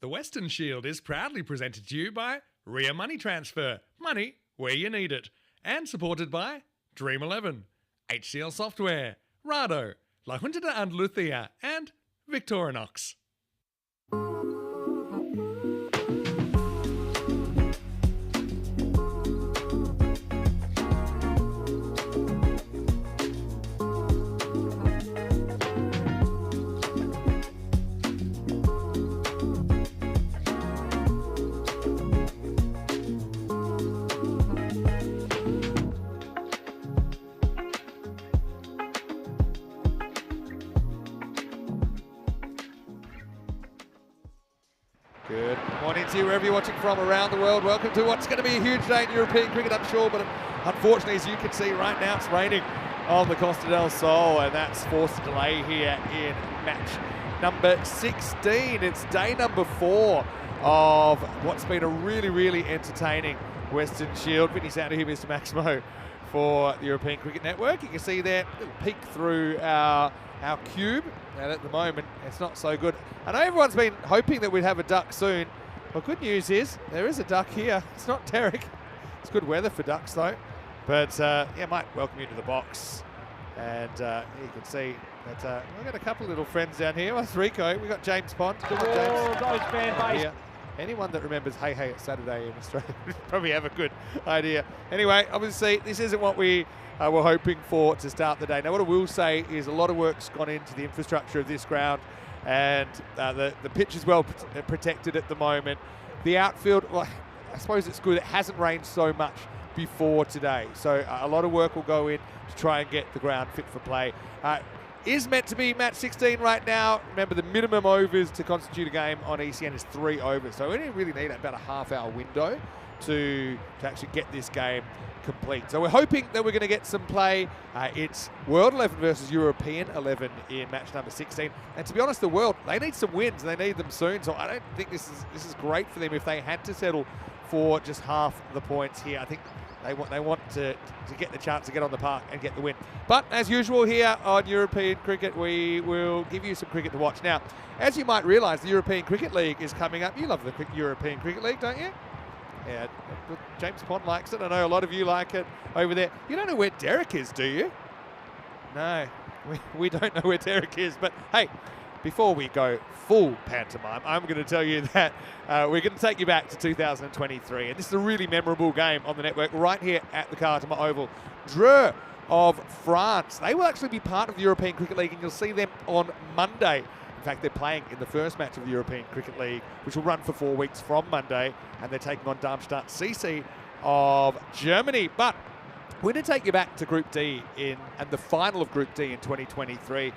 The Weston Shield is proudly presented to you by Ria Money Transfer, money where you need it, and supported by Dream 11, HCL Software, Rado, La Junta de Andalucía, and Victorinox. Good morning to you wherever you're watching from around the world. Welcome to what's going to be a huge day in European cricket, I'm sure, but unfortunately, as you can see right now, it's raining on the Costa del Sol, and that's forced a delay here in match number 16. It's day number 4 of what's been a really entertaining Western Shield. Vinny's out here, Mr. Maximo, for the European Cricket Network. You can see there, a little peek through our cube, and at the moment it's not so good. I know everyone's been hoping that we'd have a duck soon. Well, good news is there is a duck here. It's not Derek. It's good weather for ducks though. But yeah, might welcome you to the box. And you can see that we've got a couple of little friends down here. That's Rico. We've got James Pond. Good on, James. Those fan base. Anyone that remembers Hey Hey It's Saturday in Australia probably have a good idea. Anyway, obviously this isn't what we were hoping for to start the day. Now what I will say is a lot of work's gone into the infrastructure of this ground, and the pitch is well protected at the moment. The outfield, well, I suppose it's good. It hasn't rained so much before today, so a lot of work will go in to try and get the ground fit for play. Is meant to be match 16 right now. Remember, the minimum overs to constitute a game on ECN is 3 overs. So we only really need about a half-hour window to actually get this game complete. So we're hoping that we're going to get some play. It's World 11 versus European 11 in match number 16. And to be honest, the World, they need some wins, and they need them soon. So I don't think this is great for them if they had to settle for just half the points here. I think they want to get the chance to get on the park and get the win. But as usual here on European Cricket, we will give you some cricket to watch. Now, as you might realise, the European Cricket League is coming up. You love the European Cricket League, don't you? Yeah, James Pond likes it. I know a lot of you like it over there. You don't know where Derek is, do you? No, we don't know where Derek is. But hey, before we go full pantomime, I'm going to tell you that we're going to take you back to 2023. And this is a really memorable game on the network right here at the Cartama Oval. Dreux of France. They will actually be part of the European Cricket League, and you'll see them on Monday. In fact, they're playing in the first match of the European Cricket League, which will run for 4 weeks from Monday, and they're taking on Darmstadt CC of Germany. But we're going to take you back to Group D and the final of Group D in 2023,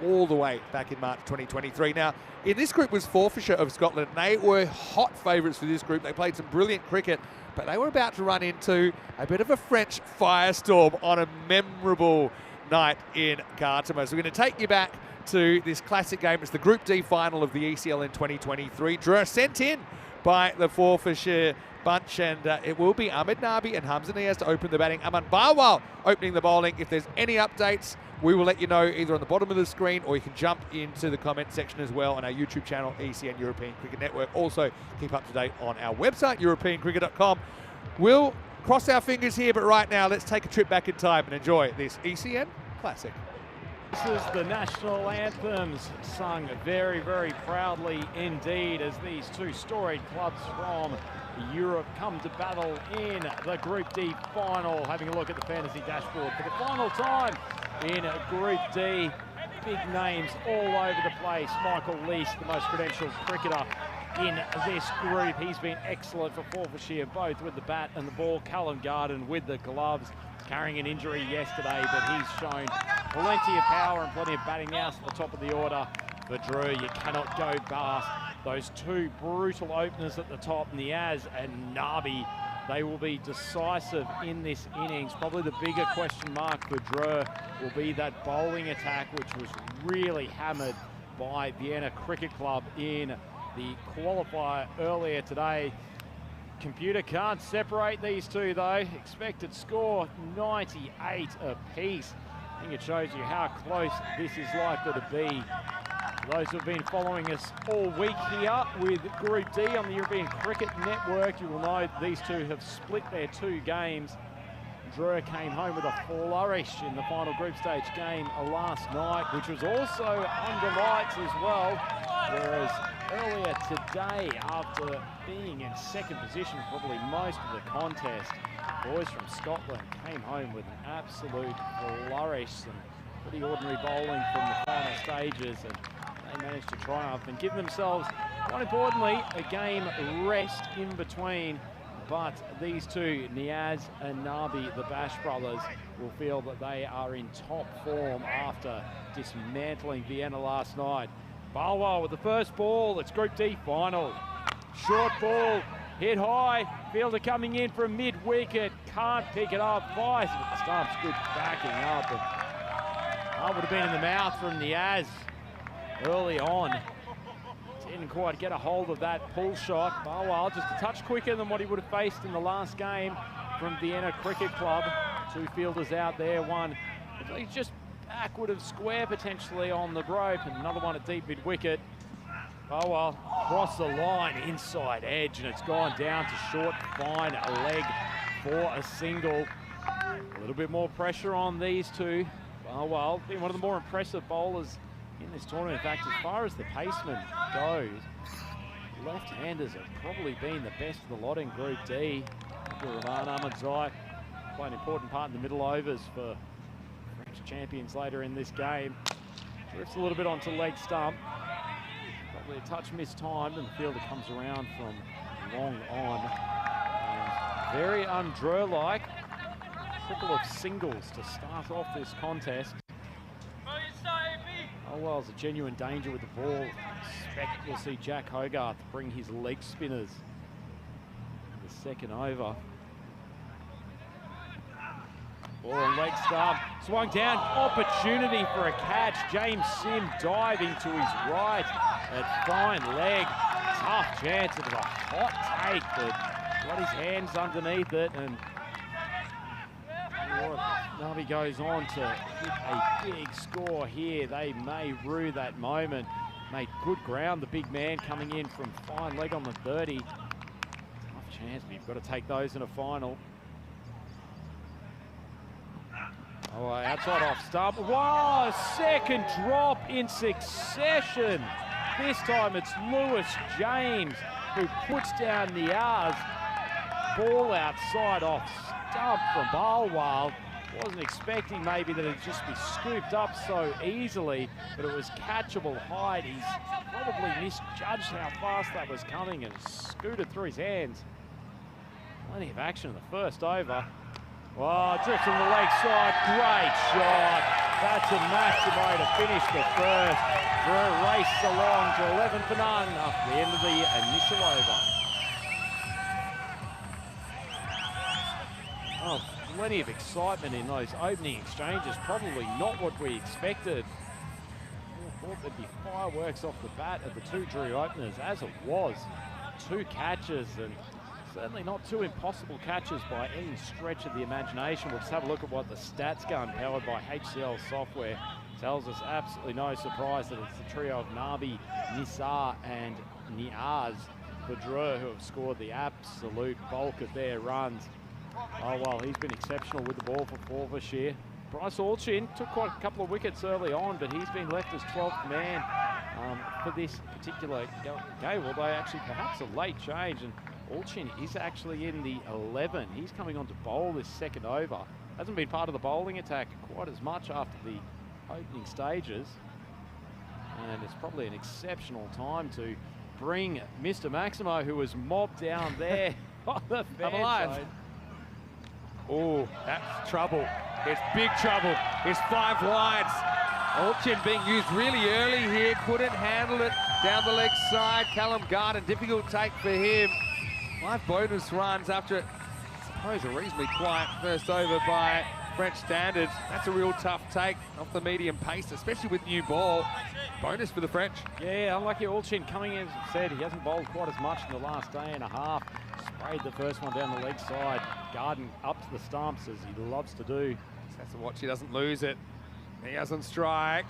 all the way back in March 2023. Now, in this group was Forfarshire of Scotland. They were hot favourites for this group. They played some brilliant cricket, but they were about to run into a bit of a French firestorm on a memorable night in Cartama. So we're going to take you back to this classic game. It's the Group D final of the ECL in 2023. Dreux sent in by the Forfarshire bunch, and it will be Ahmed Nabi and Hamza Niaz to open the batting. Aman Barwal opening the bowling. If there's any updates, we will let you know either on the bottom of the screen, or you can jump into the comment section as well on our YouTube channel, ECN European Cricket Network. Also, keep up to date on our website, europeancricket.com. We'll cross our fingers here, but right now, let's take a trip back in time and enjoy this ECN Classic. This is the national anthems sung very proudly indeed as these two storied clubs from Europe come to battle in the Group D final. Having a look at the fantasy dashboard for the final time in Group D. Big names all over the place. Michael Lease, the most credentialed cricketer in this group. He's been excellent for Forfarshire, both with the bat and the ball. Callum Garden with the gloves, carrying an injury yesterday, but he's shown plenty of power and plenty of batting now at the top of the order. For Dreux, you cannot go past those two brutal openers at the top, Niaz and Nabi. They will be decisive in this innings. Probably the bigger question mark for Dreux will be that bowling attack, which was really hammered by Vienna Cricket Club in the qualifier earlier today. Computer can't separate these two though. Expected score 98 apiece. I think it shows you how close this is likely to be. For those who have been following us all week here with Group D on the European Cricket Network, you will know that these two have split their 2 games. Drew came home with a flourish in the final group stage game last night, which was also under lights as well. Whereas earlier today, after being in second position probably most of the contest, boys from Scotland came home with an absolute flourish. Some pretty ordinary bowling from the final stages, and they managed to triumph and give themselves, quite importantly, a game rest in between. But these two, Niaz and Nabi, the Bash brothers, will feel that they are in top form after dismantling Vienna last night. Balwal with the first ball. It's Group D final. Short ball, hit high. Fielder coming in from mid-wicket. Can't pick it up. Vice with the stumps. Good backing up. And that would have been in the mouth from Niaz early on. Didn't quite get a hold of that pull shot. Balwal just a touch quicker than what he would have faced in the last game from Vienna Cricket Club. 2 fielders out there, one he's just backward of square potentially on the rope, and another one at deep mid-wicket. Balwal across the line, inside edge, and it's gone down to short, fine leg for a single. A little bit more pressure on these two. Balwal being one of the more impressive bowlers in this tournament. In fact, as far as the paceman goes, left-handers have probably been the best of the lot in Group D. Rahman Ahmadzai played an important part in the middle overs for French champions later in this game. Drifts a little bit onto leg stump. Probably a touch mistimed, and the fielder comes around from long on. And very un-Drew-like. Triple of singles to start off this contest. Balwal's a genuine danger with the ball. Expect we'll see Jack Hogarth bring his leg spinners in the second over. Ball on leg stump, swung down, opportunity for a catch. James Sim diving to his right at fine leg. Tough chance, it was a hot take, but got his hands underneath it, and Nabi goes on to hit a big score here. They may rue that moment. Made good ground, the big man coming in from fine leg on the 30. Tough chance, but you've got to take those in a final. Oh, outside off stump. Wow, second drop in succession. This time it's Lewis James who puts down Niaz. Ball outside off stump from Balwal. Wasn't expecting maybe that it'd just be scooped up so easily, but it was catchable height. He's probably misjudged how fast that was coming and scooted through his hands. Plenty of action in the first over. Wow, drift from the leg side, great shot. That's a Maximo to finish the first. Drew raced along to 11 for none after the end of the initial over. Oh, plenty of excitement in those opening exchanges. Probably not what we expected. I thought there'd be fireworks off the bat of the 2 Drew openers. As it was, 2 catches, and certainly not 2 impossible catches by any stretch of the imagination. We'll just have a look at what the stats gun powered by HCL software tells us. Absolutely no surprise that it's the trio of Nabi, Nisar and Niaz for Drew who have scored the absolute bulk of their runs. Oh, well, he's been exceptional with the ball for 4 this year. Bryce Allchin took quite a couple of wickets early on, but he's been left as 12th man for this particular game. Although actually perhaps a late change, and Allchin is actually in the 11. He's coming on to bowl this second over. Hasn't been part of the bowling attack quite as much after the opening stages. And it's probably an exceptional time to bring Mr. Maximo, who was mobbed down there on the fan zone. Oh, that's trouble. It's big trouble. It's 5 wides. Allchin being used really early here. Couldn't handle it down the leg side. Callum Garden, difficult take for him. 5 bonus runs after, I suppose, a reasonably quiet first over by French standards. That's a real tough take off the medium pace, especially with new ball. Bonus for the French. Yeah, unlucky Allchin coming in, as I said, he hasn't bowled quite as much in the last day and a half. Sprayed the first one down the leg side. Garden up to the stumps, as he loves to do. Just has to watch he doesn't lose it. He doesn't strike.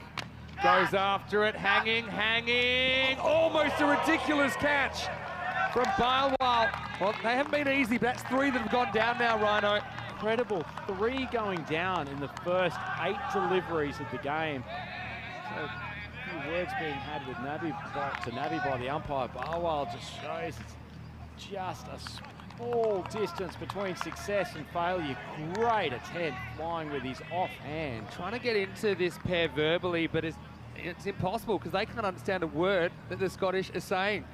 Goes after it, hanging. Almost a ridiculous catch from Barwell. Well, they haven't been easy, but that's 3 that have gone down now, Rhino. Incredible. 3 going down in the first 8 deliveries of the game. So a few words being had with Nabi by the umpire. Barwell just shows it's just a small distance between success and failure. Great attempt flying with his offhand. Trying to get into this pair verbally, but it's impossible because they can't understand a word that the Scottish are saying.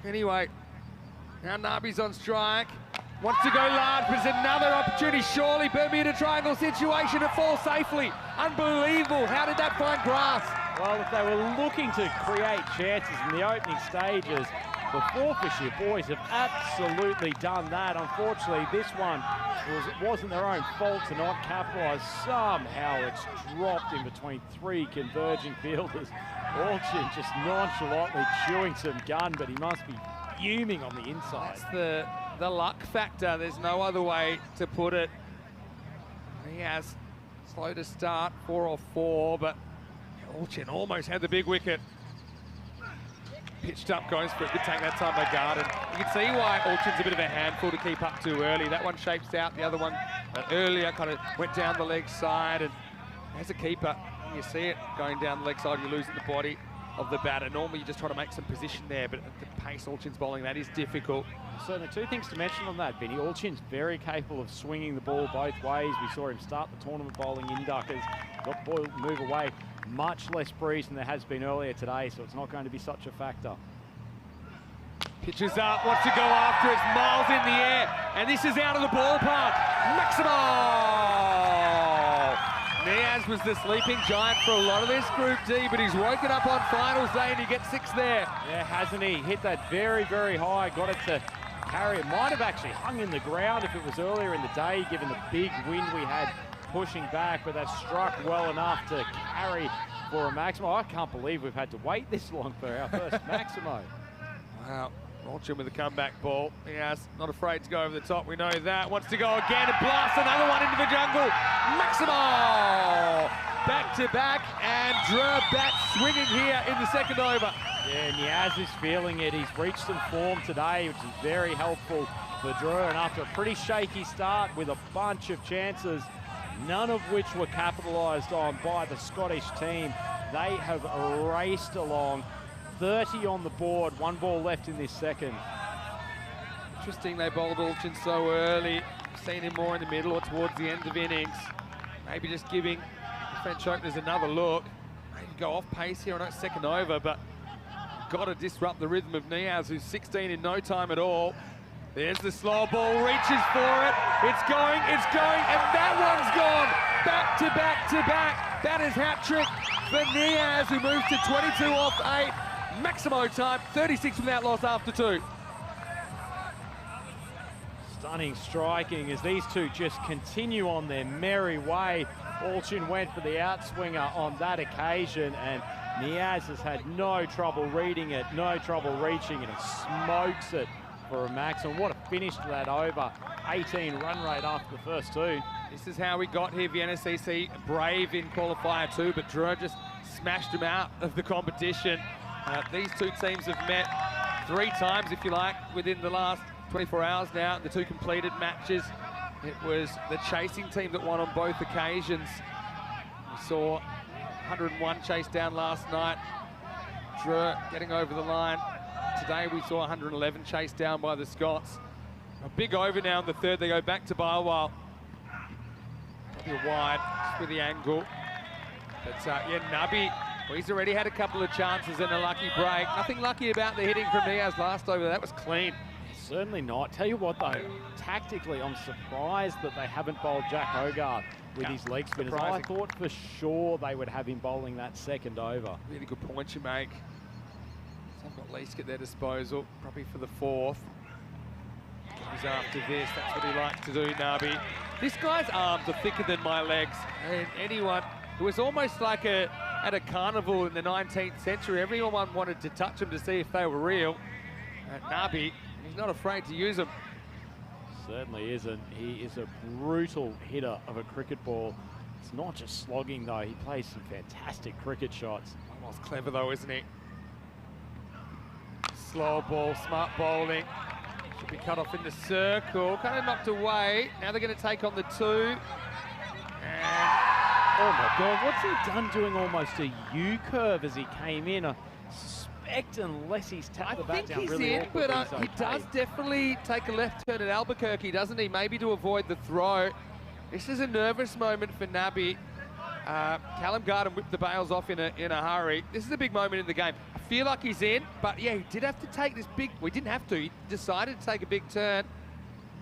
Anyway, now Nabi's on strike. Wants to go large, but it's another opportunity, surely. Bermuda Triangle situation, it falls safely. Unbelievable. How did that find grass? Well, if they were looking to create chances in the opening stages, the Forfeiture boys have absolutely done that. Unfortunately, this one wasn't their own fault to not capitalise. Somehow it's dropped in between 3 converging fielders. Orchin just nonchalantly chewing some gun, but he must be fuming on the inside. That's the luck factor. There's no other way to put it. He has slow to start, 4 off 4, but Orchin almost had the big wicket. Pitched up, goes for it, could take that time by Garden. You can see why Orchin's a bit of a handful to keep up too early. That one shapes out, the other one earlier kind of went down the leg side, and as a keeper, you see it going down the leg side, you're losing the body of the batter. Normally you just try to make some position there, but at the pace Orchin's bowling, that is difficult. Certainly 2 things to mention on that, Vinny. Orchin's very capable of swinging the ball both ways. We saw him start the tournament bowling in duckers, got the ball move away. Much less breeze than there has been earlier today, so it's not going to be such a factor. Pitches up, wants to go after it, it's miles in the air, and this is out of the ballpark. Maximo! Niaz was the sleeping giant for a lot of this Group D, but he's woken up on finals day and he gets 6 there. Yeah, hasn't he? Hit that very, very high, got it to carry. It might have actually hung in the ground if it was earlier in the day, given the big wind we had pushing back, but that struck well enough to carry for a Maximo. I can't believe we've had to wait this long for our first Maximo. Wow, Orchin with a comeback ball. Yes, not afraid to go over the top, we know that. Wants to go again and blast another one into the jungle. Maximo! Back to back, and Drew bat swinging here in the second over. Yeah, Niaz is feeling it. He's reached some form today, which is very helpful for Drew, and after a pretty shaky start with a bunch of chances, none of which were capitalised on by the Scottish team, they have raced along. 30 on the board, 1 ball left in this second. Interesting they bowled Orchin so early. Seen him more in the middle or towards the end of innings. Maybe just giving the French openers another look. Maybe go off pace here on that second over, but got to disrupt the rhythm of Niaz, who's 16 in no time at all. There's the slow ball, reaches for it. It's going, and that one's gone. Back to back to back. That is hat-trick for Niaz, who moves to 22 off 8. Maximo time, 36 without loss after 2. Stunning striking as these two just continue on their merry way. Orchin went for the outswinger on that occasion, and Niaz has had no trouble reading it, no trouble reaching it, and smokes it for a maximum. What a finish to that over. 18 run rate after the first 2. This is how we got here. Vienna CC brave in qualifier 2, but Drew just smashed him out of the competition. These 2 teams have met 3 times, if you like, within the last 24 hours now. The 2 completed matches. It was the chasing team that won on both occasions. We saw 101 chased down last night. Drew getting over the line. Today we saw 111 chased down by the Scots. A big over now in the 3rd. They go back to Barwell. Probably wide, just with the angle. But yeah, Nabi, well, he's already had a couple of chances and a lucky break. Nothing lucky about the hitting from Niaz last over. That was clean. Certainly not. Tell you what though, tactically I'm surprised that they haven't bowled Jack Hogarth with his leg spinners. I thought for sure they would have him bowling that second over. Really good point you make. So I've got Leask at their disposal, probably for the 4th. Goes after this, that's what he likes to do, Nabi. This guy's arms are thicker than my legs. And anyone, it was almost like at a carnival in the 19th century, everyone wanted to touch them to see if they were real. Nabi, he's not afraid to use them. Certainly isn't. He is a brutal hitter of a cricket ball. It's not just slogging, though. He plays some fantastic cricket shots. Almost clever, though, isn't he? Slow ball, smart bowling. Should be cut off in the circle. Kind of knocked away. Now they're going to take on the 2. And oh my God, what's he done doing almost a U-curve as he came in? I suspect unless he's tapped the bat down really I think he's in, but he does definitely take a left turn at Albuquerque, doesn't he? Maybe to avoid the throw. This is a nervous moment for Nabi. Callum Garden whipped the bails off in a hurry. This is a big moment in the game. I feel like he's in, but yeah, he did have to take this big... Well, he didn't have to. He decided to take a big turn.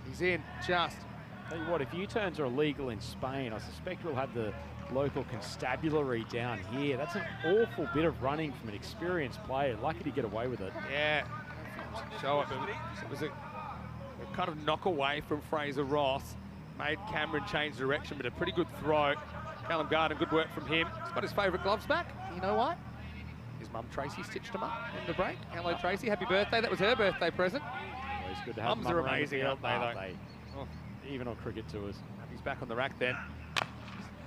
He's in, just. Tell you what, if U-turns are illegal in Spain, I suspect we'll have the local constabulary down here. That's an awful bit of running from an experienced player. Lucky to get away with it. Yeah. So it was a kind of knock away from Fraser Ross. Made Cameron change direction, but a pretty good throw. Callum Garden, good work from him. He's got his favourite gloves back. You know what? His mum Tracy stitched him up in the break. Hello Tracy, happy birthday. That was her birthday present. Always good to have Mums are amazing, aren't they, though? Even on cricket tours. He's back on the rack then.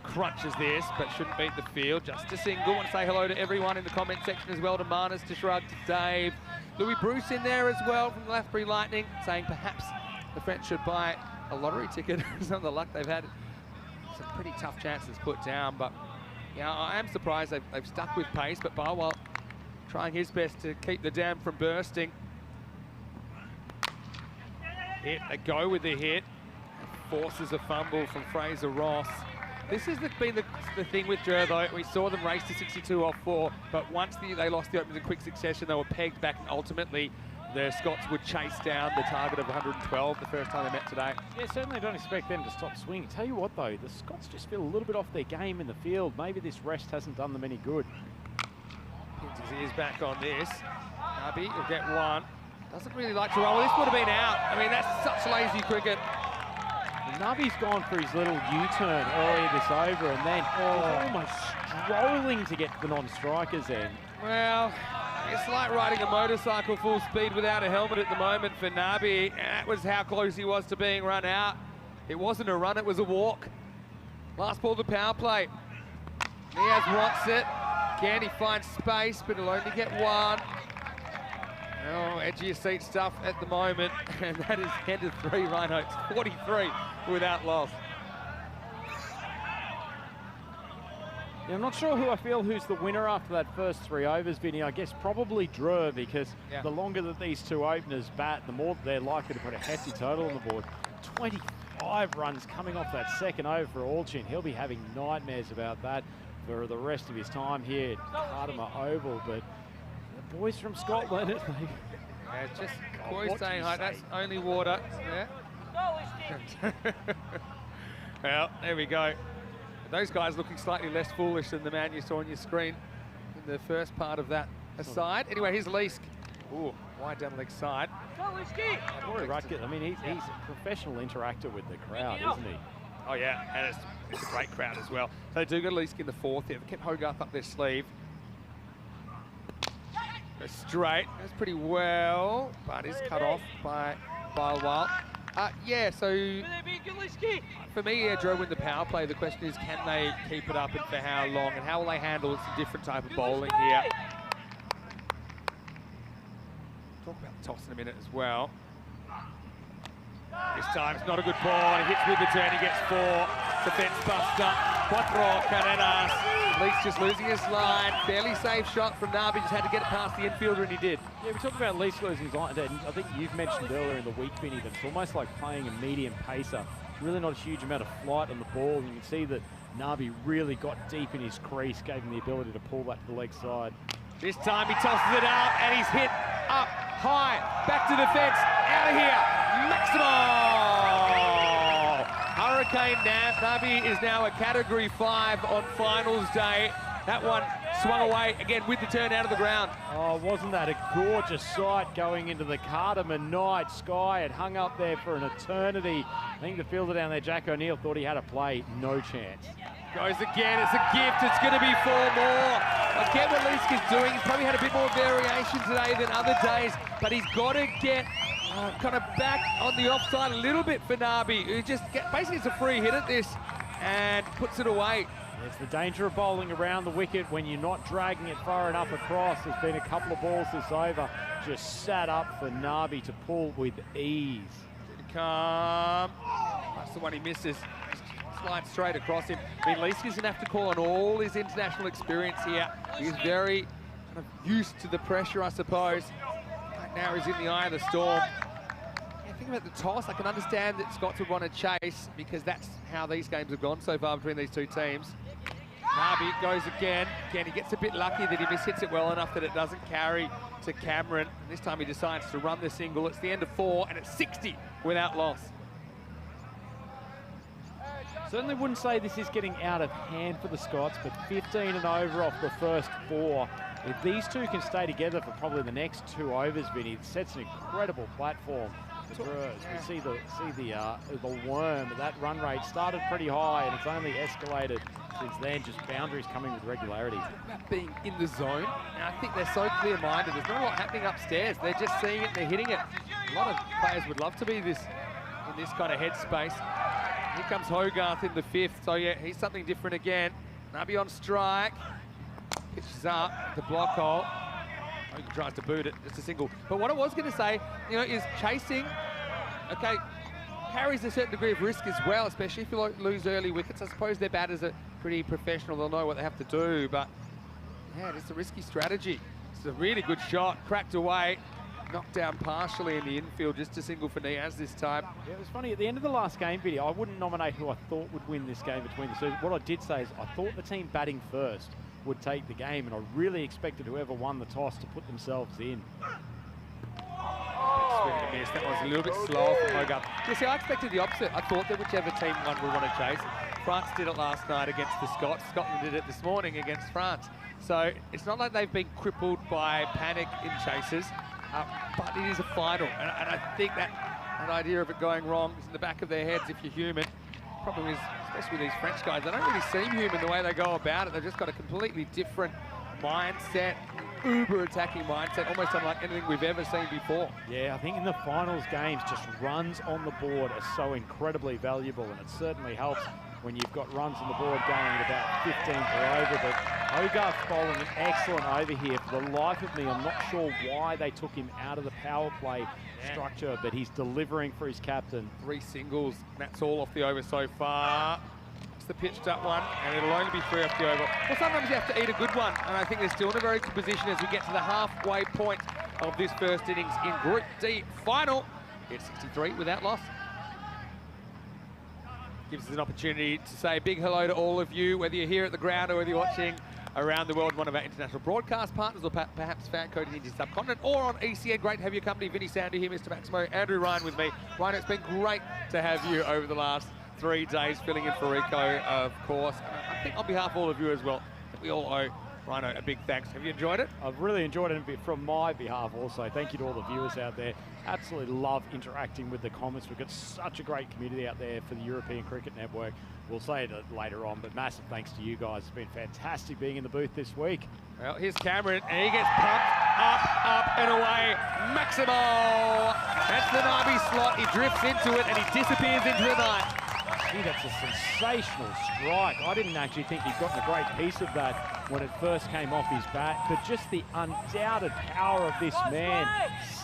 Crunches this, but shouldn't beat the field. Just a single. Want to say hello to everyone in the comment section as well. To Marnus, to Shrug, to Dave. Louis Bruce in there as well from the Lathbury Lightning, saying perhaps the French should buy a lottery ticket. Some of the luck they've had. Some pretty tough chances put down, but yeah, I am surprised they've stuck with pace, but Barwell trying his best to keep the dam from bursting. Hit, they go with the hit. Forces a fumble from Fraser Ross. This has been the thing with Jer, though. We saw them race to 62 off 4, but once they lost the openers in quick succession, they were pegged back, and ultimately the Scots would chase down the target of 112 the first time they met today. Yeah, certainly don't expect them to stop swinging. Tell you what, though, the Scots just feel a little bit off their game in the field. Maybe this rest hasn't done them any good. Pins his ears back on this. Nabi will get one. Doesn't really like to roll. This would have been out. I mean, that's such lazy cricket. Nabi's gone for his little U-turn earlier this over, and then he's almost strolling to get to the non-strikers end. Well, it's like riding a motorcycle full speed without a helmet at the moment for Nabi. And that was how close he was to being run out. It wasn't a run, it was a walk. Last ball, the power play. Niaz wants it. Can he find space, but he'll only get one. Oh, edge of your seat stuff at the moment. And that is end of 3 Rhinos. 43 without loss. Yeah, I'm not sure who I feel who's the winner after that first 3 overs, Vinny. I guess probably Drew, because the longer that these 2 openers bat, the more they're likely to put a hefty total on the board. 25 runs coming off that second over for Alchin. He'll be having nightmares about that for the rest of his time here at Cardimer Oval. But the boys from Scotland, yeah, just boys saying, hi, that's only water. Yeah. Well, there we go. Those guys looking slightly less foolish than the man you saw on your screen in the first part of that aside. Anyway, here's Leask. Ooh, wide down leg side. Rory Rutgers, I mean, he's a professional interactor with the crowd, isn't he? Oh, yeah, and it's a great crowd as well. So they do get Leask in the 4th here. They kept Hogarth up their sleeve. Goes straight, goes pretty well, but is cut off by Bilewal. Yeah, so for me, Drew win the power play. The question is, can they keep it up and for how long, and how will they handle some different type of bowling here? Talk about the toss in a minute as well. This time it's not a good ball. He hits with the turn. He gets 4. Defence buster. 4 carreras. Leaks just losing his line. Fairly safe shot from Nabi. Just had to get it past the infielder, and he did. Yeah, we talked about Leaks losing his line. I think you've mentioned earlier in the week, Vinny, that it's almost like playing a medium pacer. Really not a huge amount of flight on the ball. And you can see that Nabi really got deep in his crease, gave him the ability to pull that to the leg side. This time he tosses it up, and he's hit up high. Back to the fence. Out of here. Maximo! Hurricane Nabi is now a Category 5 on finals day. That one swung away again with the turn out of the ground. Oh, wasn't that a gorgeous sight going into the Cardamom night sky? It hung up there for an eternity. I think the fielder down there, Jack O'Neill, thought he had a play. No chance. Goes again. It's a gift. It's going to be 4 more. I get what Leask is doing. He's probably had a bit more variation today than other days, but he's got to get kind of back on the offside a little bit for Nabi, who just basically it's a free hit at this. and puts it away. It's the danger of bowling around the wicket when you're not dragging it far enough across. There's been a couple of balls this over. Just sat up for Nabi to pull with ease. Come. That's the one he misses. Slide straight across him. I mean, Leeski's going to have to call on all his international experience here. He's very kind of used to the pressure, I suppose. Right now he's in the eye of the storm. Yeah, think about the toss. I can understand that Scots would want to chase because that's how these games have gone so far between these two teams. Nabi goes again. Again, he gets a bit lucky that he mishits it well enough that it doesn't carry to Cameron. And this time he decides to run the single. It's the end of 4 and it's 60 without loss. Certainly wouldn't say this is getting out of hand for the Scots, but 15 and over off the first 4. If these two can stay together for probably the next 2 overs, Vinny, it sets an incredible platform for Drurs. We see the worm. That run rate started pretty high, and it's only escalated since then. Just boundaries coming with regularity. About being in the zone, and I think they're so clear-minded. There's not a lot happening upstairs. They're just seeing it. They're hitting it. A lot of players would love to be in this kind of headspace. Here comes Hogarth in the 5th, so yeah, he's something different again. Nabi on strike, pitches up the block hole. Hogan tries to boot it, just a single. But what I was going to say, you know, is chasing, okay, carries a certain degree of risk as well, especially if you lose early wickets. I suppose their batters are pretty professional, they'll know what they have to do, but yeah, it's a risky strategy. It's a really good shot, cracked away. Knocked down partially in the infield, just a single for Niaz this time. Yeah, it was funny, at the end of the last game video, I wouldn't nominate who I thought would win this game between the two. What I did say is I thought the team batting first would take the game, and I really expected whoever won the toss to put themselves in. Swing and miss. That was a little bit slower from Hogarth. You see, I expected the opposite. I thought that whichever team won would want to chase. France did it last night against the Scots. Scotland did it this morning against France. So it's not like they've been crippled by panic in chases. But it is a final, and I think that idea of it going wrong is in the back of their heads if you're human. Problem is, especially with these French guys, they don't really seem human the way they go about it. They've just got a completely different mindset, uber attacking mindset, almost unlike anything we've ever seen before. Yeah, I think in the finals games, just runs on the board are so incredibly valuable, and it certainly helps when you've got runs on the board going at about 15 per over. But Hogarth bowling an excellent over here. For the life of me, I'm not sure why they took him out of the power play structure, but he's delivering for his captain. 3 singles, that's all off the over so far. It's the pitched up one, and it'll only be 3 off the over. Well, sometimes you have to eat a good one, and I think they're still in a very good position as we get to the halfway point of this first innings in Group D final. It's 63 without loss. Gives us an opportunity to say a big hello to all of you, whether you're here at the ground or whether you're watching around the world, one of our international broadcast partners, or perhaps fan coded into the subcontinent, or on ECN. Great to have your company. Vinny Sandy here, Mr. Maximo, Andrew Ryan with me. Ryan, it's been great to have you over the last 3 days, filling in for Rico, of course. And I think on behalf of all of you as well, we all owe Rhino a big thanks. Have you enjoyed it? I've really enjoyed it from my behalf also. Thank you to all the viewers out there. Absolutely love interacting with the comments. We've got such a great community out there for the European Cricket Network. We'll say it later on, but massive thanks to you guys. It's been fantastic being in the booth this week. Well, here's Cameron, and he gets pumped up and away. Maximo! That's the Nabi slot. He drifts into it, and he disappears into the night. Gee, that's a sensational strike. I didn't actually think he'd gotten a great piece of that when it first came off his bat, but just the undoubted power of this man.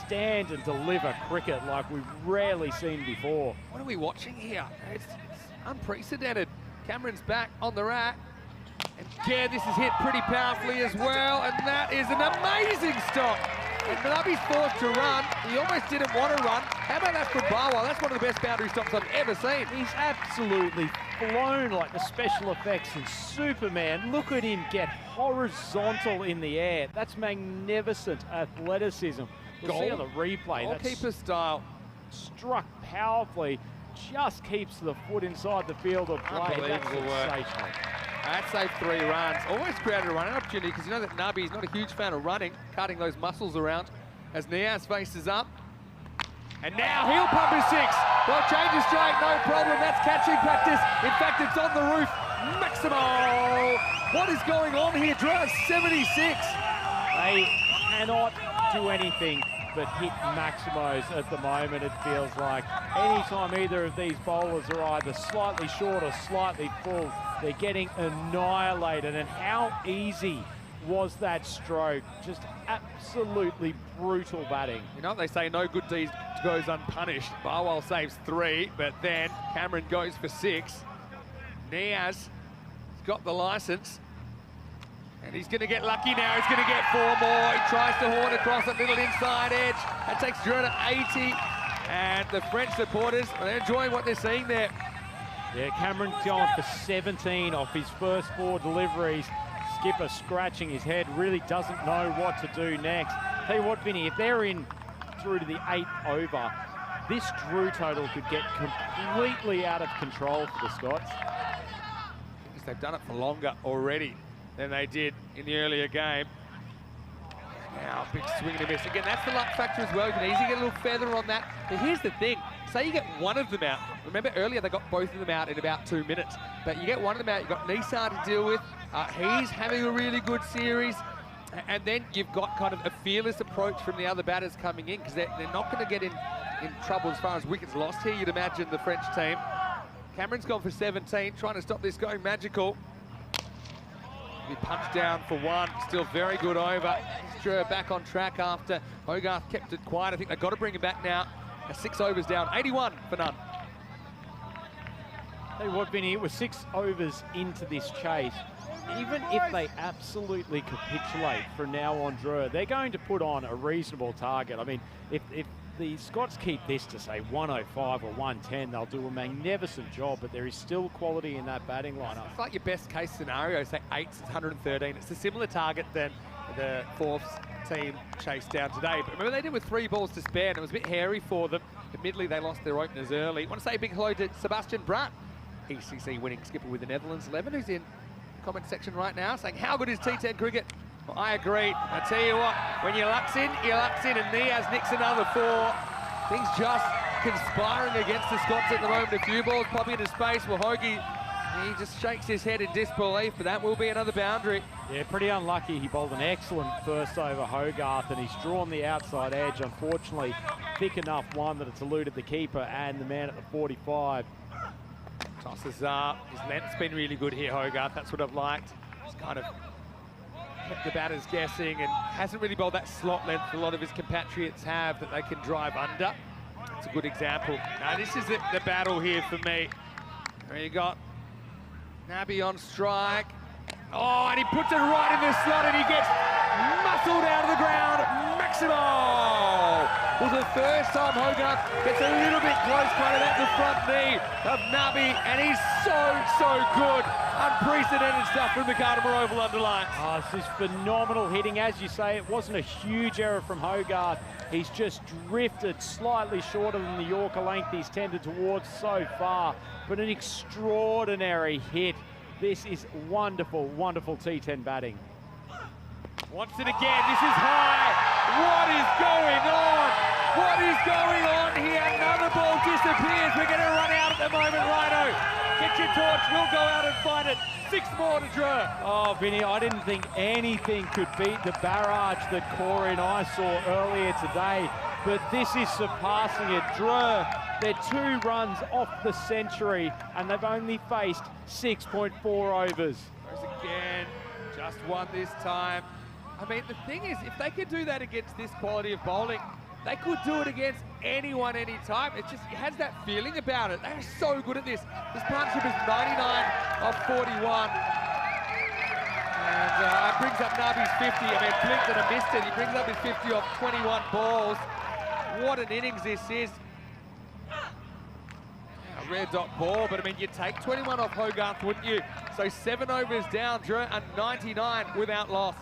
Stand and deliver cricket like we've rarely seen before. What are we watching here? It's unprecedented. Cameron's back on the rack. And yeah, this is hit pretty powerfully as well, and that is an amazing stop. And Nabi's forced to run. He almost didn't want to run. How about that from Barwell? That's one of the best boundary stops I've ever seen. He's absolutely flown like the special effects in Superman. Look at him get horizontal in the air. That's magnificent athleticism. We'll see on the replay. Goalkeeper style. Struck powerfully. Just keeps the foot inside the field of play. Unbelievable work. That saved 3 runs. Almost created a running opportunity because you know that Nabi is not a huge fan of running, cutting those muscles around as Niaz faces up. And now he'll pump his 6. Well, change his strike, no problem. That's catching practice. In fact, it's on the roof. Maximo! What is going on here? Drive 76. They cannot do anything but hit maximos at the moment, it feels like. Anytime either of these bowlers are either slightly short or slightly full, they're getting annihilated. And how easy was that stroke? Just absolutely brutal batting. You know what they say, no good deed goes unpunished. Barwell saves 3, but then Cameron goes for 6. Niaz got the licence. And he's going to get lucky now. He's going to get 4 more. He tries to horn across a little inside edge. That takes Drew to 80. And the French supporters, they're enjoying what they're seeing there. Yeah, Cameron's going for 17 off his first 4 deliveries. Skipper scratching his head, really doesn't know what to do next. Tell you what, Vinny, if they're in through to the 8th over, this Drew total could get completely out of control for the Scots. Because they've done it for longer already than they did in the earlier game. Now, big swing and a miss. Again, that's the luck factor as well. You can easily get a little feather on that. But here's the thing. Say you get one of them out. Remember earlier they got both of them out in about 2 minutes. But you get one of them out, you've got Nisar to deal with. He's having a really good series. And then you've got kind of a fearless approach from the other batters coming in, because they're not going to get in trouble as far as wickets lost here, you'd imagine, the French team. Cameron's gone for 17, trying to stop this going magical. He punched down for 1, still very good over. Drew back on track after Hogarth kept it quiet. I think they've got to bring him back now. 6 overs down, 81 for none. Tell you what, Vinny, it was 6 overs into this chase. Even if they absolutely capitulate from now on, Drew, they're going to put on a reasonable target. I mean, if the Scots keep this to, say, 105 or 110, they'll do a magnificent job, but there is still quality in that batting lineup. It's like your best case scenario, say 8's 113. It's a similar target than the 4th team chased down today. But remember, they did with 3 balls to spare, and it was a bit hairy for them. Admittedly, they lost their openers early. I want to say a big hello to Sebastian Brandt, ECC winning skipper with the Netherlands 11, who's in the comment section right now, saying, how good is T10 cricket? Well, I agree. I tell you what, when your luck's in, and Niaz nicks another 4. Things just conspiring against the Scots at the moment. A few balls popping into space. Well, Hoagie, he just shakes his head in disbelief, but that will be another boundary. Yeah, pretty unlucky. He bowled an excellent first over Hogarth, and he's drawn the outside edge. Unfortunately, thick enough one that it's eluded the keeper and the man at the 45. Tosses up. His length's been really good here, Hogarth. That's what I've liked. He's kind of kept the batters guessing and hasn't really bowled that slot length a lot of his compatriots have that they can drive under. It's a good example. Now, this is the battle here for me. There you got Nabi on strike. Oh, and he puts it right in the slot and he gets muscled out of the ground. Maximo! Was the first time Hogarth gets a little bit close, kind of at the front knee of Nabi, and he's so good. Unprecedented stuff from the Gardner Oval underlines. Oh, this is phenomenal hitting. As you say, it wasn't a huge error from Hogarth. He's just drifted slightly shorter than the Yorker length he's tended towards so far, but an extraordinary hit. This is wonderful, wonderful T10 batting. Wants it again. This is high. What is going on? What is going on here? Another ball disappears. We're going to run out at the moment, Rhino. Get your torch. We'll go out and find it. 6 more to Drew. Oh, Vinny, I didn't think anything could beat the barrage that Corey and I saw earlier today, but this is surpassing it. Drew, they're 2 runs off the century, and they've only faced 6.4 overs. Goes again. Just one this time. I mean, the thing is, if they could do that against this quality of bowling, they could do it against anyone, anytime. It has that feeling about it. They're so good at this. This partnership is 99 of 41. And it brings up Nabi's 50. I mean, blinked and I missed it. He brings up his 50 off 21 balls. What an innings this is. A rare dot ball, but I mean, you'd take 21 off Hogarth, wouldn't you? So 7 overs down, Drew, and 99 without loss.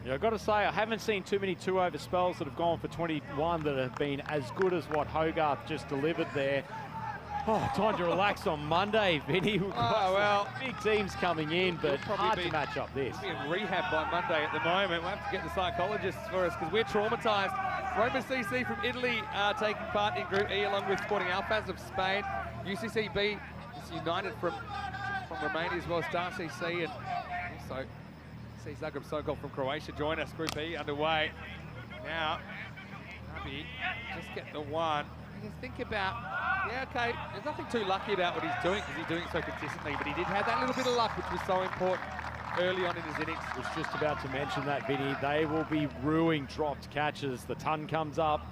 Yeah, I've got to say, I haven't seen too many 2-over spells that have gone for 21 that have been as good as what Hogarth just delivered there. Oh, time to relax on Monday, Vinny. We've got some big teams coming in, but hard to match up this. We'll be in rehab by Monday at the moment. We'll have to get the psychologists for us because we're traumatised. Roma CC from Italy taking part in Group E along with Sporting Alphas of Spain. UCCB is United from Romania as well as Star CC, and also Zagreb Sokol from Croatia join us. Group E underway. Now, Nabi just get the one. Just think about, yeah, okay, there's nothing too lucky about what he's doing because he's doing it so consistently, but he did have that little bit of luck, which was so important early on in his innings. I was just about to mention that, Vinny. They will be ruining dropped catches. The ton comes up.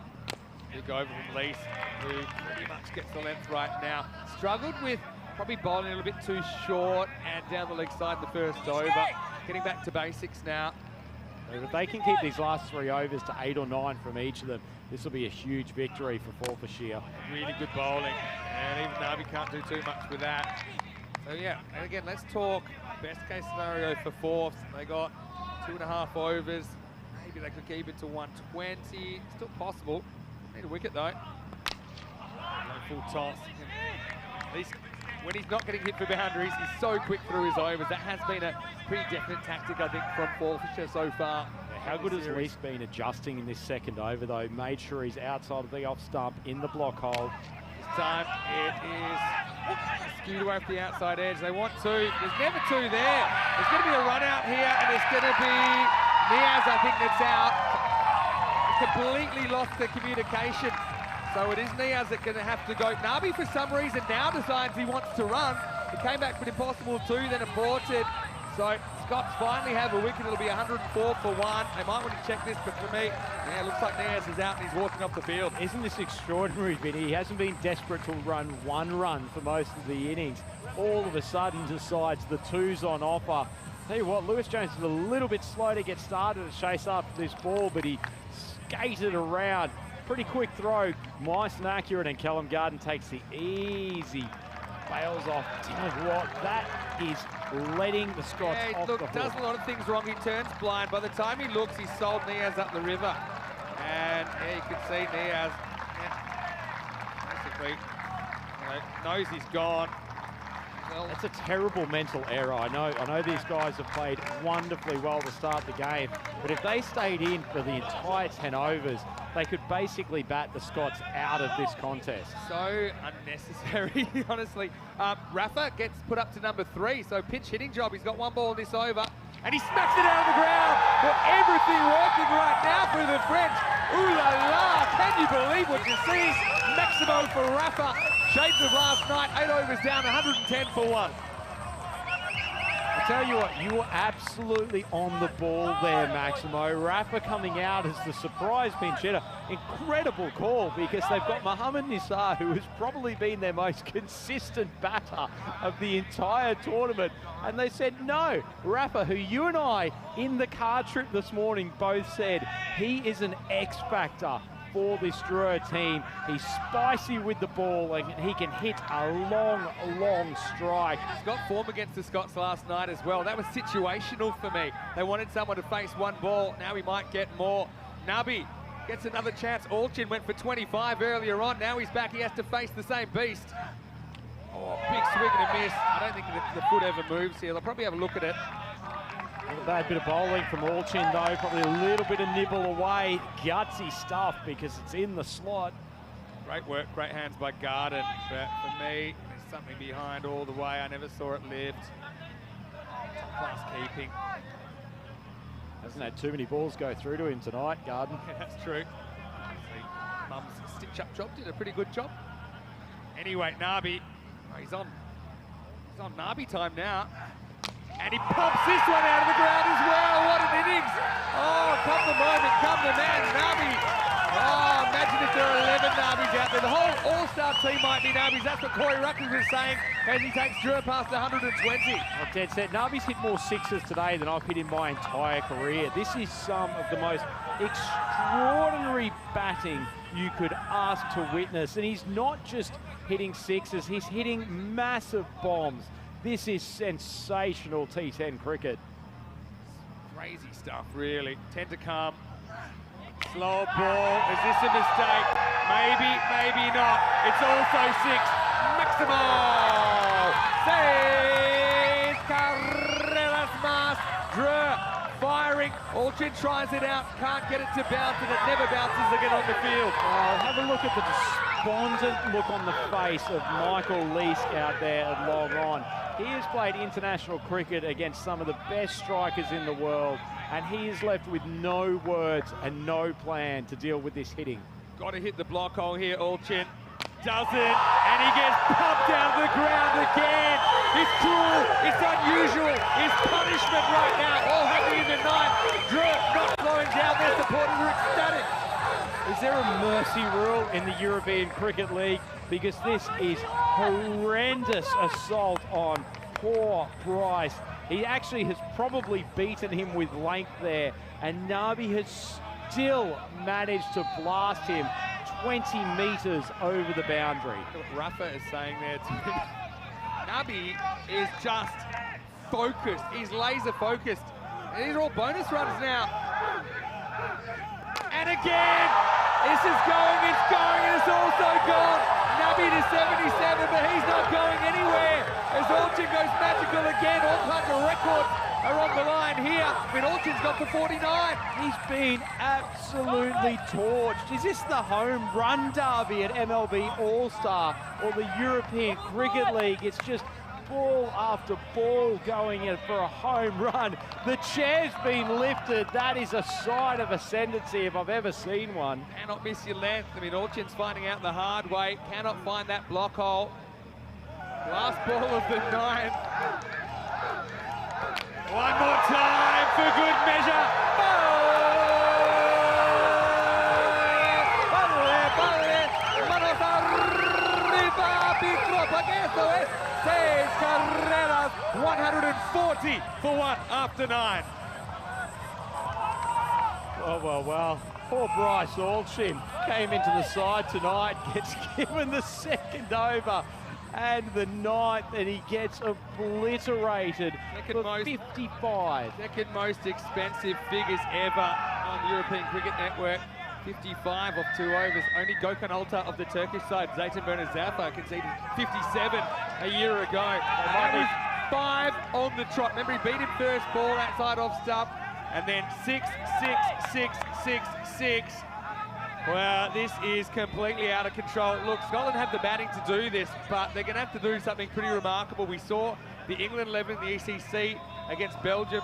Big over from Lees, who pretty much gets the length right now. Struggled with probably bowling a little bit too short and down the leg side in the first over. Getting back to basics now. If they can keep these last 3 overs to 8 or 9 from each of them, this will be a huge victory for Forfarshire. Really good bowling, and even Nabi can't do too much with that. So yeah, and again, let's talk best case scenario for fourths. They got 2.5 overs. Maybe they could keep it to 120. Still possible. Need a wicket though. No full toss. At least when he's not getting hit for boundaries, he's so quick through his overs. That has been a pretty definite tactic, I think, from Forfarshire so far. How good has Lees been adjusting in this second over, though? Made sure he's outside of the off stump in the block hole. This time it is skewed away from the outside edge. They want two. There's never two there. There's going to be a run out here, and it's going to be Niaz, I think, that's out. Completely lost the communication. So it is Niaz that's going to have to go. Nabi, for some reason, now decides he wants to run. He came back with impossible 2, then aborted. So Scots finally have a wicket. It'll be 104 for 1. They might want to check this, but for me, yeah, it looks like Niaz is out and he's walking off the field. Isn't this extraordinary, Vinny? He hasn't been desperate to run 1 run for most of the innings. All of a sudden decides the 2's on offer. Tell you what, Lewis Jones is a little bit slow to get started to chase after this ball, but he skated around. Pretty quick throw, nice and accurate, and Callum Garden takes the easy bails off. Tell you what, that is letting the Scots off the hook. Does a lot of things wrong. He turns blind. By the time he looks, he's sold Niaz up the river. And yeah, you can see Niaz, basically, knows he's gone. Well, that's a terrible mental error. I know these guys have played wonderfully well to start the game, but if they stayed in for the entire 10 overs, they could basically bat the Scots out of this contest. So unnecessary, honestly. Rafa gets put up to number 3, so pitch hitting job. He's got 1 ball in this over, and he smacks it out of the ground. Well, everything working right now for the French. Ooh la la, can you believe what you see? Maximo for Rafa. Shades of last night, 8 overs down, 110 for 1. I tell you what, you were absolutely on the ball there, Maximo. Rafa coming out as the surprise pinch hitter. Incredible call, because they've got Mohammad Nisar, who has probably been their most consistent batter of the entire tournament. And they said, no, Rafa, who you and I in the car trip this morning both said, he is an X factor for this Drua team. He's spicy with the ball and he can hit a long, long strike. He's got form against the Scots last night as well. That was situational for me. They wanted someone to face 1 ball. Now he might get more. Nabi gets another chance. Alchin went for 25 earlier on. Now he's back. He has to face the same beast. Oh, big swing and a miss. I don't think the foot ever moves here. They'll probably have a look at it. A bad bit of bowling from Alchin though, probably a little bit of nibble away. Gutsy stuff because it's in the slot. Great work, great hands by Garden, but for me, there's something behind all the way. I never saw it lift. Top class keeping. Hasn't had too many balls go through to him tonight, Garden. Yeah, that's true. Mum's stitch-up job did a pretty good job. Anyway, Nabi, he's on Nabi time now. And he pumps this one out of the ground as well. What an innings. Oh, come the moment, come the man, Nabi. Oh, imagine if there are 11 Nabis out there. The whole all-star team might be Nabis. That's what Corey Ruckers was saying as he takes Drua past 120. Oh, dead set. Nabi's hit more 6s today than I've hit in my entire career. This is some of the most extraordinary batting you could ask to witness. And he's not just hitting 6s, he's hitting massive bombs. This is sensational T10 cricket. Crazy stuff, really. 10 to come. Slow ball. Is this a mistake? Maybe, maybe not. It's also 6. Maximo! Says Carreras Mas. Drua firing. Alchin tries it out. Can't get it to bounce, and it never bounces again on the field. Oh, have a look at the despondent look on the face of Michael Leask out there at long on. He has played international cricket against some of the best strikers in the world, and he is left with no words and no plan to deal with this hitting. Got to hit the block hole here, Olchin. Doesn't, and he gets pumped down to the ground again. It's cruel, it's unusual, it's punishment right now. All happening in the ninth. Drew not slowing down, their supporters are ecstatic. Is there a mercy rule in the European Cricket League? Because this is horrendous assault on poor Bryce. He actually has probably beaten him with length there, and Nabi has still managed to blast him 20 metres over the boundary. Rafa is saying there too. Nabi is just focused. He's laser focused. And these are all bonus runs now. And again, this is going, and it's also gone. Nabi to 77, but he's not going anywhere. As Olchin goes magical again, all kinds of records are on the line here. I mean, Olchin's got to 49. He's been absolutely torched. Is this the home run derby at MLB All-Star or the European Cricket League? It's just ball after ball going in for a home run. The chair's been lifted. That is a sign of ascendancy if I've ever seen one. Cannot miss your length. I mean, Olchin's finding out the hard way. Cannot find that block hole. Last ball of the ninth. One more time for good measure. Seis carreras, 140 for one after 9. Well. Poor Bryce Olchin came into the side tonight, gets given the second over and the ninth, and he gets obliterated for 55. Second most expensive figures ever on the European Cricket Network. 55 off 2 overs. Only Gökhan Alta of the Turkish side, Zeytin Bernazafar, conceded 57 a year ago. That was 5 on the trot. Remember, he beat him first ball outside off stump, and then 6, 6, 6, 6, 6. Well, this is completely out of control. Look, Scotland have the batting to do this, but they're going to have to do something pretty remarkable. We saw the England 11 in the ECC against Belgium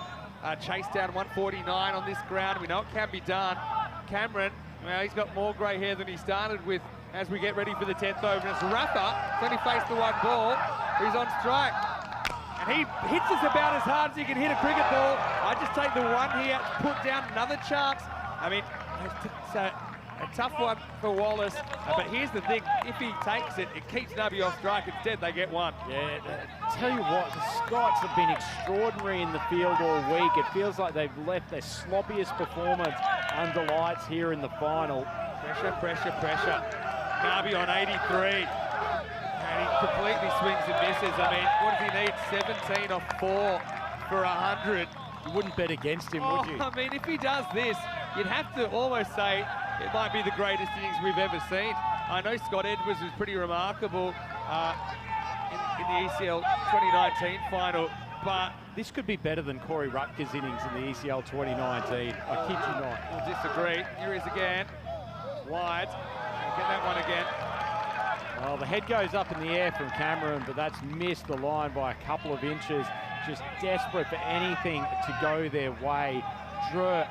chase down 149 on this ground. We know it can be done. Cameron, well, he's got more grey hair than he started with as we get ready for the 10th over. And it's Rafa, he's only faced the one ball. He's on strike. And he hits us about as hard as he can hit a cricket ball. I just take the one here to put down another chance. I mean, it's a tough one for Wallace. But here's the thing, if he takes it, it keeps Nabi off strike. Instead, they get one. Yeah, tell you what, the Scots have been extraordinary in the field all week. It feels like they've left their sloppiest performance under lights here in the final. Pressure, pressure, pressure. Nabi on 83. And he completely swings and misses. I mean, what does he need? 17 off 4 for 100. You wouldn't bet against him, would you? I mean, if he does this, you'd have to almost say it might be the greatest innings we've ever seen. I know Scott Edwards was pretty remarkable in the ECL 2019 final, but this could be better than Corey Rutger's innings in the ECL 2019. I kid you not. We'll disagree. Here he is again. Wide. Get that one again. Well, the head goes up in the air from Cameron, but that's missed the line by a couple of inches. Just desperate for anything to go their way. Drew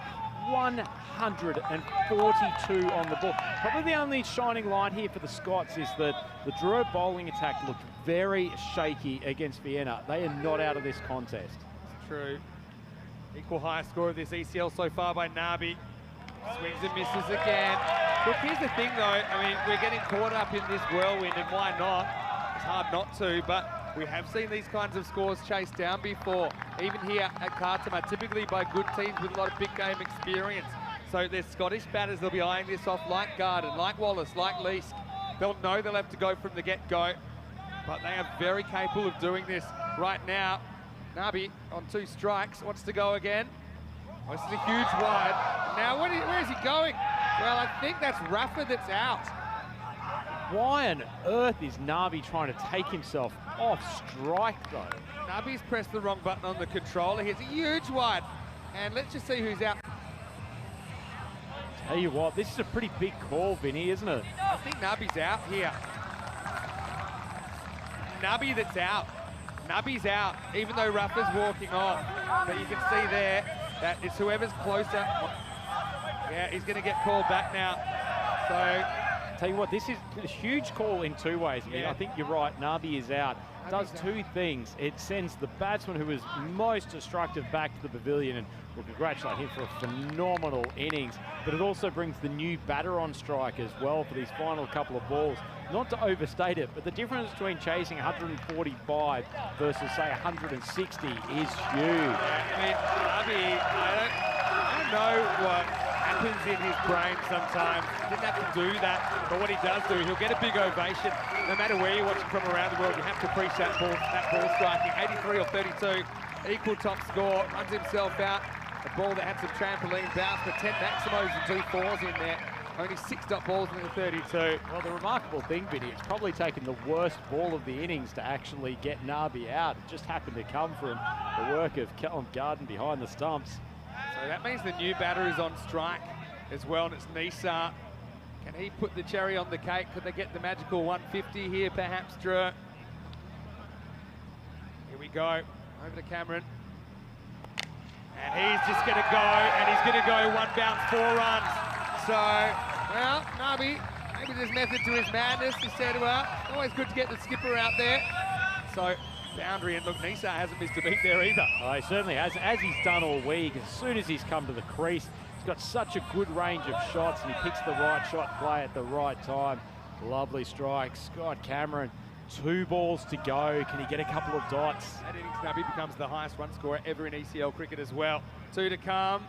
142 on the ball. Probably the only shining light here for the Scots is that the Drew bowling attack looked very shaky against Vienna. They are not out of this contest. It's true. Equal highest score of this ECL so far by Nabi. Swings and misses again. Look, here's the thing though, I mean, we're getting caught up in this whirlwind, and why not? It's hard not to, but we have seen these kinds of scores chased down before, even here at Khartoum, typically by good teams with a lot of big game experience. So there's Scottish batters, they'll be eyeing this off like Garden, like Wallace, like Leask. They'll know they'll have to go from the get-go, but they are very capable of doing this right now. Nabi on 2 strikes, wants to go again. Oh, this is a huge wide. Now, where is he going? Well, I think that's Rafa that's out. Why on earth is Nabi trying to take himself off strike, though? Nabi's pressed the wrong button on the controller. Here's a huge wide. And let's just see who's out. Tell you what, this is a pretty big call, Vinny, isn't it? I think Nabi's out here. Nabi that's out. Nubby's out, even though Ruffer's walking off. But you can see there that it's whoever's closer. Yeah, he's going to get called back now. So, tell you what, this is a huge call in two ways. I mean, I think you're right, Nabi is out. Does two things. It sends the batsman who was most destructive back to the pavilion, and we'll congratulate him for a phenomenal innings, but it also brings the new batter on strike as well for these final couple of balls. Not to overstate it, but the difference between chasing 145 versus, say, 160 is huge. I mean, I don't know what happens in his brain sometimes. He didn't have to do that, but what he does do, he'll get a big ovation. No matter where you're watching from around the world, you have to appreciate that ball striking. 83 or 32, equal top score, runs himself out. A ball that had some trampoline bounce, but 10 maximos and 2 fours in there. Only 6 dot balls in the 32. Well, the remarkable thing, Biddy, it's probably taken the worst ball of the innings to actually get Nabi out. It just happened to come from the work of Callum Garden behind the stumps. So that means the new batter is on strike as well, and it's Nisa. Can he put the cherry on the cake? Could they get the magical 150 here, perhaps, Drew? Here we go, over to Cameron. And he's just going to go, and he's going to go 1 bounce, 4 runs. So, well, Nabi, maybe there's method to his madness. He said, well, always good to get the skipper out there. So, boundary, and look, Nisa hasn't missed a beat there either. Oh, he certainly has, as he's done all week. As soon as he's come to the crease, he's got such a good range of shots, and he picks the right shot play at the right time. Lovely strike. Scott Cameron, 2 balls to go. Can he get a couple of dots? That innings, Nabi becomes the highest run scorer ever in ECL cricket as well. 2 to come.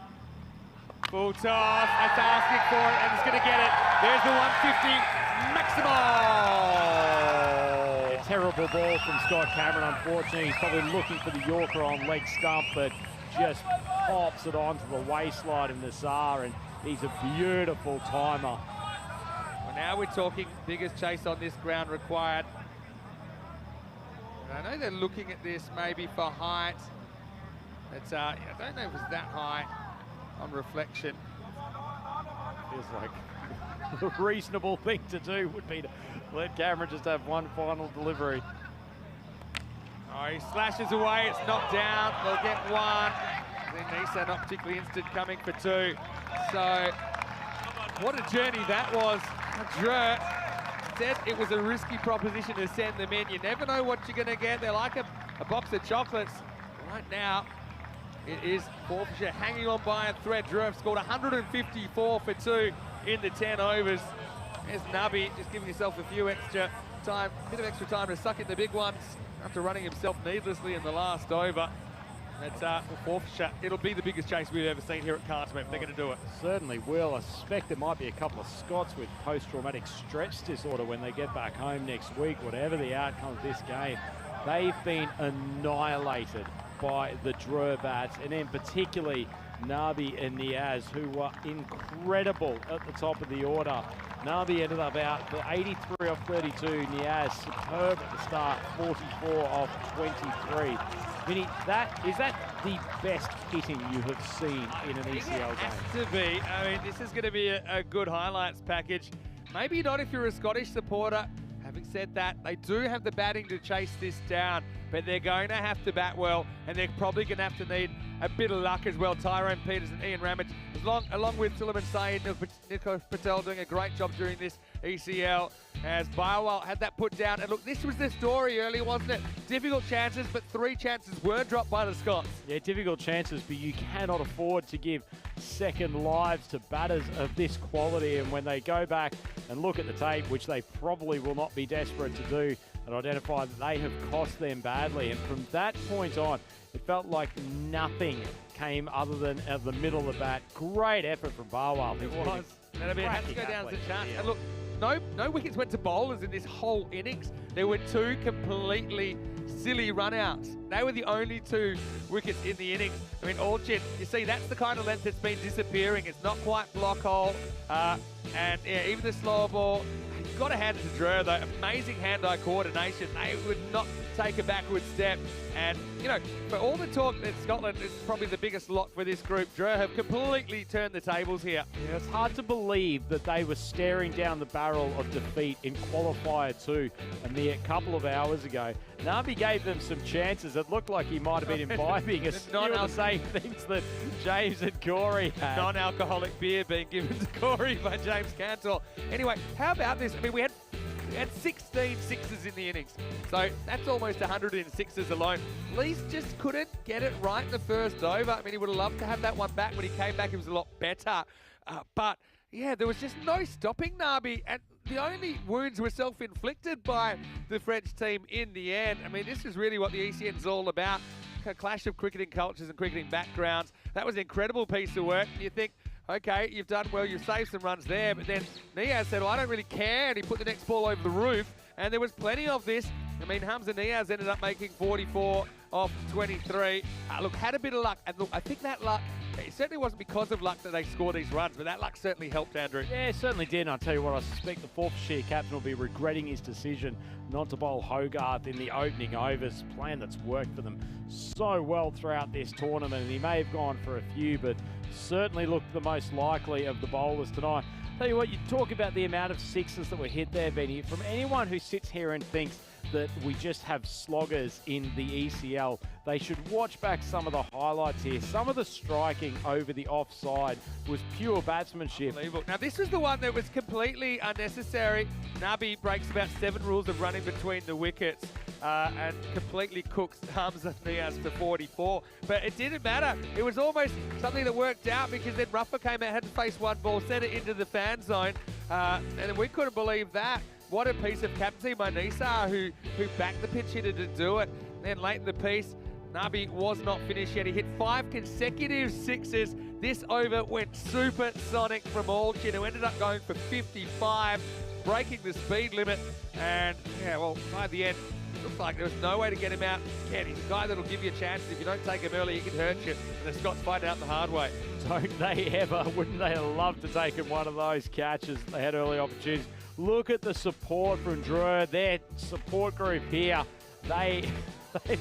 Full toss, that's asking for it, and he's going to get it. There's the 150 maximal. A terrible ball from Scott Cameron, unfortunately. He's probably looking for the Yorker on leg stump, but just pops it onto the waistline of Nassar, and he's a beautiful timer. Well, now we're talking biggest chase on this ground required. And I know they're looking at this maybe for height. It's, I don't know if it's that high. On reflection. Feels like the reasonable thing to do would be to let Cameron just have one final delivery. Oh, he slashes away, it's knocked down, they'll get 1. Then Nisa not particularly instant, coming for 2. So, what a journey that was. Drew said it was a risky proposition to send them in. You never know what you're gonna get. They're like a box of chocolates. Right now, it is Forfeiture hanging on by a thread. Drew have scored 154 for 2 in the 10 overs. There's Nabi just giving himself a bit of extra time to suck in the big ones after running himself needlessly in the last over. That's Forfeiture. It'll be the biggest chase we've ever seen here at Carlton if they're going to do it. Certainly will. I suspect there might be a couple of Scots with post-traumatic stress disorder when they get back home next week, whatever the outcome of this game. They've been annihilated by the Drur bats, and then particularly Nabi and Niaz, who were incredible at the top of the order. Nabi ended up out for 83 off 32. Niaz superb at the start, 44 off 23. Vinny, is that the best hitting you have seen in an ECL game? It has to be. I mean, this is going to be a good highlights package. Maybe not if you're a Scottish supporter. Having said that, they do have the batting to chase this down, but they're going to have to bat well, and they're probably going to have to need a bit of luck as well. Tyrone Peters and Ian Ramage, along with Suleiman Saeed, Nico Patel doing a great job during this ECL, as Biowell had that put down. And look, this was the story earlier, wasn't it? Difficult chances, but 3 chances were dropped by the Scots. Yeah, difficult chances, but you cannot afford to give second lives to batters of this quality. And when they go back and look at the tape, which they probably will not be desperate to do, and identify that they have cost them badly. And from that point on, it felt like nothing came other than at the middle of the bat. Great effort from Barwell. It was. And I mean, it had to go down as a chance. And look, no wickets went to bowlers in this whole innings. There were 2 completely silly run-outs. They were the only 2 wickets in the innings. I mean, Orchard, you see, that's the kind of length that's been disappearing. It's not quite block hole. And yeah, even the slower ball, you've got to hand it to Drew, though. Amazing hand-eye coordination. They would not take a backward step. And, you know, for all the talk that Scotland is probably the biggest lot for this group, Dre have completely turned the tables here. Yeah, it's hard to believe that they were staring down the barrel of defeat in qualifier 2 a mere couple of hours ago. Nabi gave them some chances. It looked like he might have been imbibing a few of the same things that James and Corey had. Non-alcoholic beer being given to Corey by James Cantor. Anyway, how about this? I mean, we had 16 sixes in the innings. So that's almost 100 in sixes alone. Lees just couldn't get it right in the first over. I mean, he would have loved to have that one back. When he came back, he was a lot better. But, yeah, there was just no stopping Nabi. And the only wounds were self-inflicted by the French team in the end. I mean, this is really what the ECN's all about. A clash of cricketing cultures and cricketing backgrounds. That was an incredible piece of work. You think, okay, you've done well, you've saved some runs there, but then Niaz said, well, I don't really care, and he put the next ball over the roof, and there was plenty of this. I mean, Hamza Niaz ended up making 44 off 23. Look, had a bit of luck, and look, I think that luck, it certainly wasn't because of luck that they scored these runs, but that luck certainly helped, Andrew. Yeah, it certainly did, and I'll tell you what, I suspect the Forfarshire captain will be regretting his decision not to bowl Hogarth in the opening overs, plan that's worked for them so well throughout this tournament, and he may have gone for a few, but certainly looked the most likely of the bowlers tonight. Tell you what, you talk about the amount of sixes that were hit there, Benny. From anyone who sits here and thinks that we just have sloggers in the ECL, they should watch back some of the highlights here. Some of the striking over the offside was pure batsmanship. Unbelievable. Now, this was the one that was completely unnecessary. Nabi breaks about 7 rules of running between the wickets and completely cooks Hamza Niaz for 44. But it didn't matter. It was almost something that worked out because then Ruffer came out, had to face one ball, sent it into the fan zone, and we couldn't believe that. What a piece of captaincy by Nisar, who backed the pitch hitter to do it. Then late in the piece, Nabi was not finished yet. He hit 5 consecutive sixes. This over went supersonic from Alchin, who ended up going for 55, breaking the speed limit. And, yeah, well, by the end, it looked like there was no way to get him out. Yeah, he's a guy that'll give you a chance. If you don't take him early, he can hurt you. And the Scots find out the hard way. Don't they ever? Wouldn't they love to take him one of those catches? They had early opportunities. Look at the support from Drew. Their support group here, they've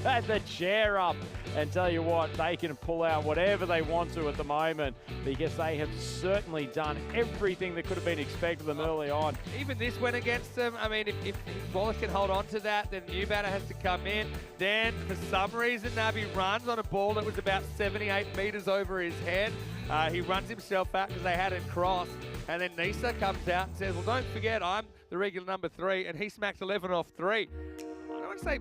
had the chair up, and tell you what, they can pull out whatever they want to at the moment, because they have certainly done everything that could have been expected of them early on. Even this went against them. I mean, if Wallace can hold on to that, then the new batter has to come in. Then, for some reason, Nabi runs on a ball that was about 78 metres over his head. He runs himself out because they had it crossed. And then Nisa comes out and says, well, don't forget, I'm the regular number 3, and he smacks 11 off 3. I don't want to say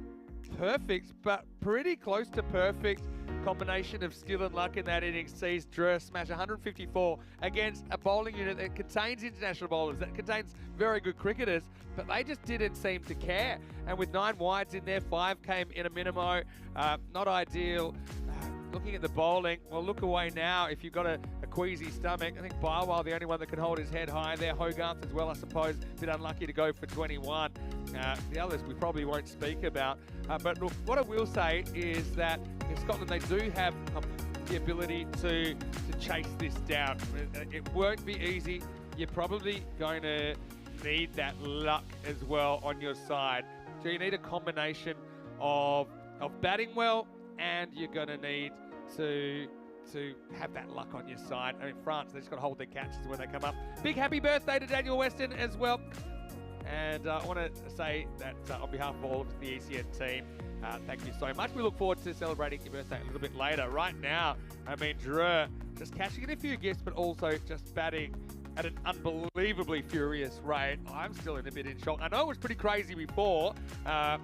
perfect, but pretty close to perfect combination of skill and luck in that innings sees Drew smash 154 against a bowling unit that contains international bowlers, that contains very good cricketers, but they just didn't seem to care. And with 9 wides in there, 5 came in a minimo. Not ideal. Looking at the bowling, well, look away now if you've got a queasy stomach. I think Barwell, the only one that can hold his head high there. Hogarth as well, I suppose, a bit unlucky to go for 21. The others we probably won't speak about. But look, what I will say is that in Scotland, they do have the ability to chase this down. It won't be easy. You're probably going to need that luck as well on your side. So you need a combination of batting well, and you're going to need to have that luck on your side. I mean, France, they just got to hold their catches when they come up. Big happy birthday to Daniel Weston as well. And I want to say that on behalf of all of the ECN team, thank you so much. We look forward to celebrating your birthday a little bit later. Right now, I mean, Drew just cashing in a few gifts, but also just batting at an unbelievably furious rate. I'm still in a bit in shock. I know it was pretty crazy before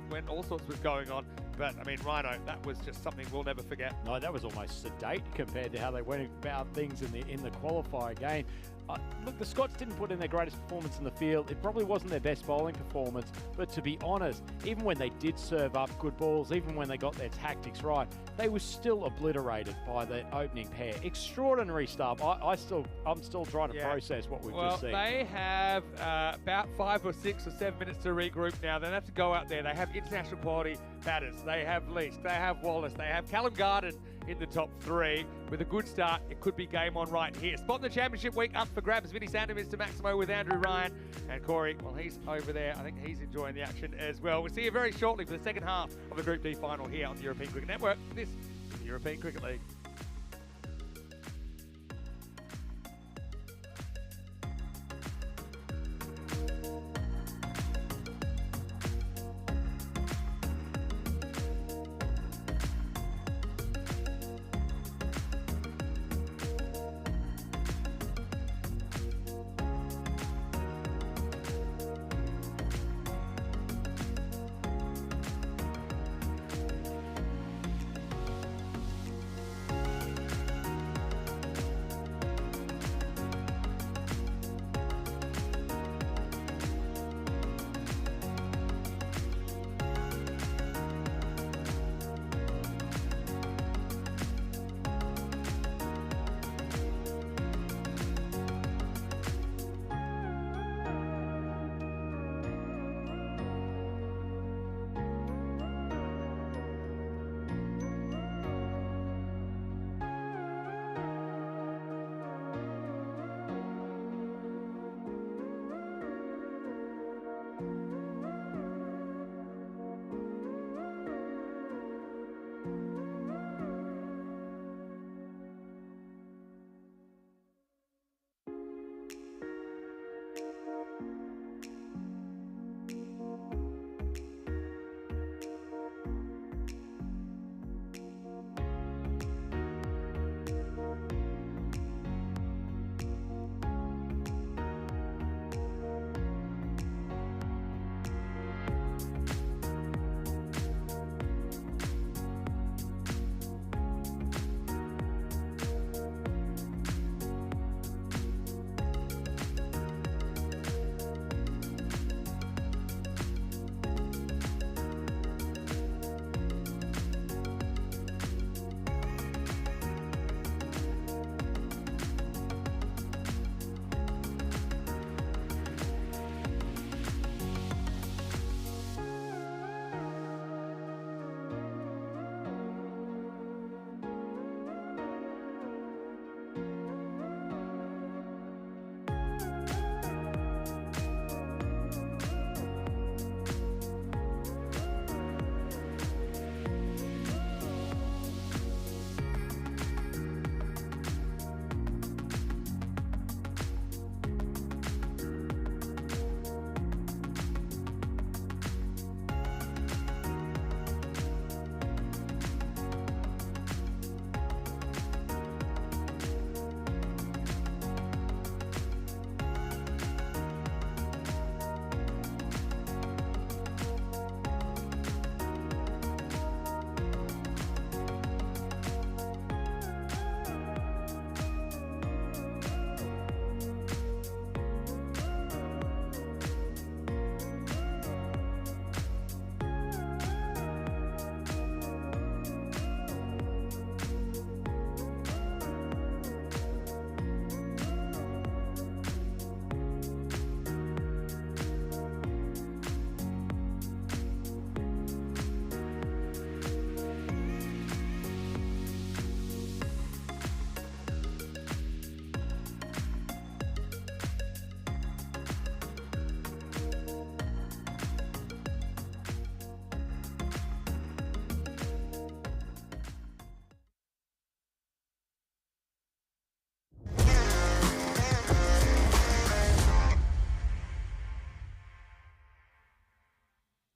when all sorts was going on, but I mean, Rhino, that was just something we'll never forget. No, that was almost sedate compared to how they went about things in the qualifier game. Look, the Scots didn't put in their greatest performance in the field. It probably wasn't their best bowling performance, but to be honest, even when they did serve up good balls, even when they got their tactics right, they were still obliterated by the opening pair. Extraordinary stuff. I'm still trying to process what we've just seen. Well, they have about 5 or 6 or 7 minutes to regroup now. They don't have to go out there. They have international quality batters. They have Leask, they have Wallace, they have Callum Garden in the top 3. With a good start, it could be game on right here. Spot in the championship week up for grabs. Vinny Sandham is to Maximo with Andrew Ryan. And Corey, well, he's over there. I think he's enjoying the action as well. We'll see you very shortly for the second half of the Group D final here on the European Cricket Network. This is the European Cricket League.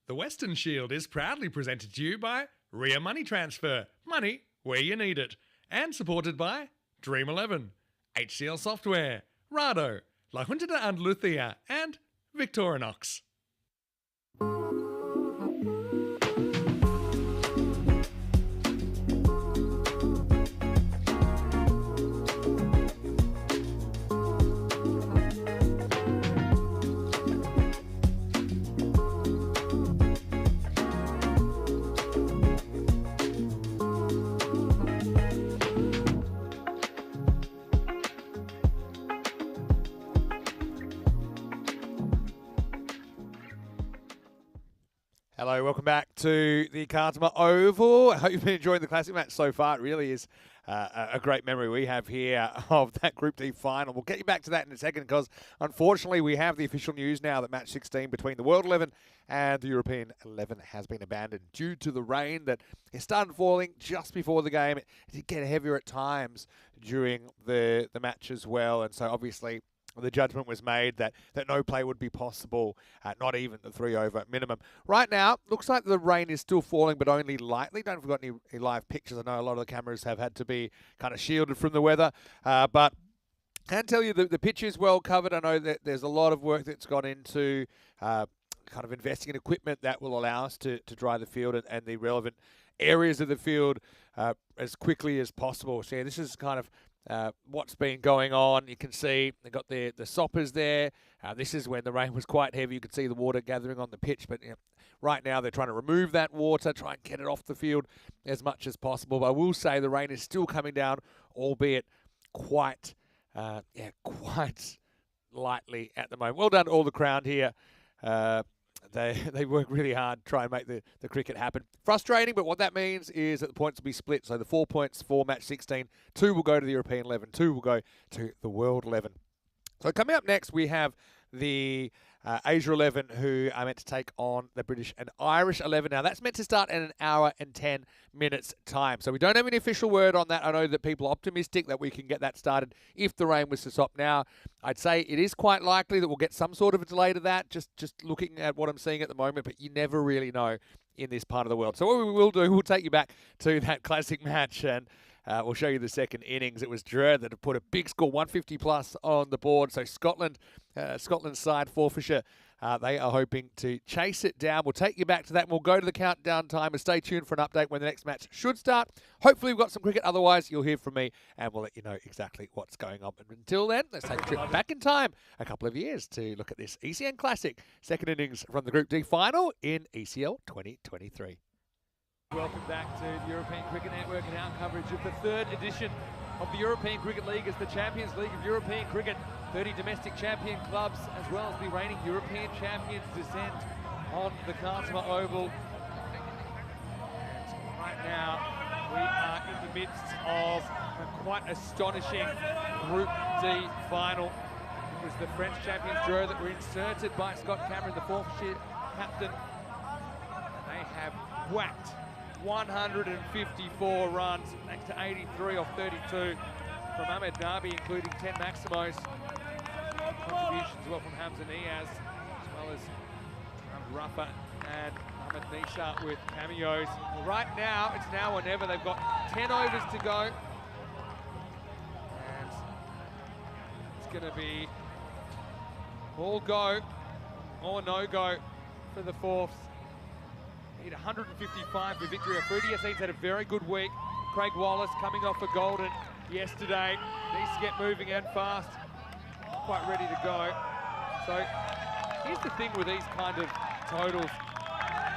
The Weston Shield is proudly presented to you by Ria Money Transfer, money where you need it, and supported by Dream 11, HCL Software, Rado, La Junta de Andalucía, and Victorinox. Hello, welcome back to the Cartama Oval. I hope you've been enjoying the classic match so far. It really is a great memory we have here of that Group D final. We'll get you back to that in a second because, unfortunately, we have the official news now that match 16 between the World 11 and the European 11 has been abandoned due to the rain that it started falling just before the game. It did get heavier at times during the match as well, and so obviously the judgment was made that no play would be possible, not even the 3-over minimum. Right now, looks like the rain is still falling, but only lightly. Don't forget any live pictures. I know a lot of the cameras have had to be kind of shielded from the weather, but I can tell you the pitch is well covered. I know that there's a lot of work that's gone into kind of investing in equipment that will allow us to dry the field and the relevant areas of the field as quickly as possible. So yeah, this is kind of what's been going on. You can see they've got the soppers there. This is when the rain was quite heavy. You could see the water gathering on the pitch, but right now they're trying to remove that water, try and get it off the field as much as possible. But I will say the rain is still coming down, albeit quite lightly at the moment. Well done to all the crowd here. They work really hard to try and make the cricket happen. Frustrating, but what that means is that the points will be split. So the 4 points for match 16, 2 will go to the European 11, 2 will go to the World 11. So coming up next, we have the Asia 11, who are meant to take on the British and Irish 11. Now, that's meant to start in an hour and 10 minutes' time. So we don't have any official word on that. I know that people are optimistic that we can get that started if the rain was to stop now. I'd say it is quite likely that we'll get some sort of a delay to that, just looking at what I'm seeing at the moment, but you never really know in this part of the world. So what we will do, we'll take you back to that classic match, and we'll show you the second innings. It was Drew that had put a big score, 150 plus on the board. So Scotland's side, Forfarshire, they are hoping to chase it down. We'll take you back to that, and we'll go to the countdown time, and stay tuned for an update when the next match should start. Hopefully we've got some cricket. Otherwise, you'll hear from me, and we'll let you know exactly what's going on. But until then, let's take a trip back in time a couple of years to look at this ECN Classic second innings from the Group D final in ECL 2023. Welcome back to the European Cricket Network and our coverage of the third edition of the European Cricket League as the Champions League of European Cricket. 30 domestic champion clubs as well as the reigning European champions descend on the Cartama Oval. And right now we are in the midst of a quite astonishing Group D final. It was the French champions Drew that were inserted by Scott Cameron, the Forfarshire captain. And they have whacked 154 runs, thanks to 83 off 32 from Ahmed Nabi, including 10 Maximos. Contributions as well from Hamza Niaz, as well as Rafa and Ahmed Nisha with cameos. Well, right now, it's now or never. They've got 10 overs to go. And it's going to be all go or no go for the Forfs. Need 155 for victory. Afridi Yassin's had a very good week. Craig Wallace coming off a golden yesterday. Needs to get moving and fast. Quite ready to go. So here's the thing with these kind of totals.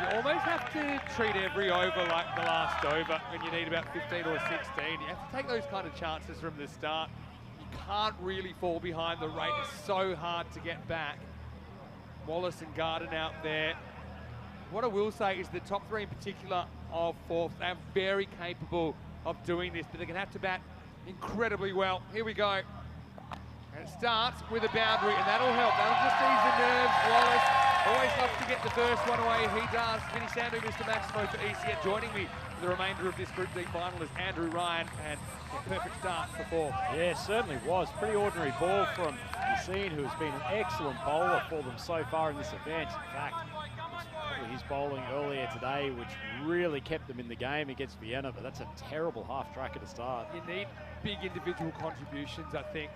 You almost have to treat every over like the last over when you need about 15 or 16. You have to take those kind of chances from the start. You can't really fall behind the rate. It's so hard to get back. Wallace and Garden out there. What I will say is the top three in particular of Forfs are very capable of doing this, but they're going to have to bat incredibly well. Here we go. And it starts with a boundary, and that'll help. That'll just ease the nerves. Wallace always loves to get the first one away. He does. Vinny Sandu, Mr. Maximo for ECN. Joining me for the remainder of this Group D final is Andrew Ryan, and a perfect start for Forfs. Yeah, certainly was. Pretty ordinary ball from Yassine, who has been an excellent bowler for them so far in this event. In fact, his bowling earlier today, which really kept them in the game against Vienna, but that's a terrible half tracker to start. You need big individual contributions, I think.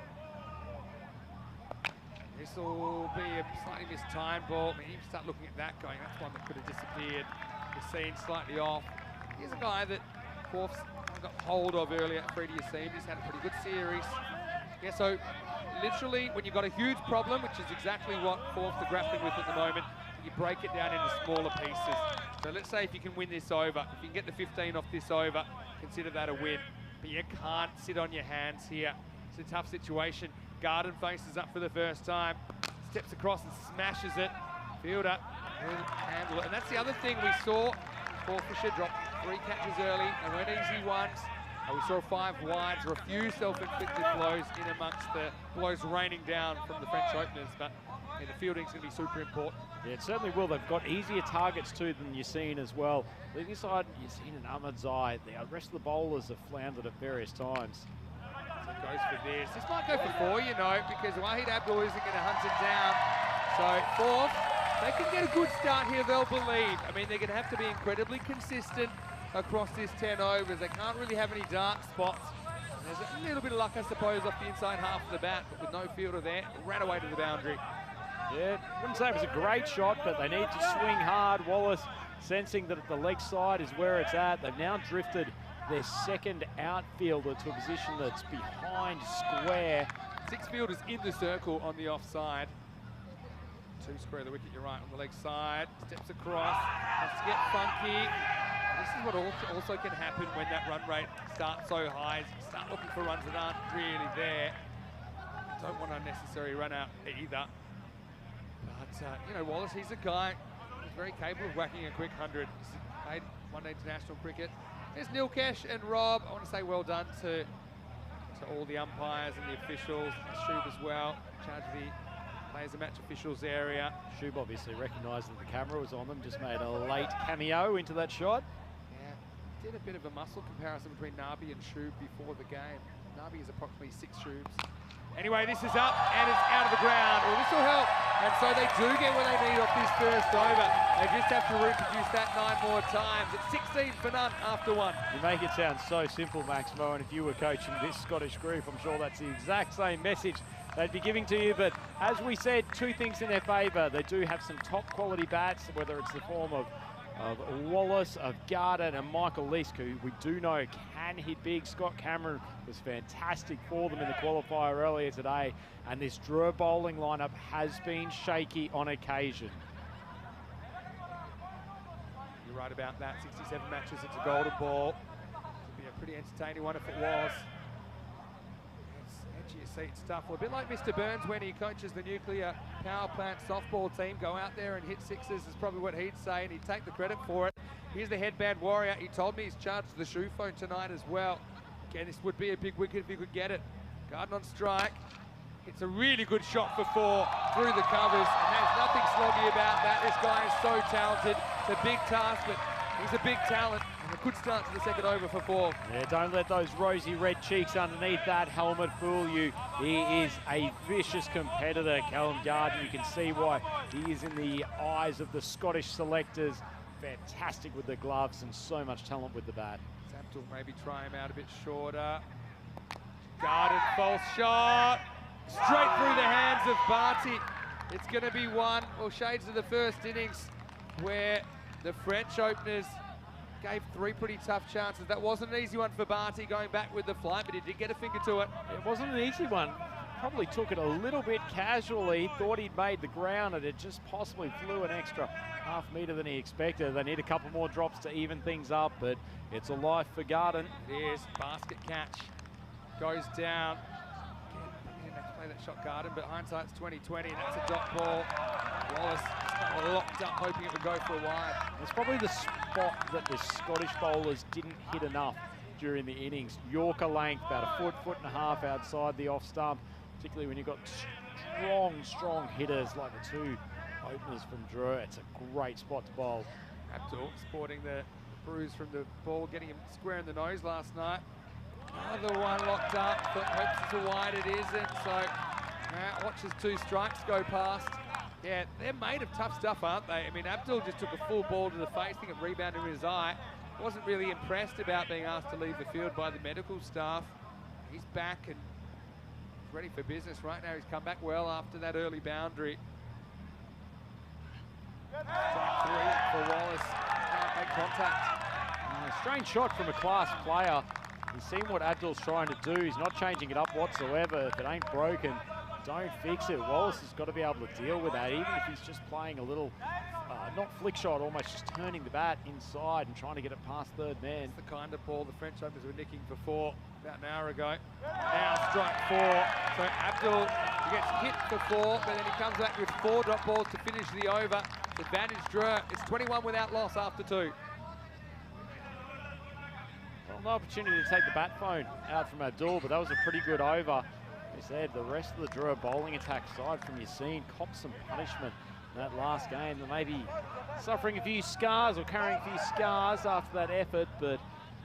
This will be a slightly mistimed ball. I mean, you start looking at that going, that's one that could have disappeared. The scene slightly off. Here's a guy that Forfs got hold of earlier, Freddie Yassin. He's had a pretty good series. Yeah, so literally when you've got a huge problem, which is exactly what Forfs are grappling with at the moment, you break it down into smaller pieces. So let's say if you can win this over, if you can get the 15 off this over, consider that a win. But you can't sit on your hands here. It's a tough situation. Garden faces up for the first time, steps across and smashes it. Fielder will handle it. And that's the other thing we saw. Paul Fisher dropped 3 catches early. They weren't easy ones. We saw 5 wides, a few self-inflicted blows in amongst the blows raining down from the French openers, but the fielding's going to be super important. Yeah, it certainly will. They've got easier targets too than you've seen as well. Leaving aside, you've seen an Ahmed's eye. The rest of the bowlers have floundered at various times. So it goes for this. This might go for 4, you know, because Wahid Abdul isn't going to hunt it down. So 4th, they can get a good start here, they'll believe. I mean, they're going to have to be incredibly consistent across this 10 overs. They can't really have any dark spots. There's a little bit of luck, I suppose, off the inside half of the bat, but with no fielder there, ran away to the boundary. Yeah, wouldn't say it was a great shot, but they need to swing hard. Wallace sensing that the leg side is where it's at. They've now drifted their second outfielder to a position that's behind square. 6 fielders in the circle on the offside. 2 square of the wicket, you're right, on the leg side. Steps across, has to get funky. This is what also can happen when that run rate starts so high. You start looking for runs that aren't really there. Don't want unnecessary run out either. But, you know, Wallace, he's a guy who's very capable of whacking a quick 100. He's played one-day international cricket. There's Nilkesh and Rob. I want to say well done to all the umpires and the officials. Shub as well, in charge of the players and match officials area. Shub obviously recognised that the camera was on them, just made a late cameo into that shot. Yeah, did a bit of a muscle comparison between Nabi and Shub before the game. Nabi is approximately 6 Shubs. Anyway, this is up and it's out of the ground. Well, this will help. And so they do get what they need off this first over. They just have to reproduce that 9 more times. It's 16 for none after 1. You make it sound so simple, Maximo, and if you were coaching this Scottish group, I'm sure that's the exact same message they'd be giving to you. But as we said, 2 things in their favour. They do have some top quality bats, whether it's the form of Wallace, of Garden and Michael Leask, who we do know can hit big. Scott Cameron was fantastic for them in the qualifier earlier today, and this Drew bowling lineup has been shaky on occasion. You're right about that. 67 matches, it's a golden ball. Could be a pretty entertaining one if it was. It's edge of your seat stuff. Well, a bit like Mr. Burns when he coaches the nuclear power plant softball team. Go out there and hit 6s is probably what he'd say, and he'd take the credit for it. Here's the headband warrior. He told me he's charged the shoe phone tonight as well. Again, this would be a big wicket if he could get it. Garden on strike. It's a really good shot for 4 through the covers, and there's nothing sloggy about that. This guy is so talented. It's a big task, but he's a big talent, and a good start to the second over for 4. Yeah, don't let those rosy red cheeks underneath that helmet fool you. He is a vicious competitor, Callum Garden. You can see why he is in the eyes of the Scottish selectors. Fantastic with the gloves and so much talent with the bat. Abdul maybe try him out a bit shorter. Garden, false shot. Straight through the hands of Barty. It's going to be 1. Well, shades of the first innings where the French openers gave 3 pretty tough chances. That wasn't an easy one for Barty going back with the flight, but he did get a finger to it. It wasn't an easy one. Probably took it a little bit casually. Thought he'd made the ground, and it just possibly flew an extra half metre than he expected. They need a couple more drops to even things up, but it's a life for Garden. It is. Basket catch. Goes down. He didn't have to play that shot, Garden, but hindsight's 20/20, and that's a dot ball. Wallace is locked up, hoping it would go for a wide. It's probably the spot that the Scottish bowlers didn't hit enough during the innings. Yorker length, about a foot and a half outside the off stump, particularly when you've got strong hitters like the 2 openers from Drew. It's a great spot to bowl. Abdul sporting the bruise from the ball, getting him square in the nose last night. Another one locked up, but hopes it's a wide. It isn't, so watches 2 strikes go past. Yeah, they're made of tough stuff, aren't they? I mean, Abdul just took a full ball to the face. I think it rebounded in his eye. Wasn't really impressed about being asked to leave the field by the medical staff. He's back and ready for business right now. He's come back well after that early boundary. Strike 3 for Wallace. Can't make contact. Strange shot from a class player. He's seen what Abdul's trying to do. He's not changing it up whatsoever. If it ain't broken, don't fix it, Wallace has got to be able to deal with that, even if he's just playing a little, not flick shot, almost just turning the bat inside and trying to get it past third man. It's the kind of ball the French openers were nicking for 4 about an hour ago. Now strike 4. So Abdul gets hit for 4, but then he comes back with 4 drop balls to finish the over. Advantage Drew. It's 21 without loss after 2. Well, no opportunity to take the bat phone out from Abdul, but that was a pretty good over. He said the rest of the Drew bowling attack side from Yassine copped some punishment in that last game. They may be suffering a few scars or carrying a few scars after that effort, but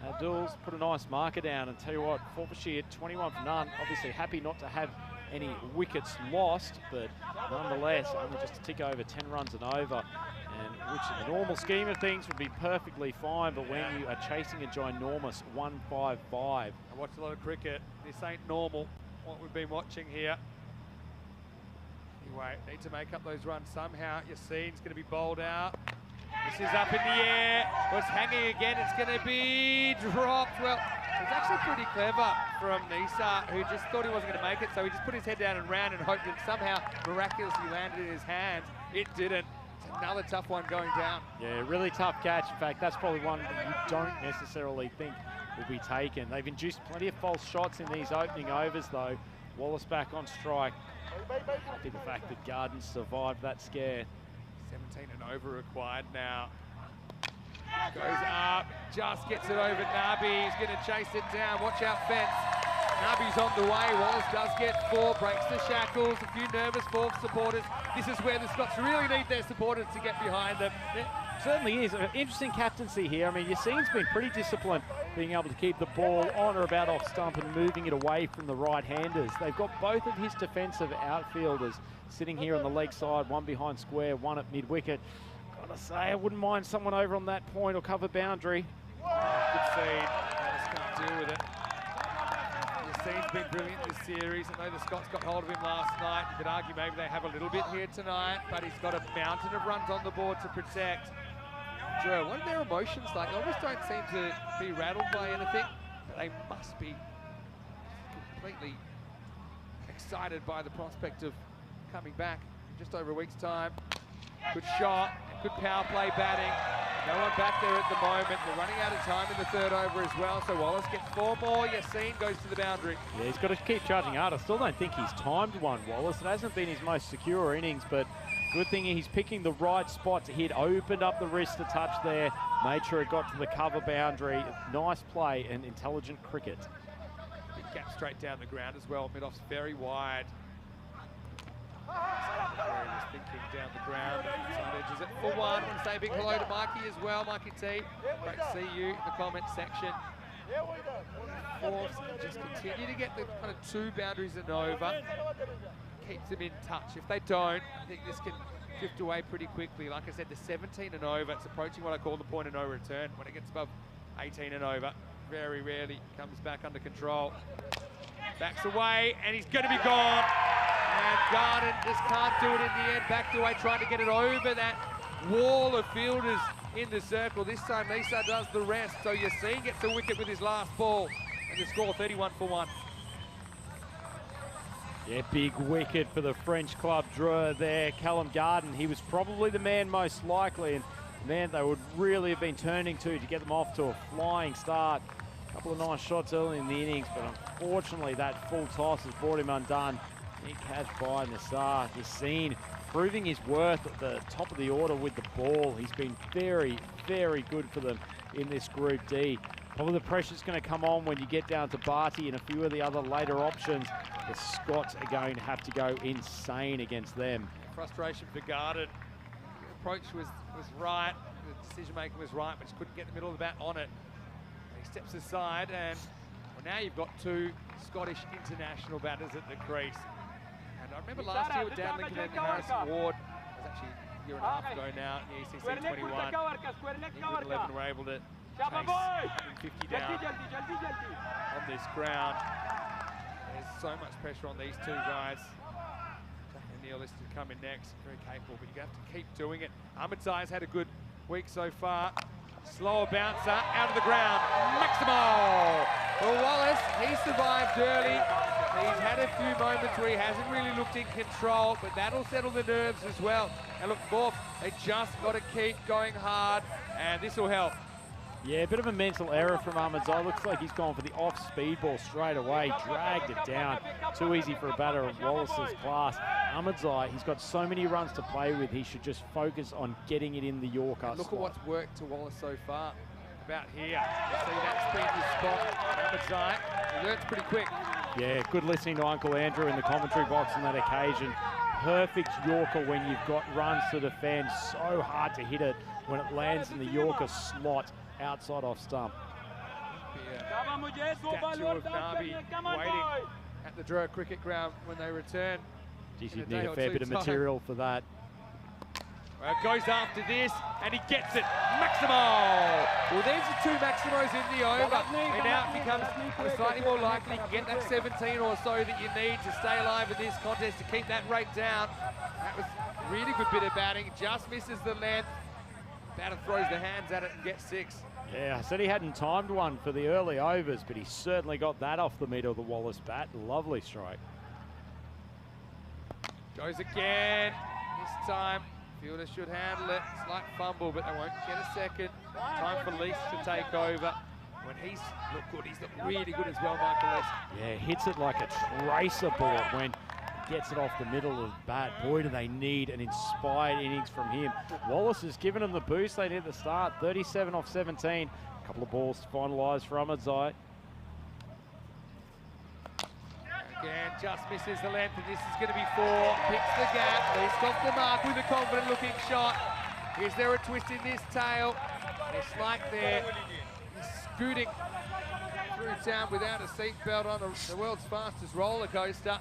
Abdul's put a nice marker down. And tell you what, Forfashire 21 for none. Obviously happy not to have any wickets lost, but nonetheless only just to tick over 10 runs and over, and which in the normal scheme of things would be perfectly fine, but when you are chasing a ginormous 155. I watch a lot of cricket. This ain't normal, what we've been watching here. Anyway, need to make up those runs somehow. Yassine's going to be bowled out. This is up in the air. Was hanging again. It's going to be dropped. Well, it was actually pretty clever from Nisa, who just thought he wasn't going to make it, so he just put his head down and ran and hoped it somehow miraculously landed in his hands. It didn't. It's another tough one going down. Yeah, really tough catch. In fact, that's probably one that you don't necessarily think will be taken. They've induced plenty of false shots in these opening overs, though. Wallace back on strike. Happy the fact that Garden survived that scare. 17 and over required now. Goes up, just gets it over Nabi. He's going to chase it down. Watch out, fence. Nabi's on the way. Wallace does get 4, breaks the shackles. A few nervous Fork supporters. This is where the Scots really need their supporters to get behind them. Certainly is. An interesting captaincy here. I mean, Yassine's been pretty disciplined being able to keep the ball on or about off stump and moving it away from the right-handers. They've got both of his defensive outfielders sitting here on the leg side, one behind square, one at mid-wicket. Gotta say, I wouldn't mind someone over on that point or cover boundary. Good feed. Wallace can't deal with it. Yassine's been brilliant this series. I know the Scots got hold of him last night. You could argue maybe they have a little bit here tonight, but he's got a mountain of runs on the board to protect. Joe, what are their emotions like? They almost don't seem to be rattled by anything, but they must be completely excited by the prospect of coming back in just over a week's time. Good shot, good power play batting. No one back there at the moment. They're running out of time in the 3rd over as well, so Wallace gets 4 more. Yassine goes to the boundary. Yeah, he's got to keep charging hard. I still don't think he's timed one, Wallace. It hasn't been his most secure innings, but good thing he's picking the right spot to hit. Opened up the wrist a touch there, made sure it got to the cover boundary. Nice play and intelligent cricket. Big gap straight down the ground as well. Mid-off's very wide. Just thinking down the ground. Side edges it for 1. I want to say a big hello to Mikey as well. Mikey T, great to see you in the comments section. Force can just continue to get the kind of 2 boundaries and over. Keeps them in touch. If they don't, I think this can drift away pretty quickly. Like I said, the 17 and over, it's approaching what I call the point of no return. When it gets above 18 and over, very rarely comes back under control. Backs away, and he's going to be gone. And Garden just can't do it in the end. Backed away, trying to get it over that wall of fielders in the circle. This time, Nisa does the rest. So Yassine gets a wicket with his last ball. And the score, 31 for 1. Yeah, big wicket for the French club drawer there. Callum Garden, he was probably the man most likely, and the man they would really have been turning to get them off to a flying start. A couple of nice shots early in the innings, but unfortunately that full toss has brought him undone. Big catch by Nassar. Yassine proving his worth at the top of the order with the ball. He's been very, very good for them in this Group D. Probably the pressure's going to come on when you get down to Barty and a few of the other later options. The Scots are going to have to go insane against them. Frustration for Garden. The approach was right, the decision making was right, but just couldn't get the middle of the bat on it. He steps aside, and well, now you've got 2 Scottish international batters at the crease. And I remember last year with Dan Lincoln and Harrison Ward, it was actually a year and a half ago now in the ECC 21. England 11 were able to chase 150 down on this ground. There's so much pressure on these 2 guys. Jack and Neil listed coming next, very capable, but you have to keep doing it. Ahmedzai's had a good week so far. Slower bouncer, out of the ground, Maximo! Well, Wallace, he survived early, he's had a few moments where he hasn't really looked in control, but that'll settle the nerves as well. And look, Morph, they just got to keep going hard, and this will help. Yeah, a bit of a mental error from Ahmadzai. Looks like he's gone for the off-speed ball straight away, dragged it down. Too easy for a batter of Wallace's class. Ahmadzai, he's got so many runs to play with, he should just focus on getting it in the Yorker. Look at what's worked to Wallace so far. About here, you see that speed spot. Ahmadzai, he learns pretty quick. Yeah, good listening to Uncle Andrew in the commentary box on that occasion. Perfect Yorker when you've got runs to defend. So hard to hit it when it lands in the Yorker slot outside off stump. Statue of Nabi waiting at the Drua Cricket Ground when they return. Geez, you'd need a fair bit of material for that. Well, goes after this, and he gets it. Maximo! Well, there's the two Maximos in the over. And now it becomes slightly more likely to get that 17 or so that you need to stay alive in this contest to keep that rate down. That was a really good bit of batting. Just misses the length. Batter throws the hands at it and gets 6. Yeah, I said he hadn't timed one for the early overs, but he certainly got that off the middle of the Wallace bat. Lovely strike. Goes again. This time, fielder should handle it. Slight fumble, but they won't get a second. Time for Lease to take over. When he's looked good, he's looked really good as well, Michael Lease. Yeah, hits it like a tracer bullet when he gets it off the middle of the bat. Boy, do they need an inspired innings from him. Wallace has given them the boost they need at the start. 37 off 17. A couple of balls to finalise for Ahmadzai. Again, just misses the length, and this is going to be 4. Picks the gap. Least off the mark with a confident-looking shot. Is there a twist in this tail? It's like they're scooting through town without a seatbelt on the world's fastest roller coaster.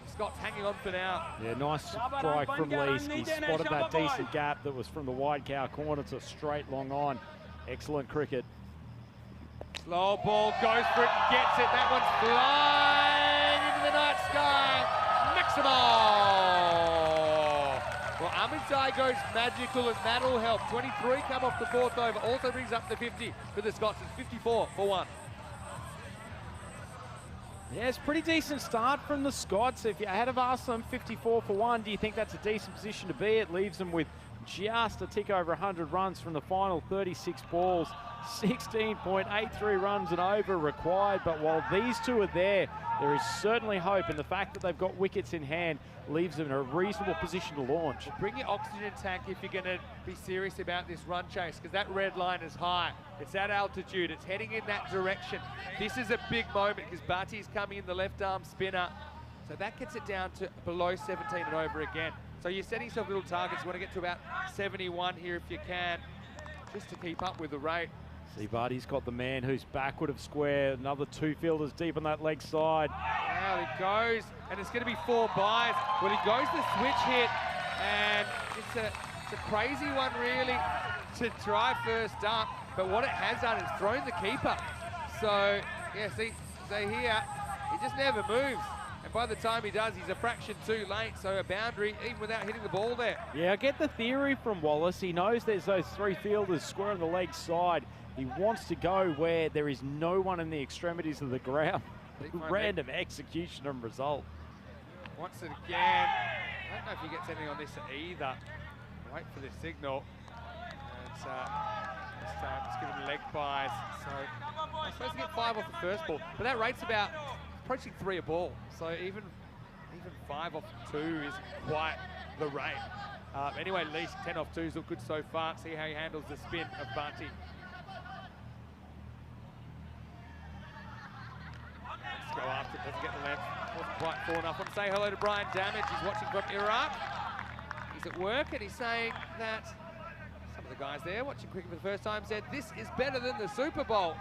Scott's hanging on for now. Yeah, nice strike from Lease. He spotted that decent gap that was from the wide cow corner to straight long on. Excellent cricket. Slow ball, goes for it, and gets it. That one's flying into the night sky. Maximo! Well, Ahmadzai goes magical, and that'll help. 23 come off the 4th over. Also brings up the 50 for the Scots. It's 54 for 1. Yeah, it's a pretty decent start from the Scots. If you had have asked them 54 for 1, do you think that's a decent position to be? It leaves them with just a tick over 100 runs from the final 36 balls. 16.83 runs and over required, but while these two are there is certainly hope, and the fact that they've got wickets in hand leaves them in a reasonable position to launch. Well, bring your oxygen tank if you're going to be serious about this run chase, because that red line is high. It's at altitude. It's heading in that direction. This is a big moment because Bhatti's coming in, the left-arm spinner. So that gets it down to below 17 and over again. So you're setting yourself little targets. You want to get to about 71 here if you can, just to keep up with the rate. See, Bhatti's got the man who's backward of square. Another 2 fielders deep on that leg side. Now he goes, and it's going to be 4 byes. Well, he goes the switch hit, and it's a crazy one, really, to try first up. But what it has done is thrown the keeper. So, yeah, see here, he just never moves. And by the time he does, he's a fraction too late. So a boundary, even without hitting the ball there. Yeah, I get the theory from Wallace. He knows there's those 3 fielders square on the leg side. He wants to go where there is no one in the extremities of the ground. Random execution and result. Once it again. I don't know if he gets anything on this either. Wait for the signal. And this time just giving leg byes. So I'm supposed to get 5 off the first ball, but that rate's about approaching 3 a ball. So even 5 off 2 isn't quite the rate. Anyway, at least 10 off 2s look good so far. See how he handles the spin of Bhatti. Go after it, doesn't get the length, wasn't quite far enough. I want to say hello to Brian Damage, he's watching from Iraq. He's at work and he's saying that some of the guys there watching cricket for the first time said this is better than the Super Bowl.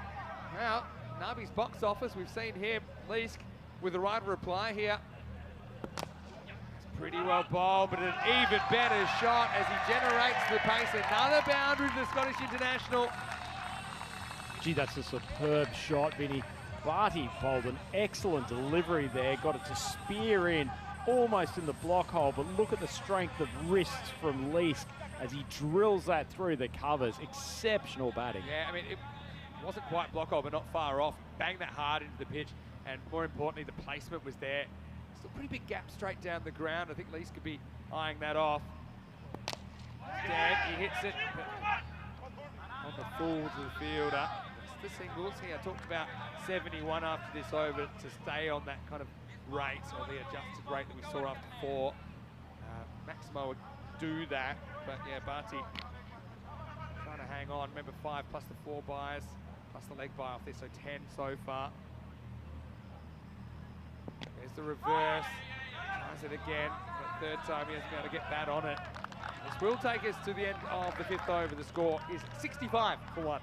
Now, Nabi's box office, we've seen him, Leask, with the right reply here. It's pretty well bowled, but an even better shot as he generates the pace. Another boundary to the Scottish international. Gee, that's a superb shot, Vinny. Bhatti bowled an excellent delivery there, got it to spear in, almost in the block hole, but look at the strength of wrists from Leask as he drills that through the covers. Exceptional batting. Yeah, I mean, it wasn't quite block hole, but not far off. Banged that hard into the pitch. and more importantly, the placement was there. Still pretty big gap straight down the ground. I think Lees could be eyeing that off. Dead, he hits it on the full to the fielder. It's the singles. I talked about 71 after this over to stay on that kind of rate, or the adjusted rate that we saw after 4. Maximo would do that, but yeah, Barty trying to hang on. Remember 5 plus the 4 buys, plus the leg buy off there, so 10 so far. There's the reverse, tries it again. The third time he hasn't been able to get that on it. This will take us to the end of the 5th over. The score is 65 for 1.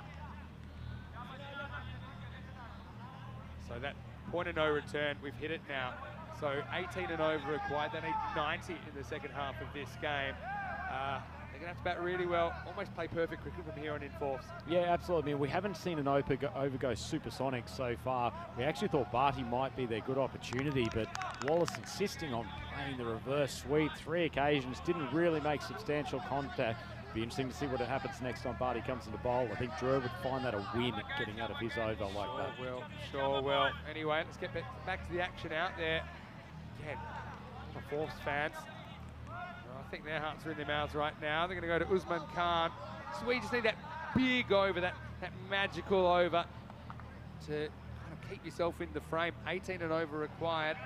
So that point of no return, we've hit it now. So 18 and over required. They need 90 in the second half of this game. They're going to have to bat really well, almost play perfect cricket from here on in fourths. Yeah, absolutely. I mean, we haven't seen an over go supersonic so far. We actually thought Barty might be their good opportunity, but Wallace insisting on playing the reverse sweep 3 occasions, didn't really make substantial contact. Be interesting to see what happens next time Barty comes into bowl. I think Drew would find that a win getting out of his over like that. Sure will. Anyway, let's get back to the action out there. Again, the fourths fans. I think their hearts are in their mouths right now. They're going to go to Usman Khan. So we just need that big over, that magical over to kind of keep yourself in the frame. 18 and over required.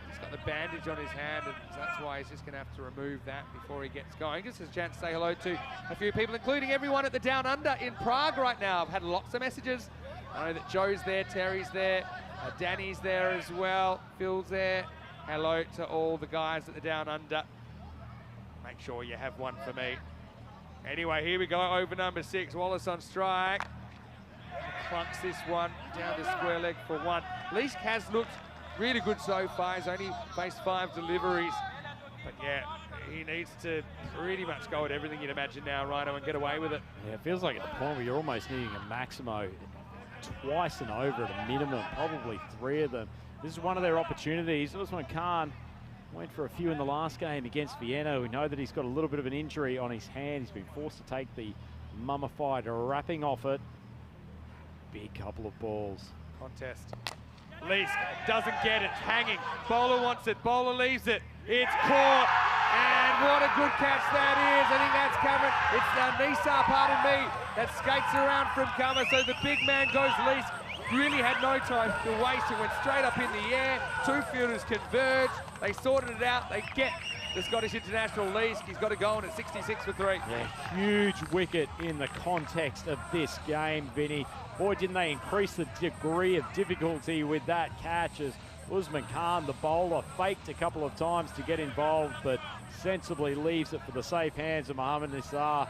He's got the bandage on his hand, and so that's why he's just going to have to remove that before he gets going. Just a chance to say hello to a few people, including everyone at the Down Under in Prague right now. I've had lots of messages. I know that Joe's there, Terry's there, Danny's there as well, Phil's there. Hello to all the guys at the Down Under. Make sure you have one for me. Anyway, here we go, over number 6. Wallace on strike. Clunks this one down to square leg for 1. Lees has looked really good so far. He's only faced 5 deliveries. But yeah, he needs to pretty much go at everything you'd imagine now, Rhino, and get away with it. Yeah, it feels like at the point where you're almost needing a Maximo twice and over at a minimum, probably 3 of them. This is one of their opportunities. Usman Khan went for a few in the last game against Vienna. We know that he's got a little bit of an injury on his hand. He's been forced to take the mummified wrapping off it. Big couple of balls. Contest. Lees doesn't get it, hanging. Bowler wants it, bowler leaves it. It's caught, and what a good catch that is. I think that's covered. It's Nisa, pardon me, that skates around from cover, so the big man goes Lees. Really had no time to waste. It went straight up in the air. 2 fielders converge. They sorted it out. They get the Scottish international Lees. He's got to go on at 66 for 3. Yeah, huge wicket in the context of this game, Vinny. Boy, didn't they increase the degree of difficulty with that catch, as Usman Khan, the bowler, faked a couple of times to get involved, but sensibly leaves it for the safe hands of Mohammad Nisar.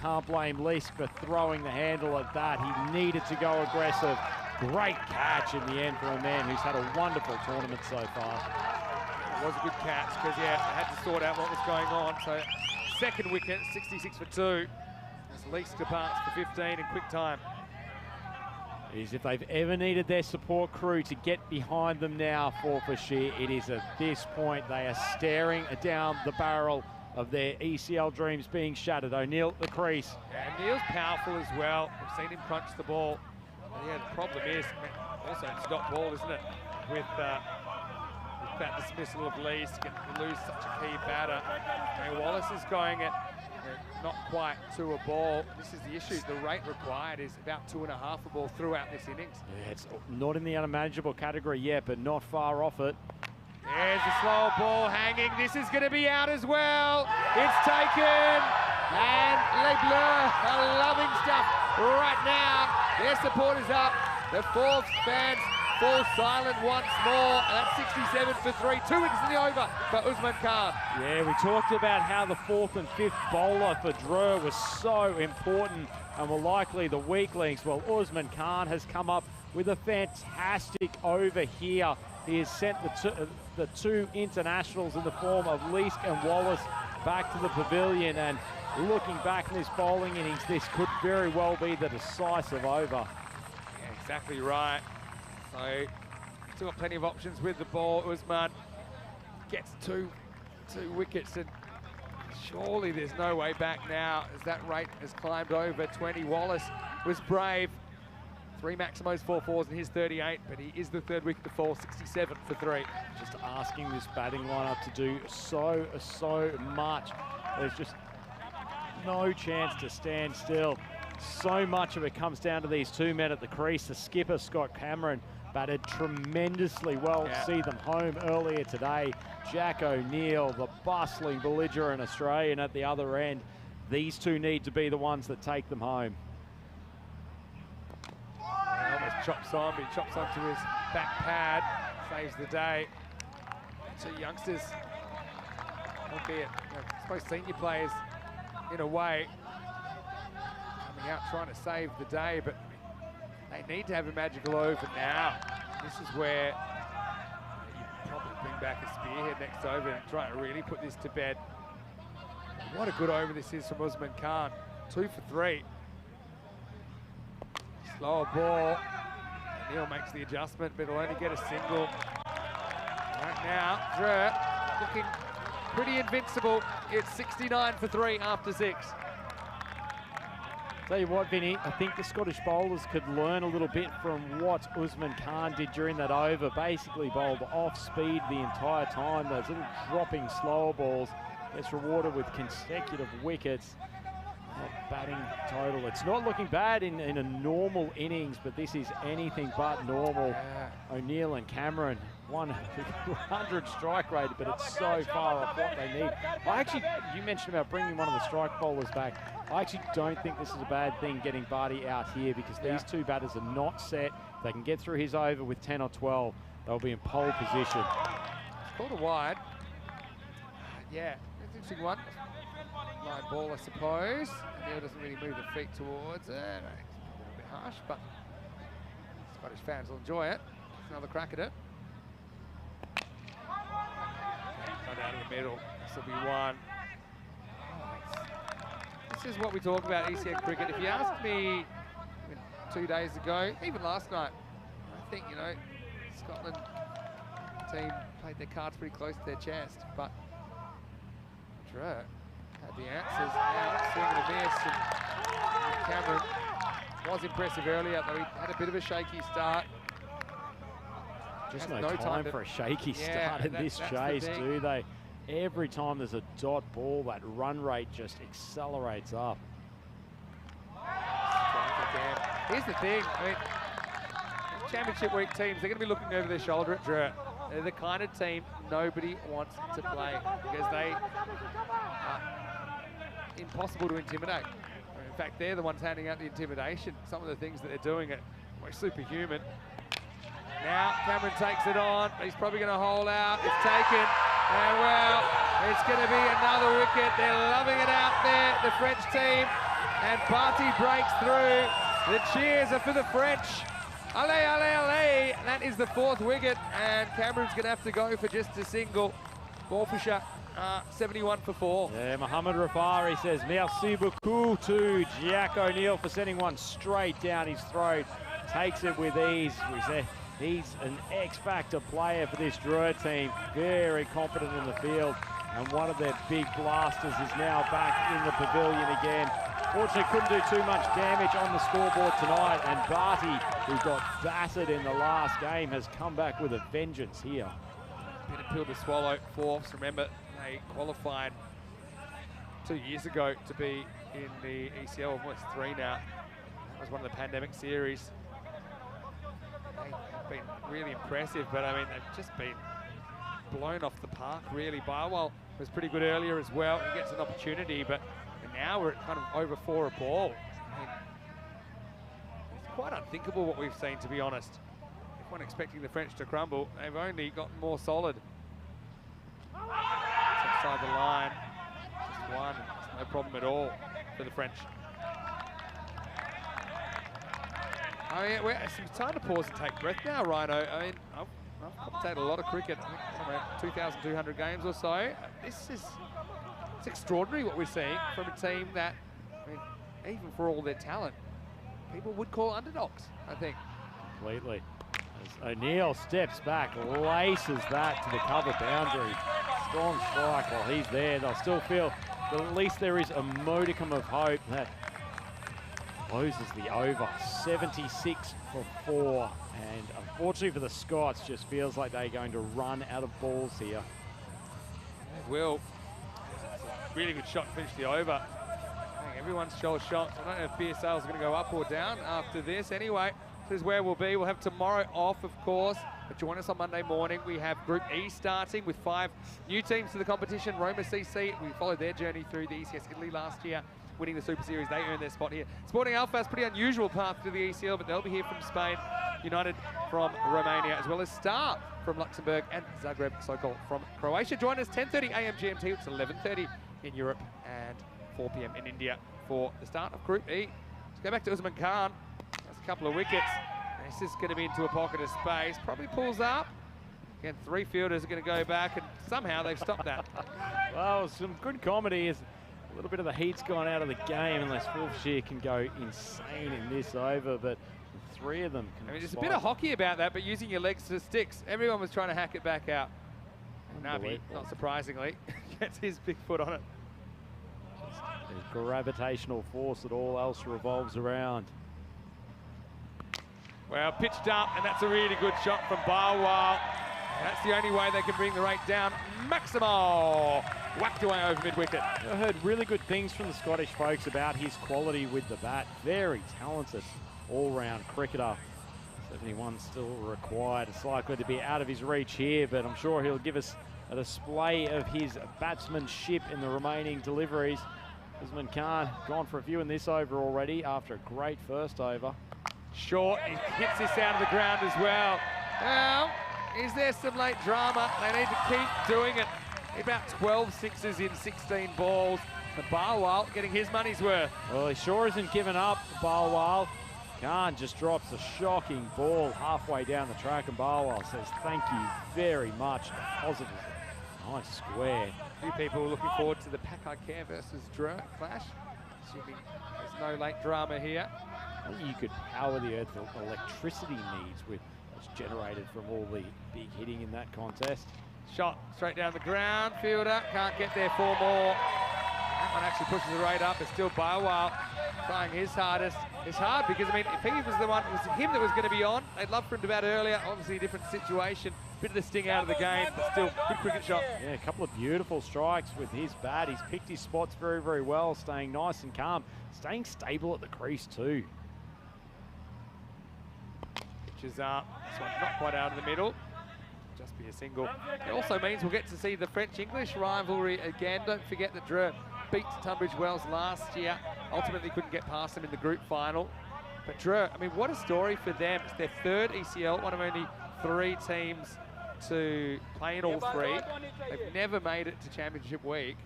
Can't blame Lees for throwing the handle at that. He needed to go aggressive. Great catch in the end for a man who's had a wonderful tournament so far. It was a good catch because, yeah, they had to sort out what was going on. So, second wicket, 66 for 2. As Lees departs for 15 in quick time. Is if they've ever needed their support crew to get behind them now for Bashir, it is at this point. They are staring down the barrel of their ECL dreams being shattered. O'Neill at the crease. And Neil's powerful as well. We've seen him crunch the ball. And yeah, the problem is, also it's Scott Ball, isn't it? With that dismissal of Lees to lose such a key batter. And Wallace is going at not quite to a ball. This is the issue. The rate required is about 2.5 a ball throughout this innings. Yeah, it's not in the unmanageable category yet, but not far off it. There's a slow ball hanging. This is going to be out as well. It's taken. And Les Bleus are loving stuff right now. Their support is up. The fourth fans fall silent once more. And that's 67 for 3. 2 wickets in the over for Usman Khan. Yeah, we talked about how the 4th and 5th bowler for Drew was so important and were likely the weaklings. Well, Usman Khan has come up with a fantastic over here. He has sent the two internationals in the form of Lees and Wallace back to the pavilion, and looking back in this bowling innings, this could very well be the decisive over. Yeah, exactly right. So, still got plenty of options with the ball. Usman gets two wickets, and surely there's no way back now as that rate has climbed over 20. Wallace was brave. 3 Maximos, 4 fours in his 38, but he is the third wicket to fall, 67 for 3. Just asking this batting lineup to do so much. There's just no chance to stand still. So much of it comes down to these 2 men at the crease. The skipper, Scott Cameron, batted tremendously well to see them home earlier today. Jack O'Neill, the bustling belligerent Australian at the other end. These two need to be the ones that take them home. Almost chops on, but he chops onto his back pad, saves the day. 2 youngsters, albeit I suppose senior players in a way, coming out trying to save the day, but they need to have a magical over now. This is where you probably bring back a spearhead next over and try to really put this to bed. What a good over this is from Usman Khan. 2 for 3. Slower ball. Neil makes the adjustment, but he'll only get a single. Right now, Drew looking pretty invincible. It's 69 for 3 after 6. Tell you what, Vinny, I think the Scottish bowlers could learn a little bit from what Usman Khan did during that over. Basically bowled off speed the entire time. Those little dropping slower balls gets rewarded with consecutive wickets. That batting total, it's not looking bad in a normal innings, but this is anything but normal. O'Neill and Cameron, 100 strike rate, but it's so far off what they need. You mentioned about bringing one of the strike bowlers back. I actually don't think this is a bad thing getting Barty out here, because these 2 batters are not set. If they can get through his over with 10 or 12, they'll be in pole position. It's called a wide. Yeah, it's an interesting one. Line ball, I suppose. Neil doesn't really move the feet towards it. It's a little bit harsh, but Scottish fans will enjoy it. Another crack at it. Go down in the middle. This will be 1. This is what we talk about ECN cricket. If you asked me 2 days ago, even last night, I think, Scotland team played their cards pretty close to their chest, but Drew had the answers. Now swing and a miss, and Cameron was impressive earlier, though he had a bit of a shaky start. Just no time for a shaky start in this chase, do they? Every time there's a dot ball, that run rate just accelerates up. Here's the thing, championship week teams, they're going to be looking over their shoulder at Drew. They're the kind of team nobody wants to play, because they are impossible to intimidate. In fact, they're the ones handing out the intimidation. Some of the things that they're doing are superhuman. Now Cameron takes it on, but he's probably going to hold out. It's taken, and well, it's going to be another wicket. They're loving it out there, the French team, and Barty breaks through. The cheers are for the French. Allez, allez, allez. That is the 4th wicket, and Cameron's going to have to go for just a single. Ball for shot, 71 for 4. Yeah, Mohamed Rafari says merci beaucoup to Jack O'Neill for sending one straight down his throat. Takes it with ease. We say he's an X-factor player for this Drua team. Very confident in the field, and one of their big blasters is now back in the pavilion again. Fortunately, couldn't do too much damage on the scoreboard tonight, and Barty, who got battered in the last game, has come back with a vengeance here. Bit of pill to swallow for Hawks. Remember, they qualified 2 years ago to be in the ECL, almost 3 now. That was one of the pandemic series. They've been really impressive, but I mean, they've just been blown off the park, really. Barwell was pretty good earlier as well. He gets an opportunity, but now we're at kind of over 4 a ball. I mean, it's quite unthinkable what we've seen, to be honest. Everyone expecting the French to crumble, they've only gotten more solid. It's outside the line, just 1, it's no problem at all for the French. I mean, it's time to pause and take breath now, Rhino. I mean, I've commentated a lot of cricket, I think around 2,200 games or so. It's extraordinary what we're seeing from a team that, I mean, even for all their talent, people would call underdogs, I think. Completely. As O'Neill steps back, laces that to the cover boundary. Strong strike while he's there. They'll still feel that at least there is a modicum of hope that closes the over, 76 for 4. And unfortunately for the Scots, just feels like they're going to run out of balls here. Will. Really good shot to finish the over. I think everyone's show shots. I don't know if beer sales are going to go up or down after this. Anyway, this is where we'll be. We'll have tomorrow off, of course. But join us on Monday morning. We have Group E starting with 5 new teams to the competition. Roma CC, we followed their journey through the ECS Italy last year, winning the Super Series. They earned their spot here. Sporting Alfas, pretty unusual path to the ECL, but they'll be here from Spain. United from Romania, as well as Star from Luxembourg and Zagreb Sokol from Croatia. Join us 10:30 a.m. GMT, which is 11:30 in Europe and 4 p.m. in India for the start of Group E. Let's go back to Usman Khan. That's a couple of wickets. This is going to be into a pocket of space. Probably pulls up. Again, 3 fielders are going to go back, and somehow they've stopped that. Well, some good comedy is a little bit of the heat's gone out of the game unless Wolfshire can go insane in this over, but the 3 of them can. I mean, there's a bit of hockey about that, but using your legs to sticks. Everyone was trying to hack it back out. Nabi, not surprisingly, gets his big foot on it. Just a gravitational force that all else revolves around. Well, pitched up, and that's a really good shot from Barwal. That's the only way they can bring the rate down. Maximo whacked away over mid-wicket. I heard really good things from the Scottish folks about his quality with the bat. Very talented all-round cricketer. 71 still required. It's likely to be out of his reach here, but I'm sure he'll give us a display of his batsmanship in the remaining deliveries. Usman Khan gone for a few in this over already after a great first over. Short, he hits this out of the ground as well. Well, is there some late drama? They need to keep doing it. About 12 sixes in 16 balls. And Barwal getting his money's worth. Well, he sure isn't giving up, Barwal. Khan just drops a shocking ball halfway down the track, and Barwal says thank you very much. Positive, nice square. A few people looking forward to the Packard Care versus Dre clash. Assuming there's no late drama here. I think you could power the Earth's electricity needs with what's generated from all the big hitting in that contest. Shot straight down the ground. Fielder can't get there for more. That one actually pushes the rate up. It's still Barwal trying his hardest. It's hard because, I mean, if he was the one, it was him that was going to be on. They'd love for him to bat earlier. Obviously a different situation. Bit of the sting out of the game, but still good cricket shot. Yeah, a couple of beautiful strikes with his bat. He's picked his spots very, very well, staying nice and calm, staying stable at the crease too. Pitches up. This one's not quite out of the middle. Just be a single. It also means we'll get to see the French-English rivalry again. Don't forget that Drew beat Tunbridge Wells last year. Ultimately couldn't get past them in the group final. But Drew, I mean, what a story for them. It's their 3rd ECL, one of only 3 teams to play in all 3. They've never made it to Championship Week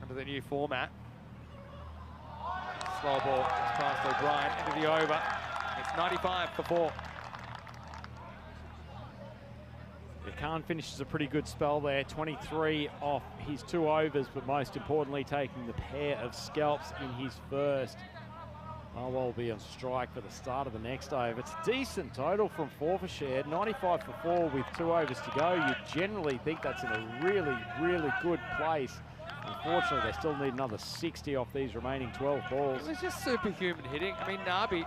under the new format. Slow ball just past O'Brien into the over. It's 95 for 4. Khan finishes a pretty good spell there, 23 off his 2 overs, but most importantly taking the pair of scalps in his first. Barwal will be on strike for the start of the next over. It's a decent total from Forfarshire, 95 for 4 with 2 overs to go. You generally think that's in a really, really good place. Unfortunately, they still need another 60 off these remaining 12 balls. It was just superhuman hitting. I mean, Nabi,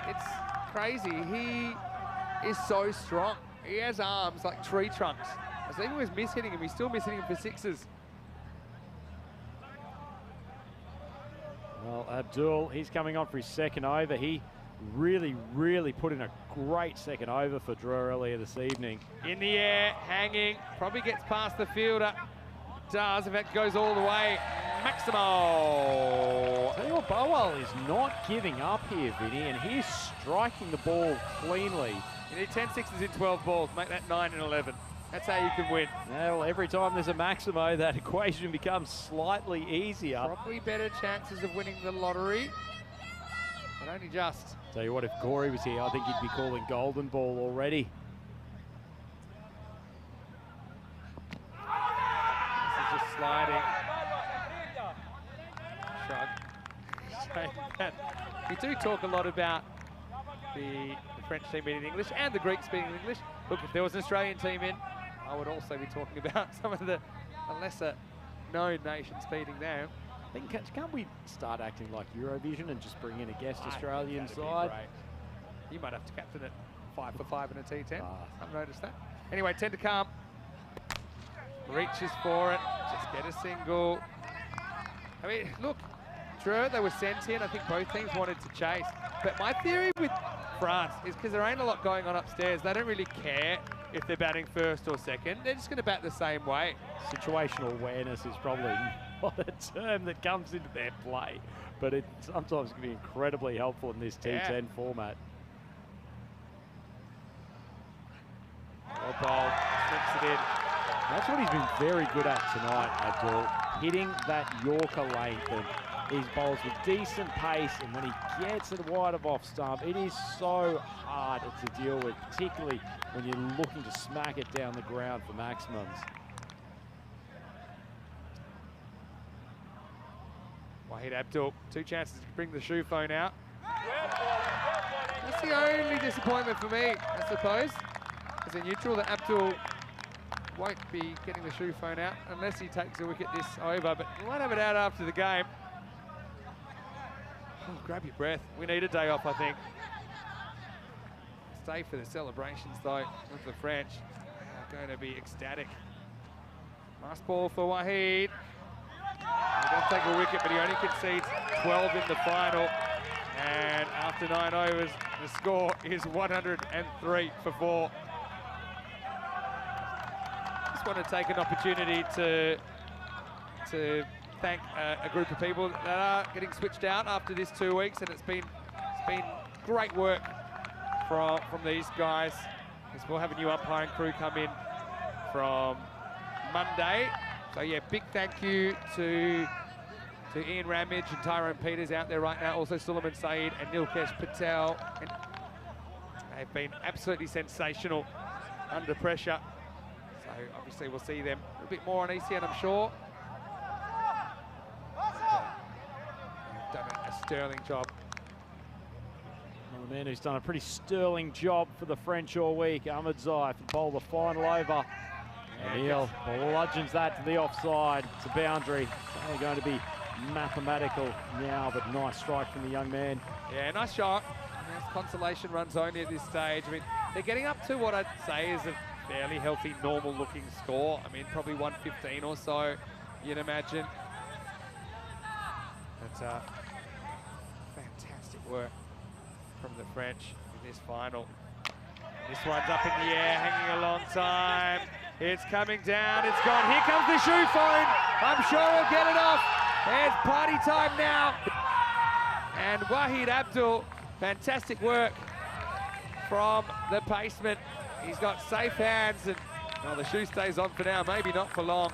it's crazy. He is so strong. He has arms like tree trunks. I think he was mishitting him. He's still mishitting him for 6s. Well, Abdul, he's coming on for his 2nd over. He really, really put in a great 2nd over for Drew earlier this evening. In the air, hanging, probably gets past the fielder. Does, in fact, goes all the way. Maximo. Tell you what, Barwal is not giving up here, Vinny, and he's striking the ball cleanly. You need 10 sixes in 12 balls. Make that 9 and 11. That's how you can win. Yeah, well, every time there's a Maximo, that equation becomes slightly easier. Probably better chances of winning the lottery, but only just. Tell you what, if Gorey was here, I think he'd be calling golden ball already. This is just sliding. Shrug. We do talk a lot about the French team beating English and the Greeks beating English. Look, if there was an Australian team in, I would also be talking about some of the lesser known nations beating them. I think, can't we start acting like Eurovision and just bring in a guest Australian side? You might have to captain it 5 for 5 in a T10. I've noticed that. Anyway, 10 to come. Reaches for it. Just get a single. I mean, look, true, they were sent in. I think both teams wanted to chase. But my theory with France is because there ain't a lot going on upstairs, they don't really care if they're batting first or second. They're just going to bat the same way. Situational awareness is probably not a term that comes into their play, but it sometimes can be incredibly helpful in this T10 format. Well bowled, slips it in. That's what he's been very good at tonight, Abdul. Hitting that Yorker length, and he bowls with decent pace, and when he gets it wide of off stump, it is so hard to deal with, particularly when you're looking to smack it down the ground for maximums. Wahid Abdul, 2 chances to bring the shoe phone out. That's the only disappointment for me, I suppose. As a neutral, that Abdul won't be getting the shoe phone out unless he takes a wicket this over, but he won't have it out after the game. Oh, grab your breath. We need a day off, I think. Stay for the celebrations, though, with the French. They're going to be ecstatic. Nice ball for Wahid. He does take a wicket, but he only concedes 12 in the final. And after 9 overs, the score is 103 for 4. Just want to take an opportunity to thank a group of people that are getting switched out after this 2 weeks, and it's been great work from these guys. As we'll have a new umpiring crew come in from Monday. So yeah, big thank you to Ian Ramage and Tyrone Peters out there right now. Also Suleiman Saeed and Nilkesh Patel. And they've been absolutely sensational under pressure. So obviously we'll see them a bit more on ECN, I'm sure. They've done a sterling job. Well, the man who's done a pretty sterling job for the French all week, Ahmed Zaif, bowled the final over. And Neil bludgeons that to the offside. It's a boundary. It's only going to be mathematical now, but nice strike from the young man. Yeah, nice shot. Consolation runs only at this stage. I mean, they're getting up to what I'd say is a fairly healthy, normal-looking score. I mean, probably 115 or so, you'd imagine. But fantastic work from the French in this final. This one's up in the air, hanging a long time. It's coming down, it's gone. Here comes the shoe phone. I'm sure he'll get it off. There's party time now. And Wahid Abdul, fantastic work from the paceman. He's got safe hands, and well, the shoe stays on for now, maybe not for long.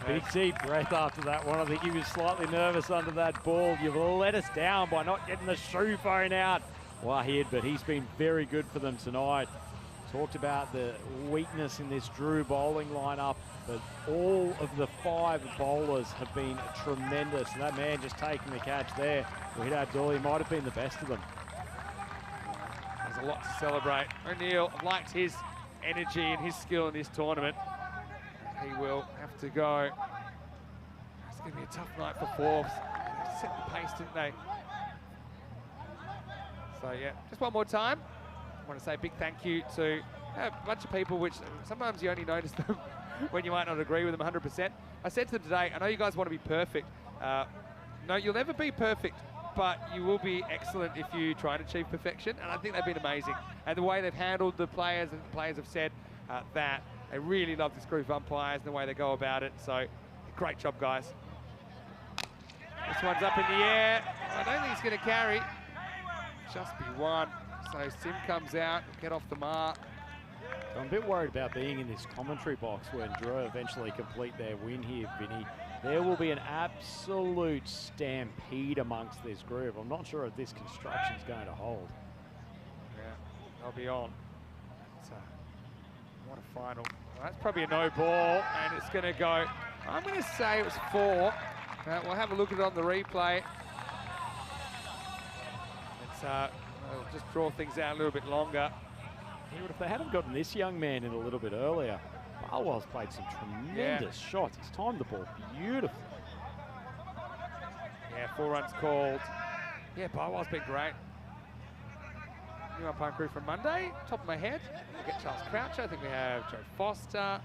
Big deep breath after that one. I think he was slightly nervous under that ball. You've let us down by not getting the shoe phone out, Wahid, but he's been very good for them tonight. Talked about the weakness in this Drew bowling lineup, but all of the 5 bowlers have been tremendous. And that man just taking the catch there, Wahid Abdul, he might have been the best of them. There's a lot to celebrate. O'Neill liked his energy and his skill in this tournament. He will have to go. It's going to be a tough night for Forbes. They set the pace, didn't they? So yeah, just one more time. I want to say a big thank you to a bunch of people, which sometimes you only notice them when you might not agree with them 100%. I said to them today, I know you guys want to be perfect. No, you'll never be perfect, but you will be excellent if you try and achieve perfection. And I think they've been amazing. And the way they've handled the players, and the players have said that they really love this group of umpires and the way they go about it. So great job, guys. This one's up in the air. I don't think it's going to carry. Just be one. So Sim comes out, get off the mark. I'm a bit worried about being in this commentary box when Drew eventually complete their win here, Vinny. There will be an absolute stampede amongst this group. I'm not sure if this construction's going to hold. Yeah, they'll be on. So, what a final. Well, that's probably a no ball, and it's going to go. I'm going to say it was 4. We'll have a look at it on the replay. It's we'll just draw things out a little bit longer. Yeah, but if they hadn't gotten this young man in a little bit earlier, Barwell's played some tremendous shots. He's timed the ball beautifully. Yeah, 4 runs called. Yeah, Barwell's been great. New umpire crew from Monday, top of my head. We'll get Charles Croucher. I think we have Joe Foster.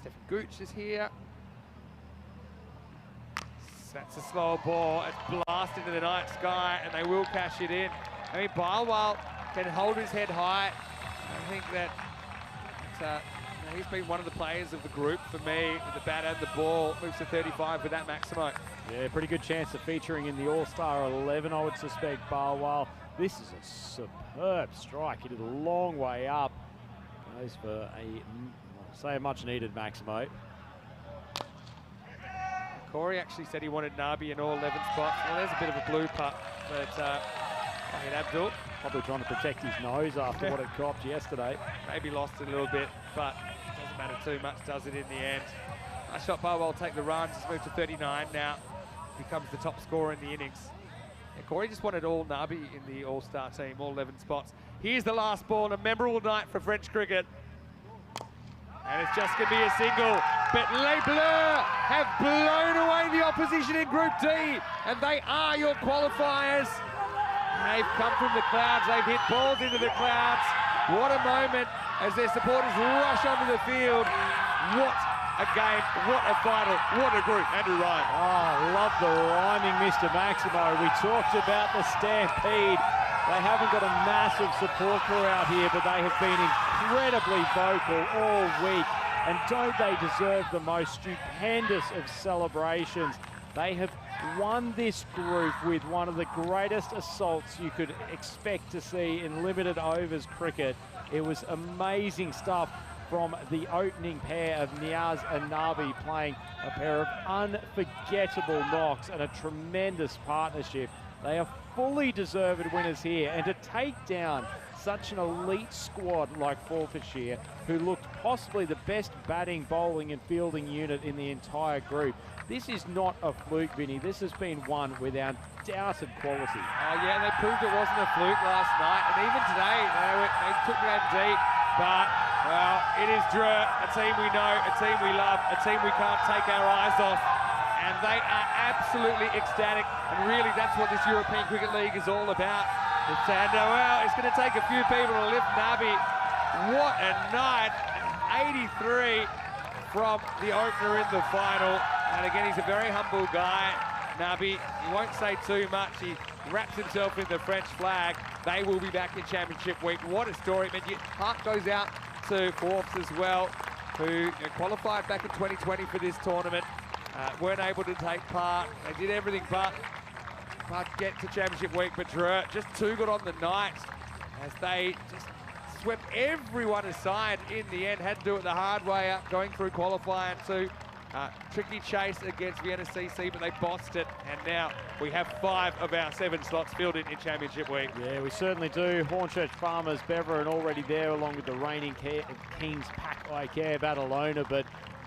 Stephen Gooch is here. That's a slow ball. It's blasted into the night sky, and they will cash it in. I mean, Barwell can hold his head high. I think that he's been one of the players of the group for me with the bat and the ball. Moves to 35 with that Maximo. Yeah, pretty good chance of featuring in the All-Star 11, I would suspect, Barwell. This is a superb strike. Hit it a long way up. Goes for a much-needed Maximo. Corey actually said he wanted Nabi in all 11 spots. Well, there's a bit of a blue putt, but Abdul Probably trying to protect his nose after what it copped yesterday. maybe lost it a little bit, but doesn't matter too much, does it, in the end? Nice shot, Barwell take the runs. He's moved to 39 now. Becomes the top scorer in the innings. Yeah, Corey just wanted all Nabi in the All-Star team, all 11 spots. Here's the last ball, a memorable night for French cricket. And it's just going to be a single. But Les Bleus have blown away the opposition in Group D, and they are your qualifiers. They've come from the clouds. They've hit balls into the clouds. What a moment as their supporters rush onto the field. What a game, what a final, what a group. Andrew Ryan. Oh, love the rhyming, Mr. Maximo. We talked about the stampede. They haven't got a massive support crew out here, but they have been incredibly vocal all week. And don't they deserve the most stupendous of celebrations? They have won this group with one of the greatest assaults you could expect to see in limited overs cricket. It was amazing stuff from the opening pair of Niaz and Nabi, playing a pair of unforgettable knocks and a tremendous partnership. They are fully deserved winners here, and to take down such an elite squad like Forfarshire, who looked possibly the best batting, bowling and fielding unit in the entire group. This is not a fluke, Vinny. This has been won with undoubted quality. Oh yeah, they proved it wasn't a fluke last night, and even today they took it out deep. But, well, it is Drew, a team we know, a team we love, a team we can't take our eyes off. And they are absolutely ecstatic, and really that's what this European Cricket League is all about. And well, it's going to take a few people to lift Nabi. What a night. 83 from the opener in the final. And again, he's a very humble guy, Nabi. He won't say too much. He wraps himself in the French flag. They will be back in Championship Week. What a story. I mean, your heart goes out to Forbes as well, who qualified back in 2020 for this tournament. Weren't able to take part. They did everything but get to Championship Week, but Drew just too good on the night as they just swept everyone aside in the end. Had to do it the hard way up, going through qualifying too. Tricky chase against Vienna CC, but they bossed it, and now we have 5 of our 7 slots filled in Championship Week. Yeah, we certainly do. Hornchurch Farmers, Beverin already there, along with the reigning Kings Pack Icare Badalona, but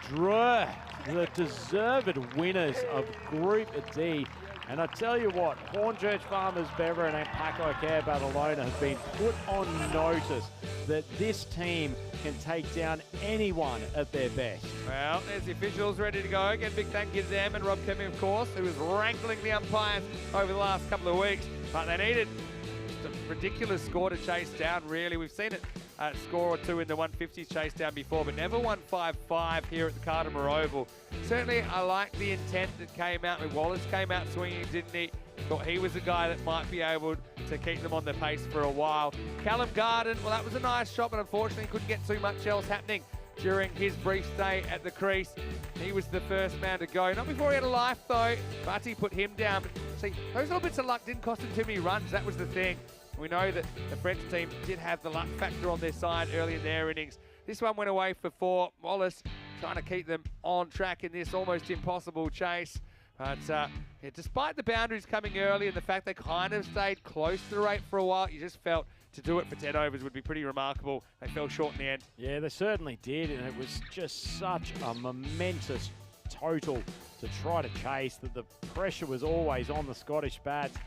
Drew, the deserved winners of Group D. And I tell you what, Hornchurch Farmers, Beverin and Pack Icare Badalona have been put on notice that this team can take down anyone at their best. Well, there's the officials ready to go. Again, big thank you to them and Rob Kemmy, of course, who was wrangling the umpires over the last couple of weeks. But they needed just a ridiculous score to chase down, really. We've seen it score or two in the 150s chase down before, but never won 5-5 here at the Cardimer Oval. Certainly, I like the intent that came out. Wallace came out swinging, didn't he? Thought he was a guy that might be able to keep them on the pace for a while. Callum Garden, well, that was a nice shot, but unfortunately couldn't get too much else happening during his brief stay at the crease. He was the first man to go. Not before he had a life, though. Butty put him down. But see, those little bits of luck didn't cost him too many runs. That was the thing. We know that the French team did have the luck factor on their side early in their innings. This one went away for 4. Wallace trying to keep them on track in this almost impossible chase. But yeah, despite the boundaries coming early and the fact they kind of stayed close to the rate for a while, you just felt to do it for 10 overs would be pretty remarkable. They fell short in the end. Yeah, they certainly did, and it was just such a momentous total to try to chase that the pressure was always on the Scottish bats.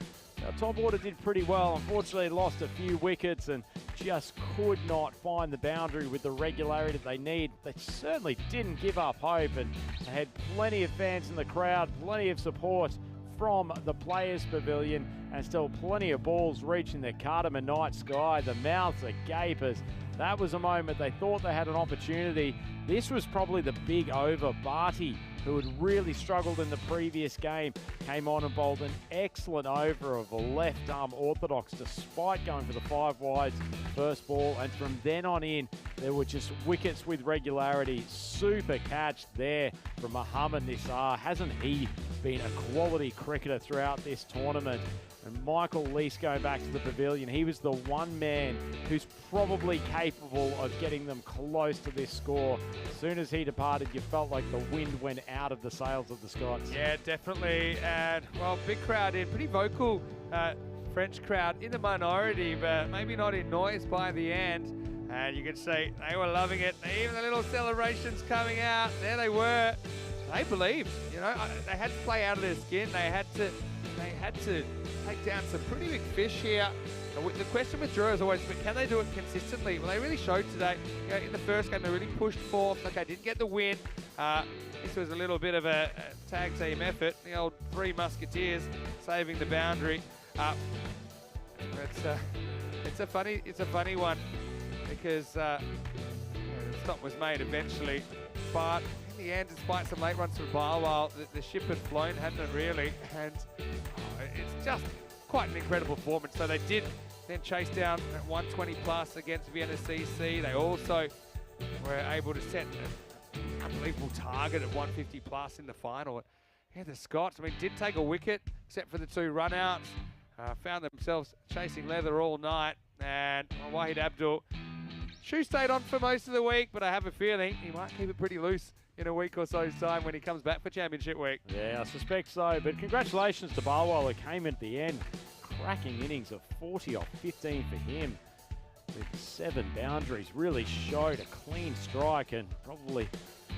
Our top order did pretty well. Unfortunately, lost a few wickets and just could not find the boundary with the regularity that they need. They certainly didn't give up hope, and they had plenty of fans in the crowd, plenty of support from the Players' Pavilion, and still plenty of balls reaching the Cardamom night sky. The mouths are gapers. That was a moment they thought they had an opportunity. This was probably the big over. Barty, who had really struggled in the previous game, came on and bowled an excellent over of a left-arm orthodox despite going for the 5 wides first ball. And from then on in, there were just wickets with regularity. Super catch there from Muhammad Nisar. Hasn't he been a quality cricketer throughout this tournament? And Michael Lease going back to the pavilion, he was the one man who's probably capable of getting them close to this score. As soon as he departed, you felt like the wind went out of the sails of the Scots. Yeah, definitely. And, well, big crowd in, pretty vocal French crowd in the minority, but maybe not in noise by the end. And you can see they were loving it. Even the little celebrations coming out, there they were. They believed, you know, they had to play out of their skin. They had to take down some pretty big fish here. And the question with Drew is always, but can they do it consistently? Well, they really showed today. You know, in the first game, they really pushed forth. Okay, didn't get the win. This was a little bit of a tag team effort. The old 3 Musketeers saving the boundary. It's a funny one because the stop was made eventually, but in the end, despite some late runs from Barwell, the ship had flown, hadn't it really? And it's just quite an incredible performance. So they did then chase down at 120 plus against Vienna CC. They also were able to set an unbelievable target at 150 plus in the final. Yeah, the Scots, I mean, did take a wicket, except for the 2 run-outs. Found themselves chasing leather all night. And Wahid Abdul, shoe stayed on for most of the week, but I have a feeling he might keep it pretty loose in a week or so's time when he comes back for Championship week. Yeah, I suspect so. But congratulations to Barwell, who came at the end. Cracking innings of 40 off 15 for him with 7 boundaries. Really showed a clean strike and probably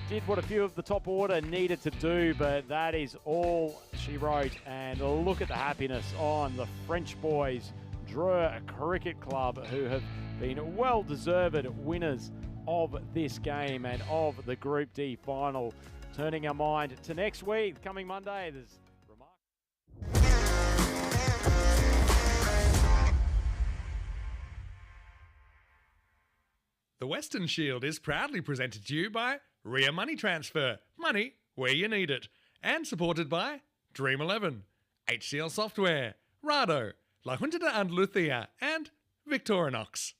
did what a few of the top order needed to do, but that is all she wrote. And look at the happiness on the French boys, Dreux Cricket Club, who have been well-deserved winners of this game and of the Group D final. Turning our mind to next week, coming Monday, there's The Weston Shield is proudly presented to you by Ria Money Transfer, money where you need it, and supported by Dream 11, HCL Software, Rado, La Junta de Andalucía, and Victorinox.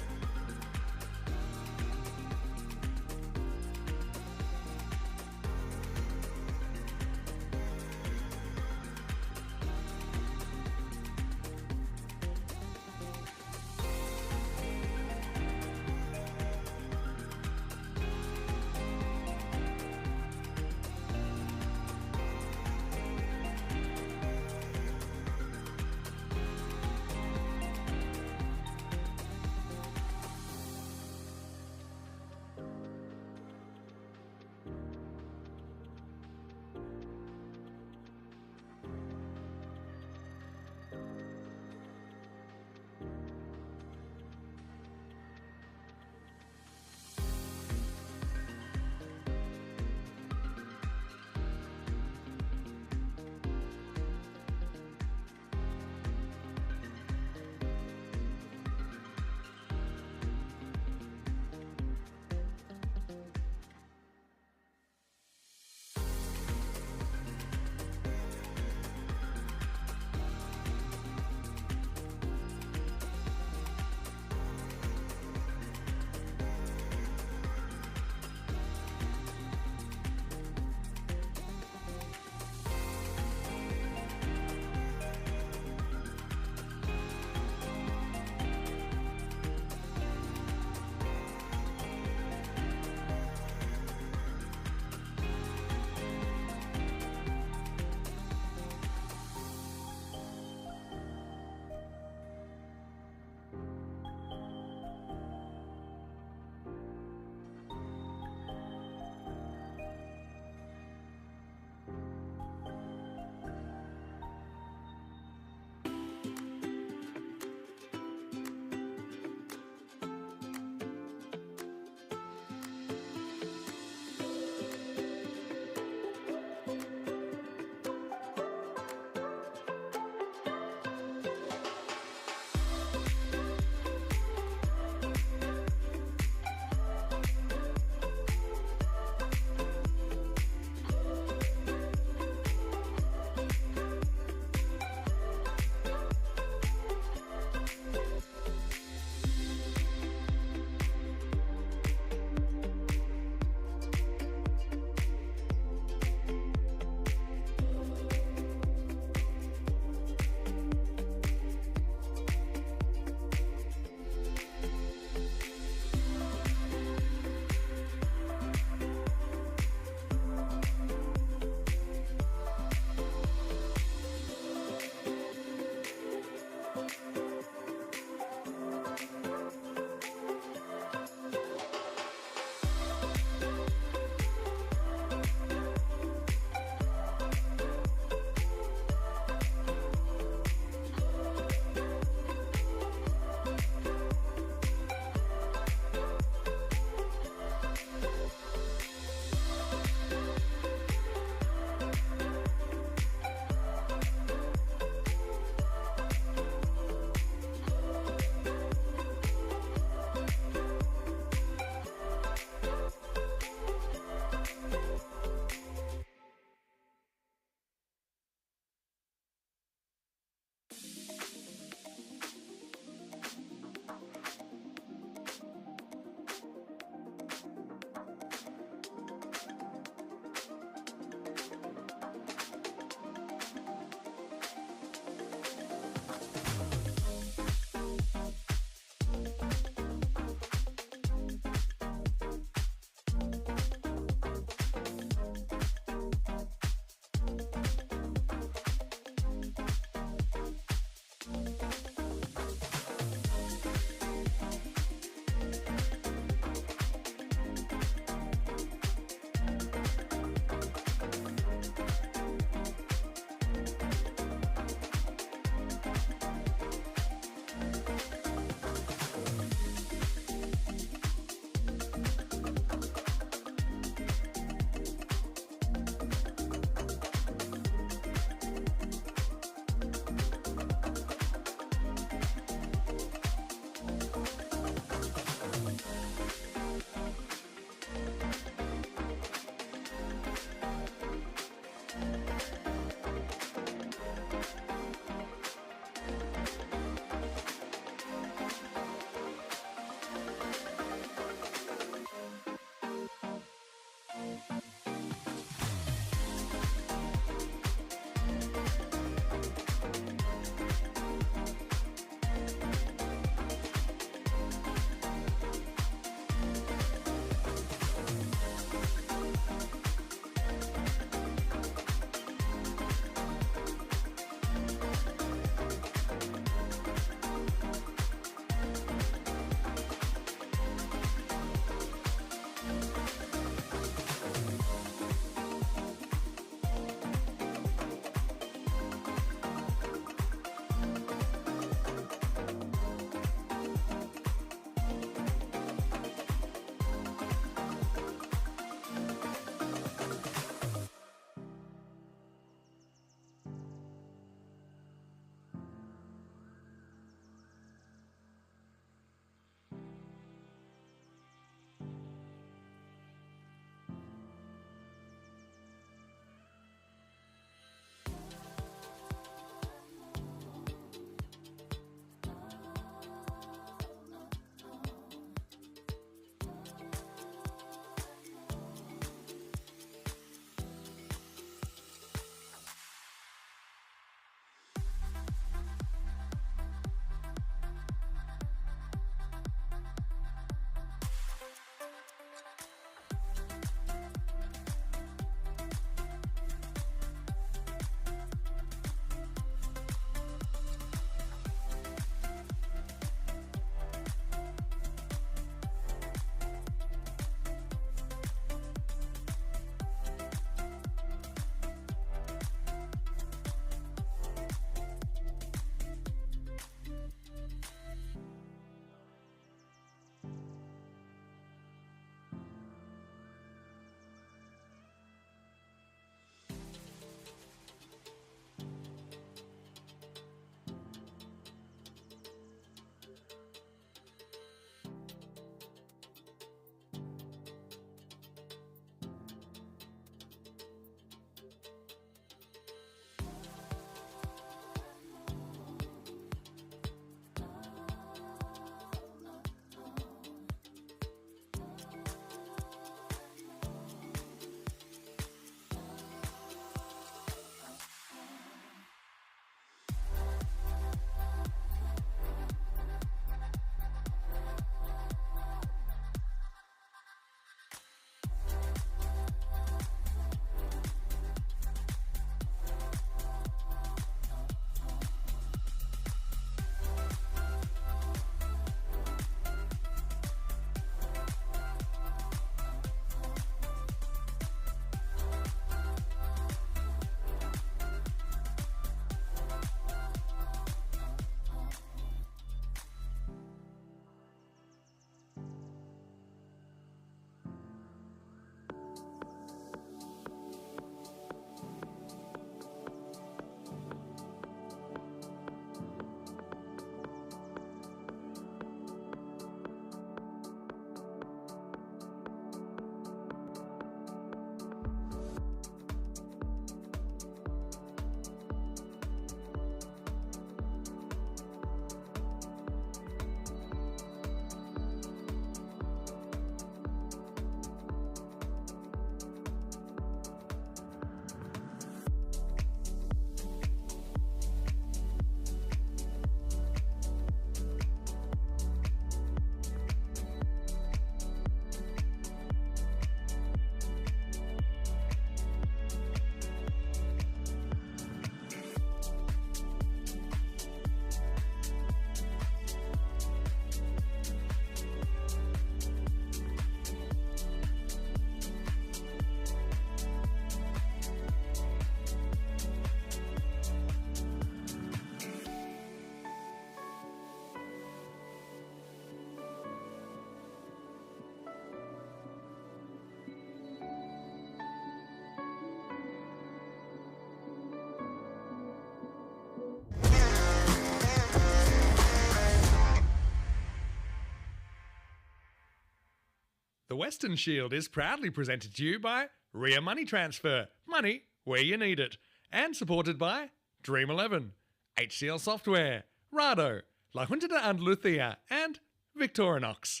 The Weston Shield is proudly presented to you by Ria Money Transfer, money where you need it, and supported by Dream 11, HCL Software, Rado, La Junta de Andalucía, and Victorinox.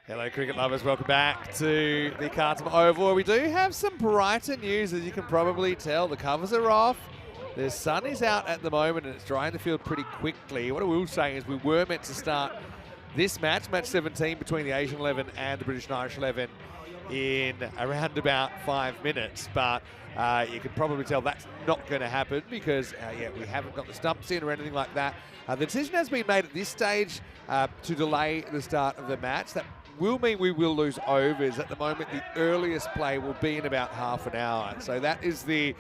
Hello cricket lovers, welcome back to the Carlton Oval. We do have some brighter news, as you can probably tell. The covers are off, the sun is out at the moment and it's drying the field pretty quickly. What I will say is we were meant to start this match 17 between the Asian 11 and the British and Irish 11 in around about 5 minutes, but you can probably tell that's not going to happen because we haven't got the stumps in or anything like that. The decision has been made at this stage to delay the start of the match. That will mean we will lose overs. At the moment, the earliest play will be in about half an hour. So that is the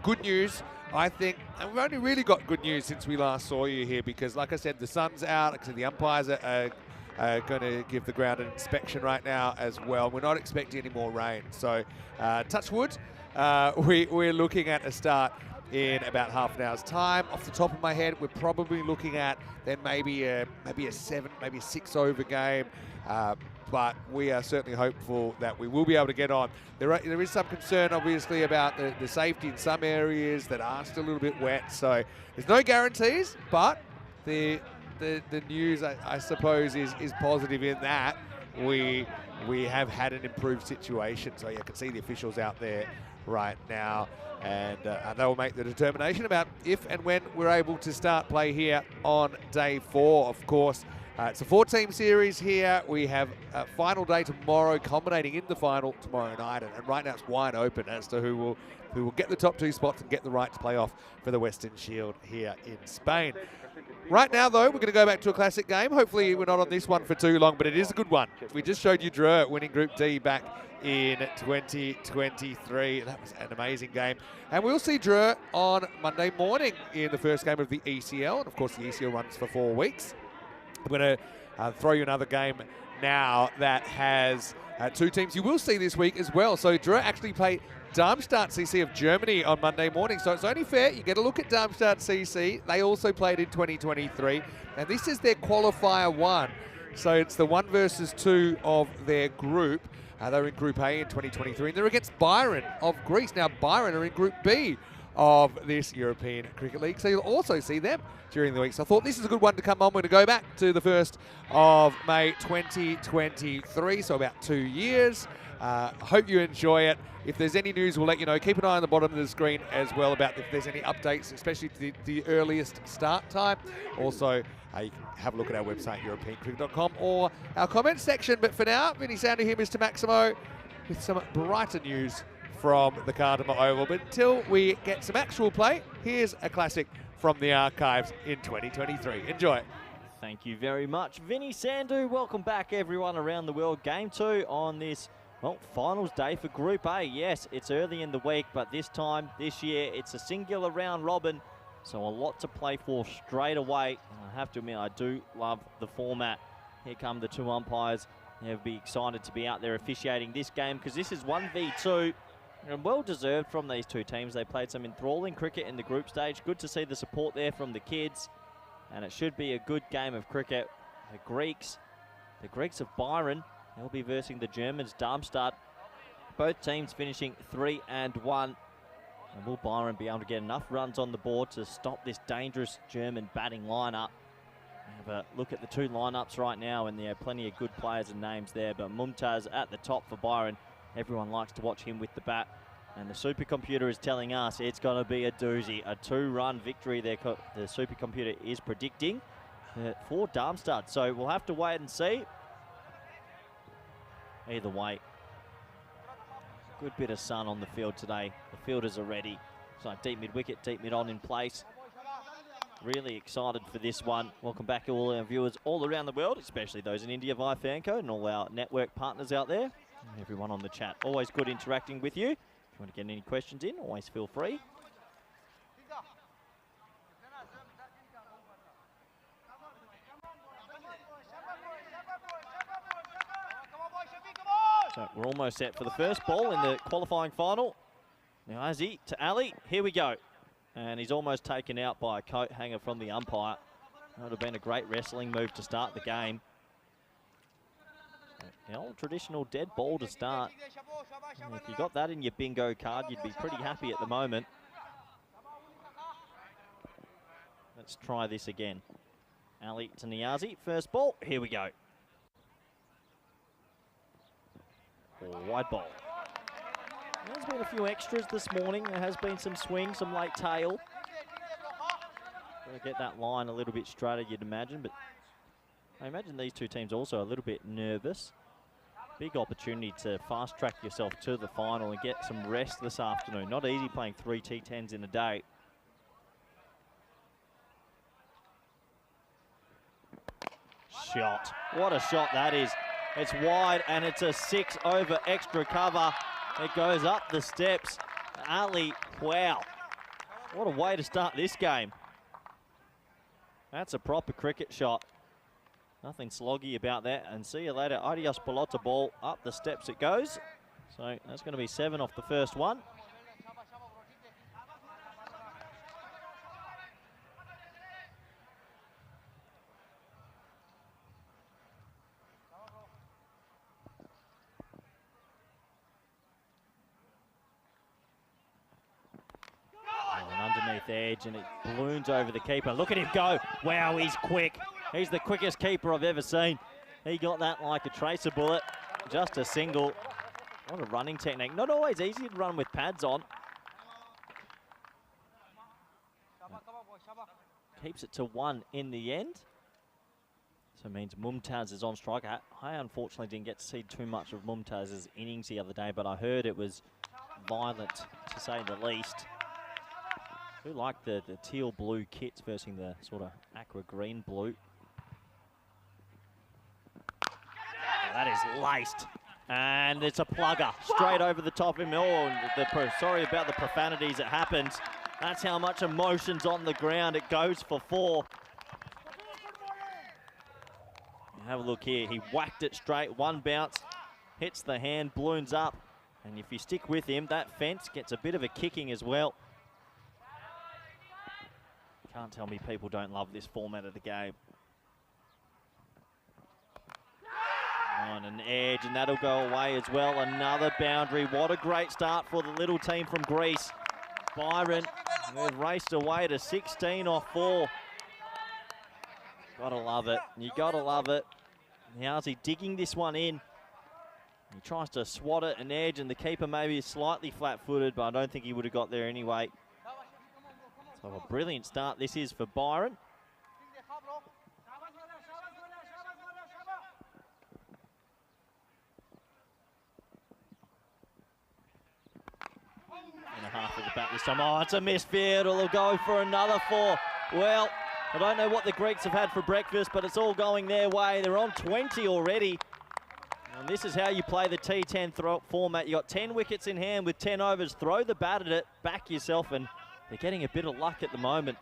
good news, I think. And we've only really got good news since we last saw you here because, like I said, the sun's out. Like I said, the umpires are going to give the ground an inspection right now as well. We're not expecting any more rain. So touch wood, we're looking at a start in about half an hour's time. Off the top of my head, we're probably looking at then maybe a 7, maybe a 6 over game. But we are certainly hopeful that we will be able to get on. There is some concern, obviously, about the safety in some areas that are still a little bit wet. So there's no guarantees, but the news, I suppose, is positive in that we have had an improved situation. So you can see the officials out there right now, and they will make the determination about if and when we're able to start play here on day 4, of course. It's a 4-team series here. We have a final day tomorrow, culminating in the final tomorrow night. And right now it's wide open as to who will get the top 2 spots and get the right to play off for the Western Shield here in Spain. Right now, though, we're going to go back to a classic game. Hopefully we're not on this one for too long, but it is a good one. We just showed you Drew winning Group D back in 2023. That was an amazing game. And we'll see Drew on Monday morning in the first game of the ECL. And, of course, the ECL runs for 4 weeks. I'm going to throw you another game now that has 2 teams you will see this week as well. So Drew actually played Darmstadt CC of Germany on Monday morning. So it's only fair you get a look at Darmstadt CC. They also played in 2023. And this is their qualifier 1. So it's the 1 versus 2 of their group. They're in Group A in 2023. And they're against Byron of Greece. Now Byron are in Group B of this European Cricket League. So you'll also see them during the week. So I thought this is a good one to come on. We're going to go back to the 1st of May 2023, so about 2 years. I hope you enjoy it. If there's any news, we'll let you know. Keep an eye on the bottom of the screen as well about if there's any updates, especially to the earliest start time. Also, you can have a look at our website, europeancricket.com, or our comments section. But for now, Vinny Sander here, Mr. Maximo, with some brighter news from the Carlton Oval. But until we get some actual play, here's a classic from the archives in 2023. Enjoy. Thank you very much, Vinny Sandu. Welcome back, everyone around the world. Game 2 on this, well, finals day for Group A. Yes, it's early in the week, but this time, this year, it's a singular round robin, so a lot to play for straight away. And I have to admit, I do love the format. Here come the 2 umpires. They'll be excited to be out there officiating this game because this is 1v2. And well deserved from these 2 teams. They played some enthralling cricket in the group stage. Good to see the support there from the kids. And it should be a good game of cricket. The Greeks of Byron, they'll be versing the Germans, Darmstadt. Both teams finishing 3-1. And will Byron be able to get enough runs on the board to stop this dangerous German batting lineup? Have a look at the 2 lineups right now, and there are plenty of good players and names there. But Mumtaz at the top for Byron. Everyone likes to watch him with the bat. And the supercomputer is telling us it's going to be a doozy. A 2-run victory the supercomputer is predicting for Darmstadt. So we'll have to wait and see. Either way, good bit of sun on the field today. The fielders are ready. So deep mid-wicket, deep mid-on in place. Really excited for this one. Welcome back all our viewers all around the world, especially those in India via Fanco and all our network partners out there. And everyone on the chat. Always good interacting with you. If you want to get any questions in, always feel free. So we're almost set for the first ball in the qualifying final. Now Azzy to Ali. Here we go. And he's almost taken out by a coat hanger from the umpire. That would have been a great wrestling move to start the game. The old traditional dead ball to start. And if you got that in your bingo card, you'd be pretty happy at the moment. Let's try this again. Ali to Niazi. First ball. Here we go. Wide ball. There's been a few extras this morning. There has been some swing, some late tail. Got to get that line a little bit straighter, you'd imagine. But I imagine these two teams also a little bit nervous. Big opportunity to fast track yourself to the final and get some rest this afternoon. Not easy playing 3 T10s in a day. Shot. What a shot that is. It's wide and it's a 6 over extra cover. It goes up the steps. Ali, wow. What a way to start this game. That's a proper cricket shot. Nothing sloggy about that. And see you later. Adios Pelota ball. Up the steps it goes. So that's going to be 7 off the first one. Underneath edge and it balloons over the keeper. Look at him go. Wow, he's quick. He's the quickest keeper I've ever seen. He got that like a tracer bullet. Just a single. What a running technique. Not always easy to run with pads on. Keeps it to 1 in the end. So it means Mumtaz is on strike. I unfortunately didn't get to see too much of Mumtaz's innings the other day, but I heard it was violent, to say the least. I do like the teal blue kits versus the sort of aqua green blue. Oh, that is laced. And it's a plugger straight over the top of him. Oh, sorry about the profanities that happens. That's how much emotion's on the ground. It goes for 4. Have a look here. He whacked it straight. 1 bounce. Hits the hand, balloons up. And if you stick with him, that fence gets a bit of a kicking as well. Can't tell me people don't love this format of the game. On an edge, and that'll go away as well. Another boundary. What a great start for the little team from Greece. Byron, they've raced away to 16 off 4. Gotta love it. You gotta love it. Niazi digging this one in. He tries to swat it an edge, and the keeper maybe is slightly flat-footed, but I don't think he would have got there anyway. So a brilliant start this is for Byron. And a half of the bat this time. Oh, it's a misfield. It'll go for another 4. Well, I don't know what the Greeks have had for breakfast, but it's all going their way. They're on 20 already. And this is how you play the T10 format. You got 10 wickets in hand with 10 overs. Throw the bat at it, back yourself, and they're getting a bit of luck at the moment.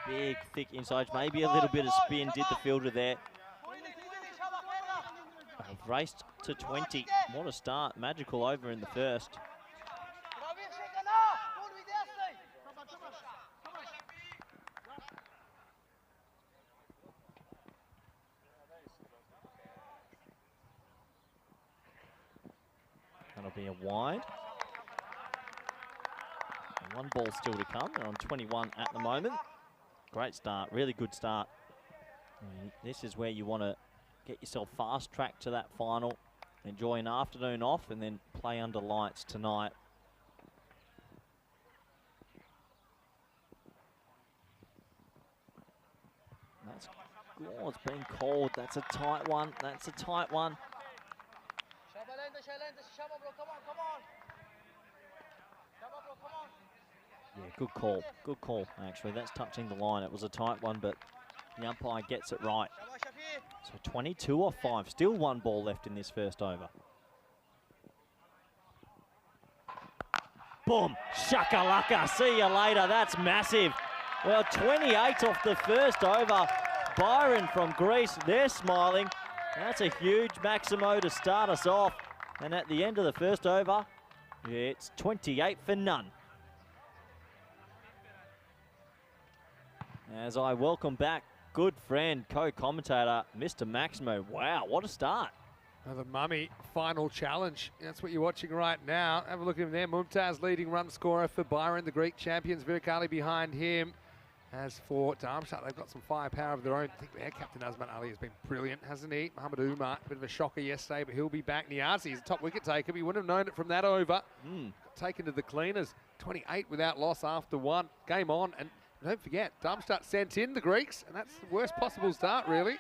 Big, thick inside. Maybe a little bit of spin. Did the fielder there. They've raced to 20. What a start. Magical over in the first. That'll be a wide. 1 ball still to come. They're on 21 at the moment. Great start, really good start. And this is where you want to get yourself fast-tracked to that final. Enjoy an afternoon off and then play under lights tonight. That's, oh, it's been called. That's a tight one. That's a tight one. Yeah, good call. Good call, actually. That's touching the line. It was a tight one, but the umpire gets it right. So 22 off 5. Still one ball left in this first over. Boom. Shakalaka. See you later. That's massive. Well, 28 off the first over. Byron from Greece. They're smiling. That's a huge Maximo to start us off. And at the end of the first over, it's 28 for none. As I welcome back good friend, co-commentator, Mr. Maximo. Wow, what a start. The Mummy final challenge. That's what you're watching right now. Have a look at him there. Mumtaz leading run scorer for Byron, the Greek champions. Virkali behind him. As for Darmstadt, they've got some firepower of their own. I think their captain, Azman Ali, has been brilliant, hasn't he? Muhammad Umar, a bit of a shocker yesterday, but he'll be back. Niazi is a top wicket taker. We wouldn't have known it from that over. Got taken to the cleaners. 28 without loss after one. Game on. And don't forget, Darmstadt sent in the Greeks, and that's the worst possible start, really.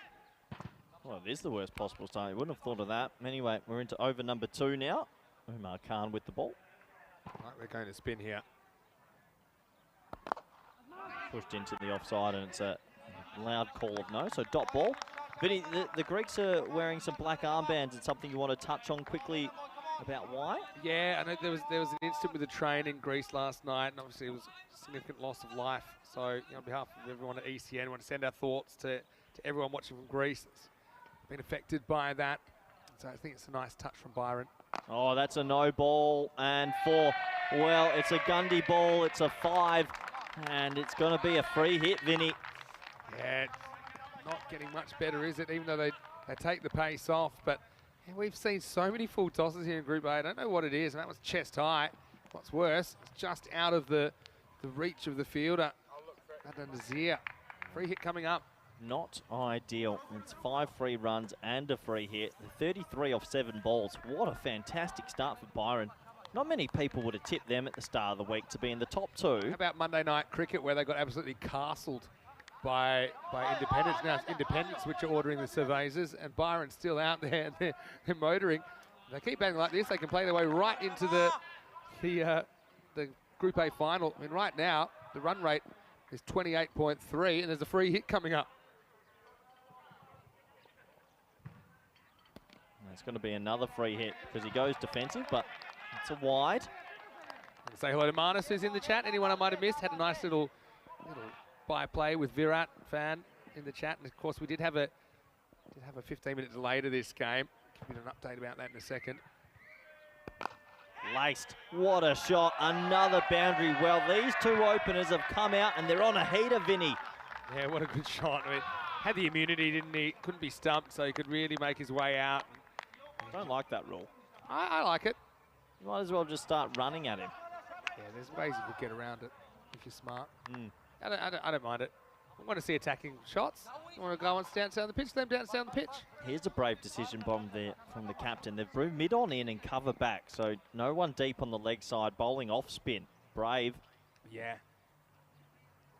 Well, it is the worst possible start. You wouldn't have thought of that. Anyway, we're into over number 2 now. Umar Khan with the ball. Right, we're going to spin here. Pushed into the offside, and it's a loud call of no. So dot ball. Vinny, the Greeks are wearing some black armbands. It's something you want to touch on quickly about why? Yeah, I know there was an incident with a train in Greece last night, and obviously it was a significant loss of life. So, on behalf of everyone at ECN, I want to send our thoughts to everyone watching from Greece that's been affected by that. So I think it's a nice touch from Byron. Oh, that's a no ball, and 4. Well, it's a Gundy ball. It's a 5, and it's going to be a free hit, Vinny. Yeah, it's not getting much better, is it? Even though they take the pace off, but yeah, we've seen so many full tosses here in Group A. I don't know what it is, and that was chest high. What's worse, it's just out of the reach of the fielder. Nazir. Free hit coming up. Not ideal. It's 5 free runs and a free hit. 33 off 7 balls. What a fantastic start for Byron. Not many people would have tipped them at the start of the week to be in the top 2. How about Monday night cricket, where they got absolutely castled by Independence? Now it's Independence which are ordering the Cervezas, and Byron's still out there, and they're motoring. If they keep batting like this, they can play their way right into the Group A final. I mean, right now, the run rate is 28.3, and there's a free hit coming up. It's going to be another free hit because he goes defensive, but it's a wide. Say hello to Marnus, who's in the chat. Anyone I might have missed? Had a nice little by-play with Virat fan in the chat, and of course we did have a 15-minute delay to this game. Give you an update about that in a second. Laced. What a shot. Another boundary. Well, these 2 openers have come out and they're on a heater, Vinny. Yeah, what a good shot. I mean, had the immunity, didn't he? Couldn't be stumped, so he could really make his way out. Don't like that rule. I like it. You might as well just start running at him. Yeah, there's ways you could get around it if you're smart. I don't mind it. I want to see attacking shots. You want to go and dance down the pitch, let them dance down the pitch. Here's a brave decision from the captain. They've moved mid on in and cover back, so no one deep on the leg side, bowling off spin. Brave. Yeah.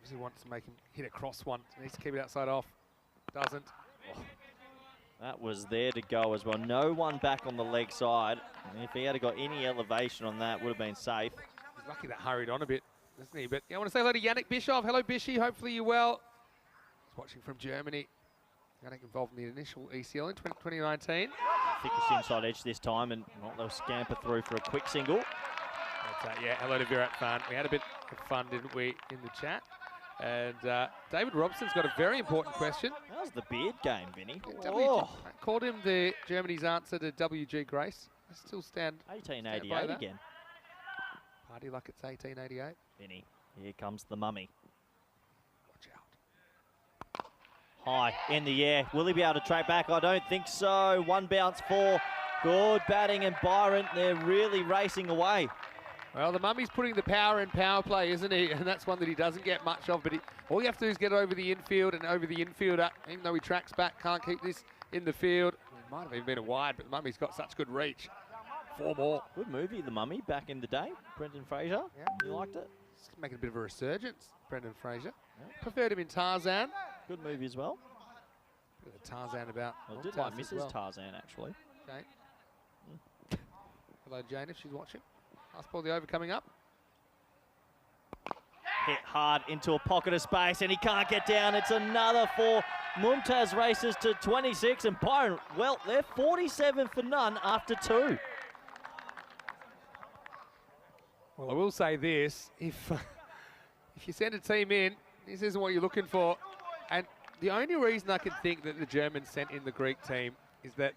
He wants to make him hit a cross one. He needs to keep it outside off. Doesn't. Oh, that was there to go as well. No one back on the leg side. And if he had got any elevation on that, would have been safe. He's lucky that hurried on a bit, isn't he? But yeah, I want to say hello to Yannick Bischoff. Hello, Bishy. Hopefully you're well. He's watching from Germany. Yannick involved in the initial ECL in 2019. Thickest inside edge this time, and they'll scamper through for a quick single. That's, yeah, hello to Virat fan. We had a bit of fun, didn't we, in the chat? And David Robson's got a very important question. How's the beard game, Vinny? I called him Germany's answer to WG Grace. I still stand 1888 again. Party like it's 1888. Vinny, here comes the mummy. Watch out. High in the air. Will he be able to track back? I don't think so. 1 bounce 4. Good batting, and Byron, they're really racing away. Well, the mummy's putting the power in power play, isn't he? And that's one that he doesn't get much of. But all you have to do is get over the infield, and over the infielder, even though he tracks back, can't keep this in the field. It might have even been a wide, but the mummy's got such good reach. 4 more. Good movie, The Mummy, back in the day. Brendan Fraser, yeah. You liked it? He's making a bit of a resurgence, Brendan Fraser. Yeah. Preferred him in Tarzan. Good movie as well. Bit of Tarzan about. I did like Mrs. Tarzan, actually. Jane. Hello, Jane, if she's watching. Last ball, the over coming up. Hit hard into a pocket of space and he can't get down. It's another for Mumtaz. Races to 26 and Byron, well, they're 47 for none after 2. Well, I will say this, if you send a team in, this isn't what you're looking for. And the only reason I can think that the Germans sent in the Greek team is that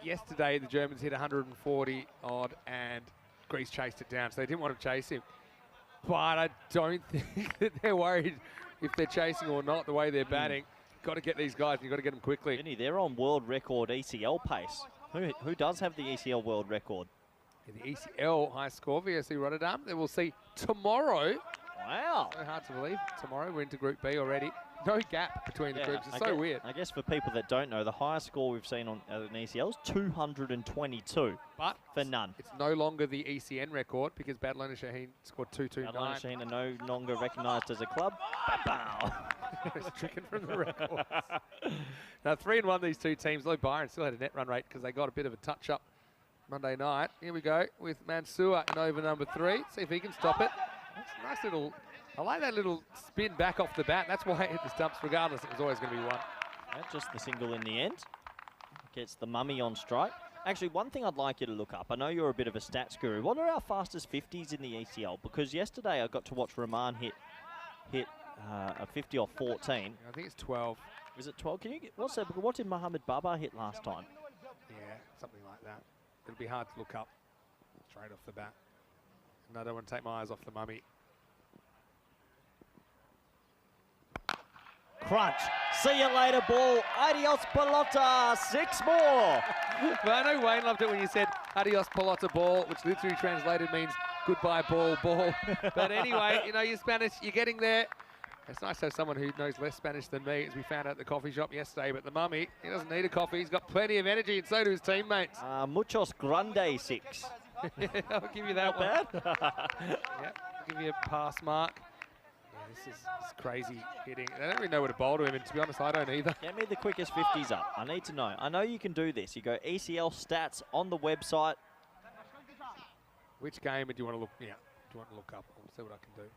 yesterday the Germans hit 140 odd and Greece chased it down, so they didn't want to chase him. But I don't think that they're worried if they're chasing or not, the way they're batting. Got to get these guys, and you've got to get them quickly. Vinny, they're on world record ECL pace. Who does have the ECL world record? In the ECL high score, VSC Rotterdam, that we'll see tomorrow. Wow. So hard to believe. Tomorrow we're into Group B already. No gap between the groups. It's so weird. I guess for people that don't know, the highest score we've seen on an ECL is 222. But for none. It's no longer the ECN record because Badalona Shaheen scored 229. Badalona Shaheen are no longer recognised as a club. Bow. It's stricken from the records. Now 3-1 these two teams. Though Byron still had a net run rate because they got a bit of a touch-up Monday night. Here we go with Mansour in over number 3. See if he can stop it. That's a nice little... I like that little spin back off the bat. That's why it hit the stumps regardless. It was always going to be one. Just the single in the end. Gets the mummy on strike. Actually, one thing I'd like you to look up. I know you're a bit of a stats guru. What are our fastest 50s in the ECL? Because yesterday I got to watch Rahman hit a 50 off 14. I think it's 12. Is it 12? Can you get, what did Mohamed Baba hit last time? Yeah, something like that. It'll be hard to look up straight off the bat. And I don't want to take my eyes off the mummy. Crunch. See you later, ball. Adios, Pelota. 6 more. Well, I know Wayne loved it when you said adios, Pelota, ball, which literally translated means goodbye, ball, ball. But anyway, you know, you're Spanish, you're getting there. It's nice to have someone who knows less Spanish than me, as we found out at the coffee shop yesterday. But the mummy, he doesn't need a coffee. He's got plenty of energy, and so do his teammates. Muchos grande 6. I'll give you that one. Not bad. Yeah, I'll give you a pass mark. This is crazy hitting. They don't really know where to bowl to him, and to be honest, I don't either. Get me the quickest 50s up. I need to know. I know you can do this. You go ECL stats on the website. Which game do you want to look? Yeah, do you want to look up? I'll see what I can do.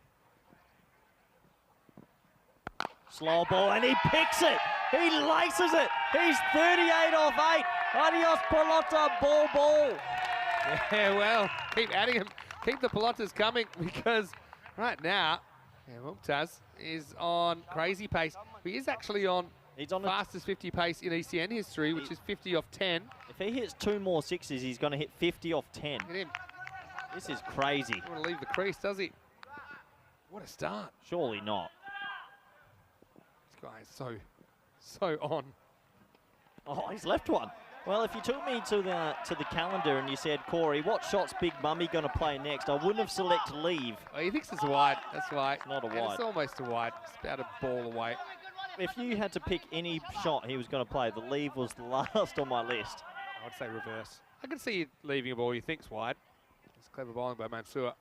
Slow ball, and he picks it. He laces it. He's 38 off 8. Adios, Pelota, ball, ball. Yeah, well, keep adding him. Keep the Pelotas coming because right now, Mumtaz is on crazy pace. He is actually on fastest 50 pace in ECN history, which is 50 off 10. If he hits 2 more 6s, he's going to hit 50 off 10. Look at him. This is crazy. He doesn't want to leave the crease, does he? What a start. Surely not. This guy is so on. Oh, he's left one. Well, if you took me to the calendar and you said, Corey, what shot's Big Mummy going to play next? I wouldn't have selected leave. Oh, he thinks it's a wide. That's why. It's not a and wide. It's almost a wide. It's about a ball away. If you had to pick any shot he was going to play, the leave was the last on my list. I would say reverse. I can see you leaving a ball you think's wide. It's clever bowling by Mansour.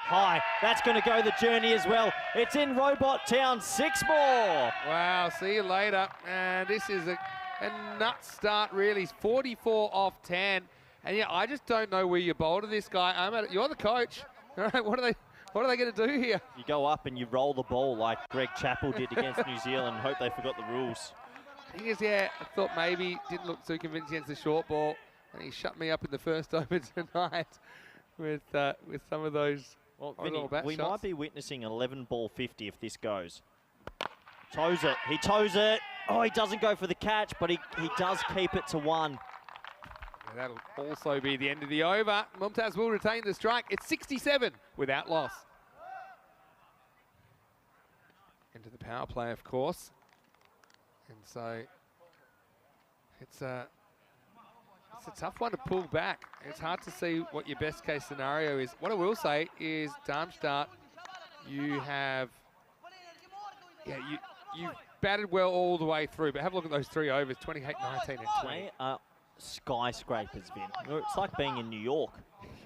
High. That's going to go the journey as well. It's in Robot Town. 6 more. Wow, see you later. And this is a nut start, really. 44 off 10. And yeah, I just don't know where you bowl to this guy. You're the coach. All right, what are they going to do here? You go up and you roll the ball like Greg Chappell did against New Zealand and hope they forgot the rules. Thing is, yeah, I thought maybe didn't look too convincing against the short ball. And he shut me up in the first over tonight with some of those. Well, Vinny, we might be witnessing 11 ball 50 if this goes. Toes it. He toes it. Oh, he doesn't go for the catch, but he does keep it to 1. Yeah, that'll also be the end of the over. Mumtaz will retain the strike. It's 67 without loss. Into the power play, of course. And so it's a tough one to pull back. It's hard to see what your best case scenario is. What I will say is Darmstadt, you have, you batted well all the way through, but have a look at those 3 overs, 28, 19 and 20. They are skyscrapers, Vin. It's like being in New York.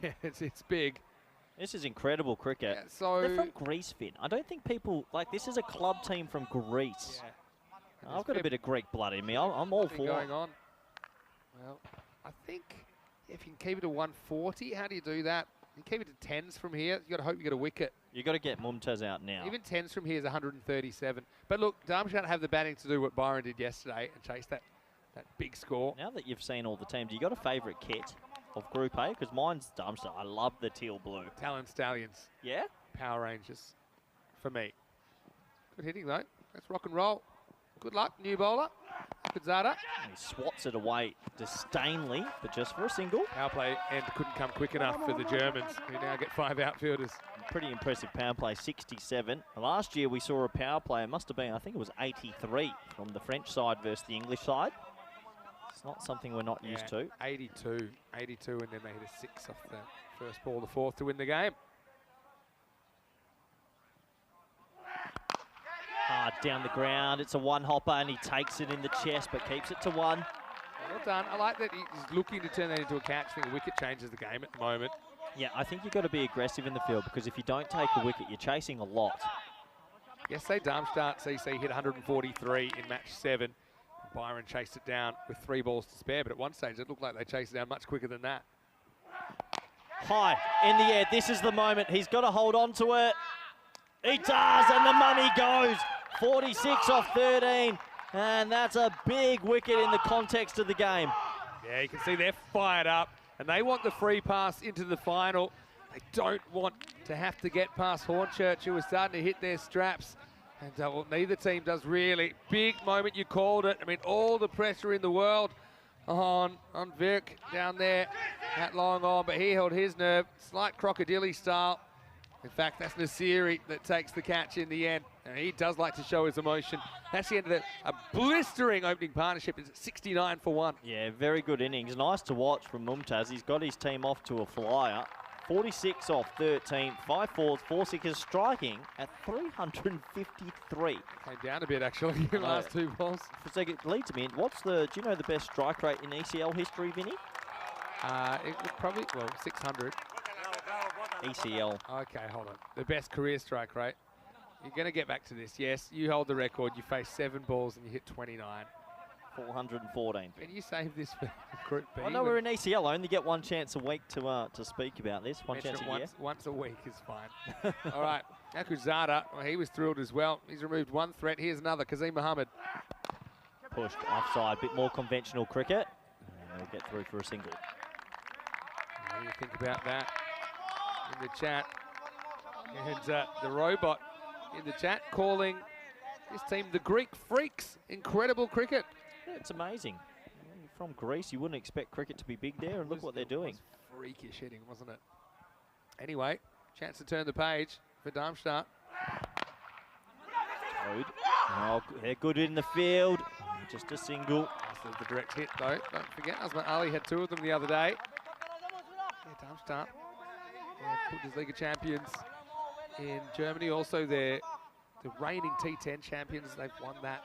Yeah, it's big. This is incredible cricket. Yeah, so they're from Greece, Vin. I don't think people, this is a club team from Greece. Yeah. I've got a bit of Greek blood in me. I'm all for going it. on. Well, I think if you can keep it to 140, how do you do that? You keep it to 10s from here. You got to hope you get a wicket. You got to get Mumtaz out now. Even 10s from here is 137. But look, Darmstadt have the batting to do what Byron did yesterday and chase that big score. Now that you've seen all the teams, you got a favourite kit of Group A? Because mine's Darmstadt. I love the teal blue. Talon Stallions. Yeah? Power Rangers for me. Good hitting though. Let's rock and roll. Good luck, new bowler. Zada. He swats it away disdainly, but just for a single. Power play end couldn't come quick enough for the Germans, who now get 5 outfielders. Pretty impressive power play, 67. Last year we saw a power play, it must have been, I think it was 83 from the French side versus the English side. It's not something we're not used to. 82, and then they hit a 6 off the first ball, the 4th to win the game. Hard down the ground, it's a one-hopper and he takes it in the chest but keeps it to 1. Well done. I like that he's looking to turn that into a catch. I think a wicket changes the game at the moment. Yeah, I think you've got to be aggressive in the field because if you don't take a wicket, you're chasing a lot. Yesterday, Darmstadt CC hit 143 in match 7. Byron chased it down with 3 balls to spare, but at one stage it looked like they chased it down much quicker than that. High in the air, this is the moment. He's got to hold on to it. He does, and the money goes. 46 off 13, and that's a big wicket in the context of the game. Yeah, you can see they're fired up, and they want the free pass into the final. They don't want to have to get past Hornchurch, who is starting to hit their straps. And well, neither team does really. Big moment, you called it. I mean, all the pressure in the world on Virk down there at long on, but he held his nerve, slight crocodile style. In fact, that's Nasiri that takes the catch in the end. And he does like to show his emotion. That's the end of a blistering opening partnership. It's 69 for 1. Yeah, very good innings. Nice to watch from Mumtaz. He's got his team off to a flyer. 46 off 13, 5 fours, 4 sixes, striking at 353. Came down a bit, actually, in the last 2 balls. So it leads me in. Do you know the best strike rate in ECL history, Vinny? It would probably, 600. ECL. Okay, hold on. The best career strike rate. You're going to get back to this. Yes, you hold the record. You face 7 balls and you hit 29. 414. And you save this for Group B. I know we're in ECL. I only get 1 chance a week to speak about this. One chance a year. Once a week is fine. All right. Akuzada, well, he was thrilled as well. He's removed 1 threat. Here's another. Kazim Mohammed. Pushed offside. Bit more conventional cricket. And they'll get through for a single. What do you think about that in the chat? And the robot in the chat calling this team the Greek Freaks. Incredible cricket. Yeah, it's amazing. From Greece, you wouldn't expect cricket to be big there, and look what they're doing. Freakish hitting, wasn't it? Anyway, chance to turn the page for Darmstadt. Toad. Oh, they're good in the field. Just a single. That's the direct hit, though. Don't forget, Asma Ali had 2 of them the other day. Yeah, Darmstadt, Bundesliga champions in Germany. Also, they're the reigning T10 champions. They've won that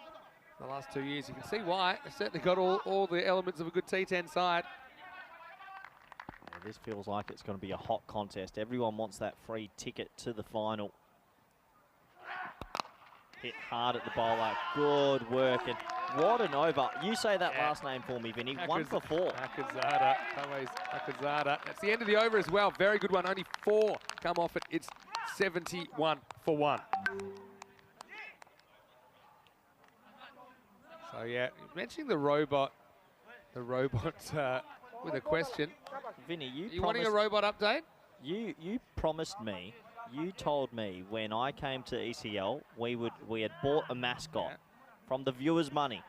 the last 2 years. You can see why. They've certainly got all the elements of a good T10 side. Yeah, this feels like it's going to be a hot contest. Everyone wants that free ticket to the final. Hit hard at the bowler. Good work. And what an over. You say that last name for me, Vinny. 1 for 4. Akuzada. Akuzada. That's the end of the over as well. Very good one. Only 4 come off it. It's 71 for 1. So yeah, mentioning the robot with a question. Vinny, you wanting a robot update? You promised me. You told me when I came to ECL, we had bought a mascot from the viewers' money,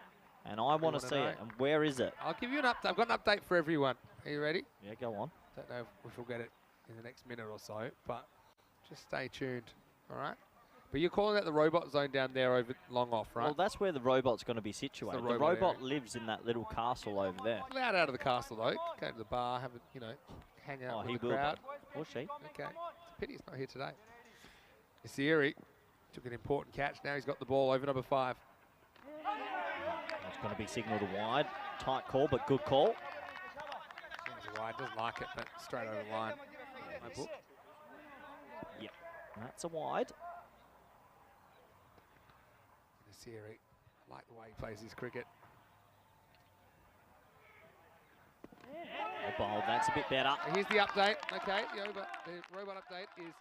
and I want to see it. And where is it? I'll give you an update. I've got an update for everyone. Are you ready? Yeah, go on. Don't know if we'll get it in the next minute or so, but just stay tuned. All right. But you're calling that the robot zone down there over long off, right? Well, that's where the robot's going to be situated. The robot lives in that little castle over there. Allowed out of the castle though. Go to the bar, have a hang out with the crowd. Will she? Okay. It's a pity he's not here today. Nasiri took an important catch. Now he's got the ball over number 5. It's going to be signalled wide. Tight call, but good call. Seems wide. Doesn't like it, but straight over the line. My book. Yep. That's a wide. Nasiri, I like the way he plays his cricket. Oh, bold, that's a bit better. Here's the update. Okay, the robot update is.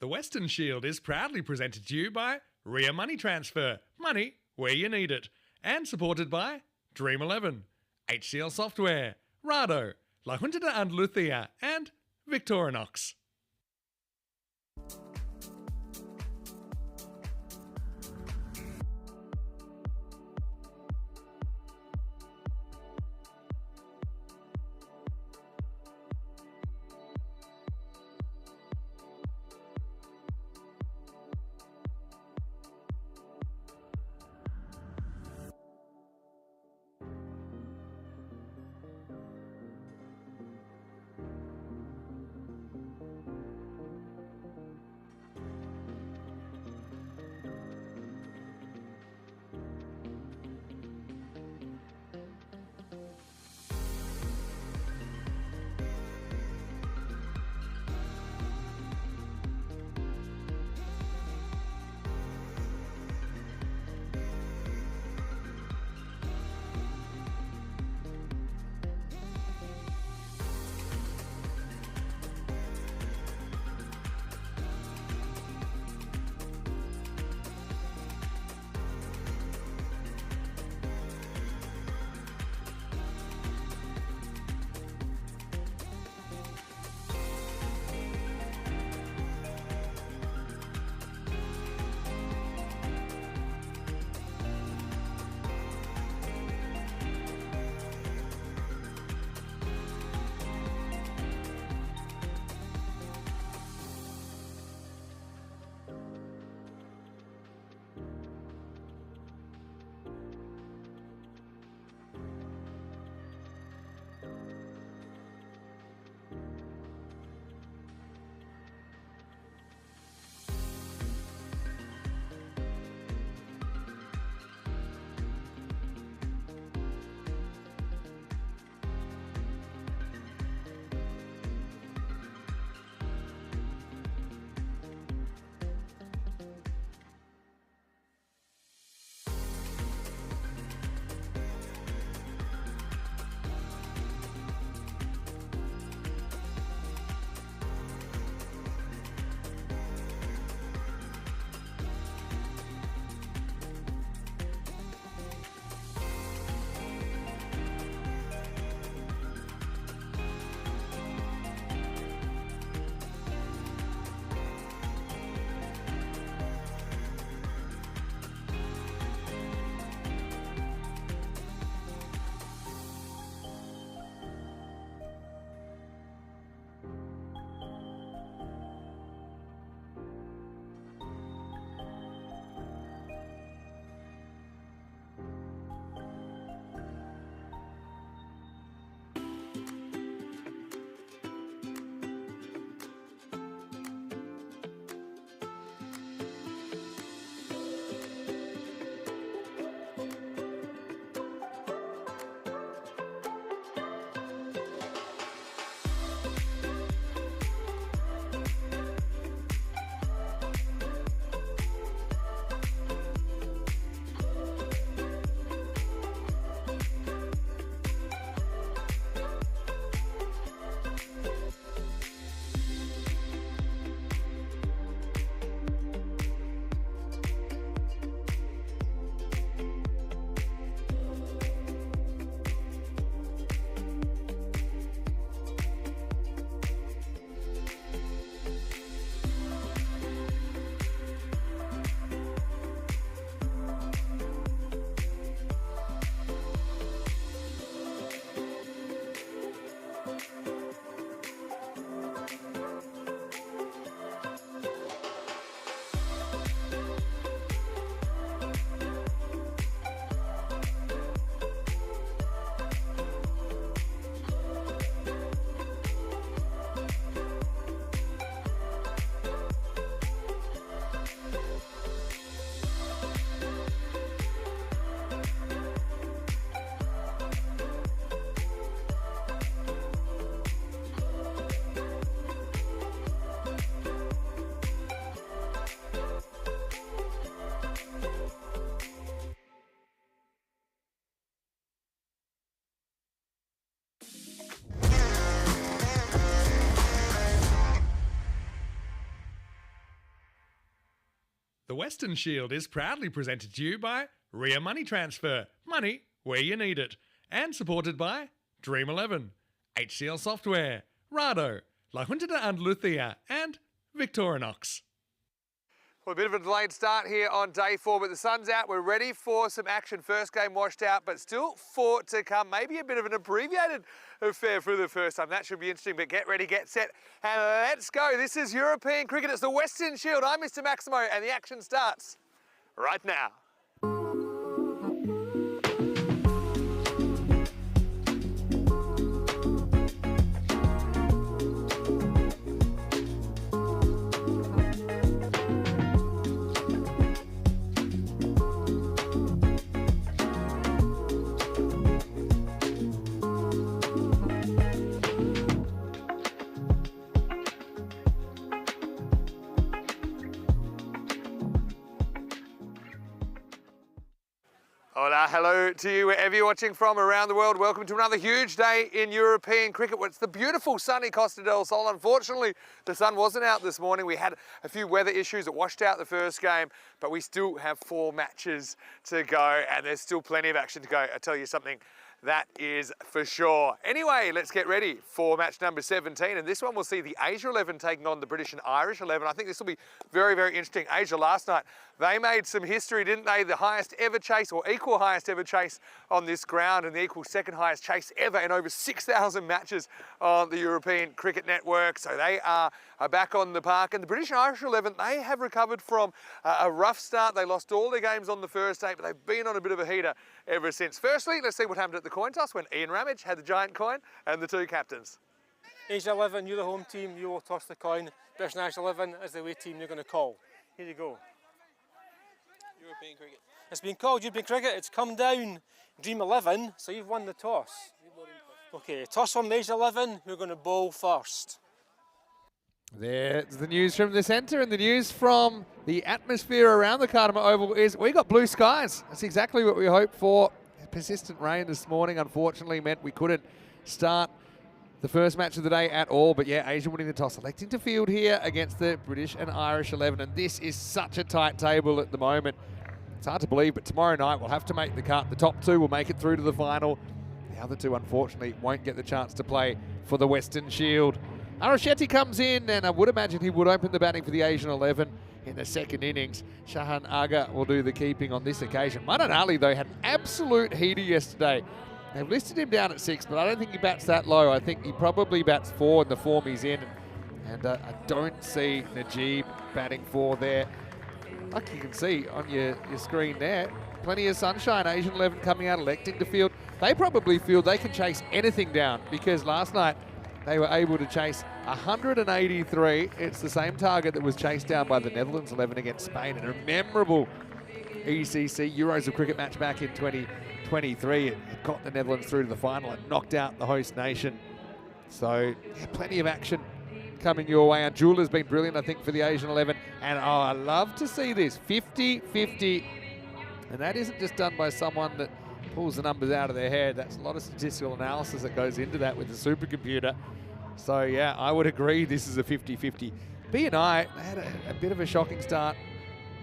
The Weston Shield is proudly presented to you by Ria Money Transfer, money where you need it, and supported by Dream 11, HCL Software, Rado, La Junta de Andalucía, and Victorinox. The Weston Shield is proudly presented to you by Ria Money Transfer, money where you need it, and supported by Dream 11, HCL Software, Rado, La Junta de Andalucía, and Victorinox. Well, a bit of a delayed start here on day 4, but the sun's out. We're ready for some action. First game washed out, but still 4 to come. Maybe a bit of an abbreviated affair for the first time. That should be interesting, but get ready, get set, and let's go. This is European cricket. It's the Weston Shield. I'm Mr. Maximo, and the action starts right now. Hola, hello to you wherever you're watching from around the world. Welcome to another huge day in European cricket. It's the beautiful sunny Costa del Sol. Unfortunately, the sun wasn't out this morning. We had a few weather issues that washed out the first game, but we still have 4 matches to go and there's still plenty of action to go. I tell you something, that is for sure. Anyway, let's get ready for match number 17. And this one will see the Asia 11 taking on the British and Irish 11. I think this will be very, very interesting. Asia last night, they made some history, didn't they? The highest ever chase, or equal highest ever chase on this ground, and the equal second highest chase ever in over 6,000 matches on the European Cricket Network. So they are back on the park. And the British and Irish 11, they have recovered from a rough start. They lost all their games on the first day, but they've been on a bit of a heater ever since. Firstly, let's see what happened at the coin toss when Ian Ramage had the giant coin and the 2 captains. Asia 11, you're the home team, you will toss the coin. British and Irish 11 is the away team you're going to call. Here you go. European cricket. It's been called European cricket, it's come down Dream 11, so you've won the toss. Okay, toss from Asia 11, who're going to bowl first. There's the news from the centre, and the news from the atmosphere around the Cardamom Oval is we got blue skies. That's exactly what we hoped for. Persistent rain this morning unfortunately meant we couldn't start the first match of the day at all. But yeah, Asia winning the toss, electing to field here against the British and Irish 11. And this is such a tight table at the moment. It's hard to believe, but tomorrow night we'll have to make the cut. The top 2 will make it through to the final. The other 2, unfortunately, won't get the chance to play for the Western Shield. Arachetti comes in, and I would imagine he would open the batting for the Asian 11 in the second innings. Shahan Aga will do the keeping on this occasion. Manan Ali, though, had an absolute heater yesterday. They've listed him down at 6, but I don't think he bats that low. I think he probably bats 4 in the form he's in. And I don't see Najib batting 4 there. Like you can see on your screen there, plenty of sunshine. Asian 11 coming out, electing to field. They probably feel they can chase anything down, because last night they were able to chase 183. It's the same target that was chased down by the Netherlands 11 against Spain in a memorable ECC Euros of Cricket match back in 2023. It got the Netherlands through to the final and knocked out the host nation. So yeah, plenty of action coming your way. And Jula's been brilliant, I think, for the Asian 11. And oh, I love to see this 50-50. And that isn't just done by someone that pulls the numbers out of their head. That's a lot of statistical analysis that goes into that with the supercomputer. So yeah, I would agree this is a 50-50. B&I had a bit of a shocking start,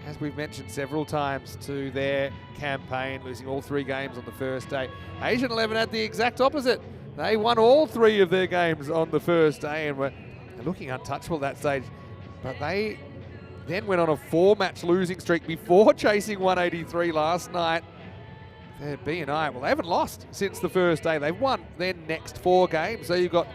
as we've mentioned several times, to their campaign, losing all 3 games on the first day. Asian 11 had the exact opposite. They won all 3 of their games on the first day and were looking untouchable at that stage. But they then went on a 4-match losing streak before chasing 183 last night. B&I, well, they haven't lost since the first day. They've won their next 4 games. So you've got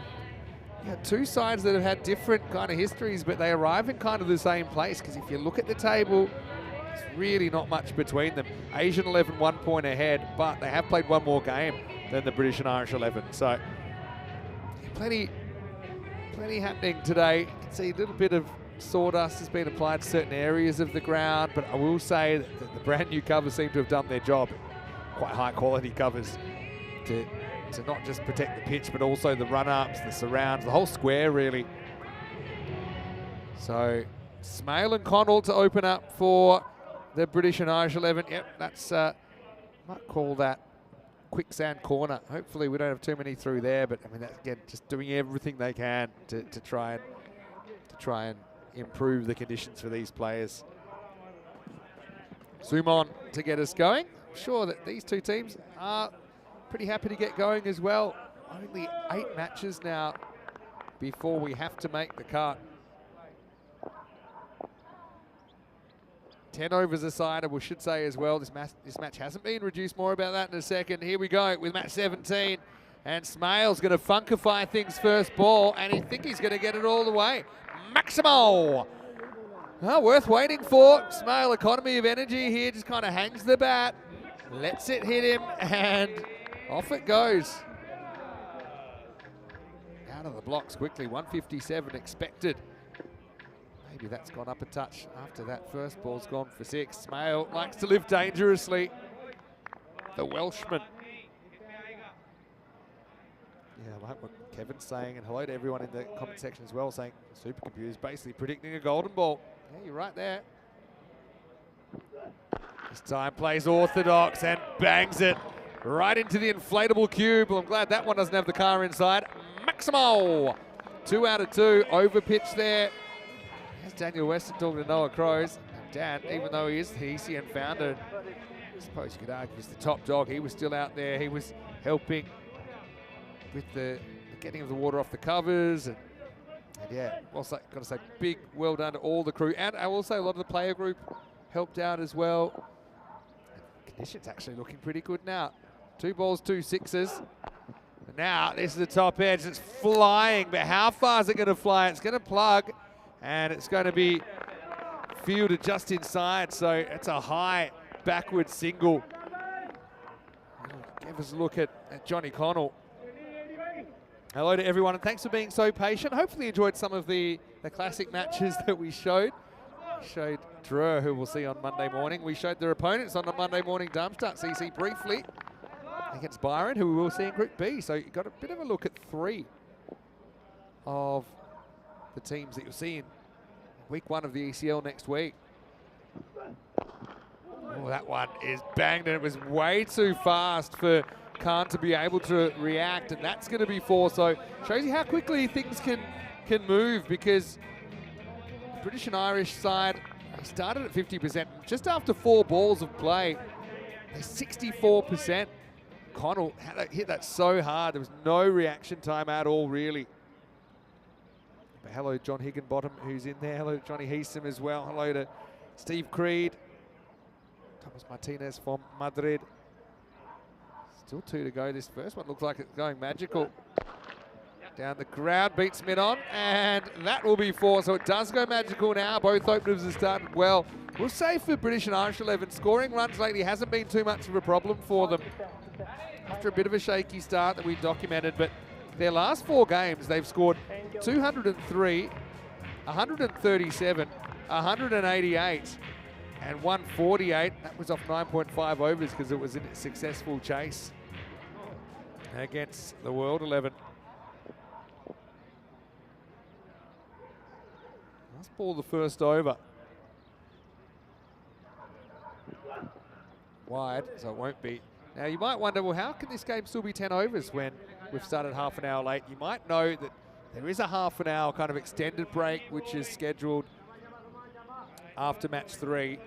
2 sides that have had different kind of histories, but they arrive in kind of the same place, because if you look at the table, there's really not much between them. Asian 11 1 point ahead, but they have played 1 more game than the British and Irish 11. So plenty happening today. You can see a little bit of sawdust has been applied to certain areas of the ground, but I will say that the brand new covers seem to have done their job. Quite high quality covers to not just protect the pitch, but also the run-ups, the surrounds, the whole square really. So Smale and Connell to open up for the British and Irish 11. Yep, that's, might call that quicksand corner. Hopefully we don't have too many through there, but I mean, that's, again, just doing everything they can to try and improve the conditions for these players. zoom on to get us going. I'm sure that these two teams are pretty happy to get going as well. Only 8 matches now before we have to make the cut. 10 overs aside, we should say as well, this match hasn't been reduced. More about that in a second. Here we go with match 17. And Smale's going to funkify things first ball, and he think he's going to get it all the way. Maximo! Oh, worth waiting for. Smale, economy of energy here, just kind of hangs the bat, lets it hit him, and off it goes. Out of the blocks quickly, 157 expected. Maybe that's gone up a touch after that first ball's gone for 6. Smale likes to live dangerously. The Welshman. Yeah, I like what Kevin's saying, and hello to everyone in the comment section as well, saying supercomputer's basically predicting a golden ball. Yeah, you're right there. This time plays orthodox and bangs it right into the inflatable cube. Well, I'm glad that one doesn't have the car inside. Maximo! 2 out of 2, over pitch there. There's Daniel Weston talking to Noah Crows. And Dan, even though he is the ECN founder, I suppose you could argue he's the top dog. He was still out there. He was helping with the getting of the water off the covers, and yeah, also got to say big well done to all the crew, and I will say a lot of the player group helped out as well. And conditions actually looking pretty good now. 2 balls, 2 sixes. And now this is the top edge. It's flying, but how far is it going to fly? It's going to plug, and it's going to be fielded just inside. So it's a high backward single. Give us a look at Johnny Connell. Hello to everyone, and thanks for being so patient. Hopefully you enjoyed some of the classic matches that we showed. We showed Drew, who we'll see on Monday morning. We showed their opponents on the Monday morning Darmstadt CC briefly against Byron, who we will see in Group B. So you got a bit of a look at 3 of the teams that you'll see in week 1 of the ECL next week. Oh, that one is banged, and it was way too fast for Khan to be able to react, and that's going to be 4. So shows you how quickly things can move, because the British and Irish side, they started at 50%. Just after 4 balls of play, they're 64%. Connell hit that so hard, there was no reaction time at all, really. But hello, John Higginbottom, who's in there. Hello to Johnny Heesum as well. Hello to Steve Creed. Thomas Martinez from Madrid. Still 2 to go. This first one looks like it's going magical. Down the ground, beats mid-on, and that will be 4. So it does go magical now. Both openers have started well. We'll say for British and Irish 11, scoring runs lately hasn't been too much of a problem for them. After a bit of a shaky start that we documented, but their last 4 games, they've scored 203, 137, 188, and 148. That was off 9.5 overs because it was a successful chase against the World 11. Last ball the first over. Wide, so it won't be. Now you might wonder, well, how can this game still be 10 overs when we've started half an hour late? You might know that there is a half an hour kind of extended break which is scheduled after match 3.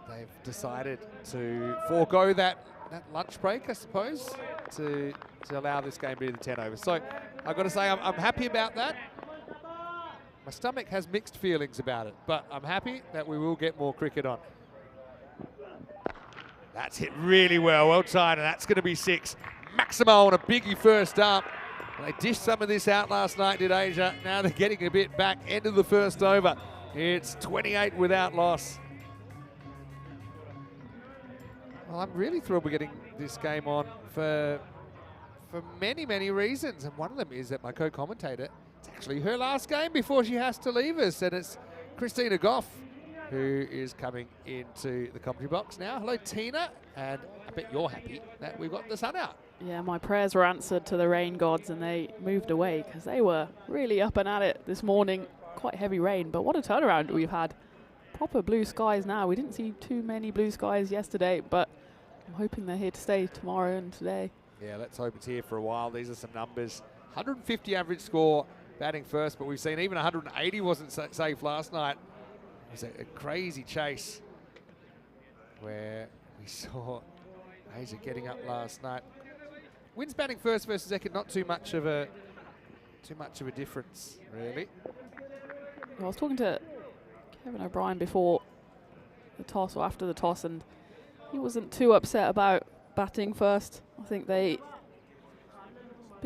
They've decided to forego that lunch break, I suppose, to allow this game to be the 10 overs. So I've got to say I'm happy about that. My stomach has mixed feelings about it, but I'm happy that we will get more cricket on. That's hit really well, well timed, and that's going to be 6. Maximo on a biggie first up. They dished some of this out last night, did Asia. Now they're getting a bit back. End of the first over. It's 28 without loss. Well, I'm really thrilled we're getting this game on for many, many reasons. And one of them is that my co-commentator, it's actually her last game before she has to leave us. And it's Christina Goff, who is coming into the commentary box now. Hello, Tina. And I bet you're happy that we've got the sun out. Yeah, my prayers were answered to the rain gods, and they moved away because they were really up and at it this morning. Quite heavy rain, but what a turnaround we've had. Proper blue skies now. We didn't see too many blue skies yesterday, but I'm hoping they're here to stay tomorrow and today. Yeah, let's hope it's here for a while. These are some numbers. 150 average score batting first, but we've seen even 180 wasn't safe last night. It was a crazy chase. where we saw Asia getting up last night. Wins batting first versus second, not too much of a difference, really. I was talking to Kevin O'Brien before the toss or after the toss, and he wasn't too upset about batting first. I think B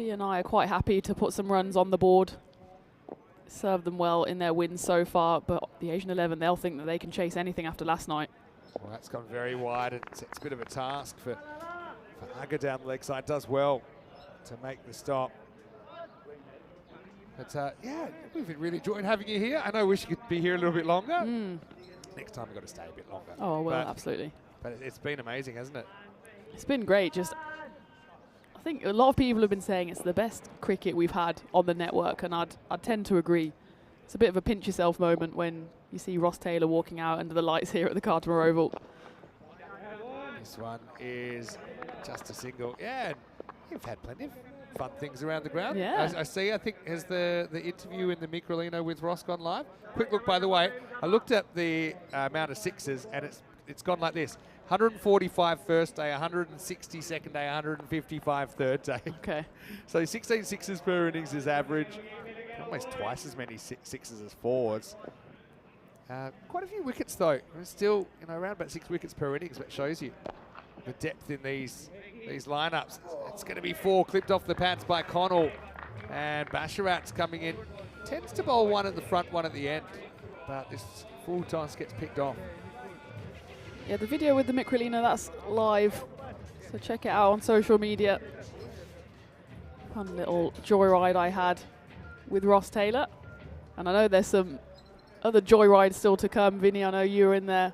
and I are quite happy to put some runs on the board, serve them well in their wins so far, but the Asian 11, they'll think that they can chase anything after last night. Well, that's gone very wide. It's a bit of a task for Aga down the leg side. Does well to make the stop. But yeah, we've really enjoyed having you here. I know we wish you could be here a little bit longer. Next time we've got to stay a bit longer. Oh, well, absolutely. But it's been amazing, hasn't it? It's been great. Just, I think a lot of people have been saying it's the best cricket we've had on the network, and I'd tend to agree. It's a bit of a pinch yourself moment when you see Ross Taylor walking out under the lights here at the Cartmore Oval. This one is just a single. Yeah, you've had plenty of fun things around the ground. Yeah. I see, I think, has the interview in the Microlino with Ross gone live? Quick look, by the way. I looked at the amount of sixes, and it's gone like this. 145 first day, 160 second day, 155 third day. Okay. So 16 sixes per innings is average. Almost twice as many sixes as fours. Quite a few wickets, though. There's still, around about 6 wickets per innings, but shows you the depth in these lineups. It's going to be 4 clipped off the pads by Connell, and Basharat's coming in. Tends to bowl one at the front, one at the end, but this full toss gets picked off. Yeah, the video with the Microlino, that's live, so check it out on social media. Fun little joyride I had with Ross Taylor, and I know there's some other joyrides still to come. Vinny, I know you were in there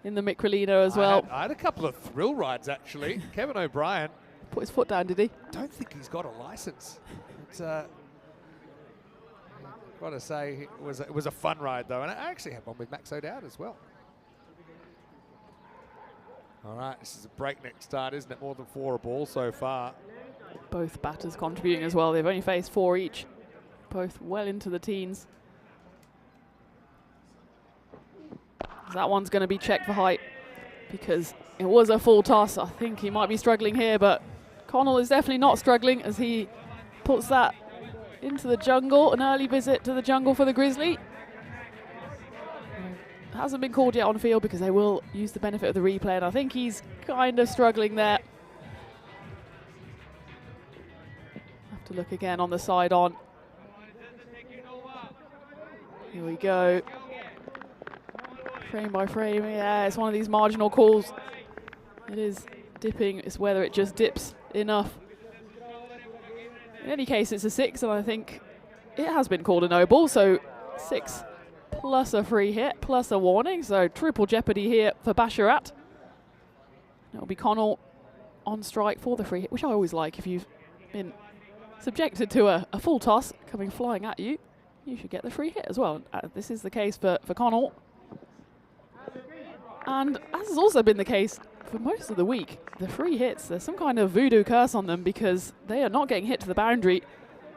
in the Microlino as well. I had a couple of thrill rides, actually. Kevin O'Brien. Put his foot down, did he? Don't think he's got a license. It's got to say, it was a fun ride, though, and I actually had one with Max O'Dowd as well. All right, this is a breakneck start, isn't it? More than 4 a ball so far. Both batters contributing as well. They've only faced 4 each. Both well into the teens. That one's going to be checked for height because it was a full toss. I think he might be struggling here, but Connell is definitely not struggling as he puts that into the jungle. An early visit to the jungle for the Grizzly. Hasn't been called yet on field because they will use the benefit of the replay, and I think he's kind of struggling there. Have to look again on the side on. Here we go. Frame by frame, yeah, it's one of these marginal calls. It is dipping, it's whether it just dips enough. In any case, it's a 6, and I think it has been called a no ball, so 6 plus a free hit, plus a warning, so triple jeopardy here for Basharat. It'll be Connell on strike for the free hit, which I always like. If you've been subjected to a full toss coming flying at you, you should get the free hit as well. This is the case for Connell. And as has also been the case for most of the week, the free hits, there's some kind of voodoo curse on them because they are not getting hit to the boundary.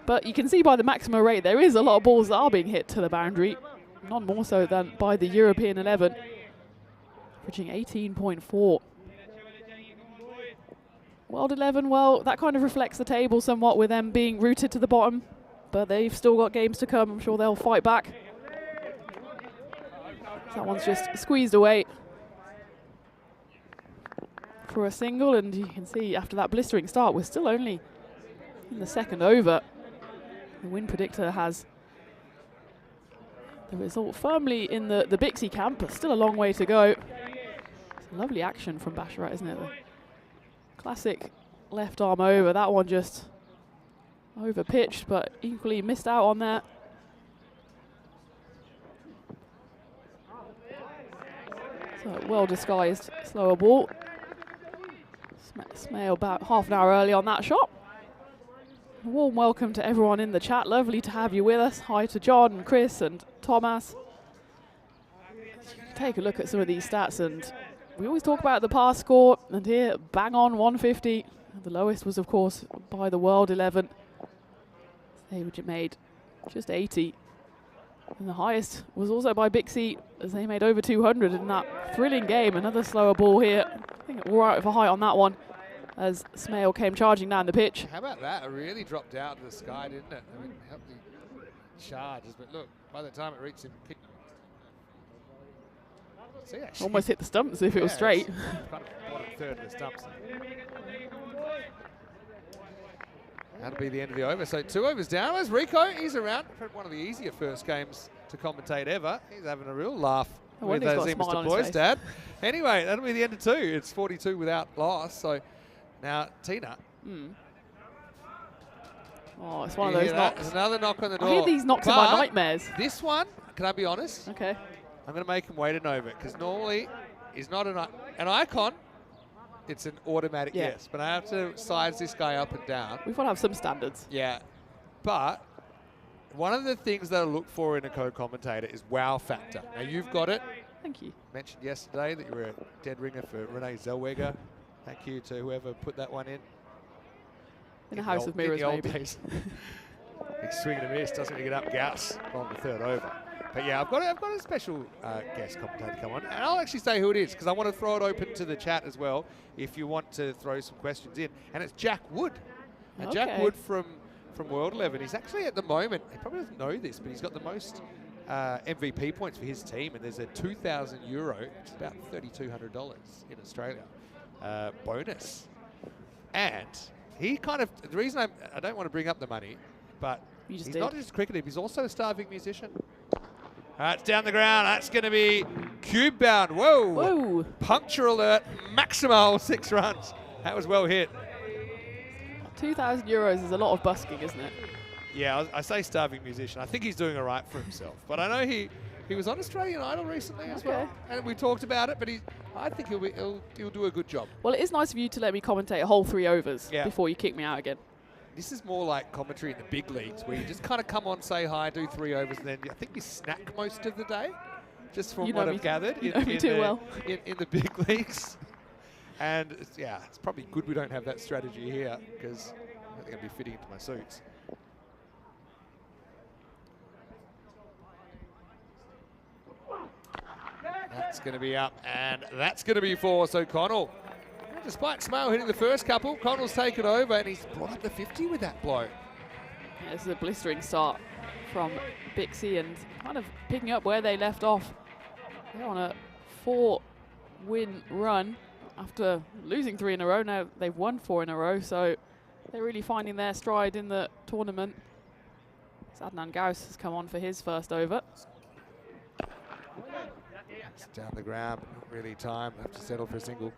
But you can see by the maximum rate, there is a lot of balls that are being hit to the boundary. None more so than by the European 11, averaging 18.4. World 11, well, that kind of reflects the table somewhat with them being rooted to the bottom, but they've still got games to come. I'm sure they'll fight back. That one's just squeezed away for a single, and you can see after that blistering start, we're still only in the second over. The win predictor has the result firmly in the Bixie camp, but still a long way to go. It's a lovely action from Basharat, isn't it? The classic left arm over. That one just over pitched, but equally missed out on that. So well disguised slower ball. Smale about half an hour early on that shot. A warm welcome to everyone in the chat. Lovely to have you with us. Hi to John and Chris and Thomas. Take a look at some of these stats, and we always talk about the pass score, and here bang on 150. The lowest was of course by the World 11. They made just 80. And the highest was also by Bixie, as they made over 200 in that thrilling game. Another slower ball here. I think all right for height on that one, as Smale came charging down the pitch. How about that? It really dropped out to the sky, didn't it? I mean, helped the charges, but look, by the time it reached him, see, actually, Almost hit the stumps if it was straight. Kind of bottom third of the stumps. That'll be the end of the over. So 2 overs down. Where's Rico? He's around. One of the easier first games to commentate ever. He's having a real laugh with Mr. Boy's dad. Anyway, that'll be the end of 2. It's 42 without loss. So now Tina. Oh, it's one of those knocks. There's another knock on the door. I hear these knocks are my nightmares. This one, can I be honest? Okay. I'm going to make him wait an over because normally he's not an icon. It's an automatic yes, but I have to size this guy up and down. We've got to have some standards. Yeah, but one of the things that I look for in a co-commentator is wow factor. Now you've got it. Thank you. Mentioned yesterday that you were a dead ringer for Renee Zellweger. Thank you to whoever put that one in. In a house of mirrors, maybe. Big swing and a miss, doesn't really get up Gauss on the third over. But yeah, I've got a special guest commentator come on, and I'll actually say who it is because I want to throw it open to the chat as well if you want to throw some questions in. And it's Jack Wood. And Jack Wood from World 11. He's actually at the moment, he probably doesn't know this, but he's got the most MVP points for his team, and there's a €2,000, which is about $3,200 in Australia, bonus. And he kind of, the reason I don't want to bring up the money, but he's not just a cricketer, he's also a starving musician. It's down the ground. That's going to be cube bound. Whoa. Puncture alert. Maximal 6 runs. That was well hit. €2,000 is a lot of busking, isn't it? Yeah, I say starving musician. I think he's doing all right for himself. But I know he was on Australian Idol recently as well. And we talked about it, but I think he'll do a good job. Well, it is nice of you to let me commentate a whole 3 overs before you kick me out again. This is more like commentary in the big leagues where you just kind of come on, say hi, do 3 overs, and then I think you snack most of the day, just from what I've gathered in the big leagues. And it's probably good we don't have that strategy here because I don't think I'd be fitting into my suits. That's going to be up, and that's going to be 4. So Connell, despite Smale hitting the first couple, Connell's taken over, and he's brought up the 50 with that blow. Yeah, this is a blistering start from Bixie and kind of picking up where they left off. They're on a 4-win run after losing 3 in a row. Now they've won 4 in a row, so they're really finding their stride in the tournament. Adnan Gauss has come on for his first over. It's down the ground, but not really time. Have to settle for a single.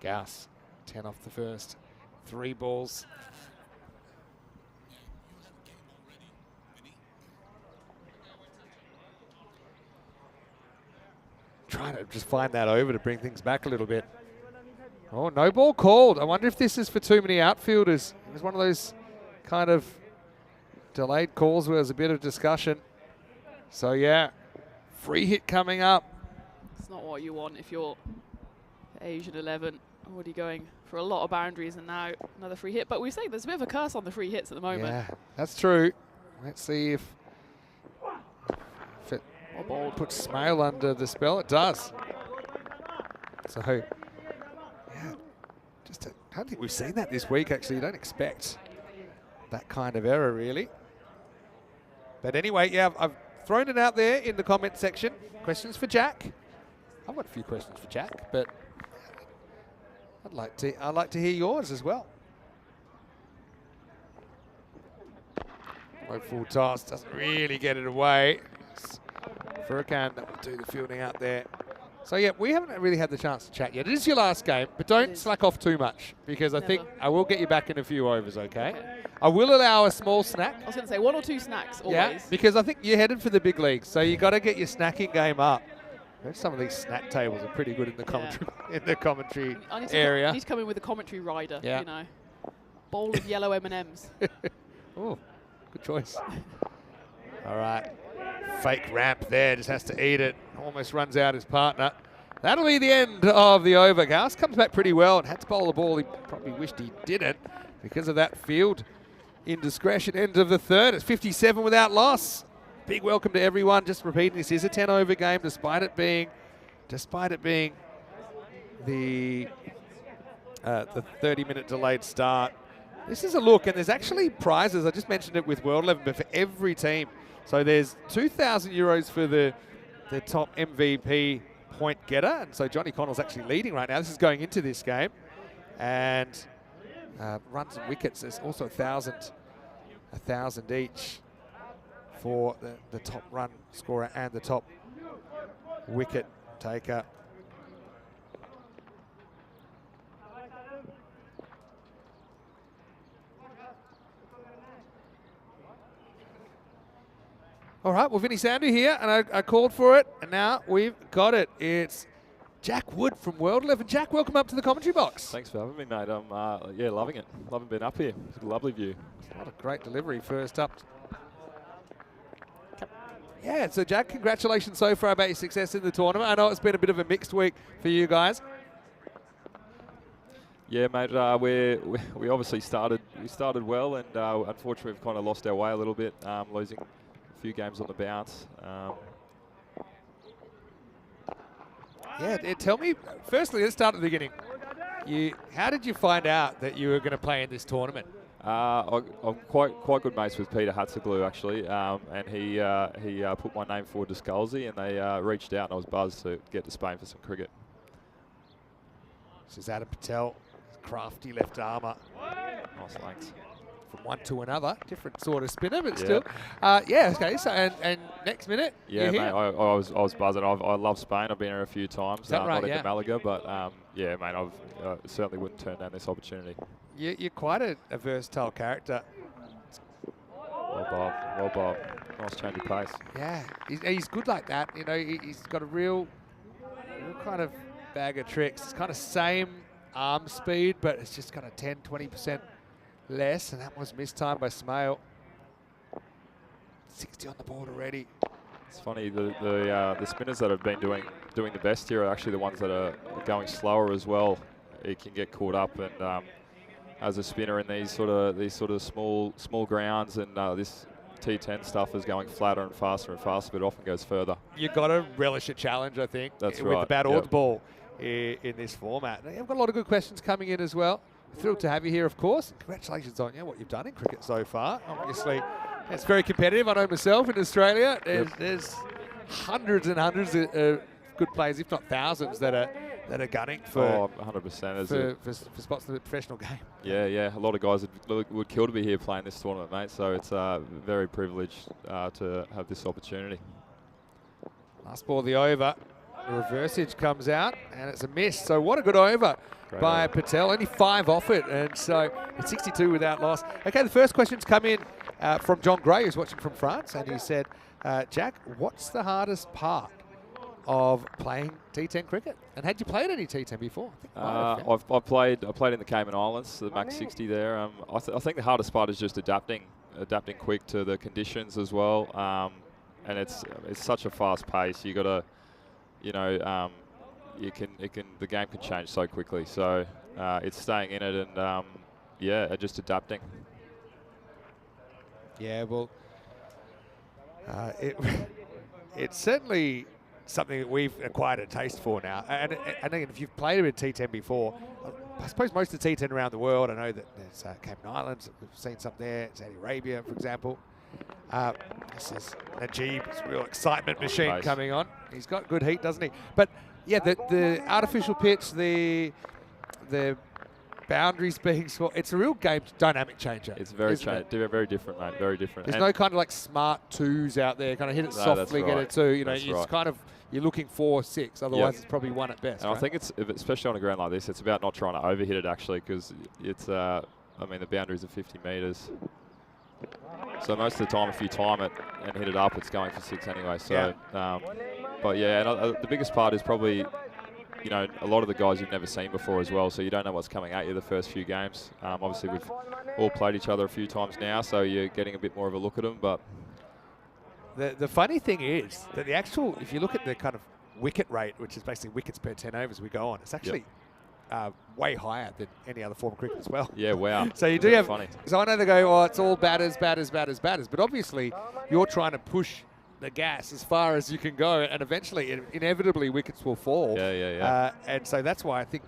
Gauss, 10 off the first. 3 balls. Trying to just find that over to bring things back a little bit. Oh, no ball called. I wonder if this is for too many outfielders. It was one of those kind of delayed calls where there's a bit of discussion. So, yeah, free hit coming up. It's not what you want if you're Asian 11. Already going for a lot of boundaries, and now another free hit. But we say there's a bit of a curse on the free hits at the moment. Yeah, that's true. Let's see if it puts Smale under the spell. It does. So, yeah, I don't think we've seen that this week, actually. You don't expect that kind of error, really. But anyway, yeah, I've thrown it out there in the comment section. Questions for Jack? I've got a few questions for Jack, but I'd like to hear yours as well. Low full toss, doesn't really get it away. Furkan that will do the fielding out there. So yeah, we haven't really had the chance to chat yet. It is your last game, but don't slack off too much because I think I will get you back in a few overs, okay? I will allow a small snack. I was going to say 1 or 2 snacks always. Yeah, because I think you're headed for the big leagues, so you got to get your snacking game up. Some of these snack tables are pretty good in the commentary area. I need to come in with a commentary rider, you know. Bowl of yellow M&Ms. Oh, good choice. All right. Fake ramp there, just has to eat it. Almost runs out his partner. That'll be the end of the over. Gauss comes back pretty well and had to bowl the ball. He probably wished he didn't because of that field indiscretion. End of the third. It's 57 without loss. Big welcome to everyone. Just repeating, this is a 10-over game, despite it being the 30-minute delayed start. This is a look, and there's actually prizes. I just mentioned it with World 11, but for every team. So there's 2,000 euros for the top MVP point getter, and so Johnny Connell's actually leading right now. This is going into this game, and runs and wickets. There's also 1,000 each for the top run scorer and the top wicket taker. All right, well, Vinny Sandhu here, and I called for it, and now we've got it. It's Jack Wood from World 11. Jack, welcome up to the commentary box. Thanks for having me, mate. I'm loving it. Loving being up here. It's a lovely view. What a great delivery first up. Yeah, so Jack, congratulations so far about your success in the tournament. I know it's been a bit of a mixed week for you guys. Yeah, mate. We obviously started well, and unfortunately we've kind of lost our way a little bit, losing a few games on the bounce. Tell me, firstly, let's start at the beginning. How did you find out that you were going to play in this tournament? I'm quite good mates with Peter Hatzeglu, actually, and he put my name forward to Scalzi, and they reached out, and I was buzzed to get to Spain for some cricket. This is Adam Patel, crafty left armour. Nice lengths. From one to another, different sort of spinner, but still. Okay, so and next minute, yeah, mate, I was buzzing. I love Spain. I've been here a few times. Right, not at Malaga, but yeah, mate, I certainly wouldn't turn down this opportunity. You're quite a versatile character. Well, Bob. Nice change of pace. Yeah, he's good like that. You know, he's got a real kind of bag of tricks. It's kind of same arm speed, but it's just kind of 10-20% less, and that was mistimed by Smale. 60 on the board already. It's funny, the spinners that have been doing the best here are actually the ones that are going slower as well. It can get caught up, and as a spinner in these sort of small grounds, and this T10 stuff is going flatter and faster, but it often goes further. You've got to relish a challenge, I think. That's with right. the bat or the ball in this format. Now, you've got a lot of good questions coming in as well. Thrilled to have you here, of course. Congratulations on what you've done in cricket so far. Obviously, it's very competitive. I know myself in Australia, there's hundreds and hundreds of good players, if not thousands, that are gunning for 100% for spots in the professional game. Yeah. A lot of guys would kill to be here playing this tournament, mate. So it's very privileged to have this opportunity. Last ball of the over. The reverse comes out, and it's a miss. So what a good over by Patel. Only 5 off it, and so it's 62 without loss. Okay, the first question's come in from John Gray, who's watching from France, and he said, Jack, what's the hardest part of playing T10 cricket? And had you played any T10 before? I played in the Cayman Islands, the Max 60 there. I think the hardest part is just adapting quick to the conditions as well. And it's such a fast pace. You got to, the game can change so quickly. So it's staying in it and just adapting. Yeah, well, it's certainly something that we've acquired a taste for now. And if you've played a bit of T10 before, I suppose most of the T10 around the world, I know that there's Cayman Islands, we've seen some there, Saudi Arabia, for example. This is Najib, it's a real excitement machine coming on. He's got good heat, doesn't he? But yeah, the artificial pitch, the boundaries being small, it's a real game dynamic changer. It's very different, mate. Very different. There's no kind of like smart 2s out there. Kind of hit it softly, get it 2. It's kind of, you're looking for 6. Otherwise, it's probably 1 at best. And I think it's, especially on a ground like this, it's about not trying to overhit it actually, because it's, the boundaries are 50 metres. So most of the time, if you time it and hit it up, it's going for 6 anyway. So, the biggest part is probably, a lot of the guys you've never seen before as well. So you don't know what's coming at you the first few games. Obviously, we've all played each other a few times now, so you're getting a bit more of a look at them. But the funny thing is that if you look at the kind of wicket rate, which is basically wickets per 10 overs we go on, it's actually way higher than any other form of cricket as well. Yeah, wow. So you do have, funny. so I know they go, oh, it's all batters, but obviously you're trying to push the gas as far as you can go, and eventually, inevitably, wickets will fall. Yeah. And so that's why I think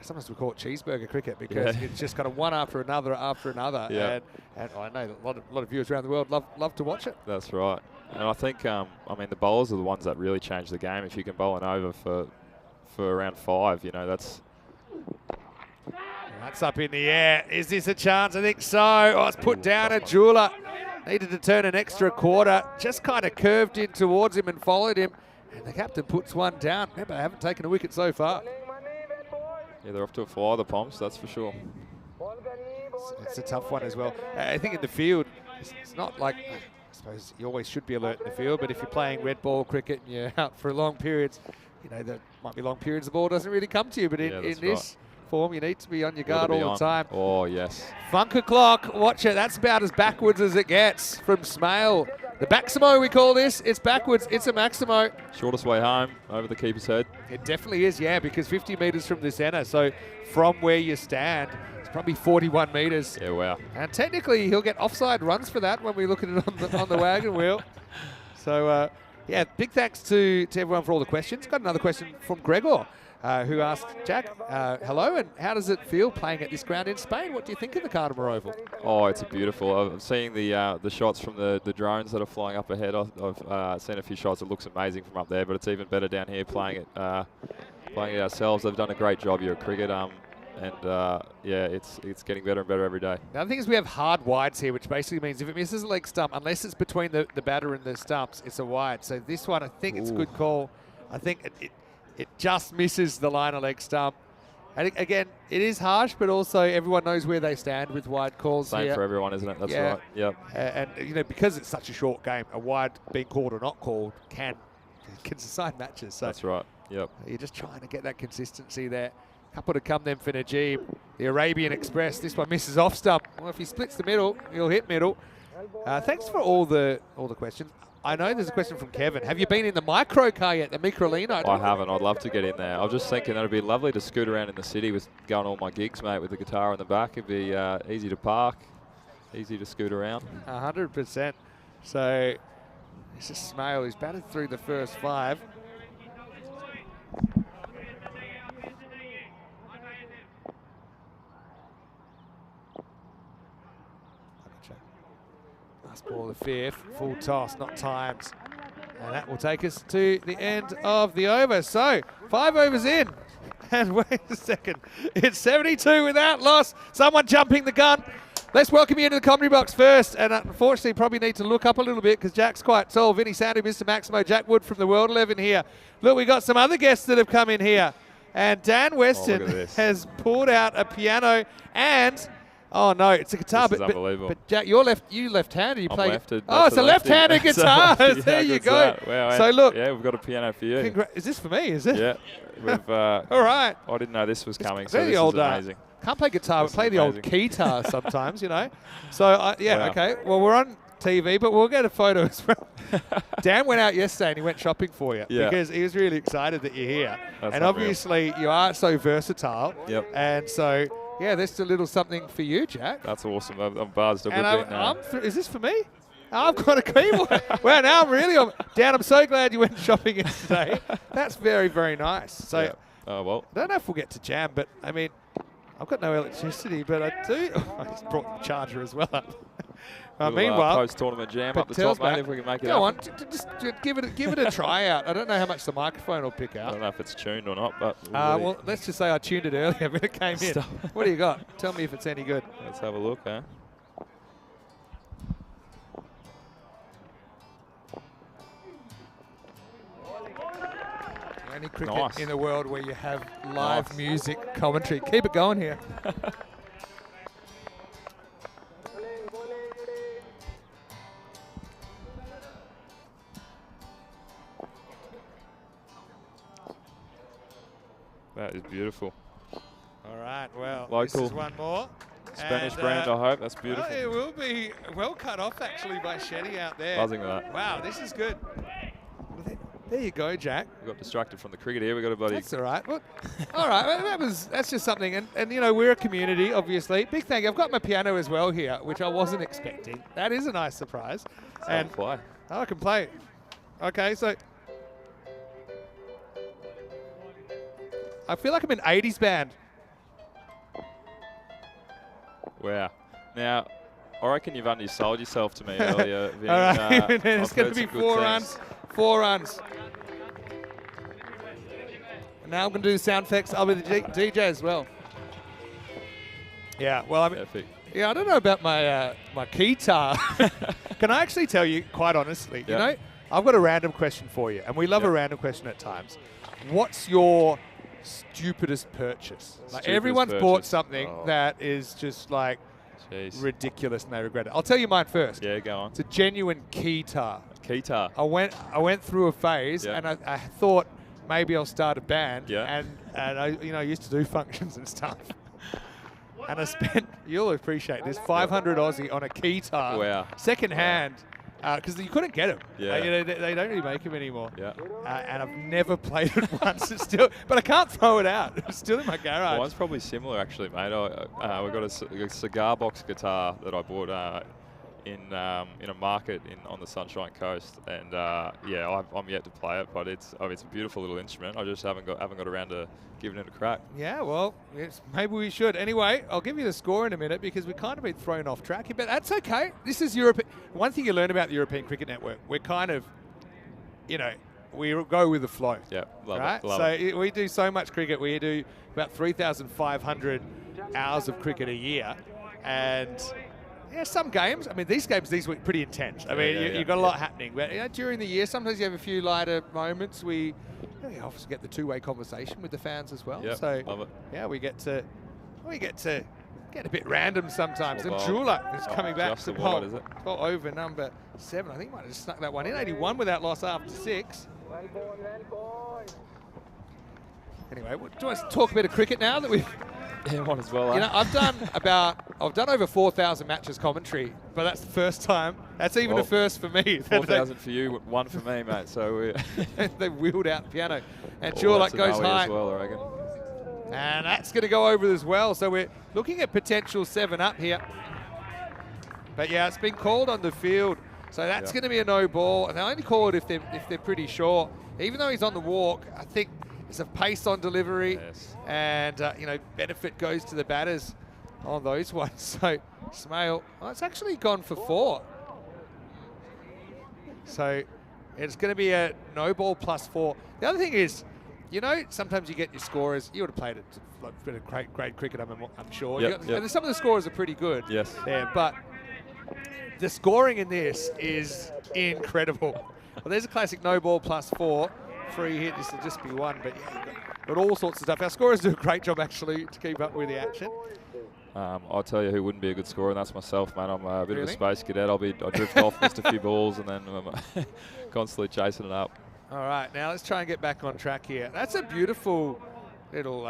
sometimes we call it cheeseburger cricket, because it's just kind of one after another. Yeah. And I know a lot of viewers around the world love to watch it. That's right. And I think, I mean, the bowlers are the ones that really change the game. If you can bowl an over for around 5, that's... That's up in the air. Is this a chance? I think so. Oh, it's put down at Jeweler. Needed to turn an extra quarter. Just kind of curved in towards him and followed him. And the captain puts one down. Remember, they haven't taken a wicket so far. Yeah, they're off to a fly, the Poms, that's for sure. It's a tough one as well. I think in the field, it's not like... I suppose you always should be alert in the field, but if you're playing red ball cricket and you're out for long periods, there might be long periods the ball doesn't really come to you. But in this form, you need to be on your guard all the time. Oh, yes. Funker clock, watch it. That's about as backwards as it gets from Smale. The Maximo, we call this. It's backwards. It's a Maximo. Shortest way home, over the keeper's head. It definitely is, yeah, because 50 metres from the centre. So from where you stand, it's probably 41 metres. Yeah, wow. And technically, he'll get offside runs for that when we look at it on the wagon wheel. So, yeah, big thanks to everyone for all the questions. Got another question from Gregor, who asked, Jack, hello, and how does it feel playing at this ground in Spain? What do you think of the Cardimer Oval? Oh, it's beautiful. I'm seeing the shots from the drones that are flying up ahead. I've seen a few shots. It looks amazing from up there, but it's even better down here playing it ourselves. They've done a great job here at cricket. Yeah, it's getting better and better every day. Now, the thing is, we have hard wides here, which basically means if it misses a leg stump, unless it's between the batter and the stumps, it's a wide. So this one, I think it's a good call. I think it just misses the line of leg stump. And again, it is harsh, but also everyone knows where they stand with wide calls. Same for everyone, isn't it? That's right. Yep. And because it's such a short game, a wide being called or not called can decide matches. So that's right. Yep. You're just trying to get that consistency there. Couple to come then for Najib. The Arabian Express. This one misses off stump. Well, if he splits the middle, he'll hit middle. Thanks for all the questions. I know there's a question from Kevin. Have you been in the micro car yet, the Microlino? I haven't. I'd love to get in there. I was just thinking that it'd be lovely to scoot around in the city with going all my gigs, mate, with the guitar in the back. It'd be easy to park, easy to scoot around. 100%. So this is Smale, who's batted through the first 5. Last ball of the 5th, full toss, not timed. And that will take us to the end of the over. So, 5 overs in. And wait a second, it's 72 without loss. Someone jumping the gun. Let's welcome you into the commentary box first. And unfortunately, probably need to look up a little bit because Jack's quite tall. Vinny Sandu, Mr. Maximo, Jack Wood from the World 11 here. Look, we got some other guests that have come in here. And Dan Weston has pulled out a piano and... Oh no, it's a guitar. This is unbelievable. But Jack, you left-handed. You play. left-handed. Oh, it's a left-handed guitar. There you go. Wow, so look. Yeah, we've got a piano for you. Is this for me? Is it? Yeah. We've. All right. I didn't know this was coming. So this is amazing. Can't play guitar, but play the old guitar sometimes, So yeah, wow. Okay. Well, we're on TV, but we'll get a photo as well. Dan went out yesterday and he went shopping for you because he was really excited that you're here. That's and obviously you are so versatile. Yep. And so. Yeah, there's a little something for you, Jack. That's awesome. I'm buzzed. Is this for me? I've got a keyboard. Well, now I'm really Dan, I'm so glad you went shopping yesterday. That's very, very nice. So, yeah. Oh, well. I don't know if we'll get to jam, but I mean, I've got no electricity, but I do. I just brought the charger as well up. Meanwhile, post-tournament jam up the top, mate, if we can make it up. Go on, just give it a try out. I don't know how much the microphone will pick up. I don't know if it's tuned or not, but... well, let's just say I tuned it earlier when it came in. What do you got? Tell me if it's any good. Let's have a look, eh? The only cricket in the world where you have live music commentary. Keep it going here. That is beautiful. All right, well, local. This is one more. Spanish brand, I hope. That's beautiful. Well, it will be well cut off, actually, by Shetty out there. Buzzing with that. Wow, this is good. There you go, Jack. We got distracted from the cricket here. We got a bloody. That's all right. Well, all right. Well, that's just something. And you know, we're a community, obviously. Big thank you. I've got my piano as well here, which I wasn't expecting. That is a nice surprise. And play. I can play. Okay, so I feel like I'm in 80s band. Wow. Now, I reckon you've undersold yourself to me earlier. Vin. All right, it's I've going heard to be some good 4 things. runs. 4 runs. And now I'm going to do the sound effects. I'll be the DJ as well. Yeah, well, I mean, Epic. yeah, I don't know about my my guitar. Can I actually tell you, quite honestly, you know, I've got a random question for you, and we love a random question at times. What's your stupidest purchase? Like, everyone's bought something that is just like ridiculous and they regret it. I'll tell you mine first. Yeah, go on. It's a genuine guitar. Guitar. I went through a phase, and I thought maybe I'll start a band. Yeah. And I used to do functions and stuff. And I spent, you'll appreciate this, 500 Aussie on a guitar. Wow. Second hand. Because you couldn't get them. Yeah. You know, they don't really make them anymore. Yeah. And I've never played it once. It's still, but I can't throw it out. It's still in my garage. Mine's probably similar, actually, mate. We got a cigar box guitar that I bought in a market on the Sunshine Coast, and yeah, I'm yet to play it, but it's a beautiful little instrument. I just haven't got around to giving it a crack. Yeah, well, maybe we should. Anyway, I'll give you the score in a minute because we've kind of been thrown off track here, but that's okay. This is Europe. One thing you learn about the European Cricket Network, we're kind of, you know, we go with the flow. Yeah, love right? it. Love it. We do so much cricket. We do about 3,500 hours of cricket a year, and yeah, some games. I mean, these games these week pretty intense. I mean, you've got a lot happening. But you know, during the year, sometimes you have a few lighter moments. We obviously get the two-way conversation with the fans as well. Yep, so love it. yeah, we get to get a bit random sometimes. And Well, Jula is coming back just to the wide, is it? over number 7. I think he might have just snuck that one in. 81 without loss after 6. Anyway, do you want to talk a bit of cricket now that we've? Yeah, might as well. You know, I've done over 4,000 matches commentary, but that's the first time. That's even a first for me. 4,000 for you, 1 for me, mate. So they wheeled out the piano, and that's Jula an goes OE high, as well, I reckon. and that's going to go over as well. So we're looking at potential 7 up here. But yeah, it's been called on the field, so that's going to be a no ball, and they only call it if they're pretty sure. Even though he's on the walk, I think it's a pace on delivery, and you know, benefit goes to the batters on those ones. So Smale, it's actually gone for 4. So it's going to be a no ball plus 4. The other thing is, you know, sometimes you get your scorers. You would have played it, like, been a great cricket, I'm sure. And some of the scorers are pretty good. Yes. Yeah, but the scoring in this is incredible. Well, there's a classic no ball plus 4. Free hit, this will just be 1, but yeah, got all sorts of stuff. Our scorers do a great job actually to keep up with the action. I'll tell you who wouldn't be a good scorer, and that's myself, man. I'm a bit of a space cadet. I drift off, missed a few balls, and then I'm constantly chasing it up. All right, now let's try and get back on track here. That's a beautiful little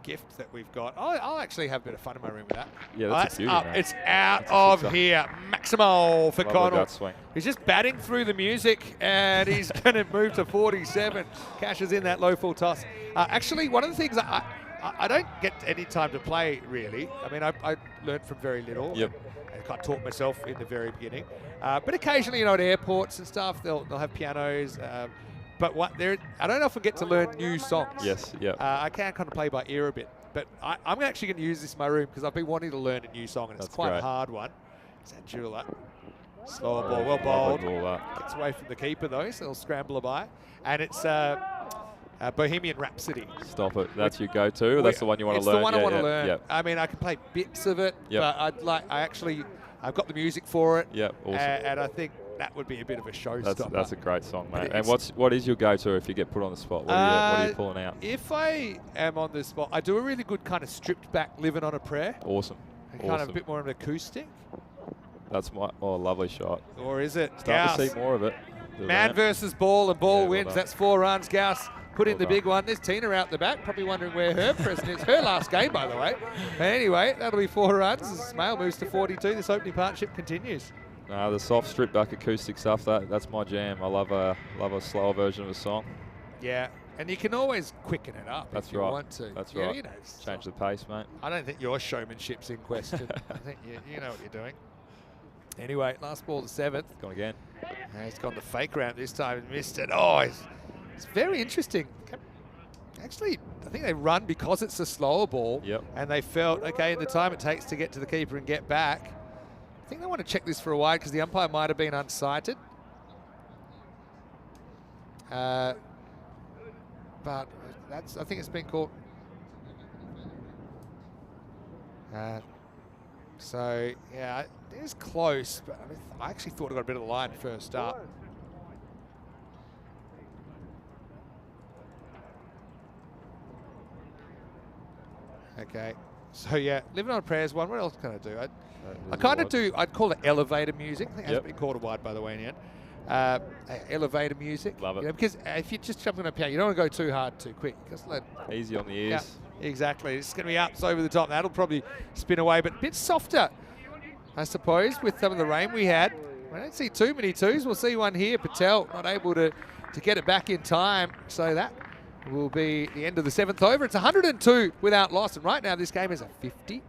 gift that we've got. I'll actually have a bit of fun in my room with that. Yeah, that's a beauty, up. man. It's out of here. Maximo for Connell. Gut swing. He's just batting through the music, and he's going to move to 47. Cashes in that low full toss. Actually, one of the things I don't get any time to play, really. I mean, I learned from very little. Yep. And I taught myself in the very beginning. But occasionally, you know, at airports and stuff, they'll have pianos. But I don't often get to learn new songs. Yes, yeah. I can kind of play by ear a bit. But I'm actually going to use this in my room because I've been wanting to learn a new song, and it's quite a hard one. It's that Jula. Slower ball, well bowled. Gets away from the keeper, though, so they'll scramble by. And it's Bohemian Rhapsody. Stop it. That's your go-to, or that's the one you want to learn? It's the one I want to learn. Yep. I mean, I can play bits of it, but I've got the music for it. Yeah, awesome. And I think that would be a bit of a showstopper. That's a great song, mate. And what is your go-to if you get put on the spot? What are you pulling out? If I am on the spot, I do a really good kind of stripped back Living on a Prayer. Awesome. Kind of a bit more of an acoustic. That's lovely shot. Or is it? Starting to see more of it. Man versus ball, and ball wins. Well, that's 4 runs. Gauss put in the big one. There's Tina out the back, probably wondering where her present is. Her last game, by the way. Anyway, that'll be 4 runs. Smale moves to 42. This opening partnership continues. The soft stripped back acoustic stuff, that's my jam. I love a slower version of a song. Yeah, and you can always quicken it up That's if you right. want to. That's Yeah, right. you know, Change the pace, mate. I don't think your showmanship's in question. I think you know what you're doing. Anyway, last ball, the 7th. Gone again. He's gone the fake round this time and missed it. Oh, it's very interesting. Actually, I think they run because it's a slower ball. Yep. And they felt, okay, in the time it takes to get to the keeper and get back, I think they want to check this for a wide because the umpire might have been unsighted. But I think it's been caught. So, yeah, it is close, but I actually thought it got a bit of the line first up. Okay, so yeah, Living on Prayers one. What else can I do? I kind of do, I'd call it elevator music. I think it has been called a wide, by the way, in the end. Elevator music. Love it. You know, because if you're just jumping on a piano, you don't want to go too hard too quick. Just let Easy on the ears. Yeah, exactly. It's going to be ups over the top. That'll probably spin away, but a bit softer, I suppose, with some of the rain we had. We don't see too many twos. We'll see one here. Patel not able to get it back in time. So that will be the end of the 7th over. It's 102 without loss. And right now this game is a 50-50,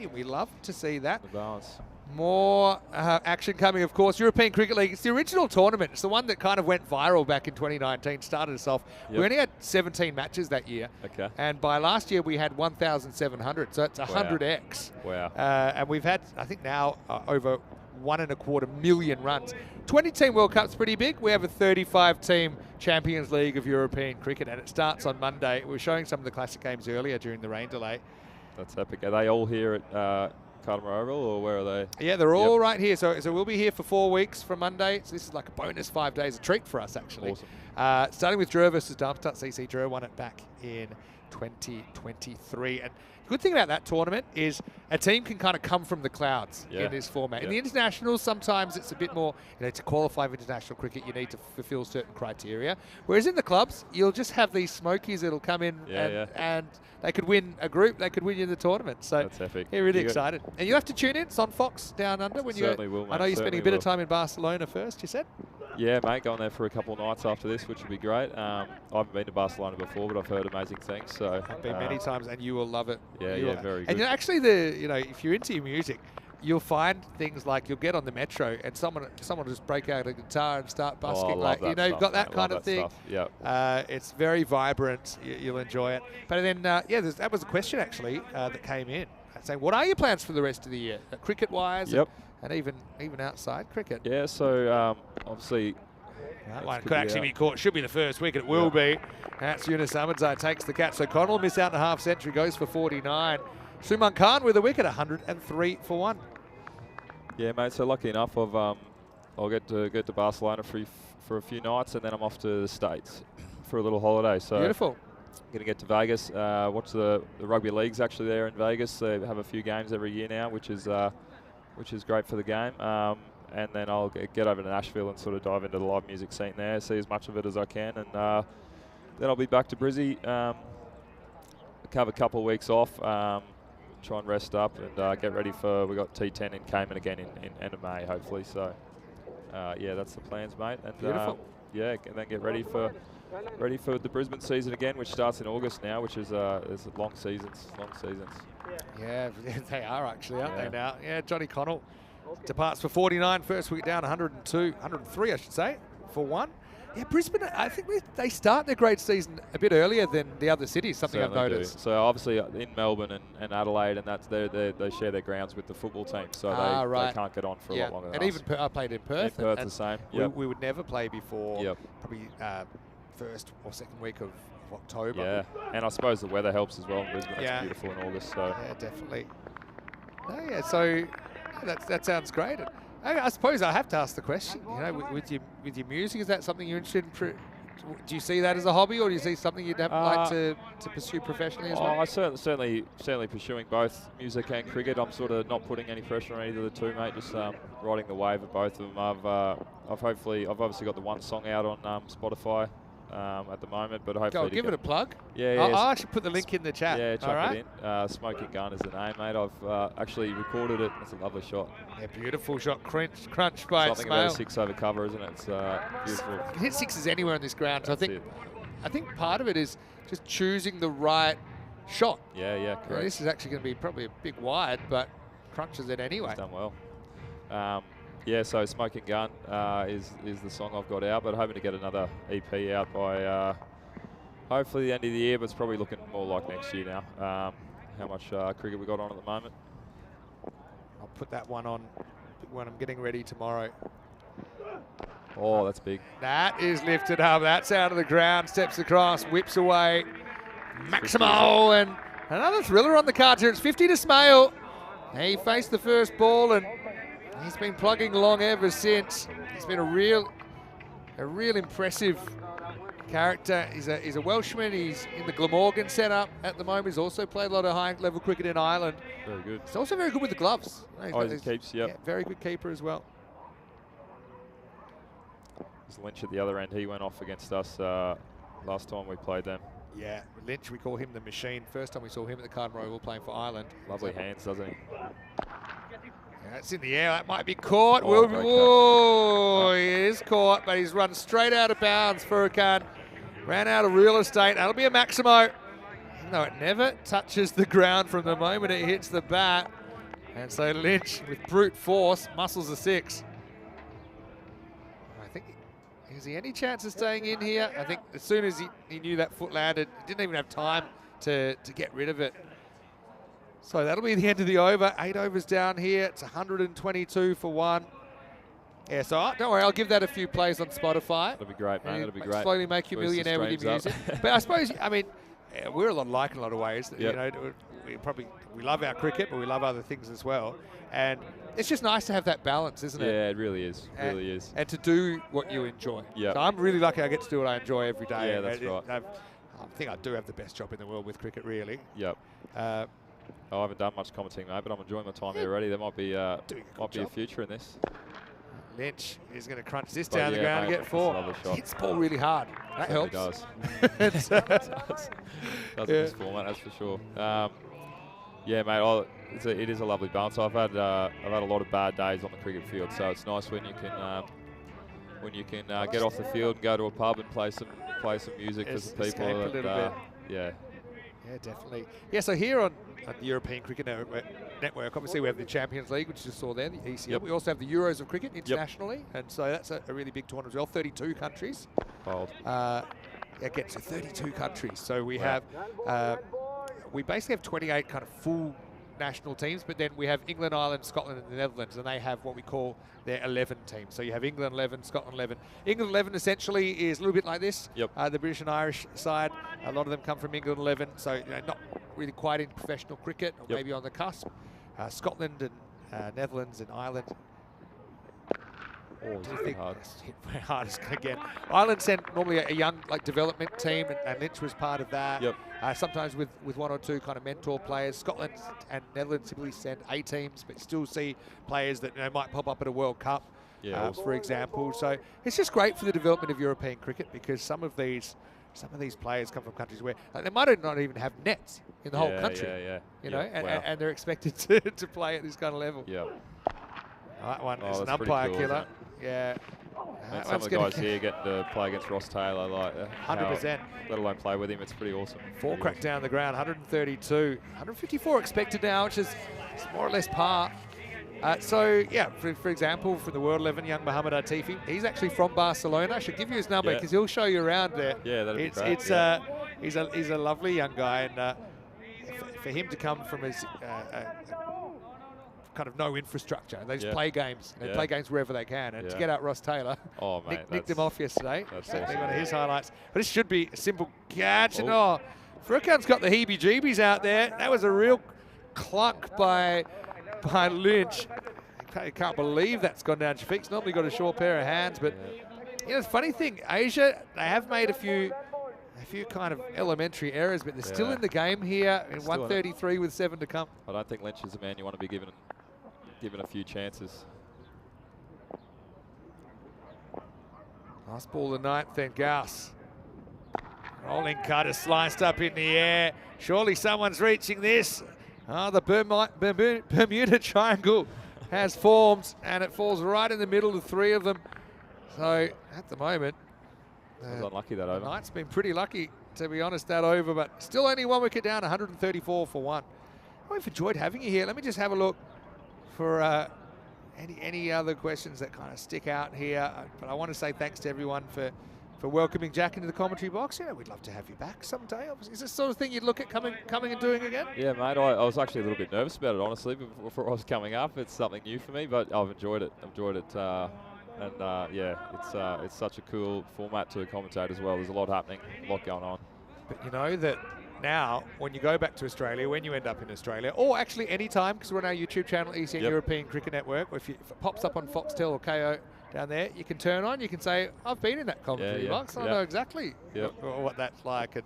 and we love to see that. The balance. More action coming, of course. European Cricket League. It's the original tournament. It's the one that kind of went viral back in 2019, started us off. Yep. We only had 17 matches that year. Okay. And by last year, we had 1,700. So it's 100x. Wow. And we've had, I think now, over 1.25 million runs. 20-team World Cup's pretty big. We have a 35-team Champions League of European Cricket, and it starts on Monday. We were showing some of the classic games earlier during the rain delay. That's epic. Are they all here at Cartermore Oval, or where are they? Yeah, they're all right here. So we'll be here for 4 weeks from Monday. So this is like a bonus 5 days, a treat for us, actually. Awesome. Starting with Drur versus Darmstadt. CC Drur won it back in 2023. And the good thing about that tournament is a team can kind of come from the clouds in this format. In the internationals, sometimes it's a bit more, to qualify for international cricket, you need to fulfill certain criteria. Whereas in the clubs, you'll just have these smokies that'll come in and they could win a group, they could win you the tournament. So that's epic. You're really excited. And you'll have to tune in. It's on Fox Down Under. When Certainly will, mate. I know you're spending a bit of time in Barcelona first, you said? Yeah, mate, going there for a couple of nights after this, which would be great. I haven't been to Barcelona before, but I've heard amazing things. So I've been many times, and you will love it. Yeah, very good. And actually, if you're into your music, you'll find things like you'll get on the metro, and someone will just break out a guitar and start busking. You've got that kind of thing. Yeah. It's very vibrant. You'll enjoy it. But then, that was a question actually that came in saying, what are your plans for the rest of the year, cricket-wise? Yep. And even outside cricket. Yeah, so obviously that one could actually be caught. Should be the first wicket. It will be. That's Yunus Ahmedzai takes the catch. So Connell miss out in a half century, goes for 49. Suman Khan with a wicket, 103 for 1. Yeah, mate. So lucky enough, I'll get to Barcelona for a few nights, and then I'm off to the States for a little holiday. So beautiful. Going to get to Vegas. Watch the rugby league's actually there in Vegas. They have a few games every year now, which is great for the game. And then I'll get over to Nashville and sort of dive into the live music scene there, see as much of it as I can, and then I'll be back to Brizzy. Have a couple of weeks off, try and rest up, and get ready for, we got T10 in Cayman again in end of May, hopefully. So yeah, that's the plans, mate. And beautiful. Yeah, and then get ready for the Brisbane season again, which starts in August now, which is there's long seasons. Yeah, they are actually, aren't they now? Yeah, Johnny Connell departs for 49, first wicket down, 103 I should say, for 1. Yeah, Brisbane, I think they start their great season a bit earlier than the other cities, something Certainly I've noticed. Do. So obviously in Melbourne and Adelaide, and that's they share their grounds with the football team, so they can't get on for a lot longer than us. Even I played in Perth. In Perth's the same. We would never play before probably first or second week of October. Yeah, and I suppose the weather helps as well in Brisbane. It's beautiful in August. So yeah, definitely. So that sounds great. I suppose I have to ask the question. With your music, is that something you're interested in? Do you see that as a hobby, or do you see something you'd like to pursue professionally as well? I certainly pursuing both music and cricket. I'm sort of not putting any pressure on either of the two, mate. Just riding the wave of both of them. I've obviously got the one song out on Spotify at the moment, but hopefully Go, give it a plug. Yeah, I'll actually put the link in the chat. Yeah, chuck all right? it in. Smoking Gun is the name, mate. I've actually recorded it. It's a lovely shot. Yeah, beautiful shot. Crunch by Something about a Ismail. 6 over cover, isn't it? It's beautiful. Hit sixes anywhere on this ground. So I think part of it is just choosing the right shot. Yeah, You know, correct. this is actually going to be probably a big wide, but crunches it anyway. He's done well. Yeah, so Smoking Gun is the song I've got out, but hoping to get another EP out by hopefully the end of the year, but it's probably looking more like next year now. How much cricket we got on at the moment? I'll put that one on when I'm getting ready tomorrow. Oh, that's big. That is lifted up. That's out of the ground. Steps across, whips away. Maximo, and another thriller on the cards here. It's 50 to Smale. He faced the first ball, and he's been plugging along ever since. He's been a real impressive character. He's a Welshman. He's in the Glamorgan setup at the moment. He's also played a lot of high-level cricket in Ireland. Very good. He's also very good with the gloves. He keeps, yep. Yeah, very good keeper as well. There's Lynch at the other end. He went off against us last time we played them. Yeah, Lynch, we call him the machine. First time we saw him at the Carden Royal playing for Ireland. Lovely hands, doesn't he? Yeah, it's in the air. That might be caught. Oh, Whoa, he is caught, but he's run straight out of bounds. Furkan ran out of real estate. That'll be a Maximo. Even though it never touches the ground from the moment it hits the bat. And so Lynch, with brute force, muscles a 6. I think, is he any chance of staying in here? I think as soon as he knew that foot landed, he didn't even have time to get rid of it. So that'll be the end of the over. 8 overs down here. It's 122 for 1. Yeah, so don't worry, I'll give that a few plays on Spotify. That'll be great, man. That'll be great. Slowly make you a Boost the millionaire with your streams music. up. But I suppose, I mean, we're a lot alike in a lot of ways. Yep. You know, we love our cricket, but we love other things as well. And it's just nice to have that balance, isn't it? Yeah, it really is. It really is. And to do what you enjoy. Yep. So I'm really lucky I get to do what I enjoy every day. Yeah, that's right. I think I do have the best job in the world with cricket, really. Yep. I haven't done much commenting, mate, but I'm enjoying my time here already. There might be a future in this. Lynch is going to crunch this But down the yeah, ground mate, and get 4. that's a lovely shot. Hits the ball really hard. That helps. Does. It's, does in this format, that's for sure. Yeah, mate. It is a lovely balance. I've had a lot of bad days on the cricket field, so it's nice when you can get off the field and go to a pub and play some music for some people. Escape a little bit. Yeah. Yeah, definitely. Yeah, so here on the European Cricket Network, obviously we have the Champions League, which you saw there, the ECL. Yep. We also have the Euros of Cricket internationally, and so that's a really big tournament as well. 32 countries. Bold. It gets to 32 countries. So we have, we basically have 28 kind of full national teams, but then we have England, Ireland, Scotland, and the Netherlands, and they have what we call their 11 teams. So you have England 11, Scotland 11. England 11 essentially is a little bit like this. Yep. The British and Irish side, a lot of them come from England 11, so not really quite into professional cricket, or maybe on the cusp. Scotland and Netherlands and Ireland. Oh, Do you think hard. that's hit very hard again? Ireland sent normally a young development team, and Lynch was part of that. Yep. Sometimes with 1 or 2 kind of mentor players. Scotland and Netherlands typically send A teams, but still see players that might pop up at a World Cup, for example. So it's just great for the development of European cricket, because some of these players come from countries where they might not even have nets in the whole country. And they're expected to play at this kind of level. Yeah. That one is an that's pretty umpire cool, killer. isn't it? Yeah. And some of the guys here get to play against Ross Taylor, like 100%. Let alone play with him. It's pretty awesome. 4 crack down the ground, 132. 154 expected now, which is more or less par. For example, from the World 11, young Mohamed Atifi, he's actually from Barcelona. I should give you his number because he'll show you around there. Yeah, that'd be great. He's a lovely young guy, and for him to come from his kind of no infrastructure, they just play games. They play games wherever they can, and to get out Ross Taylor, nicked him off yesterday. That's Certainly awesome. one of his highlights. But this should be a simple catch. And Furkan's got the heebie-jeebies out there. That was a real clunk by Lynch. I can't believe that's gone down. Shafiq's normally got a short pair of hands, but the funny thing, Asia, they have made a few kind of elementary errors, but they're still in the game here in 133 with 7 to come. I don't think Lynch is a man you want to be given a few chances. Last ball of the 9th, then Gauss. Rolling cutter sliced up in the air. Surely someone's reaching this. Oh, the Bermuda Triangle has formed, and it falls right in the middle of 3 of them. So at the moment, I was unlucky that over. Knight's been pretty lucky, to be honest, that over, but still only 1 wicket down, 134 for 1. We've enjoyed having you here. Let me just have a look for any other questions that kind of stick out here. But I want to say thanks to everyone for welcoming Jack into the commentary box. Yeah, we'd love to have you back someday. Is this the sort of thing you'd look at coming and doing again? Yeah, mate, I was actually a little bit nervous about it, honestly, before I was coming up. It's something new for me, but I've enjoyed it. Yeah, it's such a cool format to commentate as well. There's a lot happening, a lot going on. But you know that now, when you go back to Australia, when you end up in Australia, or actually any time, because we're on our YouTube channel, ECN European Cricket Network, or if it pops up on Foxtel or KO down there, you can turn on, you can say, I've been in that commentary box, I know exactly what that's like. And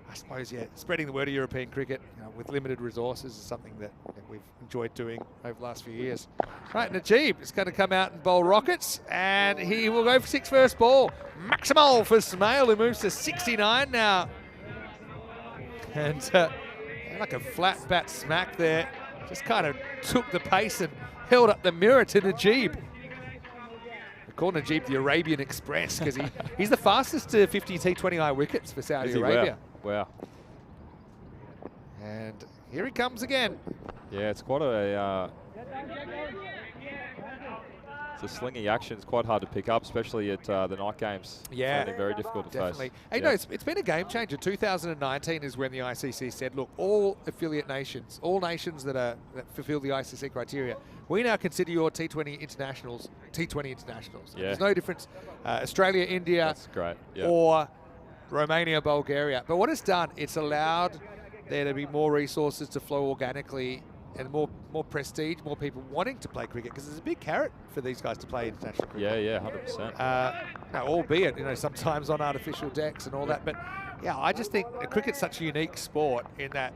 I suppose, spreading the word of European cricket with limited resources is something that we've enjoyed doing over the last few years. Right, Najib is going to come out and bowl rockets, and he will go for 6 first ball. Maximal for Smale, who moves to 69 now. And like a flat bat smack there, just kind of took the pace and held up the mirror to Najib. They call Najib the Arabian Express because he's the fastest to 50 T20I wickets for Saudi Arabia. Wow. And here he comes again. Yeah, it's quite it's a slingy action. It's quite hard to pick up, especially at the night games. Yeah, it's very difficult to definitely. face. Hey, no, it's been a game changer. 2019 is when the ICC said, look, all affiliate nations, all nations that fulfill the ICC criteria, we now consider your T20 internationals T20 internationals. Yeah. There's no difference. Australia, India, that's great. or Romania, Bulgaria. But what it's done, it's allowed there to be more resources to flow organically and more prestige, more people wanting to play cricket, because there's a big carrot for these guys to play international cricket. Yeah, 100%. Now, albeit, sometimes on artificial decks and all that. But yeah, I just think cricket's such a unique sport in that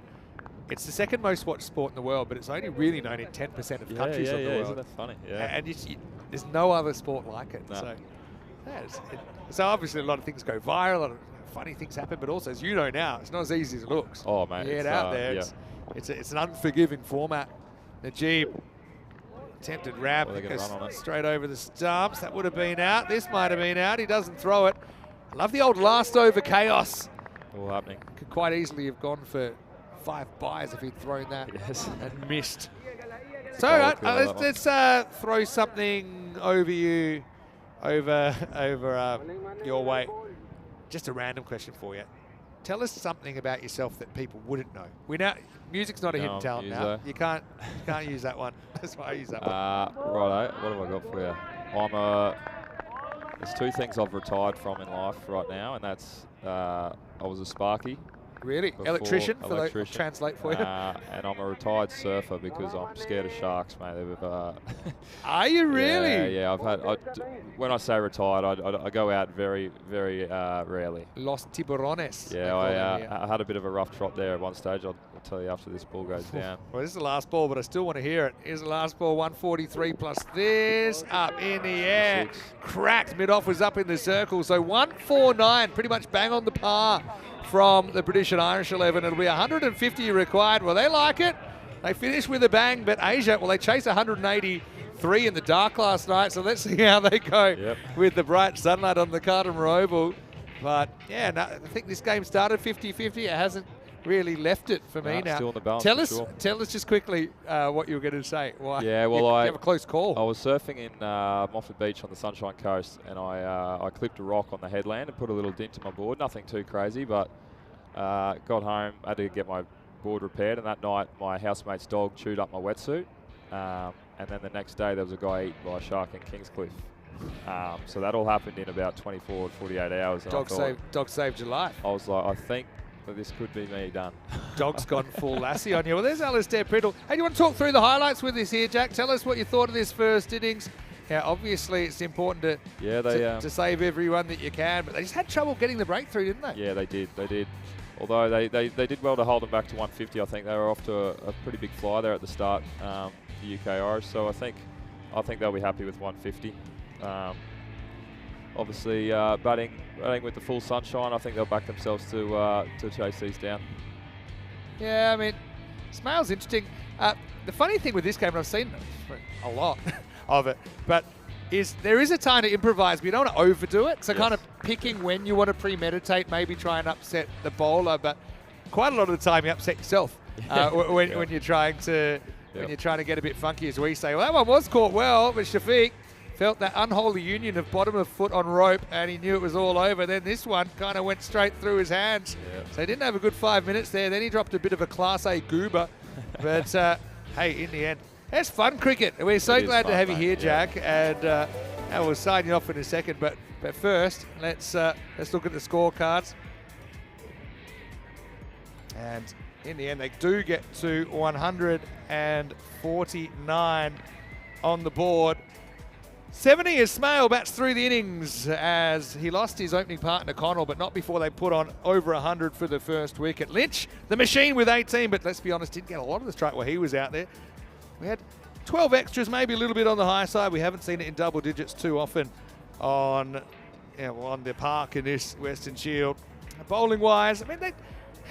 it's the second most watched sport in the world, but it's only really known in 10% of countries of the world. Isn't that funny? Yeah. And there's no other sport like it. No. So obviously a lot of things go viral, a lot of funny things happen, but also, as you know now, it's not as easy as it looks. Oh, man. You get out there. It's an unforgiving format. Najib attempted ramp, straight over the stumps. That would have been out. This might have been out. He doesn't throw it. I love the old last over chaos. All happening. Could quite easily have gone for 5 byes if he'd thrown that and missed. So let's throw something over you, over your way. Just a random question for you. Tell us something about yourself that people wouldn't know. We know music's not a hidden talent now. You can't use that one. That's why I use that one. Righto. What have I got for you? There's 2 things I've retired from in life right now, and that's I was a Sparky. Really? Electrician? Translate for you? And I'm a retired surfer because I'm scared of sharks, mate. Are you really? Yeah. When I say retired, I go out very, very rarely. Los tiburones. Yeah, I had a bit of a rough trot there at one stage. I'll tell you after this ball goes down. Well, this is the last ball, but I still want to hear it. Here's the last ball, 143 plus this, up in the air. 6. Cracked, mid-off was up in the circle. So 149, pretty much bang on the par from the British and Irish 11. It'll be 150 required. Well, they like it. They finish with a bang, but Asia, they chased 183 in the dark last night, so let's see how they go with the bright sunlight on the Carter Oval. But, yeah, I think this game started 50-50. It hasn't really left it for me now. Still in the balance, tell us just quickly what you were going to say. Why? Yeah, well, you have a close call. I was surfing in Moffat Beach on the Sunshine Coast, and I clipped a rock on the headland and put a little dent to my board. Nothing too crazy, but got home, had to get my board repaired, and that night my housemate's dog chewed up my wetsuit. And then the next day there was a guy eaten by a shark in Kingscliff. So that all happened in about 24 to 48 hours. Dog saved your life. I was like, I think that this could be me done. Dog's gone full lassie on you. Well, there's Alistair Priddle. Hey, do you want to talk through the highlights with us here, Jack? Tell us what you thought of this first innings. Yeah, obviously it's important to save everyone that you can, but they just had trouble getting the breakthrough, didn't they? Yeah, they did. Although they did well to hold them back to 150. I think they were off to a pretty big fly there at the start, the UK Irish. So I think they'll be happy with 150. obviously batting with the full sunshine. I think they'll back themselves to chase these down. Yeah, I mean, Smale's interesting. The funny thing with this game, and I've seen a lot of it, but there is a time to improvise, but you don't want to overdo it. So kind of picking when you want to premeditate, maybe try and upset the bowler, but quite a lot of the time you upset yourself when you're trying to get a bit funky, as we say. Well, that one was caught well, but Shafiq felt that unholy union of bottom of foot on rope, and he knew it was all over. Then this one kind of went straight through his hands. So he didn't have a good 5 minutes there. Then he dropped a bit of a Class A goober. But, hey, in the end, that's fun cricket. We're so glad to have you here, Jack. And we'll sign you off in a second. But first, let's look at the scorecards. And in the end, they do get to 149 on the board. 70 as Smale bats through the innings as he lost his opening partner Connell, but not before they put on over 100 for the first wicket. Lynch, the machine, with 18, but let's be honest, didn't get a lot of the strike while he was out there. We had 12 extras, maybe a little bit on the high side. We haven't seen it in double digits too often on the park in this Western Shield. Bowling-wise, I mean, they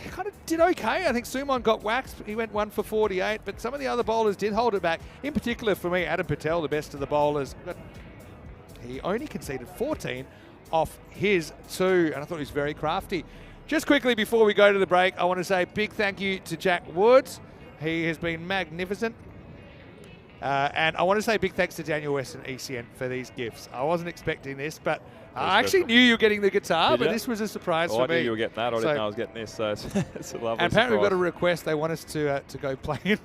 kind of did okay. I think Suman got waxed. He went 1 for 48, but some of the other bowlers did hold it back. In particular, for me, Adam Patel, the best of the bowlers. But he only conceded 14 off his 2, and I thought he was very crafty. Just quickly before we go to the break, I want to say a big thank you to Jack Woods. He has been magnificent. And I want to say big thanks to Daniel Weston ECN for these gifts. I wasn't expecting this, but I actually knew you were getting the guitar, but this was a surprise for me. I knew you were getting that. I didn't know I was getting this, so it's a lovely And apparently we've got a request. They want us to go play in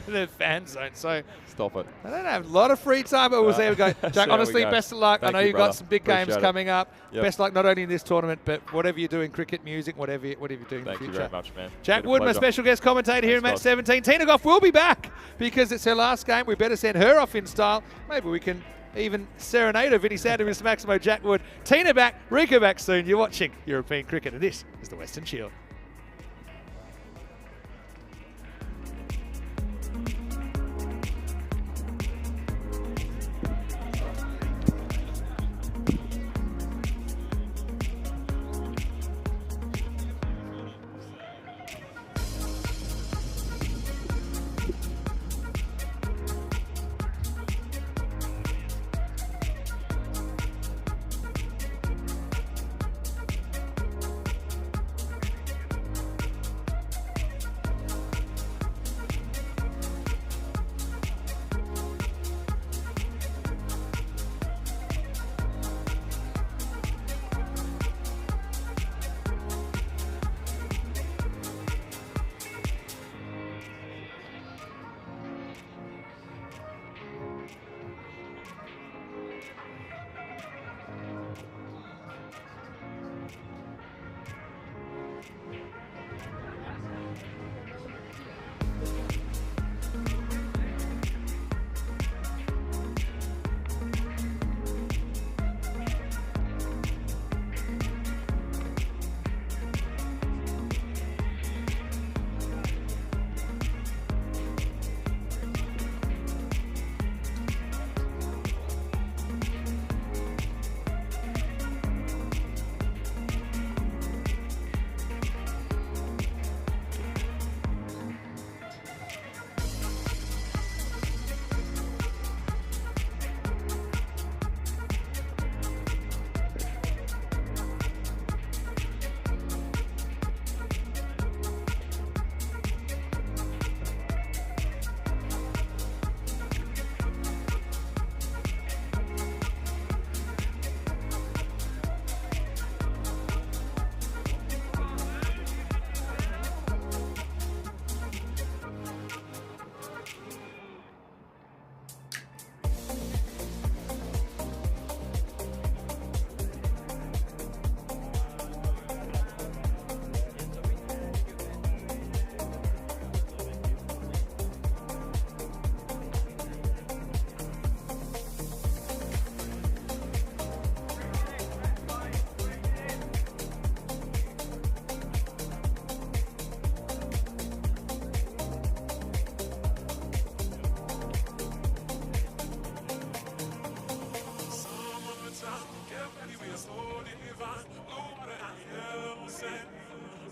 the fan zone. So stop it. I don't have a lot of free time, but we'll see how we go. Jack, honestly, best of luck. I know you've got some big games coming up. Best of luck not only in this tournament, but whatever you're doing, cricket, music, whatever you're doing in the future. Thank you very much, man. Jack Wood, my special guest commentator here in match 17. Tina Goff will be back because it's her last game. We better send her off in style. Maybe we can even serenade her. Vinny Sander, Mr. Maximo, Jack Wood. Tina back, Rika back soon. You're watching European Cricket, and this is the Western Shield.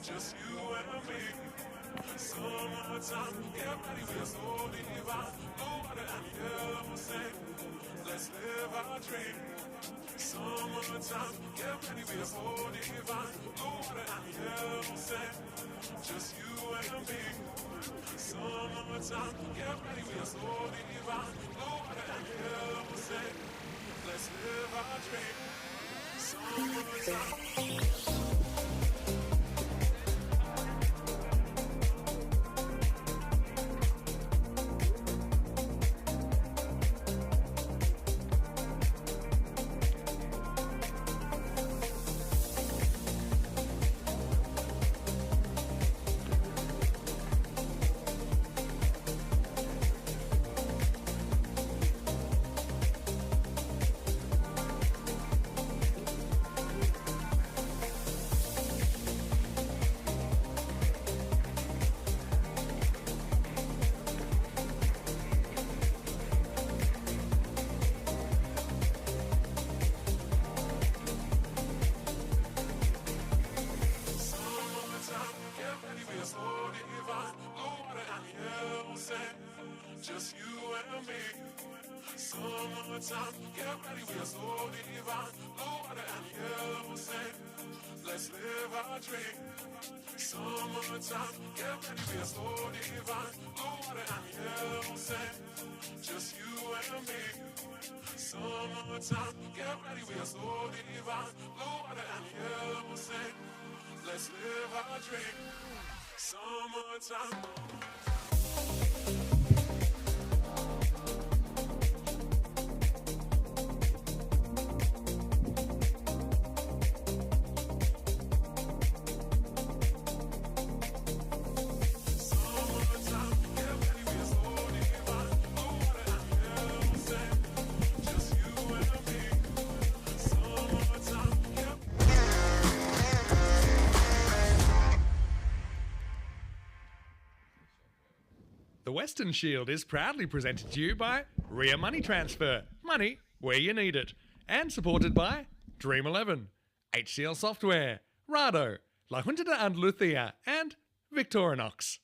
Just you and me. Summertime, get ready, we're so divine. No water and yellow sand. Let's live our dream. Summertime, get ready, we're so divine. No water and yellow sand. Just you and me. Summertime, get ready, we're so divine. No water and yellow sand. Let's live our dream. Summertime. Just you and me. Summertime, get ready, we're so divine. No water and yellow sand. Let's live our dream. Summertime, get ready, we're so divine. No water and yellow sand. Just you and me. Summertime, get ready, we're so divine. No water and yellow sand. Let's live our dream. Summertime. The Weston Shield is proudly presented to you by Ria Money Transfer, money where you need it, and supported by Dream 11, HCL Software, Rado, La Junta de Andalucía, and Victorinox.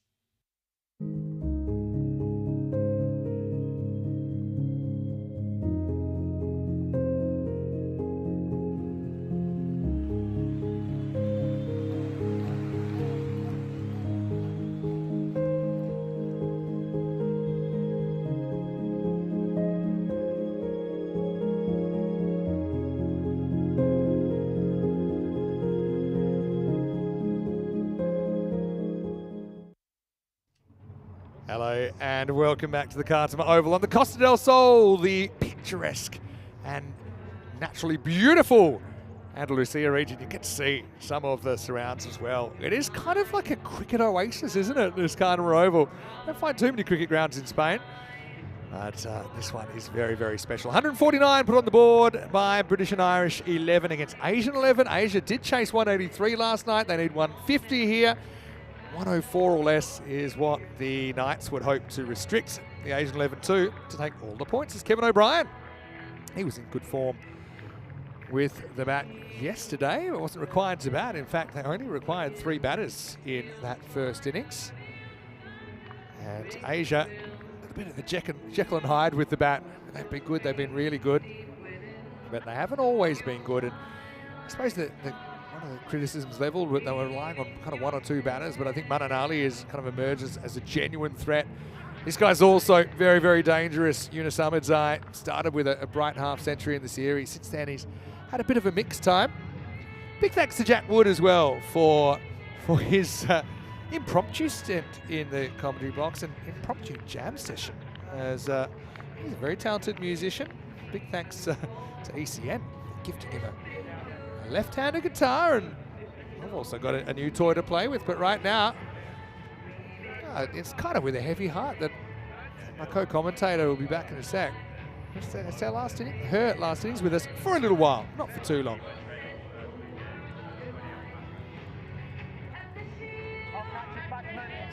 Hello and welcome back to the Cartama Oval on the Costa del Sol, the picturesque and naturally beautiful Andalusia region. You get to see some of the surrounds as well. It is kind of like a cricket oasis, isn't it, this Cartama Oval? Don't find too many cricket grounds in Spain. But this one is very, very special. 149 put on the board by British and Irish 11 against Asian 11. Asia did chase 183 last night. They need 150 here. 104 or less is what the Knights would hope to restrict the Asian 11 to take all the points. Is Kevin O'Brien. He was in good form with the bat yesterday. It wasn't required to bat. In fact, they only required 3 batters in that first innings. And Asia, a bit of the Jekyll and Hyde with the bat. They've been good. They've been really good. But they haven't always been good. And I suppose one of the criticisms leveled, they were relying on kind of 1 or 2 batters, but I think Mananali has kind of emerged as a genuine threat. This guy's also very, very dangerous. Yunus Ahmedzai started with a bright half century in the series. Since then, he's had a bit of a mixed time. Big thanks to Jack Wood as well for his impromptu stint in the commentary box and impromptu jam session, as he's a very talented musician. Big thanks to ECN for gifting him a left-handed guitar, and I've also got a new toy to play with. But right now, it's kind of with a heavy heart that my co-commentator will be back in a sec. It's our last inning, her last innings with us for a little while, not for too long.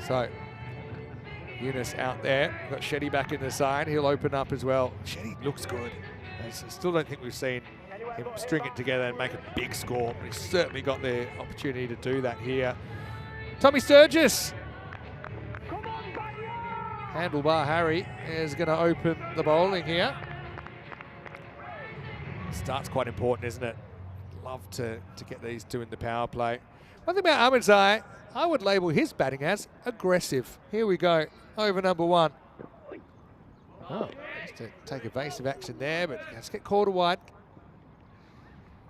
So, Yunus out there. We've got Shetty back in the side. He'll open up as well. Shetty looks good. I still don't think we've seen him string it together and make a big score, but he's certainly got the opportunity to do that here. Tommy Sturgis. Handlebar Harry is going to open the bowling here. Start's quite important, isn't it? Love to get these two in the power play. One thing about Ahmedzai, I would label his batting as aggressive. Here we go, over number 1. Oh, just to take evasive action there, but let's get called to wide.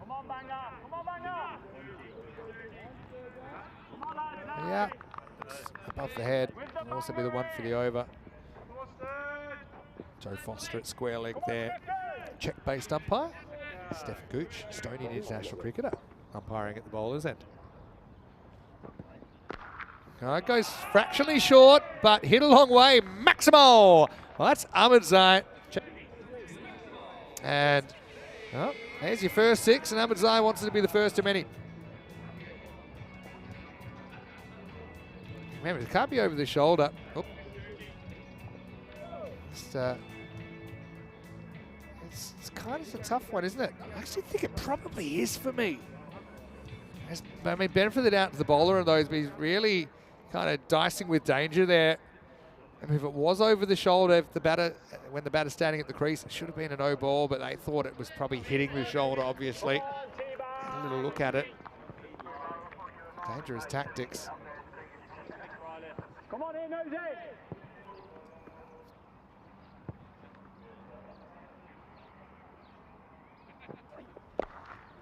Come on, Banger. Come on, Banger. Yeah, above the head. Will also be the one for the over. Joe Foster at square leg there. Check-based umpire. Stephen Gooch, Estonian international cricketer, umpiring at the bowler's end. It goes fractionally short, but hit a long way. Maximal! Well, that's Ahmedzai. And there's your first 6, and Ahmedzai wants it to be the first of many. Remember, it can't be over the shoulder. Oh. It's kind of a tough one, isn't it? I actually think it probably is for me. I mean, benefit of the doubt to the bowler and those, but he's really kind of dicing with danger there. I mean, if it was over the shoulder, if the batter, when the batter's standing at the crease, it should have been a no ball, but they thought it was probably hitting the shoulder, obviously. Had a little look at it. Dangerous tactics. Come on in, Jose.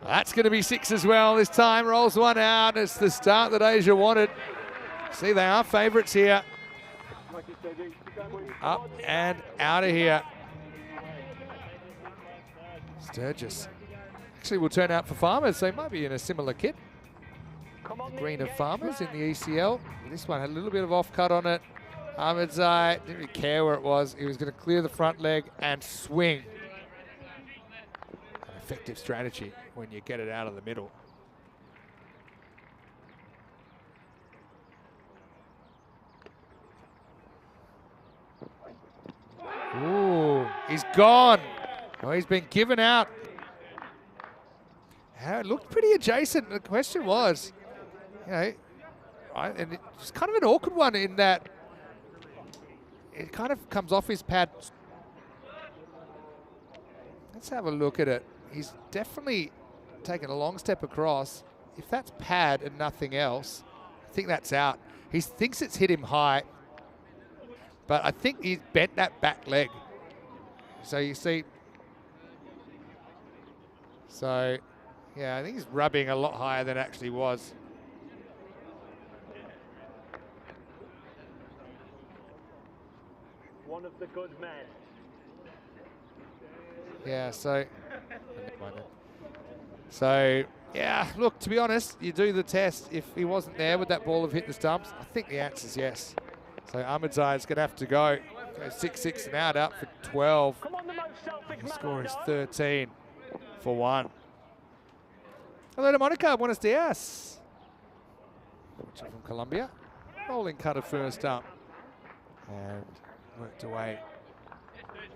That's going to be 6 as well this time. Rolls one out. It's the start that Asia wanted. See, they are favourites here. Up and out of here. Sturgis. Actually will turn out for Farmers. They might be in a similar kit. The green of Farmers in the ECL. This one had a little bit of off-cut on it. Ahmedzai didn't really care where it was. He was going to clear the front leg and swing. An effective strategy when you get it out of the middle. Ooh, he's gone. Oh, he's been given out. It looked pretty adjacent. The question was, and it's kind of an awkward one in that it kind of comes off his pad. Let's have a look at it. He's definitely taken a long step across. If that's pad and nothing else, I think that's out. He thinks it's hit him high, but I think he's bent that back leg. So you see, yeah, I think he's rubbing a lot higher than it actually was. One of the good men. Yeah, so yeah, look, to be honest, you do the test. If he wasn't there, would that ball have hit the stumps? I think the answer is yes. So Ahmedzai is going to have to go. 6-6 and out for 12. The score is 13 for 1. Hello to Monica, buenos dias. From Colombia. Rolling cutter first up. And worked away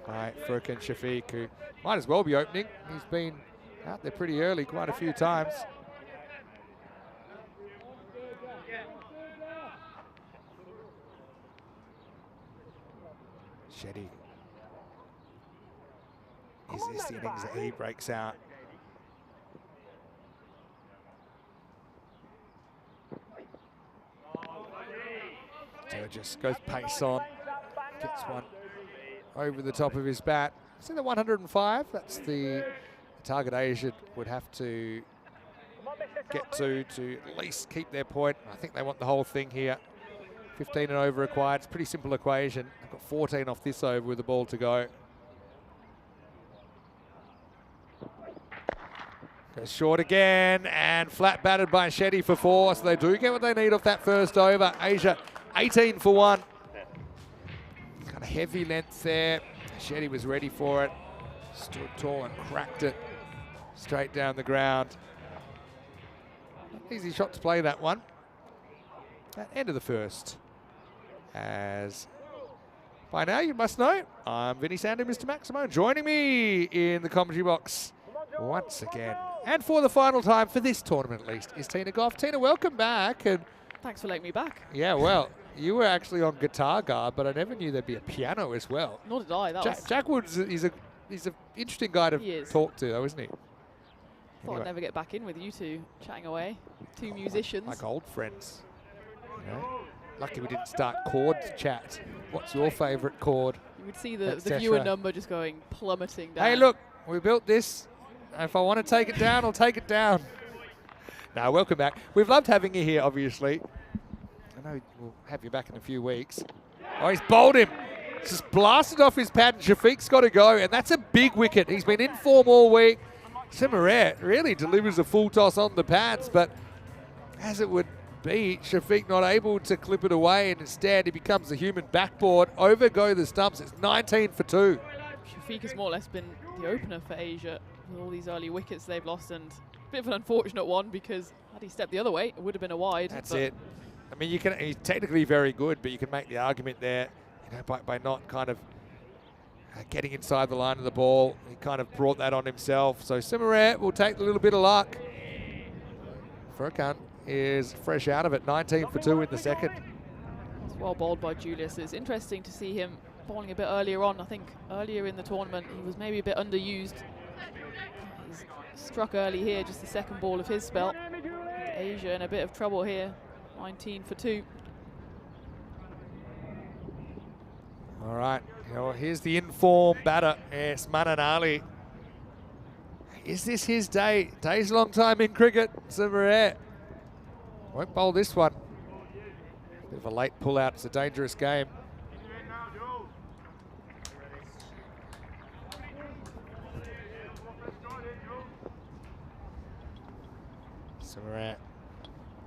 by Furkan Shafiq, who might as well be opening. He's been out there pretty early quite a few times. Shetty. Is this the innings that he breaks out? Sturgis goes pace on, gets one over the top of his bat. See the 105, that's the target Asia would have to get to at least keep their point. I think they want the whole thing here. 15 and over required. It's a pretty simple equation. They've got 14 off this over with the ball to go. Goes short again and flat batted by Shetty for 4. So they do get what they need off that first over. Asia 18 for 1. Kind of heavy length there. Shetty was ready for it. Stood tall and cracked it straight down the ground. Easy shot to play that one. At end of the first. As by now you must know, I'm Vinny Sandu, Mr. Maximo, joining me in the commentary box once again. And for the final time for this tournament at least is Tina Goff. Tina, welcome back. And Thanks for letting me back. Yeah, well, you were actually on guitar guard, but I never knew there'd be a piano as well. Nor did I. That was Jack Woods, he's an interesting guy to talk to, though, isn't he? Thought I'd never get back in with you two chatting away. Two musicians. Like old friends. You know? Lucky we didn't start chord chat. What's your favourite chord? You would see the viewer number just going plummeting down. Hey, look, we built this. If I want to take it down, I'll take it down. Now, welcome back. We've loved having you here, obviously. I know we'll have you back in a few weeks. Oh, he's bowled him. Just blasted off his pad, and Shafiq's got to go, and that's a big wicket. He's been in form all week. Simiret really delivers a full toss on the pads, but as it would be, Shafiq not able to clip it away, and instead he becomes a human backboard. Over go the stumps. It's 19 for 2. Shafiq has more or less been the opener for Asia with all these early wickets they've lost, and a bit of an unfortunate one because had he stepped the other way, it would have been a wide. That's it. I mean, he's technically very good, but you can make the argument there, you know, by not kind of getting inside the line of the ball. He kind of brought that on himself. So Simiret will take a little bit of luck. Furkan is fresh out of it, 19 for 2 in the second. It's well bowled by Julius. It's interesting to see him bowling a bit earlier on. I think earlier in the tournament he was maybe a bit underused. He's struck early here, just the second ball of his spell. And Asia in a bit of trouble here, 19 for 2. All right, here's the in-form batter. It's Manan Ali. Is this his day? Day's a long time in cricket. Simiret won't bowl this one. Bit of a late pull-out. It's a dangerous game. Simiret,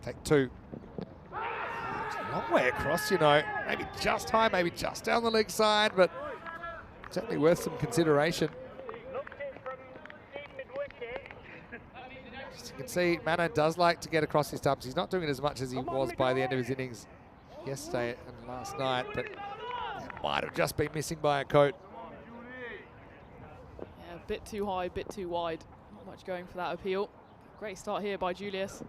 take 2. Long way across, you know. Maybe just high, maybe just down the leg side, but certainly worth some consideration. As you can see, Manan does like to get across his stumps. He's not doing it as much as he was by the end of his innings yesterday and last night, but it might have just been missing by a coat. Yeah, a bit too high, a bit too wide. Not much going for that appeal. Great start here by Julius.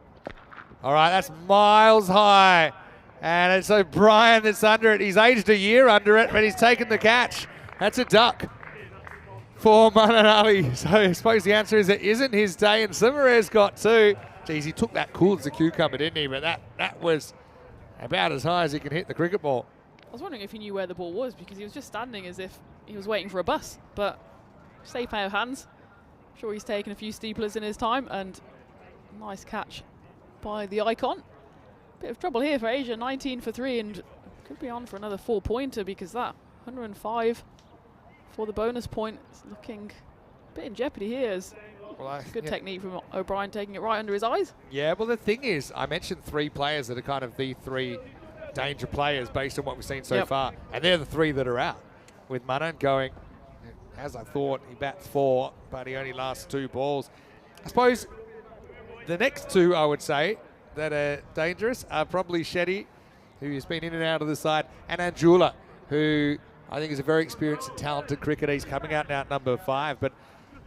All right, that's miles high. And it's O'Brien that's under it. He's aged a year under it, but he's taken the catch. That's a duck for Manan Ali. So I suppose the answer is it isn't his day, and Simiret's got 2. Geez, he took that cool as a cucumber, didn't he? But that was about as high as he can hit the cricket ball. I was wondering if he knew where the ball was because he was just standing as if he was waiting for a bus, but safe out of hands. I'm sure he's taken a few steeplers in his time, and nice catch by the icon. Bit of trouble here for Asia, 19 for 3, and could be on for another 4-pointer because that 105 for the bonus point is looking a bit in jeopardy here. As good technique from O'Brien, taking it right under his eyes. Yeah, well, the thing is, I mentioned 3 players that are kind of the 3 danger players based on what we've seen so far, and they're the 3 that are out. With Manan going, as I thought, he bats 4, but he only lasts 2 balls. I suppose the next 2, I would say, that are dangerous are probably Shetty, who's been in and out of the side, and Anjula, who I think is a very experienced and talented cricketer. He's coming out now at number 5. But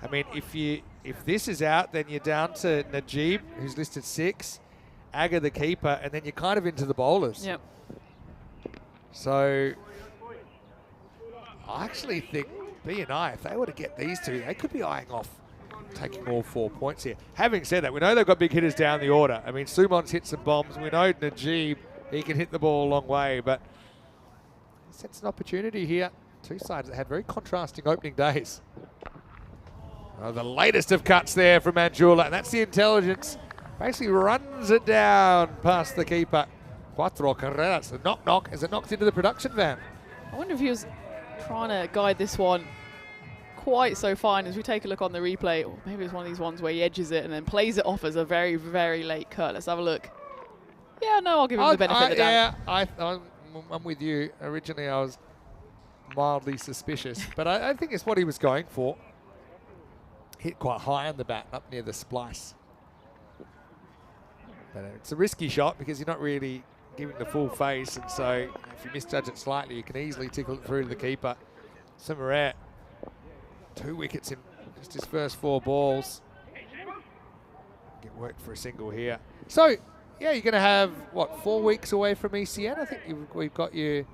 I mean, if this is out, then you're down to Najib, who's listed 6, Agha the keeper, and then you're kind of into the bowlers. Yep. So I actually think B&I, if they were to get these 2, they could be eyeing off taking all 4 points here. Having said that, we know they've got big hitters down the order. I mean, Sumon's hit some bombs. We know Najib, he can hit the ball a long way, but sets an opportunity here. 2 sides that had very contrasting opening days. Oh, the latest of cuts there from Anjula, and that's the intelligence. Basically runs it down past the keeper. Cuatro carreras. The knock-knock as it knocks into the production van. I wonder if he was trying to guide this one quite so fine. As we take a look on the replay, or maybe it's one of these ones where he edges it and then plays it off as a very, very late cut. Let's have a look. Yeah, no, I'll give him the benefit of the doubt. Yeah, I'm with you. Originally, I was mildly suspicious, but I think it's what he was going for. Hit quite high on the bat, up near the splice. But it's a risky shot because you're not really giving the full face, and so if you misjudge it slightly, you can easily tickle it through to the keeper. Simiret, 2 wickets in just his first 4 balls. Get worked for a single here. So yeah, you're going to have, what, 4 weeks away from ECN? I think we've got you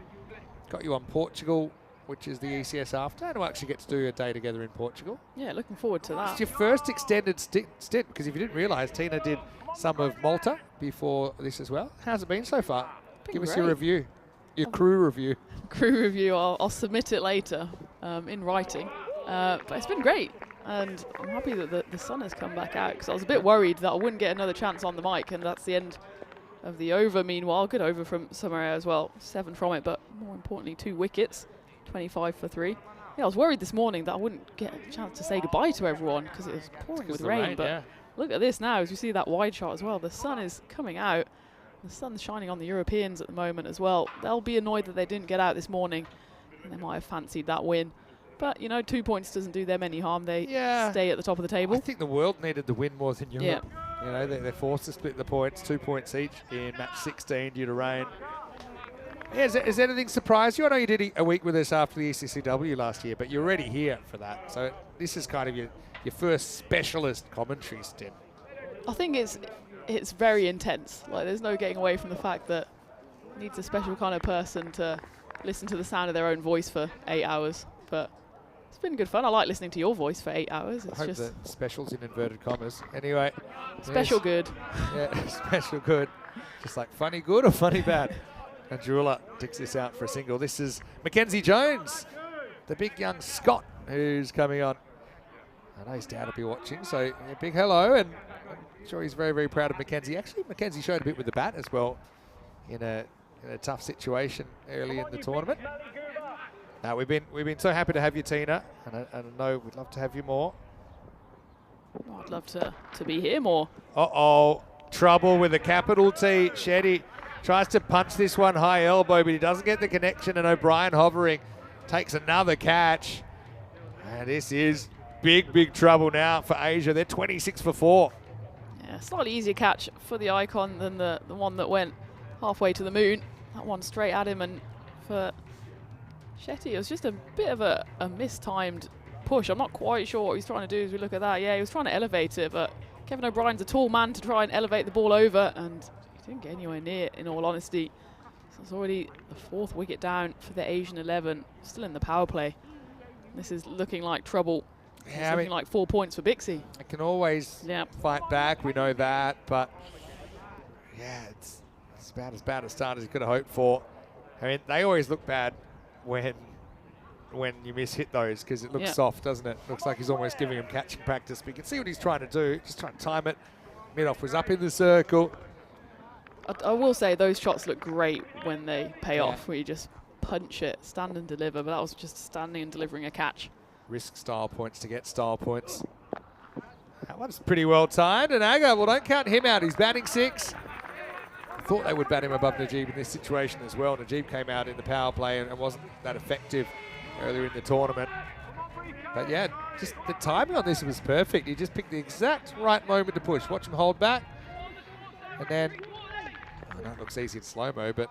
on Portugal, which is the ECS after, and we'll actually get to do a day together in Portugal. Yeah, looking forward to that. It's your first extended stint, because if you didn't realise, Tina did some of Malta before this as well. How's it been so far? Give us your review, your crew review. Crew review, I'll submit it later in writing. But it's been great, and I'm happy that the sun has come back out, because I was a bit worried that I wouldn't get another chance on the mic, and that's the end of the over. Meanwhile, good over from Samaria as well, 7 from it, but more importantly 2 wickets, 25 for 3. Yeah, I was worried this morning that I wouldn't get a chance to say goodbye to everyone because it was pouring with rain, but yeah. Look at this now, as you see that wide shot as well. The sun is coming out. The sun's shining on the Europeans at the moment as well. They'll be annoyed that they didn't get out this morning, and they might have fancied that win. But, you know, 2 points doesn't do them any harm. They stay at the top of the table. I think the world needed the win more than Europe. Yeah. You know, they're forced to split the points, 2 points each in match 16 due to rain. Yeah, has anything surprised you? I know you did a week with us after the ECCW last year, but you're already here for that. So this is kind of your first specialist commentary stint. I think it's very intense. Like, there's no getting away from the fact that it needs a special kind of person to listen to the sound of their own voice for 8 hours. But it's been good fun. I like listening to your voice for 8 hours. It's I hope just the specials in inverted commas. Anyway. Special good. Yeah, special good. Just like funny good or funny bad. And Jurula ticks this out for a single. This is Mackenzie Jones, the big young Scot who's coming on. I know his dad will be watching, so a big hello, and I'm sure he's very, very proud of Mackenzie. Actually, Mackenzie showed a bit with the bat as well in a tough situation early in the tournament. Now, we've been so happy to have you, Tina, and I know we'd love to have you more. Oh, I'd love to be here more. Uh-oh, trouble with a capital T. Shetty tries to punch this one high elbow, but he doesn't get the connection, and O'Brien hovering takes another catch. And this is big, big trouble now for Asia. They're 26 for 4. Yeah, slightly easier catch for the Icon than the one that went halfway to the moon. That one straight at him, and for Shetty, it was just a bit of a mistimed push. I'm not quite sure what he's trying to do as we look at that. Yeah, he was trying to elevate it, but Kevin O'Brien's a tall man to try and elevate the ball over, and he didn't get anywhere near, in all honesty. So it's already the 4th wicket down for the Asian 11, still in the power play. This is looking like trouble. Yeah, it's looking like 4 points for Bixie. I can always fight back, we know that, but yeah, it's about as bad a start as you could have hoped for. I mean, they always look bad when you miss-hit those, because it looks soft, doesn't it? Looks like he's almost giving him catching practice, but you can see what he's trying to do, just trying to time it. Mid-off was up in the circle. I will say those shots look great when they pay off, where you just punch it, stand and deliver, but that was just standing and delivering a catch. Risk style points to get style points. That one's pretty well timed, and Aga, well, don't count him out. He's batting 6. I thought they would bat him above Najib in this situation as well. Najib came out in the power play and wasn't that effective earlier in the tournament. But yeah, just the timing on this was perfect. He just picked the exact right moment to push. Watch him hold back. And then, I know it looks easy in slow-mo, but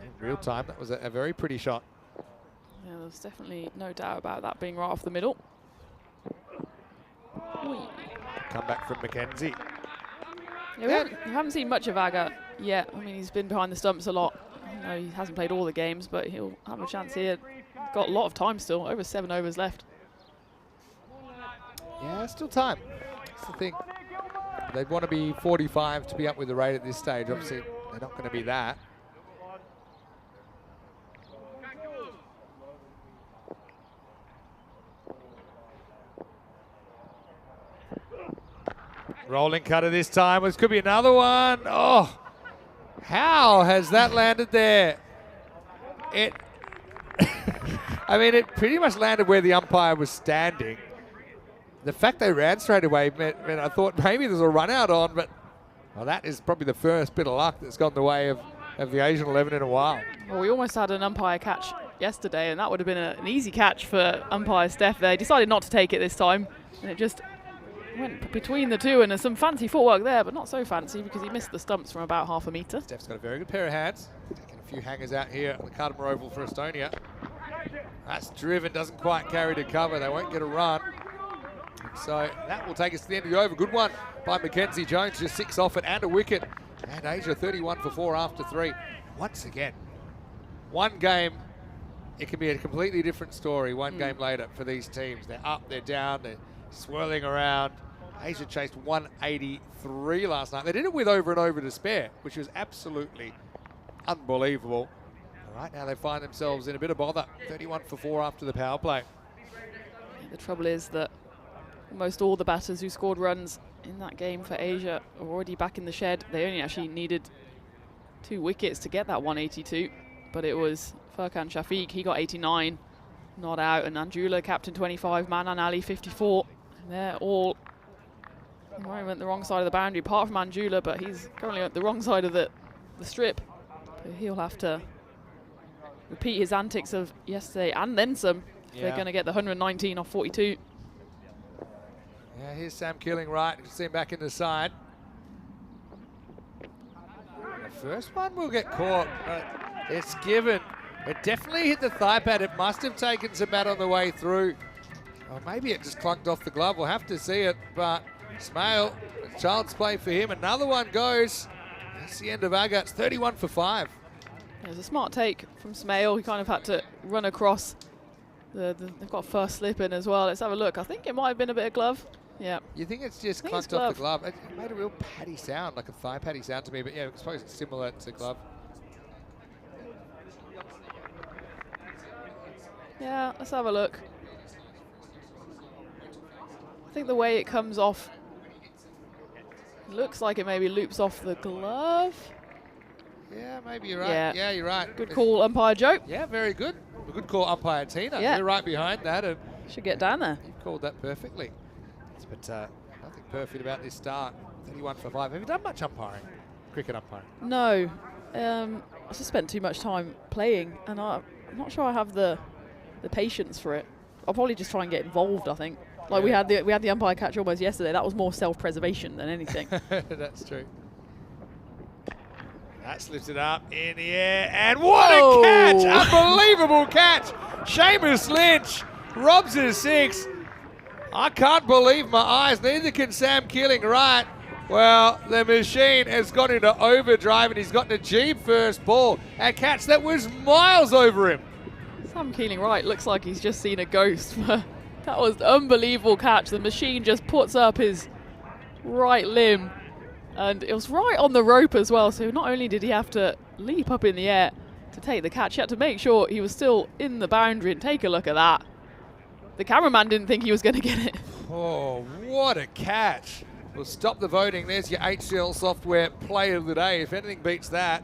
in real time, that was a very pretty shot. Yeah, there's definitely no doubt about that being right off the middle. Come back from Mackenzie. Yeah, we haven't seen much of Aga yet. I mean, he's been behind the stumps a lot. I know he hasn't played all the games, but he'll have a chance here. Got a lot of time still, over 7 overs left. Yeah, still time. That's the thing. They'd want to be 45 to be up with the rate at this stage. Obviously, they're not going to be that. Rolling cutter this time. This could be another one. Oh, how has that landed there? It, I mean, it pretty much landed where the umpire was standing. The fact they ran straight away meant I thought maybe there's a run out on, but well, that is probably the first bit of luck that's gone the way of the Asian 11 in a while. Well, we almost had an umpire catch yesterday, and that would have been an easy catch for umpire Steph there. He decided not to take it this time, and it just went between the two, and there's some fancy footwork there, but not so fancy because he missed the stumps from about half a metre. Steph's got a very good pair of hands. Taking a few hangers out here on the Cardamom Oval for Estonia. That's driven, doesn't quite carry to cover. They won't get a run. So that will take us to the end of the over. Good one by Mackenzie Jones, just 6 off it and a wicket. And Asia 31 for 4 after 3. Once again, one game, it can be a completely different story one game later for these teams. They're up, they're down, they're swirling around. Asia chased 183 last night. They did it with over and over to spare, which was absolutely unbelievable. Right now they find themselves in a bit of bother. 31 for 4 after the power play. The trouble is that almost all the batters who scored runs in that game for Asia are already back in the shed. They only actually needed 2 wickets to get that 182, but it was Furkan Shafiq, he got 89, not out, and Anjula, captain 25, Manan Ali 54. And they're all went the wrong side of the boundary, apart from Anjula, but he's currently at the wrong side of the strip. So he'll have to repeat his antics of yesterday and then some if they're going to get the 119 off 42. Yeah, here's Sam Keeling right. You can see him back in the side. The first one will get caught, but it's given. It definitely hit the thigh pad. It must have taken some bat on the way through. Or maybe it just clunked off the glove. We'll have to see it, but Smale, child's play for him. Another one goes. That's the end of Aga. It's 31 for 5. It was a smart take from Smale. He kind of had to run across. They've got first slip in as well. Let's have a look. I think it might have been a bit of glove. Yeah. You think it's just clunked off the glove? It made a real paddy sound, like a thigh paddy sound to me, but yeah, I suppose it's similar to glove. Yeah, let's have a look. I think the way it comes off looks like it maybe loops off the glove. Yeah, maybe you're right. Yeah, you're right. Good call, umpire Joe. Yeah, very good. A good call, umpire Tina. Yeah. You're right behind that. And should get down there. You called that perfectly. But nothing perfect about this start. 31 for 5. Have you done much umpiring? Cricket umpiring? No. I just spent too much time playing, and I'm not sure I have the patience for it. I'll probably just try and get involved, I think. Like we had the umpire catch almost yesterday. That was more self-preservation than anything. That's true. That's lifted up in the air, and what a catch! Unbelievable catch! Seamus Lynch robs a 6. I can't believe my eyes. Neither can Sam Keeling right. Well, the machine has gone into overdrive, and he's got Najib first ball. A catch that was miles over him. Sam Keeling right looks like he's just seen a ghost. That was an unbelievable catch. The machine just puts up his right limb, and it was right on the rope as well. So not only did he have to leap up in the air to take the catch, he had to make sure he was still in the boundary, and take a look at that. The cameraman didn't think he was going to get it. Oh, what a catch. We'll stop the voting. There's your HCL Software Player of the Day. If anything beats that,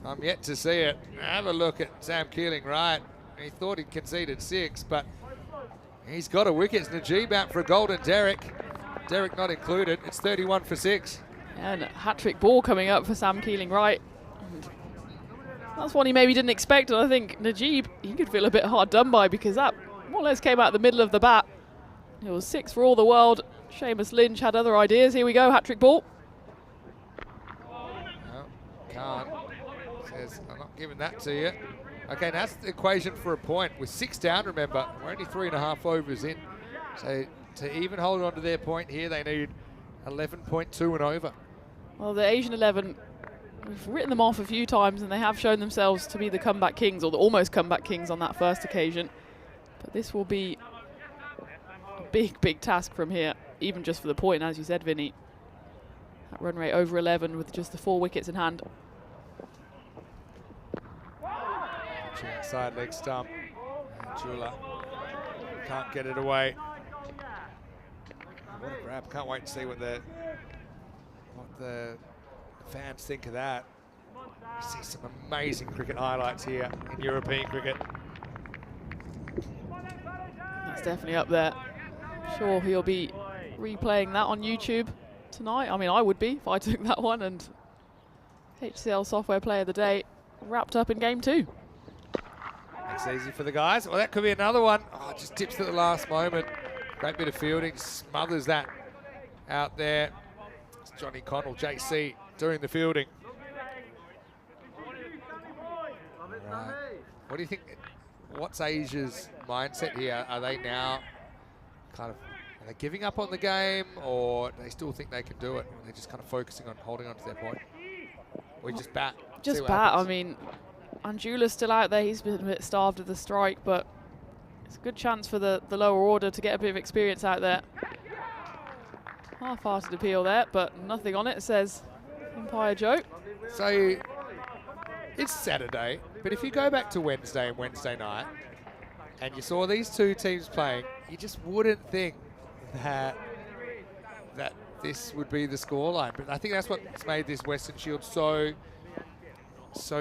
I'm yet to see it. Have a look at Sam Keeling right. He thought he'd conceded 6, but he's got a wicket. It's Najib out for a golden Derek. Derek not included. It's 31 for 6. And a hat-trick ball coming up for Sam Keeling right. And that's one he maybe didn't expect, and I think Najib, he could feel a bit hard done by, because that more or less came out the middle of the bat. It was 6 for all the world. Seamus Lynch had other ideas. Here we go, hat-trick ball. No, can't. Says, I'm not giving that to you. Okay, that's the equation for a point. With 6 down, remember, we're only 3.5 overs in. So to even hold on to their point here, they need 11.2 and over. Well, the Asian 11, we've written them off a few times, and they have shown themselves to be the comeback kings, or the almost comeback kings on that first occasion. But this will be a big, big task from here, even just for the point, as you said, Vinny. That run rate over 11 with just the 4 wickets in hand. Outside leg stump. Jula can't get it away. What a grab. Can't wait to see what the fans think of that. You see some amazing cricket highlights here in European cricket. That's definitely up there. I'm sure he'll be replaying that on YouTube tonight. I mean, I would be if I took that one. And HCL Software Player of the Day wrapped up in game 2. Makes it easy for the guys. Well, that could be another one. Oh, just tips at the last moment. Great bit of fielding. Smothers that out there. It's Johnny Connell, JC, doing the fielding. Right. What do you think? What's Asia's mindset here? Are they now kind of Are they giving up on the game, or they still think they can do it? They're just kind of focusing on holding on to their point. We just bat. Just bat. I mean, Anjula's still out there. He's been a bit starved of the strike, but it's a good chance for the lower order to get a bit of experience out there. Half-hearted appeal there, but nothing on it, says Umpire Joe. So it's Saturday, but if you go back to Wednesday and Wednesday night, and you saw these two teams playing, you just wouldn't think that this would be the scoreline. But I think that's what's made this Western Shield so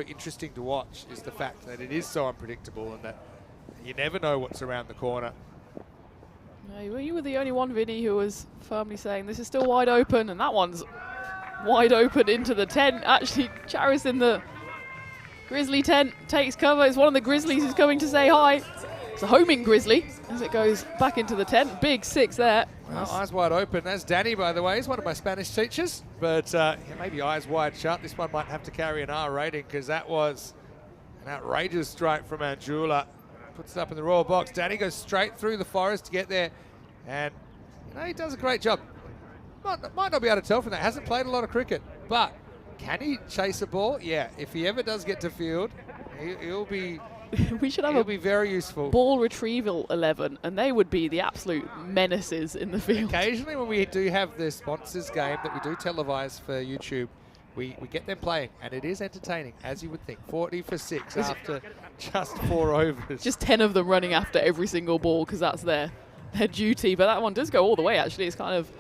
interesting to watch, is the fact that it is so unpredictable and that you never know what's around the corner. No, you were the only one, Vinny, who was firmly saying this is still wide open, and that one's wide open into the tent. Actually, Charis in the Grizzly tent takes cover. It's one of the Grizzlies who's coming to say hi. It's a homing Grizzly as it goes back into the tent. Big 6 there. Well, eyes wide open. That's Danny, by the way. He's one of my Spanish teachers. But maybe eyes wide shut. This one might have to carry an R rating, because that was an outrageous strike from Anjula. Puts it up in the royal box. Danny goes straight through the forest to get there. And, he does a great job. Might not be able to tell from that. Hasn't played a lot of cricket. But can he chase a ball? Yeah. If he ever does get to field, he'll be... We should have be very useful. Ball retrieval 11, and they would be the absolute menaces in the field. Occasionally when we do have the sponsors game that we do televise for YouTube, we get them playing, and it is entertaining, as you would think. 40 for 6 after just 4 overs. Just 10 of them running after every single ball, because that's their duty. But that one does go all the way, actually. It's kind of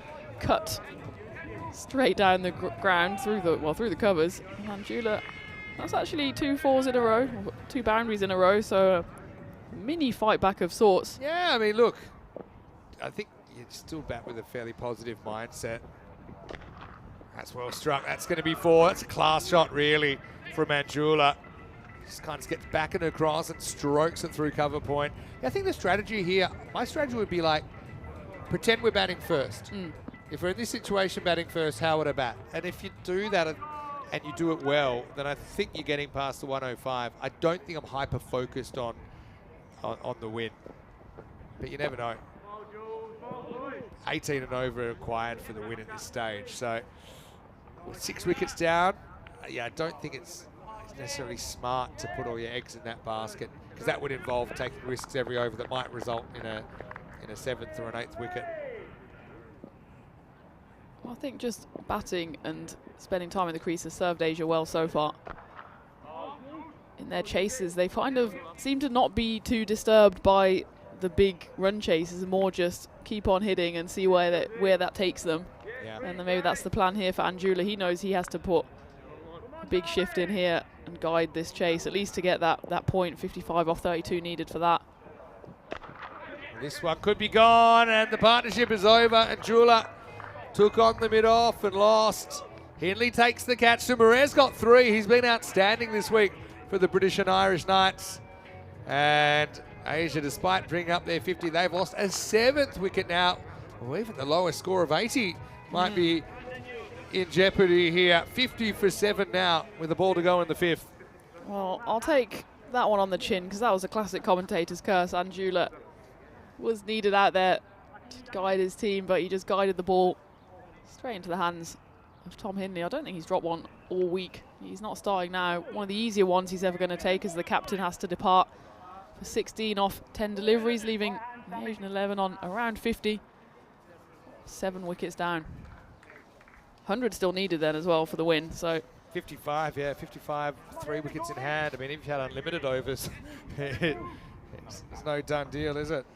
cut straight down the ground through the covers. And Anjula, that's actually 2 4s in a row, 2 boundaries in a row, so a mini fight back of sorts. Yeah, I mean, look, I think you're still back with a fairly positive mindset. That's well struck. That's going to be 4. That's a class shot, really, from Anjula. Just kind of gets back and across and strokes it through cover point. Yeah, I think the strategy here, my strategy would be like, pretend we're batting first. If we're in this situation batting first, how would I bat? And if you do that and you do it well, then I think you're getting past the 105. I don't think I'm hyper-focused on the win. But you never know. 18 and over required for the win at this stage. So with 6 wickets down, I don't think it's necessarily smart to put all your eggs in that basket, because that would involve taking risks every over that might result in a 7th or an 8th wicket. Well, I think just batting and spending time in the crease has served Asia well so far. In their chases, they kind of seem to not be too disturbed by the big run chases, more just keep on hitting and see where that takes them. Yeah. And then maybe that's the plan here for Anjula. He knows he has to put a big shift in here and guide this chase, at least to get that point. 55 off 32 needed for that. This one could be gone, and the partnership is over. Anjula took on the mid-off and lost. Hindley takes the catch. Sumare's got 3. He's been outstanding this week for the British and Irish Knights. And Asia, despite bringing up their 50, they've lost a 7th wicket now. Well, even the lowest score of 80 might be in jeopardy here. 50 for 7 now with the ball to go in the 5th. Well, I'll take that one on the chin, because that was a classic commentator's curse. Anjula was needed out there to guide his team, but he just guided the ball straight into the hands of Tom Hindley. I don't think he's dropped one all week. He's not starting now. One of the easier ones he's ever going to take, as the captain has to depart for 16 off 10 deliveries, leaving the Asian 11 on around 50. 7 wickets down. 100 still needed then as well for the win. So 55, 55, 3 wickets in hand. I mean, if you had unlimited overs, it's no done deal, is it?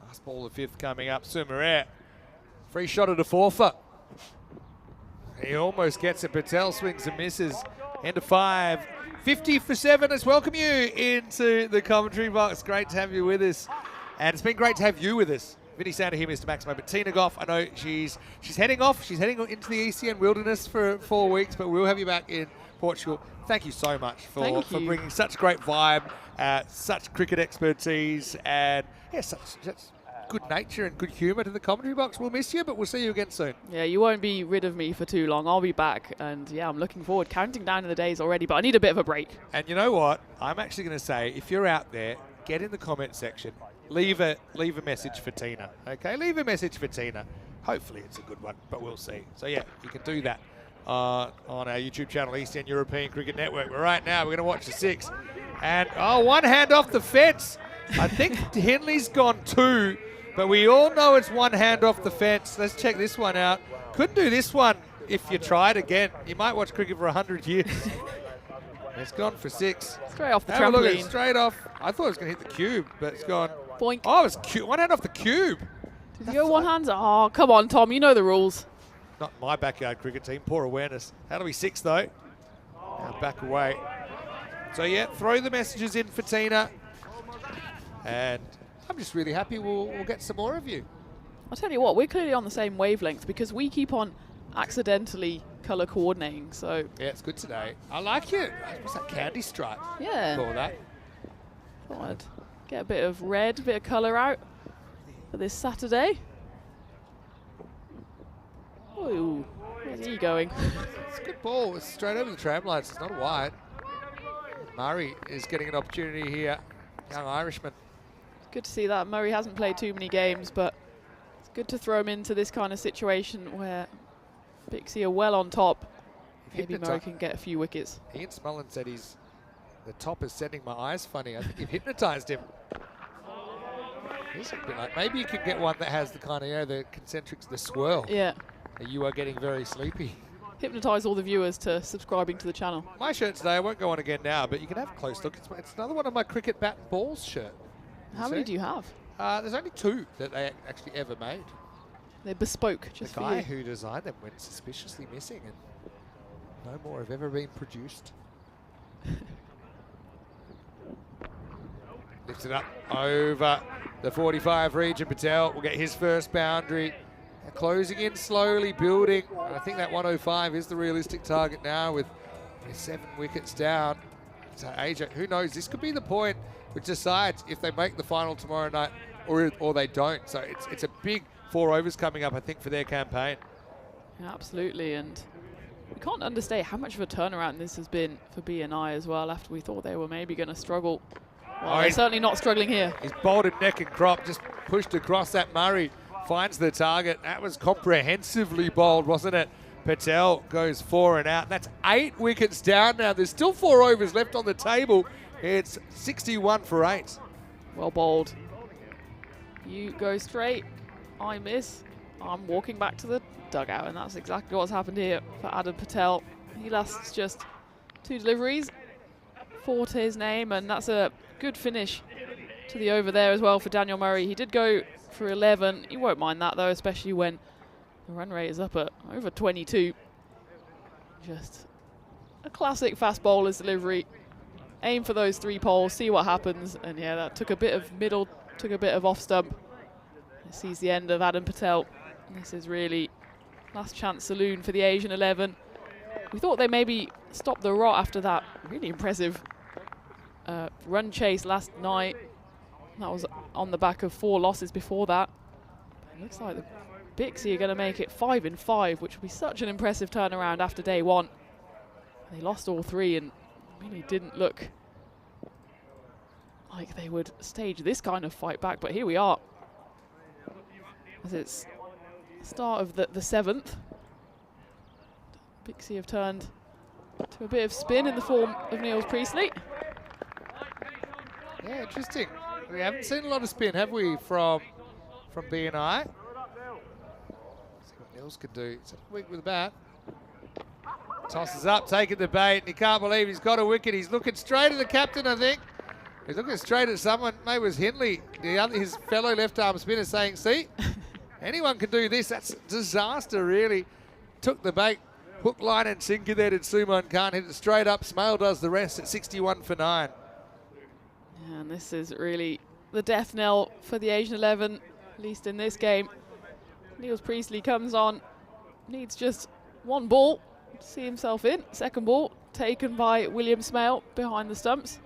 Last ball, the 5th coming up. Sumare, free shot at a 4-for. He almost gets it. Patel swings and misses. End of 5. 50 for 7. Let's welcome you into the commentary box. Great to have you with us. And it's been great to have you with us. Vinny Sander here, Mr. Maximo. But Tina Goff, I know she's heading off. She's heading into the ECN wilderness for 4 weeks, but we'll have you back in Portugal. Thank you so much for bringing such great vibe, such cricket expertise, and such good nature and good humour to the commentary box. We'll miss you, but we'll see you again soon. Yeah, you won't be rid of me for too long. I'll be back, and I'm looking forward. Counting down to the days already, but I need a bit of a break. And you know what? I'm actually going to say, if you're out there, get in the comment section. leave a message for Tina. Okay, leave a message for Tina. Hopefully it's a good one, but we'll see. So yeah, you can do that on our YouTube channel, Eastern European Cricket Network. But right now we're going to watch the 6. And, one hand off the fence. I think Henley's gone 2, but we all know it's one hand off the fence. Let's check this one out. Couldn't do this one if you tried again. You might watch cricket for 100 years. It's gone for 6. Straight off the Have a look at trampoline. it, straight off. I thought it was going to hit the cube, but it's gone. Boink. Oh, it's one hand off the cube. Did you go one hands? Oh, come on, Tom. You know the rules. Not my backyard cricket team. Poor awareness. That'll be 6, though. Now back away. So, yeah, throw the messages in for Tina. And I'm just really happy we'll get some more of you. I'll tell you what, we're clearly on the same wavelength because we keep on accidentally colour coordinating. So Yeah, it's good today. I like it. What's that, candy stripe? yeah, Call that. thought I'd get a bit of red, a bit of colour out for this Saturday. Ooh, where's he going? It's a good ball. It's straight over the tram lines. It's not wide. Murray is getting an opportunity here. Young Irishman. Good to see that. Murray hasn't played too many games, but it's good to throw him into this kind of situation where Pixie are well on top. Maybe Murray can get a few wickets. Ian Smullen said the top is sending my eyes funny. I think you've hypnotised him. He's a bit like, maybe you can get one that has the kind of, the concentrics, the swirl. Yeah. You are getting very sleepy. Hypnotise all the viewers to subscribing to the channel. My shirt today, I won't go on again now, but you can have a close look. It's another one of my cricket bat and balls shirt. How many do you have? There's only 2 that they actually ever made. They're bespoke, just The for guy you. who designed them went suspiciously missing, and no more have ever been produced. Lifts it up over the 45 region. Patel will get his first boundary. They're closing in slowly, building. And I think that 105 is the realistic target now with 7 wickets down. So Asia, who knows? This could be the point which decides if they make the final tomorrow night or they don't. So it's a big 4 overs coming up, I think, for their campaign. Yeah, absolutely, and we can't understate how much of a turnaround this has been for BNI as well after we thought they were maybe going to struggle. Well, they're certainly not struggling here. He's bowled him neck and crop, just pushed across that. Murray finds the target. That was comprehensively bowled, wasn't it? Patel goes 4 and out. That's 8 wickets down now. There's still 4 overs left on the table. It's 61 for 8. Well bowled. You go straight, I miss. I'm walking back to the dugout, and that's exactly what's happened here for Adam Patel. He lasts just 2 deliveries, 4 to his name, and that's a good finish to the over there as well for Daniel Murray. He did go for 11. He won't mind that though, especially when the run rate is up at over 22. Just a classic fast bowler's delivery. Aim for those 3 poles, see what happens, and yeah, that took a bit of middle, took a bit of off stump. It sees the end of Adam Patel. This is really last chance saloon for the Asian 11. We thought they maybe stopped the rot after that really impressive run chase last night. That was on the back of 4 losses before that. It looks like the Bixie are going to make it 5 in 5, which will be such an impressive turnaround after day 1. They lost all 3 and really didn't look like they would stage this kind of fight back, but here we are. As it's start of the 7th. Bixie have turned to a bit of spin in the form of Niels Priestley. Yeah, interesting. We haven't seen a lot of spin, have we, from BNI? See what Niels can do. He's weak with the bat. Tosses up, taking the bait, and he can't believe he's got a wicket. He's looking straight at the captain, I think. He's looking straight at someone. Maybe it was Hindley, his fellow left-arm spinner, saying, see, anyone can do this. That's a disaster, really. Took the bait, hook, line, and sinker there. Did Suman Khan hit it straight up. Smale does the rest at 61 for 9. Yeah, and this is really the death knell for the Asian 11, at least in this game. Niels Priestley comes on, needs just 1 ball to see himself in. 2nd ball taken by William Smale behind the stumps.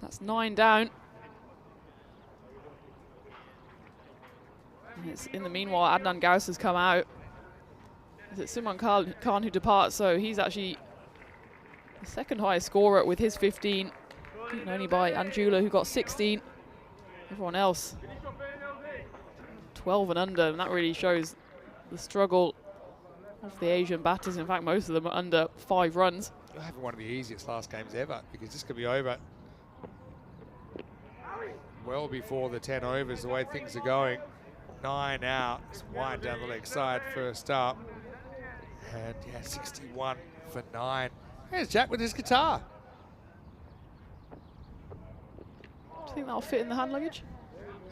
That's 9 down. And it's in the meanwhile, Adnan Gauss has come out. It's Suman Khan who departs, so he's actually the 2nd highest scorer with his 15, beaten only by Anjula, who got 16. Everyone else 12 and under, and that really shows the struggle of the Asian batters. In fact, most of them are under 5 runs. You're having one of the easiest last games ever, because this could be over well before the 10 overs, the way things are going. 9 out, it's wide down the leg side first up. And yeah, 61 for 9. Here's Jack with his guitar. Do you think that'll fit in the hand luggage?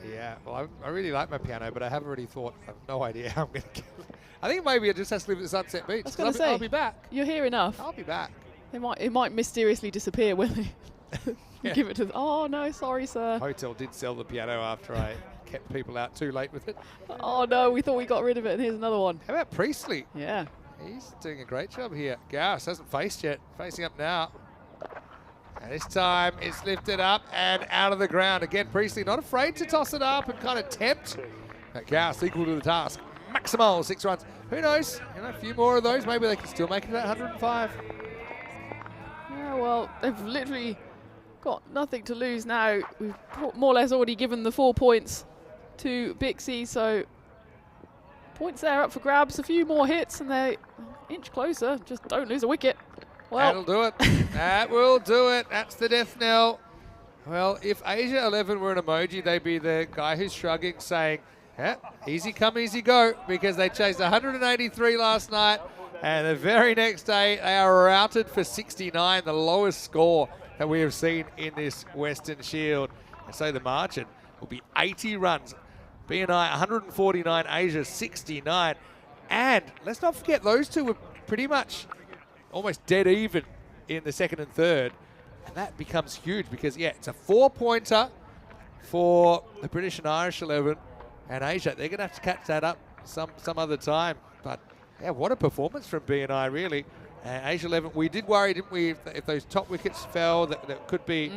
Yeah, well, I really like my piano, but I haven't really thought, I have no idea how I'm going to get it. I think maybe it just has to live at the Sunset Beach. I was going to say, I'll be back. You're here enough. I'll be back. It might mysteriously disappear when they Yeah. give it to. Oh no, sorry, sir. Hotel did sell the piano after I kept people out too late with it. Oh no, we thought we got rid of it, and here's another one. How about Priestley? Yeah. He's doing a great job here. Garris hasn't faced yet, facing up now. And this time it's lifted up and out of the ground. Again, Priestley not afraid to toss it up and kind of tempt. Garris equal to the task. Maximal 6 runs. Who knows? A few more of those. Maybe they can still make it at 105. Yeah, well, they've literally got nothing to lose now. We've more or less already given the 4 points to Bixie, so points there up for grabs. A few more hits and they're an inch closer. Just don't lose a wicket. Well, that'll do it. That will do it. That's the death knell. Well, if Asia 11 were an emoji, they'd be the guy who's shrugging, saying, yeah, easy come, easy go, because they chased 183 last night, and the very next day they are routed for 69, the lowest score that we have seen in this Western Shield. And so the margin will be 80 runs. BNI 149, Asia 69. And let's not forget, those two were pretty much almost dead even in the second and third. And that becomes huge because, yeah, it's a 4-pointer for the British and Irish 11. And Asia, they're going to have to catch that up some other time. But, yeah, what a performance from BNI, really. Asia 11, we did worry, didn't we, if those top wickets fell, that could be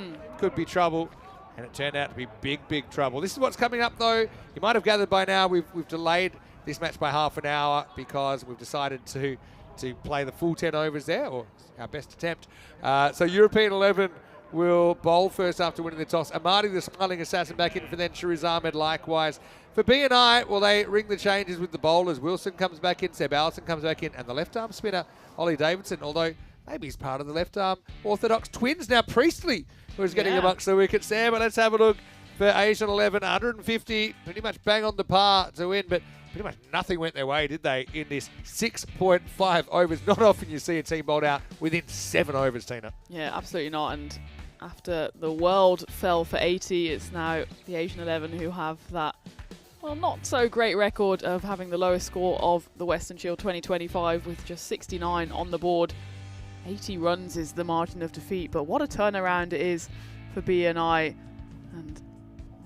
trouble. And it turned out to be big trouble. This is what's coming up, though. You might have gathered by now we've delayed this match by half an hour because we've decided to play the full 10 overs there, or our best attempt. So European 11 will bowl first after winning the toss. Amadi, the smiling assassin, back in for then Shariz Ahmed likewise. For BNI, well, they ring the changes with the bowlers. Wilson comes back in, Seb Allison comes back in, and the left-arm spinner, Ollie Davidson, although maybe he's part of the left-arm orthodox twins. Now Priestley, who's getting amongst the wickets there, but let's have a look for Asian 11. 150, pretty much bang on the par to win, but pretty much nothing went their way, did they, in this 6.5 overs. Not often you see a team bowled out within 7 overs, Tina. Yeah, absolutely not. And after the world fell for 80, it's now the Asian 11 who have that, well, not so great record of having the lowest score of the Western Shield 2025 with just 69 on the board. 80 runs is the margin of defeat, but what a turnaround it is for BNI. And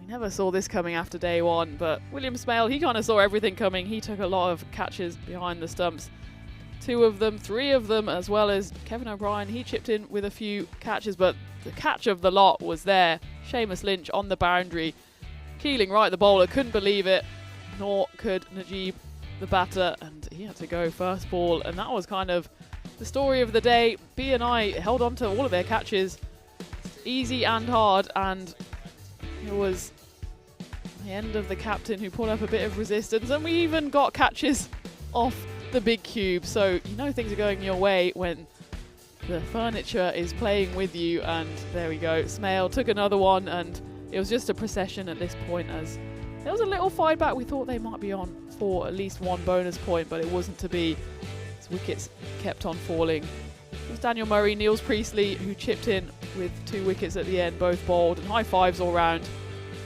we never saw this coming after day one, but William Smale, he kind of saw everything coming. He took a lot of catches behind the stumps. 2 of them, 3 of them, as well as Kevin O'Brien. He chipped in with a few catches, but the catch of the lot was there. Seamus Lynch on the boundary. Keeling right, the bowler, couldn't believe it, nor could Najib, the batter, and he had to go first ball, and that was kind of the story of the day. BNI held on to all of their catches, easy and hard, and it was the end of the captain who put up a bit of resistance, and we even got catches off the big cube, so you know things are going your way when the furniture is playing with you. And there we go, Smale took another one, and it was just a procession at this point, as there was a little fight back. We thought they might be on for at least 1 bonus point, but it wasn't to be. As wickets kept on falling. It was Daniel Murray, Niels Priestley, who chipped in with 2 wickets at the end, both bowled, and high fives all round.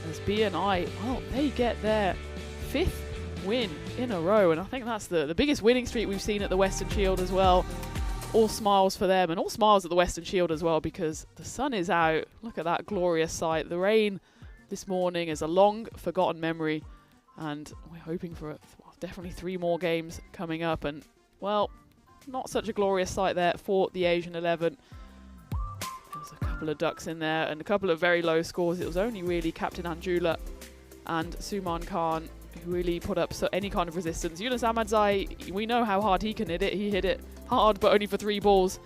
As BNI, well, they get their 5th win in a row, and I think that's the biggest winning streak we've seen at the Western Shield as well. All smiles for them, and all smiles at the Western Shield as well, because the sun is out. Look at that glorious sight. The rain this morning is a long forgotten memory, and we're hoping for definitely 3 more games coming up. And well, not such a glorious sight there for the Asian 11. There was a couple of ducks in there and a couple of very low scores. It was only really Captain Anjula and Suman Khan who really put up any kind of resistance. Yunus Ahmadzai, we know how hard he can hit it. He hit it hard, but only for 3 balls.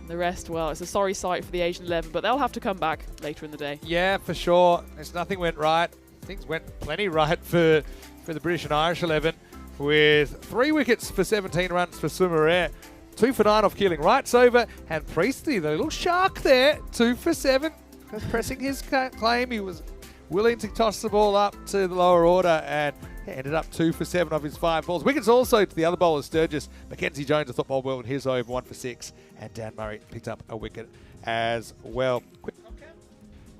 The rest, well, it's a sorry sight for the Asian 11, but they'll have to come back later in the day. Yeah, for sure. There's nothing went right. Things went plenty right for the British and Irish 11, with 3 wickets for 17 runs for Sumarare, 2 for 9 off Keeling Wrights over, and Priestley, the little shark there, 2 for 7, pressing his claim. He was willing to toss the ball up to the lower order and ended up 2 for 7 of his 5 balls. Wickets also to the other bowlers, Sturgis. Mackenzie Jones, I thought bowled well in his over, 1 for 6, and Dan Murray picked up a wicket as well.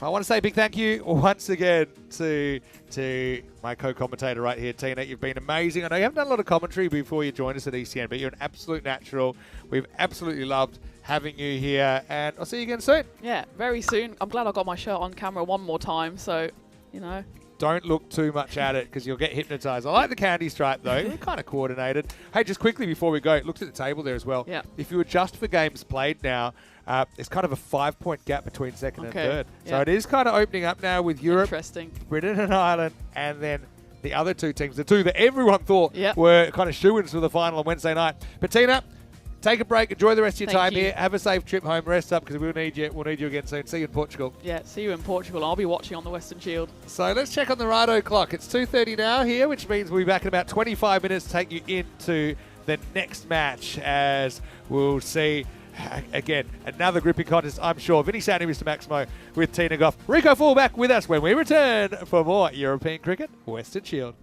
I want to say a big thank you once again to my co-commentator right here, Tina. You've been amazing. I know you haven't done a lot of commentary before you joined us at ECN, but you're an absolute natural. We've absolutely loved having you here, and I'll see you again soon. Yeah, very soon. I'm glad I got my shirt on camera one more time, so, you know. Don't look too much at it because you'll get hypnotised. I like the candy stripe, though. They're kind of coordinated. Hey, just quickly before we go, looked at the table there as well. Yeah. If you adjust for games played now, there's kind of a 5-point gap between second and third. Yeah. So it is kind of opening up now with Europe, Interesting. Britain and Ireland, and then the other 2 teams, the 2 that everyone thought Yep. were kind of shoo-ins for the final on Wednesday night. But Tina, take a break. Enjoy the rest of your Thank time you. here. Have a safe trip home. Rest up because we'll need you. We'll need you again soon. See you in Portugal. Yeah, see you in Portugal. I'll be watching on the Western Shield. So let's check on the Rado clock. It's 2:30 now here, which means we'll be back in about 25 minutes to take you into the next match, as we'll see, again, another gripping contest, I'm sure. Vinny Sandy, Mr. Maximo with Tina Goff. Rico Fall back with us when we return for more European Cricket Western Shield.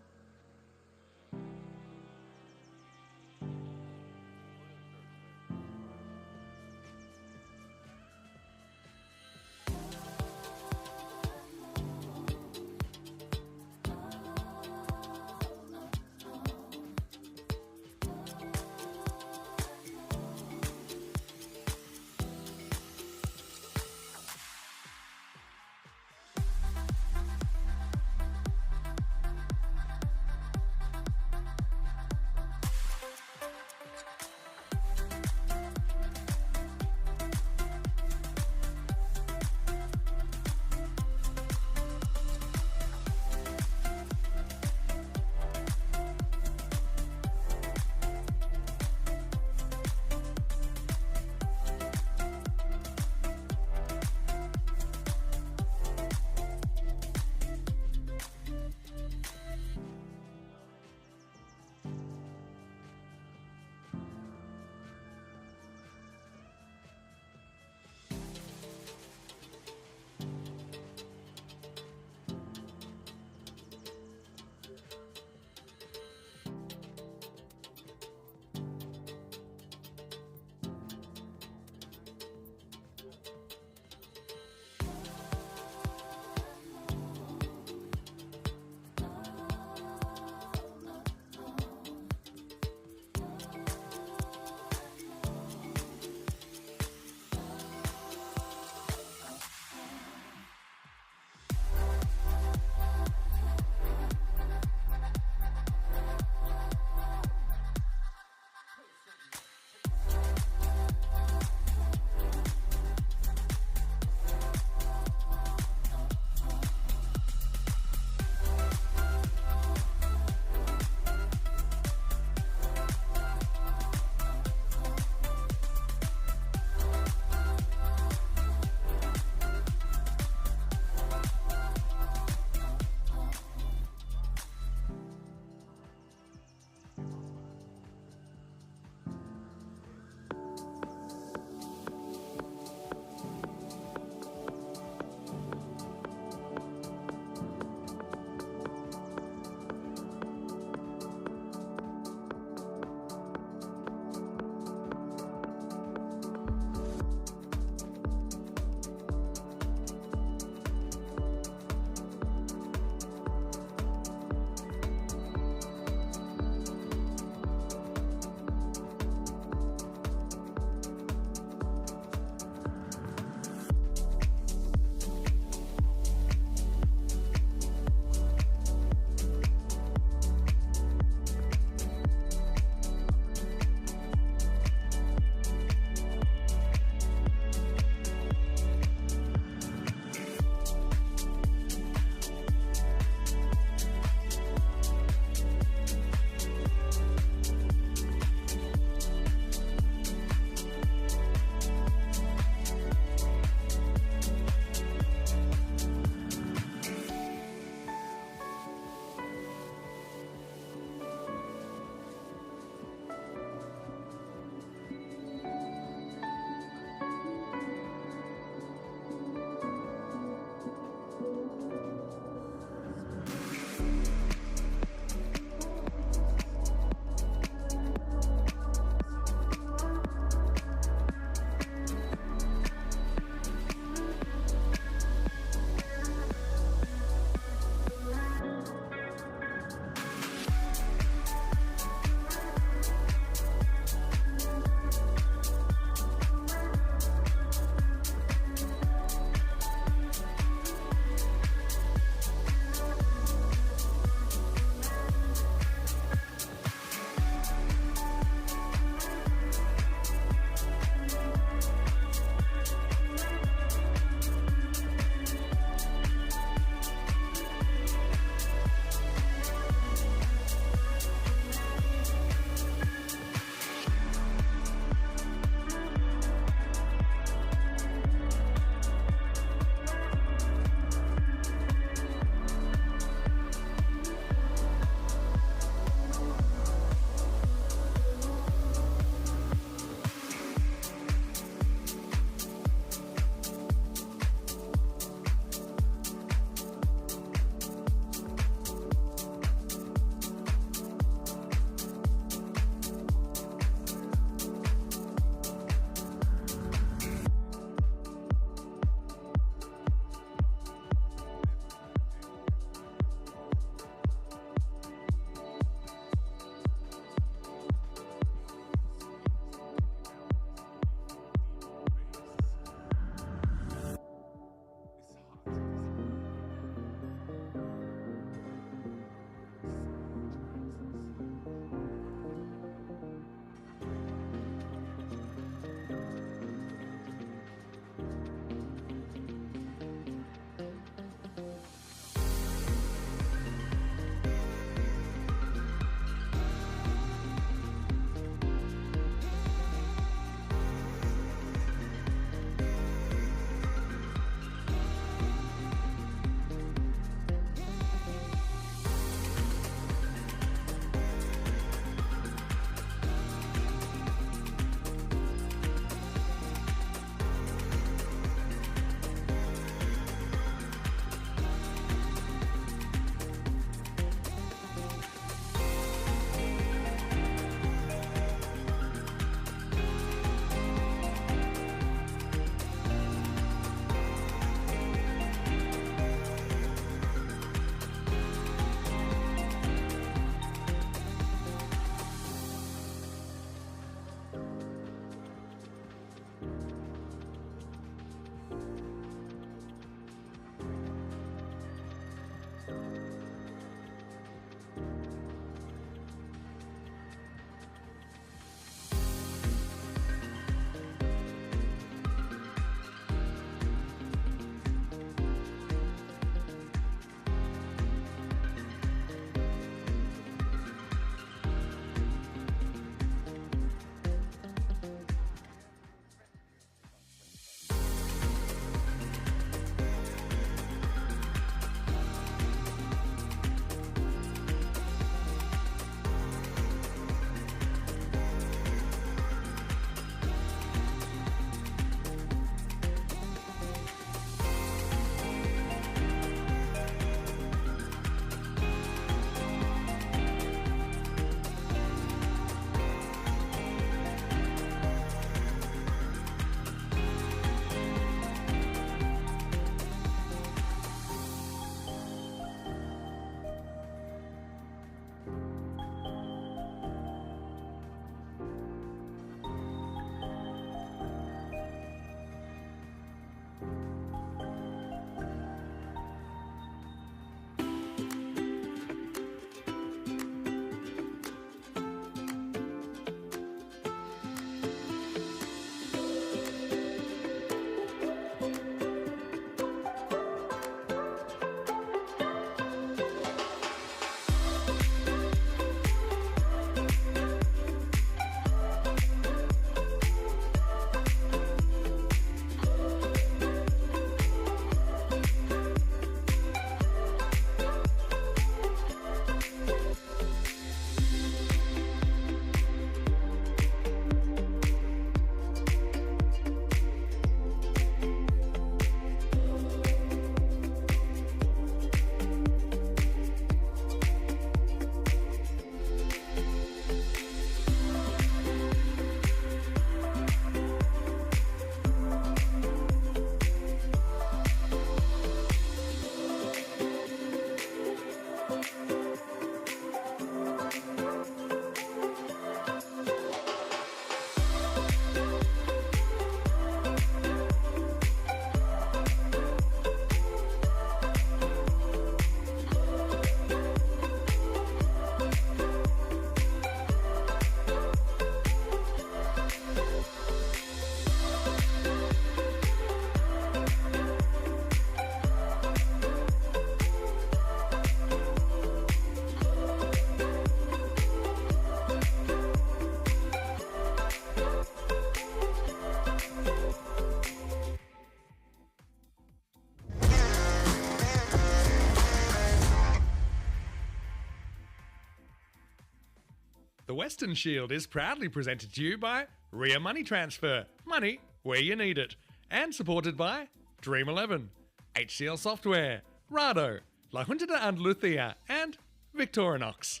The Weston Shield is proudly presented to you by Ria Money Transfer, money where you need it, and supported by Dream 11, HCL Software, Rado, La Junta de Andalucía, and Victorinox.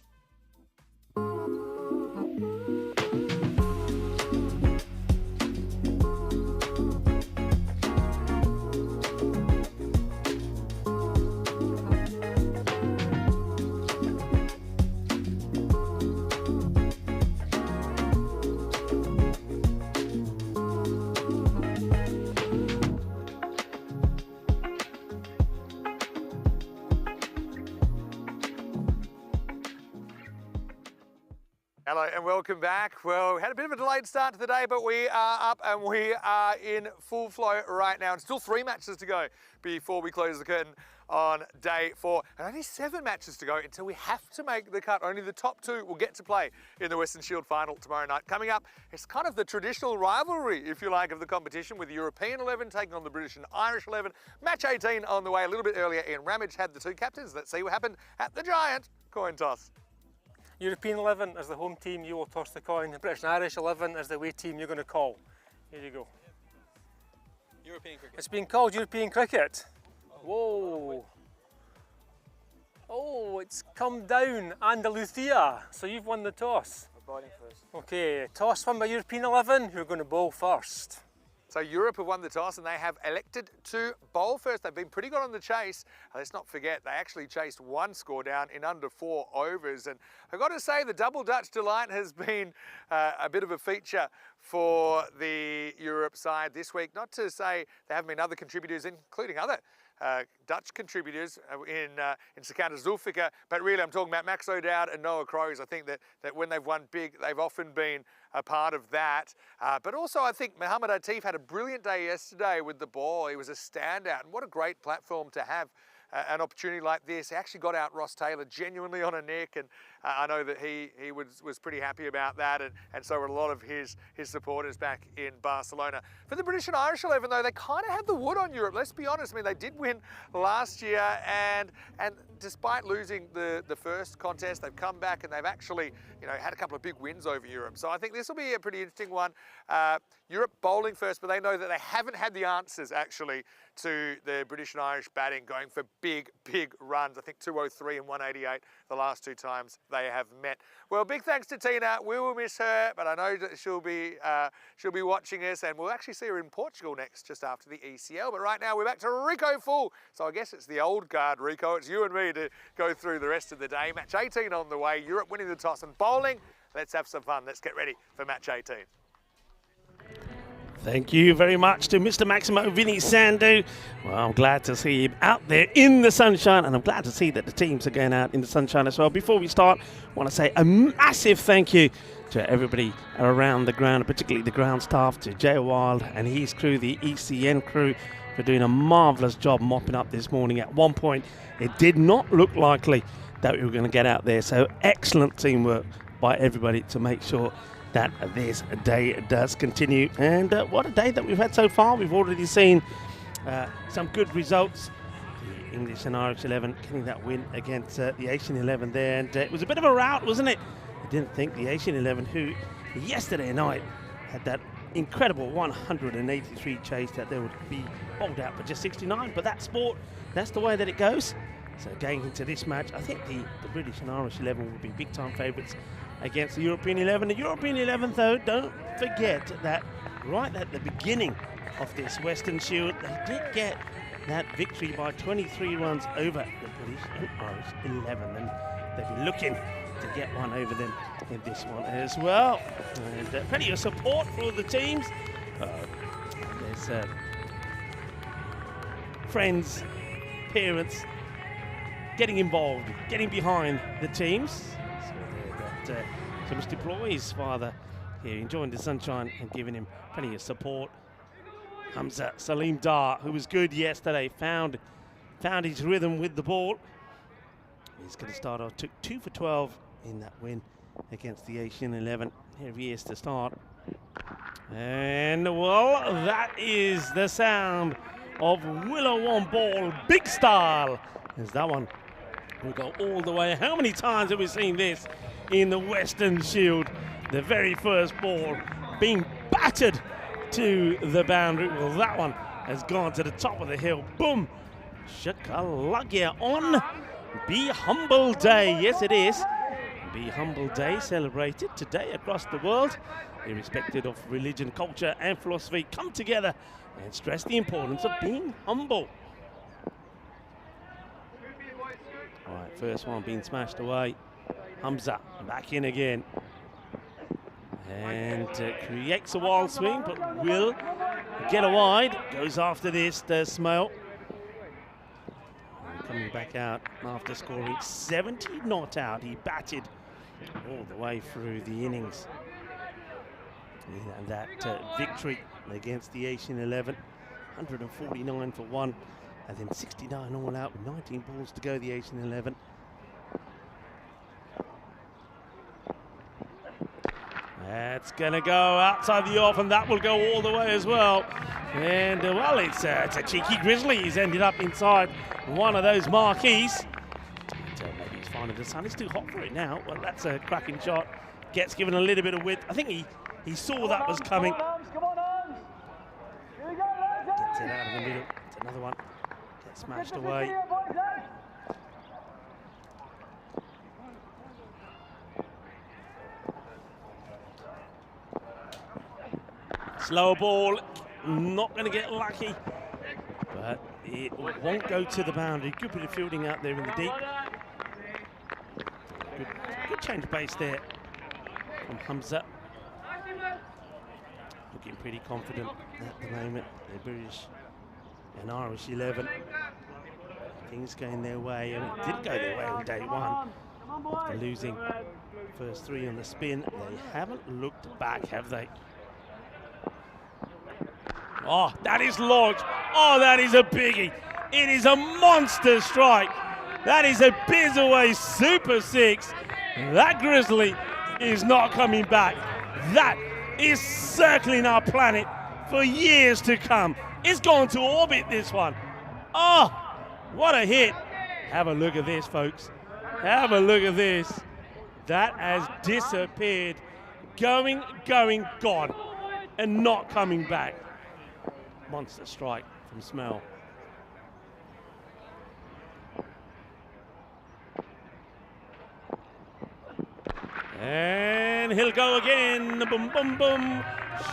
Hello and welcome back. Well, we had a bit of a delayed start to the day, but we are up and we are in full flow right now. And still 3 matches to go before we close the curtain on day 4. And only 7 matches to go until we have to make the cut. Only the top 2 will get to play in the Western Shield final tomorrow night. Coming up, it's kind of the traditional rivalry, if you like, of the competition, with the European 11 taking on the British and Irish 11. Match 18 on the way a little bit earlier. Ian Ramage had the 2 captains. Let's see what happened at the giant coin toss. European 11 as the home team, you will toss the coin. The British and Irish 11 as the away team you're going to call. Here you go. European cricket. It's been called European cricket. Whoa. Oh, it's come down Andalucía. So you've won the toss. I'm bowling first. Okay, toss won by European 11. Who're going to bowl first? So Europe have won the toss and they have elected to bowl first. They've been pretty good on the chase. Let's not forget, they actually chased 1 score down in under 4 overs. And I've got to say, the double Dutch delight has been a bit of a feature for the Europe side this week. Not to say there haven't been other contributors, including other Dutch contributors in Sakanda Zulfikar, but really I'm talking about Max O'Dowd and Noah Crows. I think that when they've won big, they've often been a part of that. But also I think Mohamed Atif had a brilliant day yesterday with the ball. He was a standout, and what a great platform to have an opportunity like this. He actually got out Ross Taylor genuinely on a nick, and I know that he was pretty happy about that, and so were a lot of his supporters back in Barcelona. For the British and Irish 11 though, they kind of had the wood on Europe, let's be honest. I mean, they did win last year, and despite losing the first contest, they've come back and they've actually, had a couple of big wins over Europe. So I think this will be a pretty interesting one. Europe bowling first, but they know that they haven't had the answers actually to the British and Irish batting, going for big runs. I think 203 and 188 the last 2 times they have met. Well, big thanks to Tina. We will miss her, but I know that she'll be watching us, and we'll actually see her in Portugal next, just after the ECL. But right now we're back to Rico Full. So I guess it's the old guard, Rico. It's you and me to go through the rest of the day. Match 18 on the way. Europe winning the toss and bowling. Let's have some fun. Let's get ready for match 18. Thank you very much to Mr. Maximo Vinny Sandu. Well, I'm glad to see him out there in the sunshine, and I'm glad to see that the teams are going out in the sunshine as well. Before we start, I want to say a massive thank you to everybody around the ground, particularly the ground staff, to Jay Wild and his crew, the ECN crew, for doing a marvellous job mopping up this morning. At one point, it did not look likely that we were going to get out there, so excellent teamwork by everybody to make sure that this day does continue. And what a day that we've had so far. We've already seen some good results. The English and Irish 11 getting that win against the Asian 11 there, and it was a bit of a rout, wasn't it? I didn't think the Asian 11, who yesterday night had that incredible 183 chase, that they would be bowled out for just 69, but that sport, that's the way that it goes. So going into this match, I think the British and Irish 11 will be big time favourites against the European 11. The European 11, though, don't forget that right at the beginning of this Western Shield, they did get that victory by 23 runs over the British and Irish 11, and they'll be looking to get one over them in this one as well. And plenty of support for all the teams. There's friends, parents getting involved, getting behind the teams. So Mr. Ploy's father here enjoying the sunshine and giving him plenty of support. Hamza Salim Dar, who was good yesterday, found his rhythm with the ball. He's going to start off, took 2 for 12 in that win against the Asian 11. Here he is to start. And well, that is the sound of Willow on ball, big style. As that one will go all the way. How many times have we seen this in the Western Shield. The very first ball being battered to the boundary. Well, that one has gone to the top of the hill. Boom! Shakalagia on Be Humble Day. Yes, it is. Be Humble Day celebrated today across the world, irrespective of religion, culture, and philosophy. Come together and stress the importance of being humble. All right, first one being smashed away. Hamza back in again. And creates a wild swing, but will get a wide. Goes after this, the Smale. And coming back out after scoring 70 not out. He batted all the way through the innings. And that victory against the Asian 11, 149 for 1, and then 69 all out with 19 balls to go, the Asian 11. That's going to go outside the off, and that will go all the way as well. And, well, it's a cheeky grizzly. He's ended up inside one of those marquees. And, maybe he's finding the sun. It's too hot for it now. Well, that's a cracking shot. Gets given a little bit of width. I think he saw that was coming. Gets it out of the middle. It's another one. Gets smashed away. Slow ball, not going to get lucky, but it won't go to the boundary. Good bit of fielding out there in the deep. Good change of pace there from Hamza. Looking pretty confident at the moment. The British and Irish 11. Things going their way, and it did go their way on day one. After losing first three on the spin, they haven't looked back, have they? Oh, that is launched. Oh, that is a biggie. It is a monster strike. That is a Bizaway Super 6. That Grizzly is not coming back. That is circling our planet for years to come. It's going to orbit, this one. Oh, what a hit. Have a look at this, folks. Have a look at this. That has disappeared. Going, gone. And not coming back. Monster strike from Smell. And he'll go again. Boom, boom, boom.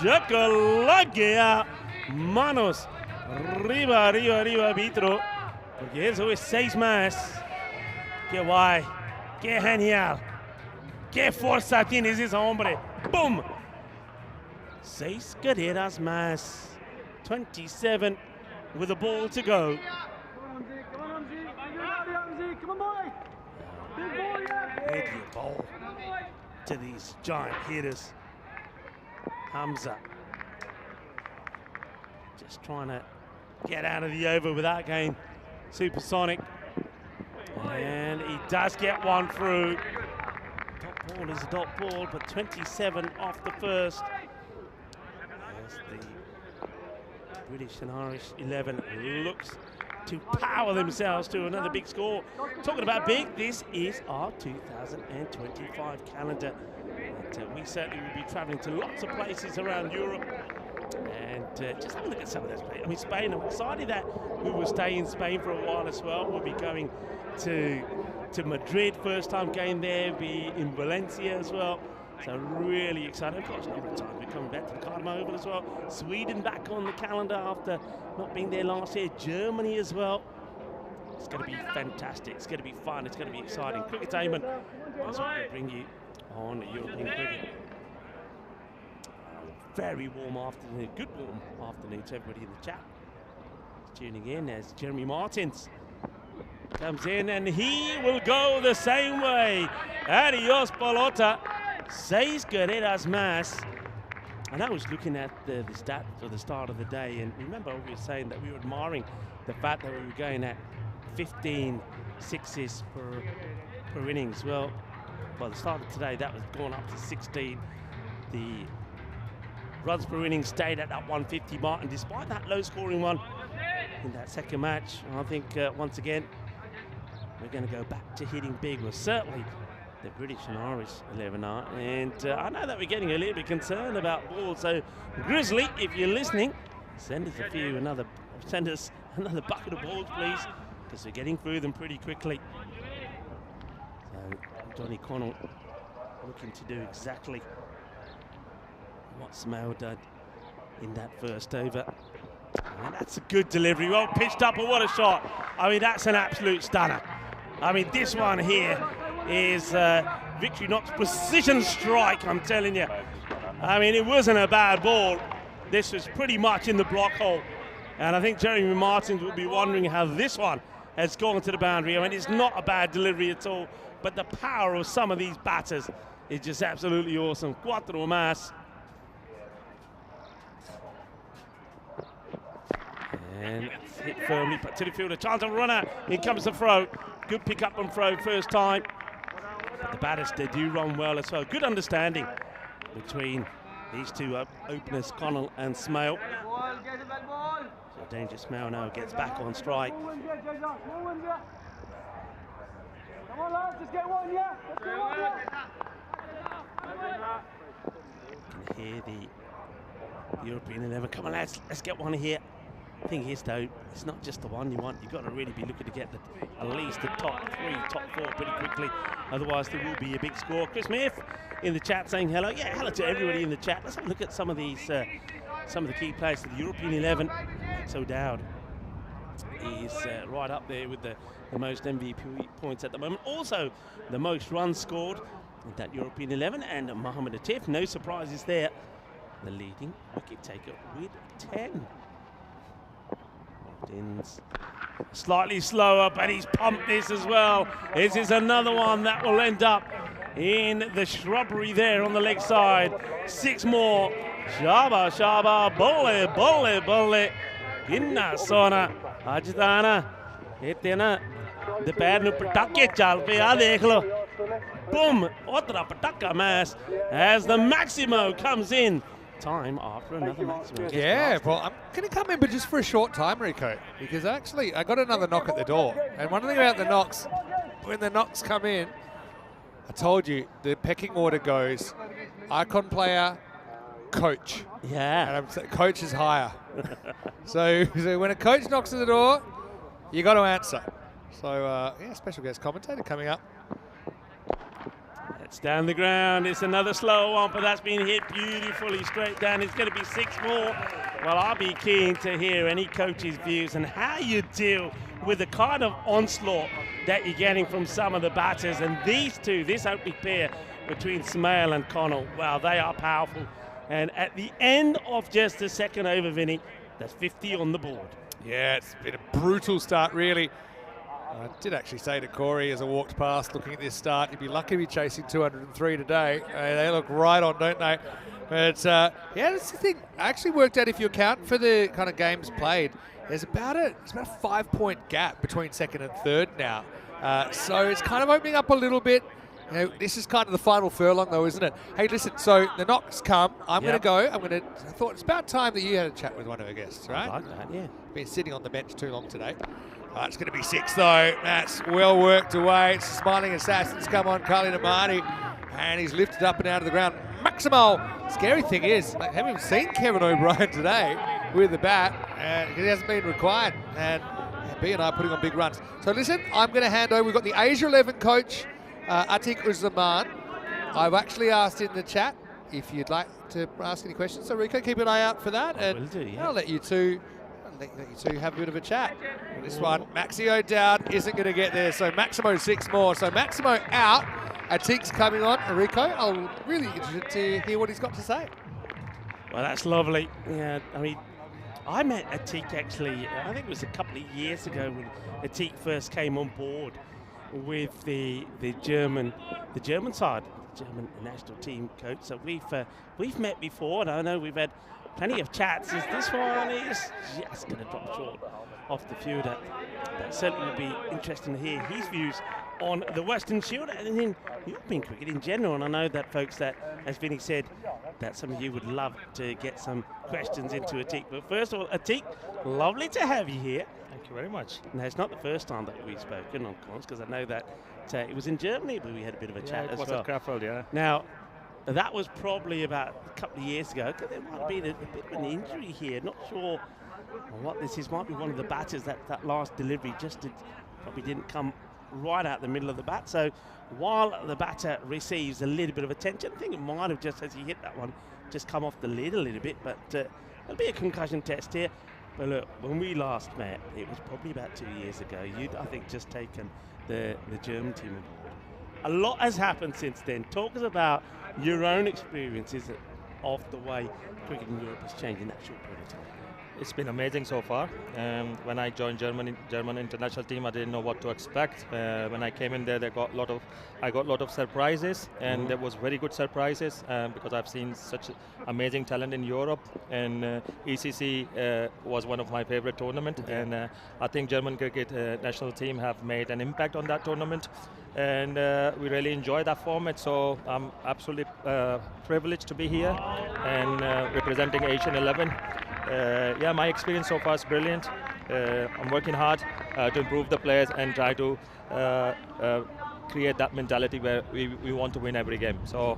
Chacalagia. Manos. Arriba, Vitro. Porque eso es 6 más. Qué guay. Qué genial. Qué fuerza tienes ese hombre. Boom. 6 carreras más. 27 with a ball to go. Where do you bowl to these giant hitters? Hamza just trying to get out of the over without going supersonic. And he does get one through. Dot ball is a dot ball, but 27 off the first. As the British and Irish 11 looks to power themselves to another big score. Talking about big, this is our 2025 calendar. And, we certainly will be travelling to lots of places around Europe. And just have a look at some of those places. I mean, Spain, I'm excited that we will stay in Spain for a while as well. We'll be going to Madrid, first time game there, be in Valencia as well. So really excited. Of course, a number of times we're coming back to the Cardamom Oval as well. Sweden back on the calendar after not being there last year. Germany as well. It's going to be fantastic. It's going to be fun. It's going to be exciting. Cricketainment. That's what we bring you on European cricket. Very warm afternoon. Good warm afternoon to everybody in the chat. Tuning in as Jeremy Martins comes in, and he will go the same way. Adios, pelota. 6 carreras más. And I was looking at the stats for the start of the day, and remember we were saying that we were admiring the fact that we were going at 15 sixes per innings. Well, by the start of today, that was gone up to 16. The runs per inning stayed at that 150 mark, and despite that low-scoring one in that second match, I think once again we're going to go back to hitting big. Well, certainly the British and Irish 11 are. And I know that we're getting a little bit concerned about balls. So Grizzly, if you're listening, send us another bucket of balls, please, because we're getting through them pretty quickly. So Johnny Connell looking to do exactly what Smale did in that first over. And that's a good delivery, well pitched up, but what a shot. I mean, that's an absolute stunner. I mean, this one here is Victorinox precision strike, I'm telling you. I mean, it wasn't a bad ball. This was pretty much in the block hole. And I think Jeremy Martins will be wondering how this one has gone to the boundary. I mean, it's not a bad delivery at all, but the power of some of these batters is just absolutely awesome. Cuatro más. And it's hit firmly, but to the fielder, chance of runner. In comes the throw. Good pick up and throw first time. But the batters, they do run well as well. Good understanding between these two openers, Connell and Smale. So Danger Smale now gets back on strike. You can hear the European 11. Come on, lads, let's get one here. The thing is, though, it's not just the one you want. You've got to really be looking to get at least the top 3, top 4 pretty quickly. Otherwise, there will be a big score. Chris Smith in the chat saying hello. Yeah, hello to everybody in the chat. Let's have a look at some of these, some of the key players for the European 11. Max O'Dowd is right up there with the most MVP points at the moment. Also, the most runs scored in that European 11. And Mohamed Atif, no surprises there. The leading wicket taker with 10. Slightly slower, but he's pumped this as well. This is another one that will end up in the shrubbery there on the leg side. 6 more. Shaba, shaba, bole, bole, bole. Inna sona. Ajitana. Etena. The bad nu patake chal pe aa dekh lo. Boom. Otra pataka mass as the Maximo comes in. Time after another Maximo. Yeah, well, I'm going to come in, but just for a short time, Rico, because actually I got another knock at the door. And one thing about the knocks, when the knocks come in, I told you, the pecking order goes icon player, coach. Yeah. And coach is higher. so when a coach knocks at the door, you got to answer. So, yeah, special guest commentator coming up. It's down the ground. It's another slow one, but that's been hit beautifully straight down. It's going to be 6 more. Well, I'll be keen to hear any coach's views and how you deal with the kind of onslaught that you're getting from some of the batters. And these two, this opening pair between Smale and Connell, well, they are powerful. And at the end of just the second over, Vinny, that's 50 on the board. Yeah, it's been a brutal start, really. I did actually say to Corey as I walked past looking at this start, you'd be lucky to be chasing 203 today. They look right on, don't they? But yeah, that's the thing. I actually worked out if you account for the kind of games played, there's about a 5-point gap between second and third now. So it's kind of opening up a little bit. You know, this is kind of the final furlong, though, isn't it? Hey, listen, so the knocks come. I'm going to go. I thought it's about time that you had a chat with one of our guests, right? I like that, yeah. Been sitting on the bench too long today. It's going to be 6, though. That's well worked away. It's Smiling Assassins come on, Carly Damani. And he's lifted up and out of the ground. Maximo. Scary thing is, I haven't even seen Kevin O'Brien today with the bat. He hasn't been required. And B and I are putting on big runs. So listen, I'm going to hand over. We've got the Asia 11 coach, Atiq Uzzaman. I've actually asked in the chat if you'd like to ask any questions. So Rico, keep an eye out for that. I will do, yeah. I'll let you two have a bit of a chat. This one, Maxi O'Dowd isn't going to get there, so Maximo 6 more. So Maximo out, Atiq's coming on. Rico, I'm really interested to hear what he's got to say. Well, that's lovely. Yeah, I mean, I met Atiq actually, I think it was a couple of years ago when Atiq first came on board with the German side, the German national team coach. So we've met before, and I know we've had plenty of chats. As this one is just going to drop short off the field. That certainly would be interesting to hear his views on the Western Shield and in European cricket in general. And I know that, folks, that, as Vinny said, that some of you would love to get some questions into Atiq. But first of all, Atiq, lovely to have you here. Thank you very much. Now, it's not the first time that we've spoken, of course, because I know that but it was in Germany where we had a bit of a chat it as was well. at Krefeld, yeah. Now, that was probably about a couple of years ago. There might have been a bit of an injury here. Not sure what this is. Might be one of the batters that last delivery probably didn't come right out the middle of the bat. So while the batter receives a little bit of attention, I think it might have just, as he hit that one, just come off the lid a little bit. But there'll be a concussion test here. But look, when we last met, it was probably about 2 years ago. You'd, I think, just taken the German team on board. A lot has happened since then. Talk us about your own experiences of the way cricket in Europe has changed in that short period of time. It's been amazing so far. When I joined German international team, I didn't know what to expect. When I came in there, I got a lot of surprises, and there was very good surprises because I've seen such amazing talent in Europe. And ECC was one of my favorite tournaments, and I think German cricket national team have made an impact on that tournament. And we really enjoy that format, so I'm absolutely privileged to be here and representing Asian 11. Yeah, my experience so far is brilliant. I'm working hard to improve the players and try to create that mentality where we want to win every game. So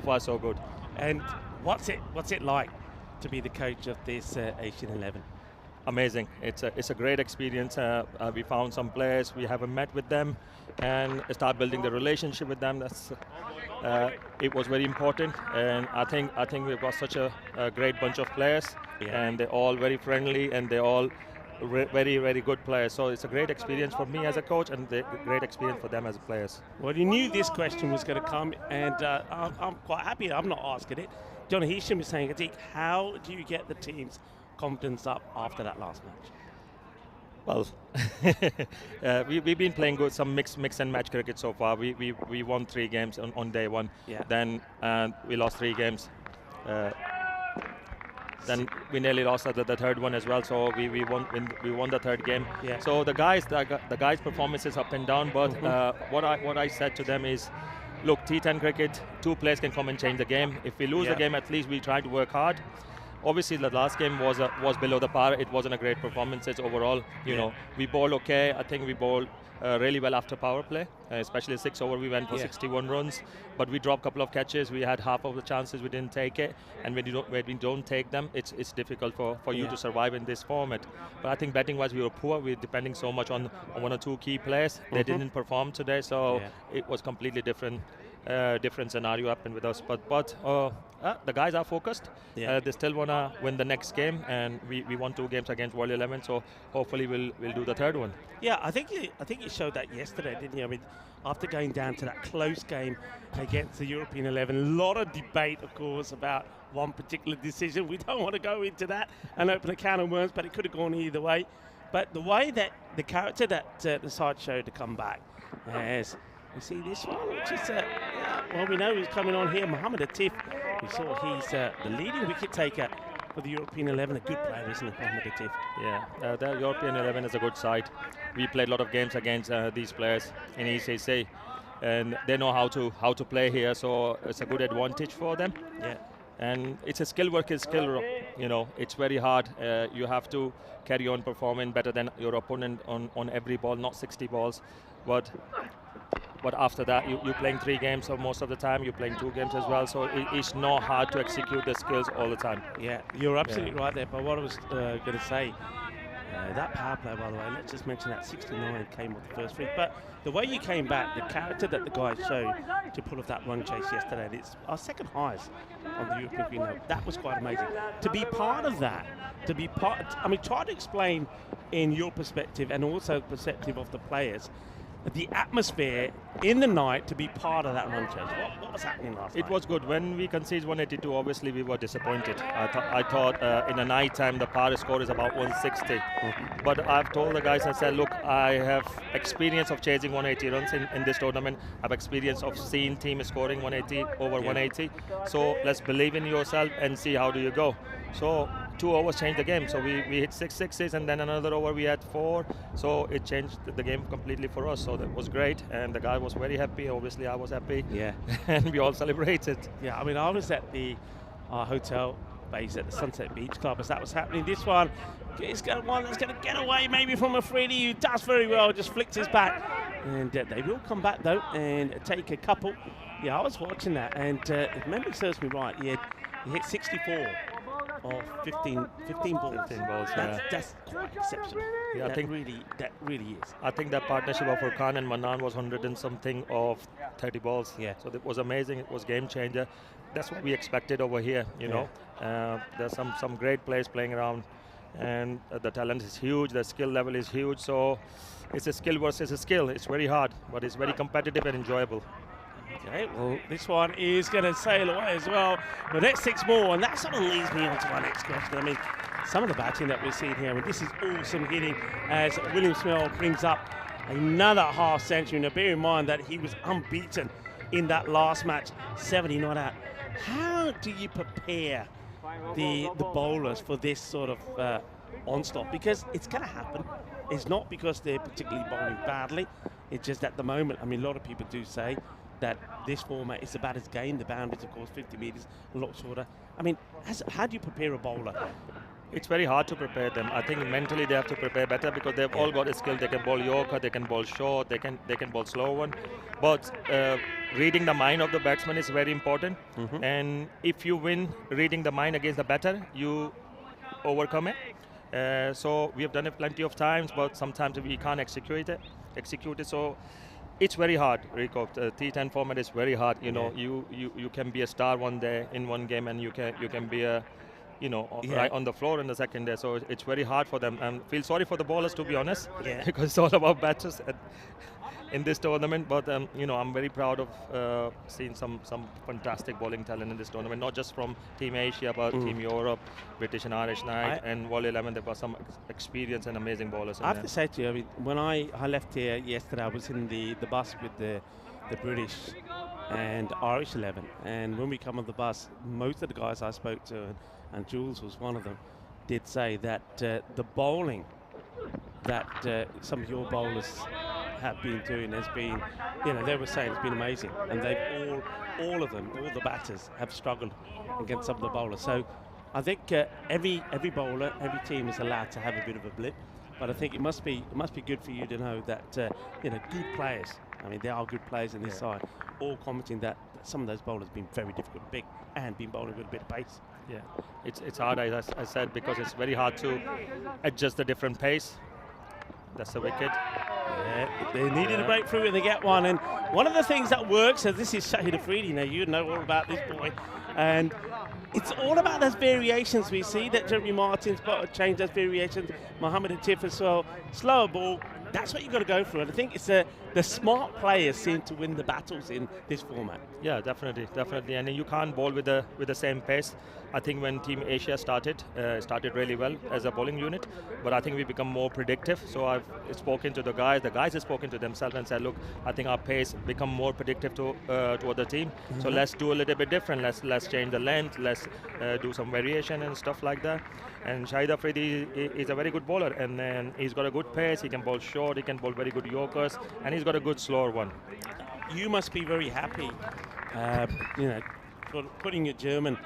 far so good. And what's it like to be the coach of this Asian 11? Amazing. It's a great experience. We found some players, we haven't met with them, and start building the relationship with them. It was very important, and I think we've got such a great bunch of players, and they're all very friendly, and they're all very, very good players. So it's a great experience for me as a coach, and a great experience for them as players. Well, you knew this question was going to come, and I'm quite happy I'm not asking it. John Hisham is saying, Atik, how do you get the team's confidence up after that last match? Well, we've been playing good, some mix and match cricket so far. We won 3 games on day one. Yeah. Then we lost 3 games. Then we nearly lost the third one as well. So we won the third game. Yeah. So the guys' performance is up and down. But what I said to them is, look, T10 cricket, 2 players can come and change the game. If we lose the game, at least we try to work hard. Obviously, the last game was below the par. It wasn't a great performance overall. You know, we bowled okay. I think we bowled really well after power play, especially 6 over. We went for 61 runs, but we dropped a couple of catches. We had half of the chances. We didn't take it, and when we don't take them, it's difficult for you to survive in this format. But I think batting-wise, we were poor. We're depending so much on 1 or 2 key players. They didn't perform today, so it was completely different scenario happened with us. But the guys are focused. They still want to win the next game, and we won 2 games against World 11, so hopefully we'll do the third one. Yeah, I think you showed that yesterday, didn't you? I mean, after going down to that close game against the European 11, a lot of debate, of course, about one particular decision. We don't want to go into that and open a can of worms, but it could have gone either way. But the way that the character that the side showed to come back, as you see this one, which is, well, we know who's coming on here, Mohamed Atif. We saw he's the leading wicket taker for the European 11. A good player, isn't he, Mohamed Atif? Yeah, the European 11 is a good side. We played a lot of games against these players in ECC, and they know how to play here, so it's a good advantage for them. Yeah. And it's a skill work, you know, it's very hard. You have to carry on performing better than your opponent on every ball, not 60 balls. But after that, you're playing 3 games, so most of the time you're playing 2 games as well. So it's not hard to execute the skills all the time. Yeah, you're absolutely right there. But what I was going to say, that power play, by the way, let's just mention that 69 came with the first 3. But the way you came back, the character that the guys showed to pull off that run chase yesterday, and it's our second highest on the European Green Note. That was quite amazing. To be part of that, I mean, try to explain in your perspective and also the perspective of the players, the atmosphere in the night to be part of that run chase. What was happening last night? It was good. When we conceded 182, obviously we were disappointed. I thought in the night time the par score is about 160. But I've told the guys, I said, look, I have experience of chasing 180 runs in this tournament. I've experience of seeing team scoring 180 over 180. So let's believe in yourself and see how do you go. So 2 overs changed the game. So we hit 6 sixes, and then another over we had 4. So it changed the game completely for us. So that was great, and the guy was very happy. Obviously, I was happy. Yeah. And we all celebrated. Yeah, I mean, I was at the hotel base at the Sunset Beach Club as that was happening. This one is one that's going to get away maybe from Afridi, who does very well, just flicks his back. And they will come back, though, and take a couple. Yeah, I was watching that, and if memory serves me right, he hit 64 of 15 balls. 15 balls, That's quite exceptional. Yeah, that really is. I think that partnership of Furkan and Manan was 100 and something of 30 balls. Yeah. So it was amazing. It was game changer. That's what we expected over here. You know, there's some great players playing around, and the talent is huge. The skill level is huge. So it's a skill versus a skill. It's very hard, but it's very competitive and enjoyable. Okay, well, this one is going to sail away as well. But that's 6 more, and that sort of leads me on to my next question. I mean, some of the batting that we're seeing here, I mean, this is awesome hitting as William Smell brings up another half century. Now, bear in mind that he was unbeaten in that last match, 70 not out. How do you prepare the bowlers for this sort of onslaught? Because it's going to happen. It's not because they're particularly bowling badly. It's just at the moment, I mean, a lot of people do say that this format is the batter's game. The boundaries, of course, 50 metres, a lot shorter. I mean, how do you prepare a bowler? It's very hard to prepare them. I think mentally they have to prepare better because they've all got a skill. They can bowl Yorker, they can bowl short, they can bowl slow one. But reading the mind of the batsman is very important. And if you win reading the mind against the batter, you overcome it. So we have done it plenty of times, but sometimes we can't execute it. So it's very hard, Rico. The T10 format is very hard. You know, you can be a star one day in one game, and you can be a, right on the floor in the second day. So it's very hard for them. And feel sorry for the bowlers, to be honest, because it's all about batters in this tournament. But I'm very proud of seeing some fantastic bowling talent in this tournament, not just from Team Asia, but Team Europe, British and Irish Knight, and World 11. They've got some experience and amazing bowlers. I have to say to you, I mean, when I left here yesterday, I was in the bus with the British and Irish 11, and when we come on the bus, most of the guys I spoke to, and Jules was one of them, did say that the bowling that some of your bowlers have been doing has been, they were saying it's been amazing, and they've all of them, all the batters have struggled against some of the bowlers. So I think every bowler, every team is allowed to have a bit of a blip, but I think it must be good for you to know that good players. I mean, there are good players in this side, all commenting that some of those bowlers have been very difficult, big, and been bowling with a bit of pace. Yeah, it's hard, as I said, because it's very hard to adjust the different pace. That's the wicket. Yeah, they needed a breakthrough and they get one. And one of the things that works, and this is Shahid Afridi, now you know all about this boy, and it's all about those variations. We see that Jeremy Martin's got to change those variations. Mohammed Atif as well. Slower ball. That's what you've got to go for. And I think it's the smart players seem to win the battles in this format. Yeah, definitely. And you can't bowl with the same pace. I think when Team Asia started really well as a bowling unit, but I think we become more predictive. So I've spoken to the guys have spoken to themselves and said, look, I think our pace become more predictive to other team. So let's do a little bit different. Let's change the length. Let's do some variation and stuff like that. And Shahid Afridi is a very good bowler, and then he's got a good pace. He can bowl short. He can bowl very good Yorkers, and he's got a good slower one. You must be very happy, for putting your German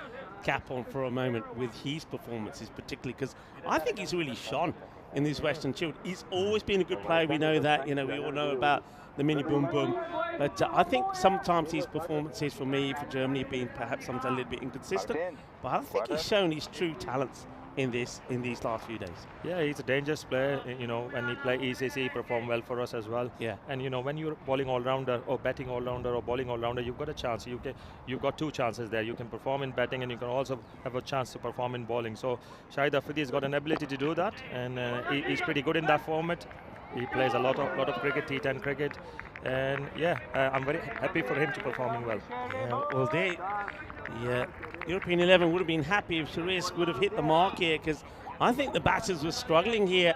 cap on for a moment with his performances, particularly because I think he's really shone in this Western Shield. He's always been a good player. We know that. We all know about the mini boom boom, but I think sometimes his performances for me, for Germany, have been perhaps sometimes a little bit inconsistent. But I think he's shown his true talents in these last few days. Yeah, he's a dangerous player. When he play ECC, he perform well for us as well. Yeah. And when you're bowling all-rounder or batting all-rounder or bowling all-rounder, you've got a chance. You've got two chances there. You can perform in batting, and you can also have a chance to perform in bowling. So Shahid Afridi has got an ability to do that, and he's pretty good in that format. He plays a lot of cricket, T10 cricket, and I'm very happy for him to performing well. Yeah, well, European 11 would have been happy if Sharice would have hit the mark here, because I think the batters were struggling here.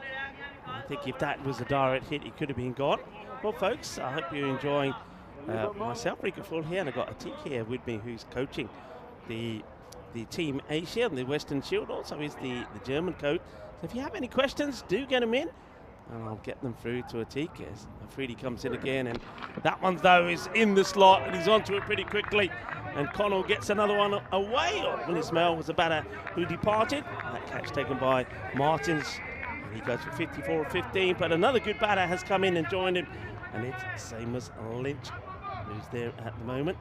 I think if that was a direct hit, it could have been gone. Well, folks, I hope you're enjoying myself, Rico Full here, and I've got Atik here with me, who's coaching the Team Asia and the Western Shield. Also is the German coach. So if you have any questions, do get them in, and I'll get them through to Atik as Afridi comes in again. And that one, though, is in the slot, and he's onto it pretty quickly. And Connell gets another one away. Willie Smell was the batter who departed. That catch taken by Martins. And he goes for 54 or 15, but another good batter has come in and joined him. and it's Seamus Lynch who's there at the moment.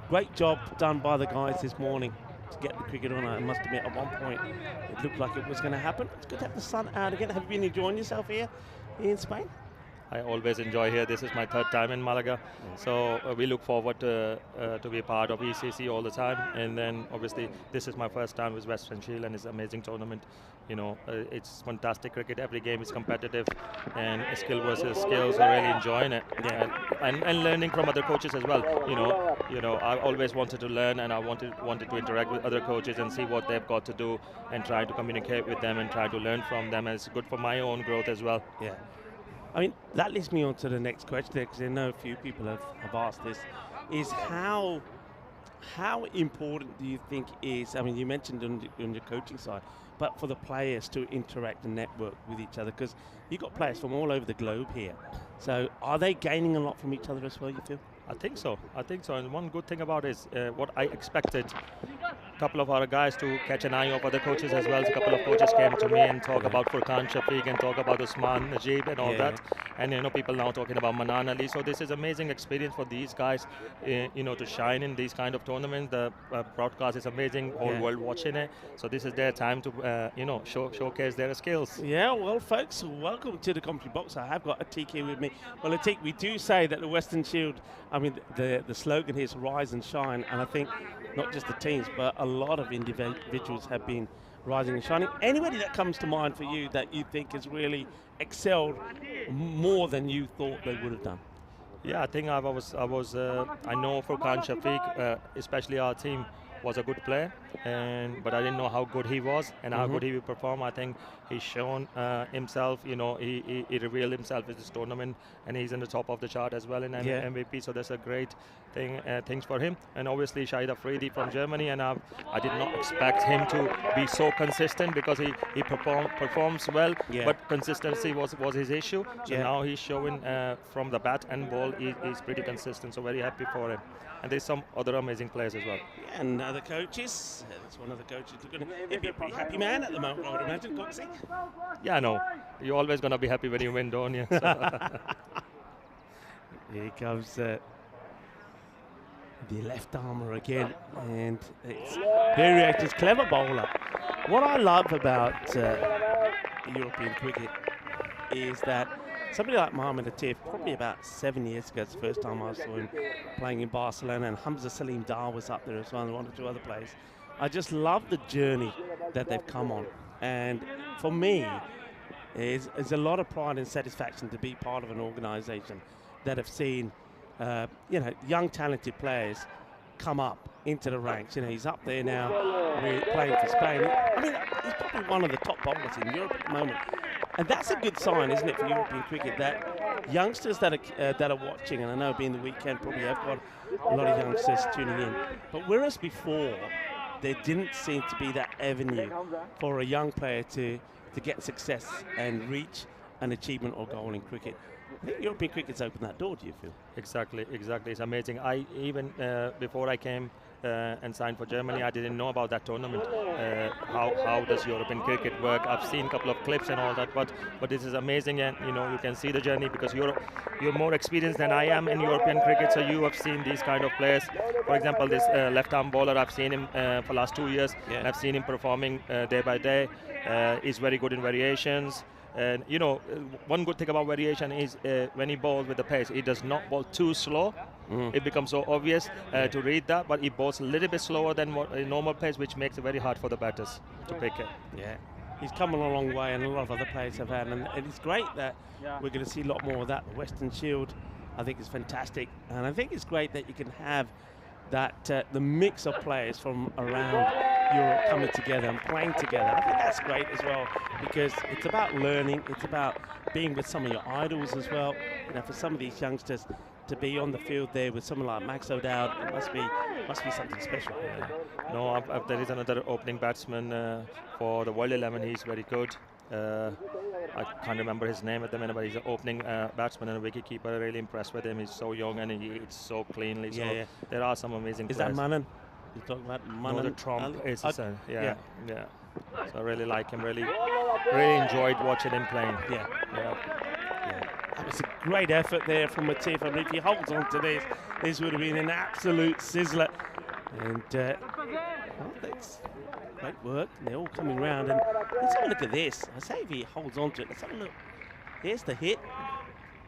Great job done by the guys this morning to get the cricket on. I must admit, at one point it looked like it was going to happen. It's good to have the sun out again. Have you been enjoying yourself here in Spain? I always enjoy here. This is my third time in Malaga, so we look forward to be part of ECC all the time. And then obviously this is my first time with Weston Shield, and it's an amazing tournament. You know, it's fantastic cricket. Every game is competitive, and skill versus skills. I really enjoying it, and learning from other coaches as well. You know, I always wanted to learn, and I wanted to interact with other coaches and see what they've got to do, and try to communicate with them and try to learn from them. And it's good for my own growth as well. Yeah. I mean, that leads me on to the next question, because I know a few people have asked this, is how important do you think is, I mean, you mentioned on your coaching side, but for the players to interact and network with each other, because you've got players from all over the globe here. So are they gaining a lot from each other as well, you feel? I think so. And one good thing about it is what I expected a couple of our guys to catch an eye of other coaches as well. So a couple of coaches came to me and talk about Furkan Shafiq and talk about Usman Najib and all that. And people now talking about Manan Ali. So this is amazing experience for these guys, to shine in these kind of tournaments. The broadcast is amazing, whole world watching it. So this is their time to showcase their skills. Yeah, well, folks, welcome to the commentary box. I have got Atik with me. Well, Atik, we do say that the Western Shield, I mean, the slogan here is rise and shine, and I think not just the teams, but a lot of individuals have been rising and shining. Anybody that comes to mind for you that you think has really excelled more than you thought they would have done? Yeah, I think I know Furkan Shafiq, especially our team, was a good player, but I didn't know how good he was and how good he would perform. I think he's shown himself, he revealed himself in this tournament, and he's in the top of the chart as well in MVP, so that's a great thing, things for him. And obviously Shahid Afridi from Germany, and I did not expect him to be so consistent, because he performs well, but consistency was his issue. So now he's showing from the bat and ball, he's pretty consistent, so very happy for him. And there's some other amazing players as well. Yeah, and other coaches. That's one of the coaches. He'd be a pretty happy man at the moment, I would imagine, Coxie. Yeah, no. You're always going to be happy when you win, don't you? Here comes the left armour again. And it's very active, clever bowler. What I love about European cricket is that somebody like Mohamed Atif, probably about 7 years ago, it's the first time I saw him playing in Barcelona, and Hamza Salim Dar was up there as well, and one or two other players. I just love the journey that they've come on. And for me, is a lot of pride and satisfaction to be part of an organisation that have seen, young talented players come up into the ranks. He's up there now, we're playing for Spain. I mean, he's probably one of the top bowlers in Europe at the moment. And that's a good sign, isn't it, for European cricket, that youngsters that are watching, and I know being the weekend probably have got a lot of youngsters tuning in, but whereas before there didn't seem to be that avenue for a young player to get success and reach an achievement or goal in cricket, I think European cricket's opened that door, do you feel? Exactly. It's amazing. I even, before I came and signed for Germany, I didn't know about that tournament. How does European cricket work? I've seen a couple of clips and all that, but this is amazing, and you can see the journey, because you're more experienced than I am in European cricket, so you have seen these kind of players. For example, this left-arm bowler, I've seen him for the last 2 years, and I've seen him performing day by day. He's very good in variations. And one good thing about variation is when he bowls with the pace, he does not bowl too slow. It becomes so obvious to read that, but he bowls a little bit slower than what a normal pace, which makes it very hard for the batters to pick it. Yeah, he's come a long way, and a lot of other players have had, and it's great that we're going to see a lot more of that. The Western Shield, I think, is fantastic, and I think it's great that you can have that the mix of players from around Europe coming together and playing together. I think that's great as well, because it's about learning, it's about being with some of your idols as well. For some of these youngsters to be on the field there with someone like Max O'Dowd, it must be something special. No, there is another opening batsman for the World 11. He's very good. I can't remember his name at the minute, but he's an opening batsman and a wicketkeeper. Really impressed with him. He's so young and he hits so cleanly. So there are some amazing players. Is that Manan? You're talking about Manan? No, the Trump is his son. Yeah. So I really like him. Really enjoyed watching him playing. Yeah. That was a great effort there from Matif. I mean, if he holds on to this, this would have been an absolute sizzler. And well, that's great work. And they're all coming round. And let's have a look at this. I say if he holds on to it, let's have a look. Here's the hit.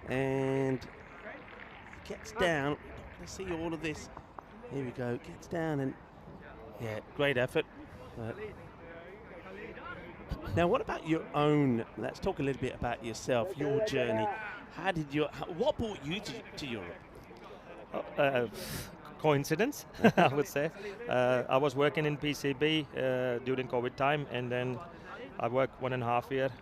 And he gets down. Let's see all of this. Here we go. Gets down and, yeah, great effort. Now, what about your own? Let's talk a little bit about yourself, your journey. How did you? What brought you to Europe? Coincidence, I would say. I was working in PCB during COVID time, and then I worked 1.5 years.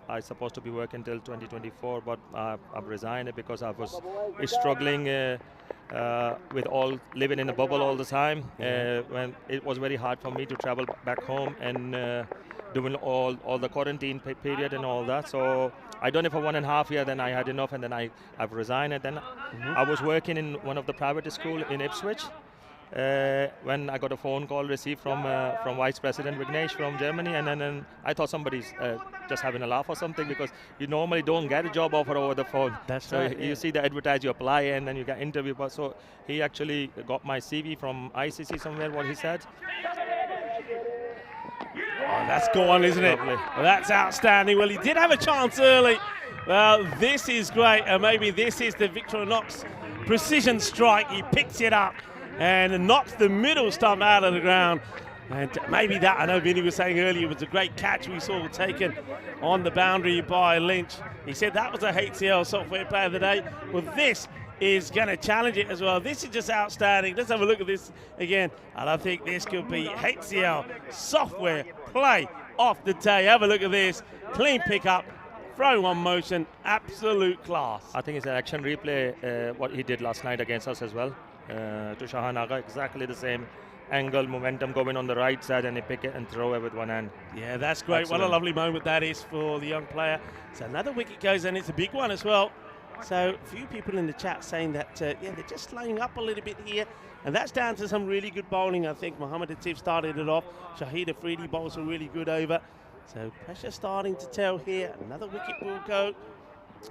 I was supposed to be working till 2024, but I've resigned because I was struggling with all living in a bubble all the time. When it was very hard for me to travel back home and doing all the quarantine period and all that. So I done it for 1.5 years, then I had enough, and then I've resigned. And then I was working in one of the private schools in Ipswich. When I got a phone call received from Vice President Vignesh from Germany, and then I thought somebody's just having a laugh or something, because you normally don't get a job offer over the phone. That's so right. You see the advertise, you apply, and then you get interview. But so he actually got my CV from ICC somewhere, what he said. Oh, that's gone, isn't it? Well, that's outstanding. Well, he did have a chance early. Well, this is great, and maybe this is the Victorinox precision strike. He picks it up and knocks the middle stump out of the ground. And maybe that, I know Vinny was saying earlier, was a great catch we saw taken on the boundary by Lynch. He said that was a HCL Software Player of the Day. Well, this is going to challenge it as well. This is just outstanding. Let's have a look at this again. And I think this could be HCL Software Play of the Day. Have a look at this. Clean pickup, throw on motion, absolute class. I think it's an action replay, what he did last night against us as well. To Shahan Agha, exactly the same angle, momentum going on the right side, and he pick it and throw it with one hand. Yeah, that's great. Excellent. What a lovely moment that is for the young player. So another wicket goes, and it's a big one as well. So a few people in the chat saying that, yeah, they're just slowing up a little bit here. And that's down to some really good bowling. I think Mohammad Atif started it off. Shahid Afridi bowls a really good over. So pressure starting to tell here. Another wicket will go.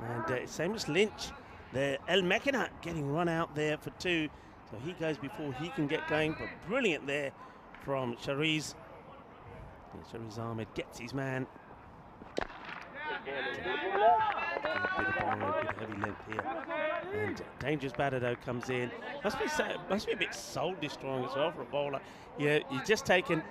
And same as Lynch. The El Mekina getting run out there for 2. So he goes before he can get going. But brilliant there from Shariz. Shariz Ahmed gets his man. Bit of bowling, a bit heavy length here. And dangerous batter though comes in. Must be a bit soul destroying as well for a bowler. Yeah, you're just taking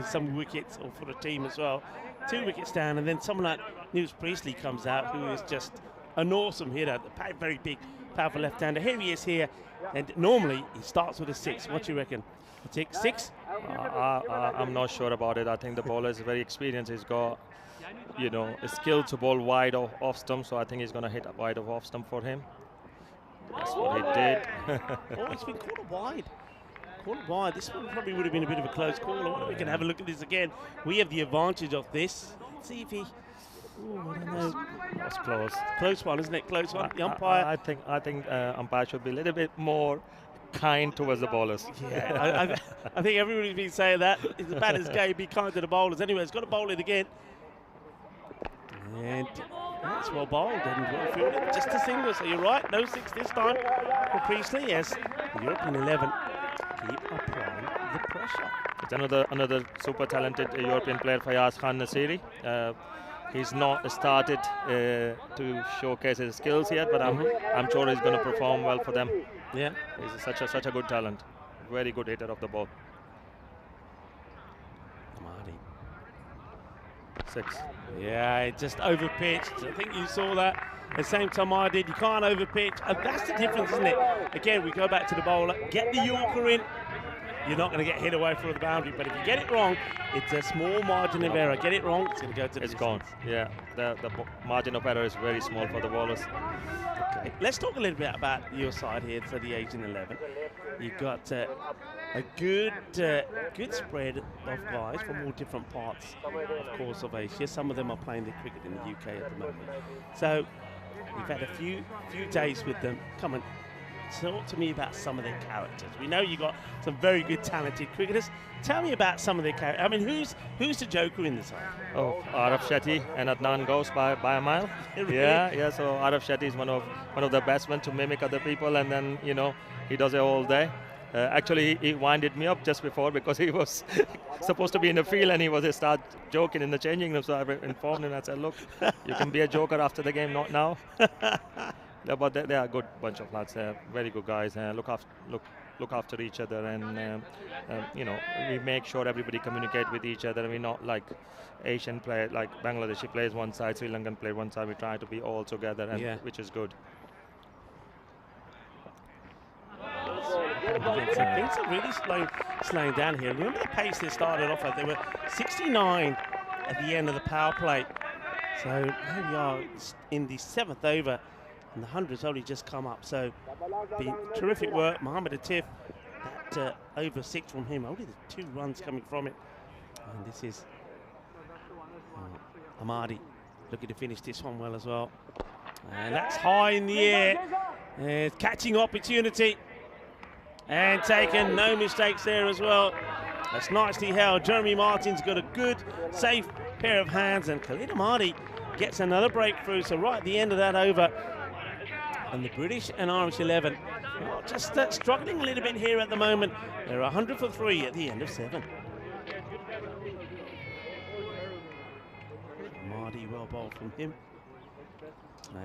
some wickets, or for the team as well. 2 wickets down, and then someone like News Priestley comes out, who is just an awesome hitter. The very big, powerful left-hander. Here he is here, and normally he starts with a 6. What do you reckon? I take 6? I'm not sure about it. I think the bowler is very experienced. He's got, you know, a skill to bowl wide off stump, so I think he's going to hit a wide of off stump for him. That's what he did. Oh, it's been caught wide. Caught wide. This one probably would have been a bit of a close call. I wonder if we can have a look at this again. We have the advantage of this. Let's see if he... Ooh, I don't know. That's close. Close one, isn't it? Close one. The umpire. I think umpire should be a little bit more kind towards the bowlers. Yeah, I think everybody's been saying that. It's a batter's game. Be kind to the bowlers. Anyway, it's got to bowl it again. And that's well bowled and well fielded. Just a single, so you're right. No 6 this time for Priestley. Yes, the European 11 keep applying the pressure. It's another super talented European player, Fayaz Khan Nasiri. He's not started to showcase his skills yet, but I'm sure he's going to perform well for them. Yeah, he's such a good talent, very good hitter of the ball. 6. Yeah, it just overpitched. I think you saw that at the same time I did. You can't overpitch. And that's the difference, isn't it? Again, we go back to the bowler. Get the Yorker in. You're not going to get hit away from the boundary. But if you get it wrong, it's a small margin of error. Get it wrong, it's going to go to the distance. Gone. Yeah, the margin of error is very small for the bowlers. Okay, let's talk a little bit about your side here for the Asian 11. You've got a good spread of guys from all different parts, of course, of Asia. Some of them are playing their cricket in the UK at the moment. So we've had a few days with them. Come on, talk to me about some of their characters. We know you got some very good, talented cricketers. Tell me about some of their characters. I mean, who's the joker in the side? Oh, Araf Shetty and Adnan Ghosh by a mile. Really? Yeah. So Araf Shetty is one of the best ones to mimic other people, and then he does it all day. Actually, he winded me up just before because he was supposed to be in the field and he was start joking in the changing room. So I informed him. I said, "Look, you can be a joker after the game, not now." Yeah, but they are a good bunch of lads. Very good guys. Look after each other, and we make sure everybody communicate with each other. We're not like Asian play, like Bangladeshi plays one side, Sri Lankan play one side. We try to be all together, and which is good. Things are really slowing down here. Remember the pace they started off at? They were 69 at the end of the power play. So here we are in the 7th over, and the 100's only just come up. So been terrific work. Mohammed Atif, that over 6 from him. Only the 2 runs coming from it. And this is Amadi looking to finish this one well as well. And that's high in the air. Catching opportunity. And taken, no mistakes there as well. That's nicely held. Jeremy Martin's got a good, safe pair of hands, and Khalid Amadi gets another breakthrough. So right at the end of that over, and the British and Irish 11 just struggling a little bit here at the moment. They're 100 for 3 at the end of 7. Amadi, well bowled from him.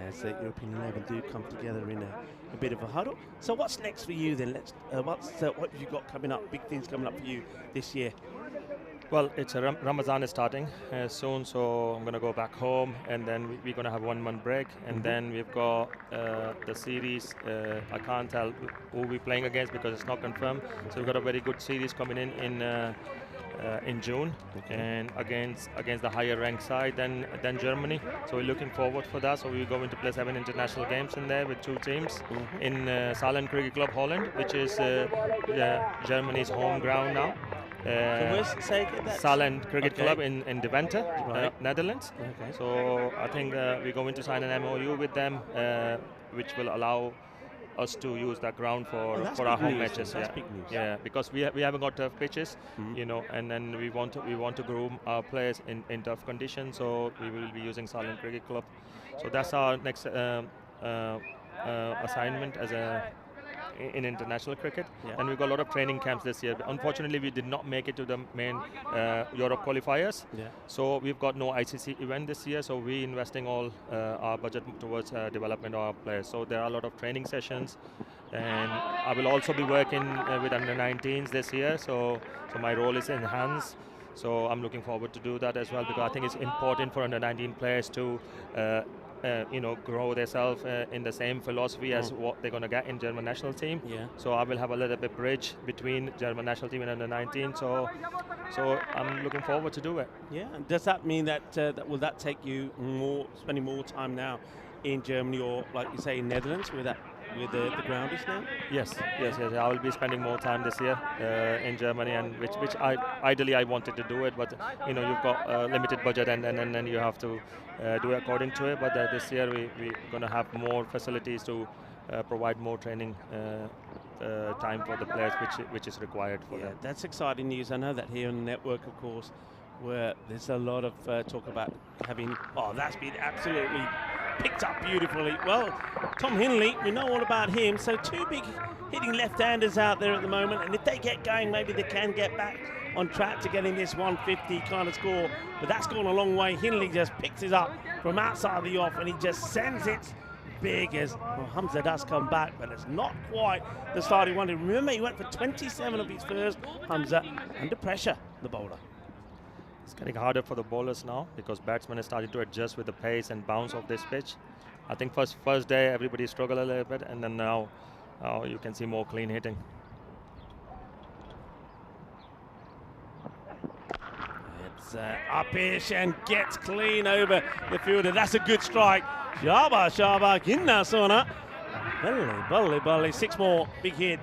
As the European 11 do come together in a bit of a huddle. So what's next for you then? What have you got coming up? Big things coming up for you this year? Well, it's Ramadan is starting soon, so I'm going to go back home, and then we're going to have 1 month break, and then we've got the series. I can't tell who we're playing against because it's not confirmed. So we've got a very good series coming in June, and against the higher ranked side than Germany. So we're looking forward for that. So we're going to play 7 international games in there with 2 teams in Salland Cricket Club Holland, which is Germany's home ground now. Salland Cricket Club in Deventer, Netherlands. Okay. So I think we're going to sign an MOU with them, which will allow us to use that ground for our home matches. That's big news. Yeah, because we haven't got tough pitches, and then we want to groom our players in tough conditions. So we will be using Salland Cricket Club. So that's our next assignment as in international cricket, and we've got a lot of training camps this year. Unfortunately, we did not make it to the main Europe qualifiers, so we've got no ICC event this year, so we're investing all our budget towards development of our players. So there are a lot of training sessions, and I will also be working with under-19s this year, so my role is enhanced. So I'm looking forward to do that as well, because I think it's important for under-19 players to grow themselves in the same philosophy as what they're going to get in German national team. So I will have a little bit bridge between German national team and under-19. So I'm looking forward to do it. Yeah. And does that mean that will that take you spending more time now in Germany, or like you say in Netherlands, with the groundies now? Yes. I will be spending more time this year in Germany, and which ideally I wanted to do it, but you've got a limited budget, and then you have to do it according to it. But this year we're going to have more facilities to provide more training time for the players, which is required for them. That's exciting news. I know that here on the network, of course, where there's a lot of talk about having. Oh, that's been absolutely picked up beautifully. Well, Tom Hinley, we know all about him. So 2 big hitting left-handers out there at the moment, and if they get going, maybe they can get back on track to getting this 150 kind of score. But that's gone a long way. Hinley just picks it up from outside the off, and he just sends it big as Hamza does come back, but it's not quite the start he wanted. Remember, he went for 27 of his first. Hamza under pressure, the bowler. It's getting harder for the bowlers now because batsmen are starting to adjust with the pace and bounce of this pitch. I think first day everybody struggled a little bit, and then now you can see more clean hitting. It's upish and gets clean over the fielder. That's a good strike. Shaba, Ginna Sona. Bully, 6 more, big hit.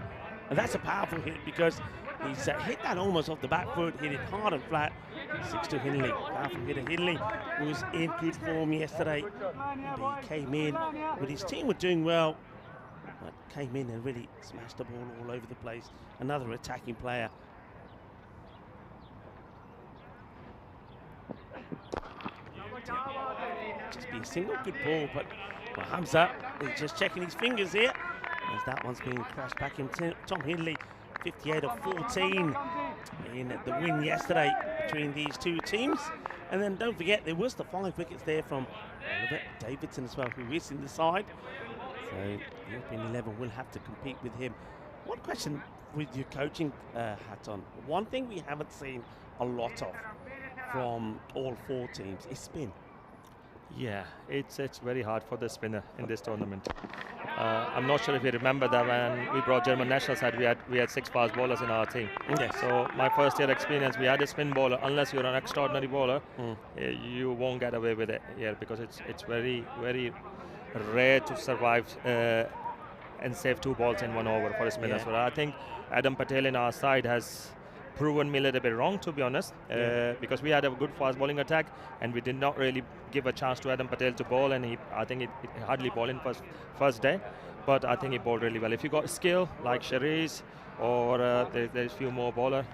And that's a powerful hit because he's hit that almost off the back foot, hit it hard and flat. 6 to Hinley. Powerful hitter. Hinley was in good form yesterday. And he came in, but his team were doing well. but came in and really smashed the ball all over the place. Another attacking player. Just be a single good ball, but Hamza is just checking his fingers here as that one's being crashed back in. Tom Hindley, 58 of 14 in the win yesterday between these two teams. And then don't forget, there was the 5 wickets there from Oliver Davidson as well, who is in the side. So European 11 will have to compete with him. One question with your coaching hat on. One thing we haven't seen a lot of from all 4 teams is spin. Yeah, it's very hard for the spinner in this tournament. I'm not sure if you remember that when we brought German national side, we had 6 fast bowlers in our team. Yes. So my first year experience, we had a spin bowler. Unless you're an extraordinary bowler, you won't get away with it here, because it's very, very rare to survive and save 2 balls in 1 over for a spinner. So I think Adam Patel in our side has proven me a little bit wrong, to be honest, because we had a good fast bowling attack and we did not really give a chance to Adam Patel to bowl, and I think he hardly bowled in first day, but I think he bowled really well. If you got skill like Shariz or there's a few more bowler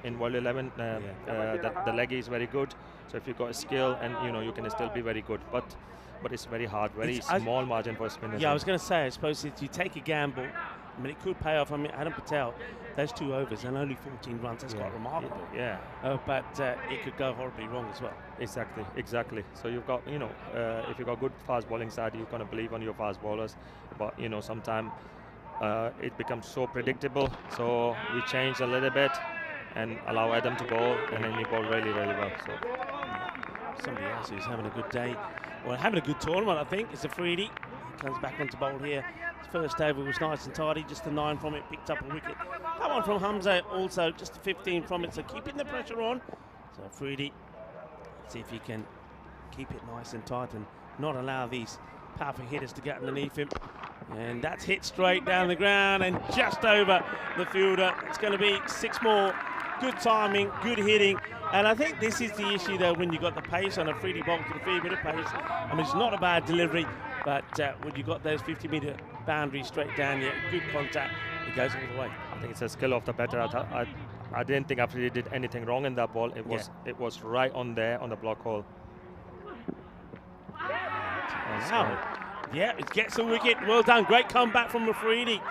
in World 11, the leggy is very good. So if you got skill, and you can still be very good, but it's very hard, small margin for spinners. Yeah, I was going to say, I suppose if you take a gamble, I mean, it could pay off. I mean, Adam Patel, those 2 overs and only 14 runs, that's quite remarkable. Yeah. But it could go horribly wrong as well. Exactly. So you've got, if you've got good fast bowling side, you're going to believe on your fast bowlers. But, sometimes it becomes so predictable. So we change a little bit and allow Adam to bowl, and then he bowl really, really well. So somebody else who's having a good day, well, having a good tournament, I think, is Afridi. He comes back onto bowl here. His first over was nice and tidy, just a 9 from it, picked up a wicket. That one from Hamza also, just a 15 from it, so keeping the pressure on. So Afridi, see if he can keep it nice and tight and not allow these powerful hitters to get underneath him. And that's hit straight down the ground and just over the fielder. It's going to be 6 more. Good timing, good hitting. And I think this is the issue, though, when you got the pace on a Afridi bowl to the field, bit of pace. I mean, it's not a bad delivery, but when you got those 50-metre boundaries straight down here, good contact, it goes all the way. I think it's a skill of the batter. I didn't think Afridi did anything wrong in that ball. It was right on there on the block hole. Yeah, it gets a wicket. Well done. Great comeback from Afridi.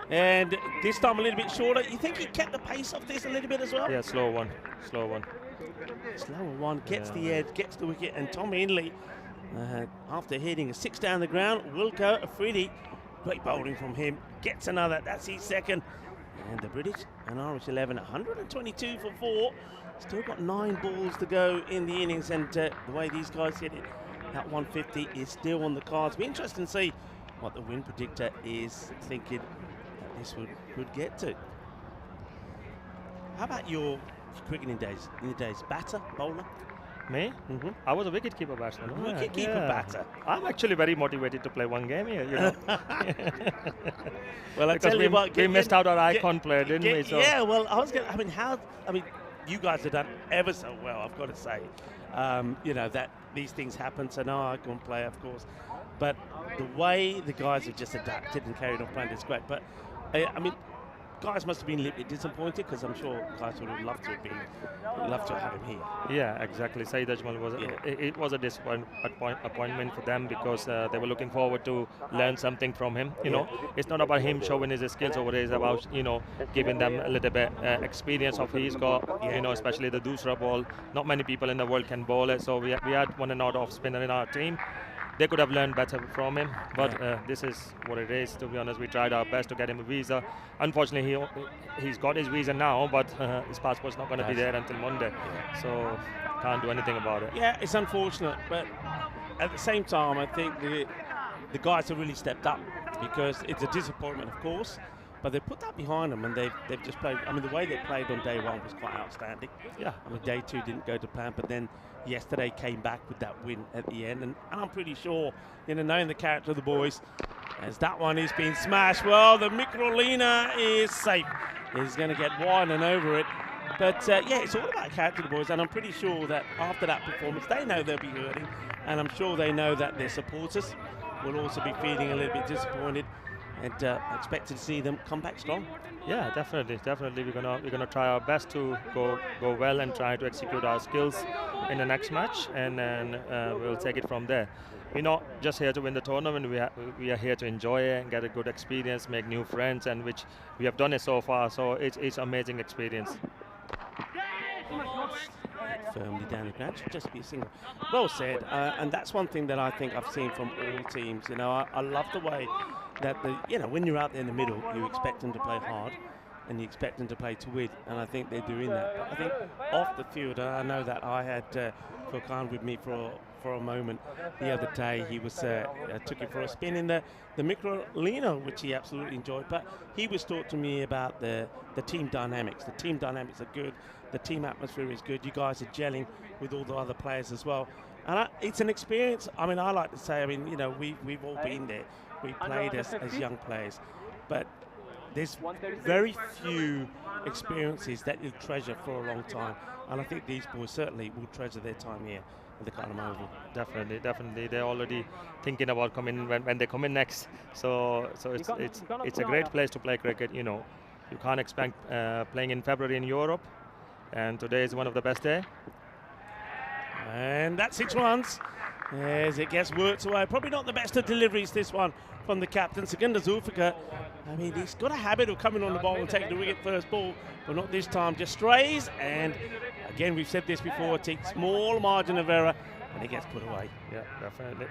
And this time a little bit shorter. You think he kept the pace of this a little bit as well? Yeah, slow one. Slower one, gets the edge, gets the wicket, and Tom Hindley, after hitting a 6 down the ground, will go. Afridi, great bowling from him, gets another, that's his second. And the British and Irish 11, 122 for 4. Still got 9 balls to go in the innings, and the way these guys hit it, that 150 is still on the cards. Be interesting to see what the win predictor is thinking that this would get to. How about your cricketing days? In the days, batter, bowler? Me? I was a wicket-keeper batsman. Wicket-keeper batter. I'm actually very motivated to play one game here, Well, I tell you what, we missed out on icon player, didn't we? So. Yeah, well, you guys have done ever so well, I've got to say. That these things happen, so no icon player, of course. But the way the guys have just adapted and carried on playing is great. But, guys must have been a little bit disappointed, because I'm sure guys would have loved to have him here. Yeah, exactly. Saeed Ajmal was a disappointment for them, because they were looking forward to learn something from him. You know, it's not about him showing his skills over there. It's about giving them a little bit experience of he's got. Especially the Dusra ball. Not many people in the world can bowl it. So we had one and out off spinner in our team. They could have learned better from him, but this is what it is. To be honest, we tried our best to get him a visa. Unfortunately, he's got his visa now, but his passport's not going to be there until Monday, so can't do anything about it. Yeah, it's unfortunate, but at the same time, I think the guys have really stepped up, because it's a disappointment, of course, but they put that behind them, and they've just played. I mean, the way they played on day 1 was quite outstanding. Yeah. I mean, day 2 didn't go to plan, but then yesterday came back with that win at the end, and I'm pretty sure, knowing the character of the boys, as that one is being smashed, well, the Microlina is safe. He's going to get wide and over it. But, it's all about character of the boys, and I'm pretty sure that after that performance, they know they'll be hurting, and I'm sure they know that their supporters will also be feeling a little bit disappointed. and expected to see them come back strong. Yeah, definitely. We're gonna try our best to go well and try to execute our skills in the next match, and then we'll take it from there. We're not just here to win the tournament. We are here to enjoy it and get a good experience, make new friends, and which we have done it so far. So it's amazing experience. Firmly down the ground, should just be a single. Well said, and that's one thing that I think I've seen from all teams. You know, I love the way that when you're out there in the middle, you expect them to play hard, and you expect them to play to win, and I think they're doing that. But I think off the field, I know that I had Furkan with me for a moment the other day. He was took it for a spin in the Microlino, which he absolutely enjoyed. But he was talking to me about the team dynamics. The team dynamics are good. The team atmosphere is good. You guys are gelling with all the other players as well. And it's an experience. I mean, I like to say, we've all been there. We played as young players. But there's very few experiences that you'll treasure for a long time. And I think these boys certainly will treasure their time here at the Carlton Oval. Definitely. They're already thinking about coming when they come in next. So it's a great place to play cricket. You know, you can't expect playing in February in Europe. And today is one of the best days. And that's 6 runs as it gets worked away. Probably not the best of deliveries, this one, from the captain, Segundo Zulfikar. I mean, he's got a habit of coming on the ball and taking the wicket first ball, but not this time. Just strays, and again, we've said this before, it takes small margin of error, and it gets put away. Yeah, definitely.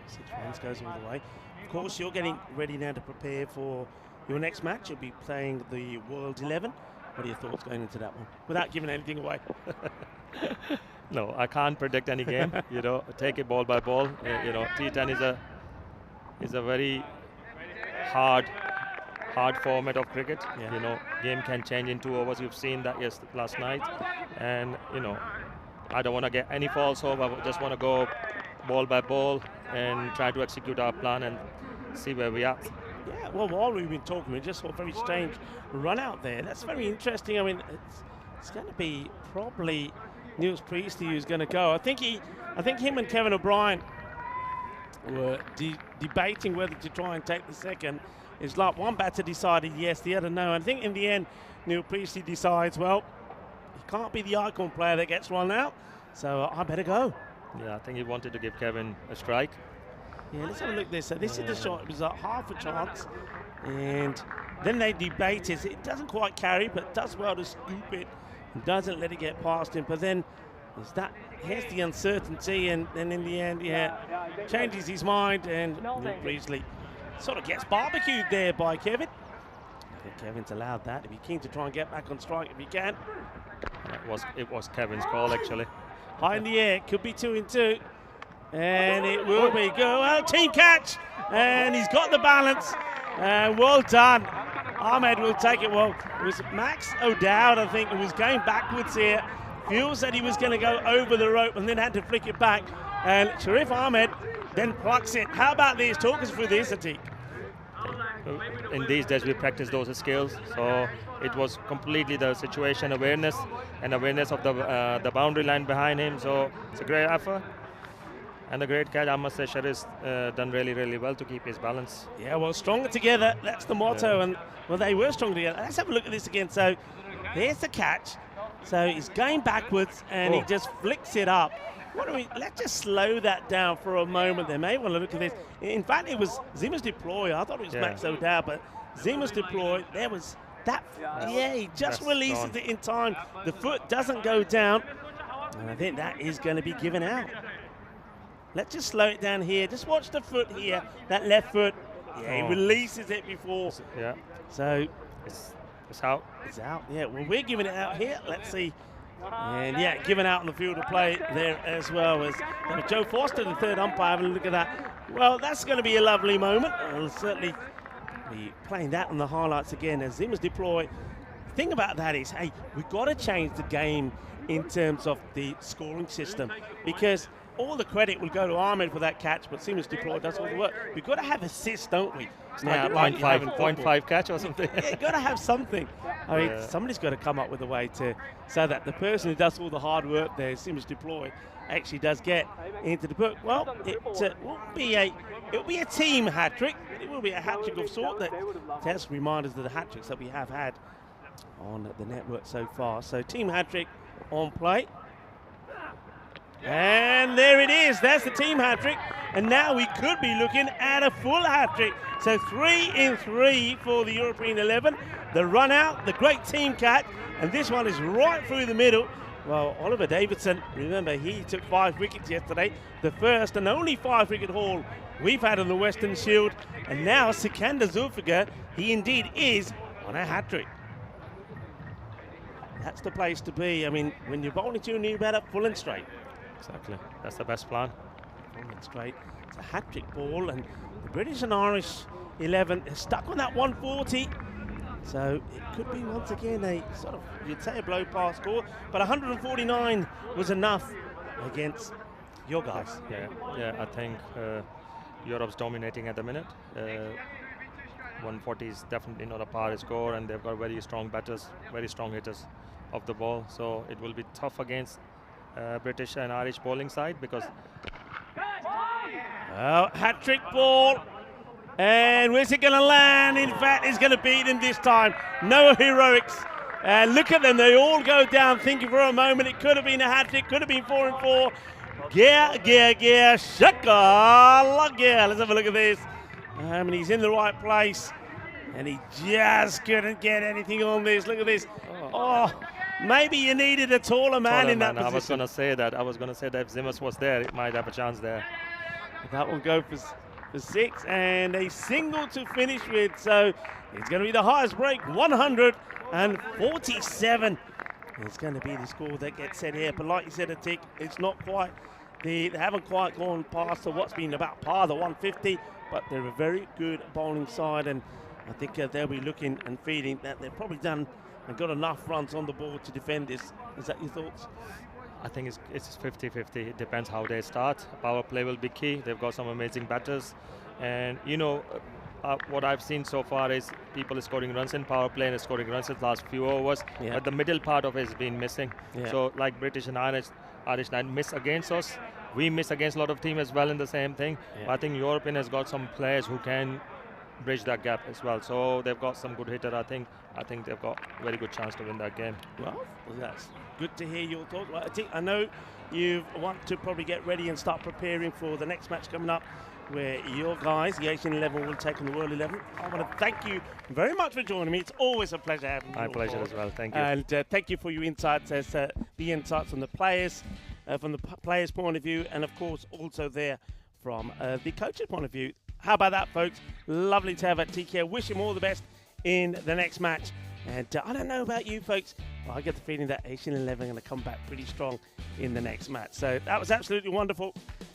6 runs goes all the way. Of course, you're getting ready now to prepare for your next match. You'll be playing the World 11. What are your thoughts going into that one, without giving anything away? No, I can't predict any game. Take it ball by ball. T10 is a very hard format of cricket. Yeah. Game can change in 2 overs. You've seen that last night, and I don't want to get any false hope. I just want to go ball by ball and try to execute our plan and see where we are. Yeah, well, while we've been talking, we just saw a very strange run out there. That's very interesting. I mean, it's going to be probably Niels Priestley who's going to go. I think him and Kevin O'Brien were debating whether to try and take the second. It's like one batter decided yes, the other no. And I think in the end, Niels Priestley decides, well, he can't be the icon player that gets run out, so I better go. Yeah, I think he wanted to give Kevin a strike. Yeah, let's have a look at this. So this is the shot. It was half a chance, and then they debate it. It doesn't quite carry, but does well to scoop it and doesn't let it get past him. But then here's the uncertainty, and then in the end, changes his mind, and Nick Priestley sort of gets barbecued there by Kevin. I think Kevin's allowed that. He'd be keen to try and get back on strike if he can. It was Kevin's call, actually. High in the air, could be 2 and 2. And it will be team catch, and he's got the balance, and well done. Ahmed will take it. Well, it was Max O'Dowd, I think, who was going backwards here. Feels that he was going to go over the rope and then had to flick it back, and Sharif Ahmed then plucks it. How about this? Talk us through this, Atiq. In these days, we practice those skills, so it was completely the situation awareness and awareness of the boundary line behind him. So it's a great effort. And a great catch. I must say, Sharif's done really, really well to keep his balance. Yeah, well, stronger together, that's the motto. Yeah. And, well, they were stronger together. Let's have a look at this again. So, here's the catch. So, he's going backwards, and he just flicks it up. Let's just slow that down for a moment. They may want to look at this. In fact, it was Zima's deploy. I thought it was Max O'Dowd, but Zima's deploy, there was that. Yeah, he just releases it in time. The foot doesn't go down. And I think that is going to be given out. Let's just slow it down here. Just watch the foot here, that left foot. Yeah, he releases it before. Yeah. So it's out. It's out. Yeah. Well, we're giving it out here. Let's see. And yeah, given out on the field of play there as well as Joe Foster, the third umpire. Having a look at that. Well, that's going to be a lovely moment. I'll certainly be playing that on the highlights again as Zima's deploy. The thing about that is, hey, we've got to change the game in terms of the scoring system, because all the credit will go to Ahmed for that catch, but Seamless Deploy does all the work. We've got to have assists, don't we? Yeah, 0.5 catch or something. Yeah, you've got to have something. I mean, somebody's got to come up with a way to so that the person who does all the hard work there, Seamless Deploy, actually does get into the book. Well, it will be a team hat trick. It will be a hat trick of sort that tells reminders of the hat tricks that we have had on the network so far. So team hat trick on play. And there it is. That's the team hat trick. And now we could be looking at a full hat trick. So 3 in 3 for the European 11. The run out, the great team catch, and this one is right through the middle. Well, Oliver Davidson, remember, he took 5 wickets yesterday, the first and only 5-wicket haul we've had on the Western Shield. And now Sikander Zulfikar, he indeed is on a hat trick. That's the place to be. I mean, when you're bowling to a new batter, full and straight. Exactly. That's the best plan. Full and straight. It's a hat trick ball, and the British and Irish 11 is stuck on that 140. So it could be once again a sort of, you'd say, a blow past score, but 149 was enough against your guys. Yeah, I think Europe's dominating at the minute. 140 is definitely not a par score, and they've got very strong batters, very strong hitters of the ball. So it will be tough against British and Irish bowling side because. Well, hat trick ball. And where's it going to land? In fact, it's going to beat him this time. No heroics. Look at them. They all go down thinking for a moment it could have been a hat trick, could have been 4 and 4. Shaka. Let's have a look at this. And he's in the right place. And he just couldn't get anything on this. Look at this. Oh, maybe you needed a taller man in that position. I was going to say that. If Zimmers was there, it might have a chance there. That will go for 6 and a single to finish with, so it's going to be the highest break, 147. It's going to be the score that gets set here, but like you said, Atik, it's not quite, they haven't quite gone past what's been about par, the 150, but they're a very good bowling side, and I think they'll be looking and feeling that they've probably done and got enough runs on the board to defend this. Is that your thoughts? I think it's 50-50. It depends how they start. Power play will be key. They've got some amazing batters. And, what I've seen so far is people scoring runs in power play and scoring runs in the last few overs. Yeah. But the middle part of it has been missing. Yeah. So, like British and Irish night miss against us. We miss against a lot of teams as well in the same thing. Yeah. I think European has got some players who can bridge that gap as well. So they've got some good hitter. I think they've got a very good chance to win that game. Well, that's good to hear your thoughts. Well, I know you want to probably get ready and start preparing for the next match coming up, where your guys, the Asian 11, will take on the World 11. I want to thank you very much for joining me. It's always a pleasure having you. My pleasure as well. Thank you. And thank you for your insights, as the insights on the players, from the players' point of view, and of course also there from the coach's point of view. How about that, folks? Lovely to have at TK. Wish him all the best in the next match. And I don't know about you, folks, but I get the feeling that Asian 11 are going to come back pretty strong in the next match. So that was absolutely wonderful.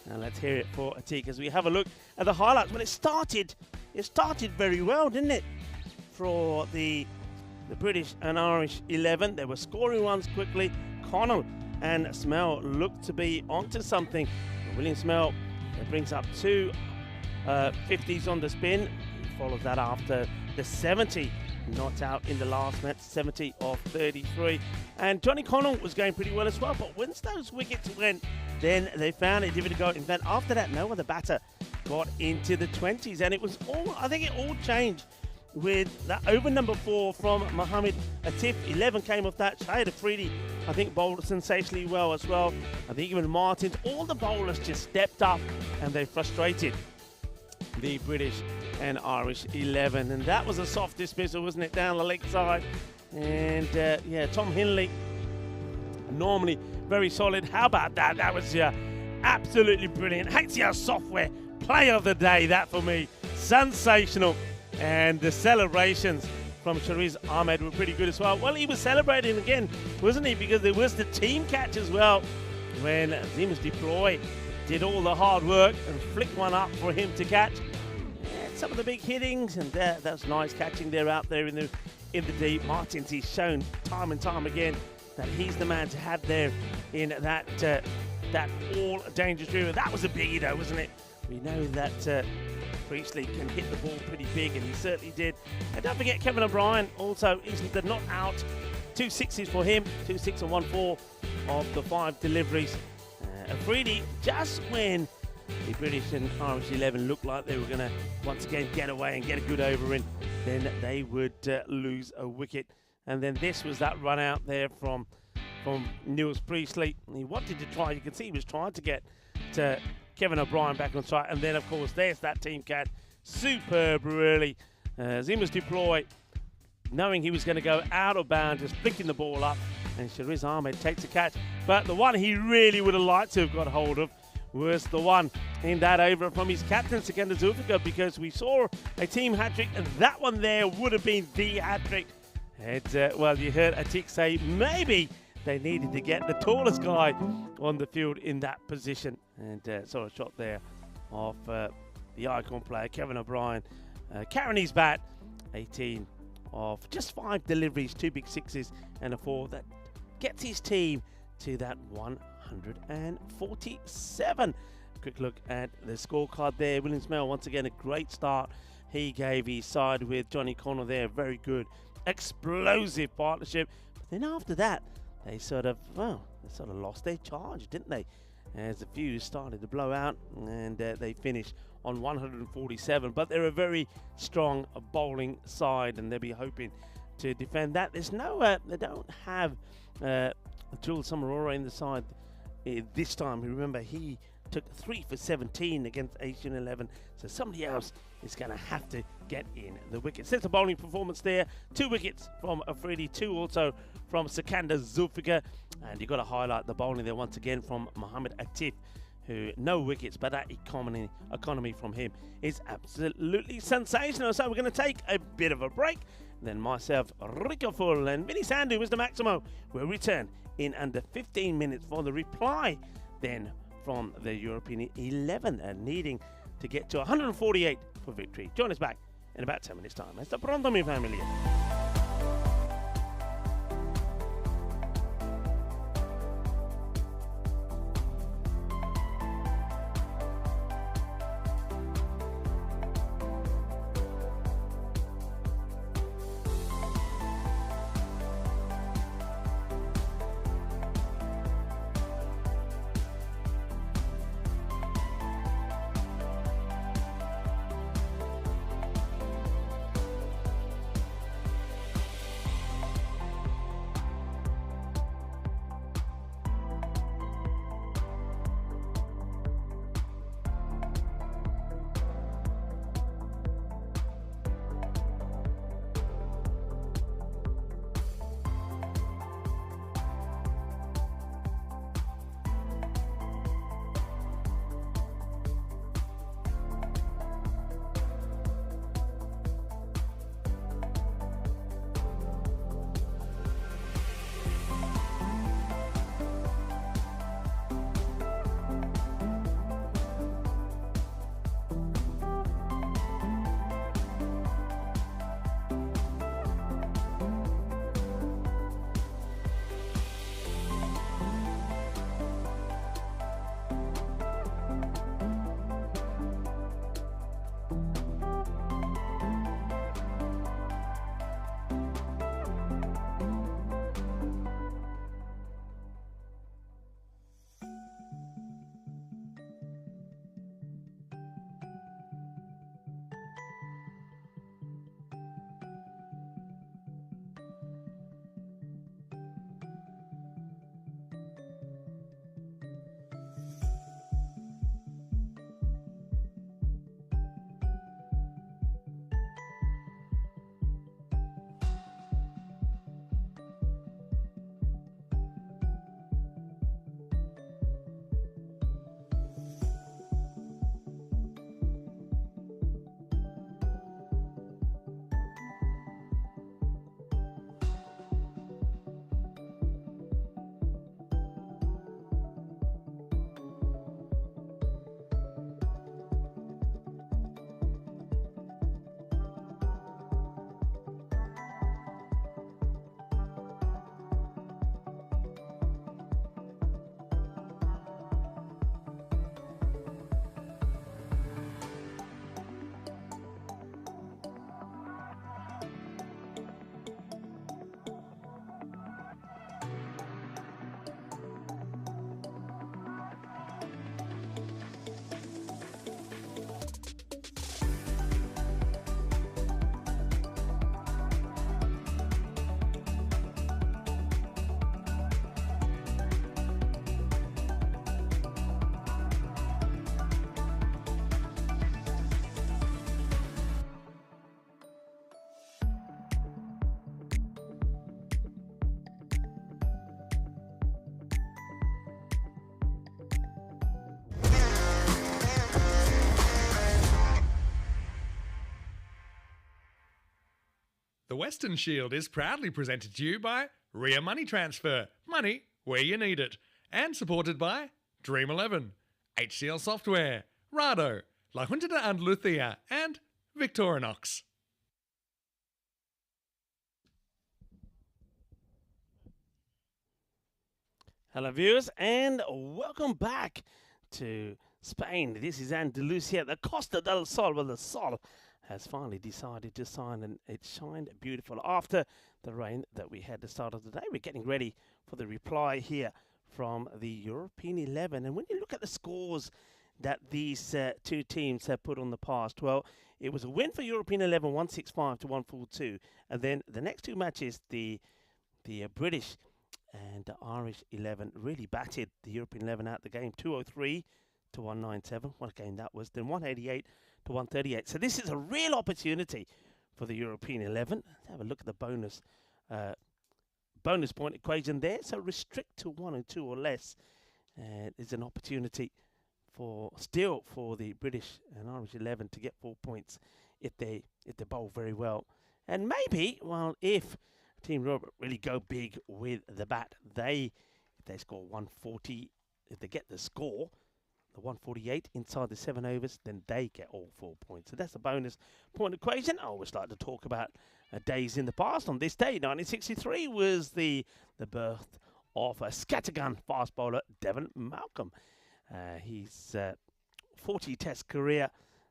And let's hear it for Atik as we have a look at the highlights. Well, it started very well, didn't it? For the British and Irish 11. They were scoring runs quickly. Connell and Smell looked to be onto something. William Smell brings up 2 50s on the spin. He follows that after the 70. Not out in the last match, 70 of 33. And Johnny Connell was going pretty well as well, but once those wickets went, then they found it difficult to go. In fact, after that, no other batter got into the 20s, and it was I think it all changed with that over number 4 from Mohammed Atif. 11 came off that. Shahid Afridi, I think, bowled sensationally well as well. I think even Martins, all the bowlers just stepped up and they frustrated the British and Irish 11, and that was a soft dismissal, wasn't it, down the leg side? And Tom Hinley, normally very solid. How about that? That was absolutely brilliant. HCR Software Player of the Day, that for me, sensational. And the celebrations from Shariz Ahmed were pretty good as well. Well, he was celebrating again, wasn't he? Because there was the team catch as well, when Zimmers Deploy did all the hard work and flicked one up for him to catch. Some of the big hittings, and that's nice catching there out there in the deep. Martins, he's shown time and time again that he's the man to have there in that that all dangerous river. That was a biggie though, wasn't it? We know that Priestley can hit the ball pretty big, and he certainly did. And don't forget Kevin O'Brien also isn't not out. 2 sixes for him, 2 6 and 1 4 of the 5 deliveries. Afridi, just when the British and Irish 11 looked like they were going to once again get away and get a good over in, then they would lose a wicket. And then this was that run out there from Niels Priestley. He wanted to try, you can see he was trying to get to Kevin O'Brien back on strike. And then, of course, there's that team cat. Superb, really. Zimmers deploy, knowing he was going to go out of bounds, just flicking the ball up. And Shariz Ahmed takes a catch. But the one he really would have liked to have got hold of was the one in that over from his captain, Sikandar Zulfikar, because we saw a team hat-trick, and that one there would have been the hat-trick. And, well, you heard Atik say maybe they needed to get the tallest guy on the field in that position. And saw a shot there of the icon player, Kevin O'Brien, carrying his bat. 18 of just 5 deliveries, 2 big sixes and a 4. That gets his team to that 147. Quick look at the scorecard there. William Smell, once again, a great start. He gave his side with Johnny Connell there. Very good, explosive partnership. But then after that, they sort of lost their charge, didn't they? As the fuse started to blow out, and they finished on 147. But they're a very strong bowling side, and they'll be hoping to defend that. There's no, they don't have Jules Samarora in the side this time. Remember, he took 3 for 17 against Asian 11, so somebody else is going to have to get in the wickets. There's a bowling performance there. 2 wickets from Afridi, 2 also from Sikandar Zulfikar, and you've got to highlight the bowling there once again from Mohammad Atif, who no wickets, but that economy from him is absolutely sensational. So we're going to take a bit of a break. Then myself, Rico Full, and Vinny Sandhu, Mr. Maximo, will return in under 15 minutes for the reply then from the European 11, and needing to get to 148 for victory. Join us back in about 10 minutes' time. Hasta pronto, mi familia. Weston Shield is proudly presented to you by Ria Money Transfer. Money where you need it. And supported by Dream 11, HCL Software, Rado, La Junta de Andalucía, and Victorinox. Hello viewers and welcome back to Spain. This is Andalusia, the Costa del Sol. Well, the Sol has finally decided to shine, and it shined beautiful after the rain that we had at the start of the day. We're getting ready for the reply here from the European 11. And when you look at the scores that these two teams have put on the past, well, it was a win for European 11, 165 to 142. And then the next two matches, the British and the Irish 11 really batted the European 11 out the game, 203 to 197. What a game that was. Then 188 to 138. So this is a real opportunity for the European 11. Let's have a look at the bonus point equation there. So restrict to 1 and 2 or less. Is an opportunity for the British and Irish 11 to get 4 points if they bowl very well. And maybe, well, if Team Robert really go big with the bat, if they score 140, if they get the score, the 148 inside the 7 overs, then they get all 4 points. So that's a bonus point equation. I always like to talk about days in the past. On this day, 1963, was the birth of a scattergun fast bowler, Devon Malcolm. His 40 test career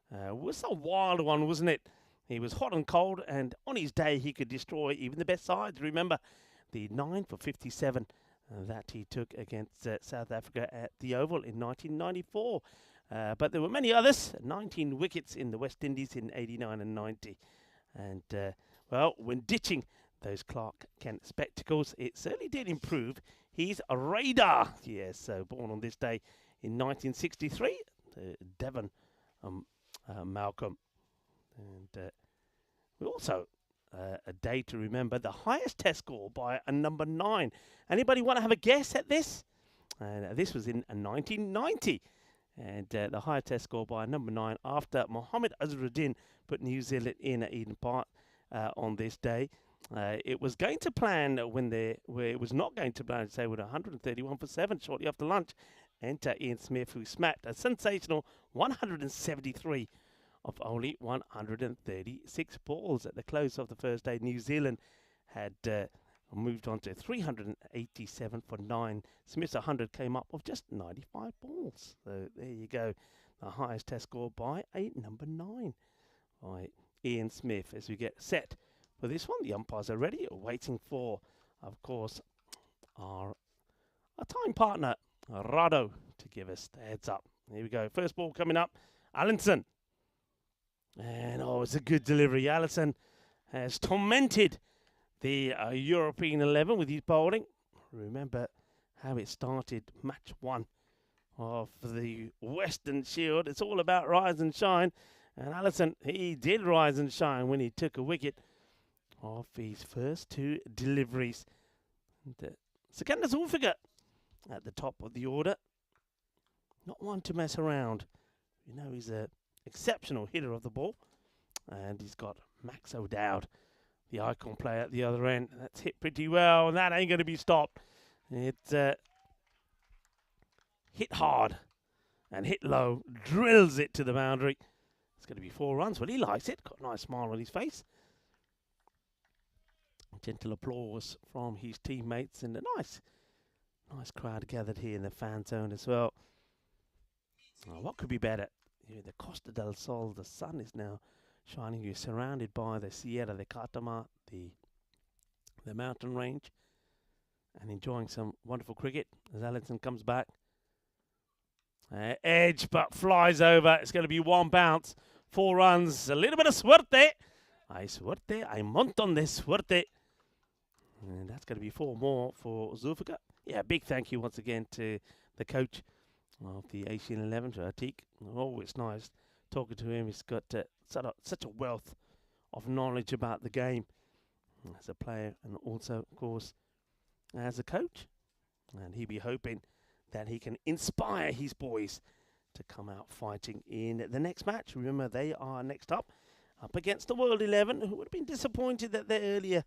was a wild one, wasn't it? He was hot and cold, and on his day he could destroy even the best sides. Remember the 9 for 57 that he took against South Africa at the Oval in 1994. But there were many others, 19 wickets in the West Indies in 89 and 90. And, well, when ditching those Clark Kent spectacles, it certainly did improve his radar. Yes, so born on this day in 1963, Devon Malcolm. And we also, a day to remember, the highest test score by a number 9. Anybody want to have a guess at this? This was in 1990. And the highest test score by a number 9 after Mohammed Azharuddin put New Zealand in at Eden Park on this day. It was going to plan where it was not going to plan, say, with 131 for 7 shortly after lunch. Enter Ian Smith, who smacked a sensational 173 of only 136 balls at the close of the first day. New Zealand had moved on to 387 for 9. Smith's 100 came up of just 95 balls. So there you go. The highest test score by a number 9 by Ian Smith. As we get set for this one, the umpires are ready, waiting for, of course, our time partner, Rado, to give us the heads up. Here we go. First ball coming up. Allinson. And, it's a good delivery. Allison has tormented the European 11 with his bowling. Remember how it started, match 1 of the Western Shield. It's all about rise and shine. And Allison, he did rise and shine when he took a wicket off his first 2 deliveries. Sikander Zulfiqar at the top of the order. Not one to mess around. You know, he's a exceptional hitter of the ball, and he's got Max O'Dowd, the icon player at the other end. That's hit pretty well, and that ain't going to be stopped. It hit hard and hit low, drills it to the boundary. It's going to be 4 runs. Well, he likes it. Got a nice smile on his face. Gentle applause from his teammates, and a nice crowd gathered here in the fan zone as well. What could be better? The Costa del Sol, the sun is now shining. You're surrounded by the Sierra de Catamarca, the mountain range, and enjoying some wonderful cricket as Allinson comes back. Edge, but flies over. It's going to be 1 bounce, 4 runs, a little bit of suerte. Hay montón de suerte. And that's going to be 4 more for Zulfiqar. Yeah, big thank you once again to the coach of the Asian 11, to Atik. Always nice talking to him. He's got such a wealth of knowledge about the game as a player and also, of course, as a coach. And he'll be hoping that he can inspire his boys to come out fighting in the next match. Remember, they are next up up against the World 11, who would have been disappointed that their earlier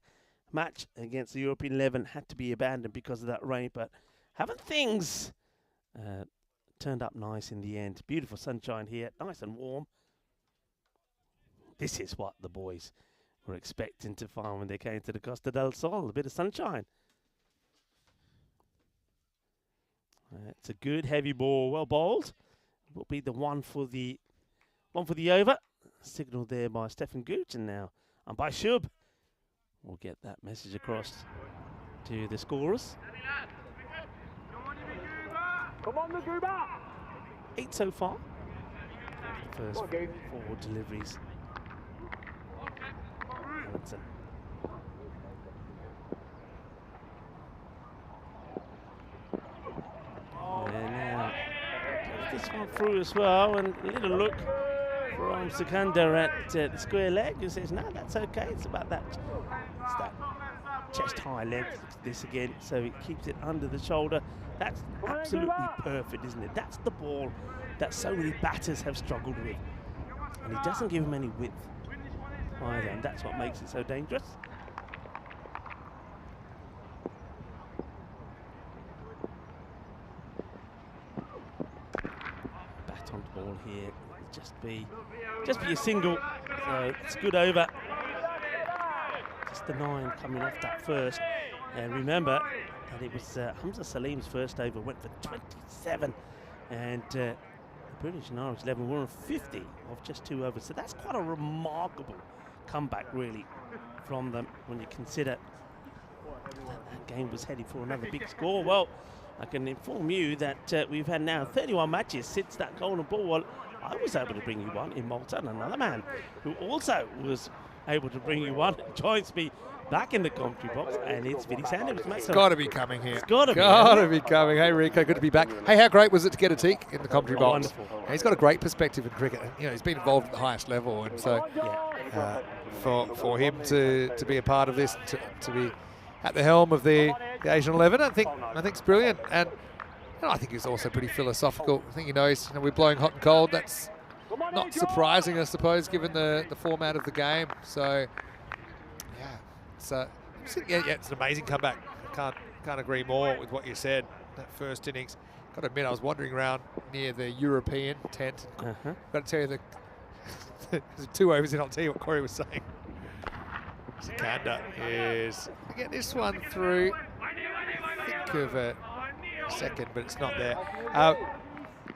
match against the European 11 had to be abandoned because of that rain. But haven't things turned up nice in the end? Beautiful sunshine here, nice and warm. This is what the boys were expecting to find when they came to the Costa del Sol, a bit of sunshine. It's a good heavy ball, well bowled. Will be the one for the over. Signalled there by Stefan Gooch, and now and by Shub. We'll get that message across to the scorers. Come on, Naguba! 8 so far. First 4 deliveries. Hamilton. And now this one through as well, and a little look from Sikander at the square leg, who says, no, that's okay, it's about that. It's that chest high length, this again, so it keeps it under the shoulder. That's absolutely perfect, isn't it? That's the ball that so many batters have struggled with. And he doesn't give them any width either, and that's what makes it so dangerous. Bat on the ball here, just be a single, so it's good over. Just the 9 coming off that first, and remember that it was Hamza Salim's first over, went for 27, and the British and Irish 11 were on 50 of just 2 overs, so that's quite a remarkable comeback really from them when you consider that game was heading for another big score. Well, I can inform you that we've had now 31 matches since that golden ball. Well, I was able to bring you one in Malta, and another man who also was able to bring you one joins me back in the commentary box, and it's Vinny Sanders. It's got to be coming here. It's got to be coming. Hey, Rico, good to be back. Hey, how great was it to get a teak in the commentary box? Wonderful. And he's got a great perspective in cricket. You know, he's been involved at the highest level, and so for him to be a part of this, to be at the helm of the Asian 11, I think it's brilliant. And I think he's also pretty philosophical. I think he knows, we're blowing hot and cold. That's not surprising, I suppose, given the format of the game. So, it's an amazing comeback. Can't agree more with what you said. That first innings, got to admit, I was wandering around near the European tent. Got to tell you, there's 2 overs in. I'll tell you what Corey was saying. Sikander is get this one through. Think of a second, but it's not there.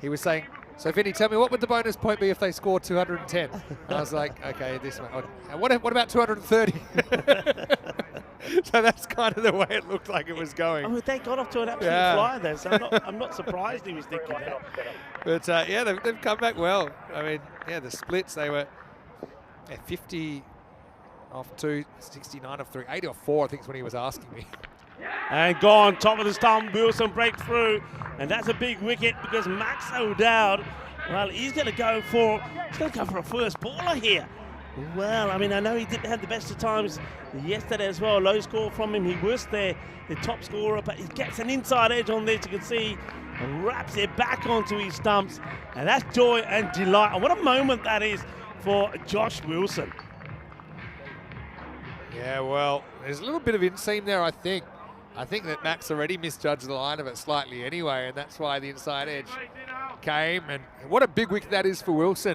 He was saying, so Vinny, tell me, what would the bonus point be if they scored 210? I was like, okay, this one. What about 230? So that's kind of the way it looked like it was going. Oh, they got off to an absolute flyer there, so I'm not surprised he was thinking that. But they've come back well. I mean, the splits, they were 50 off 2, 69 off 3, 80 off 4, I think is when he was asking me. And gone, top of the stump, Wilson breakthrough, and that's a big wicket because Max O'Dowd, well, he's going to go for a first baller here. Well, I mean, I know he didn't have the best of times yesterday as well. Low score from him. He was the top scorer, but he gets an inside edge on this. You can see, and wraps it back onto his stumps, and that's joy and delight. And what a moment that is for Josh Wilson. Yeah, well, there's a little bit of inseam there, I think. I think that Max already misjudged the line of it slightly anyway, and that's why the inside edge came. And what a big wicket that is for Wilson.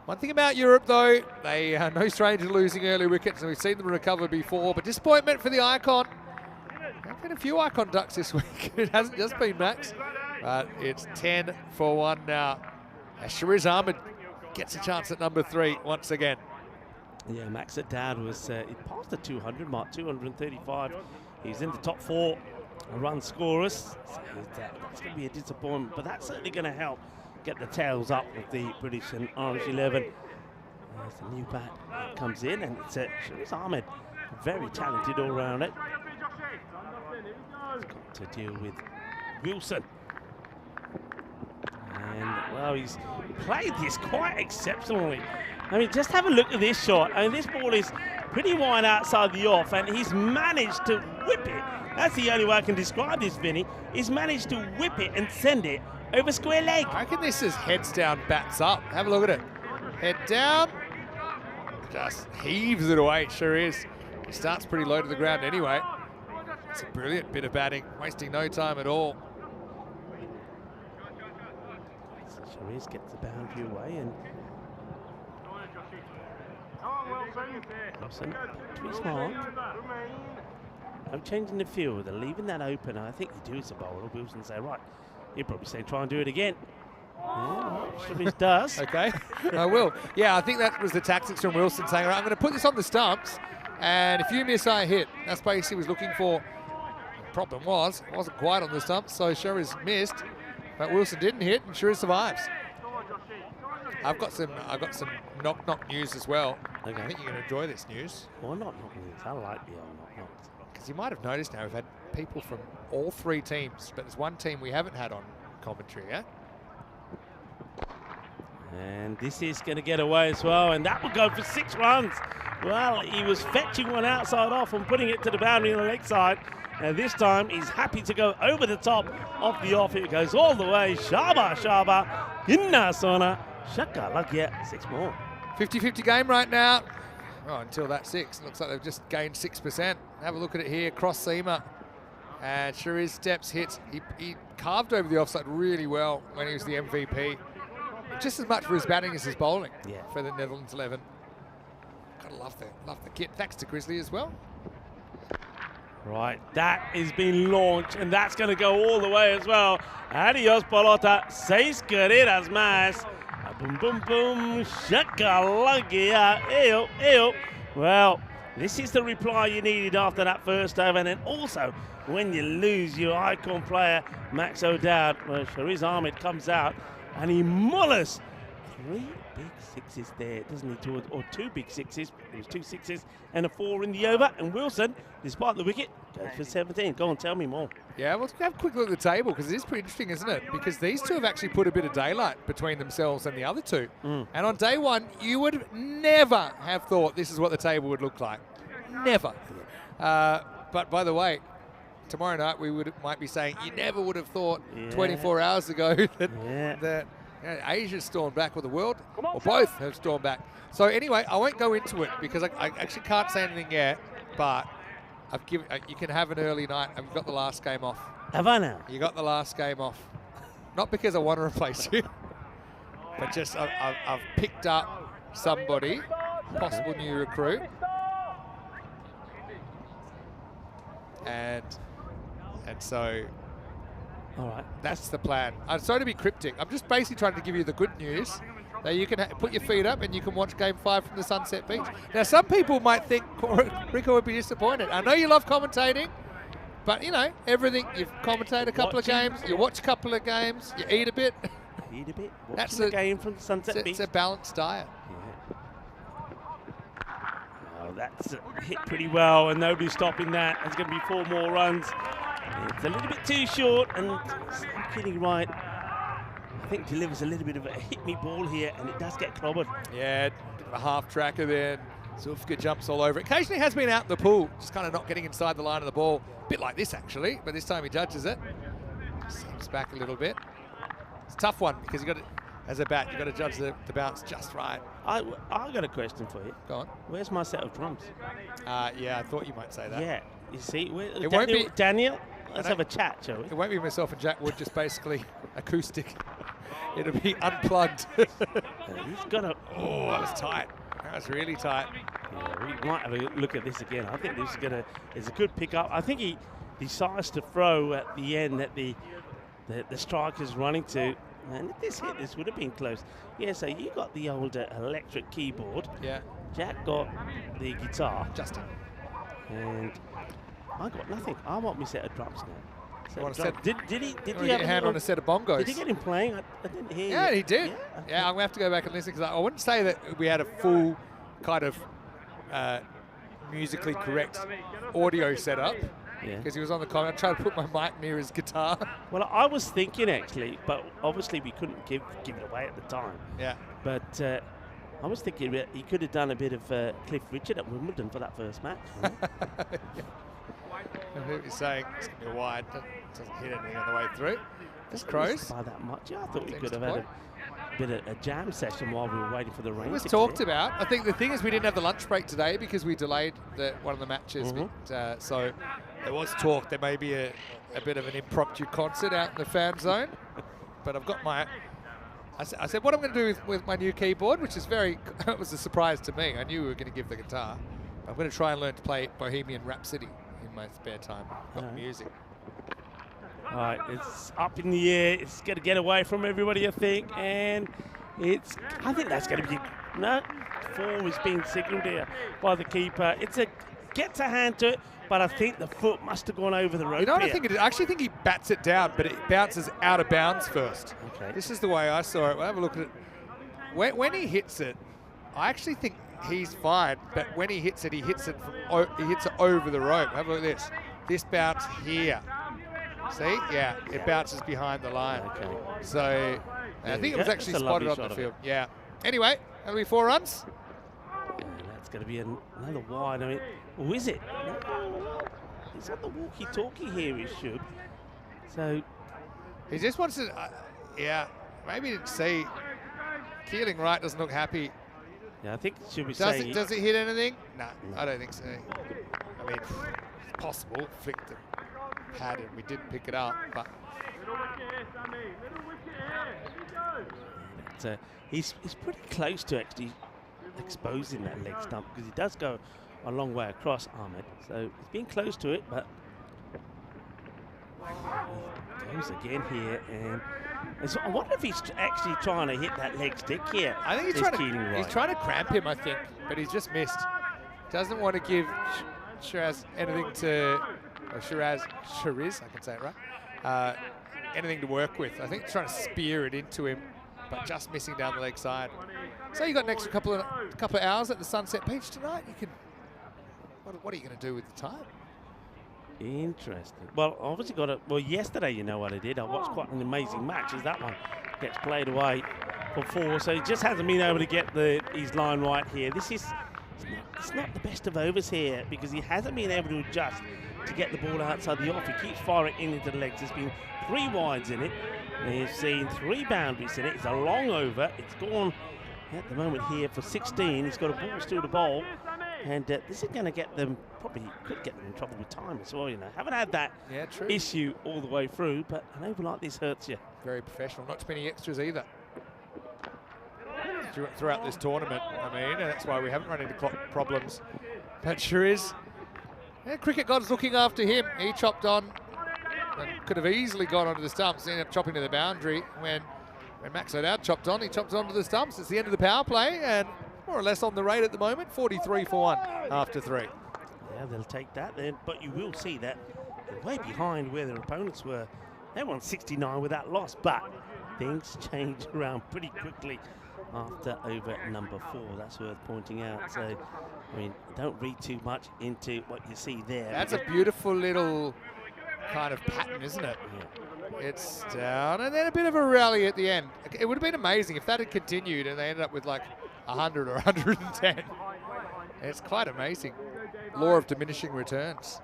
One thing about Europe, though, they are no stranger to losing early wickets, and we've seen them recover before. But disappointment for the Icon. There have been a few Icon ducks this week. It hasn't just been Max. But it's 10 for 1 now. Shariz Ahmed gets a chance at number 3 once again. Yeah, Max O'Dowd was he passed the 200 mark, 235. He's in the top 4 run scorers. So that's going to be a disappointment, but that's certainly going to help get the tails up of the British and Irish 11. There's the new bat that comes in, and it's Shariz Ahmed, very talented all round it. He's got to deal with Wilson. And, well, he's played this quite exceptionally. I mean, just have a look at this shot. I mean, this ball is pretty wide outside the off, and he's managed to whip it. That's the only way I can describe this, Vinny. He's managed to whip it and send it over square leg. I reckon this is heads down, bats up. Have a look at it. Head down, just heaves it away. Sure is. He starts pretty low to the ground anyway. It's a brilliant bit of batting, wasting no time at all. Shariz gets the boundary away and Wilson to his mark. No change in the field. They're leaving that open. I think they do as a bowler. Wilson say, right, he'll probably say, try and do it again. Yeah, Shariz does. Okay, I will. Yeah, I think that was the tactics from Wilson saying, all right, I'm going to put this on the stumps, and if you miss, I hit. That's basically what he was looking for. The problem was, it wasn't quite on the stumps, so Shariz missed, but Wilson didn't hit, and Shariz survives. I've got some knock news as well. Okay. I think you're going to enjoy this news. Or not news. I like the old knock. Because you might have noticed now we've had people from all three teams, but there's one team we haven't had on commentary yet. And this is going to get away as well, and that will go for 6 runs. Well, he was fetching one outside off and putting it to the boundary on the leg side. And this time he's happy to go over the top of the off. It goes all the way. Shaba, Shaba, Inna Sona, Shaka, Lagia, 6 more. 50-50 game right now. Oh, until that 6. Looks like they've just gained 6%. Have a look at it here. Cross seamer. And Shariz steps, hits. He carved over the offside really well when he was the MVP. Just as much for his batting as his bowling for the Netherlands 11. Gotta love the kit. Thanks to Grizzly as well. Right, that is being launched, and that's going to go all the way as well. Adios, pelota. 6 carreras más. Boom, boom, boom. Shakalagia. Eyo, eyo. Well, this is the reply you needed after that first over, and then also when you lose your icon player, Max O'Dowd, well, Shariz Ahmed comes out, and he mullers 3 big 6s there, doesn't he? Or 2 big 6s. There was 2 6s and a 4 in the over. And Wilson, despite the wicket, goes for 17. Go on, tell me more. Yeah, well, let's have a quick look at the table, because it is pretty interesting, isn't it? Because these two have actually put a bit of daylight between themselves and the other two. And on day one, you would never have thought this is what the table would look like. Never. But by the way, tomorrow night we might be saying you never would have thought 24 hours ago that Asia's stormed back, or the world, or both have stormed back. So anyway, I won't go into it because I actually can't say anything yet, but you can have an early night. I've got the last game off. Have I now? You got the last game off. Not because I want to replace you, but just I've picked up somebody, possible new recruit, and so all right, that's the plan. I'm sorry to be cryptic. I'm just basically trying to give you the good news that you can put your feet up and you can watch Game 5 from the Sunset Beach. Now, some people might think Rico would be disappointed. I know you love commentating, but you know everything. You've commentated a couple of games, you watch a couple of games, you eat a bit. Eat a bit. That's the game from the Sunset Beach. It's a balanced diet. Oh, that's hit pretty well, and nobody's stopping that. There's going to be 4 more runs. It's a little bit too short, and I'm getting right. I think delivers a little bit of a hit-me ball here, and it does get clobbered. Yeah, a half tracker there. Zulfika jumps all over. Occasionally has been out the pool, just kind of not getting inside the line of the ball. A bit like this, actually, but this time he judges it. Seems back a little bit. It's a tough one, because you got to, as a bat, you got to judge the bounce just right. I got a question for you. Go on. Where's my set of drums? Yeah, I thought you might say that. Yeah, you see, it won't be Daniel. Let's have a chat, shall we? It won't be myself and Jack Wood, just basically acoustic. It'll be unplugged. He's got a. Oh, that was tight. That was really tight. Yeah, we might have a look at this again. I think this is a good pickup. I think he decides to throw at the end that the striker's running to. And if this hit, this would have been close. Yeah, so you got the old electric keyboard. Yeah. Jack got the guitar. Justin. And I got nothing. I want me set of drums now. Did he get a hand on a set of bongos? Did he get him playing? I didn't hear. Yeah, he did. Yeah, okay. I'm going to have to go back and listen, because I wouldn't say that we had a full kind of musically correct audio setup. Yeah. Because he was on the comment. I tried to put my mic near his guitar. Well, I was thinking actually, but obviously we couldn't give it away at the time. Yeah. But I was thinking that he could have done a bit of Cliff Richard at Wimbledon for that first match. Yeah. I heard you saying it's going to be wide. Doesn't hit anything on the way through. Just crows. By that much. Yeah, I thought we could have had bit of a jam session while we were waiting for the rain. It was to talked clear. about. I think the thing is we didn't have the lunch break today because we delayed one of the matches. But, so there was talk there may be a bit of an impromptu concert out in the fan zone. But I've got my... I said what I'm going to do with my new keyboard, which is it was a surprise to me. I knew we were going to give the guitar. I'm going to try and learn to play Bohemian Rhapsody in my spare time. Got music. All right, it's up in the air. It's going to get away from everybody, I think. And I think that's going to be... No, form is being signalled here by the keeper. Gets a hand to it, but I think the foot must have gone over the rope. You know what here. I think it is? I actually think he bats it down, but it bounces out of bounds first. Okay. This is the way I saw it. We'll have a look at it. When he hits it, I actually think he's fine, but when he hits it over the rope. Have a look at this. This bounce here. See? Yeah, it bounces behind the line. Okay. So I think it was actually spotted on the field. Yeah. Anyway, that'll be 4 runs. That's going to be another wide. I mean, or is it? No, he's on the walkie-talkie here, he should. So he just wants to, maybe he didn't see. Keeling right doesn't look happy. Yeah, I think should we say... Does it hit anything? No, I don't think so. I mean, it's possible. Flicked the pad and we didn't pick it up, but... He's pretty close to actually exposing that leg stump because he does go a long way across, Ahmed. So he's been close to it, but he goes again here. And so I wonder if he's actually trying to hit that leg stick here. I think he's trying to cramp him, I think, but he's just missed. Doesn't want to give Shiraz anything to... Or Shiriz, I can say it right. Anything to work with. I think he's trying to spear it into him, but just missing down the leg side. So you got an extra couple of hours at the Sunset Beach tonight. You can. What are you going to do with the time? Interesting. Well, obviously well, yesterday, you know what I did. I watched quite an amazing match as that one gets played away for 4. So he just hasn't been able to get his line right here. It's not the best of overs here because he hasn't been able to adjust to get the ball outside the off. He keeps firing into the legs. There's been 3 wides in it. We've seen 3 boundaries in it. It's a long over. It's gone at the moment here for 16. He's got a ball still to bowl. And this is going to get them, probably could get them in trouble with time as well, you know. Haven't had that issue all the way through, but an over like this hurts you. Very professional. Not too many extras either throughout this tournament, I mean, and that's why we haven't run into clock problems. But sure is. Yeah, Cricket God's looking after him. He chopped on and could have easily gone onto the stumps, ended up chopping to the boundary. When Max O'Dowd chopped on, he chopped onto the stumps. It's the end of the power play and more or less on the rate at the moment, 43 for 1 after 3. Yeah, they'll take that then, but you will see that they're way behind where their opponents were. They won 69 with that loss, but things change around pretty quickly after over number 4. That's worth pointing out. So, I mean, don't read too much into what you see there. That's a beautiful little kind of pattern, isn't it? Yeah. It's down, and then a bit of a rally at the end. It would have been amazing if that had continued and they ended up with like 100 or 110. It's quite amazing. Law of diminishing returns.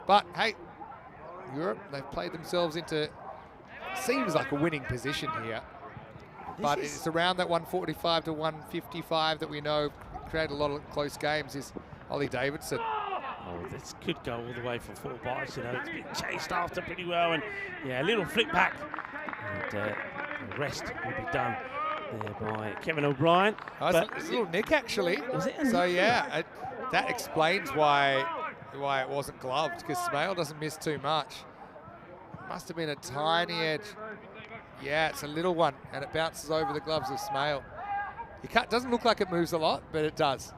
But, hey, Europe, they've played themselves into, seems like a winning position here. But it's around that 145 to 155 that we know create a lot of close games is Ollie Davidson. Oh, this could go all the way for 4 bites, you know. It's been chased after pretty well, and yeah, a little flip back. And the rest will be done there by Kevin O'Brien. Oh, it's a little nick, actually. Was it? So, yeah, that explains why it wasn't gloved, because Smale doesn't miss too much. Must have been a tiny edge. Yeah, it's a little one, and it bounces over the gloves of Smale. It doesn't look like it moves a lot, but it does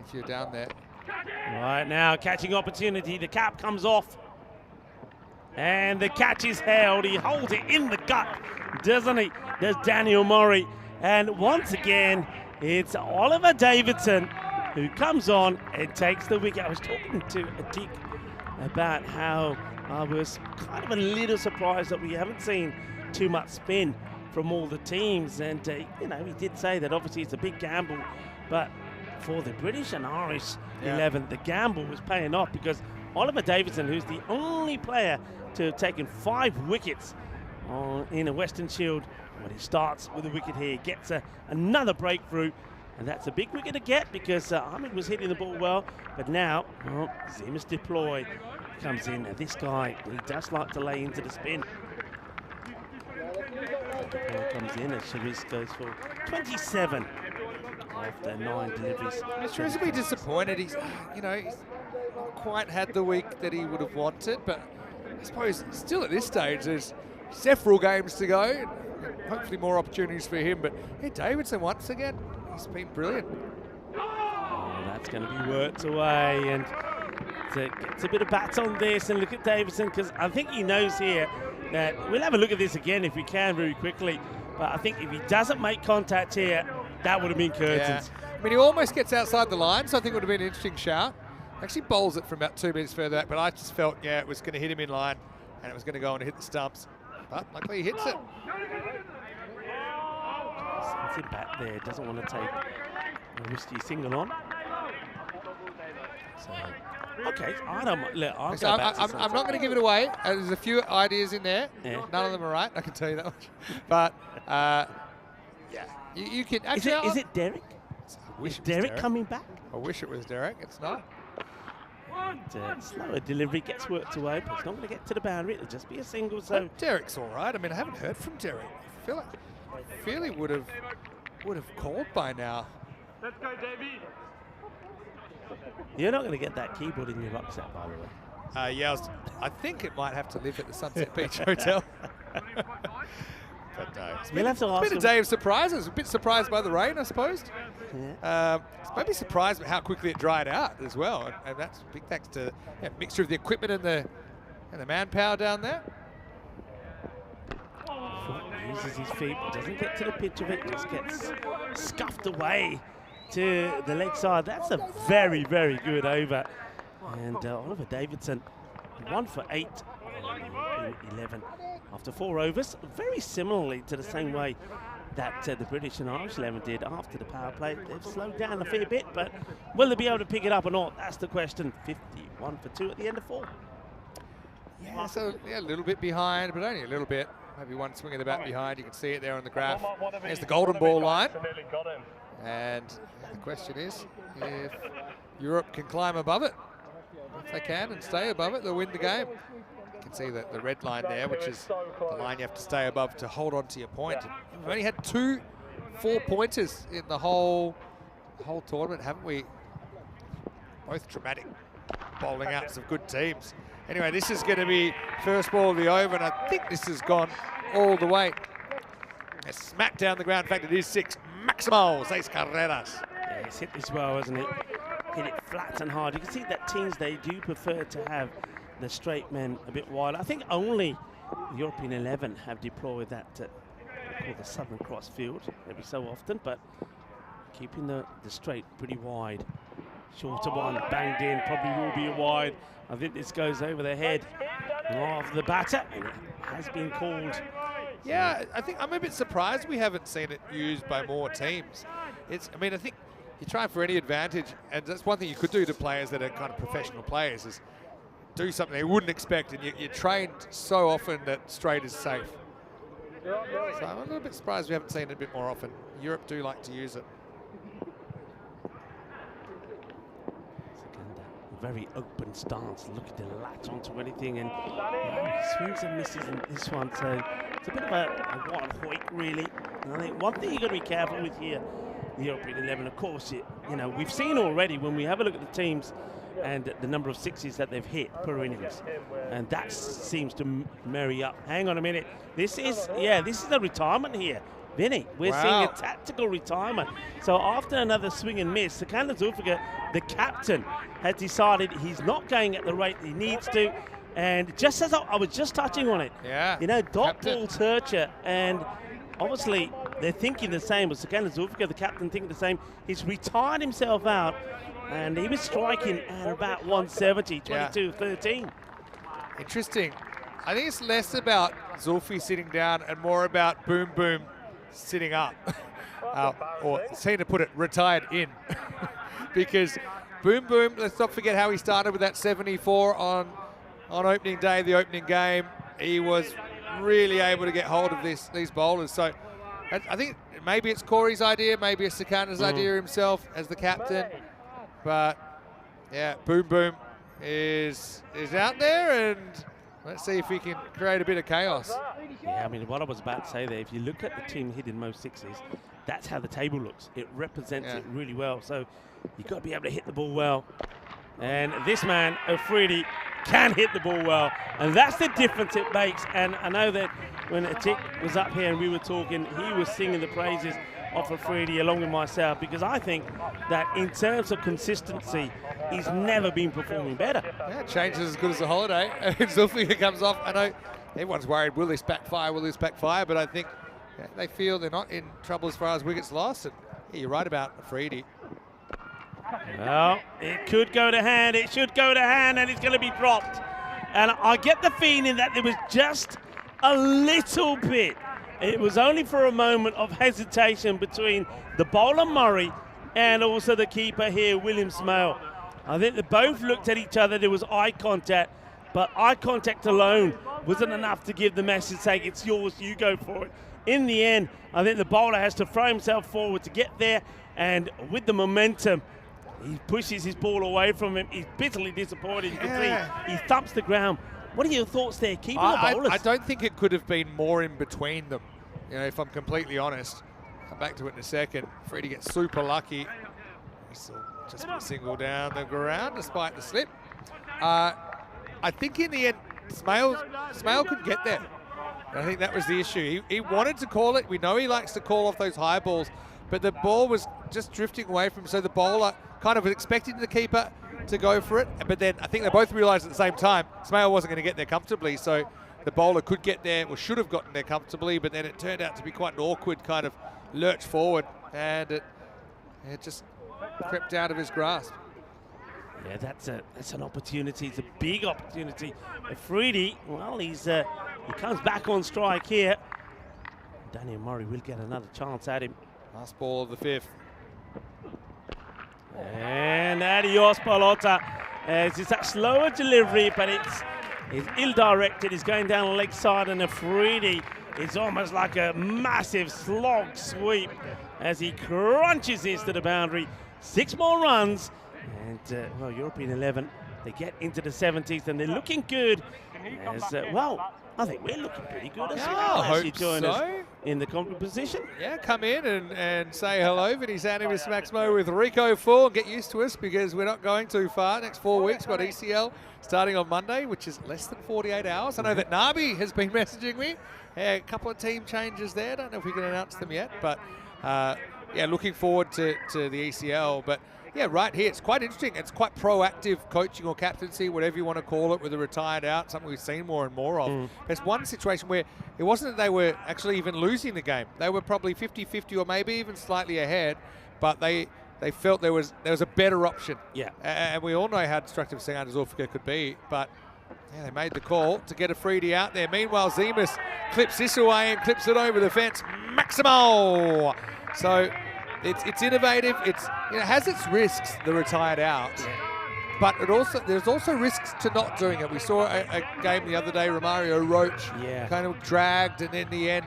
if you're down there. Right now, catching opportunity. The cap comes off. And the catch is held. He holds it in the gut, doesn't he? There's Daniel Murray. And once again, it's Oliver Davidson who comes on and takes the wicket. I was talking to Atik about how I was kind of a little surprised that we haven't seen too much spin from all the teams. And, you know, he did say that obviously it's a big gamble, but for the British and Irish 11, the gamble was paying off because Oliver Davidson, who's the only player to have taken 5 wickets in a Western Shield. When he starts with a wicket here, gets another breakthrough. And that's a big wicket to get because Ahmed was hitting the ball well. But now, Zima's deploy comes in. Now this guy, he does like to lay into the spin. Comes in as Sharis goes for 27 after 9 deliveries. I'm sure he's a bit disappointed. He's not quite had the week that he would have wanted, but I suppose still at this stage there's several games to go. And hopefully more opportunities for him. But hey, Davidson once again, he's been brilliant. Oh, that's going to be worked away, and gets a bit of bats on this. And look at Davidson, because I think he knows here that we'll have a look at this again if we can very quickly. But I think if he doesn't make contact here, that would have been curtains. Yeah. I mean, he almost gets outside the line, so I think it would have been an interesting shout. Actually bowls it from about 2 meters further back, but I just felt, it was going to hit him in line, and it was going to go on and hit the stumps. But luckily he hits it. Sends it back there, doesn't want to take a risky single on. So, okay, I'm not going to give it away. There's a few ideas in there. Yeah. None of them are right, I can tell you that much. But, you can actually... Is it Derek? Is Derek coming back? I wish it was Derek. It's not. And, slower delivery gets worked away, but it's not going to get to the boundary. It'll just be a single. So Derek's all right. I mean, I haven't heard from Derek. I feel he would have called by now. Let's go, Davey. You're not going to get that keyboard in your rucksack, by the way. Yeah, I think it might have to live at the Sunset Beach Hotel. But it's been a day of surprises. A bit surprised by the rain, I suppose. Yeah. Maybe surprised by how quickly it dried out as well, and that's big thanks to mixture of the equipment and the manpower down there. Uses his feet, but doesn't get to the pitch of it. Just gets scuffed away to the leg side. That's a very, very good over. And Oliver Davidson, 1 for 8 in 11 after 4 overs. Very similarly to the same way that the British and Irish 11 did after the power play. They've slowed down a fair bit, but will they be able to pick it up or not? That's the question. 51 for 2 at the end of 4. Yeah, so a little bit behind, but only a little bit. Maybe one swing of the bat behind. You can see it there on the graph. There's the golden ball line. And the question is if Europe can climb above it. If they can and stay above it, they'll win the game. You can see the red line there, which is the line you have to stay above to hold on to your point. And we've only had 2 4-pointers in the whole tournament, haven't we? Both dramatic bowling outs of good teams. Anyway, this is going to be first ball of the over, and I think this has gone all the way. A smack down the ground. In fact, it is 6. Máximo, 6 carreras. Yeah, he's hit this well, hasn't it? Hit it flat and hard. You can see that teams, they do prefer to have the straight men a bit wide. I think only the European 11 have deployed that called the Southern Cross field every so often, but keeping the straight pretty wide. Shorter one, banged in, probably will be a wide. I think this goes over the head of the batter, and it has been called. Yeah, I think I'm a bit surprised we haven't seen it used by more teams. I think you're trying for any advantage, and that's one thing you could do to players that are kind of professional players is do something they wouldn't expect, and you're trained so often that straight is safe. So I'm a little bit surprised we haven't seen it a bit more often. Europe do like to use it. Very open stance, looking to latch onto anything, and he swings and misses in this one, so it's a bit of a wild hoik, really. And I think one thing you've got to be careful with here, the European 11, of course, we've seen already when we have a look at the teams and the number of sixes that they've hit per innings, and that seems to marry up. Hang on a minute, this is a retirement here. Vinny, we're seeing a tactical retirement. So after another swing and miss, Sikandar Zulfikar, the captain, has decided he's not going at the rate he needs to. And just as I was just touching on it, dot ball Turcher, and obviously they're thinking the same, but Sikandar Zulfikar, the captain, thinking the same. He's retired himself out, and he was striking at about 170, 22-13. Interesting. I think it's less about Zulfi sitting down and more about Boom Boom sitting up, or seem to put it, retired in. Because Boom Boom, let's not forget how he started with that 74 on opening day, the opening game. He was really able to get hold of these bowlers. So I think maybe it's Corey's idea, maybe it's Sekanda's idea himself as the captain. But yeah, Boom Boom is out there, and let's see if he can create a bit of chaos. Yeah, I mean, what I was about to say there, if you look at the team hitting most sixes, that's how the table looks. It represents it really well. So you've got to be able to hit the ball well. And this man, Afridi, can hit the ball well. And that's the difference it makes. And I know that when Atik was up here and we were talking, he was singing the praises of Afridi along with myself, because I think that in terms of consistency, he's never been performing better. Yeah, change is as good as a holiday. And Zulfiqar comes off. I know everyone's worried, will this backfire, but I think they feel they're not in trouble as far as wickets lost. And yeah, you're right about Afridi. Well, it could go to hand, it should go to hand, and it's going to be dropped. And I get the feeling that there was just a little bit. It was only for a moment of hesitation between the bowler Murray and also the keeper here, William Smale. I think they both looked at each other, there was eye contact, but eye contact alone wasn't enough to give the message saying it's yours, you go for it. In the end, I think the bowler has to throw himself forward to get there, and with the momentum, he pushes his ball away from him. He's bitterly disappointed. You can see he thumps the ground. What are your thoughts there, keeping the bowlers? I don't think it could have been more in between them, if I'm completely honest. Come back to it in a second. Freddie gets super lucky. He's just a single down the ground despite the slip. I think in the end, Smale could get there. I think that was the issue. He wanted to call it. We know he likes to call off those high balls, but the ball was just drifting away from him, so the bowler kind of was expecting the keeper to go for it, but then I think they both realised at the same time Smale wasn't going to get there comfortably, so the bowler could get there, or should have gotten there comfortably, but then it turned out to be quite an awkward kind of lurch forward, and it just crept out of his grasp. Yeah, that's an opportunity. It's a big opportunity. Afridi, well, he comes back on strike here. Daniel Murray will get another chance at him. Last ball of the fifth. And adios, Palota. It's that slower delivery, but it's ill-directed. It's going down the leg side, and Afridi is almost like a massive slog sweep as he crunches this to the boundary. 6 more runs, and well, European 11, they get into the 70s, and they're looking good. As well, I think we're looking pretty good as well. I hope join us in the position. Yeah, come in and say hello. Vinny Sandu with Maximo with Rico 4. Get used to us because we're not going too far. Next 4 weeks, got ECL starting on Monday, which is less than 48 hours. I know that Nabi has been messaging me. A couple of team changes there. Don't know if we can announce them yet, but yeah, looking forward to the ECL. But yeah, right here, it's quite interesting. It's quite proactive coaching or captaincy, whatever you want to call it, with a retired out, something we've seen more and more of. There's one situation where it wasn't that they were actually even losing the game. They were probably 50-50 or maybe even slightly ahead, but they felt there was a better option. Yeah. And we all know how destructive Sekanda's Zulfiqar could be, but yeah, they made the call to get Afridi out there. Meanwhile, Zemus clips this away and clips it over the fence. Maximo! So it's innovative. It has its risks, the retired out, but there's also risks to not doing it. We saw a game the other day, Romario Roach kind of dragged, and in the end,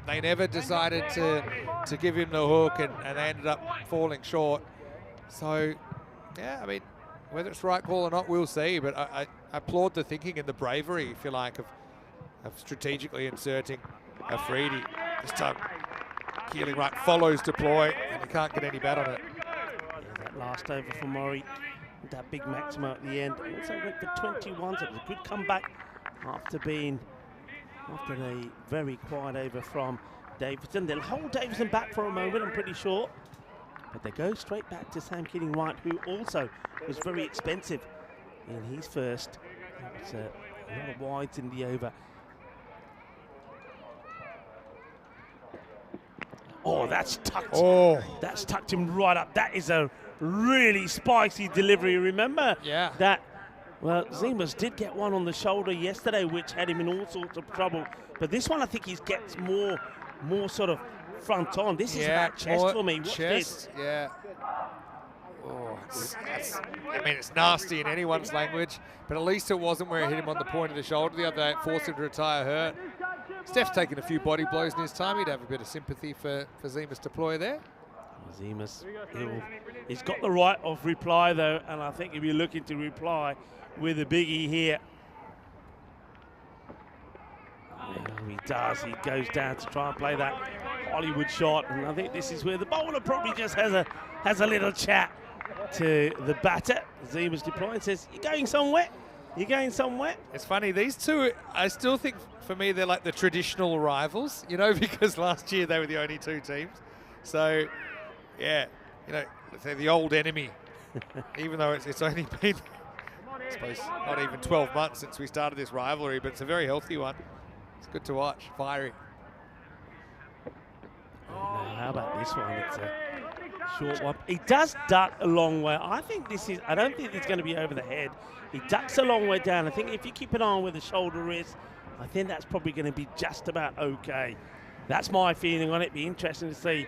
they never decided to give him the hook, and they ended up falling short. So, yeah, I mean, whether it's the right call or not, we'll see. But I applaud the thinking and the bravery, if you like, of strategically inserting Afridi. This time, Keeling right follows deploy, and he can't get any bat on it. Yeah, that last over for Murray, that big Maximo at the end. Also went for 21, so it was a good comeback after the very quiet over from Davidson. They'll hold Davidson back for a moment, I'm pretty sure. But they go straight back to Sam Keeling Wright, who also was very expensive in his first. It was a lot of wides in the over. Oh, that's tucked. Oh, that's tucked him right up. That is a really spicy delivery. Remember that, well, Zemus did get one on the shoulder yesterday, which had him in all sorts of trouble. But this one, I think he gets more sort of front on. This is about chest for me. Watch chest, this. Yeah. Oh, it's nasty in anyone's language, but at least it wasn't where it hit him on the point of the shoulder the other day. It forced him to retire hurt. Steph's taken a few body blows in his time. He'd have a bit of sympathy for Zemus Deploy there. Zemus, he's got the right of reply though, and I think if you're looking to reply with a biggie here, he does. He goes down to try and play that Hollywood shot, and I think this is where the bowler probably just has a little chat to the batter. Zemus Deploy and says, "You're going somewhere. You're going somewhere." It's funny, these two, I still think for me they're like the traditional rivals, you know, because last year they were the only two teams. So, yeah, you know, they're the old enemy, even though it's only been, I suppose, not even 12 months since we started this rivalry, but it's a very healthy one. It's good to watch, fiery. Now, how about this one? It's a short one. He does duck a long way. I don't think it's going to be over the head. He ducks a long way down. I think if you keep an eye on where the shoulder is, I think that's probably going to be just about okay. That's my feeling on it. Be interesting to see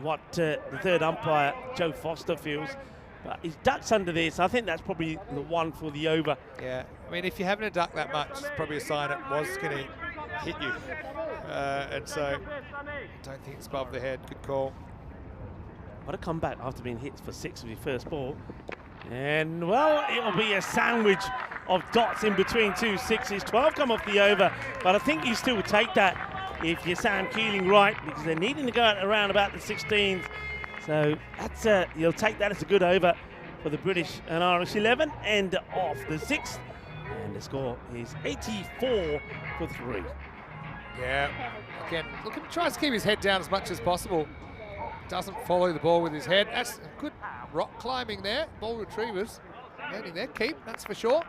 what the third umpire, Joe Foster, feels. But he ducks under this. I think that's probably the one for the over. Yeah, I mean, if you haven't ducked that much, it's probably a sign it was going to hit you. And so, I don't think it's above the head. Good call. What a comeback after being hit for 6 with your first ball. And, well, it'll be a sandwich of dots in between 2 sixes. 12 come off the over, but I think you still take that if you're Sam Keeling right, because they're needing to go around about the 16s. So that's you'll take that as a good over for the British and Irish 11 and off the 6th. And the score is 84 for 3. Yeah, again, look, he tries to keep his head down as much as possible. Doesn't follow the ball with his head. That's good rock climbing there. Ball retrievers landing there. Keep, that's for sure.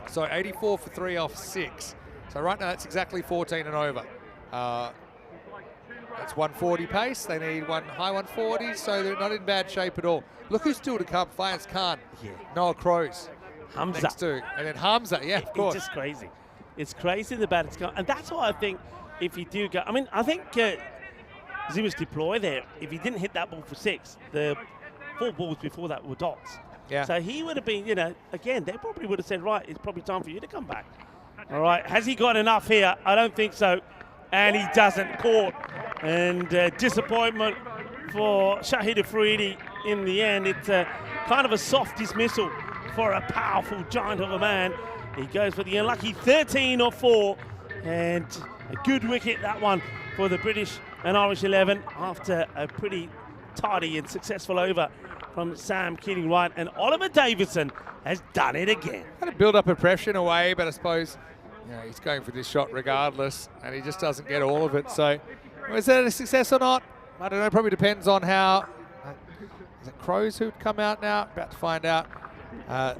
So 84 for 3 off 6. So right now that's exactly 14 and over. That's 140 pace. They need one high 140, so they're not in bad shape at all. Look who's still to come. Fayez Khan, Noah Crows, Hamza. next to, and then Hamza. Yeah, of course. It's just crazy. It's crazy the batter's gone, and that's why I think if you do go, I mean, I think Zemus Deploy there, if he didn't hit that ball for 6, the 4 balls before that were dots. Yeah. So he would have been, you know, again, they probably would have said, right, it's probably time for you to come back. All right, has he got enough here? I don't think so. And he doesn't. Caught. And disappointment for Shahid Afridi in the end. It's kind of a soft dismissal for a powerful giant of a man. He goes for the unlucky 13 or 4. And a good wicket, that one, for the British and Irish 11 after a pretty tardy and successful over from Sam Keeling Wright. And Oliver Davidson has done it again. Kind of build up a pressure in a way, but I suppose he's going for this shot regardless, and he just doesn't get all of it. So, is that a success or not? I don't know. Probably depends on how. Is it Crows who'd come out now? About to find out. No,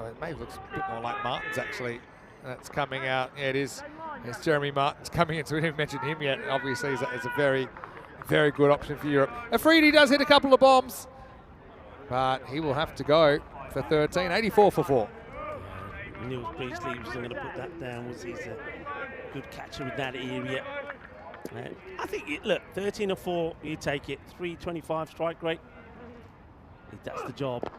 it maybe looks a bit more like Martin's actually. That's coming out. Yeah, it is. It's Jeremy Martin's coming in, so we didn't mention him yet. Obviously, he's a very, very good option for Europe. Afridi does hit a couple of bombs, but he will have to go for 13. 84 for 4. Niels Priestley was going to put that down. He's a good catcher in that area. I think, look, 13 or 4, you take it. 325 strike rate. He does the job.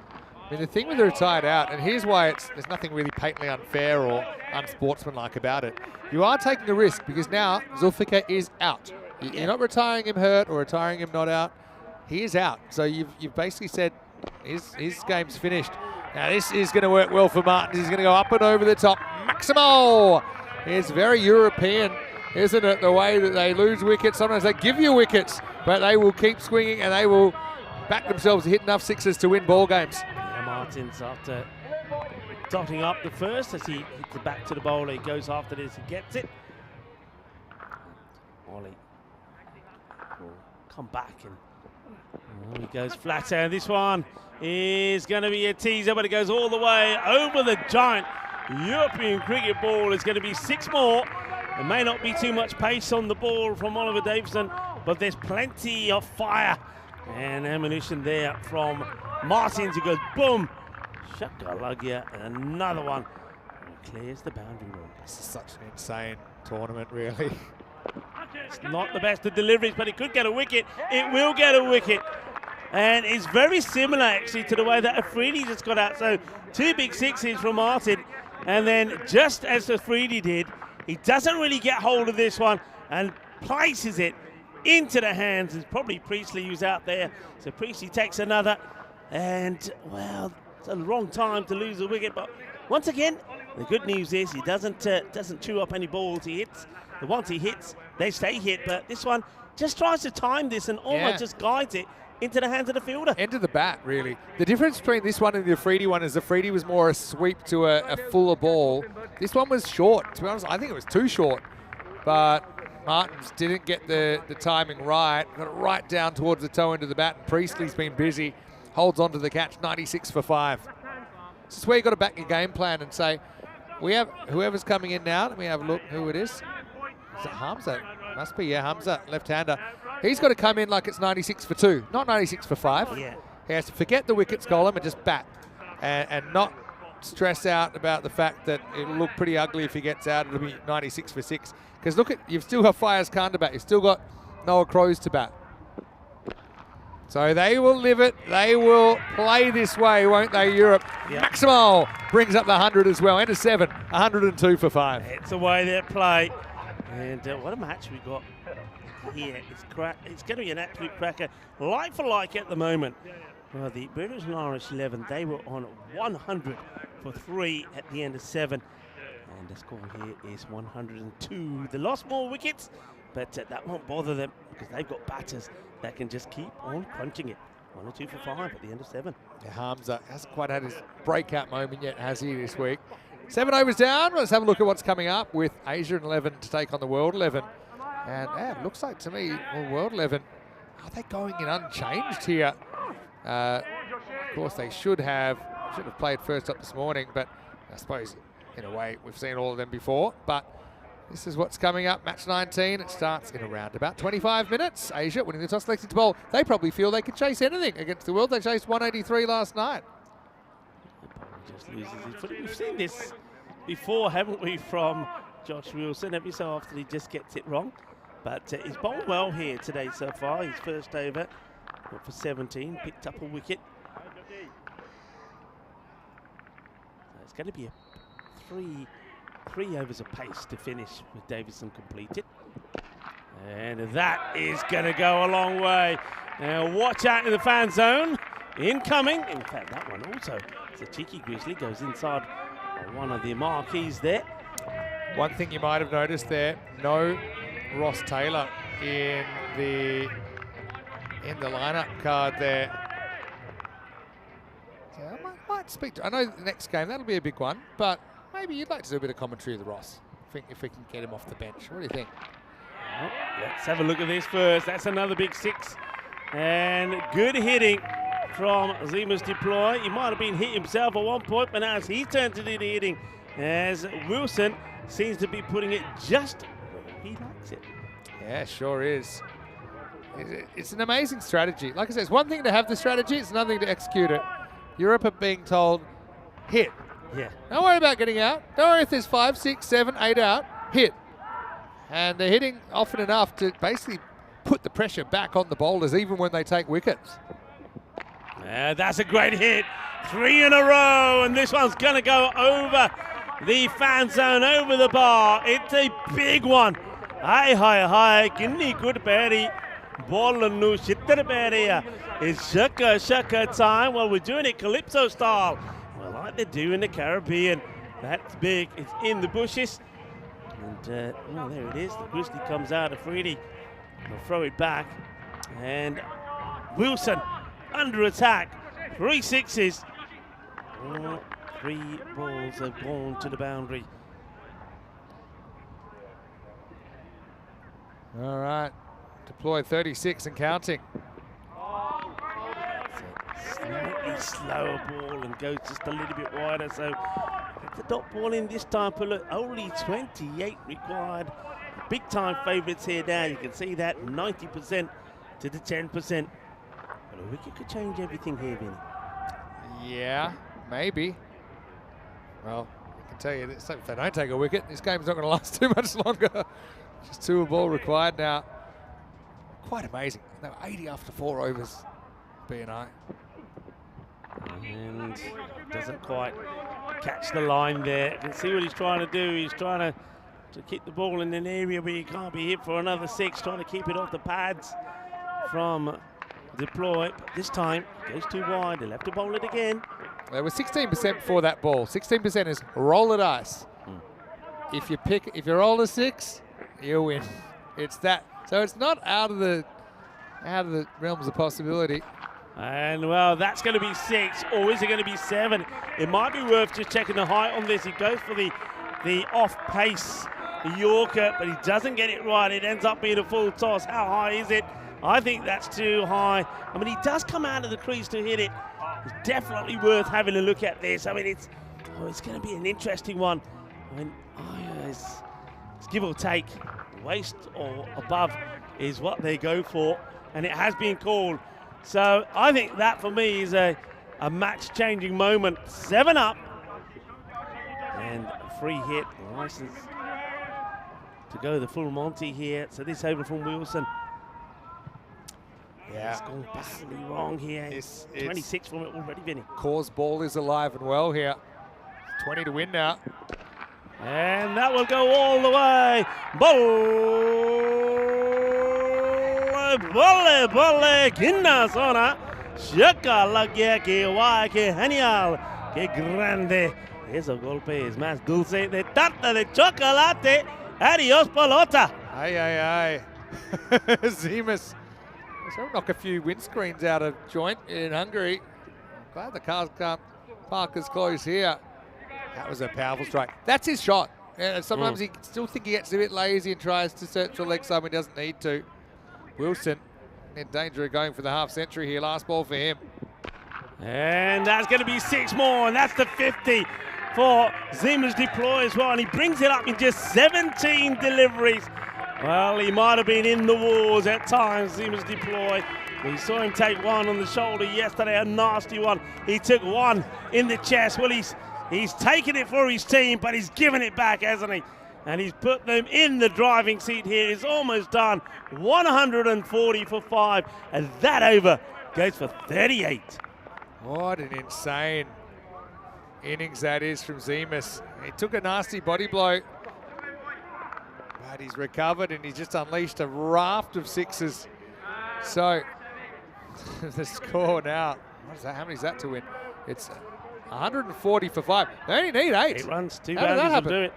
I mean, the thing with the retired out, and here's why there's nothing really patently unfair or unsportsmanlike about it. You are taking a risk because now Zulfikar is out. You're not retiring him hurt or retiring him not out. He is out. So you've basically said his game's finished. Now this is going to work well for Martin. He's going to go up and over the top. Maximo! It's very European, isn't it? The way that they lose wickets. Sometimes they give you wickets, but they will keep swinging and they will back themselves to hit enough sixes to win ball games. Yeah, Martin's after dotting up the first as he hits the back to the bowler. He goes after this, he gets it. Ollie will come back and he goes flat, and this one is going to be a teaser, but it goes all the way over the giant European cricket ball. It's going to be 6 more. There may not be too much pace on the ball from Oliver Davidson, but there's plenty of fire and ammunition there from Martins, who goes boom, shakalugya, and another one clears the boundary line. This is such an insane tournament, really. It's not the best of deliveries, but it could get a wicket. It will get a wicket. And it's very similar, actually, to the way that Afridi just got out. So 2 big sixes from Martin. And then just as Afridi did, he doesn't really get hold of this one and places it into the hands. It's probably Priestley who's out there. So Priestley takes another. And, well, it's a wrong time to lose the wicket. But once again, the good news is he doesn't chew up any balls he hits. The ones he hits, they stay hit. But this one just tries to time this and almost just guides it into the hands of the fielder. End of the bat, really. The difference between this one and the Afridi one is the Afridi was more a sweep to a fuller ball. This one was short. To be honest, I think it was too short. But Martins didn't get the timing right. Got it right down towards the toe end of the bat. And Priestley's been busy. Holds on to the catch, 96 for 5. This is where you've got to back your game plan and say, we have whoever's coming in now. Let me have a look who it is. Is it Hamza? Must be, yeah, Hamza, left-hander. He's got to come in like it's 96 for 2, not 96 for 5. Yeah. He has to forget the wickets column and just bat and not stress out about the fact that it'll look pretty ugly if he gets out. It'll be 96 for 6. Because look, you've still got Fires Khan to bat. You've still got Noah Crows to bat. So they will live it. They will play this way, won't they, Europe? Yep. Maximal brings up the 100 as well. End of 7, 102 for 5. It's the way they play. And what a match we got here. It's going to be an absolute cracker, like for like at the moment. Well, the British and Irish 11, they were on 100 for 3 at the end of 7. And the score here is 102. They lost more wickets, but that won't bother them because they've got batters that can just keep on crunching it. 102 for 5 at the end of 7. Yeah, Hamza hasn't quite had his breakout moment yet, has he, this week? 7 overs down. Let's have a look at what's coming up with Asian 11 to take on the World 11. And it looks like to me, well, World 11, are they going in unchanged here? Of course, they should have played first up this morning, but I suppose, in a way, we've seen all of them before. But this is what's coming up. Match 19. It starts in around about 25 minutes. Asia winning the toss, selected to bowl. They probably feel they could chase anything against the world. They chased 183 last night. Just loses his footing. We've seen this before, haven't we, from Josh Wilson? Every so often he just gets it wrong. But he's bowled well here today so far. His first over went for 17, picked up a wicket. So it's going to be a three overs of pace to finish with Davison completed. And that is going to go a long way. Now watch out in the fan zone. Incoming. In fact, that one also. It's a cheeky grizzly. Goes inside one of the marquees there. One thing you might have noticed there, no Ross Taylor in the lineup card there. Yeah, I might speak to. I know the next game that'll be a big one, but maybe you'd like to do a bit of commentary with Ross. If we can get him off the bench. What do you think? Well, let's have a look at this first. That's another big 6, and good hitting from Zima's deploy. He might have been hit himself at one point, but now as he turns to do the hitting, as Wilson seems to be putting it just where he likes it. Yeah, sure is. It's an amazing strategy. Like I said, it's one thing to have the strategy, it's another thing to execute it. Europe are being told, hit. Yeah. Don't worry about getting out. Don't worry if there's 5, 6, 7, 8 out. Hit. And they're hitting often enough to basically put the pressure back on the bowlers, even when they take wickets. That's a great hit. 3 in a row, and this one's going to go over the fan zone, over the bar. It's a big one. Hi. Kinni good berry. Ball nu shitter berry. It's shaka time. Well, we're doing it Calypso style. Well, like they do in the Caribbean. That's big. It's in the bushes. And, well, there it is. The grizzly comes out of Freedy. They'll throw it back. And Wilson under attack. 3 sixes. 3 balls have gone to the boundary. All right. Deploy 36 and counting. It's a slightly slower ball and goes just a little bit wider. So the dot ball in this time, but look, only 28 required. Big time favourites here now. You can see that 90% to the 10%. But a wicket could change everything here, Vinny. Yeah, maybe. Well, I can tell you this, if they don't take a wicket, this game's not going to last too much longer. Just 2 a ball required now. Quite amazing. They were 80 after 4 overs. B&I. And doesn't quite catch the line there. You can see what he's trying to do. He's trying to keep the ball in an area where he can't be hit for another 6, trying to keep it off the pads from deploy. But this time, goes too wide. He'll have to bowl it again. There was 16% before that ball. 16% is roll the dice. If you roll a 6, you win. It's that. So it's not out of the realms of possibility. And well, that's going to be 6, or is it going to be 7? It might be worth just checking the height on this. He goes for the off-pace Yorker, but he doesn't get it right. It ends up being a full toss. How high is it? I think that's too high. I mean, he does come out of the crease to hit it. It's definitely worth having a look at this. I mean, it's going to be an interesting one. I mean, it's give or take. Waist or above is what they go for, and it has been called. So I think that for me is a match-changing moment. 7 up, and a free hit, license to go the full Monty here. So this over from Wilson. Yeah, it's gone badly wrong here. It's 26 from it already, Vinny. Cause ball is alive and well here. 20 to win now. And that will go all the way. Bolle, kinna zona. Shaka lagya ke wa ke genial. Que grande. Eso golpe es más dulce de tarta de chocolate. Adios, pelota. Ay. Zemus. So knock a few windscreens out of joint in Hungary. Glad the cars can't park as close here. That was a powerful strike. That's his shot. And sometimes he still think he gets a bit lazy and tries to search for leg side when he doesn't need to. Wilson in danger of going for the half century here. Last ball for him. And that's going to be 6 more, and that's the 50 for Zima's deploy as well. And he brings it up in just 17 deliveries. Well, he might have been in the wars at times, Zima's deploy. We saw him take one on the shoulder yesterday, a nasty one. He took one in the chest. Well, he's taken it for his team, but he's given it back, hasn't he? And he's put them in the driving seat here. He's almost done. 140 for 5, and that over goes for 38. What an insane innings that is from Zemus. He took a nasty body blow, but he's recovered and he's just unleashed a raft of 6s. So the score now, what is that? How many is that to win? It's 140 for 5. They only need 8. 8 runs, 2 boundaries will do it.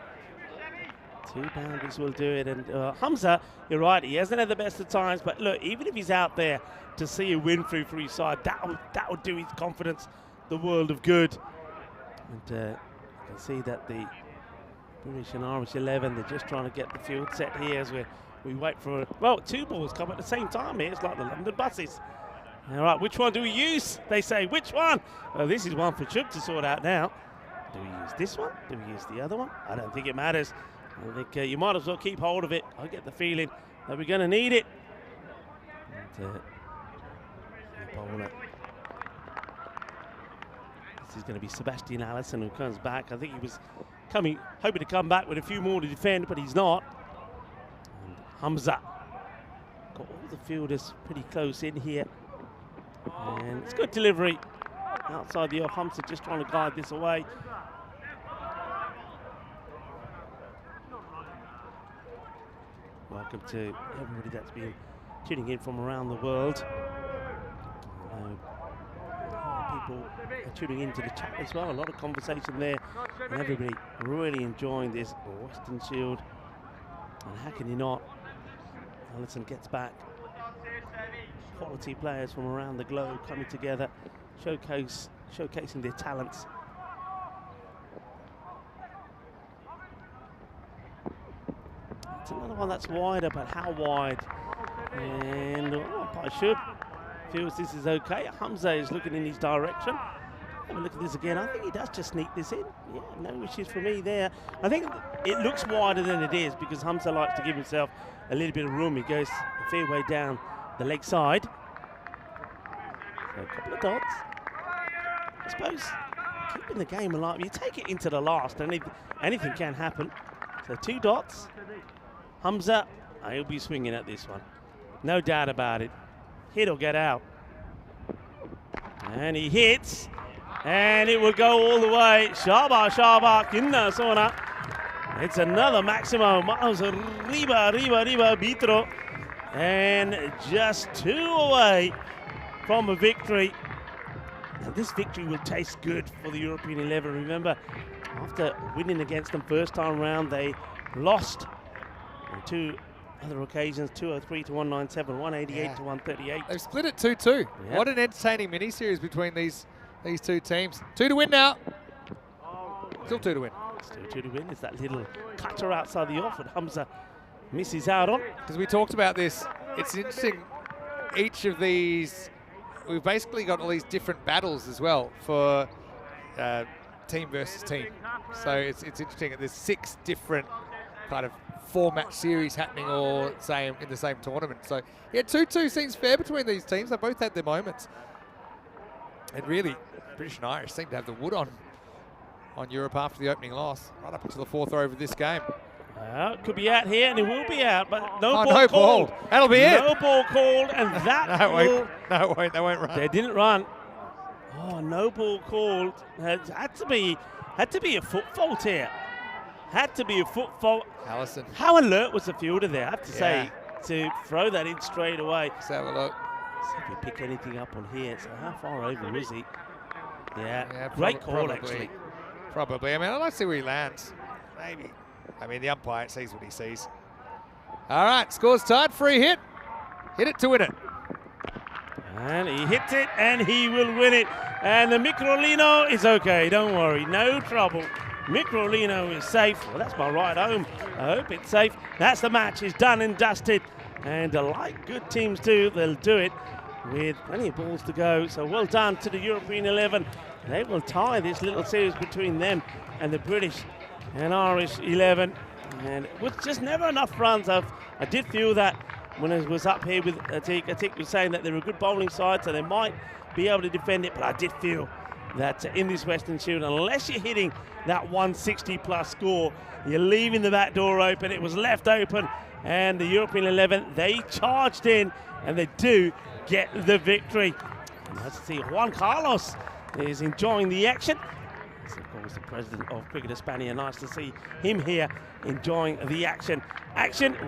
2 boundaries will do it. And Hamza, you're right, he hasn't had the best of times, but look, even if he's out there to see a win through for his side, that would do his confidence the world of good. And you can see that the British and Irish 11, they're just trying to get the field set here as we wait for, well, 2 balls come at the same time here. It's like the London buses. All right, which one do we use? They say, which one? Well, this is one for Chub to sort out now. Do we use this one? Do we use the other one? I don't think it matters. I think you might as well keep hold of it. I get the feeling that we're going to need it. And, this is going to be Sebastian Allison who comes back. I think he was hoping to come back with a few more to defend, but he's not. And Hamza got all the fielders pretty close in here. And it's good delivery outside the off. Hamza just trying to guide this away. Welcome to everybody that's been tuning in from around the world. People are tuning into the chat as well. A lot of conversation there, and everybody really enjoying this Western Shield. And how can you not? Allison gets back. Quality players from around the globe coming together, showcasing their talents. It's another one that's wider, but how wide? And Paishub feels this is okay. Hamza is looking in his direction. Have a look at this again. I think he does just sneak this in. Yeah, no issues for me there. I think it looks wider than it is because Hamza likes to give himself a little bit of room. He goes a fair way down the leg side. So a couple of dots. I suppose keeping the game alive. You take it into the last, and anything can happen. So 2 dots. Hamza, he'll be swinging at this one. No doubt about it. Hit or get out. And he hits. And it will go all the way. Shabak in the zona. It's another Maximo. Miles Riba Vitro. And just 2 away from a victory. And this victory will taste good for the European 11. Remember, after winning against them first time round, they lost on 2 other occasions, 203 to 197, 188 to 138. They've split it 2-2. Yep. What an entertaining mini-series between these 2 teams. 2 to win now. Still 2 to win. Still 2 to win. It's that little cutter outside the off that Hamza misses out on. Because we talked about this, it's interesting. Each of these, we've basically got all these different battles as well for team versus team. So it's interesting that there's 6 different kind of 4-match series happening all in the same tournament. So yeah, 2-2 seems fair between these teams. They both had their moments. And really, British and Irish seem to have the wood on Europe after the opening loss, right up into the 4th over this game. Well, it could be out here, and it will be out, but no no called. Ball. That'll be it. No ball called, and that No, they won't run. They didn't run. Oh, no ball called. Had to be a foot fault here. Had to be a foot fault. Allison. How alert was the fielder there, I have to say, to throw that in straight away. Let's have a look. See if we pick anything up on here. So how far over is he? Yeah, great call, probably, actually. Probably. I mean, I'd like to see where he lands. Maybe. I mean, the umpire sees what he sees. All right, score's tied. Free hit. Hit it to win it. And he hits it, and he will win it. And the Microlino is okay. Don't worry. No trouble. Microlino is safe. Well, that's my ride home. I hope it's safe. That's the match. It's done and dusted. And like good teams do, they'll do it with plenty of balls to go. So well done to the European 11. They will tie this little series between them and the British and Irish 11. And it was just never enough runs. I did feel that when I was up here with Atik. Atik was saying that they're a good bowling side, so they might be able to defend it. But I did feel that in this Western Shield, unless you're hitting that 160 plus score, you're leaving the back door open. It was left open, and the European 11, they charged in, and they do get the victory. And let's see, Juan Carlos is enjoying the action. He's, of course, the president of Cricket Hispania. Nice to see him here enjoying the action.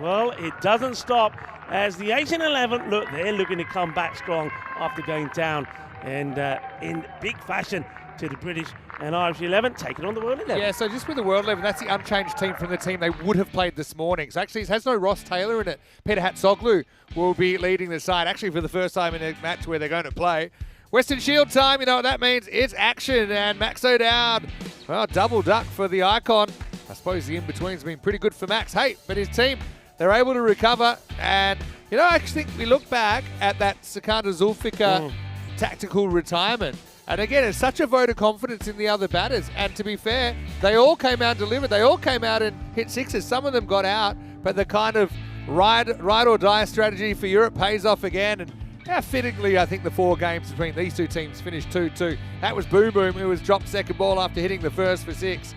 Well, it doesn't stop as the Asian 11, look, they're looking to come back strong after going down and in big fashion to the British and Irish 11, taking on the World 11. Yeah, so just with the World 11, that's the unchanged team from the team they would have played this morning. So actually, it has no Ross Taylor in it. Peter Hatzoglu will be leading the side, actually for the first time in a match where they're going to play. Western Shield time, you know what that means. It's action, and Max O'Dowd, well, double duck for the icon. I suppose the in-between's been pretty good for Max. Hey, but his team, they're able to recover. And, you know, I actually think we look back at that Sikandar Zulfikar tactical retirement. And again, it's such a vote of confidence in the other batters. And to be fair, they all came out and delivered. They all came out and hit sixes. Some of them got out, but the kind of ride or die strategy for Europe pays off again. And yeah, fittingly, I think the 4 games between these 2 teams finished 2-2. That was Boom Boom, who was dropped second ball after hitting the first for 6.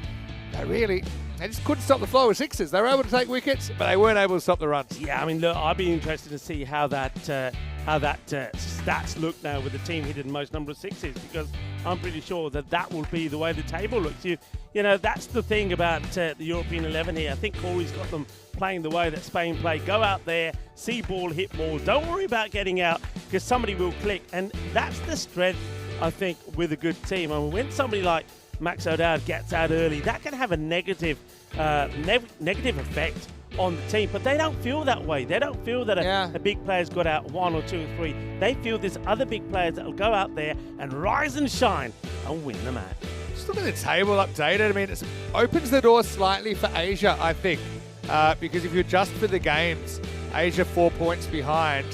They just couldn't stop the flow of sixes. They were able to take wickets, but they weren't able to stop the runs. Yeah, I mean, look, I'd be interested to see how that stats look now with the team hitting the most number of sixes, because I'm pretty sure that will be the way the table looks. You know, that's the thing about the European 11 here. I think Corey's got them playing the way that Spain play. Go out there, see ball, hit ball. Don't worry about getting out, because somebody will click. And that's the strength, I think, with a good team. I mean, when somebody like Max O'Dowd gets out early, that can have a negative effect on the team, but they don't feel that way. They don't feel that a big player's got out 1 or 2 or 3. They feel there's other big players that will go out there and rise and shine and win the match. Just look at the table updated. I mean, it opens the door slightly for Asia, I think, because if you adjust for the games, Asia 4 points behind,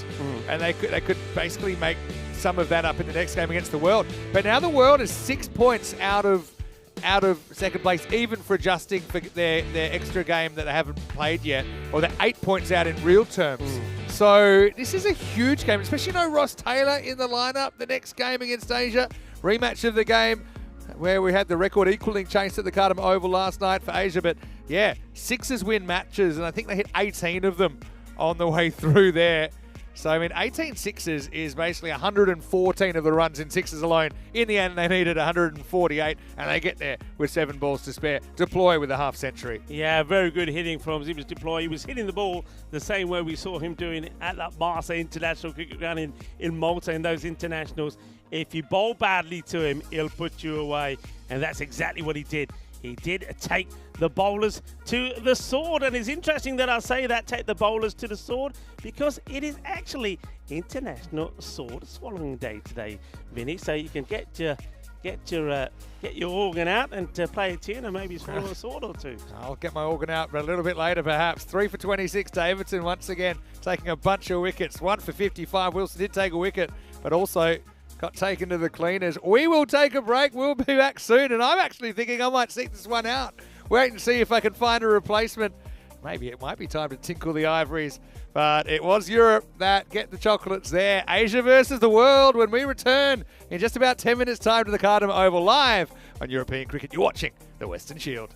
and they could basically make some of that up in the next game against the World. But now the World is 6 points out of second place, even for adjusting for their extra game that they haven't played yet, or they're 8 points out in real terms. So this is a huge game, especially no Ross Taylor in the lineup. The next game against Asia, rematch of the game where we had the record equaling chase at the Cardamom Oval last night for Asia. But yeah, Sixers win matches, and I think they hit 18 of them on the way through there. So, I mean, 18 sixes is basically 114 of the runs in sixes alone. In the end, they needed 148, and they get there with 7 balls to spare. Deploy with a half century. Yeah, very good hitting from Zibbers Deploy. He was hitting the ball the same way we saw him doing at that Marseille International Cricket Ground in Malta in those internationals. If you bowl badly to him, he'll put you away, and that's exactly what he did. He did take the bowlers to the sword, and it's interesting that I say that, take the bowlers to the sword, because it is actually International Sword Swallowing Day today, Vinny. So you can get your organ out and play a tune and maybe swallow a sword or two. I'll get my organ out, but a little bit later perhaps. 3 for 26, Davidson once again taking a bunch of wickets. 1 for 55. Wilson did take a wicket, but also got taken to the cleaners. We will take a break. We'll be back soon, and I'm actually thinking I might seek this one out. Wait and see if I can find a replacement. Maybe it might be time to tinkle the ivories, but it was Europe that get the chocolates there. Asia versus the world when we return in just about 10 minutes' time to the Cardam Oval live on European Cricket. You're watching the Western Shield.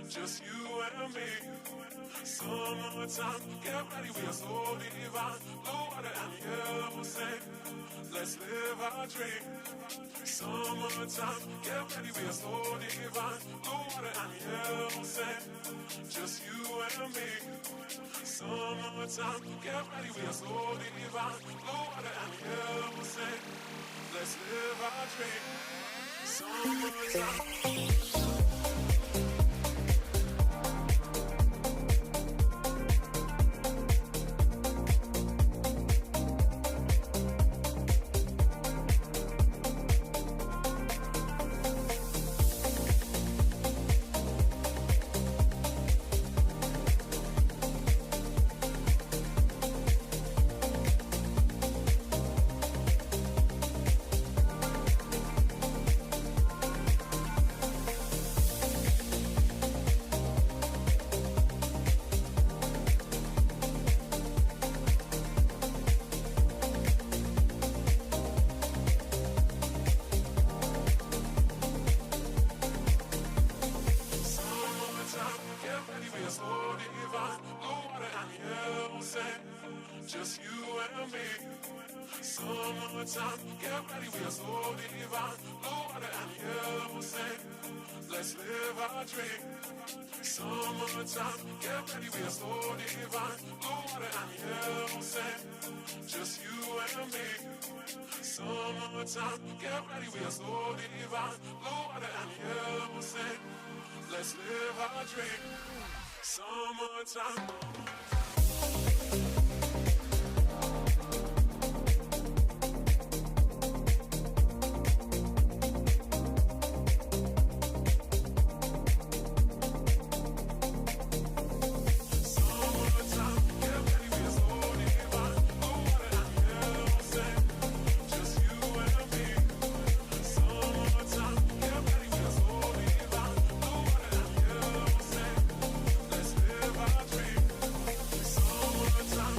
Just you and me. Summertime, get ready, we are so divine. Blue water and yellow sand. Let's live our dream. Summertime, get ready, we are so divine. Blue water and yellow sand. Just you and me. Summertime, get ready, we are so divine. Blue water and yellow sand. Let's live our dream. Summertime. Just you and me. Summertime, get ready, we are so divine. Blue water and yellow sand. Let's live our dream. Summertime, get ready, we are so divine. Blue water and yellow sand. Just you and me. Summertime, get ready, we are so divine. Blue water and yellow sand. Let's live our dream. Summertime. Summertime.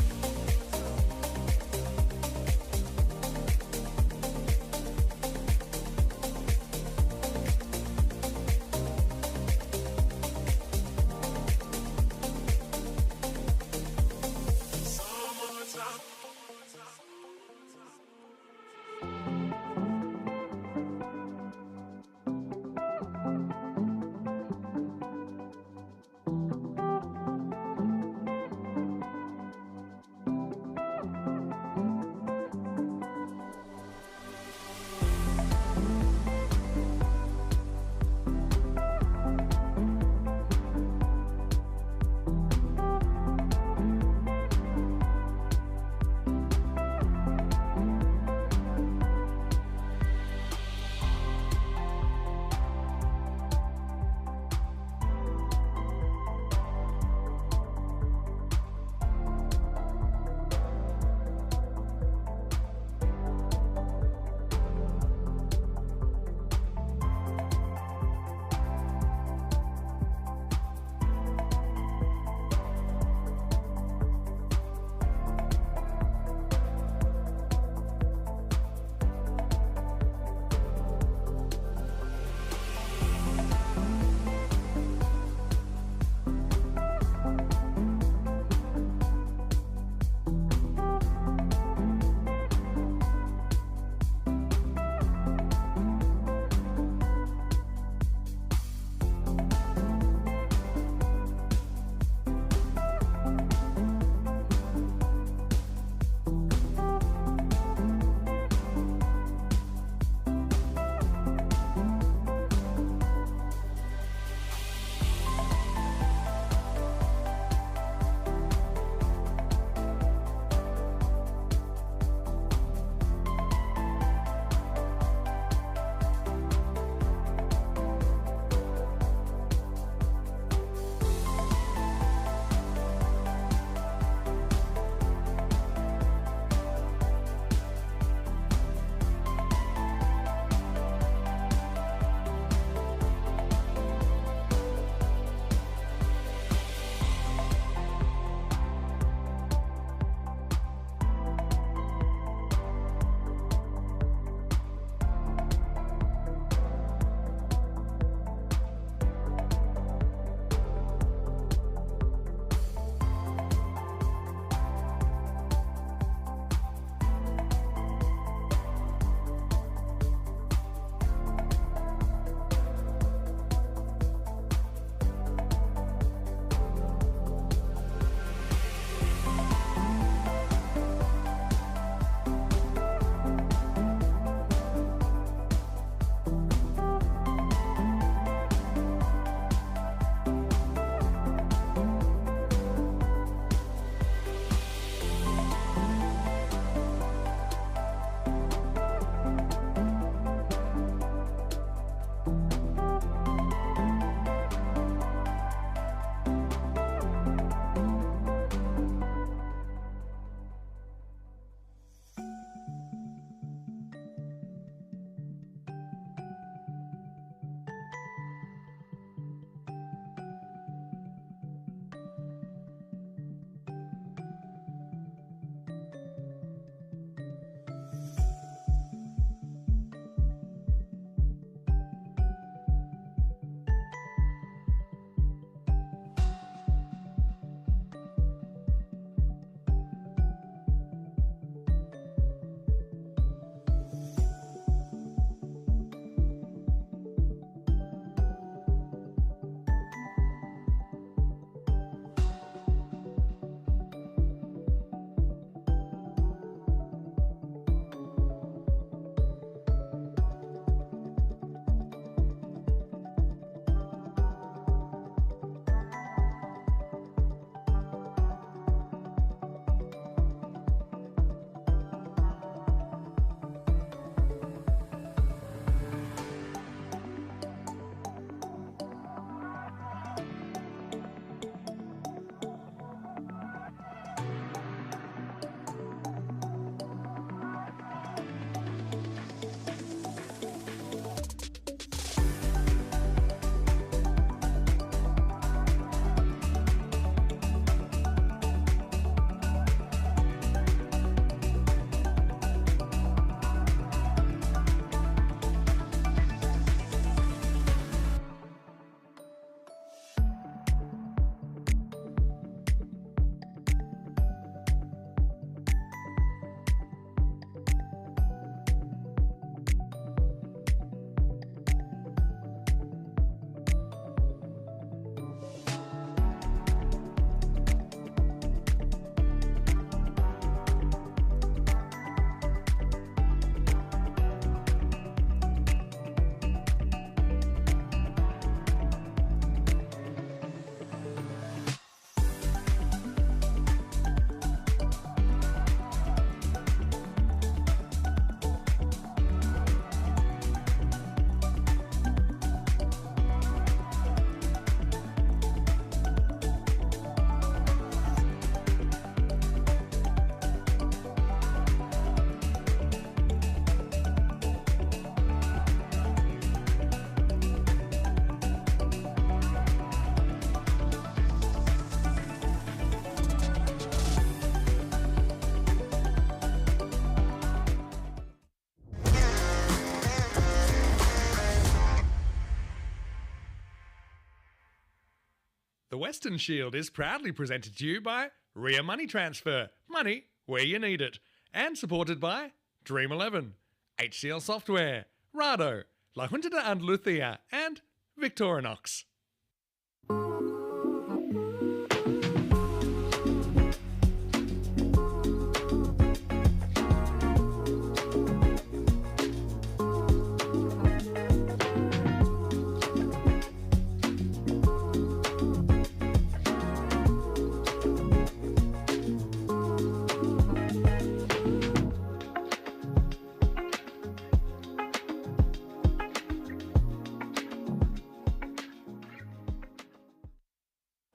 The Weston Shield is proudly presented to you by Ria Money Transfer, money where you need it, and supported by Dream 11, HCL Software, Rado, La Junta de Andalucía, and Victorinox.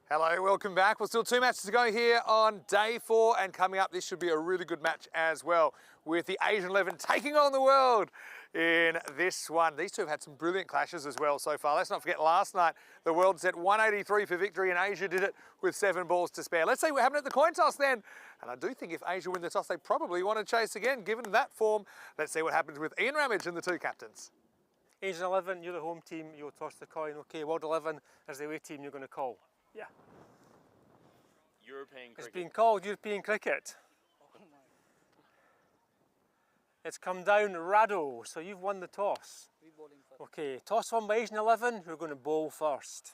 Hello, welcome back. Well, still 2 matches to go here on day 4, and coming up, this should be a really good match as well, with the Asian 11 taking on the world in this one. These two have had some brilliant clashes as well so far. Let's not forget last night, the world set 183 for victory, and Asia did it with 7 balls to spare. Let's see what happened at the coin toss then. And I do think if Asia win the toss, they probably want to chase again, given that form. Let's see what happens with Ian Ramage and the two captains. Asian 11, you're the home team, you'll toss the coin. Okay, World 11 is the away team you're going to call. Yeah. European cricket. It's been called European cricket. It's come down Rado, so you've won the toss. Okay, toss won by Asian 11, who are going to bowl first.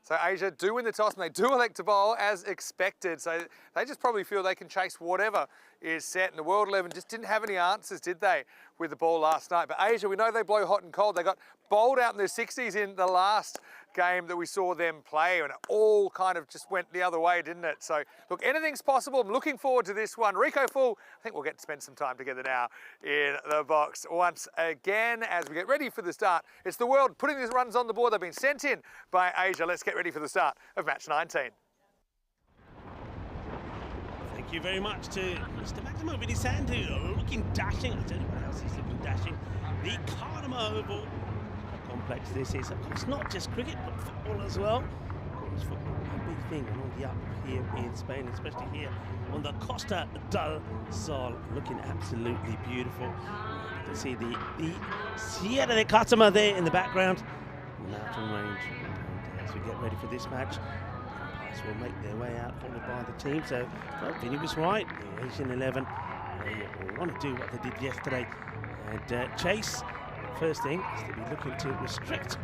So Asia do win the toss, and they do elect to bowl as expected. So they just probably feel they can chase whatever is set. And the World 11 just didn't have any answers, did they, with the ball last night? But Asia, we know they blow hot and cold. They got bowled out in their 60s in the last game that we saw them play, and it all kind of just went the other way, didn't it? So, look, anything's possible. I'm looking forward to this one. Rico Full, I think we'll get to spend some time together now in the box once again as we get ready for the start. It's the world putting these runs on the board. They've been sent in by Asia. Let's get ready for the start of match 19. Thank you very much to Mr. Maximo Vinny Sandu, looking dashing. I'll tell you what else he's looking dashing. The Cardamom Oval. Complex this is. It's not just cricket, but football as well. Of course, football is a big thing, and on the up here in Spain, especially here on the Costa del Sol, looking absolutely beautiful. You can see the Sierra de Cardamom there in the background. Now from range. And as we get ready for this match, the umpires will make their way out, followed by the team. So, well, Vinny was right. The Asian 11, they want to do what they did yesterday and chase. First thing is to be looking to restrict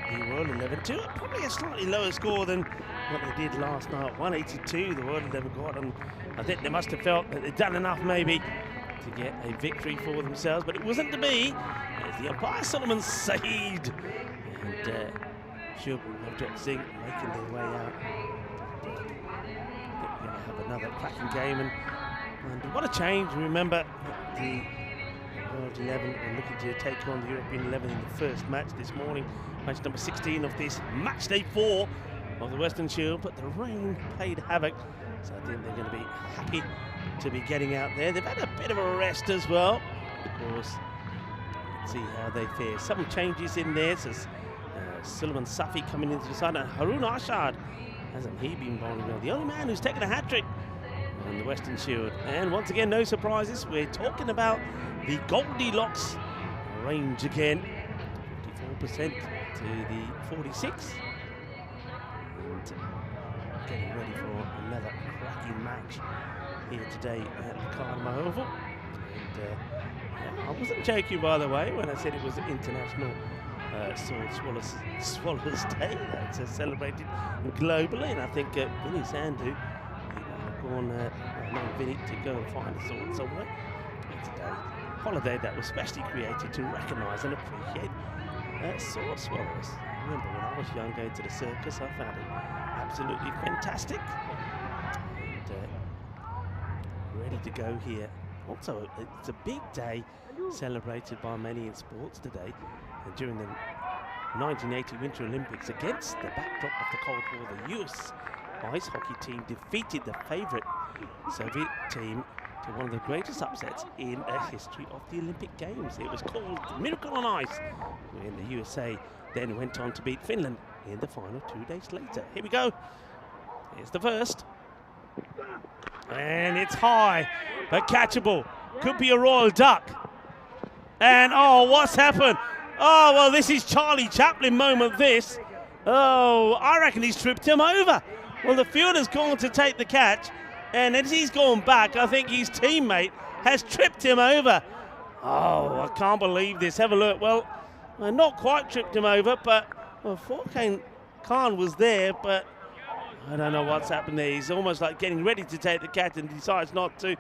the World 11 to probably a slightly lower score than what they did last night. 182 the World 11 got, and I think they must have felt that they'd done enough maybe to get a victory for themselves, but it wasn't to be. As the umpire Solomon Said and Shub Navjot Singh making their way out. I think we're going to have another cracking game, and what a change. Remember the World 11 are looking to take on the European 11 in the first match this morning, match number 16 of this match day 4 of the Western Shield, but the rain played havoc, so I think they're going to be happy to be getting out there. They've had a bit of a rest as well, of course. Let's see how they fare. Some changes in there, so Sullivan Safi coming into the side, and Harun Ashad hasn't he been bowling well? The only man who's taken a hat-trick on the Western Shield. And once again, no surprises. We're talking about the Goldilocks range again. 54% to the 46. And getting ready for another cracking match here today at the Cardamom Oval. And I wasn't joking, by the way, when I said it was International Sword Swallows Day. That's celebrated globally, and I think Vinny Sandu Vinny to go and find a sword somewhere. It's a holiday that was specially created to recognise and appreciate sword swallows. I remember when I was young going to the circus, I found it absolutely fantastic. And ready to go here. Also, it's a big day celebrated by many in sports today. And during the 1980 Winter Olympics, against the backdrop of the Cold War, the US ice hockey team defeated the favourite Soviet team to one of the greatest upsets in the history of the Olympic Games. It was called Miracle on Ice, when the USA then went on to beat Finland in the final 2 days later. Here we go. Here's the first. And it's high, but catchable. Could be a royal duck. And oh, what's happened? Oh, well, this is Charlie Chaplin moment, this. Oh, I reckon he's tripped him over. Well, the fielder's gone to take the catch, and as he's gone back, I think his teammate has tripped him over. Oh, I can't believe this. Have a look. Well, not quite tripped him over, but Furkan Khan was there, but I don't know what's happened there. He's almost like getting ready to take the catch and decides not to.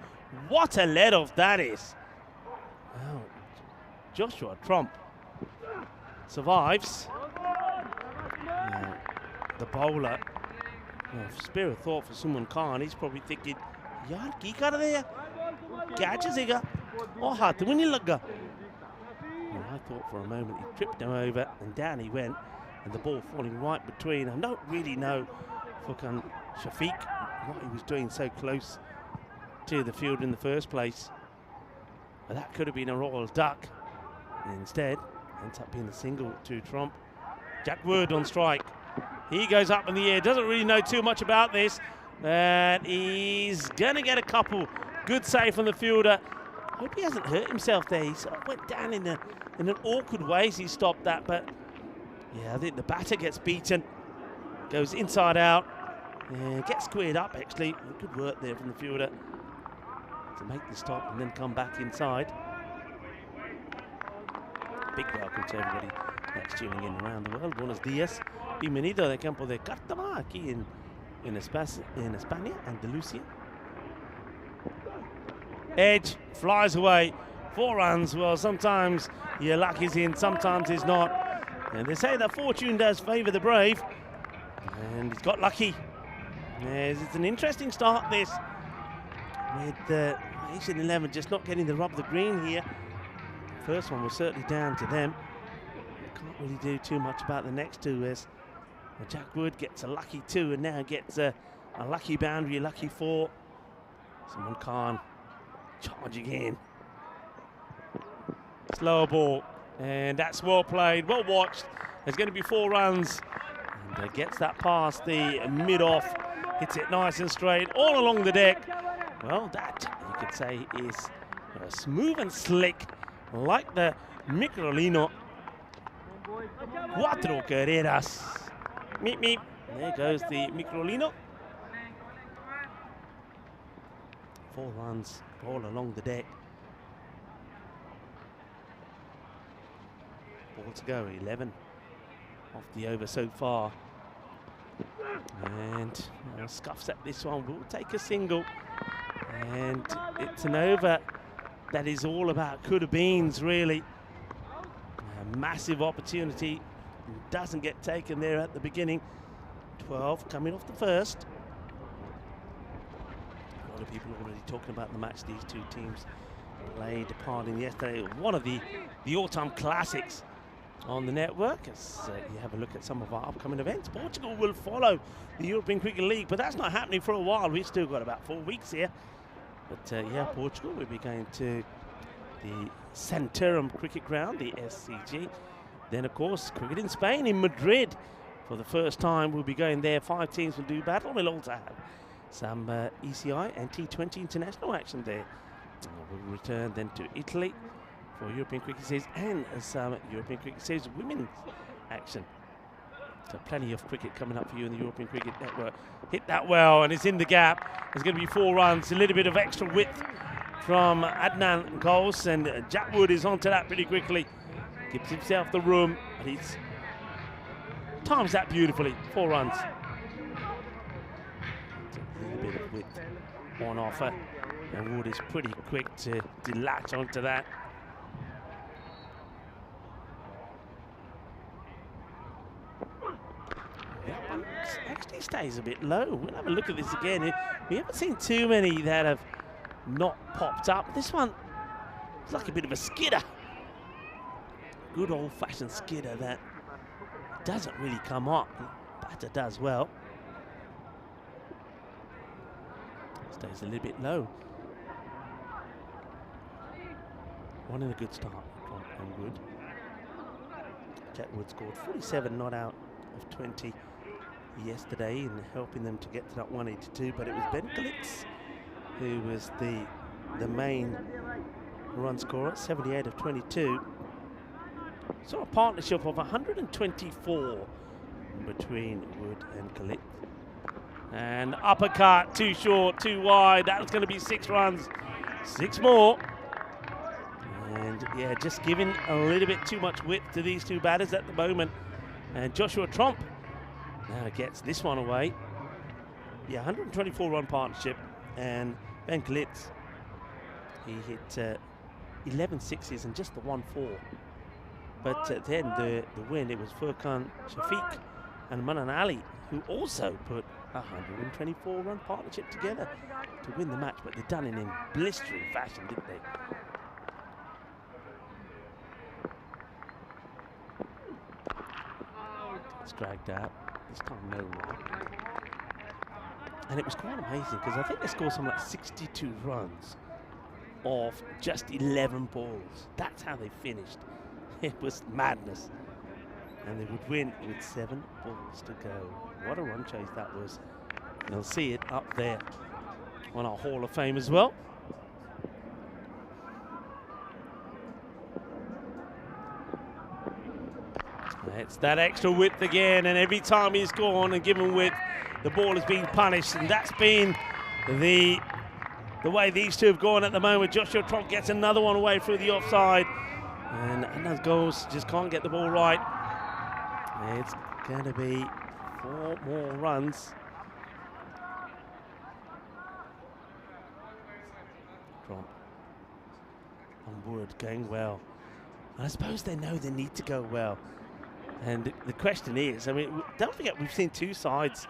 What a let-off that is. Oh, Joshua Trump survives. The bowler, spare a thought for Suman Khan. He's probably thinking, yaar ki kar rahe hai? Catch isega? Oh, haath mein nahi laga. And I thought for a moment he tripped him over, and down he went, and the ball falling right between. I don't really know Furkan Shafiq what he was doing so close to the field in the first place. But that could have been a royal duck. Instead, ends up being a single to Trump. Jack Wood on strike. He goes up in the air, doesn't really know too much about this, and he's going to get a couple. Good save from the fielder. Hope he hasn't hurt himself there. He sort of went down in an awkward way as he stopped that, but yeah, I think the batter gets beaten. Goes inside out, and gets squared up actually. Good work there from the fielder to make the stop and then come back inside. Big welcome to everybody that's tuning in around the world. Buenos días. Bienvenido de campo de Cártama aquí en España, Andalusia. Edge flies away. 4 runs. Well, sometimes your luck is in, sometimes it's not. And they say that fortune does favour the brave. And he's got lucky. Yes, it's an interesting start this. With Asian 11 just not getting the rub of the green here. First one was certainly down to them. Can't really do too much about the next two as Jack Wood gets a lucky 2 and now gets a lucky boundary, a lucky 4. Suman Khan charging in. Slower ball, and that's well played, well watched. There's going to be 4 runs, and gets that past the mid-off, hits it nice and straight all along the deck. Well, that you could say is smooth and slick, like the Microlino. 4 carreras. Meep, meep. There goes the Microlino. 4 runs all along the deck. Ball to go, 11 off the over so far. And scuffs at this one, will take a single. And it's an over that is all about could-have-beens, really. A massive opportunity. Doesn't get taken there at the beginning. 12 coming off the first. A lot of people already talking about the match these two teams played part in yesterday. One of the all-time classics on the network. As you have a look at some of our upcoming events, Portugal will follow the European Cricket League, but that's not happening for a while. We've still got about 4 weeks here. But yeah, Portugal will be going to the Santarém Cricket Ground, the SCG. Then, of course, cricket in Spain, in Madrid. For the first time, we'll be going there. 5 teams will do battle. We'll also have some ECI and T20 international action there. We'll return then to Italy for European Cricket Series and some European Cricket Series women's action. So plenty of cricket coming up for you in the European Cricket Network. Hit that well, and it's in the gap. There's going to be 4 runs, a little bit of extra width from Adnan Ghosh, and Jack Wood is onto that pretty quickly. Gives himself the room, and he's times that beautifully. 4 runs. A little bit of width on offer, and Wood is pretty quick to latch onto that. That one actually stays a bit low. We'll have a look at this again. We haven't seen too many that have not popped up. This one is like a bit of a skidder. Good old-fashioned skidder that doesn't really come up. Batter does well. Stays a little bit low. One in a good start from Wood. Jack Wood scored 47 not out of 20 yesterday in helping them to get to that 182, but it was Ben Glitz who was the main run scorer, 78 of 22. So a partnership of 124 between Wood and Khalid. And uppercut, too short, too wide. That's going to be 6 runs. 6 more. And yeah, just giving a little bit too much width to these two batters at the moment. And Joshua Tromp now gets this one away. Yeah, 124 run partnership. And Ben Khalid, he hit 11 sixes and just the 1-4. But then the win, it was Furkan Shafiq and Manan Ali who also put a 124 run partnership together to win the match, but they've done it in blistering fashion, didn't they? It's dragged out. This time no run. And it was quite amazing because I think they scored something like 62 runs off just 11 balls. That's how they finished. It was madness. And they would win with 7 balls to go. What a run chase that was. And you'll see it up there on our Hall of Fame as well. It's that extra width again, and every time he's gone and given width, the ball is being punished, and that's been the way these two have gone at the moment. Joshua Tromp gets another one away through the offside, and those goals just can't get the ball right. It's going to be 4 more runs. Tromp and Wood going well. And I suppose they know they need to go well. And the question is, I mean, don't forget we've seen 2 sides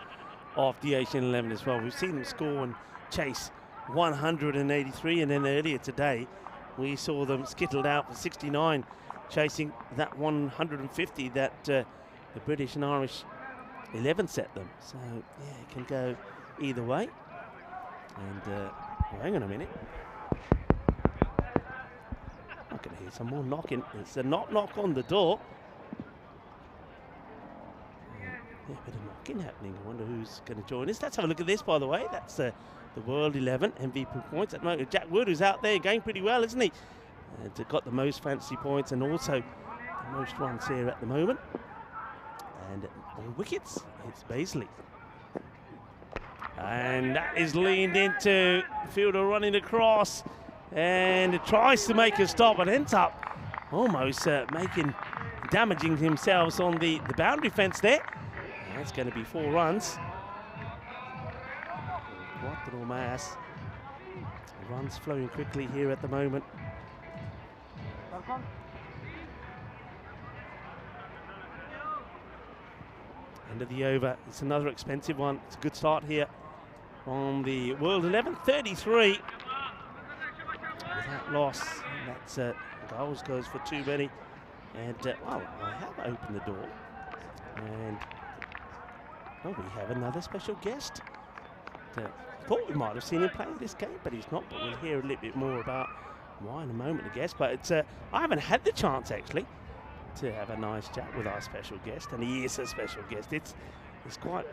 of the Asian 11 as well. We've seen them score and chase 183, and then earlier today we saw them skittled out for 69, chasing that 150 that the British and Irish 11 set them. So yeah, it can go either way. And well, hang on a minute. I can hear some more knocking. It's a knock on the door. Yeah, a bit of knocking happening. I wonder who's going to join us. Let's have a look at this, by the way. That's the World 11 MVP points at the moment. Jack Wood, who's out there going pretty well, isn't he? And got the most fantasy points and also the most runs here at the moment. And on wickets, it's Baisley. And that is leaned into fielder running across, and it tries to make a stop, but ends up almost damaging himself on the boundary fence there. That's going to be 4 runs. Quattro Mas. Runs flowing quickly here at the moment. End of the over. It's another expensive one. It's a good start here on the World 11. 33. Without loss. That's goals goes for too many. And well, I have opened the door. And oh, we have another special guest. Thought we might have seen him playing this game, but he's not. But we'll hear a little bit more about why in a moment, I guess. But it's I haven't had the chance actually to have a nice chat with our special guest, and he is a special guest. It's quite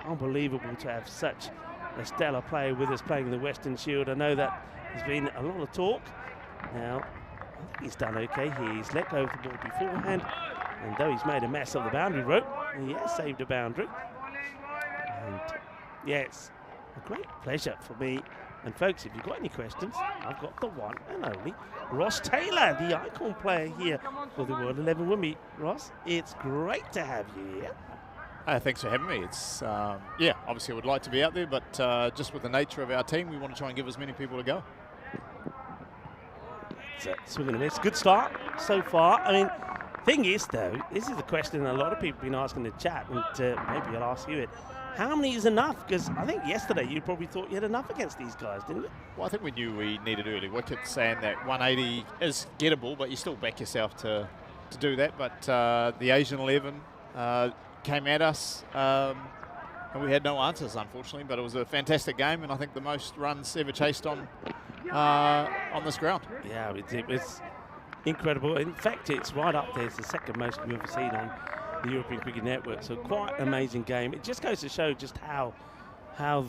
unbelievable to have such a stellar player with us playing the Western Shield. I know that there's been a lot of talk. Now, I think he's done okay. He's let go of the ball beforehand, and though he's made a mess of the boundary rope, he has saved a boundary. And yeah, it's a great pleasure for me. And folks, if you've got any questions, I've got the one and only Ross Taylor, the icon player here for the World 11 with me. Ross, it's great to have you here. Thanks for having me. It's yeah, obviously I would like to be out there, but just with the nature of our team, we want to try and give as many people a go. Swing and a miss. Good start so far. I mean, thing is though, this is a question a lot of people have been asking in the chat, and maybe I'll ask you it. How many is enough? Because I think yesterday you probably thought you had enough against these guys, didn't you? Well, I think we knew we needed early wickets, and that 180 is gettable, but you still back yourself to do that. But the Asian 11 came at us, and we had no answers, unfortunately. But it was a fantastic game, and I think the most runs ever chased on this ground. Yeah, it was incredible. In fact, it's right up there. It's the second most we've ever seen on the European Cricket Network. So quite an amazing game. It just goes to show just how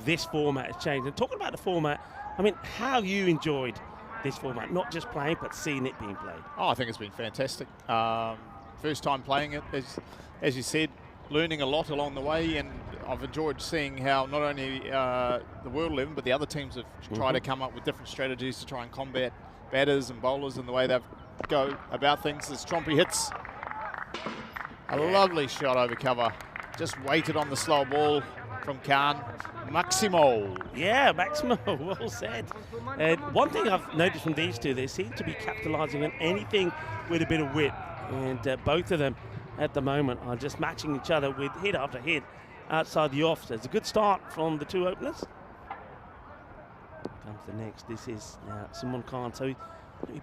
this format has changed. And talking about the format, I mean, how you enjoyed this format, not just playing, but seeing it being played. Oh, I think it's been fantastic. First time playing it, as you said, learning a lot along the way, and I've enjoyed seeing how not only the World 11 but the other teams have tried to come up with different strategies to try and combat batters and bowlers and the way they go about things. As Trompy hits a lovely shot over cover, just waited on the slow ball from Khan. Maximo. Yeah, Maximo, well said. And one thing I've noticed from these two, they seem to be capitalising on anything with a bit of whip. And both of them at the moment are just matching each other with hit after hit outside the off. So it's a good start from the two openers. Comes the next. This is now Simon Khan. So he's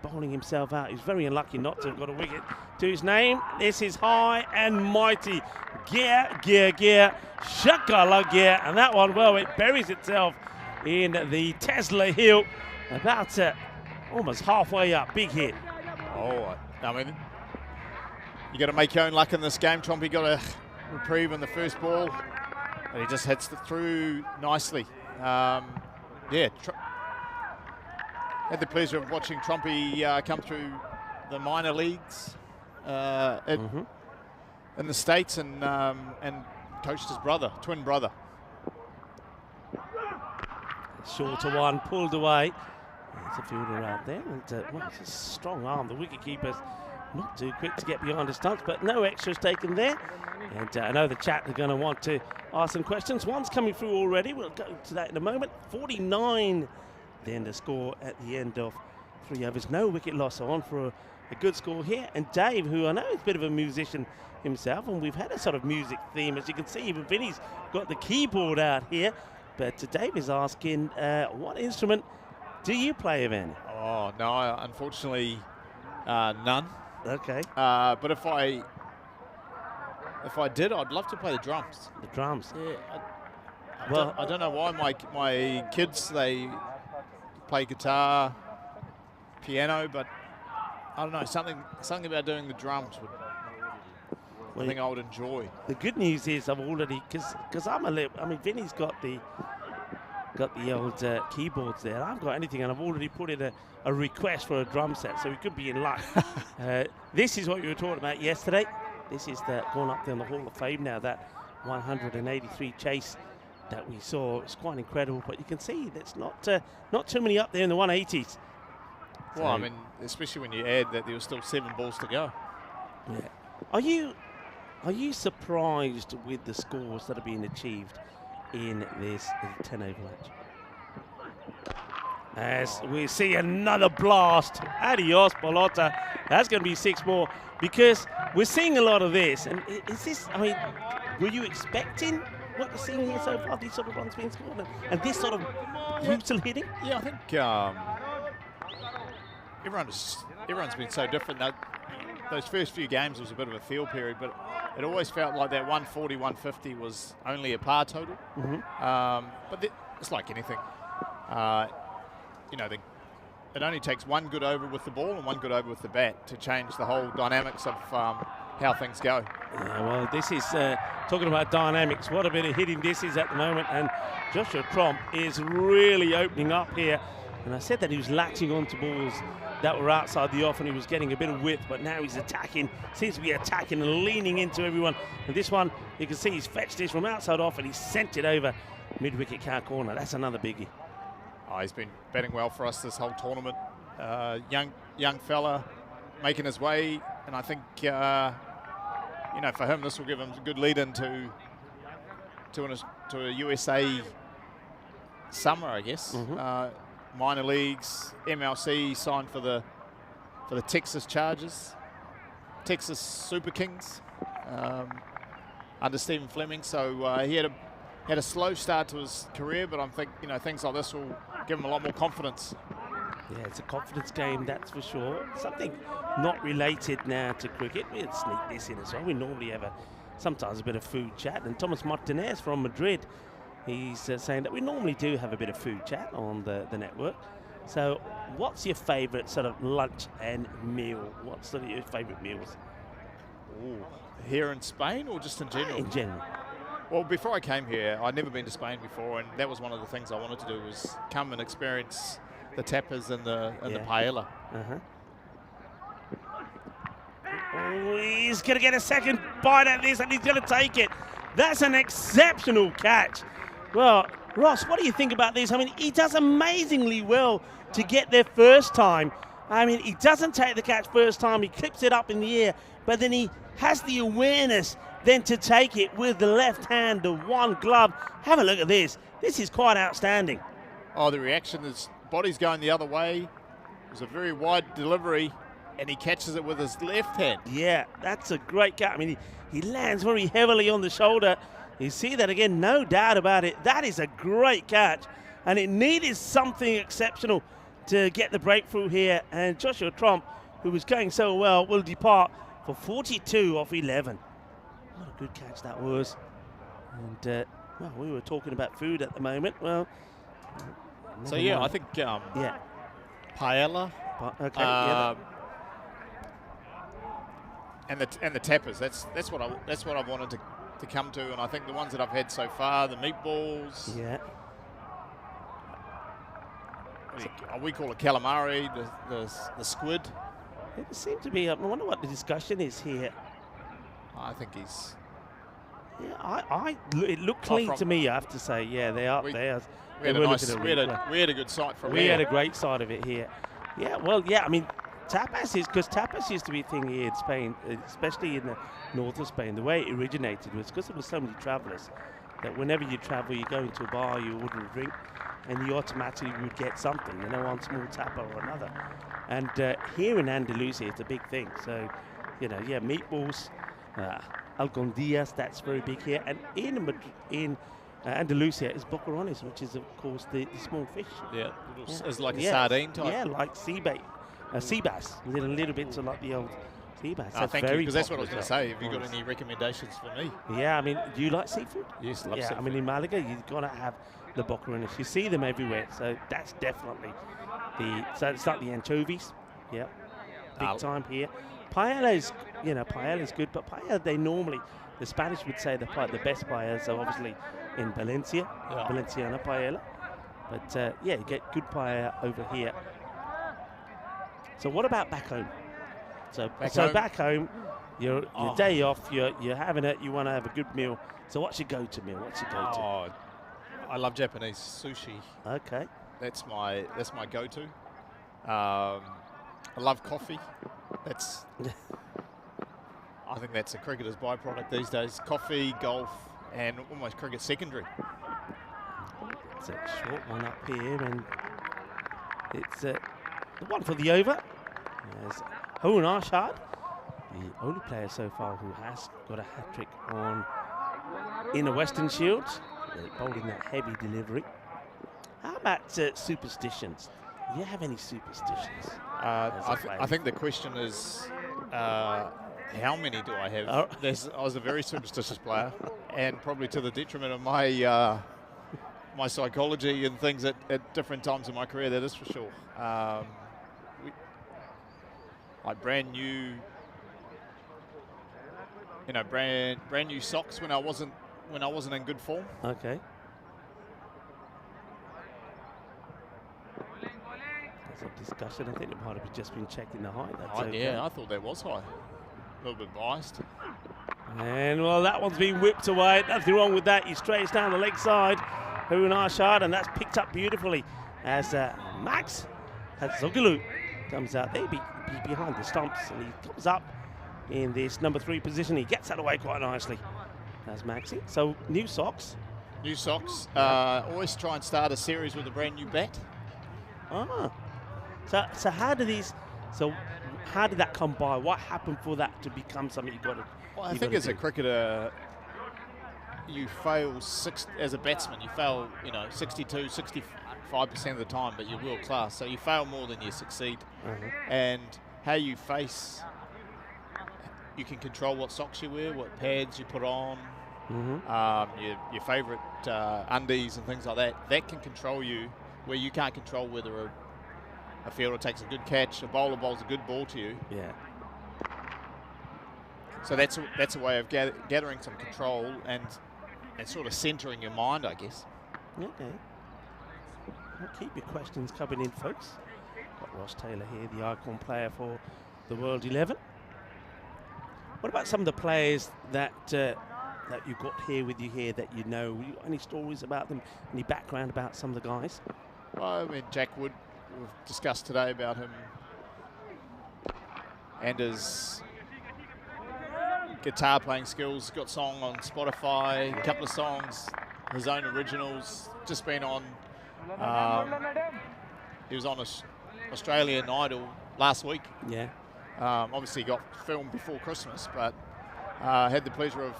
bowling himself out. He's very unlucky not to have got a wicket to his name. This is high and mighty. Gear, shakala gear. And that one, well, it buries itself in the Tesla hill. About almost halfway up. Big hit. Oh, I mean, you got to make your own luck in this game. Trompy got a reprieve on the first ball, and he just hits it through nicely. Yeah, had the pleasure of watching Trompy come through the minor leagues in the States, and coached his brother, twin brother. Shorter one, pulled away. There's a fielder out there, and well, it's a strong arm. The wicketkeeper's not too quick to get behind the stumps, but no extras taken there. And I know the chat are going to want to ask some questions. One's coming through already. We'll go to that in a moment. 49 then the score at the end of 3 overs. No wicket loss, so on for a good score here. And Dave, who I know is a bit of a musician himself, and we've had a sort of music theme. As you can see, even Vinny's got the keyboard out here. But Dave is asking, what instrument do you play, Evan? Oh, no, unfortunately, none. Okay. But if I did, I'd love to play the drums. The drums? Yeah. I don't know why my kids, they play guitar, piano, but I don't know, something about doing the drums I think I would enjoy. The good news is I've already, because Vinny's got the old keyboards there. I haven't got anything, and I've already put in a request for a drum set, so we could be in luck. This is what you were talking about yesterday. This is going up there in the Hall of Fame now, that 183 chase that we saw. It's quite incredible, but you can see there's not too many up there in the 180s. Well, I mean, especially when you add that there were still 7 balls to go. Yeah. Are you surprised with the scores that are being achieved in this 10 over match? As we see another blast. Adios, Bolota. That's going to be 6 more, because we're seeing a lot of this. And is this, I mean, were you expecting what you're seeing here so far, these sort of runs being scored, and this sort of brutal hitting? Yeah, I think everyone's been so different. Those first few games was a bit of a feel period, but it always felt like that 140, 150 was only a par total. But it's like anything. It only takes one good over with the ball and one good over with the bat to change the whole dynamics of how things go. Yeah, well, this is talking about dynamics. What a bit of hitting this is at the moment, and Joshua Tromp is really opening up here. And I said that he was latching onto balls that were outside the off, and he was getting a bit of width, but now he's attacking, seems to be attacking and leaning into everyone. And this one, you can see he's fetched this from outside off, and he sent it over mid-wicket cow corner. That's another biggie. Oh, he's been batting well for us this whole tournament. Young fella making his way, and I think for him this will give him a good lead into a USA summer, I guess. Minor leagues, MLC signed for the Texas Chargers, Texas Super Kings under Stephen Fleming. So he had a slow start to his career, but I think things like this will give him a lot more confidence. Yeah, it's a confidence game, that's for sure. Something not related now to cricket. We'll sneak this in as well. We normally have sometimes a bit of food chat, and Thomas Martinez from Madrid, he's saying that we normally do have a bit of food chat on the network. So what's your favourite sort of lunch and meal? What's sort of your favourite meals? Ooh, here in Spain or just in general? In general. Well, before I came here, I'd never been to Spain before, and that was one of the things I wanted to do, was come and experience the tapas and the paella. he's going to get a second bite at this, and he's going to take it. That's an exceptional catch. Well, Ross, what do you think about this? I mean, he does amazingly well to get there first time. I mean, he doesn't take the catch first time. He clips it up in the air, but then he has the awareness then to take it with the left hand, the one glove. Have a look at this. This is quite outstanding. Oh, the reaction is body's going the other way. It was a very wide delivery, and he catches it with his left hand. Yeah, that's a great catch. I mean, he lands very heavily on the shoulder. You see that again, no doubt about it. That is a great catch, and it needed something exceptional to get the breakthrough here. And Joshua Trump, who was going so well, will depart for 42 off 11. What a good catch that was. And, well, we were talking about food at the moment. Well, so yeah, mind. I think yeah, paella. Okay. Yeah, and the tappers. That's what I wanted to come to, and I think the ones that I've had so far, the meatballs. Yeah. We call it calamari, the squid. It seems to be. I wonder what the discussion is here. I think he's. Yeah, it looked clean to me, I have to say. Yeah, they are. We had a good sight from here. We had a great sight of it here. Yeah, well, yeah, I mean, tapas used to be a thing here in Spain, especially in the north of Spain. The way it originated was because there were so many travellers that whenever you travel, you go into a bar, you order a drink, and you automatically would get something, one small tapa or another. And here in Andalusia, it's a big thing. So, meatballs, algondillas, that's very big here. And in Andalusia is boquerones, which is, of course, the small fish. Yeah, it's like a sardine type. Yeah, like sea bass, a little bit like the old sea bass. Thank you, because that's what I was going to say. Have you got any recommendations for me? Yeah, I mean, do you like seafood? Yes, love seafood. I mean, in Malaga, you've got to have the boquerones. You see them everywhere, so that's definitely so it's like the anchovies. Yeah, big time here. Paella is good, but paella, the Spanish would say the best paella, so obviously in Valencia, Valenciana paella. But you get good paella over here. So what about back home? So back home, your day off, you're having it, you want to have a good meal. So what's your go-to meal? What's your go-to? Oh, I love Japanese sushi. Okay. That's my go-to. I love coffee. I think that's a cricketer's byproduct these days. Coffee, golf, and almost cricket secondary. It's a short one up here, and it's the one for the over. There's Owen Arshad, the only player so far who has got a hat-trick in the Western Shield. Bowling that heavy delivery. How about superstitions? Do you have any superstitions? I think the question is, how many do I have? I was a very superstitious player, and probably to the detriment of my my psychology and things at different times in my career. That is for sure. Like brand new socks when I wasn't in good form. Okay. That's a discussion. I think it might have just been checked in the height. I thought that was high. A little bit biased. And well, that one's been whipped away. Nothing wrong with that. He strays down the leg side. Owen Arshad, and that's picked up beautifully as Max Hatzoglu comes out. They be behind the stumps, and he comes up in this number 3 position. He gets that away quite nicely. That's Maxi. So new socks. New socks. Always try and start a series with a brand new bat. So how did that come by? What happened for that to become something you got to? Well, I think as a cricketer, you fail as a batsman. You fail, 62, 65% of the time, but you're world class. So you fail more than you succeed. And how you face, you can control what socks you wear, what pads you put on, your favourite undies and things like that. That can control you, where you can't control whether a fielder takes a good catch, a bowler bowls a good ball to you. Yeah. So that's a way of gathering some control and sort of centering your mind, I guess. Okay. Well, keep your questions coming in, folks. Got Ross Taylor here, the icon player for the World 11. What about some of the players that that you got here with you here that you know? Any stories about them? Any background about some of the guys? Well, I mean, Jack Wood, we've discussed today about him and his guitar playing skills. Got song on Spotify, a couple of songs, his own originals. Just been on. He was on Australian Idol last week. Yeah. Obviously got filmed before Christmas, but had the pleasure of.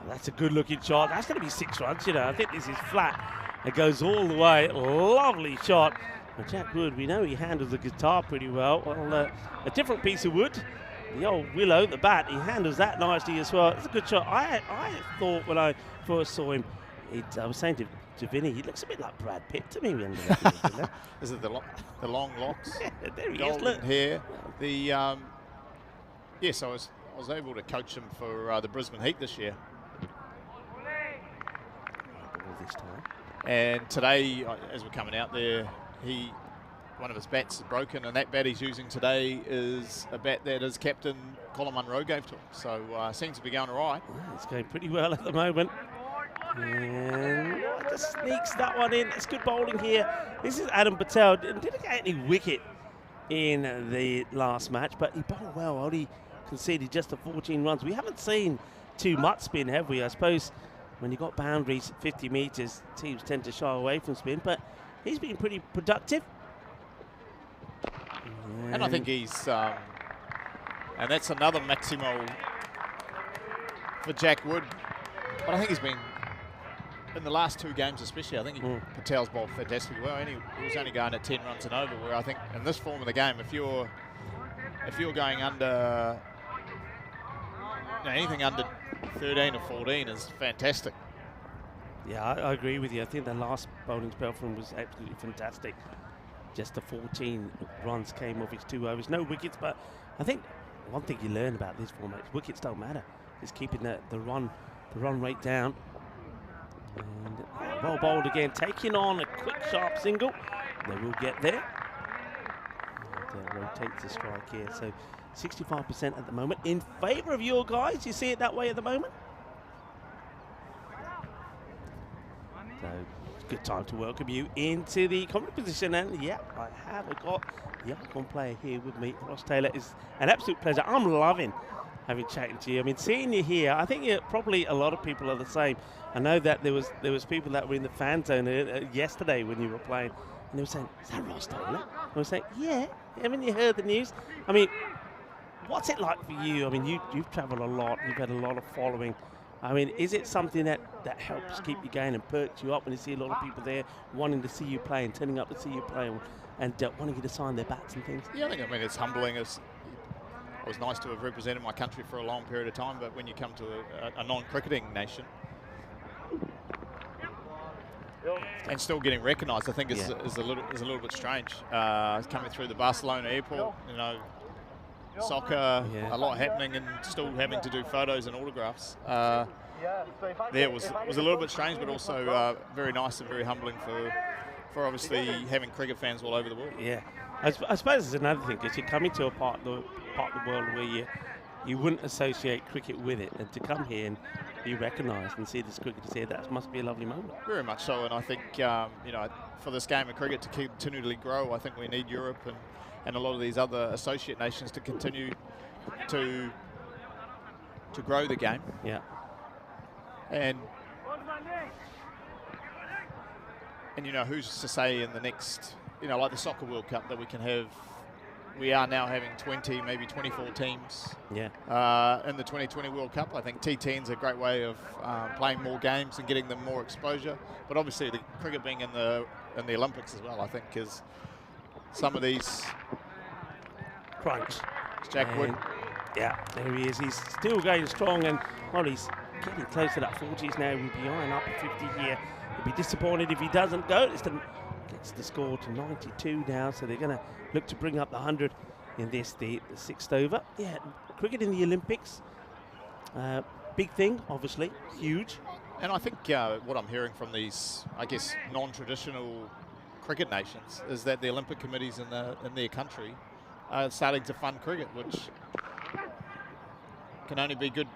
That's a good looking shot. That's going to be 6 runs, you know. I think this is flat. It goes all the way. Lovely shot. Well, Jack Wood, we know he handles the guitar pretty well. Well, a different piece of wood. The old willow, the bat, he handles that nicely as well. It's a good shot. I thought when I first saw him, I was saying to Vinny, he looks a bit like Brad Pitt to me. Is it the long locks? Yeah, there he golden is. Look. Hair. The yes, I was able to coach him for the Brisbane Heat this year. This time. And today, as we're coming out there, one of his bats is broken, and that bat he's using today is a bat that his captain Colin Munro gave to him. So seems to be going all right. Well, it's going pretty well at the moment. And just sneaks that one in. It's good bowling here. This is Adam Patel. Didn't get any wicket in the last match, but he bowled well. Only conceded just the 14 runs. We haven't seen too much spin, have we? I suppose when you got boundaries 50 metres, teams tend to shy away from spin, but he's been pretty productive. And I think he's, and that's another Maximo for Jack Wood. But I think he's been, in the last 2 games especially, I think Patel's bowled fantastically well. He was only going at 10 runs and over, where I think in this form of the game, if you're going under, anything under 13 or 14 is fantastic. Yeah, I agree with you. I think the last bowling spell from him was absolutely fantastic. Just the 14 runs came off his 2 overs. No wickets, but I think one thing you learn about this format is wickets don't matter. It's keeping the run rate down. And well bowled again, taking on a quick, sharp single. They will get there. And rotates the strike here. So 65% at the moment in favour of your guys. You see it that way at the moment? So good time to welcome you into the commentary position. And yeah, I have got the icon player here with me. Ross Taylor, is an absolute pleasure. I'm loving having chatting to you. I mean, seeing you here, I think probably a lot of people are the same. I know that there was people that were in the fan zone yesterday when you were playing, and they were saying, "Is that Ross Taylor?" I was saying, "Yeah." Haven't you heard the news? I mean, what's it like for you? I mean, you've travelled a lot. You've had a lot of following. I mean, is it something that helps keep you going and perks you up when you see a lot of people there wanting to see you play and turning up to see you play and wanting you to sign their bats and things? Yeah, I mean, it's humbling. It was nice to have represented my country for a long period of time, but when you come to a non-cricketing nation and still getting recognised, I think is a little bit strange. Coming through the Barcelona airport, soccer, a lot happening, and still having to do photos and autographs. There was a little bit strange, but also very nice and very humbling for obviously having cricket fans all over the world. Yeah, I suppose there's another thing, because you're coming to a part of the world where you wouldn't associate cricket with it, and to come here and be recognised and see this cricketers here, that must be a lovely moment. Very much so, and I think for this game of cricket to continually grow, I think we need Europe and a lot of these other associate nations to continue to grow the game. Yeah. And who's to say in the next, like the Soccer World Cup, that we are now having 20, maybe 24 teams. Yeah. In the 2020 World Cup. I think T10's a great way of playing more games and getting them more exposure. But obviously the cricket being in the Olympics as well, I think, is some of these. Crunch. Jack Wood. Yeah, there he is. He's still going strong, and he's getting close to that 40s now. We'll be eyeing up at 50 here. He'll be disappointed if he doesn't go. Gets the score to 92 now, so they're going to look to bring up the 100 in the 6th over. Yeah, cricket in the Olympics. Big thing, obviously, huge. And I think what I'm hearing from these, I guess, non-traditional cricket nations is that the Olympic committees in their country starting to fund cricket, which can only be good.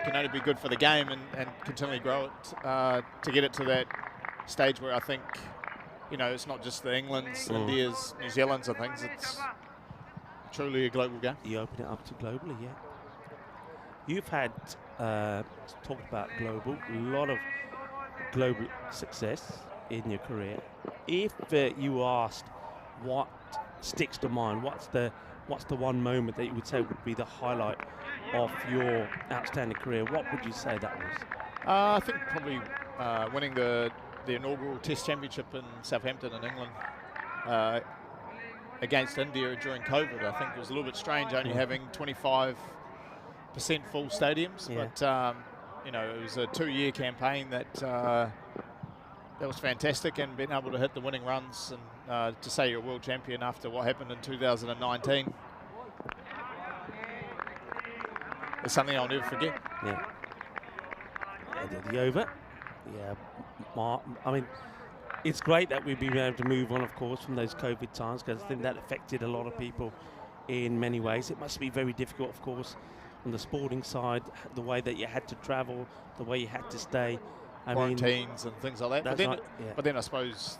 Can only be good for the game and continually grow it to get it to that stage where I think, you know, it's not just the England's, India's, New Zealand's and things. It's truly a global game. You open it up to globally, yeah. You've had talked about global, a lot of global success in your career. If you asked what sticks to mind, what's the one moment that you would say would be the highlight of your outstanding career, what would you say that was? I think probably winning the inaugural Test Championship in Southampton in England against India during COVID. I think it was a little bit strange only having 25% full stadiums, but you know, it was a 2-year campaign that was fantastic, and being able to hit the winning runs and to say you're a world champion after what happened in 2019 is something I'll never forget. Yeah. The over. Yeah. I mean, it's great that we've been able to move on, of course, from those COVID times, because I think that affected a lot of people in many ways. It must be very difficult, of course, on the sporting side, the way that you had to travel, the way you had to stay. Quarantines and things like that. But then I suppose,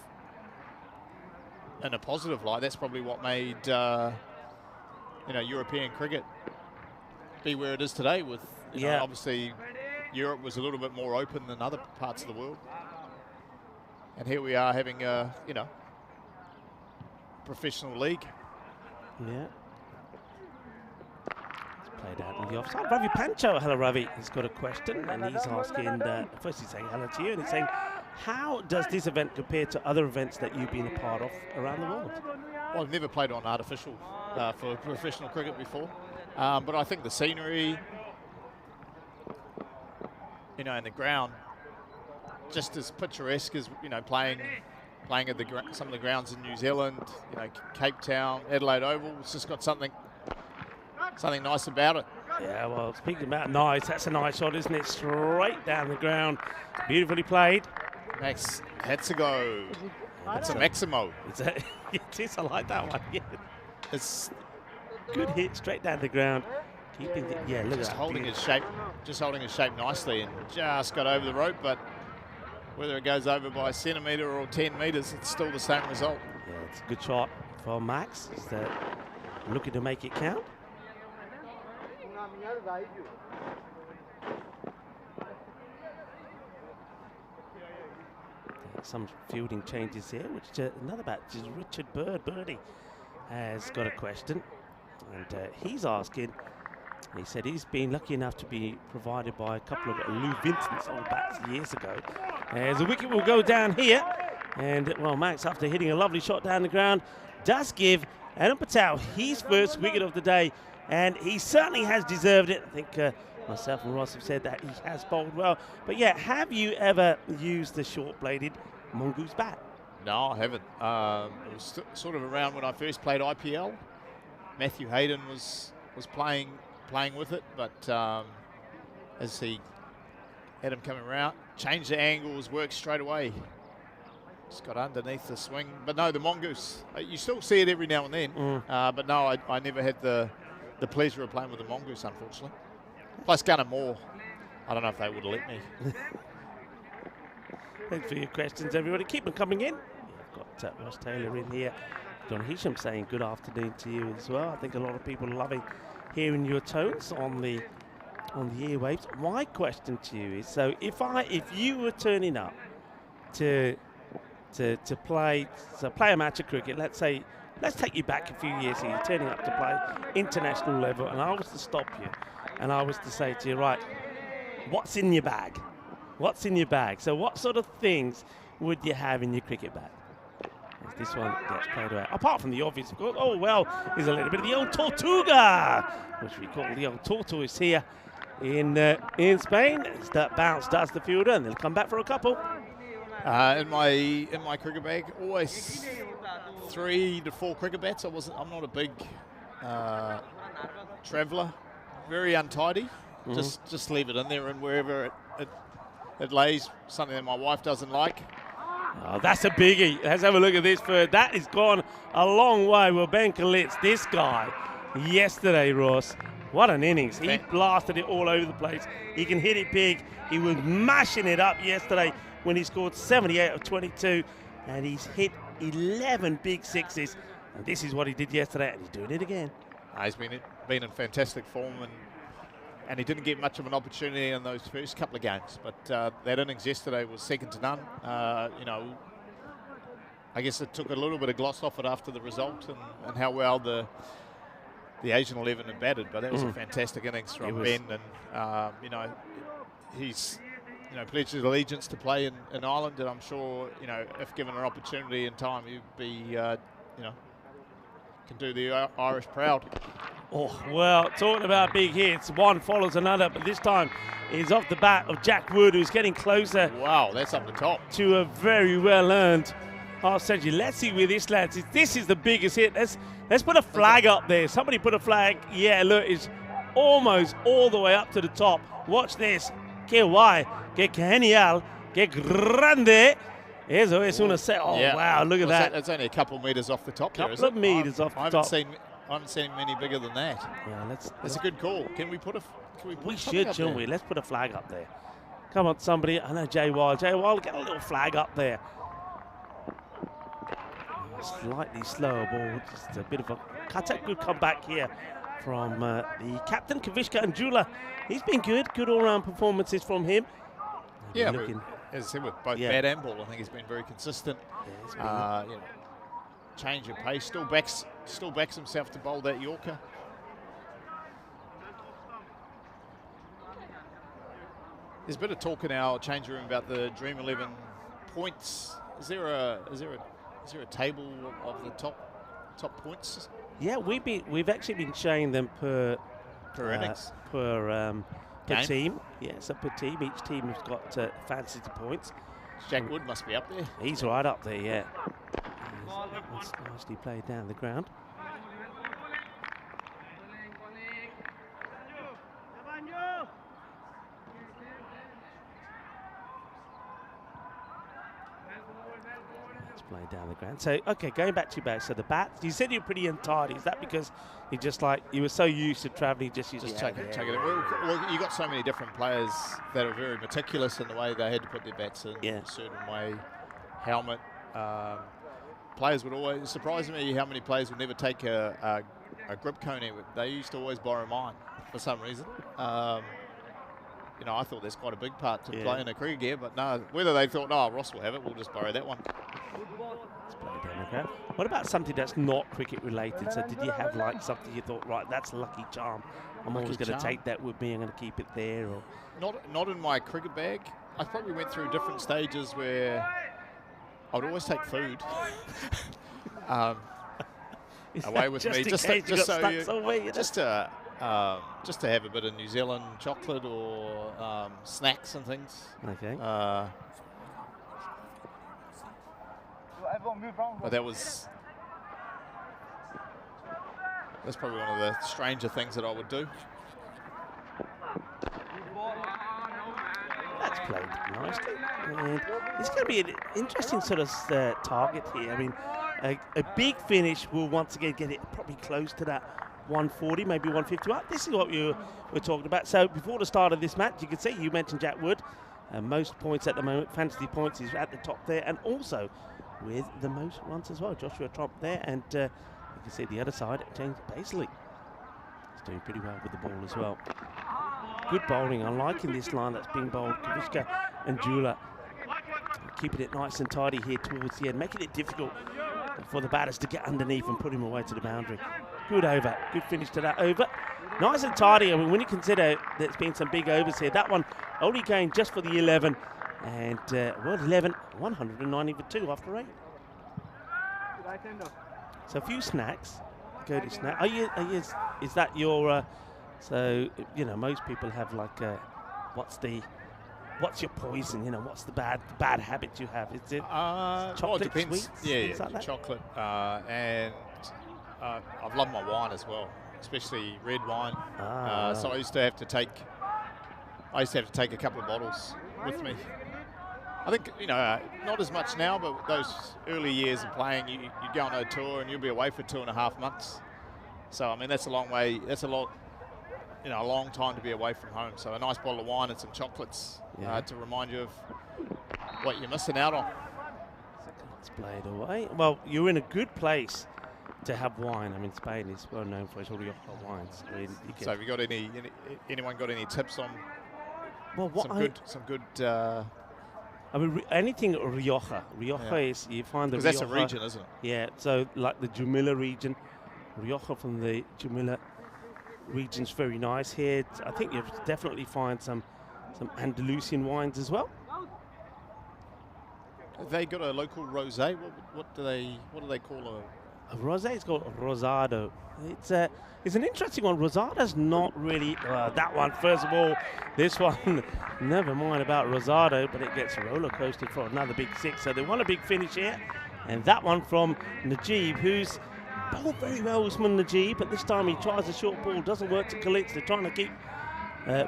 in a positive light, that's probably what made you know, European cricket be where it is today. With you know, obviously Europe was a little bit more open than other parts of the world, and here we are having a professional league. Yeah. Played out in the offside. Ravi Pancho, hello Ravi, he's got a question, and he's asking, first he's saying hello to you, and he's saying, how does this event compare to other events that you've been a part of around the world? Well, I've never played on artificial for professional cricket before, but I think the scenery, you know, and the ground, just as picturesque as, you know, playing at some of the grounds in New Zealand, you know, Cape Town, Adelaide Oval. It's just got something nice about it. Yeah, well, speaking about nice, that's a nice shot, isn't it? Straight down the ground. Beautifully played. Max had to go. It's a Maximo. It is, I like that one. Yeah. It's good hit, straight down the ground. Keeping the, yeah, look at that. Holding his shape nicely, and just got over the rope, but whether it goes over by a centimetre or 10 metres, it's still the same result. Yeah, it's a good shot for Max. He's looking to make it count. Some fielding changes here, which another bat is Richard Birdie has got a question, and he's asking. He said he's been lucky enough to be provided by a couple of Lou Vincent's old bats years ago. As the wicket will go down here, and well, Max, after hitting a lovely shot down the ground, does give Adam Patel his first wicket of the day, and he certainly has deserved it. I think myself and Ross have said that he has bowled well. But yeah, have you ever used the short-bladed mongoose bat? No, I haven't. It was sort of around when I first played IPL. Matthew Hayden was playing with it, but as he had him coming around, changed the angles, worked straight away. Just got underneath the swing. But no, the mongoose, you still see it every now and then. But no, I never had the pleasure of playing with the mongoose, unfortunately. Plus Gunnar Moore, I don't know if they would have let me. Thanks for your questions, everybody. Keep them coming in. I've got Ross Taylor in here. John Hisham saying good afternoon to you as well. I think a lot of people are loving hearing your tones on the airwaves. My question to you is: so if you were turning up to play a match of cricket, let's take you back a few years here, you're turning up to play international level, and I was to stop you, and I was to say to you, right, what's in your bag? What's in your bag? So what sort of things would you have in your cricket bag? As this one gets played away. Apart from the obvious, of course. Oh, well, there's a little bit of the old Tortuga, which we call the old tortoise here in Spain. As that bounce does the fielder, and they'll come back for a couple. In my cricket bag, always 3 to 4 cricket bats. I'm not a big traveller. Very untidy. Just leave it in there, and wherever it lays, something that my wife doesn't like. Oh, that's a biggie. Let's have a look at this third. That has gone a long way. Well, Ben Kalitz, this guy, yesterday, Ross, what an innings. He blasted it all over the place. He can hit it big. He was mashing it up yesterday when he scored 78 of 22, and he's hit 11 big sixes. And this is what he did yesterday, and he's doing it again. He's been in fantastic form, and he didn't get much of an opportunity in those first couple of games. But that innings yesterday was second to none. You know, I guess it took a little bit of gloss off it after the result and how well the Asian 11 had batted. But that was a fantastic innings from Ben, and you know, he's pledged his allegiance to play in Ireland, and I'm sure if given an opportunity and time, he'd be can do the Irish proud. Oh, well, talking about big hits, one follows another, but this time is off the bat of Jack Wood, who's getting closer. Wow, that's up the top. To a very well-earned half century. Let's see with this, lads. This is the biggest hit. Let's put a flag up there. Somebody put a flag. Yeah, look, it's almost all the way up to the top. Watch this. Que guay, que genial, que grande. Eso es una set. Oh, yeah. Wow, look at that. It's only a couple of metres off the top. Couple of metres off the top. I haven't seen many bigger than that. Yeah, that's a good call. Can we put a? We should, shouldn't we? Let's put a flag up there. Come on, somebody. I know Jay Wild. Jay Wild, get a little flag up there. Slightly slower ball. Just a bit of a cutter. Good comeback here from the captain, Kavishka and Jula. He's been good. Good all-round performances from him. Yeah, as I said, with both bat and ball, I think he's been very consistent. Yeah, change of pace. Still backs himself to bowl that Yorker. There's a bit of talk in our change room about the Dream 11 points. Is there a table of the top points? Yeah, we've actually been showing them per innings, per team. Yeah, so per team, each team has got fantasy points. Jack Wood must be up there. He's right up there, yeah. That's nicely played down the ground. Playing down the ground. So, okay, going back to your bat. So the bats, you said you're pretty untidy. Is that because you you were so used to travelling, just take it? Well, you got so many different players that are very meticulous in the way they had to put their bats in a certain way. Helmet. Players would always surprise me how many players would never take a grip cone. They used to always borrow mine for some reason. I thought there's quite a big part to play in a cricket gear, but no, whether they thought, no, Ross will have it, we'll just borrow that one. Let's play down the ground. What about something that's not cricket related? So did you have like something you thought, right, that's a lucky charm, I'm always going to take that with me, I'm going to keep it there? Or Not in my cricket bag. I probably went through different stages where I would always take food away with me, just to have a bit of New Zealand chocolate or snacks and things. Okay. But that's probably one of the stranger things that I would do. That's played nicely. And it's going to be an interesting sort of target here. I mean, a big finish will once again get it probably close to that 140, maybe 150 mark. This is what we're talking about. So before the start of this match, you can see, you mentioned Jack Wood. Most points at the moment, fantasy points, is at the top there, and also with the most runs as well. Joshua Trump there, and you can see the other side, James Paisley. He's doing pretty well with the ball as well. Good bowling. I'm liking this line that's being bowled. Kavishka and Jula keeping it nice and tidy here towards the end, making it difficult for the batters to get underneath and put him away to the boundary. Good over. Good finish to that over. Nice and tidy. I mean, when you consider there's been some big overs here, that one only going just for the 11. And, 11, 190 for 2 after 8. So a few snacks. Go to snack. Is that your, so, most people have like, what's your poison? What's the bad habit you have? Is it chocolate, it depends. Sweets? Yeah, like chocolate. And I've loved my wine as well, especially red wine. So I used to have to take a couple of bottles with me. I think, not as much now, but those early years of playing, you go on a tour and you'll be away for 2.5 months. So, I mean, that's a long way. That's a long time to be away from home. So a nice bottle of wine and some chocolates to remind you of what you're missing out on. It's played away. Well, you're in a good place to have wine. I mean, Spain is well known for its Rioja wines. I mean, so have you got anyone got any tips on some good I mean, anything Rioja. Rioja is, you find the Rioja. Because that's a region, isn't it? Yeah, so like the Jumilla region. Rioja from the Jumilla region's very nice here. I think you'll definitely find some Andalusian wines as well. Have they got a local rosé? What do they call a rosé? It's called Rosado. It's an interesting one. Rosado's not really that one. First of all, this one, never mind about Rosado, but it gets roller coasted for another big 6. So they want a big finish here, and that one from Najib, who's bowled very well, Usman Najib, but this time he tries a short ball, doesn't work to Khalid. They're trying to keep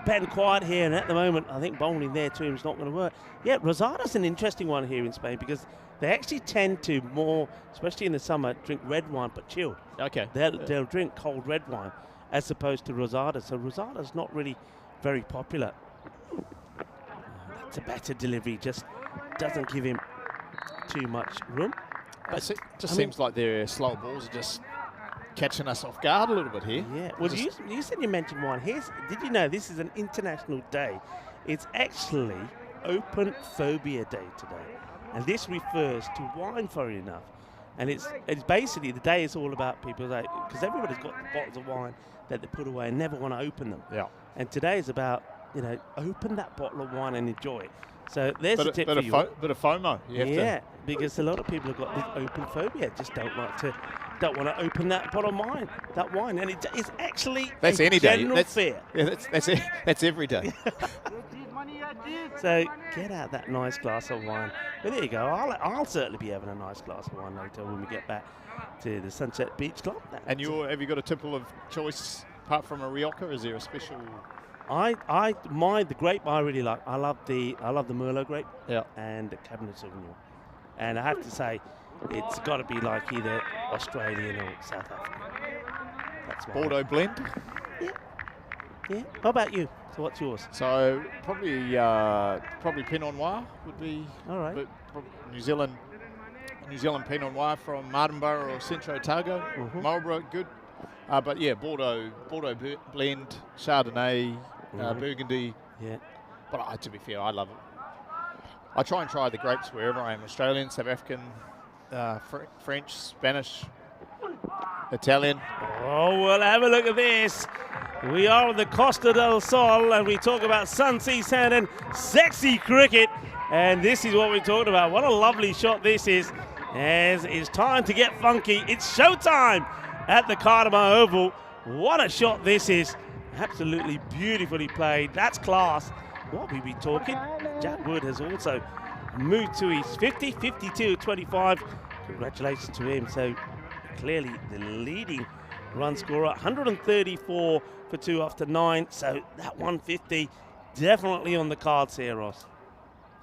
Ben quiet here, and at the moment, I think bowling there to him is not going to work. Yeah, Rosado's an interesting one here in Spain because they actually tend to more, especially in the summer, drink red wine but chilled. Okay. They'll drink cold red wine as opposed to Rosada. So Rosada's not really very popular. It's a better delivery, just doesn't give him too much room. But it just seems like their slow balls are just catching us off guard a little bit here. Yeah. Well, you said you mentioned wine. Did you know this is an international day? It's actually Open Phobia Day today. And this refers to wine, funny enough. And it's basically, the day is all about people, because everybody's got bottles of wine that they put away and never want to open them. Yeah. And today is about, open that bottle of wine and enjoy it. So there's a tip for you. Bit of FOMO. Because a lot of people have got this open phobia, just don't want to open that bottle of wine, and it is actually that's a any general day. fear. Yeah, that's every day. So get out that nice glass of wine. But there you go. I'll certainly be having a nice glass of wine later when we get back to the Sunset Beach Club. And have you got a tipple of choice apart from a Rioja? Is there a special? The grape I really like. I love the Merlot grape. Yeah. And the Cabernet Sauvignon. And I have to say, it's got to be like either Australian or South African. That's Bordeaux blend. Yeah. How about you? So what's yours? So probably Pinot Noir would be. All right. But New Zealand Pinot Noir from Martinborough or Centro Otago. Marlborough, good. But yeah, Bordeaux blend, Chardonnay, Burgundy. Yeah. But to be fair, I love it. I try and try the grapes wherever I am. Australian, South African, French, Spanish, Italian. Oh, well, have a look at this. We are on the Costa del Sol, and we talk about sun, sea, sand, and sexy cricket. And this is what we're talking about. What a lovely shot this is. As it's time to get funky. It's showtime at the Cardamom Oval. What a shot this is. Absolutely beautifully played. That's class. What we be talking? Jack Wood has also moved to his 50, 52, 25. Congratulations to him. So clearly the leading run scorer, 134 for 2 after 9. So that 150 definitely on the cards here, Ross.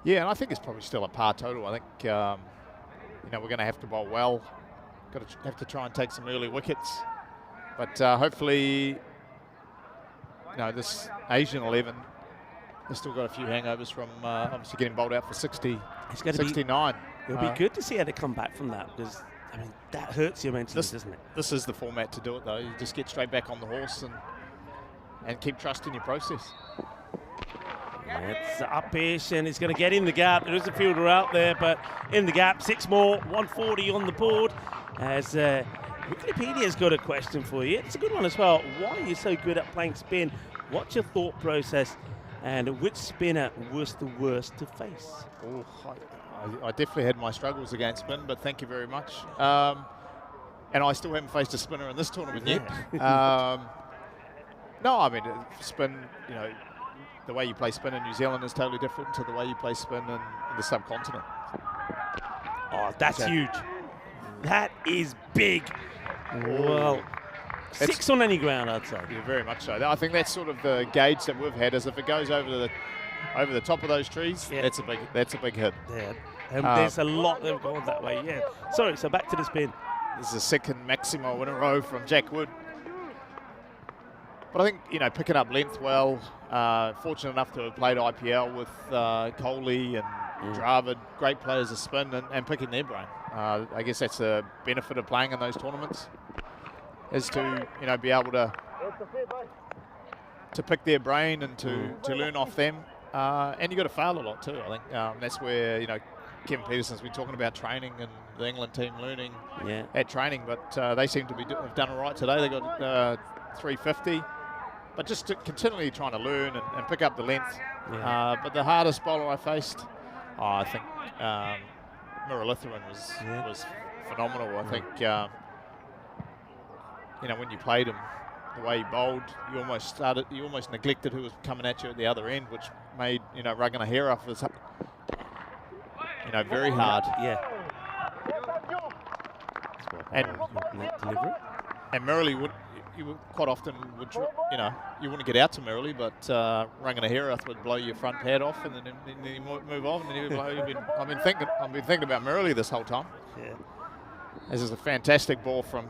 Yeah, and I think it's probably still a par total. I think we're going to have to bowl well. Have to try and take some early wickets, but hopefully, this Asian 11. They've still got a few hangovers from obviously getting bowled out for 60, 69. It'll be good to see how they come back from that because, that hurts your mentally, doesn't it? This is the format to do it, though. You just get straight back on the horse and keep trusting your process. It's up-ish and it's going to get in the gap. There is a fielder out there, but in the gap, 6 more, 140 on the board. As Wikipedia's got a question for you. It's a good one as well. Why are you so good at playing spin? What's your thought process? And which spinner was the worst to face? Oh, I definitely had my struggles against spin, but thank you very much. And I still haven't faced a spinner in this tournament yet. No, spin, the way you play spin in New Zealand is totally different to the way you play spin in the subcontinent. Oh, that's huge. That is big. Well, 6 on any ground, I'd say. Yeah, very much so. I think that's sort of the gauge that we've had, is if it goes over over the top of those trees, Yeah. that's a big hit. Yeah. And there's a lot that have gone that way, yeah. Sorry, so back to the spin. This is the second Maximo in a row from Jack Wood. But I think, picking up length well, fortunate enough to have played IPL with Coley and Dravid, great players to spin and picking their brain. I guess that's the benefit of playing in those tournaments, is to, be able to pick their brain and to learn off them. And you've got to fail a lot too, I think. That's where, Kevin Peterson's been talking about training and the England team learning at training, but they seem to have done all right today. They got 350. But just continually trying to learn and pick up the length. Yeah. But the hardest bowler I faced, I think Muralitharan was phenomenal. I think, when you played him, the way he bowled, you almost neglected who was coming at you at the other end, which made, Raganahera was, very hard. Yeah. And Murali would. You quite often would, you wouldn't get out to Murali, but Ranganahera would blow your front pad off, and then you move on. And then I've been thinking about Murali this whole time. Yeah. This is a fantastic ball from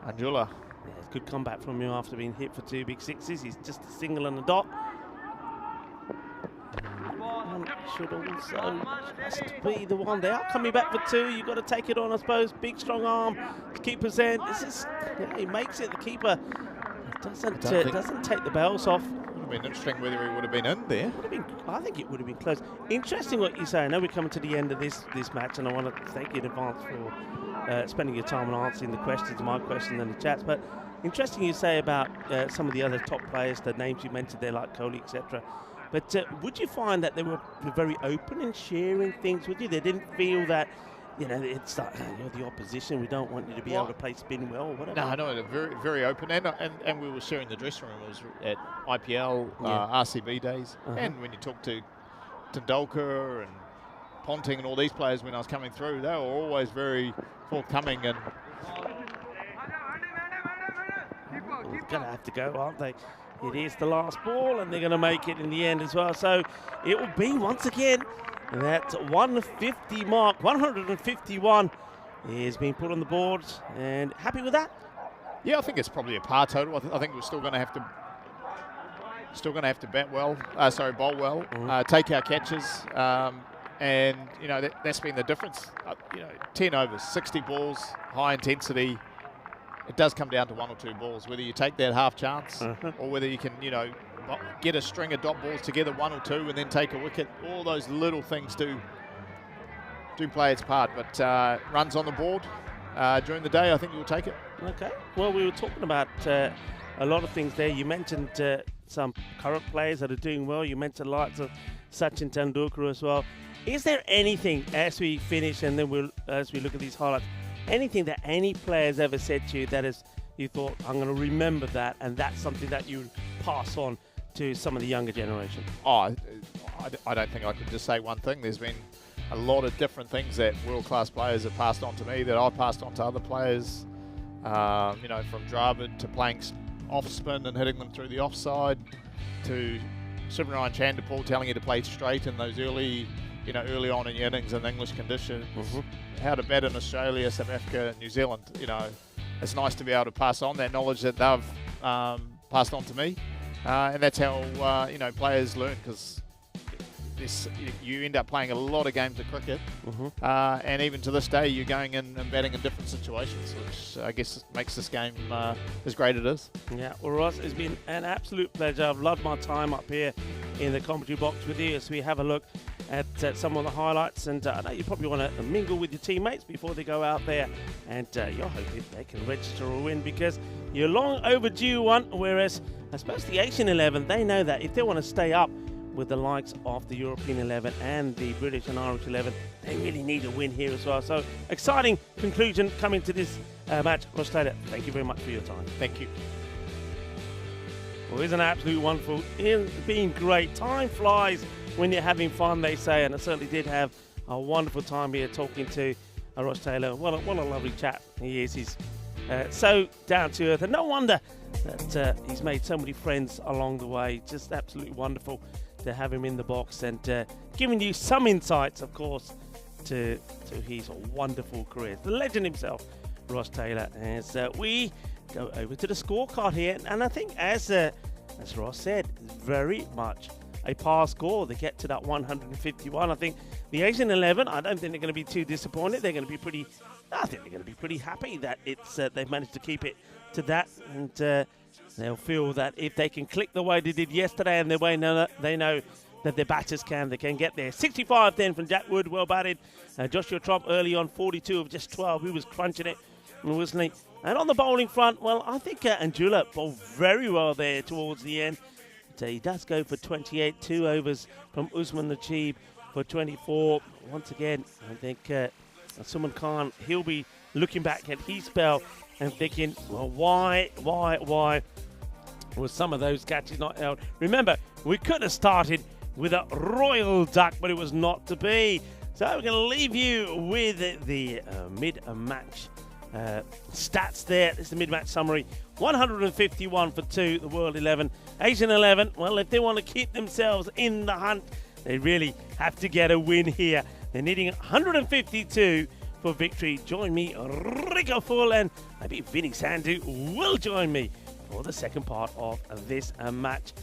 Anjula. Yeah, good comeback from him after being hit for 2 big sixes. He's just a single and a dot. Should also just be the one there. Coming back for 2, you've got to take it on, I suppose. Big, strong arm. The keeper's end. He makes it. The keeper doesn't take the bells off. Would have been interesting whether he would have been in there. I think it would have been close. Interesting what you say. I know we're coming to the end of this match, and I want to thank you in advance for spending your time and answering the questions, my questions and the chats. But interesting you say about some of the other top players, the names you mentioned there, like Kohli, etc. But would you find that they were very open in sharing things with you? They didn't feel that, it's like, you're the opposition, we don't want you to be able to play spin well or whatever. No, they're very, very open. And we were sharing the dressing room. It was at IPL, RCB days. And when you talk to Tendulkar and Ponting and all these players when I was coming through, they were always very forthcoming. And going to have to go, aren't they? It is the last ball, and they're going to make it in the end as well. So it will be, once again, that 150 mark. 151 is being put on the board. And happy with that? Yeah, I think it's probably a par total. I think we're still going to have to bowl well, take our catches. And, that's been the difference. 10 overs, 60 balls, high intensity. It does come down to 1 or 2 balls, whether you take that half chance or whether you can, get a string of dot balls together, 1 or 2, and then take a wicket. All those little things do play its part. But runs on the board during the day, I think you'll take it. Okay. Well, we were talking about a lot of things there. You mentioned some current players that are doing well. You mentioned lots of Sachin Tendulkar as well. Is there anything, as we finish and then as we look at these highlights, anything that any players ever said to you that you thought, I'm going to remember that, and that's something that you pass on to some of the younger generation? I don't think I could just say one thing. There's been a lot of different things that world-class players have passed on to me that I've passed on to other players. From Dravid to playing off spin and hitting them through the offside, to Subramanian Chanderpaul telling you to play straight in those early on in your innings in English conditions. How to bat in Australia, South Africa, and New Zealand. It's nice to be able to pass on that knowledge that they've passed on to me, and that's how players learn, because you end up playing a lot of games of cricket, and even to this day you're going in and batting in different situations, which I guess makes this game as great as it is. Yeah, well, Ross, it's been an absolute pleasure. I've loved my time up here in the commentary box with you as we have a look at some of the highlights, and I know you probably want to mingle with your teammates before they go out there, and you're hoping they can register a win, because you're long overdue one, whereas I suppose the Asian 11, they know that if they want to stay up with the likes of the European 11 and the British and Irish 11, they really need a win here as well. So exciting conclusion coming to this match. Ross Taylor, thank you very much for your time. Thank you. Well, isn't it absolutely wonderful? It's been great. Time flies when you're having fun, they say, and I certainly did have a wonderful time here talking to Ross Taylor. What a lovely chap he is. He's so down to earth, and no wonder that he's made so many friends along the way. Just absolutely wonderful to have him in the box and giving you some insights, of course, to his wonderful career. The legend himself, Ross Taylor, as we go over to the scorecard here. And I think, as Ross said, very much a par score. They get to that 151. I think the Asian 11, I don't think they're going to be too disappointed. They're going to be pretty, I think they're going to be pretty happy that it's they've managed to keep it to that. And they'll feel that if they can click the way they did yesterday and they know that their batters they can get there. 65 then from Jack Wood, well batted. Joshua Tromp early on, 42 of just 12. He was crunching it, wasn't he? And on the bowling front, well, I think Anjula bowled very well there towards the end. He does go for 28, 2 overs from Usman Najib for 24. Once again, I think Suman Khan, he'll be looking back at his spell and thinking, well, why was some of those catches not held? Remember, we could have started with a royal duck, but it was not to be. So we're going to leave you with the mid-match stats there. This is the mid-match summary. 151 for 2, the World 11. Asian 11, well, if they want to keep themselves in the hunt, they really have to get a win here. They're needing 152 for victory. Join me, Rico Full, and maybe Vinny Sandhu will join me for the second part of this match.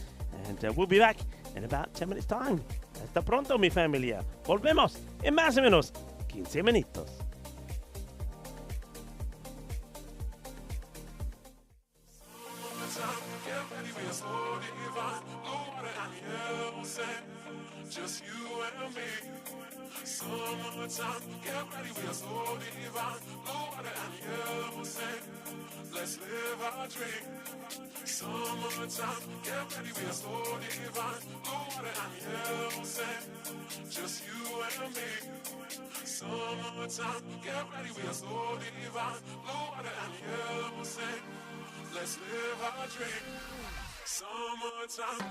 And we'll be back in about 10 minutes' time. Hasta pronto, mi familia. Volvemos en más o menos 15 minutos. Just you and me. Summertime, get ready, we are so divine. Blue water and yellow sand. Let's live our dream. Summertime, get ready, we are so divine. Blue water and yellow sand. Just you and me. Summertime, get ready, we are so divine. Blue water and yellow sand. Let's live our dream. Summertime.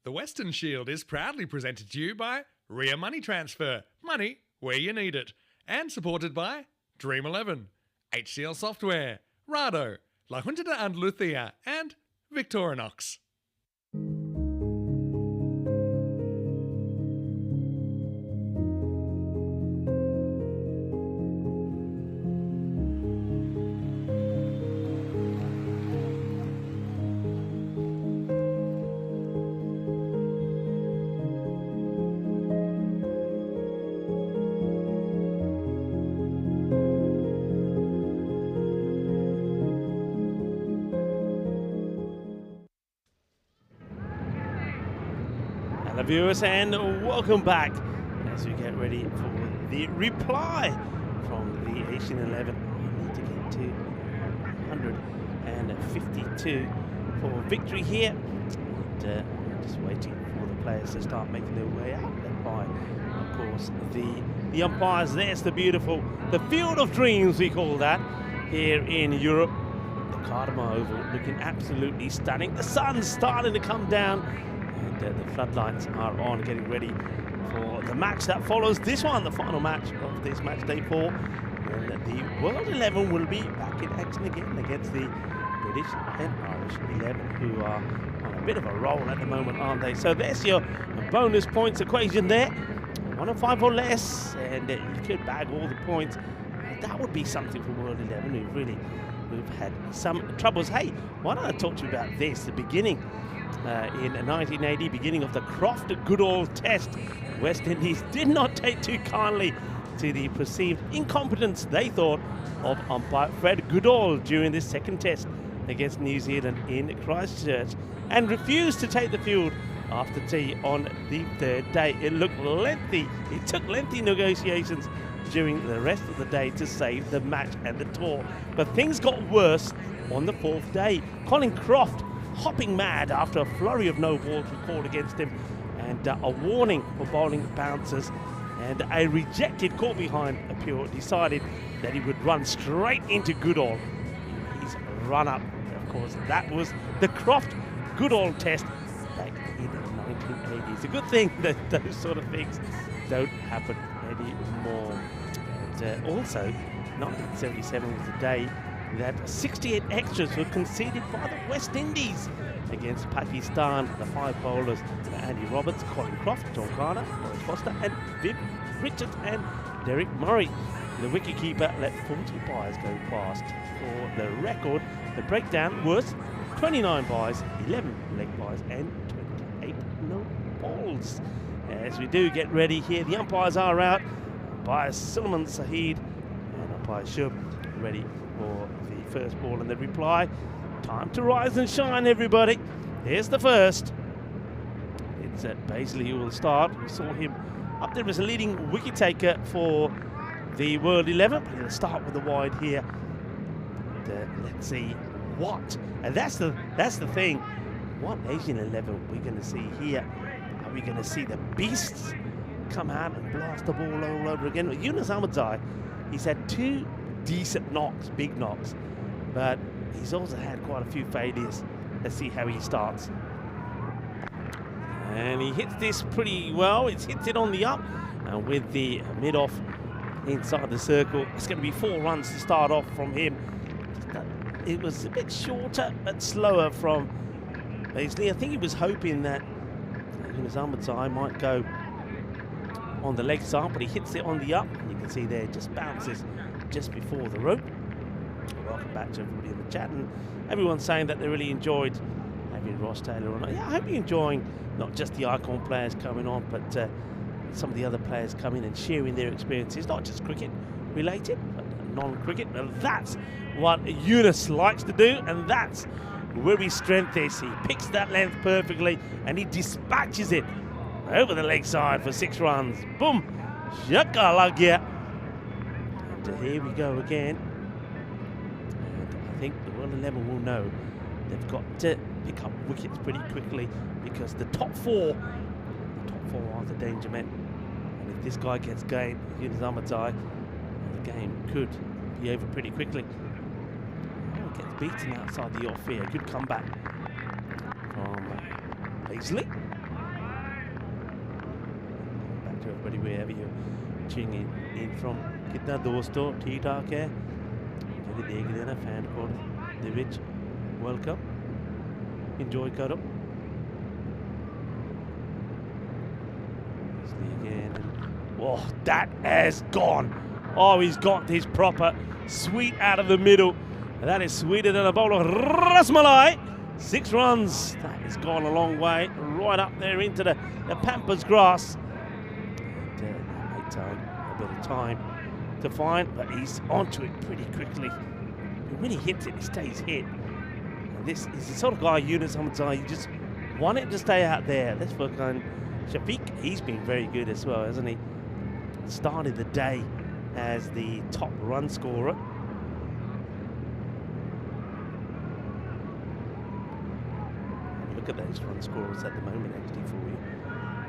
The Weston Shield is proudly presented to you by Ria Money Transfer, money where you need it, and supported by Dream 11, HCL Software, Rado, La Junta de Andalucía, and Victorinox. Hello viewers and welcome back as we get ready for the reply from the Asian 11. We need to get to 152 for victory here. And just waiting for the players to start making their way out, led by, of course, the umpires. There's the beautiful, the Field of Dreams we call that, here in Europe. The Cardamom Oval looking absolutely stunning. The sun's starting to come down. The floodlights are on, getting ready for the match that follows this one, the final match of this match day 4. And the World 11 will be back in action again against the British and Irish 11, who are on a bit of a roll at the moment, aren't they? So there's your bonus points equation there. 105 or less, and you could bag all the points. That would be something for World 11, who've had some troubles. Hey, why don't I talk to you about this, the beginning. In 1980, beginning of the Croft Goodall Test, West Indies did not take too kindly to the perceived incompetence, they thought, of umpire Fred Goodall during this second test against New Zealand in Christchurch, and refused to take the field after tea on the third day. It looked lengthy. It took lengthy negotiations during the rest of the day to save the match and the tour. But things got worse on the fourth day. Colin Croft hopping mad after a flurry of no balls were called against him, and a warning for bowling bouncers, and a rejected call behind appeal, decided that he would run straight into Goodall. He's run up. Of course, that was the Croft Goodall Test back in the 1980s. It's a good thing that those sort of things don't happen anymore. And also, 1977 was the day that 68 extras were conceded by the West Indies against Pakistan. The 5 bowlers were Andy Roberts, Colin Croft, John Garner, Maurice Foster, and Viv Richards and Derek Murray. The wicketkeeper let 40 byes go past. For the record, the breakdown was 29 byes, 11 leg byes, and 28 no balls. As we do get ready here, the umpires are out. Umpire Suleiman Saheed and umpire Shub ready for the first ball and the reply. Time to rise and shine, everybody. Here's the first. It's Paisley who will start. We saw him up there as a leading wicket taker for the World 11. But he'll start with the wide here. And, let's see what. And that's the thing. What Asian 11 we're going to see here? Are we going to see the beasts come out and blast the ball all over again? Yunus Ahmadzai, he's had 2 decent knocks, big knocks, but he's also had quite a few failures. Let's see how he starts. And he hits this pretty well. It hits it on the up, and with the mid-off inside the circle, it's going to be 4 runs to start off from him. It was a bit shorter but slower from Paisley. I think he was hoping that Yunus Ahmadzai might go on the leg side, but he hits it on the up, and you can see there it just bounces just before the rope. Welcome back to everybody in the chat, and everyone's saying that they really enjoyed having Ross Taylor on. Yeah, I hope you're enjoying not just the icon players coming on, but some of the other players coming and sharing their experiences, not just cricket related, but non-cricket. And that's what Yunus likes to do, and that's where his strength is. He picks that length perfectly, and he dispatches it over the leg side for 6 runs. Boom! Shaka lag gaya. And here we go again. And I think the World 11 will know they've got to pick up wickets pretty quickly, because the top 4 are the danger men. And if this guy gets going, Yunus Ahmadzai, the game could be over pretty quickly. Oh, gets beaten outside the off here. Good comeback from Paisley. everybody wherever you're tuning in from. कितना दोस्तों ठीक ठाक है चलिए देख लेना fan court ਦੇ ਵਿੱਚ welcome enjoy करो again and, oh that has gone. Oh, he's got his proper sweet out of the middle and that is sweeter than a bowl of rasmalai. 6 runs. That has gone a long way, right up there into the Pampas grass. And, that may take a bit of time to find, but he's onto it pretty quickly. And when he hits it, he stays hit. And this is the sort of guy, Yunus Hamadzai, you just want it to stay out there. Let's work on Shafiq. He's been very good as well, hasn't he? Started the day as the top run scorer. Look at those run scorers at the moment actually for you,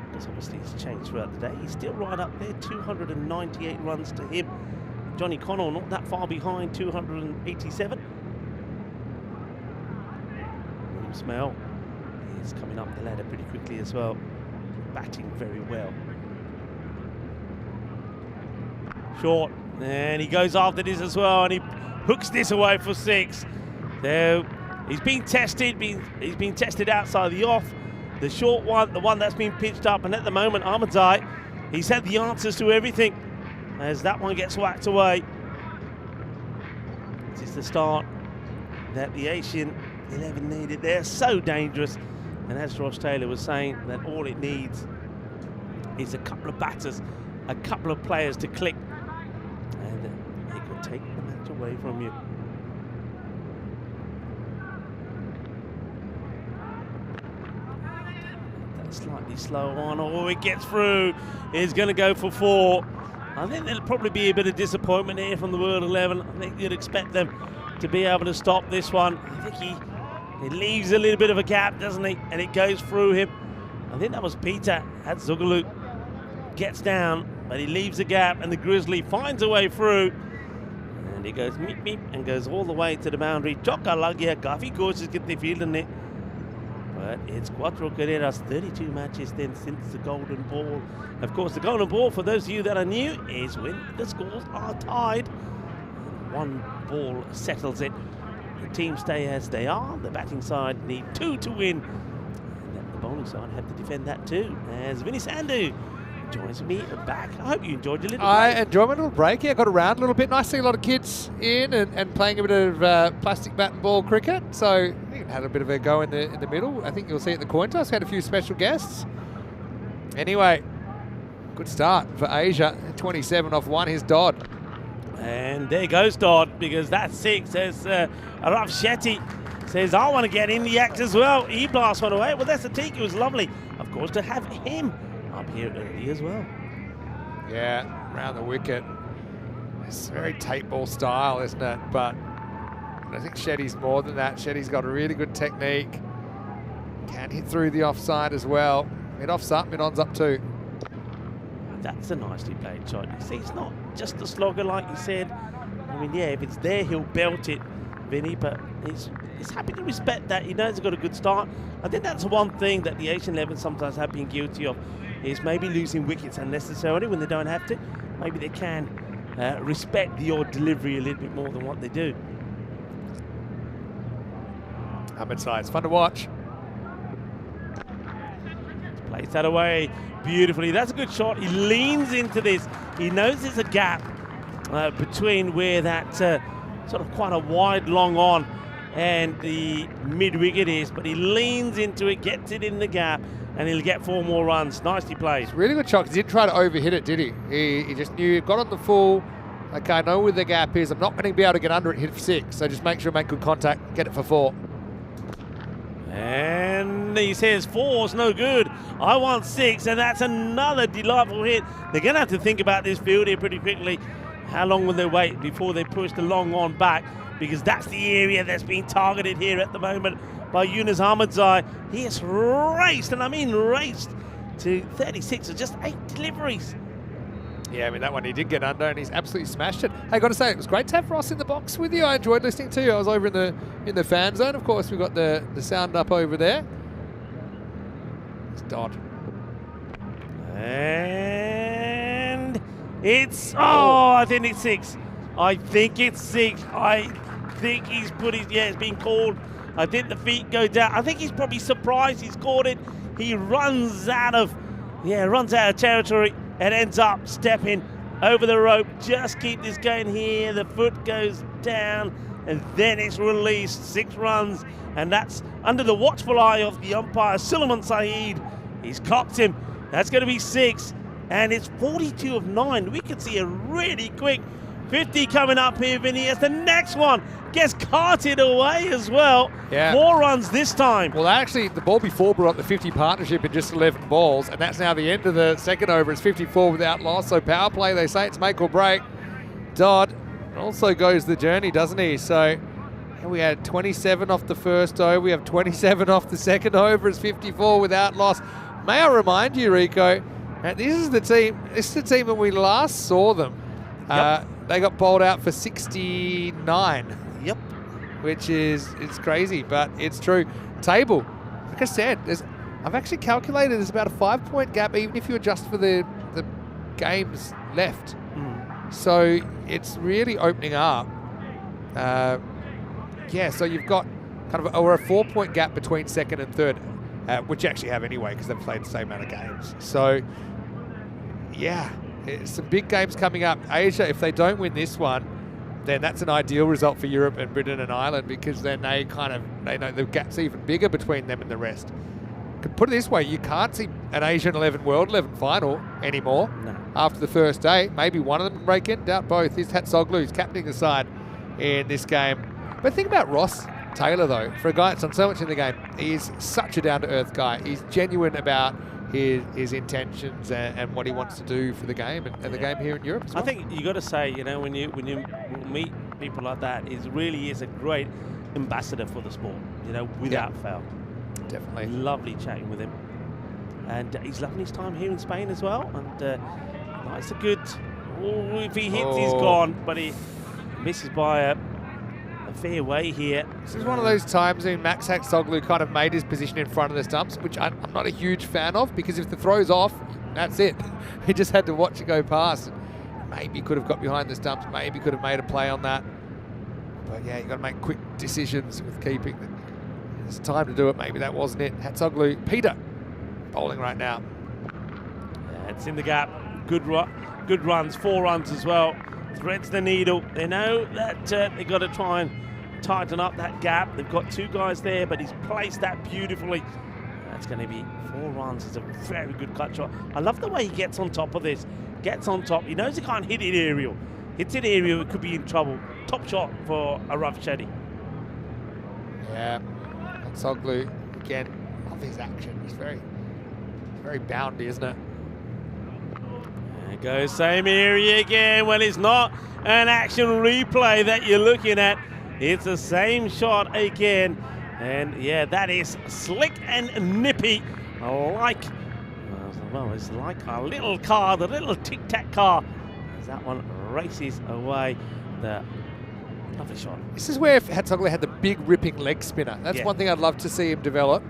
because obviously it's changed throughout the day. He's still right up there, 298 runs to him. Johnny Connell not that far behind, 287. William Smell is coming up the ladder pretty quickly as well, batting very well. Short, and he goes after this as well, and he hooks this away for 6. So he's been tested, he's been tested outside the off. The short one, the one that's been pitched up, and at the moment, Ahmadzai, he's had the answers to everything as that one gets whacked away. This is the start that the Asian 11 needed. They're so dangerous, and as Ross Taylor was saying, that all it needs is a couple of batters, a couple of players to click, and it could take the match away from you. Slightly slow on. Oh, it gets through. It's going to go for 4. I think there'll probably be a bit of disappointment here from the World 11. I think you'd expect them to be able to stop this one. I think he leaves a little bit of a gap, doesn't he? And it goes through him. I think that was Peter at Zugalu. Gets down, but he leaves a gap, and the Grizzly finds a way through. And he goes meep meep and goes all the way to the boundary. Chokka lag gaya, kafi koshish kiti field ne. But it's Cuatro Carreras, 32 matches then since the Golden Ball. Of course, the Golden Ball, for those of you that are new, is when the scores are tied. One ball settles it. The teams stay as they are. The batting side need 2 to win. And then the bowling side have to defend that too. As Vinny Sandhu joins me back. I hope you enjoyed your little break. I enjoyed my little break. Yeah, got around a little bit. Nice to see a lot of kids in and playing a bit of plastic bat and ball cricket. So we had a bit of a go in the middle. I think you'll see at the coin toss. We had a few special guests. Anyway, good start for Asia. 27 off 1. Here's Dodd. And there goes Dodd, because that's 6. As Arav Shetty says, I want to get in the act as well. He blasts one away. Well, that's the teak. It was lovely, of course, to have him up here early as well. Yeah, around the wicket. It's very tape ball style, isn't it? But I think Shetty's more than that. Shetty's got a really good technique. Can hit through the offside as well. Mid-off's up, mid-on's up too. That's a nicely played shot. You see, it's not just a slogger like you said. I mean, yeah, if it's there, he'll belt it, Vinny, but he's happy to respect that. He knows he's got a good start. I think that's one thing that the Asian 11 sometimes have been guilty of, is maybe losing wickets unnecessarily when they don't have to. Maybe they can respect the odd delivery a little bit more than what they do. Ahmadzai, it's fun to watch. Plays that away beautifully. That's a good shot. He leans into this. He knows there's a gap between where that sort of quite a wide long on and the mid-wicket is, but he leans into it, gets it in the gap, and he'll get 4 more runs. Nicely played. Really good shot. He didn't try to overhit it, did he? He just knew, got on the full. Okay, I know where the gap is. I'm not going to be able to get under it, hit for 6. So just make sure, make good contact, get it for 4. And he says 4's no good. I want 6, and that's another delightful hit. They're going to have to think about this field here pretty quickly. How long will they wait before they push the long on back? Because that's the area that's being targeted here at the moment by Yunus Ahmadzai. He has raced, and I mean raced, to 36 with just 8 deliveries. Yeah, I mean, that one he did get under, and he's absolutely smashed it. Hey, got to say, it was great to have Ross in the box with you. I enjoyed listening to you. I was over in the fan zone. Of course, we've got the sound up over there. It's Dodd. And It's, I think it's 6. I think it's 6. I think he's put his, it's been called. I think the feet go down. I think he's probably surprised he's caught it. He runs out of territory and ends up stepping over the rope. Just keep this going here. The foot goes down and then it's released. 6 runs, and that's under the watchful eye of the umpire, Suleiman Saeed. He's clocked him. That's going to be 6, and it's 42 of 9. We could see a really quick 50 coming up here, Vinny, as the next one gets carted away as well. Yeah. 4 runs this time. Well, actually, the ball before brought up the 50 partnership in just 11 balls, and that's now the end of the second over. It's 54 without loss, so power play, they say it's make or break. Dodd also goes the journey, doesn't he? So we had 27 off the first over. We have 27 off the second over. It's 54 without loss. May I remind you, Rico, this is the team when we last saw them. Yep. They got bowled out for 69. Yep. Which is, it's crazy, but it's true. Table, like I said, I've actually calculated there's about a 5-point gap, even if you adjust for the games left. So it's really opening up. So you've got kind of a 4-point gap between second and third, which you actually have anyway because they've played the same amount of games. So, yeah, some big games coming up. Asia, if they don't win this one, then that's an ideal result for Europe and Britain and Ireland, because then they know the gap's even bigger between them and the rest. Could put it this way, you can't see an Asian 11 World 11 final anymore after the first day. Maybe one of them can break in, doubt both. Here's Hatsoglu, who's captaining the side in this game. But think about Ross Taylor, though. For a guy that's done so much in the game, he's such a down-to-earth guy. He's genuine about his intentions and what he wants to do for the game and the game here in Europe as well. I think you got to say, when you meet people like that, it really is a great ambassador for the sport, without fail. Definitely. Lovely chatting with him. And he's loving his time here in Spain as well. And it's a good, if he hits, he's gone, but he misses by a fair way here. This is one of those times when Max Hatsoglu kind of made his position in front of the stumps, which I'm not a huge fan of, because if the throw's off, that's it. He just had to watch it go past. Maybe could have got behind the stumps, maybe could have made a play on that. But yeah, you got to make quick decisions with keeping. It's time to do it. Maybe that wasn't it. Hatsoglu, Peter, bowling right now. Yeah, it's in the gap. Good runs, 4 runs as well. Threads the needle. They know that they've got to try and tighten up that gap. They've got 2 guys there, but he's placed that beautifully. That's going to be 4 runs. It's a very good cut shot. I love the way he gets on top of this. Gets on top. He knows he can't hit it aerial. Hits it aerial, it could be in trouble. Top shot for a rough Shetty. Yeah. Hatsoglu, again, love his action. He's very boundy, isn't it? There goes, same area again. Well, it's not an action replay that you're looking at. It's the same shot again. And yeah, that is slick and nippy. It's like a little car, the little tic-tac car. As that one races away. The lovely shot. This is where Hatsoglu had the big ripping leg spinner. That's one thing I'd love to see him develop,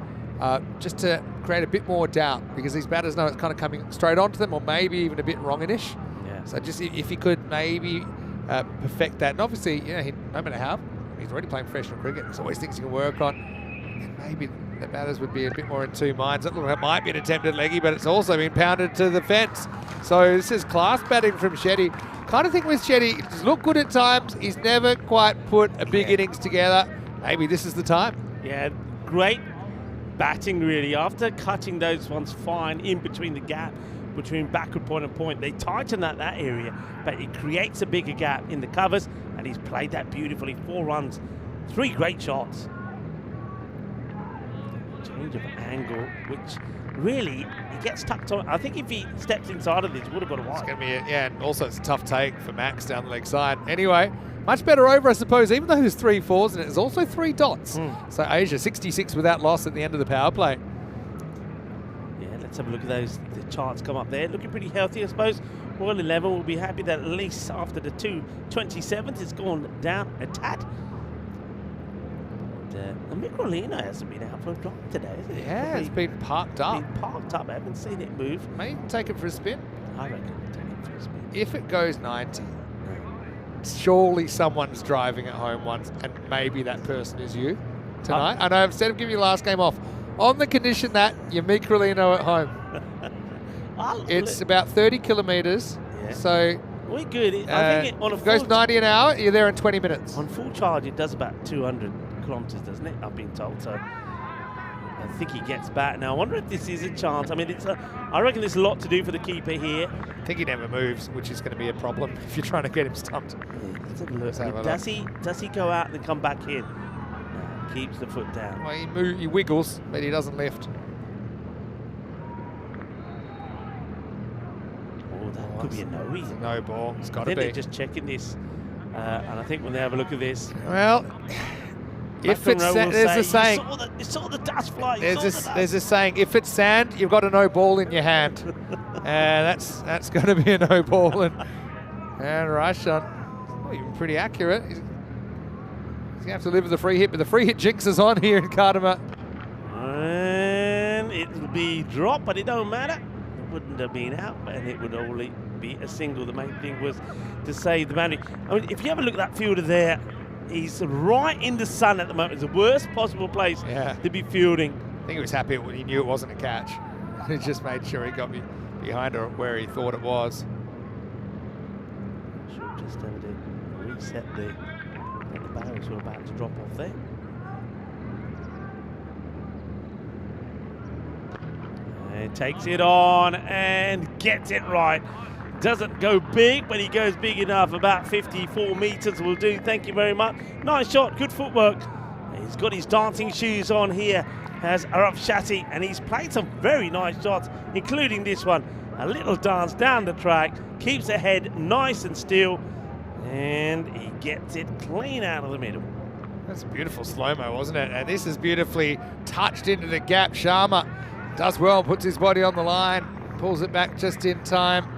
just to create a bit more doubt, because these batters know it's kind of coming straight onto them, or maybe even a bit wrongish. Yeah. So just if he could maybe perfect that, and obviously, no matter how, he's already playing professional cricket. There's always things he can work on, and maybe the batters would be a bit more in 2 minds. That might be an attempted leggy, but it's also been pounded to the fence. So this is class batting from Shetty. Kind of think with Shetty, he's looked good at times. He's never quite put a big innings together. Maybe this is the time. Yeah, great batting really. After cutting those ones fine in between the gap, between backward point and point, they tighten that area, but it creates a bigger gap in the covers, and he's played that beautifully. 4 runs, 3 great shots. Change of angle, which really, he gets tucked on. I think if he steps inside of this, would have got a wide. It's going to be and also it's a tough take for Max down the leg side. Anyway, much better over, I suppose, even though there's 3 fours in it, there's also 3 dots. So Asia, 66 without loss at the end of the power play. Yeah, let's have a look at those. The charts come up there, looking pretty healthy, I suppose. Royal 11 will be happy that at least after the 227th, it's gone down a tad. And Microlino hasn't been out for a drop today, has it? Yeah, it's been parked up. I haven't seen it move. Maybe take it for a spin. I reckon take it if it goes 90, surely someone's driving at home once, and maybe that person is you tonight. I know, instead of giving you last game off, on the condition that you're Microlino at home. It's about 30 kilometres, so we're good. I think on a if it goes 90 an hour, you're there in 20 minutes. On full charge, it does about 200 kilometres, doesn't it? I've been told. So I think he gets back now. I wonder if this is a chance. I mean, I reckon there's a lot to do for the keeper here. I think he never moves, which is going to be a problem if you're trying to get him stumped. Yeah, let's have a look. I mean, does he go out and come back in? No, keeps the foot down. Well, he wiggles, but he doesn't lift. Oh, that could be a no. It's a no ball. It's got to be. They're just checking this, and I think when they have a look at this, well, if it's there's a saying. You saw the dust fly. There's a saying. If it's sand, you've got a no ball in your hand, and that's going to be a no ball. And Raishan, even pretty accurate. He's going to have to live with the free hit, but the free hit jinx is on here in Kardama. And it'll be dropped, but it don't matter. It wouldn't have been out, and it would only be a single. The main thing was to save the boundary. I mean, if you have a look at that fielder there, he's right in the sun at the moment. It's the worst possible place to be fielding. I think he was happy when he knew it wasn't a catch. He just made sure he got me behind her where he thought it was. Should just have to reset the barrels were about to drop off there. And takes it on and gets it right. Doesn't go big, but he goes big enough. About 54 metres will do. Thank you very much. Nice shot, good footwork. He's got his dancing shoes on here as Araf Shati, and he's played some very nice shots, including this one. A little dance down the track, keeps the head nice and still, and he gets it clean out of the middle. That's a beautiful slow-mo, wasn't it? And this is beautifully touched into the gap. Sharma does well, puts his body on the line, pulls it back just in time.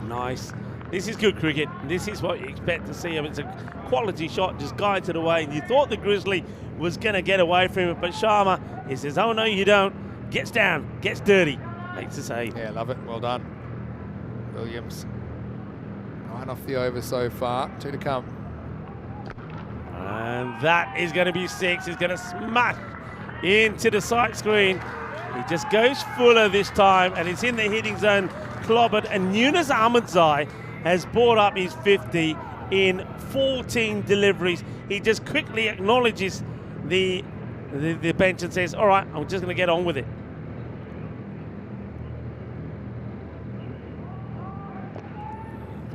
Nice. This is good cricket. This is what you expect to see. It's a quality shot, just guides it away. And you thought the Grizzly was going to get away from it, but Sharma, he says, oh no, you don't. Gets down, gets dirty, makes the save. Yeah, love it. Well done. Williams. 9 off the over so far. 2 to come. And that is going to be 6. He's going to smash into the sight screen. He just goes fuller this time, and it's in the hitting zone, clobbered. And Yunus Ahmadzai has brought up his 50 in 14 deliveries. He just quickly acknowledges the bench and says, all right, I'm just going to get on with it.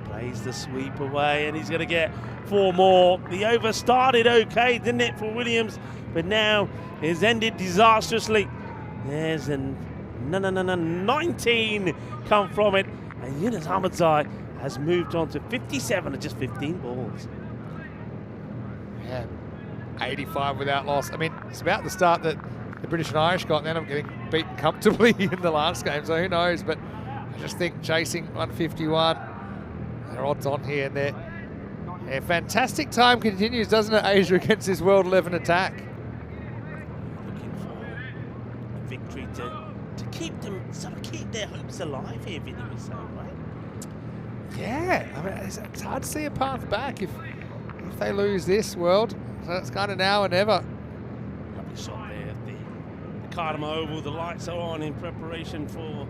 Plays the sweep away, and he's going to get 4 more. The over started okay, didn't it, for Williams? But now it's ended disastrously. There's a 19 come from it, and Yunus Ahmadzai has moved on to 57 of just 15 balls. Yeah, 85 without loss. I mean, it's about the start that the British and Irish got, and then I'm getting beaten comfortably in the last game, so who knows? But I just think chasing 151, their odds on here and there. Yeah, fantastic time continues, doesn't it, Asia, against this World 11 attack? Victory to keep them, sort of keep their hopes alive here, Vinny was saying, right? Yeah, I mean, it's hard to see a path back if they lose this World. So it's kind of now or never. Lovely shot there, the Kardama Oval, the lights are on in preparation for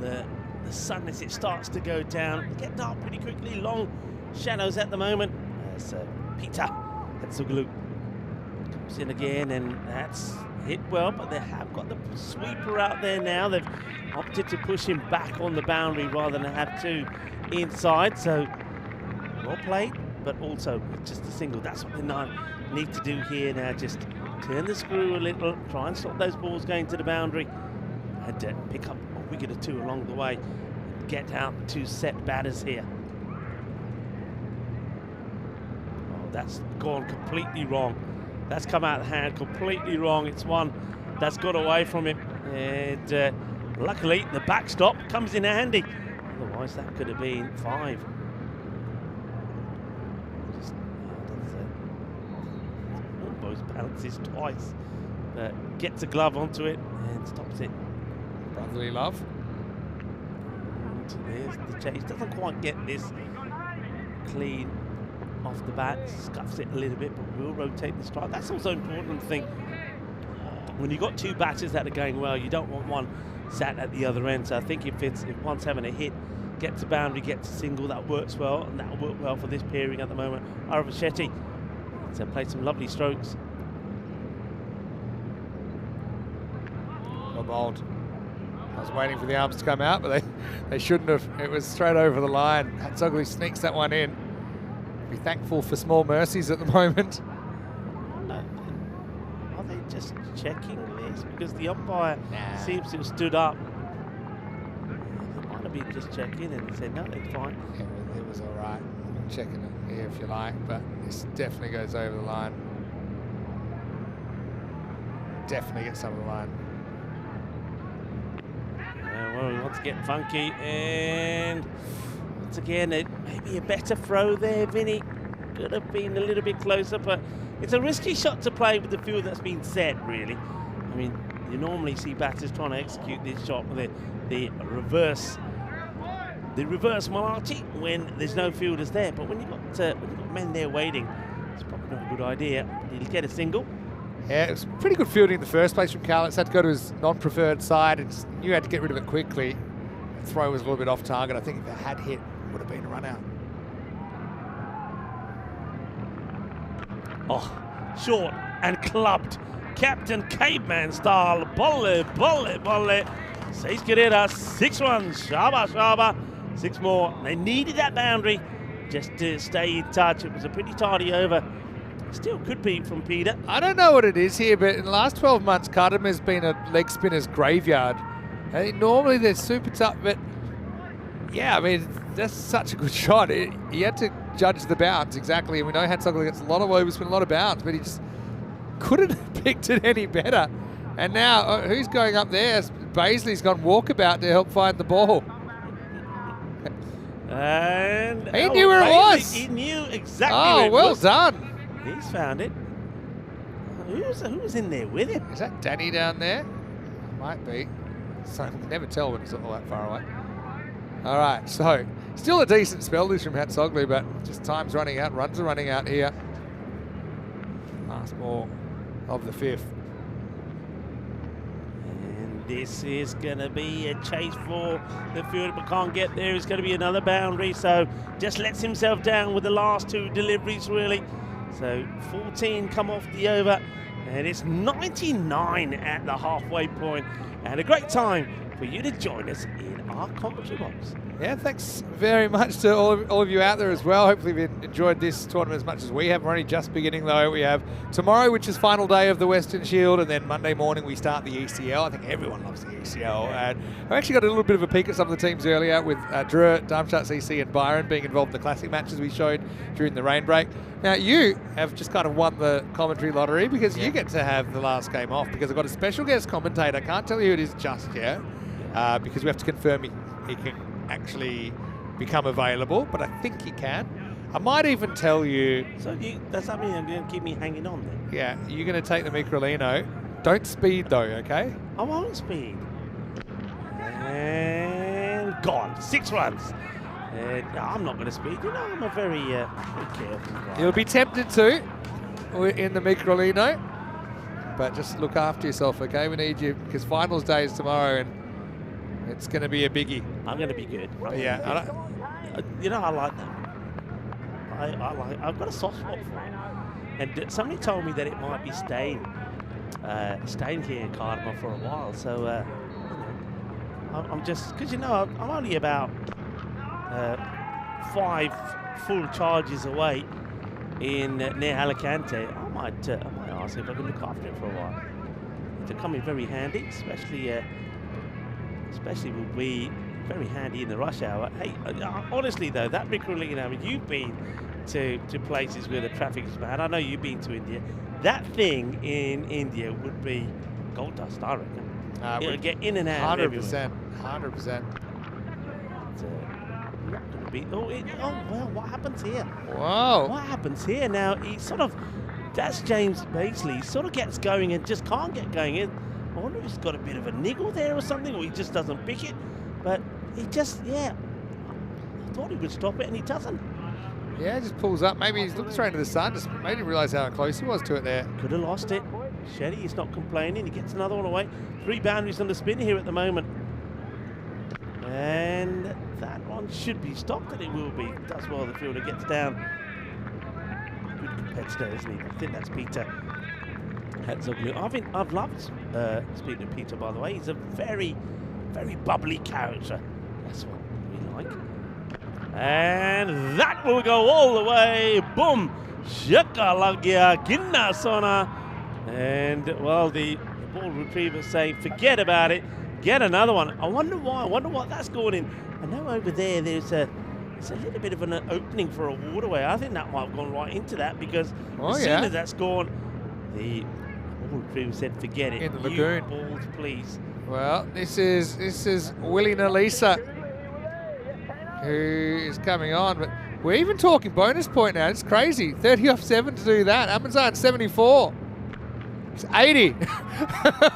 the sun as it starts to go down. Get dark pretty quickly, long shadows at the moment. As Peter Hatsuglu comes in again, and that's hit well, but they have got the sweeper out there now. They've opted to push him back on the boundary rather than have 2 inside. So well played, but also just a single. That's what they need to do here now. Just turn the screw a little, try and stop those balls going to the boundary, and pick up a wicket or 2 along the way. Get out 2 set batters here. Oh, that's gone completely wrong. That's come out of hand completely wrong. It's one that's got away from him. And luckily, the backstop comes in handy. Otherwise, that could have been 5. Just almost bounces twice. But gets a glove onto it and stops it. Brotherly love. There's the chase. Doesn't quite get this clean off the bat. Scuffs it a little bit, but will rotate the strike. That's also important thing. When you've got two batters that are going well, you don't want one sat at the other end. So I think if one's having a hit, gets a boundary, gets a single, that works well, and that'll work well for this pairing at the moment. Aravachetti so played some lovely strokes. Well bowled. I was waiting for the arms to come out, but they shouldn't have. It was straight over the line. Hatsoglu sneaks that one in. Be thankful for small mercies at the moment. Are they just checking this? Because the umpire seems to have stood up. They might have been just checking and said, no, it's fine. Yeah, it was all right. Checking it here if you like, but this definitely goes over the line. Definitely gets over the line. Well, he wants to get funky, and once again, it may be a better throw there, Vinny. Could have been a little bit closer, but it's a risky shot to play with the field that's been set, really. I mean, you normally see batters trying to execute this shot with the reverse Malachi when there's no fielders there, but when you've got men there waiting, it's probably not a good idea. He'll get a single. Yeah, it was pretty good fielding in the first place from Cowlitz. Had to go to his non-preferred side and knew he had to get rid of it quickly. The throw was a little bit off target. I think if it had hit, it would have been a run out. Oh, short and clubbed. Captain Caveman style. Bolle. Seis carreras, 6 runs. Shaba. 6 more. They needed that boundary just to stay in touch. It was a pretty tidy over. Still could be from Peter. I don't know what it is here, but in the last 12 months, Cardham has been a leg spinner's graveyard. Normally they're super tough, but yeah, I mean, that's such a good shot. He had to judge the bounce exactly, and we know Hatsoglu gets a lot of overspin, a lot of bounce, but he just couldn't have picked it any better. And now, who's going up there? Baisley's gone walkabout to help find the ball. And he knew where it was. He knew exactly where it was. Oh, well done. He's found it. Who was in there with him? Is that Danny down there? Might be. So you can never tell when it's all that far away. All right, so still a decent spell this from Hatsoglu, but just time's running out, runs are running out here. Last ball of the 5th. And this is going to be a chase for the fielder, but can't get there. It's going to be another boundary, so just lets himself down with the last 2 deliveries, really. So 14 come off the over, and it's 99 at the halfway point, and a great time for you to join us in our commentary box. Yeah, thanks very much to all of you out there as well. Hopefully you've enjoyed this tournament as much as we have. We're only just beginning though. We have tomorrow, which is final day of the Western Shield, and then Monday morning we start the ECL. I think everyone loves the ECL. And I've actually got a little bit of a peek at some of the teams earlier with Drew, Darmstadt CC and Byron being involved in the classic matches we showed during the rain break. Now you have just kind of won the commentary lottery because you get to have the last game off, because I've got a special guest commentator. I can't tell you who it is just yet because we have to confirm he can actually become available, but I think he can. I might even tell you. So does that mean you're going to keep me hanging on then? Yeah, you're going to take the Microlino. Don't speed though, okay? I won't speed. And gone. 6 runs. No, I'm not going to speed. You know, I'm a very careful guy. You'll be tempted to in the Microlino, but just look after yourself, okay? We need you because finals day is tomorrow, and it's going to be a biggie. I'm going to be good. Yeah. You know, I like that. I've got a soft spot for it. And somebody told me that it might be staying here in Cardamom for a while. So, I'm just, because, I'm only about 5 full charges away in near Alicante. I might ask if I can look after it for a while. It'll come in very handy, especially will be very handy in the rush hour. Hey, honestly though, that Microlino, I mean, you've been to places where the traffic is bad. I know you've been to India. That thing in India would be gold dust, I reckon. It'll get in and out 100%. 100%. Not going to be. Well, what happens here? Whoa. What happens here? Now, that's James Baisley. He sort of gets going and just can't get going in. I wonder if he's got a bit of a niggle there or something, or he just doesn't pick it. But he just, I thought he would stop it, and he doesn't. Yeah, just pulls up. Maybe he's looking straight into the sun. Just made him realise how close he was to it there. Could have lost it. Shetty is not complaining. He gets another one away. 3 boundaries on the spin here at the moment. And that one should be stopped, and it will be. Does well, the fielder gets down. Good competitor, isn't he? I think that's Peter Hatzoglu. I've loved speaking to Peter, by the way. He's a very, very bubbly character. That's what we like. And that will go all the way. Boom! Shakalagia Kinnasona. And, well, the ball retriever saying, forget about it. Get another one. I wonder why. I wonder what that's going in. I know over there's a little bit of an opening for a waterway. I think that might have gone right into that because as soon as that's gone, the ball retriever said, forget it. In the lagoon. Balls, please. Well, this is Willie Nalisa who is coming on, but we're even talking bonus point now. It's crazy. 30 off 7 to do that. Amazon 74. It's 80.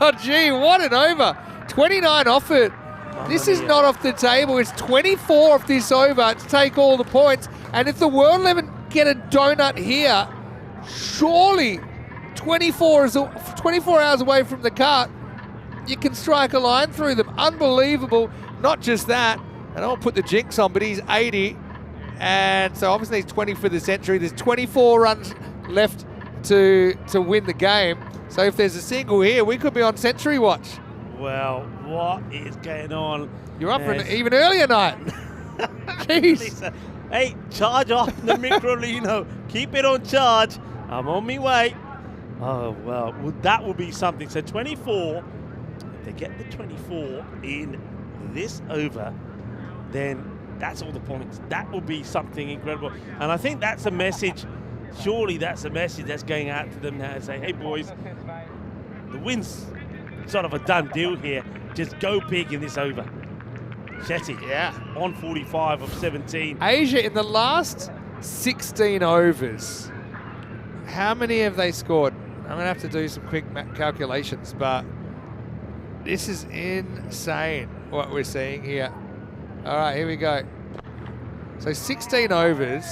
Oh, gee, what an over. 29 off it. This is not off the table. It's 24 off this over to take all the points. And if the World 11 get a donut here, surely 24 hours away from the cut, you can strike a line through them. Unbelievable. Not just that. And I won't put the jinx on, but he's 80. And so obviously he's 20 for the century. There's 24 runs left to win the game. So if there's a single here, we could be on century watch. Well, what is going on? You're up for an even earlier night. Jeez. Hey, charge off the Microlino. Keep it on charge. I'm on my way. Oh, well, that will be something. So 24, if they get the 24 in this over, then that's all the points. That will be something incredible. And I think that's a message. Surely that's a message that's going out to them now to say, hey, boys, the win's sort of a done deal here. Just go big in this over. Shetty, on 45 of 17. Asia, in the last 16 overs, how many have they scored? I'm going to have to do some quick calculations, but this is insane what we're seeing here. All right, here we go. So 16 overs,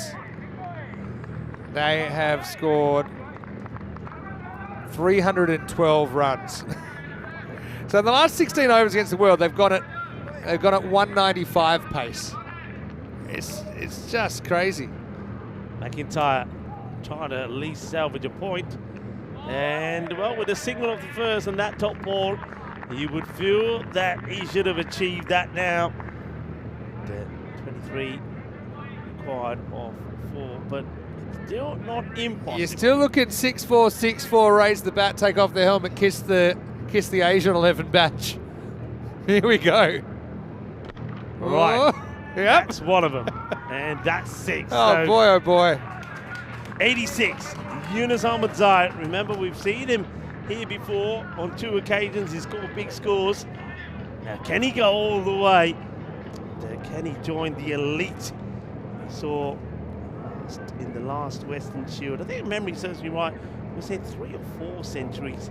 they have scored 312 runs. So in the last 16 overs against the world, they've got it 195 pace. It's just crazy. McIntyre trying to at least salvage a point. And, well, with the signal of the first and that top ball, you would feel that he should have achieved that now. The 23 required of 4, but it's still not impossible. You're still looking 6-4, 6-4, raise the bat, take off the helmet, kiss the Asian 11 badge. Here we go. Right. Oh, yep. That's one of them. And that's 6. Oh, so boy, oh, boy. 86. Yunus Ahmadzai. Remember, we've seen him here before on 2 occasions. He's scored big scores. Now, can he go all the way? Can he join the elite? We saw in the last Western Shield. I think memory serves me right. We said 3 or 4 centuries.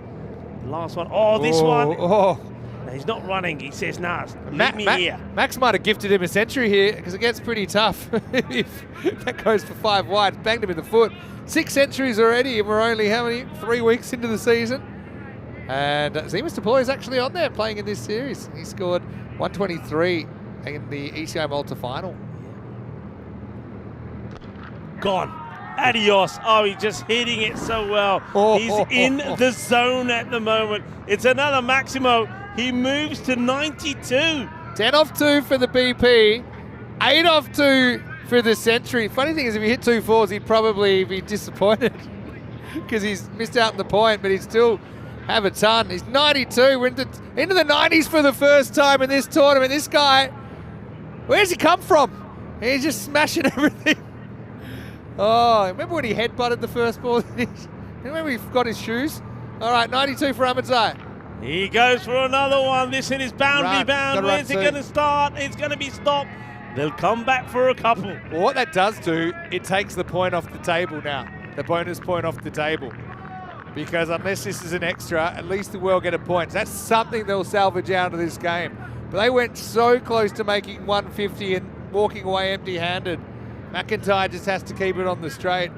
The last one. Oh, this one. Oh. No, he's not running. He says, nah, leave me here. Max might have gifted him a century here because it gets pretty tough if that goes for 5 wide. Banged him in the foot. 6 centuries already, and we're only, how many? 3 weeks into the season. And Zemus Deploy is actually on there playing in this series. He scored 123 in the ECI Malta final. Gone. Adios. Oh, he's just hitting it so well. He's in the zone at the moment. It's another Maximo. He moves to 92. 10 off 2 for the BP. 8 off 2 for the century. Funny thing is, if he hit 2 4s, he'd probably be disappointed because he's missed out on the point, but he'd still have a ton. He's 92. We're into the 90s for the first time in this tournament. This guy, where's he come from? He's just smashing everything. Oh, remember when he headbutted the first ball? Remember he forgot his shoes? All right, 92 for Ahmadzai. He goes for another one. This in his boundary bound. Where's it going to start? It's going to be stopped. They'll come back for a couple. Well, what that does do, it takes the point off the table now. The bonus point off the table. Because unless this is an extra, at least the world get a point. That's something they'll salvage out of this game. But they went so close to making 150 and walking away empty-handed. McIntyre just has to keep it on the straight.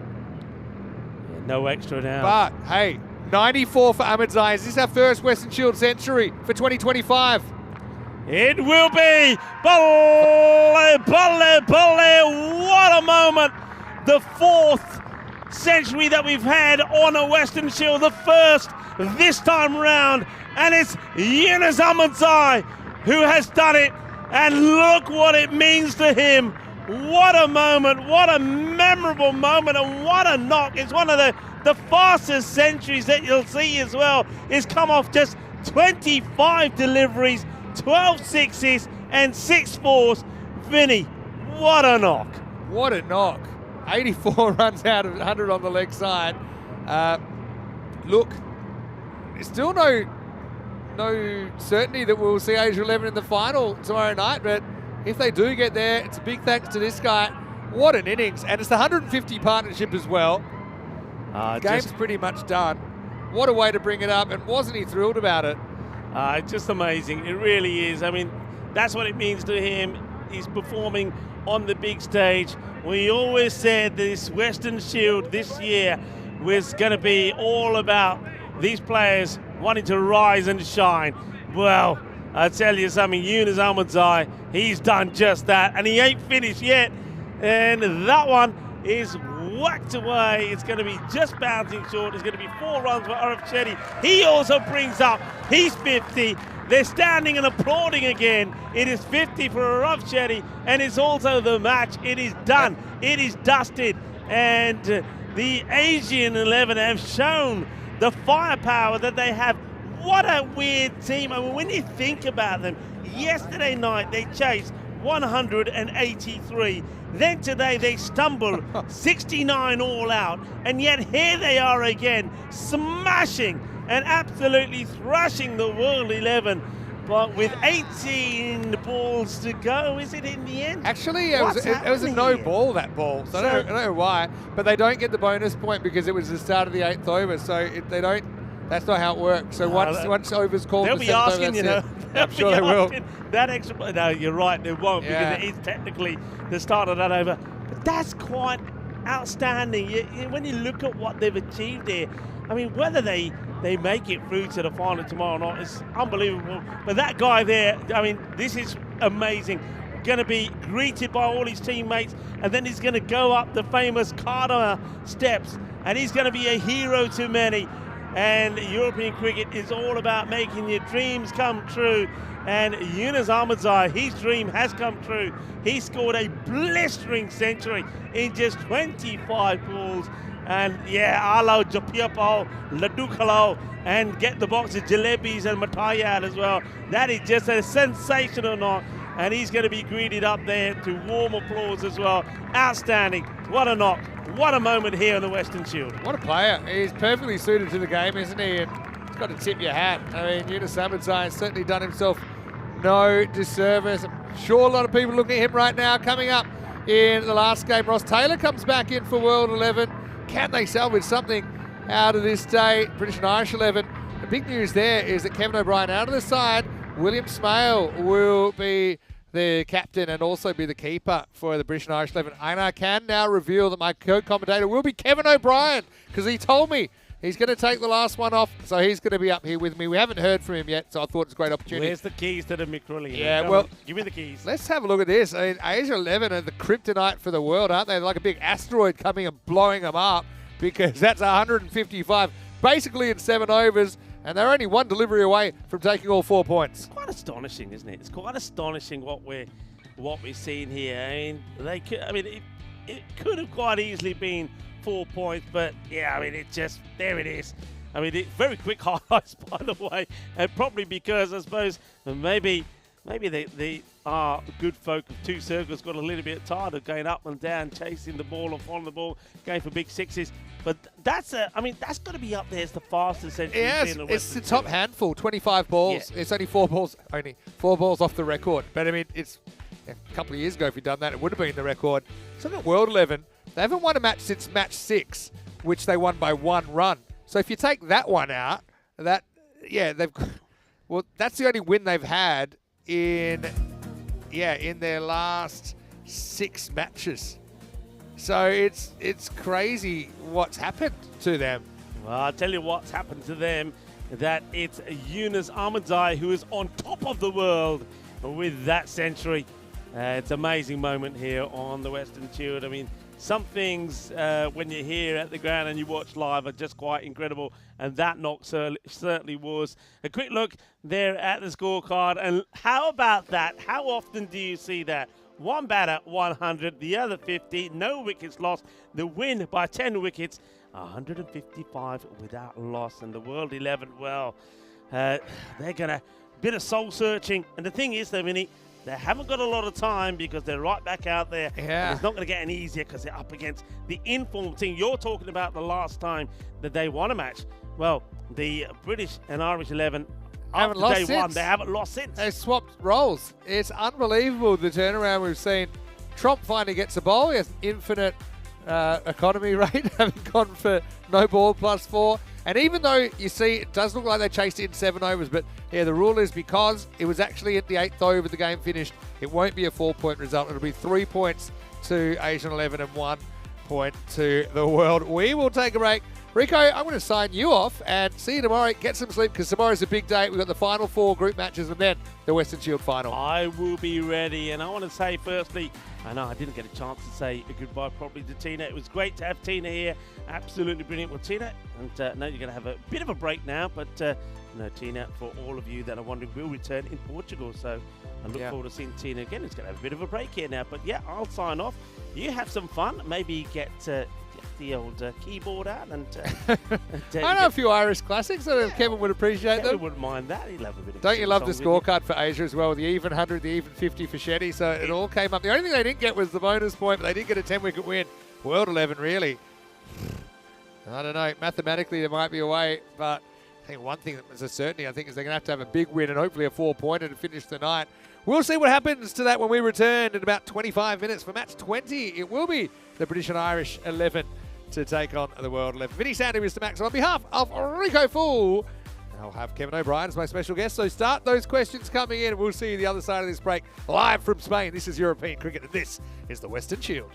No extra now. But, hey, 94 for Ahmedzai. Is this our first Western Shield century for 2025? It will be. Bulle, bulle, bulle. What a moment. The 4th century that we've had on a Western Shield. The first this time round. And it's Yunus Ahmedzai who has done it. And look what it means to him. What a moment. What a memorable moment. And what a knock. It's one of the fastest centuries that you'll see as well. It's come off just 25 deliveries, 12 sixes and 6 fours. Vinny, what a knock. What a knock. 84 runs out of 100 on the leg side. Look, there's still no certainty that we'll see Asia 11 in the final tomorrow night, but if they do get there, it's a big thanks to this guy. What an innings. And it's the 150 partnership as well. Game's pretty much done. What a way to bring it up, and wasn't he thrilled about it? Just amazing. It really is. I mean, that's what it means to him. He's performing on the big stage. We always said this Western Shield this year was going to be all about these players wanting to rise and shine. Well, I tell you something, Yunus Ahmedzai, he's done just that, and he ain't finished yet. And that one is whacked away. It's going to be just bouncing short. It's going to be 4 runs for Arif Shetty. He also brings up his 50. They're standing and applauding again. It is 50 for Arif Shetty, and it's also the match. It is done. It is dusted. And the Asian 11 have shown the firepower that they have. What a weird team. I mean, when you think about them, yesterday night they chased 183. Then today they stumbled 69 all out. And yet here they are again, smashing and absolutely thrashing the World 11. But with 18 balls to go, is it in the end? Actually, it was a no ball, that ball. So I don't know why. But they don't get the bonus point because it was the start of the 8th over. So they don't. That's not how it works. So once over's called, they'll be asking, you know. I'm sure they will. That extra. No, you're right. They won't because it is technically the start of that over. But that's quite outstanding. When you look at what they've achieved here, I mean, whether they make it through to the final tomorrow or not, it's unbelievable. But that guy there, I mean, this is amazing. Going to be greeted by all his teammates, and then he's going to go up the famous Carter steps, and he's going to be a hero to many. And European cricket is all about making your dreams come true. And Yunus Ahmedzai, his dream has come true. He scored a blistering century in just 25 balls. And yeah, alo japiapao, laddu khalao, and get the box of jalebis and matai out as well. That is just a sensational knock. And he's going to be greeted up there to warm applause as well. Outstanding. What a knock. What a moment here in the Western Shield. What a player. He's perfectly suited to the game, isn't he? And he's got to tip your hat. I mean, Yunus Ahmedzai has certainly done himself no disservice. I'm sure a lot of people looking at him right now. Coming up in the last game, Ross Taylor comes back in for World 11. Can they salvage something out of this day? British and Irish 11. The big news there is that Kevin O'Brien out of the side. William Smale will be the captain and also be the keeper for the British and Irish 11. And I can now reveal that my co-commentator will be Kevin O'Brien because he told me he's going to take the last one off, so he's going to be up here with me. We haven't heard from him yet, so I thought it's a great opportunity. Where's the keys to the McRully? Yeah, well, give me the keys. Let's have a look at this. I mean, Asia 11 are the kryptonite for the world, aren't they? They're like a big asteroid coming and blowing them up because that's 155, basically in 7 overs. And they're only 1 delivery away from taking all 4 points. Quite astonishing, isn't it? It's quite astonishing what we're seeing here. I mean, it could have quite easily been 4 points, but yeah, I mean, there it is. I mean, very quick highlights, by the way, and probably because I suppose maybe they are good folk of 2 circles got a little bit tired of going up and down, chasing the ball or following the ball, going for big sixes. But that's got to be up there as the fastest century. Yes, it's the top handful, 25 balls. Yeah. It's only 4 balls off the record. But I mean, it's a couple of years ago if you'd done that, it would have been the record. So at World 11, they haven't won a match since match 6, which they won by 1 run. So if you take that one out, that's the only win they've had in their last 6 matches. So it's crazy what's happened to them. Well, I'll tell you what's happened to them, that it's Yunus Ahmadzai who is on top of the world with that century. It's an amazing moment here on the Western Shield. I mean, some things when you're here at the ground and you watch live are just quite incredible, and that knock certainly was. A quick look there at the scorecard, and how about that? How often do you see that? One batter, 100, the other 50, no wickets lost. The win by 10 wickets, 155 without loss. And the World 11, well, they're going to bit of soul searching. And the thing is, though, Vinny, they haven't got a lot of time because they're right back out there. Yeah. And it's not going to get any easier because they're up against the informed team. You're talking about the last time that they won a match. Well, the British and Irish 11, haven't after lost day since. one, they haven't lost since. They swapped roles. It's unbelievable the turnaround we've seen. Tromp finally gets a bowl. He has an infinite economy rate, having gone for no ball +4. And even though you see it does look like they chased it in 7 overs, but yeah, the rule is because it was actually at the 8th over the game finished, it won't be a 4-point result. It'll be 3 points to Asian 11 and 1 point to the world. We will take a break. Rico, I'm going to sign you off and see you tomorrow. Get some sleep because tomorrow's a big day. We've got the final 4 group matches and then the Western Shield final. I will be ready. And I want to say, firstly, I know I didn't get a chance to say a goodbye properly to Tina. It was great to have Tina here. Absolutely brilliant with Tina. And no, you're going to have a bit of a break now. But Tina, for all of you that are wondering, will return in Portugal. So I look forward to seeing Tina again. It's going to have a bit of a break here now. But yeah, I'll sign off. You have some fun. Maybe get the old keyboard out and I know a few Irish classics. I know Kevin would appreciate them. Kevin wouldn't mind that. He'll have a bit of. Don't you love the song-song scorecard for Asia as well? The even 100, the even 50 for Shetty. So it all came up. The only thing they didn't get was the bonus point, but they did get a 10-wicket win. World 11, really. I don't know. Mathematically, there might be a way, but I think one thing that was a certainty, I think, is they're going to have a big win and hopefully a 4-pointer to finish the night. We'll see what happens to that when we return in about 25 minutes for match 20. It will be the British and Irish 11 to take on the World 11. Vinny Sandu, Mr. Max, on behalf of Rico Fool. I'll have Kevin O'Brien as my special guest, so start those questions coming in and we'll see you the other side of this break live from Spain. This is European cricket and this is the Western Shield.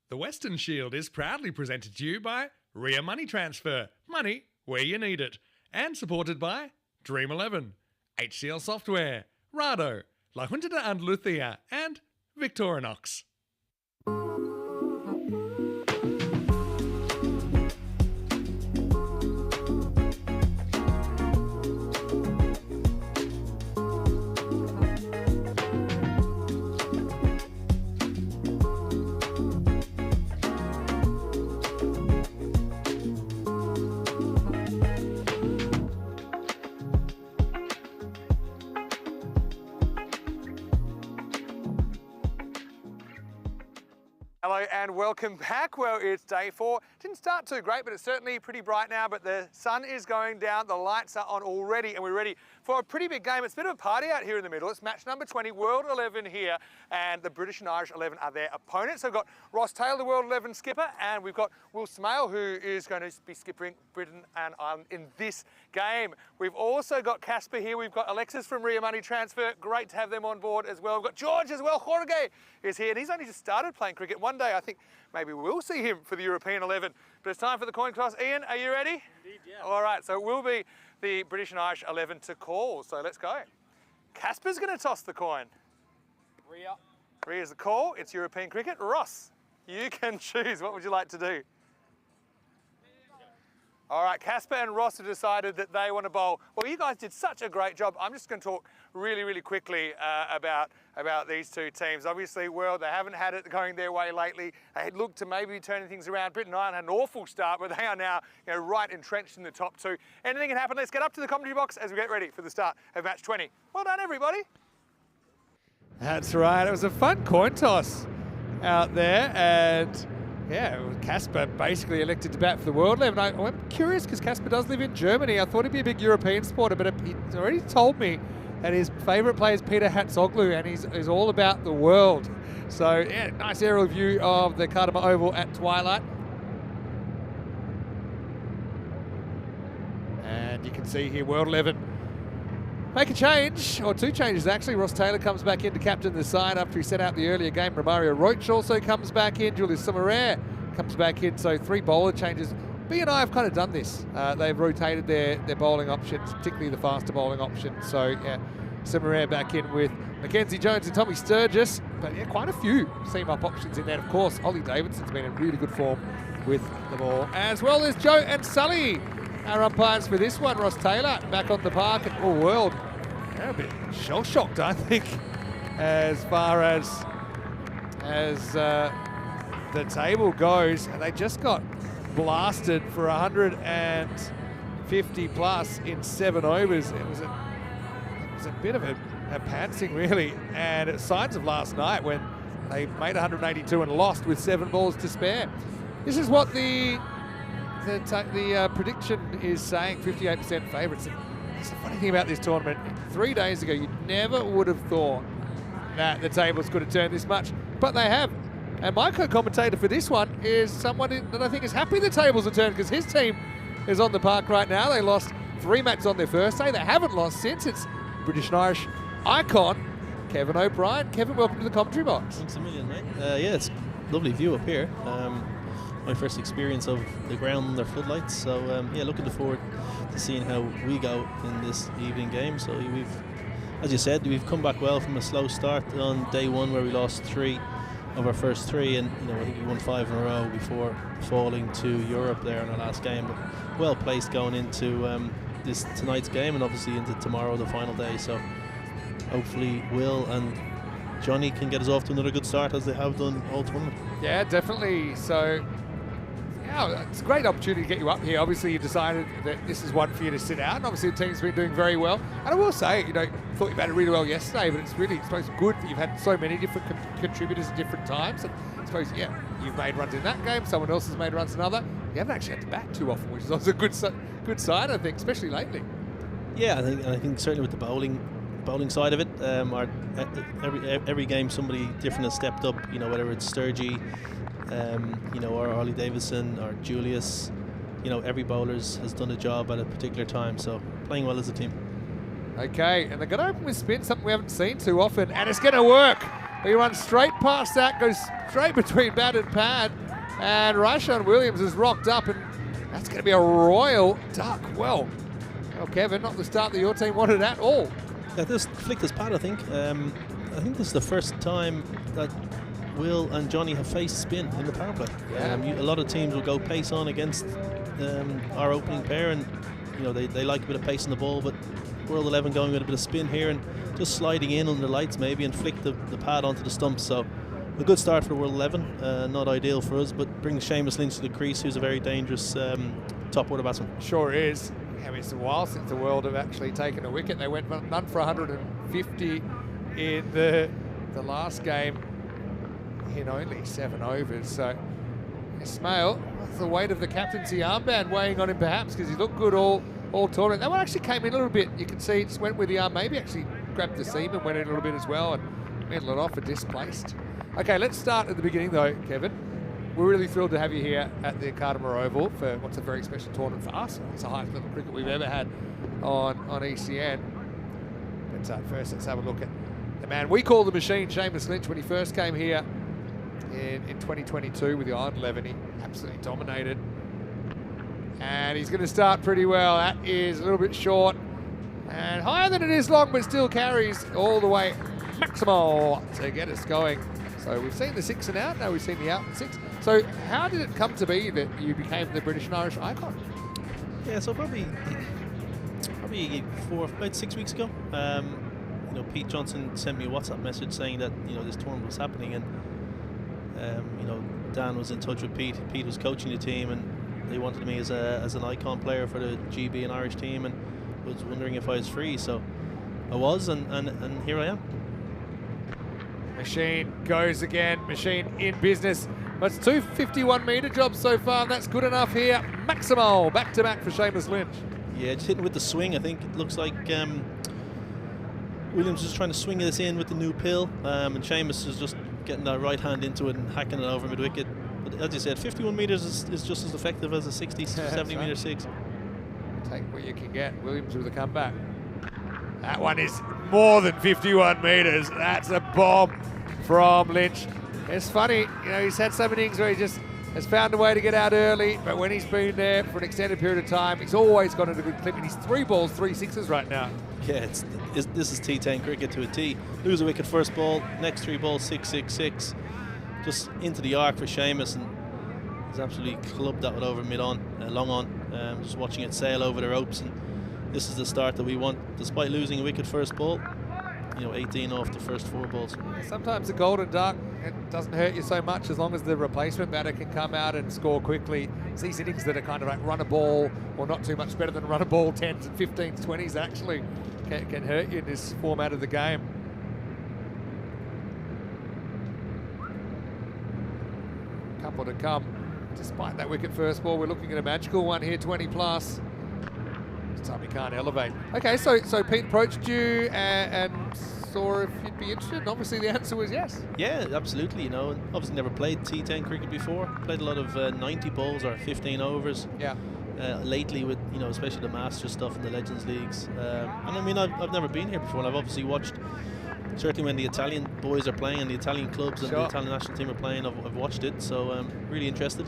The Weston Shield is proudly presented to you by Ria Money Transfer, money where you need it, and supported by Dream 11, HCL Software, Rado, La Junta de Andalucía, and Victorinox. Hello and welcome back. Well, it's day 4. Didn't start too great, but it's certainly pretty bright now, but the sun is going down, the lights are on already, and we're ready for a pretty big game. It's a bit of a party out here in the middle. It's match number 20, World 11 here, and the British and Irish 11 are their opponents. So we've got Ross Taylor, the World 11 skipper, and we've got Will Smale, who is going to be skipping Britain and Ireland in this game. We've also got Casper here. We've got Alexis from Ria Money Transfer. Great to have them on board as well. We've got George as well. Jorge is here, and he's only just started playing cricket. One day, I think maybe we'll see him for the European 11. But it's time for the coin toss. Ian, are you ready? Indeed, yeah. All right, so it will be the British and Irish 11 to call. So let's go. Casper's going to toss the coin. Ria. Ria's the call. It's European cricket. Ross, you can choose. What would you like to do? All right, Casper and Ross have decided that they want to bowl. Well, you guys did such a great job. I'm just going to talk really quickly about these two teams. Obviously, World, they haven't had it going their way lately. They had looked to maybe turning things around. Britain and Ireland had an awful start, but they are now right entrenched in the top 2. Anything can happen. Let's get up to the commentary box as we get ready for the start of match 20. Well done, everybody. That's right. It was a fun coin toss out there, and yeah, Casper basically elected to bat for the World 11. I'm curious because Casper does live in Germany. I thought he'd be a big European supporter, but he's already told me that his favourite player is Peter Hatzoglu, and he's all about the world. So yeah, nice aerial view of the Cardamom Oval at twilight. And you can see here World 11 make a change, or 2 changes actually. Ross Taylor comes back in to captain the side after he set out the earlier game. Romario Roach also comes back in. Julius Summerer comes back in. So 3 bowler changes. B and I have kind of done this. They've rotated their bowling options, particularly the faster bowling options. So yeah, Summerer back in with Mackenzie Jones and Tommy Sturgis. But yeah, quite a few seam-up options in there. Of course, Ollie Davidson's been in really good form with the ball, as well as Joe and Sully, our umpires for this one. Ross Taylor back on the park, and all World, they're a bit shell-shocked, I think, as far as the table goes. And they just got blasted for 150 plus in 7 overs. It was a bit of a pantsing, really, and it's signs of last night when they made 182 and lost with 7 balls to spare. This is what the prediction is saying, 58% favourites. It's the funny thing about this tournament, 3 days ago, you never would have thought that the tables could have turned this much, but they have. And my co-commentator for this one is someone that I think is happy the tables have turned, because his team is on the park right now. They lost 3 matches on their first day. They haven't lost since. It's British and Irish icon, Kevin O'Brien. Kevin, welcome to the commentary box. Thanks a million, mate. Yeah, it's a lovely view up here. My first experience of the ground under floodlights, so yeah, looking forward to seeing how we go in this evening game. So we've, as you said, we've come back well from a slow start on day 1 where we lost 3 of our first 3, and I think we won 5 in a row before falling to Europe there in our last game. But well placed going into tonight's game, and obviously into tomorrow, the final day. So hopefully Will and Johnny can get us off to another good start as they have done all tournament. Yeah, definitely. So yeah, it's a great opportunity to get you up here. Obviously, you decided that this is one for you to sit out, and obviously the team's been doing very well. And I will say, thought you batted really well yesterday, but it's really, I suppose, good that you've had so many different contributors at different times. And I suppose, yeah, you've made runs in that game, someone else has made runs in another. You haven't actually had to bat too often, which is also a good sign, I think, especially lately. Yeah, I think certainly with the bowling side of it, every game somebody different has stepped up. Whether it's Sturgey, or Ollie Davidson or Julius, every bowler has done a job at a particular time. So playing well as a team. Okay, and they're going to open with spin, something we haven't seen too often, and it's going to work. He runs straight past that, goes straight between bat and pad, and Ryshawn Williams is rocked up, and that's going to be a royal duck. Well, Kevin, not the start that your team wanted at all. Yeah, this flicked his pad, I think. I think this is the first time that Will and Johnny have faced spin in the power play. Yeah. A lot of teams will go pace on against our opening pair, and they like a bit of pace in the ball, but World 11 going with a bit of spin here and just sliding in under the lights maybe and flick the pad onto the stumps. So a good start for World 11, not ideal for us, but brings Seamus Lynch to the crease, who's a very dangerous top order batsman. Sure is. I mean, it's a while since the World have actually taken a wicket. They went none for 150 in the last game in only 7 overs. So Ismail, the weight of the captaincy armband weighing on him perhaps, because he looked good all tournament. That one actually came in a little bit. You can see it just went with the arm, maybe actually grabbed the seam and went in a little bit as well and middled it off and displaced. Okay, let's start at the beginning though, Kevin. We're really thrilled to have you here at the Cartamore Oval for what's a very special tournament for us. It's the highest level of cricket we've ever had on ECN. But first, let's have a look at the man we call the machine, Seamus Lynch. When he first came here in 2022 with the Ireland 11, he absolutely dominated. And he's going to start pretty well. That is a little bit short and higher than it is long, but still carries all the way maximal to get us going. So we've seen the 6 and out, now we've seen the out and 6. So how did it come to be that you became the British and Irish icon? Yeah, so probably about 6 weeks ago. Pete Johnson sent me a WhatsApp message saying that this tournament was happening, and Dan was in touch with Pete. Pete was coaching the team, and they wanted me as an icon player for the GB and Irish team, and was wondering if I was free. So I was, and here I am. Machine goes again. Machine in business. But it's 2 51-metre jobs so far, and that's good enough here. Maximal back-to-back for Seamus Lynch. Yeah, just hitting with the swing. I think it looks like Williams is trying to swing this in with the new pill, and Seamus is just getting that right hand into it and hacking it over mid-wicket. But as you said, 51 metres is just as effective as a 60, 70 metre 6. Take what you can get. Williams with a comeback. That one is more than 51 metres. That's a bomb from Lynch. It's funny, he's had some innings where he just has found a way to get out early, but when he's been there for an extended period of time, he's always got a good clip, and he's 3 balls, 3 sixes right now. Yeah, this is T10 cricket to a T. Lose a wicket first ball, next 3 balls, 6, 6, 6. Just into the arc for Seamus, and he's absolutely clubbed that one over mid-on, long on, just watching it sail over the ropes, and this is the start that we want, despite losing a wicket first ball. 18 off the first 4 balls. Sometimes the golden duck, it doesn't hurt you so much as long as the replacement batter can come out and score quickly. It's these innings that are kind of like run a ball, or not too much better than run a ball, 10s and 15s, 20s, that actually can hurt you in this format of the game. Couple to come. Despite that wicket first ball, we're looking at a magical one here, 20 plus. This time he can't elevate. Okay, so Pete approached you and saw if you'd be interested, and obviously the answer was yes. Yeah, absolutely. Obviously never played T10 cricket before. Played a lot of 90 balls or 15 overs. Yeah. Lately with, especially the Masters stuff in the Legends Leagues. And I mean, I've never been here before, and I've obviously watched, certainly when the Italian boys are playing and the Italian clubs and the Italian national team are playing, I've watched it, so I'm really interested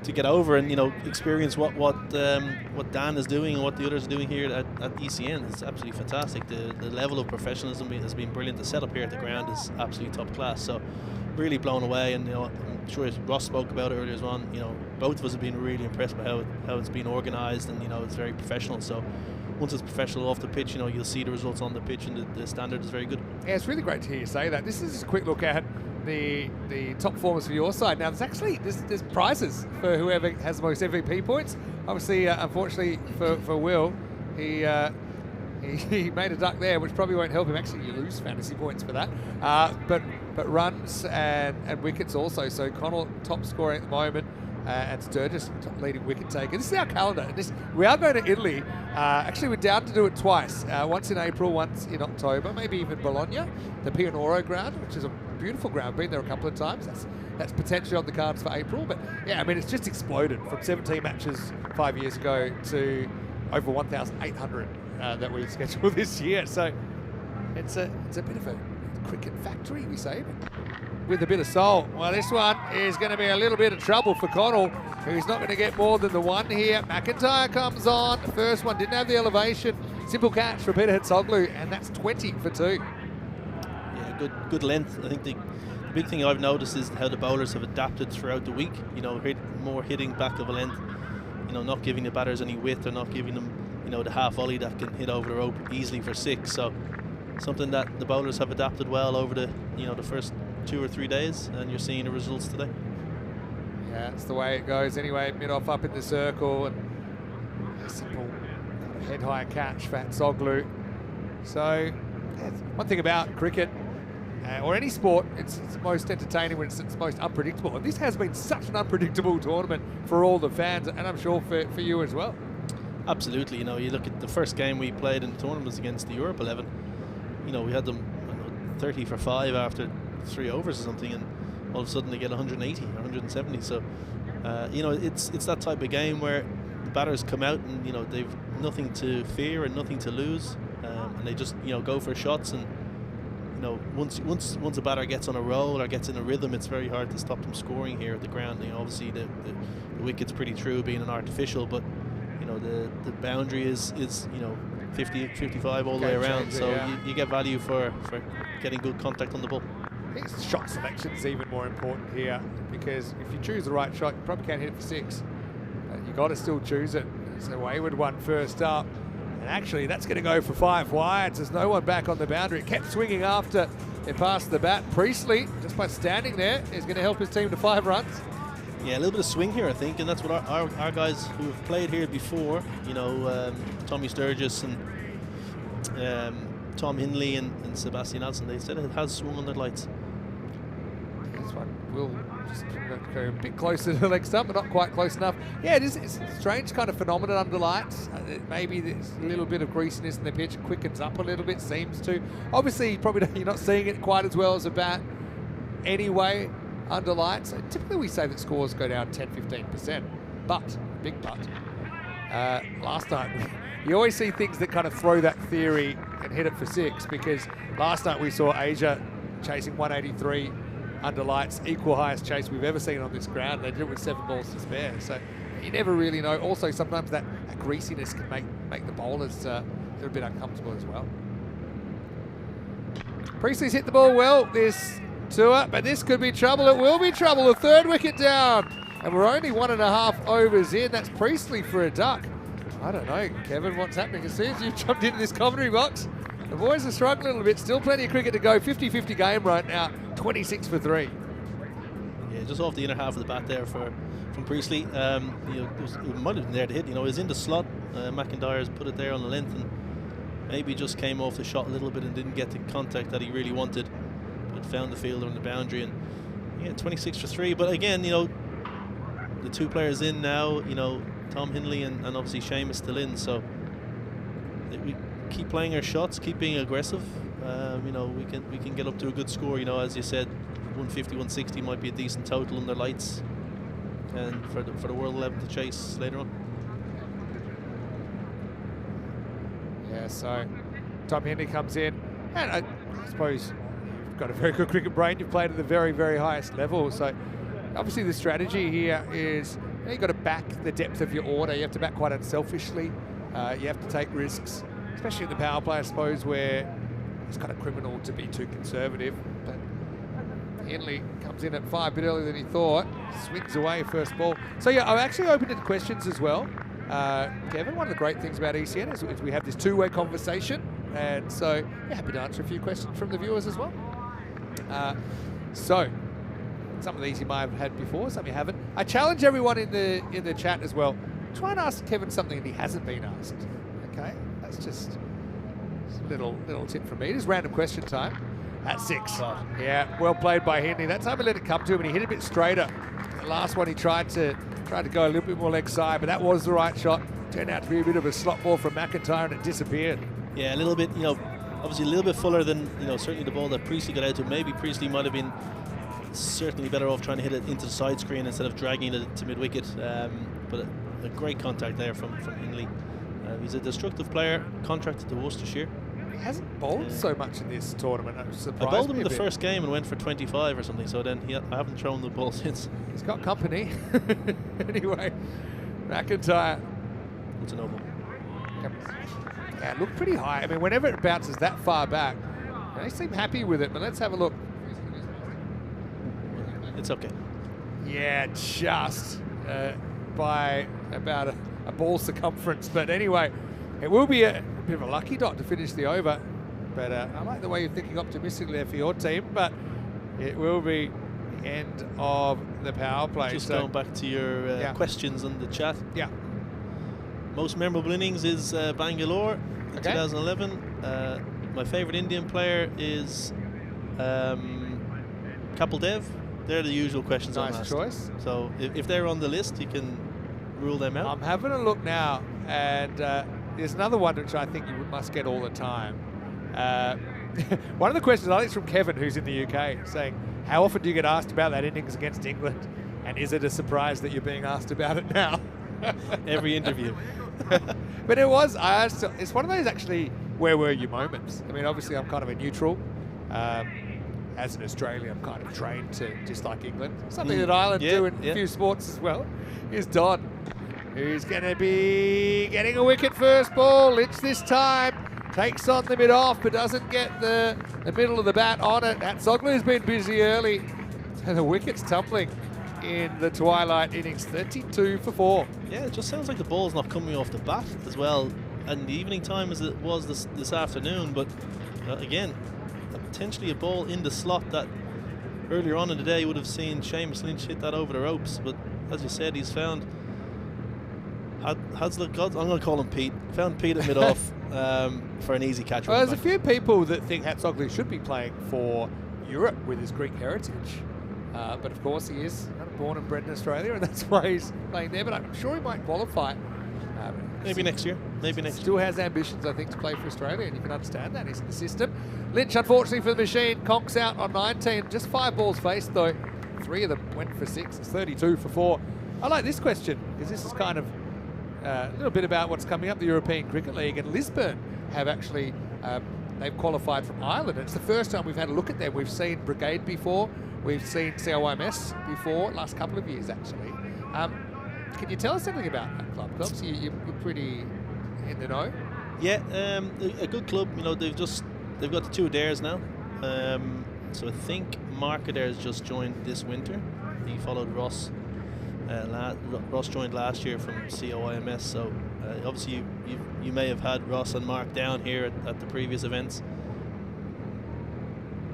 to get over and experience what Dan is doing and what the others are doing here at ECN. It's absolutely fantastic. The level of professionalism has been brilliant. The setup here at the ground is absolutely top class. So really blown away, and I'm sure Ross spoke about it earlier as well. Both of us have been really impressed by how it's been organised, and it's very professional. So once it's professional off the pitch, you'll see the results on the pitch, and the standard is very good. Yeah, it's really great to hear you say that. This is just a quick look at the top performers for your side. Now, there's prizes for whoever has the most MVP points. Obviously, unfortunately for Will, he made a duck there, which probably won't help him. Actually, you lose fantasy points for that. But runs and wickets also. So Connell top scoring at the moment, and Sturgis leading wicket taker. This is our calendar. We are going to Italy. Actually, we're down to do it twice. Once in April, once in October, maybe even Bologna, the Pianoro ground, which is a beautiful ground. Been there a couple of times. That's potentially on the cards for April. But yeah, I mean, it's just exploded from 17 matches 5 years ago to over 1,800 that we scheduled this year. So it's a bit of cricket factory, we say, with a bit of soul. Well, this one is going to be a little bit of trouble for Connell, who's not going to get more than the one here. McIntyre comes on. The first one didn't have the elevation. Simple catch for Peter Hitzoglu, and that's 20 for 2. Yeah, good length. I think the big thing I've noticed is how the bowlers have adapted throughout the week. You know, more hitting back of a length. You know, not giving the batters any width, or not giving them, you know, the half volley that can hit over the rope easily for 6. So something that the bowlers have adapted well over the, you know, the first 2 or 3 days, and you're seeing the results today. Yeah, that's the way it goes. Anyway, mid-off up in the circle, and a simple head-high catch for Hitzoglu. So yeah, one thing about cricket, or any sport, it's most entertaining when it's most unpredictable. And this has been such an unpredictable tournament for all the fans, and I'm sure for you as well. Absolutely. You know, you look at the first game we played in the tournament was against the Europe 11. You know, we had them 30 for 5 after 3 overs or something, and all of a sudden they get 180 or 170. So, you know, it's that type of game where the batters come out and, you know, they've nothing to fear and nothing to lose, and they just, you know, go for shots. And you know, once a batter gets on a roll or gets in a rhythm, it's very hard to stop them scoring here at the ground. You know, obviously the wicket's pretty true, being an artificial, but you know, the boundary is you know, 50, 55 all the way around. So you get value for getting good contact on the ball. I think shot selection is even more important here, because if you choose the right shot, you probably can't hit it for 6. But you got to still choose it. It's a wayward one first up. And actually, that's going to go for 5 wides. There's no one back on the boundary. It kept swinging after it passed the bat. Priestley, just by standing there, is going to help his team to 5 runs. Yeah, a little bit of swing here, I think, and that's what our guys who have played here before, you know, Tommy Sturgis and Tom Hindley and Sebastian Alson, they said it has swung on their lights. This one will just go a bit closer to the leg stump, but not quite close enough. Yeah, it's a strange kind of phenomenon under lights. Maybe there's a little bit of greasiness in the pitch, quickens up a little bit, seems to. Obviously, you're not seeing it quite as well as a bat anyway under lights. Typically, we say that scores go down 10-15%, but, big but, last night, you always see things that kind of throw that theory and hit it for 6, because last night we saw Asia chasing 183 under lights, equal highest chase we've ever seen on this ground. They did it with 7 balls to spare, so you never really know. Also, sometimes that greasiness can make the bowlers a little bit uncomfortable as well. Priestley's hit the ball well this tour, but this could be trouble. It will be trouble. The 3rd wicket down, and we're only 1.5 overs in. That's Priestley for a duck. I don't know, Kevin, what's happening? As soon as you jumped into this commentary box, the boys are struggling a little bit. Still plenty of cricket to go. 50-50 game right now. 26 for 3. Yeah, just off the inner half of the bat there from Priestley. You know, it might have been there to hit. You know, it was in the slot. McIntyre's put it there on the length, and maybe just came off the shot a little bit and didn't get the contact that he really wanted, but found the fielder on the boundary. And yeah, 26 for 3. But again, you know, the 2 players in now. You know, Tom Hindley and obviously Seamus still in. So we keep playing our shots, keep being aggressive. You know, we can get up to a good score. You know, as you said, 150, 160 might be a decent total under lights, and for the World 11 to chase later on. Yeah, so Tom Hindley comes in, and I suppose you've got a very good cricket brain. You've played at the very, very highest level. So obviously the strategy here is, you know, you've got to back the depth of your order. You have to back quite unselfishly. You have to take risks, especially in the power play, I suppose, where it's kind of criminal to be too conservative. But Hindley comes in at 5 a bit earlier than he thought. Swings away first ball. So yeah, I'm actually open to questions as well. Kevin, one of the great things about ECN is we have this 2-way conversation, and so yeah, happy to answer a few questions from the viewers as well. So some of these you might have had before, some you haven't. I challenge everyone in the chat as well. Try and ask Kevin something that he hasn't been asked. Okay, that's just a little tip from me. It is random question time at 6. Yeah, well played by Hindley. That time he let it come to him, and he hit a bit straighter. The last one he tried to go a little bit more leg side, but that was the right shot. Turned out to be a bit of a slot ball from McIntyre, and it disappeared. Yeah, a little bit, you know, obviously a little bit fuller than, you know, certainly the ball that Priestley got out to. Maybe Priestley might have been certainly better off trying to hit it into the side screen instead of dragging it to mid-wicket. But a great contact there from Hindley. He's a destructive player, contracted to Worcestershire. He hasn't bowled so much in this tournament. I bowled him in the first game and went for 25 or something, so then I haven't thrown the ball since. He's got company. Anyway, McIntyre. It's a noble. Yeah, it looked pretty high. I mean, whenever it bounces that far back, they seem happy with it, but let's have a look. It's okay. Yeah, just by about a ball circumference. But anyway, it will be a bit of a lucky dot to finish the over. But I like the way you're thinking optimistically there for your team. But it will be the end of the power play. Just going back to your questions on the chat. Yeah. Most memorable innings is Bangalore in 2011. My favourite Indian player is Kapil Dev. They're the usual questions I'm asked. Nice choice. So if they're on the list, you can rule them out. I'm having a look now, and there's another one which I think you must get all the time. One of the questions I think is from Kevin, who's in the UK, saying, how often do you get asked about that innings against England? And is it a surprise that you're being asked about it now? Every interview. But it's one of those actually where were you moments. I mean, obviously I'm kind of a neutral. As an Australian, I'm kind of trained to dislike England. Something that Ireland do in a few sports as well. Here's Dodd, who's going to be getting a wicket first ball. Lynch this time takes on the mid-off, but doesn't get the middle of the bat on it. Hatzoglu's been busy early, and the wicket's tumbling in the twilight innings, 32 for 4. Yeah, it just sounds like the ball's not coming off the bat as well, and the evening time as it was this afternoon. But again, potentially a ball in the slot that earlier on in the day you would have seen Seamus Lynch hit that over the ropes. But as you said, he's found I'm going to call him Pete. Found Pete at mid-off for an easy catch. Well, there's a few people that think Hatzoglu should be playing for Europe with his Greek heritage. But of course he is born and bred in Australia, and that's why he's playing there. But I'm sure he might qualify. Maybe next year. Still has ambitions, I think, to play for Australia, and you can understand that. He's in the system. Lynch, unfortunately for the machine, conks out on 19. Just 5 balls faced, though. 3 of them went for 6. It's 32 for 4. I like this question, because this is kind of a little bit about what's coming up. The European Cricket League and Lisburn have actually, they've qualified from Ireland. It's the first time we've had a look at them. We've seen Brigade before. We've seen COMS before, last couple of years, actually. Can you tell us anything about that club? Obviously, you're pretty in the know. Yeah, a good club. You know, they've got the 2 Adaires now. So I think Mark Adair has just joined this winter. He followed Ross. Ross joined last year from COIMS. So obviously you may have had Ross and Mark down here at the previous events.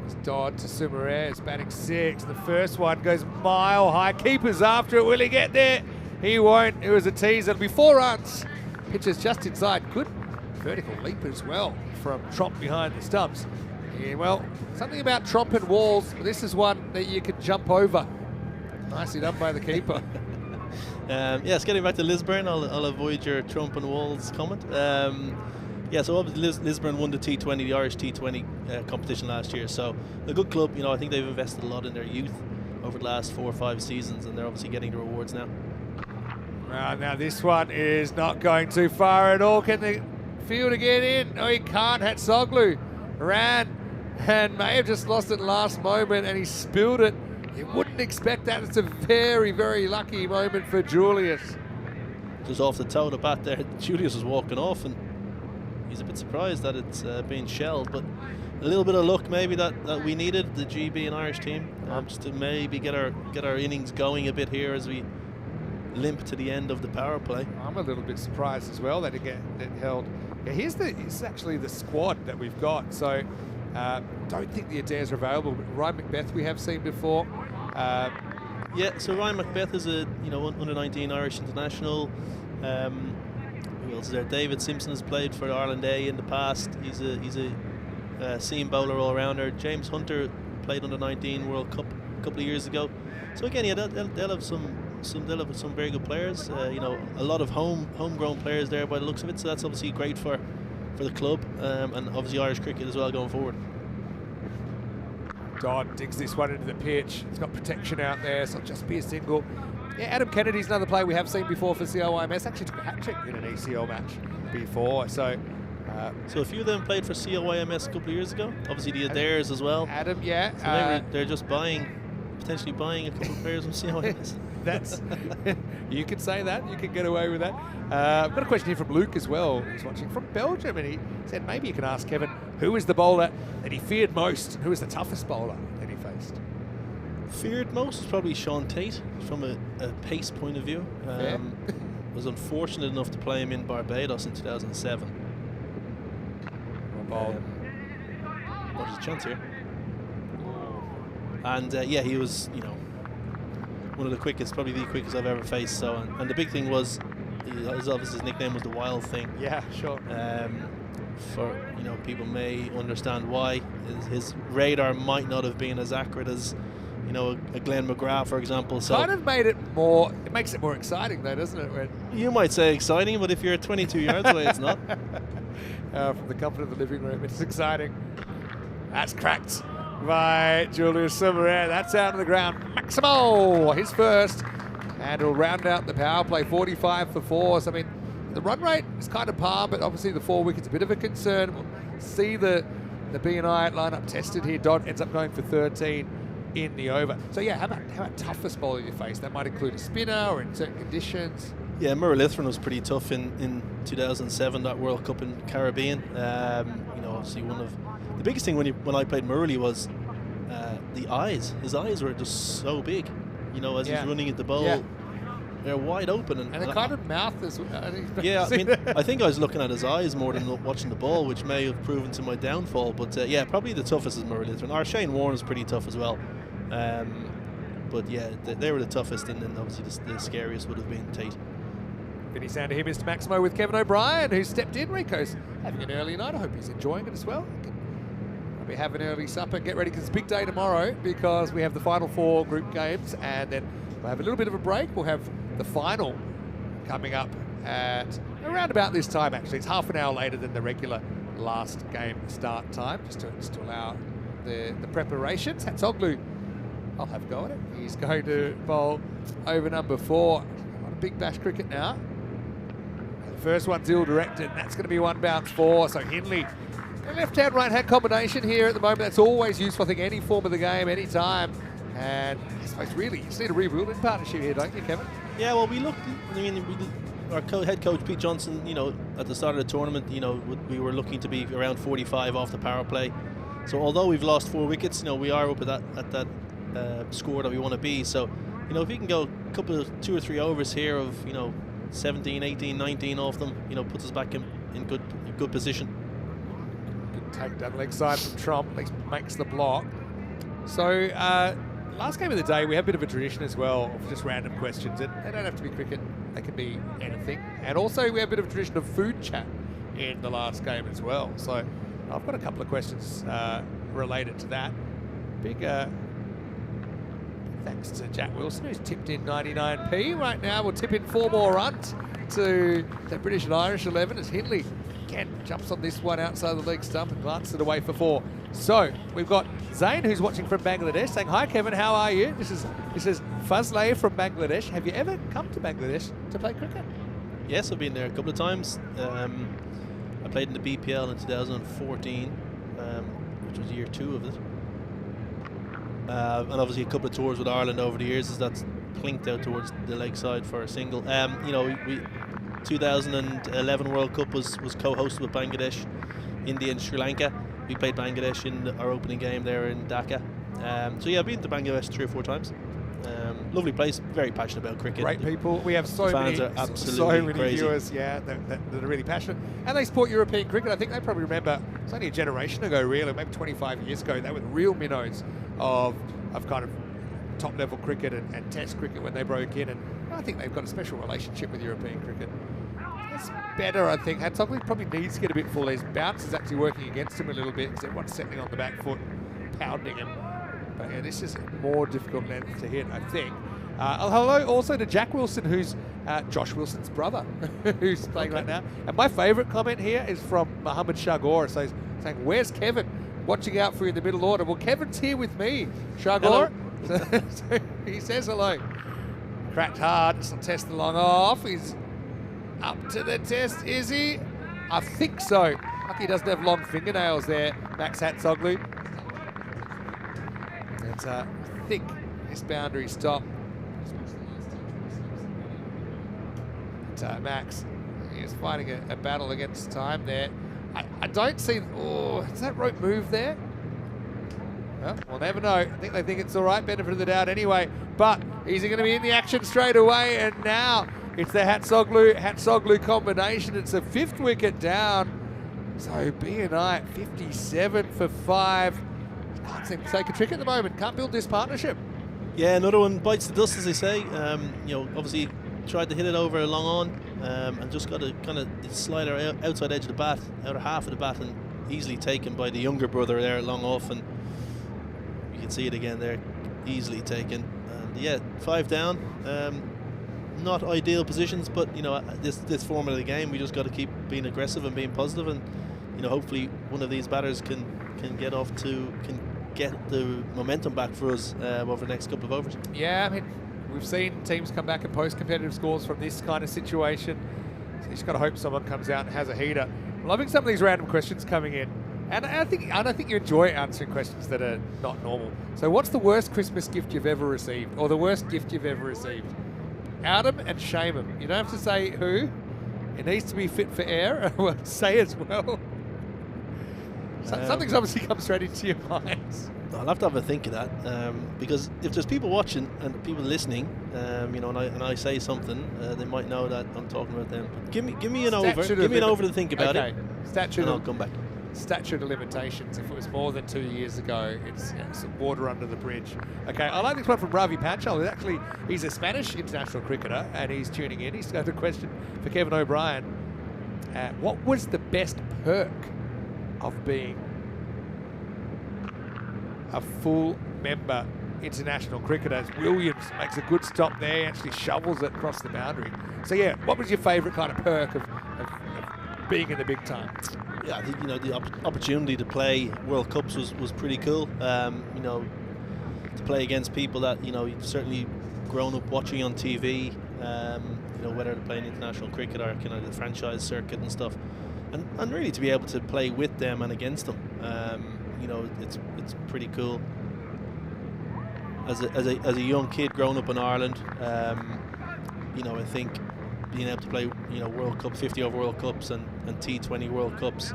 It's Dodd to Sumaré. It's batting 6. The first one goes mile high. Keeper's after it. Will he get there? He won't. It was a tease. It'll be 4 runs. Pitcher's just inside. Good vertical leap as well from Tromp behind the stumps. Yeah, well, something about Tromp and walls. This is one that you can jump over. Nicely done by the keeper. Yes, getting back to Lisburn, I'll avoid your Trump and Walls comment. So obviously Lisburn won the T20, the Irish T20 competition last year. So a good club. You know, I think they've invested a lot in their youth over the last 4 or 5 seasons, and they're obviously getting the rewards now. Now this one is not going too far at all. Can the fielder get in? No, he can't. Hatzoglu ran and may have just lost it last moment, and he spilled it. You wouldn't expect that. It's a very, very lucky moment for Julius. Just off the toe of the bat there, Julius was walking off, and he's a bit surprised that it's being shelled, but a little bit of luck maybe that we needed, the GB and Irish team, just to maybe get our innings going a bit here as we limp to the end of the power play. I'm a little bit surprised as well that it held. Yeah, here's actually the squad that we've got. So don't think the Adaires are available. But Ryan Macbeth we have seen before. So Ryan Macbeth is a under 19 Irish international. Who else is there? David Simpson has played for Ireland A in the past. He's a seam bowler all rounder. James Hunter played under 19 World Cup a couple of years ago. So again, they'll have some very good players. A lot of homegrown players there by the looks of it. So that's obviously great for the club and obviously Irish cricket as well going forward. Dodd digs this one into the pitch. It's got protection out there, so it'll just be a single. Yeah, Adam Kennedy's another player we have seen before for COIMS. Actually took a hat-trick in an ECL match before. So So a few of them played for COYMS a couple of years ago. Obviously the Adaires as well. Adam, yeah. So they're just potentially buying a couple of players from COYMS. That's you can say that. You can get away with that. I've got a question here from Luke as well. He's watching from Belgium, and he said maybe you can ask Kevin who is the bowler that he feared most, and who is the toughest bowler that he faced. Feared most is probably Sean Tate from a pace point of view. Was unfortunate enough to play him in Barbados in 2007. What is a chance here? And yeah, he was, one of the quickest, probably the quickest I've ever faced. So, and the big thing was, his nickname was the Wild Thing. Yeah, sure. For people may understand why his radar might not have been as accurate as a Glenn McGrath, for example. So kind of made it more. It makes it more exciting, though, doesn't it? You might say exciting, but if you're 22 yards away, it's not. From the comfort of the living room, it's exciting. That's cracked by Julius Silverair. That's out of the ground. Maximo, his first, and he'll round out the power play. 45 for 4. So I mean, the run rate is kind of par, but obviously the 4 wickets a bit of a concern. We'll see the B&I lineup tested here. Dodd ends up going for 13 in the over. So yeah, how about toughest bowler you face? That might include a spinner or in certain conditions. Yeah, Murray-Lithron was pretty tough in 2007, that World Cup in Caribbean. Obviously one of the biggest thing when I played Murray was the eyes. His eyes were just so big. As he's running at the bowl, they're wide open, and the kind of mouth as well. Yeah, I mean, I think I was looking at his eyes more than watching the ball, which may have proven to my downfall. But yeah, probably the toughest is Murray-Lithron. Our Shane Warne is pretty tough as well. But yeah, they were the toughest, and then obviously the scariest would have been Tate. Vinny Sander here, Mr. Maximo with Kevin O'Brien, who stepped in. Rico's having an early night. I hope he's enjoying it as well. Maybe have an early supper. Get ready, because it's a big day tomorrow, because we have the final 4 group games, and then we'll have a little bit of a break. We'll have the final coming up at around about this time, actually. It's half an hour later than the regular last game start time, just to allow the preparations. Hatsoglu, I'll have a go at it. He's going to bowl over number 4. On a big bash cricket now. The first one's ill-directed, and that's going to be 1 bounce 4. So Hindley, a left-hand, right-hand combination here at the moment. That's always useful, I think, any form of the game, any time. And I suppose really you just need a rebuilding partnership here, don't you, Kevin? Yeah, well, our head coach Pete Johnson, at the start of the tournament, we were looking to be around 45 off the power play. So although we've lost 4 wickets, we are up at that score that we want to be. So, if we can go a couple of 2 or 3 overs here of 17, 18, 19 off them, puts us back in good position. Good take down leg side from Trump, makes the block. So last game of the day, we have a bit of a tradition as well of just random questions, and they don't have to be cricket, they can be anything. And also we have a bit of a tradition of food chat in the last game as well. So I've got a couple of questions related to that. Big thanks to Jack Wilson, who's tipped in 99p. Right now we'll tip in 4 more runs to the British and Irish 11 as Hindley again jumps on this one outside the leg stump and glances it away for 4. So we've got Zain, who's watching from Bangladesh, saying, "Hi Kevin, how are you?" This is Fazleh from Bangladesh. Have you ever come to Bangladesh to play cricket? Yes, I've been there a couple of times. I played in the BPL in 2014, which was year 2 of it. And obviously a couple of tours with Ireland over the years, as that's plinked out towards the leg side for a single. 2011 World Cup was co-hosted with Bangladesh, India and Sri Lanka. We played Bangladesh in our opening game there in Dhaka. So yeah, I've been to Bangladesh 3 or 4 times. Lovely place, very passionate about cricket. Great people. We have so fans many, are absolutely crazy. Viewers, that are really passionate. And they support European cricket. I think they probably remember, it's only a generation ago really, maybe 25 years ago, they were the real minnows of kind of top level cricket and test cricket when they broke in. And I think they've got a special relationship with European cricket. It's better, I think. Hatsoglu probably needs to get a bit full. His bounce is actually working against him a little bit because everyone's settling on the back foot, pounding him. But yeah, this is a more difficult length to hit, I think. Hello also to Jack Wilson, who's Josh Wilson's brother, who's playing right now. And my favourite comment here is from Mohammed Shagor, saying, "Where's Kevin? Watching out for you in the middle order." Well, Kevin's here with me, Shagor. So he says hello. Cracked hard, just testing along off. He's up to the test, is he? I think so. Lucky he doesn't have long fingernails there, Max Hatzoglu. And I think this boundary stop. But, Max is fighting a battle against time there. I don't see, does that rope move there? Well, we'll never know. I think they think it's all right, benefit of the doubt anyway. But is he going to be in the action straight away? And now it's the Hatzoglu combination. It's a 5th wicket down. So BNI 57 for 5. Can't seem to take a trick at the moment. Can't build this partnership. Yeah, another one bites the dust, as they say. Obviously tried to hit it over a long on, and just got to kind of slide her outside edge of the bat, outer half of the bat, and easily taken by the younger brother there, long off, and you can see it again there, easily taken. And yeah, 5 down. Not ideal positions, but this format of the game, we just got to keep being aggressive and being positive, and hopefully one of these batters can get the momentum back for us over the next couple of overs. Yeah, I mean, we've seen teams come back and post competitive scores from this kind of situation. So you just got to hope someone comes out and has a heater. I'm loving some of these random questions coming in. And I think you enjoy answering questions that are not normal. So what's the worst Christmas gift you've ever received? Or the worst gift you've ever received? Out 'em and shame 'em. You don't have to say who. It needs to be fit for air. Well, say as well. Something's obviously come straight into your minds. I'll have to have a think of that, because if there's people watching and people listening, and I say something, they might know that I'm talking about them. But give me an over to think about it. And I'll come back. Statute of limitations. If it was more than 2 years ago, it's water under the bridge. Okay, I like this one from Ravi Panchal. He's a Spanish international cricketer, and he's tuning in. He's got a question for Kevin O'Brien. What was the best perk of being a full member international cricketer? As Williams makes a good stop there, actually shovels it across the boundary. So yeah, what was your favourite kind of perk of being in the big time? Yeah, I think the opportunity to play World Cups was pretty cool. To play against people that you've certainly grown up watching on TV. Whether to play in international cricket or the franchise circuit and stuff, and really to be able to play with them and against them. It's pretty cool. As a young kid growing up in Ireland, I think being able to play World Cup, 50 over World Cups and T20 World Cups,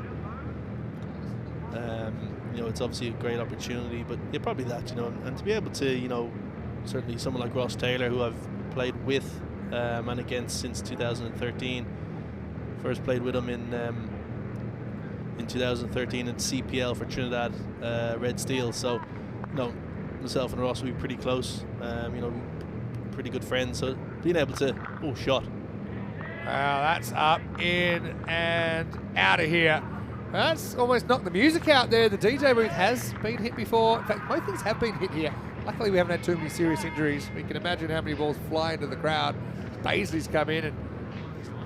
it's obviously a great opportunity. But yeah, probably that, and to be able to certainly someone like Ross Taylor, who I've played with and against since 2013. First played with him in 2013 in CPL for Trinidad Red Steel. So, myself and Ross will be pretty close. Pretty good friends. So being able to shot. Wow, that's up, in, and out of here. That's almost knocked the music out there. The DJ booth has been hit before. In fact, both things have been hit here. Luckily, we haven't had too many serious injuries. We can imagine how many balls fly into the crowd. Paisley's come in and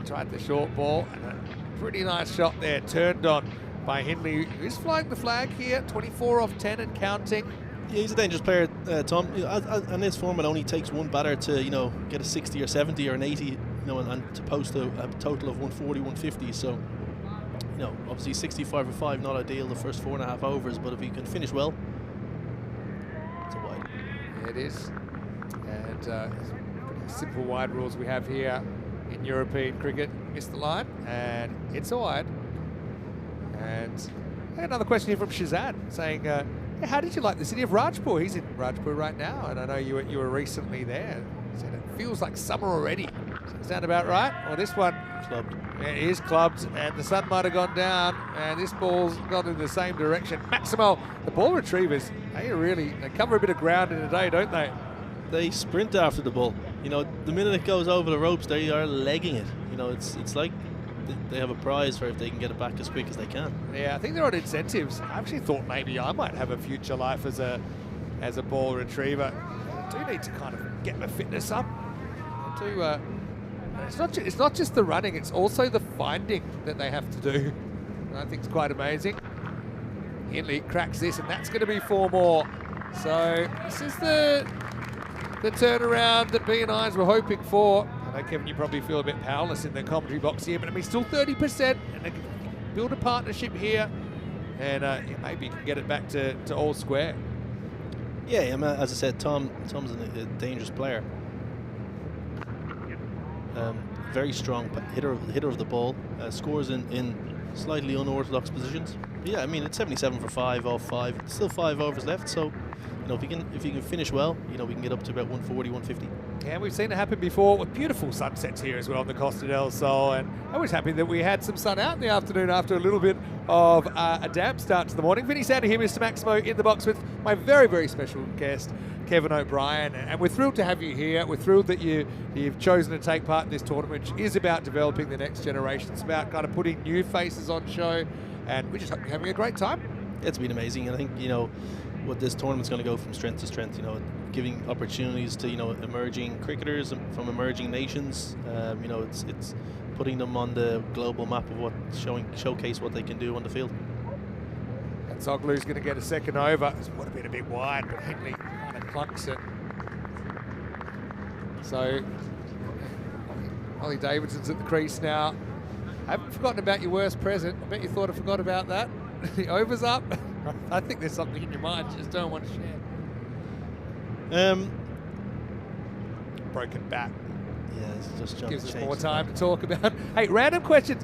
tried the short ball. And a pretty nice shot there, turned on by Hindley, who's flying the flag here. 24 off 10 and counting. Yeah, he's a dangerous player, Tom. And this format only takes one batter to, get a 60 or 70 or an 80, and to post a total of 140, 150. So, obviously 65 for 5, not ideal the first 4.5 overs, but if he can finish well, it's a wide. Yeah, it is. And pretty simple wide rules we have here in European cricket. Missed the line, and it's a wide. And another question here from Shazad saying, how did you like the city of Rajpur? He's in Rajpur right now, and I know you were recently there. He said it feels like summer already. Does that sound about right? Well, this one clubbed. It is clubbed, and the sun might have gone down, and this ball's gone in the same direction. Maximo, the ball retrievers, they cover a bit of ground in a day, don't they? They sprint after the ball. The minute it goes over the ropes, they are legging it. It's like they have a prize for if they can get it back as quick as they can. Yeah, I think they're on incentives. I actually thought maybe I might have a future life as a ball retriever. I do need to kind of get my fitness up. It's not just the running, it's also the finding that they have to do. I think it's quite amazing. Hindley cracks this, and that's going to be 4 more. So this is the turnaround that B&Is were hoping for. I know, Kevin, you probably feel a bit powerless in the commentary box here, but I mean, still 30%. And build a partnership here, and maybe you can get it back to all square. Yeah, as I said, Tom's a dangerous player. Very strong hitter of the ball. Scores in slightly unorthodox positions. Yeah, I mean, it's 77 for 5 off 5. Still 5 overs left, so if you can finish well, we can get up to about 140, 150. Yeah, we've seen it happen before with beautiful sunsets here as well on the Costa del Sol, and I was happy that we had some sun out in the afternoon after a little bit of a damp start to the morning. Vinny Sandu here, Mr. Maximo, in the box with my very, very special guest, Kevin O'Brien, and we're thrilled to have you here. We're thrilled that you've chosen to take part in this tournament, which is about developing the next generation. It's about kind of putting new faces on show, and we just hope you're having a great time. It's been amazing. I think, what this tournament's going to go from strength to strength, giving opportunities to, emerging cricketers from emerging nations. It's putting them on the global map of showcase what they can do on the field. And Zoglu's going to get a second over. It would have been a bit wide, but Henley kind of clunks it. So, Ollie Davidson's at the crease now. I haven't forgotten about your worst present. I bet you thought I forgot about that. The over's up. I think there's something in your mind you just don't want to share. Broken bat. Yeah, it's just gives us more time to talk about. Hey, random questions.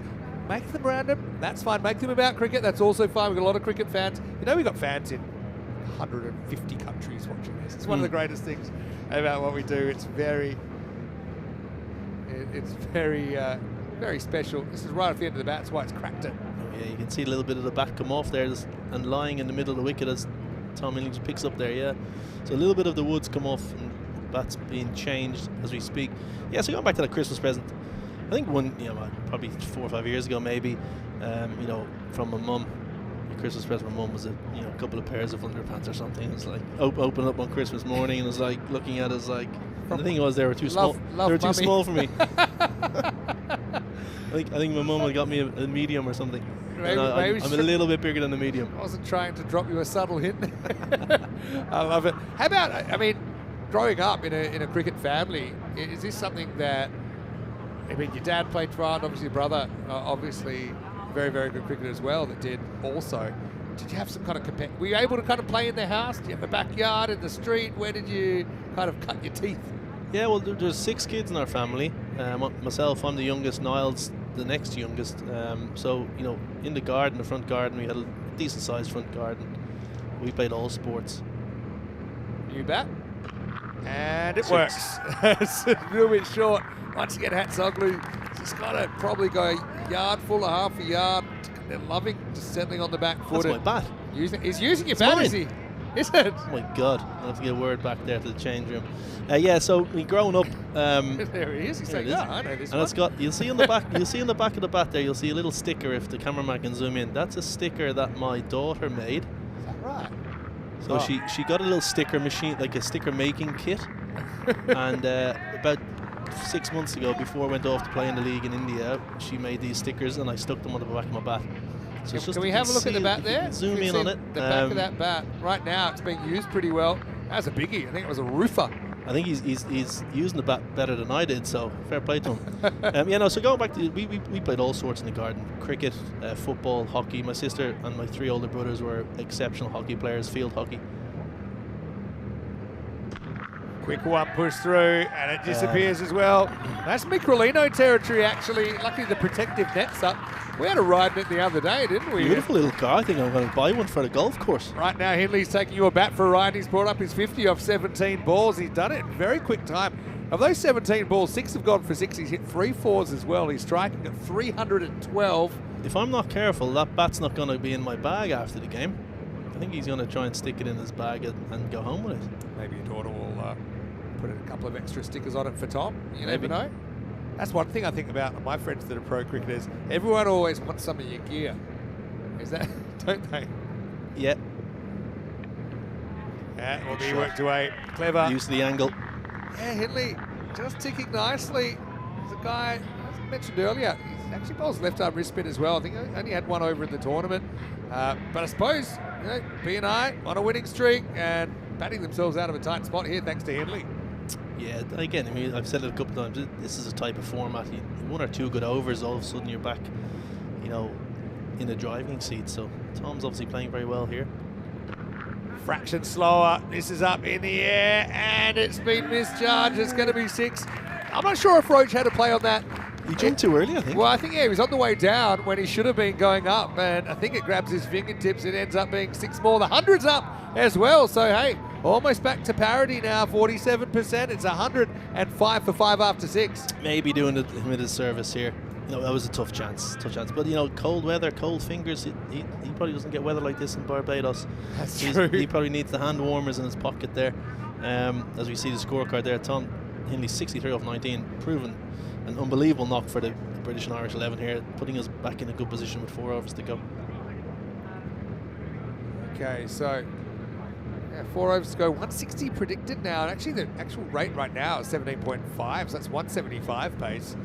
Make them random. That's fine. Make them about cricket. That's also fine. We've got a lot of cricket fans. We've got fans in 150 countries watching this. It's one of the greatest things about what we do. It's very special. This is right at the end of the bat. That's why it's cracked it. Yeah, you can see a little bit of the bat come off there and lying in the middle of the wicket as Tom Henley just picks up there, yeah. So a little bit of the woods come off and bat's being changed as we speak. Yeah, so going back to the Christmas present, I think probably 4 or 5 years ago maybe, from my mum, the Christmas present from mum was a couple of pairs of underpants or something. It was like open up on Christmas morning and it was like looking at us like, the thing was they were too small. They were too small for me. I think my mum had got me a medium or something. Maybe I'm a little bit bigger than the medium. I wasn't trying to drop you a subtle hint. I love it. How about, growing up in a cricket family, is this something that, your dad played Toronto, obviously your brother, obviously very, very good cricketer as well, that did also. Did you have some kind of were you able to kind of play in the house? Did you have a backyard, in the street? Where did you kind of cut your teeth? Yeah, well, there's 6 kids in our family. Myself, I'm the youngest. Niall's the next youngest. So, in the garden, the front garden, we had a decent-sized front garden. We played all sports. New bat. And it works. It's a little bit short. Once again, Hatzoglu, he's got to probably go a yard full or half a yard. They're loving just settling on the back foot. That's my bat. He's using your bat, is he? Is it? Oh my God! I'll have to get a word back there to the change room. So growing up, there he is. He's saying, "Yeah, I know this." And it's got. You'll see on the back. You'll see on the back of the bat there. You'll see a little sticker. If the cameraman can zoom in, that's a sticker that my daughter made. Is that right? So she got a little sticker machine, like a sticker making kit, and about 6 months ago, before I went off to play in the league in India, she made these stickers, and I stuck them on the back of my bat. So can we have a look at the bat there? Zoom in on it. The back of that bat. Right now, it's being used pretty well. That's a biggie. I think it was a roofer. I think he's using the bat better than I did, so fair play to him. So going back to, we played all sorts in the garden. Cricket, football, hockey. My sister and my 3 older brothers were exceptional hockey players, field hockey. Quick one push through, and it disappears as well. That's Microlino territory, actually. Luckily, the protective net's up. We had a ride in it the other day, didn't we? Beautiful little car. I think I'm going to buy one for the golf course. Right now, Henley's taking your bat for a ride. He's brought up his 50 off 17 balls. He's done it in very quick time. Of those 17 balls, 6 have gone for 6. He's hit 3 fours as well. He's striking at 312. If I'm not careful, that bat's not going to be in my bag after the game. I think he's going to try and stick it in his bag and go home with it. Maybe your daughter will put a couple of extra stickers on it for Tom. You never know. That's one thing I think about my friends that are pro cricketers. Everyone always wants some of your gear. Is that, don't they? Yeah. Yeah, well, he worked away. Clever. Use the angle. Yeah, Henley just ticking nicely. There's a guy, as I mentioned earlier, he's actually bowls left arm wrist spin as well. I think he only had one over in the tournament. But I suppose, B&I on a winning streak and batting themselves out of a tight spot here thanks to Henley. Yeah, again, I've said it a couple of times. This is a type of format. 1 or 2 good overs, all of a sudden you're back, in a driving seat. So Tom's obviously playing very well here. Fraction slower. This is up in the air, and it's been mischarged. It's going to be 6. I'm not sure if Roach had a play on that. He jumped too early, I think. Well, I think, yeah, he was on the way down when he should have been going up, and I think it grabs his fingertips. It ends up being 6 more. The 100's up as well, so hey, almost back to parity now, 47%. It's 105 for 5 after 6. Maybe doing him a service here. You know, that was a tough chance. But, you know, cold weather, cold fingers, he probably doesn't get weather like this in Barbados. That's true. He probably needs the hand warmers in his pocket there. As we see the scorecard there, Tom Hindley 63 off 19, proven an unbelievable knock for the British and Irish 11 here, putting us back in a good position with 4 overs to go. Okay, so 4 overs to go. 160 predicted now, and actually the actual rate right now is 17.5, so that's 175 pace.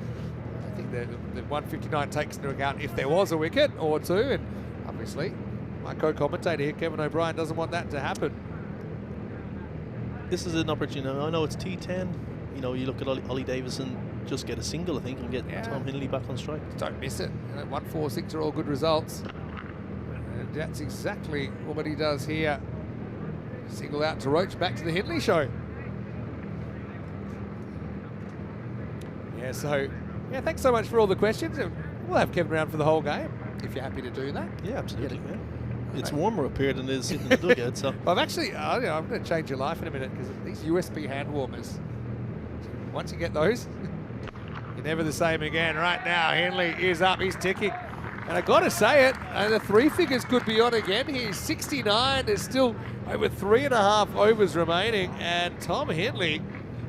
I think the 159 takes into account if there was a wicket or 2, and obviously my co-commentator here, Kevin O'Brien, doesn't want that to happen. This is an opportunity. I know it's T10. You know, you look at Ollie Davison, just get a single, I think, and get Tom Hindley back on strike. Don't miss it. 1, 4, 6 are all good results. And that's exactly what he does here. Single out to Roach, back to the Hindley show. Yeah, so, thanks so much for all the questions. We'll have Kevin around for the whole game, if you're happy to do that. Yeah, absolutely. Yeah. It's warmer up here than it is sitting in the dugout. So. Well, I'm going to change your life in a minute, because these USB hand warmers, once you get those, you're never the same again. Right now, Hindley is up, he's ticking. And I got to say it, the 3 figures could be on again. He's 69, there's still over 3.5 overs remaining. And Tom Hindley,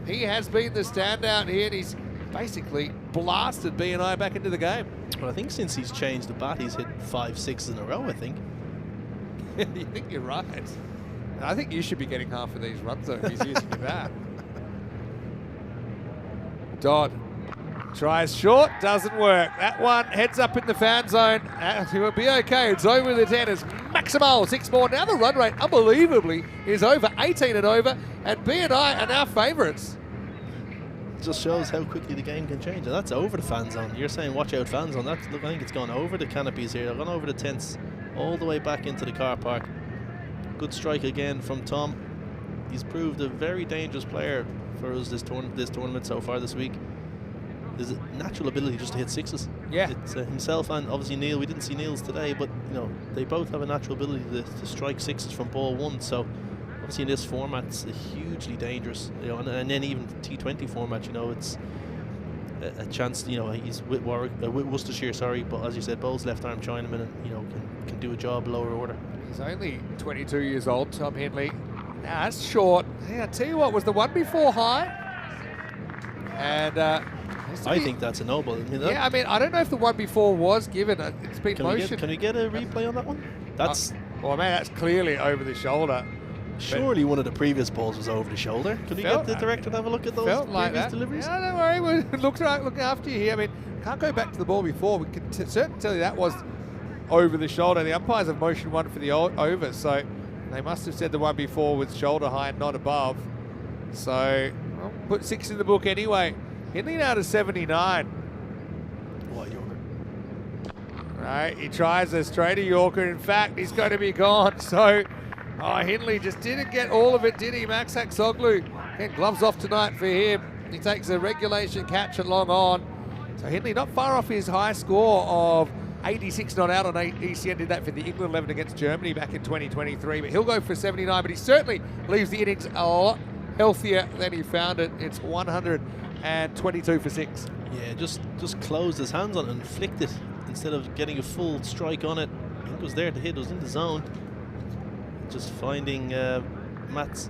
he has been the standout here, and he's basically blasted B&I back into the game. Well, I think since he's changed the bat, he's hit 5 6s in a row, I think. You think you're right. I think you should be getting half of these runs, though, if he's using your bat. Dodd tries short, doesn't work. That one heads up in the fan zone. It will be okay. It's over the 10 as Maximal, 6 more. Now the run rate, unbelievably, is over 18 and over, and B&I are now favourites. Just shows how quickly the game can change, and that's over the fan zone. You're saying watch out fan zone. Look, I think it's gone over the canopies here. They've gone over the tents, all the way back into the car park. Good strike again from Tom. He's proved a very dangerous player for us this tournament so far this week. There's a natural ability just to hit 6s. Yeah. It's himself and obviously Neil. We didn't see Neil's today, but you know they both have a natural ability to strike 6s from ball 1. So obviously in this format, it's hugely dangerous. You know, and then even T20 format, you know, it's a chance. You know, he's with Worcestershire, sorry, but as you said, bowls left arm Chinaman, and you know can do a job lower order. He's only 22 years old, Tom Hindley. Now that's short. Yeah, I tell you what, was the one before high? And I think that's a noble. I mean, I don't know if the one before was given. It's been motion. Can we get a replay on that one? That's well, man, that's clearly over the shoulder. Surely one of the previous balls was over the shoulder. Can we get the director to have a look at those previous deliveries? Yeah, don't worry. We're looking after you here. I mean, can't go back to the ball before. We can certainly tell you that was over the shoulder. The umpires have motioned one for the over, so they must have said the one before was shoulder high and not above. So, well, put 6 in the book anyway. Hindley now to 79. Wide Yorker. Right, he tries a straighter Yorker. In fact, he's going to be gone. So, Hindley just didn't get all of it, did he? Max Haksoglu, again, gloves off tonight for him. He takes a regulation catch at long on. So Hindley not far off his high score of 86 not out on ECN. Did that for the England 11 against Germany back in 2023. But he'll go for 79, but he certainly leaves the innings a lot healthier than he found it. It's 122 for 6. Yeah, just closed his hands on it and flicked it instead of getting a full strike on it. I think it was there to hit, it was in the zone. Just finding Max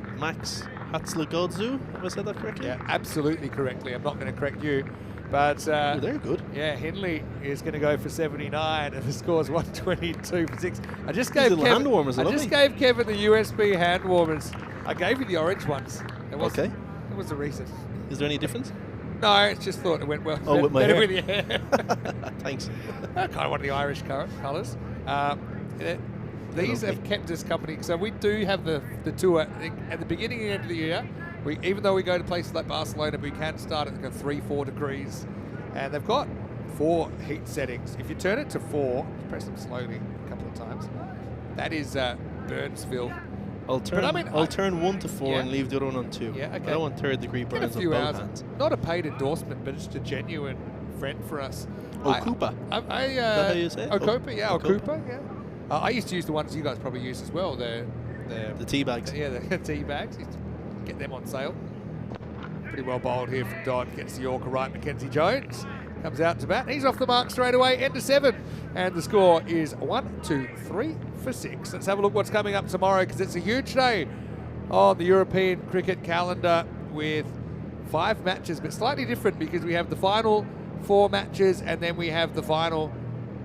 Hatzlagodzu, have I said that correctly? Yeah, absolutely correctly. I'm not going to correct you. But they're good. Yeah, Hindley is going to go for 79, and the score's 122 for 6. I just gave Kevin hand warmers. I just gave Kevin the USB hand warmers. I gave you the orange ones. Okay. It was the reason. Is there any difference? No, I just thought it went well. Oh, with my hair. hair. With your hair. Thanks. Kind of one of the Irish colours. These have kept us company. So we do have the tour at the beginning and end of the year. Even though we go to places like Barcelona, we can start at 3-4 degrees. And they've got 4 heat settings. If you turn it to 4, press them slowly a couple of times. That is Burnsville. I'll turn 1 to 4 yeah. and leave the other one on 2. Yeah, okay. I don't want third-degree Get a burns on few both hours. hands. Not a paid endorsement, but just a genuine friend for us. Okupa. Is that how you say it? Okupa, yeah, Okupa. Okupa, yeah. I used to use the ones you guys probably use as well. The tea bags. Yeah, the tea bags. Used to get them on sale. Pretty well bowled here from Dodd. Gets the Yorker right. Mackenzie Jones comes out to bat. He's off the mark straight away. End to 7. And the score is 1, 2, 3 for 6. Let's have a look what's coming up tomorrow, because it's a huge day on the European cricket calendar with 5 matches, but slightly different because we have the final 4 matches and then we have the final,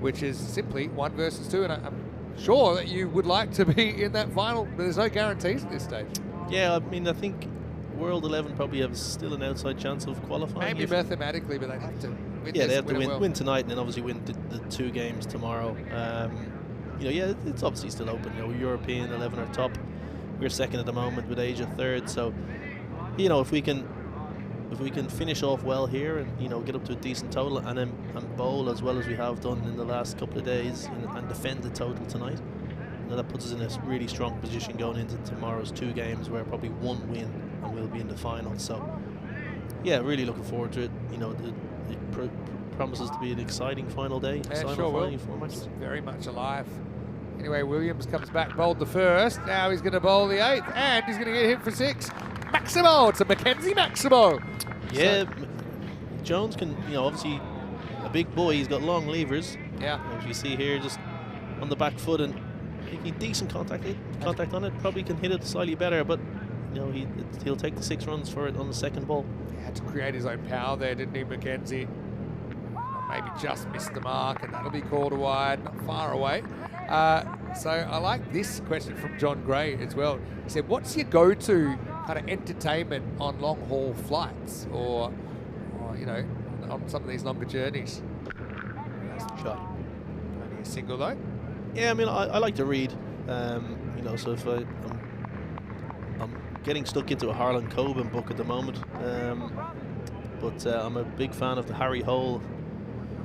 which is simply 1 versus 2. And I'm sure that you would like to be in that final, but there's no guarantees at this stage. Yeah, I mean, I think World 11 probably have still an outside chance of qualifying. Maybe mathematically, but they'd have to win. Yeah, they have to well. win tonight and then obviously win the 2 games tomorrow. Yeah, it's obviously still open. European 11 are top. We're second at the moment with Asia third. So, if we can finish off well here and get up to a decent total and bowl as well as we have done in the last couple of days and defend the total tonight, that puts us in a really strong position going into tomorrow's 2 games, where probably 1 win and we'll be in the final. So yeah, really looking forward to it. It promises to be an exciting final day. Yeah, sure will. It's very much alive. Anyway, Williams comes back, bowled the first. Now he's going to bowl the 8th, and he's going to get hit for 6. Maximo, it's a Mackenzie Maximo. Yeah, Jones can, obviously a big boy. He's got long levers. Yeah. As you see here, just on the back foot and making decent contact on it. Probably can hit it slightly better, but he'll take the 6 runs for it on the second ball. He had to create his own power there, didn't he, Mackenzie? Maybe just missed the mark, and that'll be called wide, not far away. So I like this question from John Gray as well. He said, what's your go-to kind of entertainment on long-haul flights or on some of these longer journeys? Shot. Only a single, though? Yeah, I mean, I like to read. So if I'm getting stuck into a Harlan Coben book at the moment, but I'm a big fan of the Harry Hole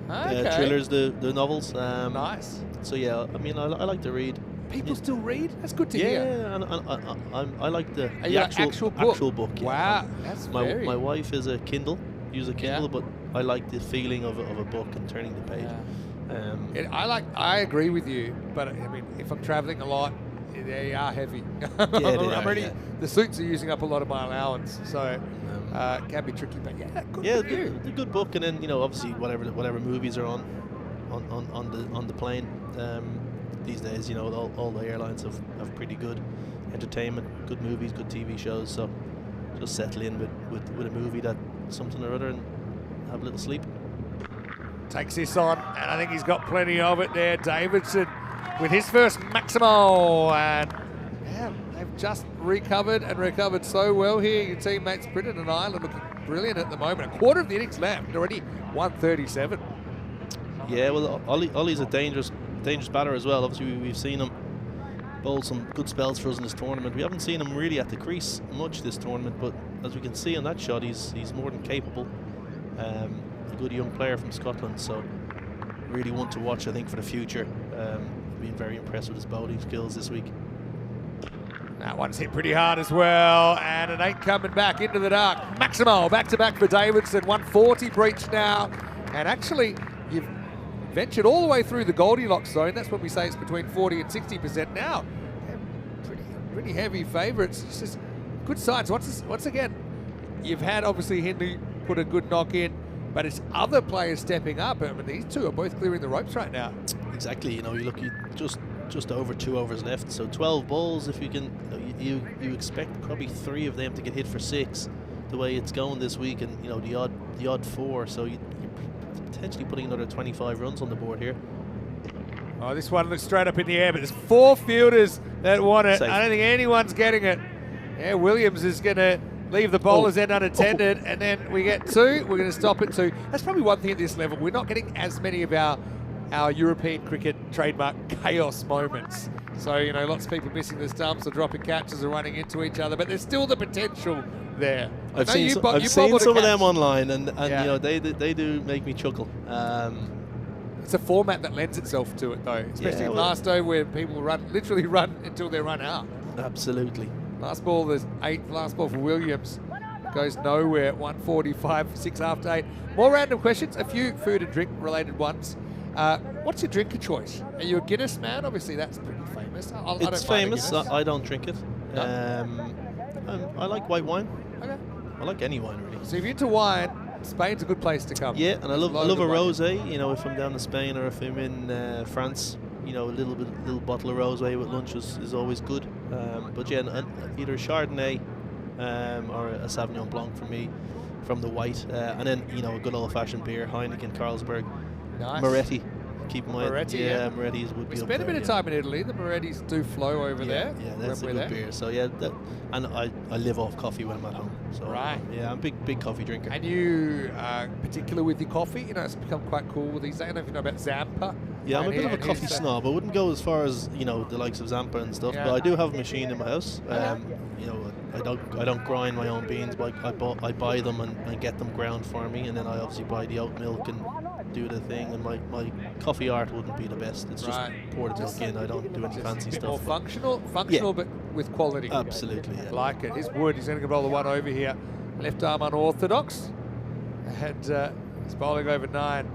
thrillers, the novels. Nice. So yeah, I mean, I like to read. People still read? That's good to hear. Yeah, and I like the actual book. Yeah. Wow, that's my wife is a Kindle, uses a Kindle, but I like the feeling of a book and turning the page. Yeah. I agree with you, but I mean, if I'm traveling a lot, they are heavy. The suits are using up a lot of my allowance, so it can be tricky. But yeah, good for you. The good book, and then obviously whatever movies are on the plane. These days, all the airlines have pretty good entertainment, good movies, good TV shows. So just settle in with a movie, that something or other, and have a little sleep. Takes this on, and I think he's got plenty of it there. Davidson with his first Maximo, and yeah, they've just recovered so well here. Your teammates Britton and Ireland looking brilliant at the moment. A quarter of the innings left, already 137. Yeah, well, Ollie's a dangerous batter as well. Obviously, we've seen him bowl some good spells for us in this tournament. We haven't seen him really at the crease much this tournament, but as we can see on that shot, he's more than capable. A good young player from Scotland, so really one to watch, I think, for the future. Been very impressed with his bowling skills this week. That one's hit pretty hard as well, and it ain't coming back into the dark. Maximo back-to-back for Davidson, 140 breach now, and actually you've ventured all the way through the Goldilocks zone. That's when we say it's between 40 and 60% now. Pretty heavy favourites. It's just good signs. Once again, you've had obviously Hindley put a good knock in, but it's other players stepping up. I mean, these two are both clearing the ropes right now. Exactly. You look, just over 2 overs left, so 12 balls. If you can, you expect probably 3 of them to get hit for 6, the way it's going this week, and the odd 4. So you're potentially putting another 25 runs on the board here. Oh, this one looks straight up in the air, but there's 4 fielders that want it. Safe. I don't think anyone's getting it. Yeah, Williams is going to leave the bowler's end unattended, and then we get 2. We're going to stop at 2. That's probably one thing at this level. We're not getting as many of our European cricket trademark chaos moments. So, lots of people missing the stumps or dropping catches or running into each other, but there's still the potential there. I've No, seen, you so, bo- I've you seen bobbled a some of catch. them online, and Yeah. you know they do make me chuckle. It's a format that lends itself to it, though, especially Yeah, in well- last over where people literally run until they run out. Absolutely. Last ball, there's 8. Last ball for Williams. Goes nowhere at 1:45, 6 after 8. More random questions, a few food and drink related ones. What's your drinker choice? Are you a Guinness man? Obviously, that's pretty famous. I don't It's mind a famous. Guinness. I don't drink it. No? I like white wine. Okay. I like any wine really. So if you're into wine, Spain's a good place to come. Yeah, and I love Loads a of wine. rosé. You know, if I'm down in Spain or if I'm in France, you know, a little bottle of rosé with lunch is always good. But yeah, either Chardonnay or a Sauvignon Blanc for me, from the white, and then you know a good old-fashioned beer, Heineken, Carlsberg, Nice. Moretti. Keep in mind, Moretti, yeah, yeah. Moretti's would We be up spent a there, bit of yeah. time in Italy. The Morettis do flow over there. Yeah, that's a when we're good there. beer. So yeah, and I live off coffee when I'm at home. So Right. yeah, I'm a big coffee drinker. And you particular with your coffee? You know, it's become quite cool these days. I don't know if you know about Zampa. Yeah, I'm a And bit of a and coffee his, snob. I wouldn't go as far as you know the likes of Zampa and stuff, Yeah. but I do have a machine in my house. Okay. You know, I don't grind my own beans, but I buy them and get them ground for me, and then I obviously buy the oat milk and do the thing. And my coffee art wouldn't be the best. It's just Right. pour the milk in. I don't do any Just fancy a bit stuff. more but functional, but with quality. Absolutely, yeah. Like it. Here's Wood. He's going to roll the one over here. Left arm unorthodox. And he's bowling over 9.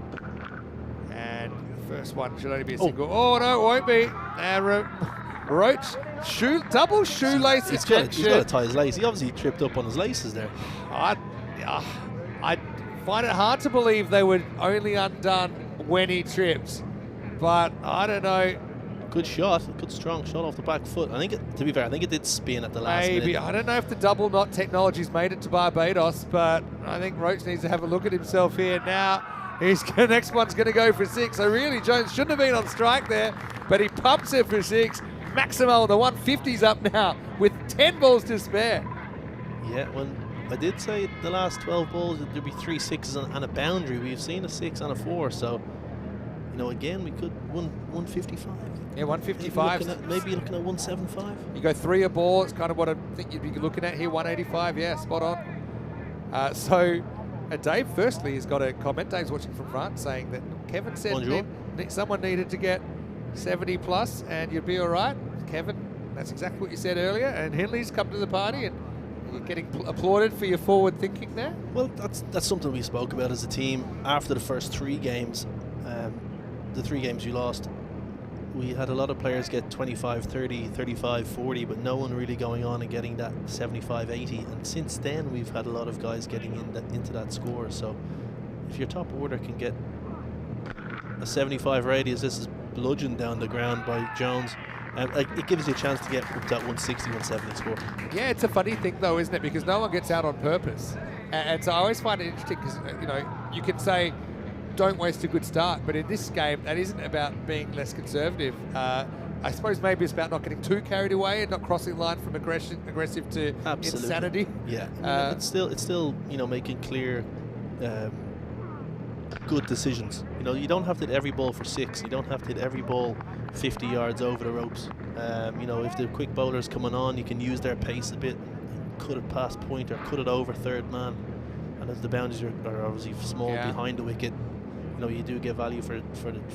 And the first one should only be a single. Oh, no, it won't be. And Roach, double shoelace He's got to ejection. tie his lace. He obviously tripped up on his laces there. I find it hard to believe they were only undone when he tripped. But I don't know. Good shot, good strong shot off the back foot. I think, to be fair, I think it did spin at the last Maybe. minute. I don't know if the double knot technology's made it to Barbados, but I think Roach needs to have a look at himself here now. The next one's going to go for 6. So really, Jones shouldn't have been on strike there, but he pumps it for 6. Maximo, the 150's up now with 10 balls to spare. Yeah, when I did say the last 12 balls there'd be 3 6s and a boundary. We've seen a 6 and a 4, so you know again we could 155. Yeah, 155. Maybe you're looking at 175. You go 3 a ball. It's kind of what I think you'd be looking at here. 185. Yeah, spot on. So Dave, firstly, has got a comment. Dave's watching from France, saying that Kevin said someone needed to get 70 plus, and you'd be all right. Kevin, that's exactly what you said earlier. And Henley's come to the party, and you're getting applauded for your forward thinking there. Well, that's something we spoke about as a team after the first 3 games. The 3 games we lost, we had a lot of players get 25, 30, 35, 40, but no one really going on and getting that 75, 80. And since then, we've had a lot of guys getting into that score. So if your top order can get a 75 radius, this is bludgeoned down the ground by Jones. It gives you a chance to get up to that 160, 170 score. Yeah, it's a funny thing though, isn't it? Because no one gets out on purpose. And so I always find it interesting because, you know, you can say, don't waste a good start. But in this game, that isn't about being less conservative. I suppose maybe it's about not getting too carried away and not crossing the line from aggressive to insanity. Yeah, I mean, it's still you know making clear, good decisions. You know, you don't have to hit every ball for 6. You don't have to hit every ball 50 yards over the ropes. You know, if the quick bowler's coming on, you can use their pace a bit, cut it past point or cut it over third man. And as the boundaries are obviously small behind the wicket, you know, you do get value for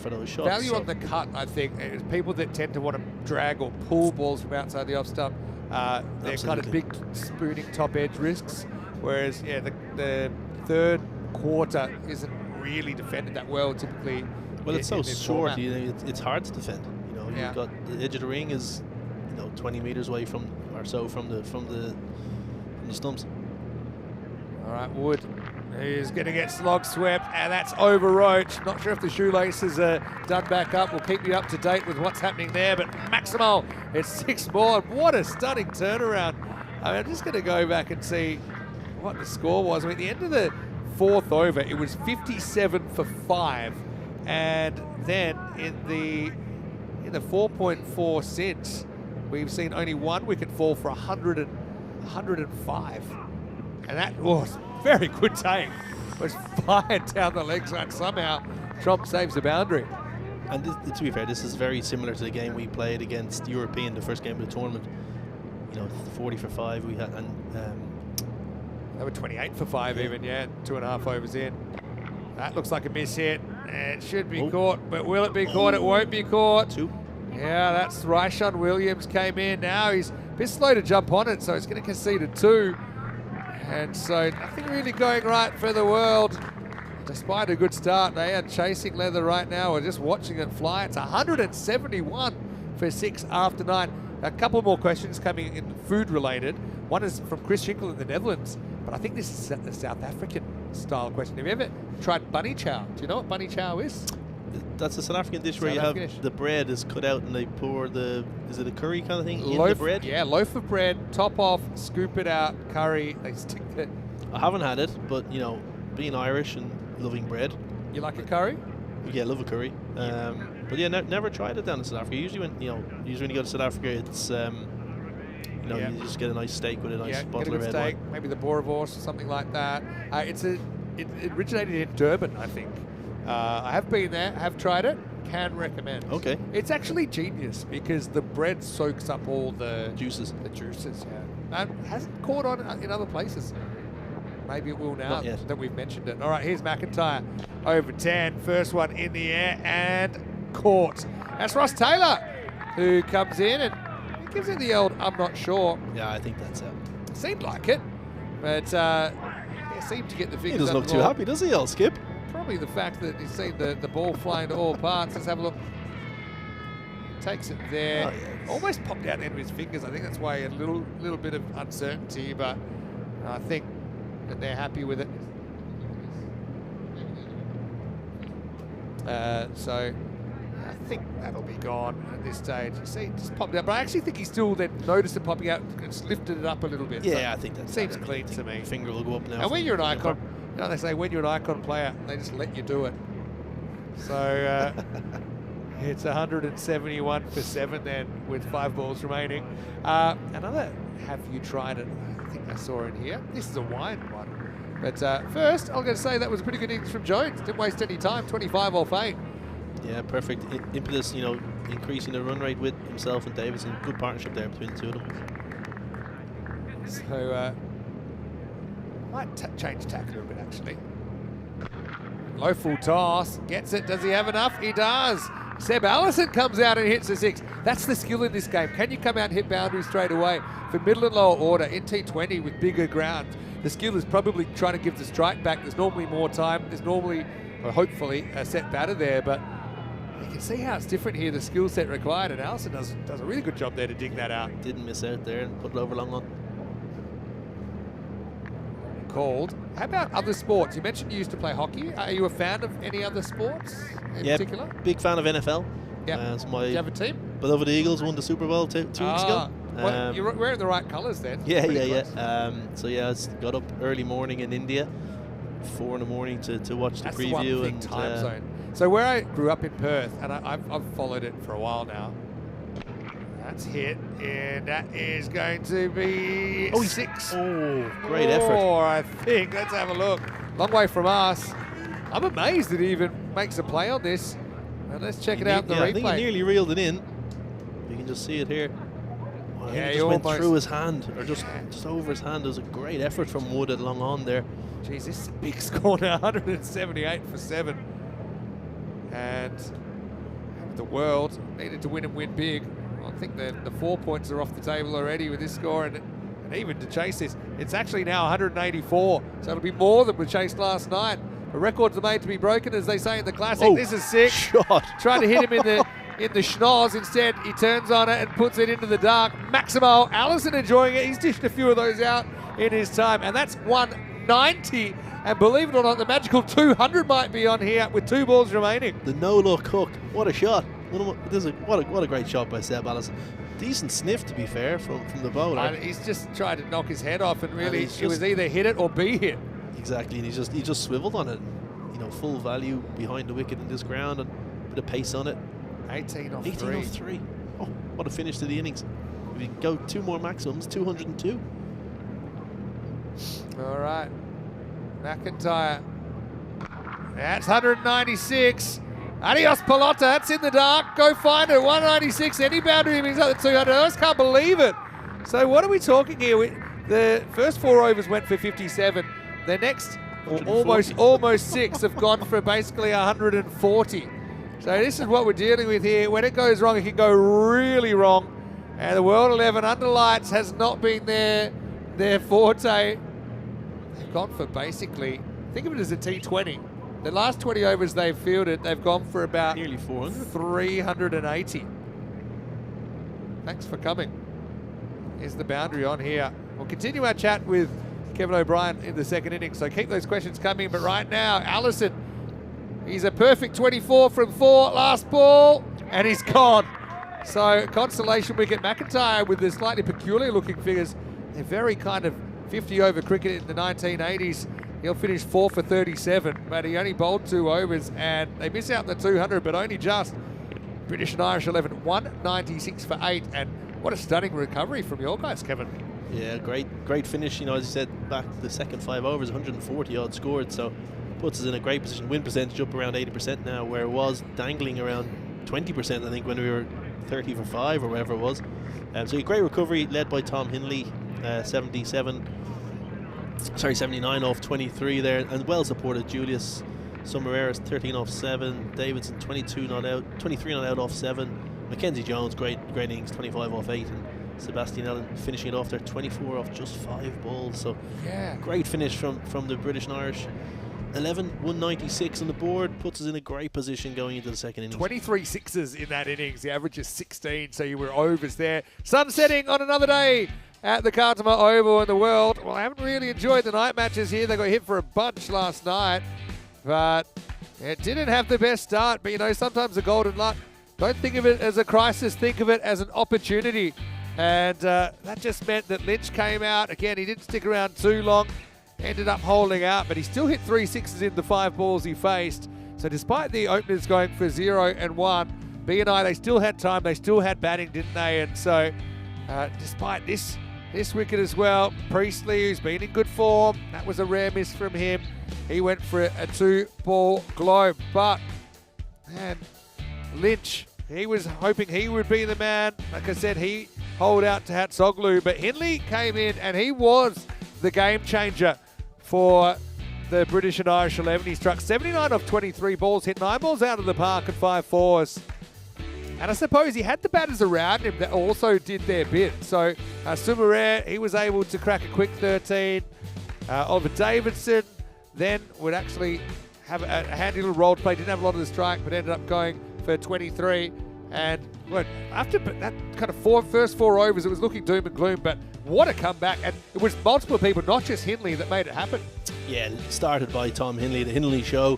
those shots. Value on the cut, I think. Is people that tend to want to drag or pull balls from outside the off stump, they're kind of big spooning top edge risks. Whereas, yeah, the third quarter isn't really defended that well typically. Well, it's so short. format. You know, it's hard to defend. You know, you've got the edge of the ring is, you know, 20 meters away from or so from the stumps. All right, Wood is going to get slog swept, and that's over Roach. Not sure if the shoelaces are done back up. We'll keep you up to date with what's happening there, but Maximo, it's 6 more. What a stunning turnaround. I mean, I'm just going to go back and see what the score was. I mean, at the end of the 4th over, it was 57 for 5, and then in the 4.4 since, we've seen only 1 wicket fall for 105. And that was a very good take. It was fired down the leg side. Somehow, Trump saves the boundary. And to be fair, this is very similar to the game we played against European, the first game of the tournament. You know, 40 for 5 we had, and They were 28 for 5 even, yeah. 2.5 overs in. That looks like a miss hit. It should be caught, but will it be caught? It won't be caught. 2. Yeah, that's Ryshawn Williams came in. Now he's a bit slow to jump on it, so he's going to concede a 2. And so nothing really going right for the world. Despite a good start, they are chasing leather right now. We're just watching it fly. It's 171 for 6 after 9. A couple more questions coming in food related. One is from Chris Schinkel in the Netherlands, but I think this is a South African style question. Have you ever tried bunny chow? Do you know what bunny chow is? That's a South African dish where you have the bread is cut out and they pour the, is it a curry kind of thing in the bread? Yeah, loaf of bread, top off, scoop it out, curry, they stick it. I haven't had it, but you know, being Irish and loving bread. You like a curry? Yeah, I love a curry. But yeah, never tried it down in South Africa. Usually when you go to South Africa, it's you just get a nice steak with a nice bottle of red steak, wine. maybe the boerewors or something like that. It originated in Durban, I think. I have been there, have tried it, can recommend. Okay. It's actually genius because the bread soaks up all the juices. Yeah. Hasn't caught on in other places. Maybe it will now that we've mentioned it. All right, here's McIntyre over 10. First one in the air and caught. That's Ross Taylor who comes in and gives it the old I'm not sure. Yeah, I think that's it. Seemed like it, but seemed to get the fingers. He doesn't look too happy, does he, old Skip? Probably the fact that he's seen the ball flying to all parts. Let's have a look. Takes it there. Almost popped out the end of his fingers. I think that's why a little bit of uncertainty, but I think that they're happy with it. So I think that'll be gone at this stage. You see, it just popped out, but I actually think he still then noticed it popping out and just lifted it up a little bit. Yeah, so I think that seems clean to me. Finger will go up now. And when you're an icon, you know, they say when you're an icon player, they just let you do it. So it's 171 for 7 then with 5 balls remaining. Another have you tried it? I think I saw it here. This is a wine one. But first, I'm going to say that was a pretty good innings from Jones. Didn't waste any time, 25 off 8. Yeah, perfect impetus, you know, increasing the run rate with himself and Davidson. Good partnership there between the two of them. So, might change tack a little bit, actually. Low full toss, gets it. Does he have enough? He does. Seb Allison comes out and hits a 6. That's the skill in this game. Can you come out and hit boundaries straight away? For middle and lower order in T20 with bigger ground, the skill is probably trying to give the strike back. There's normally more time. There's normally, or hopefully, a set batter there, but you can see how it's different here, the skill set required, and Allison does a really good job there to dig that out. Didn't miss out there and put it over long on. Called. How about other sports? You mentioned you used to play hockey. Are you a fan of any other sports in particular? Big fan of NFL. Yeah. My Do you have a team? beloved Eagles won the Super Bowl two weeks ago. Well, you're wearing the right colours then. Yeah. So yeah, I got up early morning in India, 4 in the morning to watch the preview. The one big time zone. So where I grew up in Perth, and I've followed it for a while now. That's hit, and that is going to be 6. Oh, great effort. I think. Let's have a look. Long way from us. I'm amazed that he even makes a play on this. And let's check it out in the replay. I think he nearly reeled it in. You can just see it here. Well, Yeah, he just went through his hand, or just over his hand. It was a great effort from Wood at long on there. Jeez, this is a big score now, 178 for 7. And the world needed to win and win big. I think the 4 points are off the table already with this score, and even to chase this, it's actually now 184, so it'll be more than we chased last night. The records are made to be broken, as they say in the classic. This is sick. Shot. Trying to hit him in the schnoz. Instead, he turns on it and puts it into the dark. Maximo Allison enjoying it. He's dished a few of those out in his time, and that's 190. And believe it or not, the magical 200 might be on here with 2 balls remaining. The no-look hook. What a shot. What a great shot by Seb Allison. Decent sniff, to be fair, from the bowler. And he's just tried to knock his head off, and really it was either hit it or be hit. Exactly, and he just swiveled on it. You know, full value behind the wicket in this ground, and a bit of pace on it. 18 off 3. Oh, what a finish to the innings. If you go 2 more maximums, 202. All right. McIntyre. That's 196. Adios, Pelota. That's in the dark. Go find it. 196. Any boundary means up to 200. I just can't believe it. So what are we talking here? The first 4 overs went for 57. The next almost 6 have gone for basically 140. So this is what we're dealing with here. When it goes wrong, it can go really wrong. And the World 11 under lights has not been their forte. They've gone for basically, think of it as a T20. The last 20 overs they've fielded, they've gone for about nearly 400. 380. Thanks for coming. Here's the boundary on here. We'll continue our chat with Kevin O'Brien in the second innings, so keep those questions coming. But right now, Allison, he's a perfect 24 from 4, last ball, and he's gone. So consolation wicket. McIntyre with the slightly peculiar looking figures. They're very kind of 50 over cricket in the 1980s. He'll finish 4 for 37, but he only bowled 2 overs and they miss out on the 200, but only just. British and Irish 11, 196 for 8, and what a stunning recovery from your guys, Kevin. Yeah, great finish. You know, as you said, back the second 5 overs, 140 odd scored, so puts us in a great position. Win percentage up around 80% now, where it was dangling around 20%, I think, when we were 30 for 5 or whatever it was. So a great recovery led by Tom Hindley, 79 off 23 there, and well supported. Julius Summereras 13 off 7, Davidson 23 not out off 7, Mackenzie Jones great innings, 25 off 8, and Sebastian Allen finishing it off there, 24 off just 5 balls. So yeah, great finish from the British and Irish 11, 196 on the board, puts us in a great position going into the second innings. 23 sixes in that innings, the average is 16, so you were overs there. Sun setting on another day at the Khartoum Oval in the World. Well, I haven't really enjoyed the night matches here. They got hit for a bunch last night, but it didn't have the best start. But, you know, sometimes the golden luck, don't think of it as a crisis, think of it as an opportunity. And that just meant that Lynch came out. Again, he didn't stick around too long, ended up holding out, but he still hit 3 sixes in the 5 balls he faced. So despite the openers going for 0 and 1, B&I, they still had time, they still had batting, didn't they? And so despite this wicket as well, Priestley, who's been in good form, that was a rare miss from him. He went for a 2-ball globe, but man, Lynch, he was hoping he would be the man. Like I said, he holed out to Hatsoglu, but Hindley came in and he was the game changer for the British and Irish 11. He struck 79 off 23 balls, hit 9 balls out of the park and 5 fours. And I suppose he had the batters around him that also did their bit. So Summerer, he was able to crack a quick 13. Oliver Davidson then would actually have a handy little roll play. Didn't have a lot of the strike, but ended up going for 23. And look, after that kind of first 4 overs, it was looking doom and gloom, but what a comeback. And it was multiple people, not just Hindley, that made it happen. Yeah, started by Tom Hindley, the Hindley show.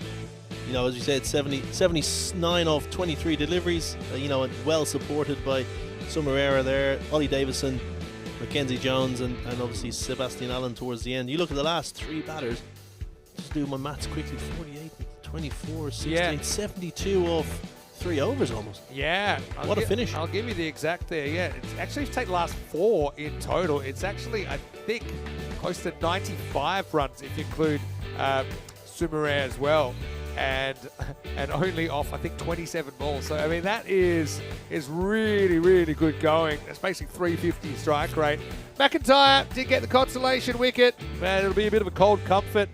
You know, as you said, 79 off 23 deliveries, you know, and well supported by Summerera there, Ollie Davison, Mackenzie Jones, and obviously Sebastian Allen towards the end. You look at the last 3 batters, just do my maths quickly, 48, 24, 16, 72 off 3 overs almost. Yeah. What a finish. I'll give you the exact there. Yeah, it's actually, if you take the last 4 in total, it's actually, I think, close to 95 runs if you include Summerer as well. And only off, I think, 27 balls. So, I mean, that is really, really good going. That's basically 350 strike rate. McIntyre did get the consolation wicket, and it'll be a bit of a cold comfort.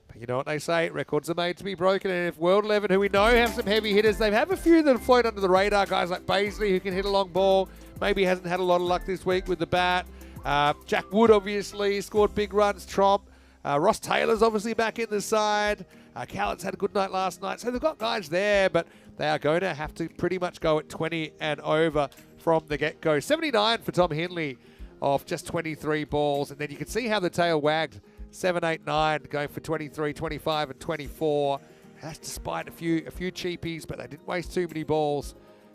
But you know what they say, records are made to be broken. And if World 11, who we know have some heavy hitters, they have a few that float under the radar. Guys like Baisley, who can hit a long ball. Maybe hasn't had a lot of luck this week with the bat. Jack Wood, obviously, scored big runs. Tromp. Ross Taylor's obviously back in the side. Callett's had a good night last night. So they've got guys there, but they are going to have to pretty much go at 20 and over from the get-go. 79 for Tom Hindley off just 23 balls. And then you can see how the tail wagged. 7, 8, 9 going for 23, 25 and 24. That's despite a few cheapies, but they didn't waste too many balls.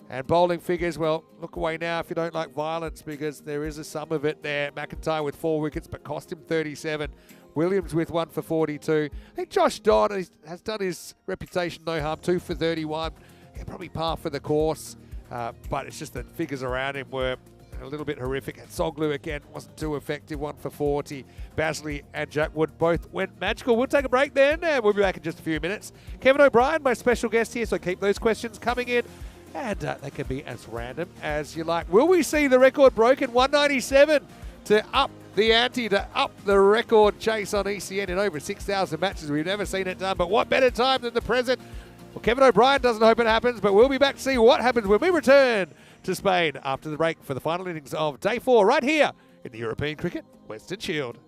And bowling figures, well, look away now if you don't like violence, because there is a sum of it there. McIntyre with 4 wickets, but cost him 37. Williams with 1 for 42. I think Josh Dodd has done his reputation no harm, 2 for 31. Yeah, probably par for the course, but it's just the figures around him were a little bit horrific. And Soglu, again, wasn't too effective, 1 for 40. Basley and Jack Wood both went magical. We'll take a break then, and we'll be back in just a few minutes. Kevin O'Brien, my special guest here, so keep those questions coming in. And they can be as random as you like. Will we see the record broken? 197 to up the ante to up the record chase on ECN in over 6,000 matches. We've never seen it done, but what better time than the present? Well, Kevin O'Brien doesn't hope it happens, but we'll be back to see what happens when we return to Spain after the break for the final innings of Day 4 right here in the European Cricket Western Shield.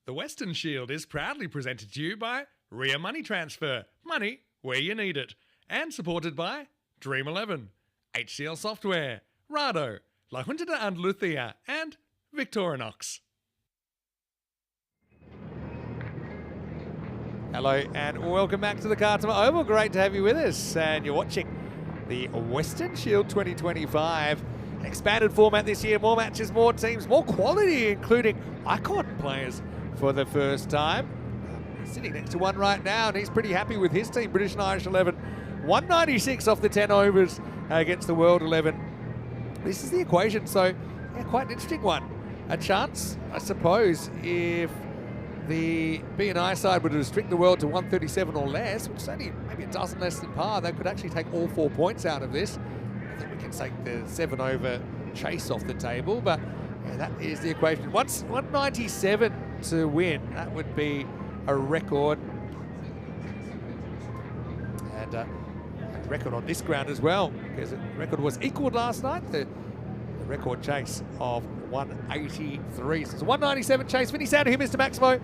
The Western Shield is proudly presented to you by Ria Money Transfer, money where you need it, and supported by Dream 11, HCL Software, Rado, La Junta de Andalucía, and Victorinox. Hello and welcome back to the Kartama Oval. Great to have you with us. And you're watching the Western Shield 2025. An expanded format this year, more matches, more teams, more quality, including icon players for the first time. Sitting next to one right now, and he's pretty happy with his team, British and Irish 11. 196 off the 10 overs against the World 11. This is the equation, so yeah, quite an interesting one. A chance, I suppose, if the B&I side would restrict the World to 137 or less, which is only maybe a dozen less than par, they could actually take all 4 points out of this. I think we can take the 7 over chase off the table, but yeah, that is the equation. 197 to win, that would be a record. And a record on this ground as well, because the record was equalled last night, the record chase of 183. So it's a 197 chase. Vinny Sandu here, Mr. Maximo.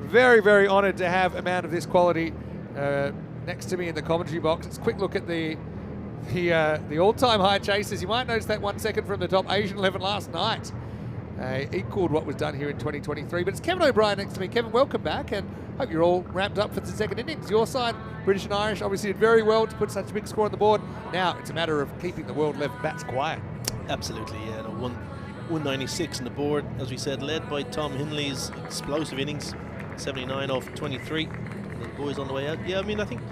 Very, very honoured to have a man of this quality next to me in the commentary box. Let's quick look at the all-time high chases. You might notice that 1 second from the top. Asian 11 last night equalled what was done here in 2023. But it's Kevin O'Brien next to me. Kevin, welcome back, and hope you're all ramped up for the second innings. Your side, British and Irish, obviously did very well to put such a big score on the board. Now it's a matter of keeping the World 11 bats quiet. Absolutely, yeah. 196 on the board, as we said, led by Tom Hinley's explosive innings, 79 off 23. The boys on the way out. Yeah, I mean, I think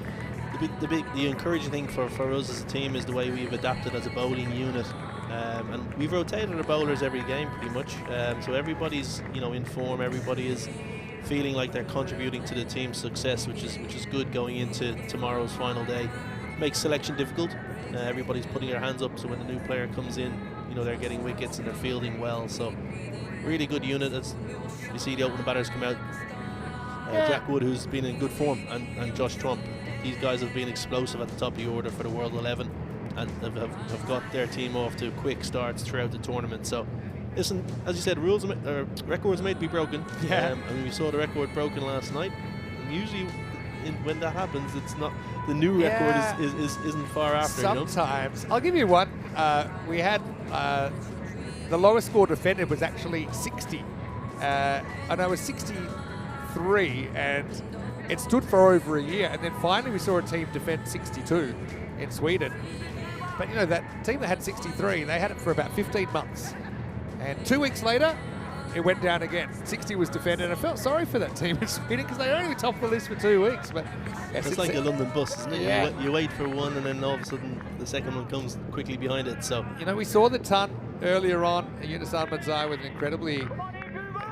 the encouraging thing for us as a team is the way we've adapted as a bowling unit. And we've rotated our bowlers every game pretty much, so everybody's in form. Everybody is feeling like they're contributing to the team's success, which is good going into tomorrow's final day. Makes selection difficult. Everybody's putting their hands up, so when the new player comes in, they're getting wickets and they're fielding well. So really good unit. As you see the opening batters come out, Jack Wood, who's been in good form, and Josh Trump. These guys have been explosive at the top of the order for the World 11. And have got their team off to quick starts throughout the tournament. So, listen, as you said, records may be broken. Yeah. I mean, we saw the record broken last night. And usually, when that happens, it's not the new record isn't far after. Sometimes, I'll give you one. we had the lowest score defended was actually 60. And it was 63, and it stood for over a year. And then finally we saw a team defend 62 in Sweden. But you know, that team that had 63, they had it for about 15 months. And 2 weeks later, it went down again. 60 was defended. I felt sorry for that team in Sweden because they only topped the list for 2 weeks. But yes, it's like a London bus, isn't it? Yeah. You wait for one, and then all of a sudden the second one comes quickly behind it. So you know, we saw the ton earlier on. Yunusan Manzai with an incredibly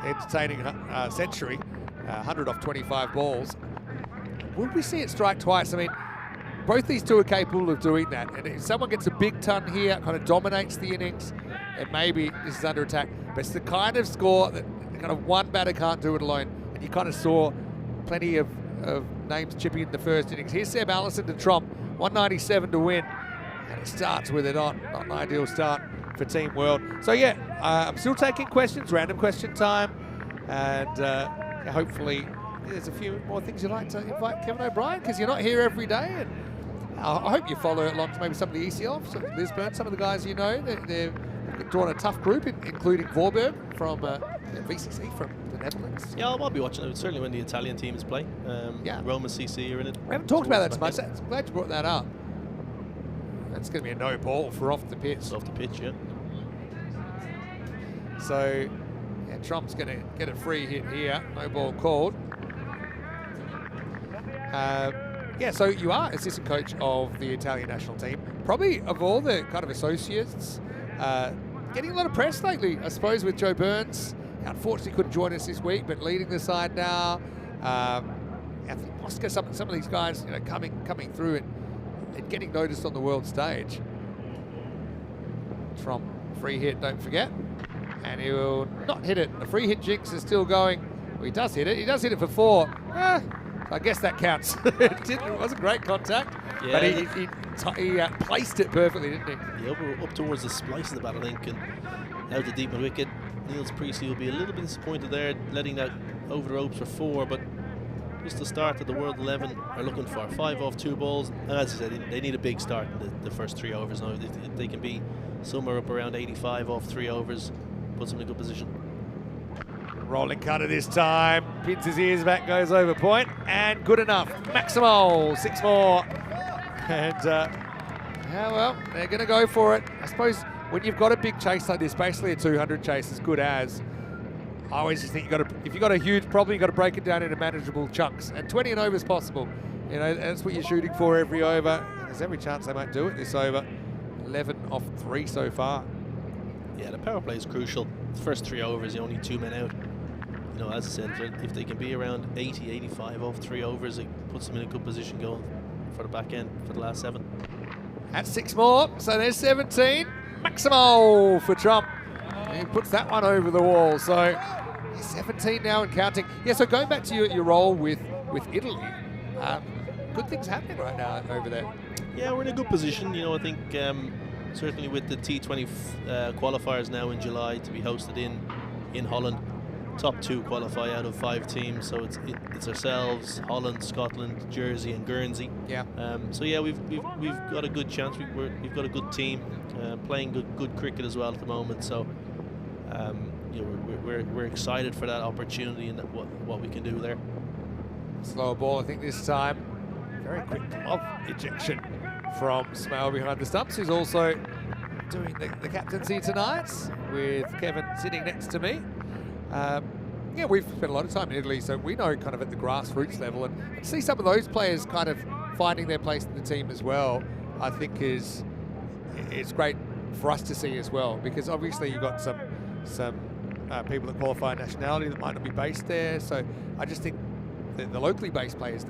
entertaining century, 100 off 25 balls. Will we see it strike twice? I mean, both these two are capable of doing that. And if someone gets a big ton here, kind of dominates the innings, and maybe this is under attack. But it's the kind of score that kind of one batter can't do it alone. And you kind of saw plenty of names chipping in the first innings. Here's Seb Allison to tromp, 197 to win. And it starts with it on. Not an ideal start for Team World. So yeah, I'm still taking questions, random question time. And hopefully there's a few more things you'd like to invite Kevin O'Brien, because you're not here every day. And I hope you follow along to maybe some of the ECL, so Lisbon, some of the guys you know. They've drawn a tough group, including Voorberg from VCC from the Netherlands. Yeah, I'll be watching it, certainly when the Italian team is playing. Roma CC are in it. We haven't talked about that too much. I'm glad you brought that up. That's going to be a no ball for off the pitch. Off the pitch, yeah. So, yeah, Trump's going to get a free hit here. No ball called. Yeah, so you are assistant coach of the Italian national team. Probably of all the kind of associates, getting a lot of press lately, I suppose, with Joe Burns. Unfortunately couldn't join us this week, but leading the side now. I think Oscar, some of these guys, you know, coming through and getting noticed on the world stage. Trump, free hit, don't forget. And he will not hit it. The free hit jinx is still going. Well, he does hit it. He does hit it for 4. I guess that counts. It wasn't great contact, but he placed it perfectly, didn't he? Yeah, up towards the splice of the bat, I think, and out the deep mid wicket. Niels Priestley will be a little bit disappointed there, letting that over the ropes for 4, but just the start that the World 11 are looking for. 5 off 2 balls, and as I said, they need a big start in the first 3 overs now. If they can be somewhere up around 85 off 3 overs, puts them in a good position. Rolling cutter this time, pins his ears back, goes over point, and good enough. Maximal, 6 more. And, yeah, well, they're going to go for it. I suppose when you've got a big chase like this, basically a 200 chase as good as, I always just think if you've got a huge problem, you've got to break it down into manageable chunks. And 20 and over is possible. You know, that's what you're shooting for every over. There's every chance they might do it this over. 11 off 3 so far. Yeah, the power play is crucial. The first 3 overs, you're only 2 men out. You know, as I said, if they can be around 80, 85 off 3 overs, it puts them in a good position going for the back end for the last 7. That's 6 more, so there's 17. Maximal for Trump. He puts that one over the wall, so 17 now and counting. Yeah, so going back to your role with Italy, good things happening right now over there. Yeah, we're in a good position. You know, I think certainly with the T20 qualifiers now in July to be hosted in Holland. Top 2 qualify out of 5 teams, so it's ourselves, Holland, Scotland, Jersey, and Guernsey. Yeah. So yeah, we've got a good chance. We've got a good team playing good cricket as well at the moment. So you know, we're excited for that opportunity and what we can do there. Slower ball, I think this time. Very quick glove ejection from Smale behind the stumps, who's also doing the captaincy tonight with Kevin sitting next to me. Yeah, we've spent a lot of time in Italy, so we know kind of at the grassroots level, and to see some of those players kind of finding their place in the team as well, I think it's great for us to see as well, because obviously you've got some people that qualify nationality that might not be based there. So I just think the locally based players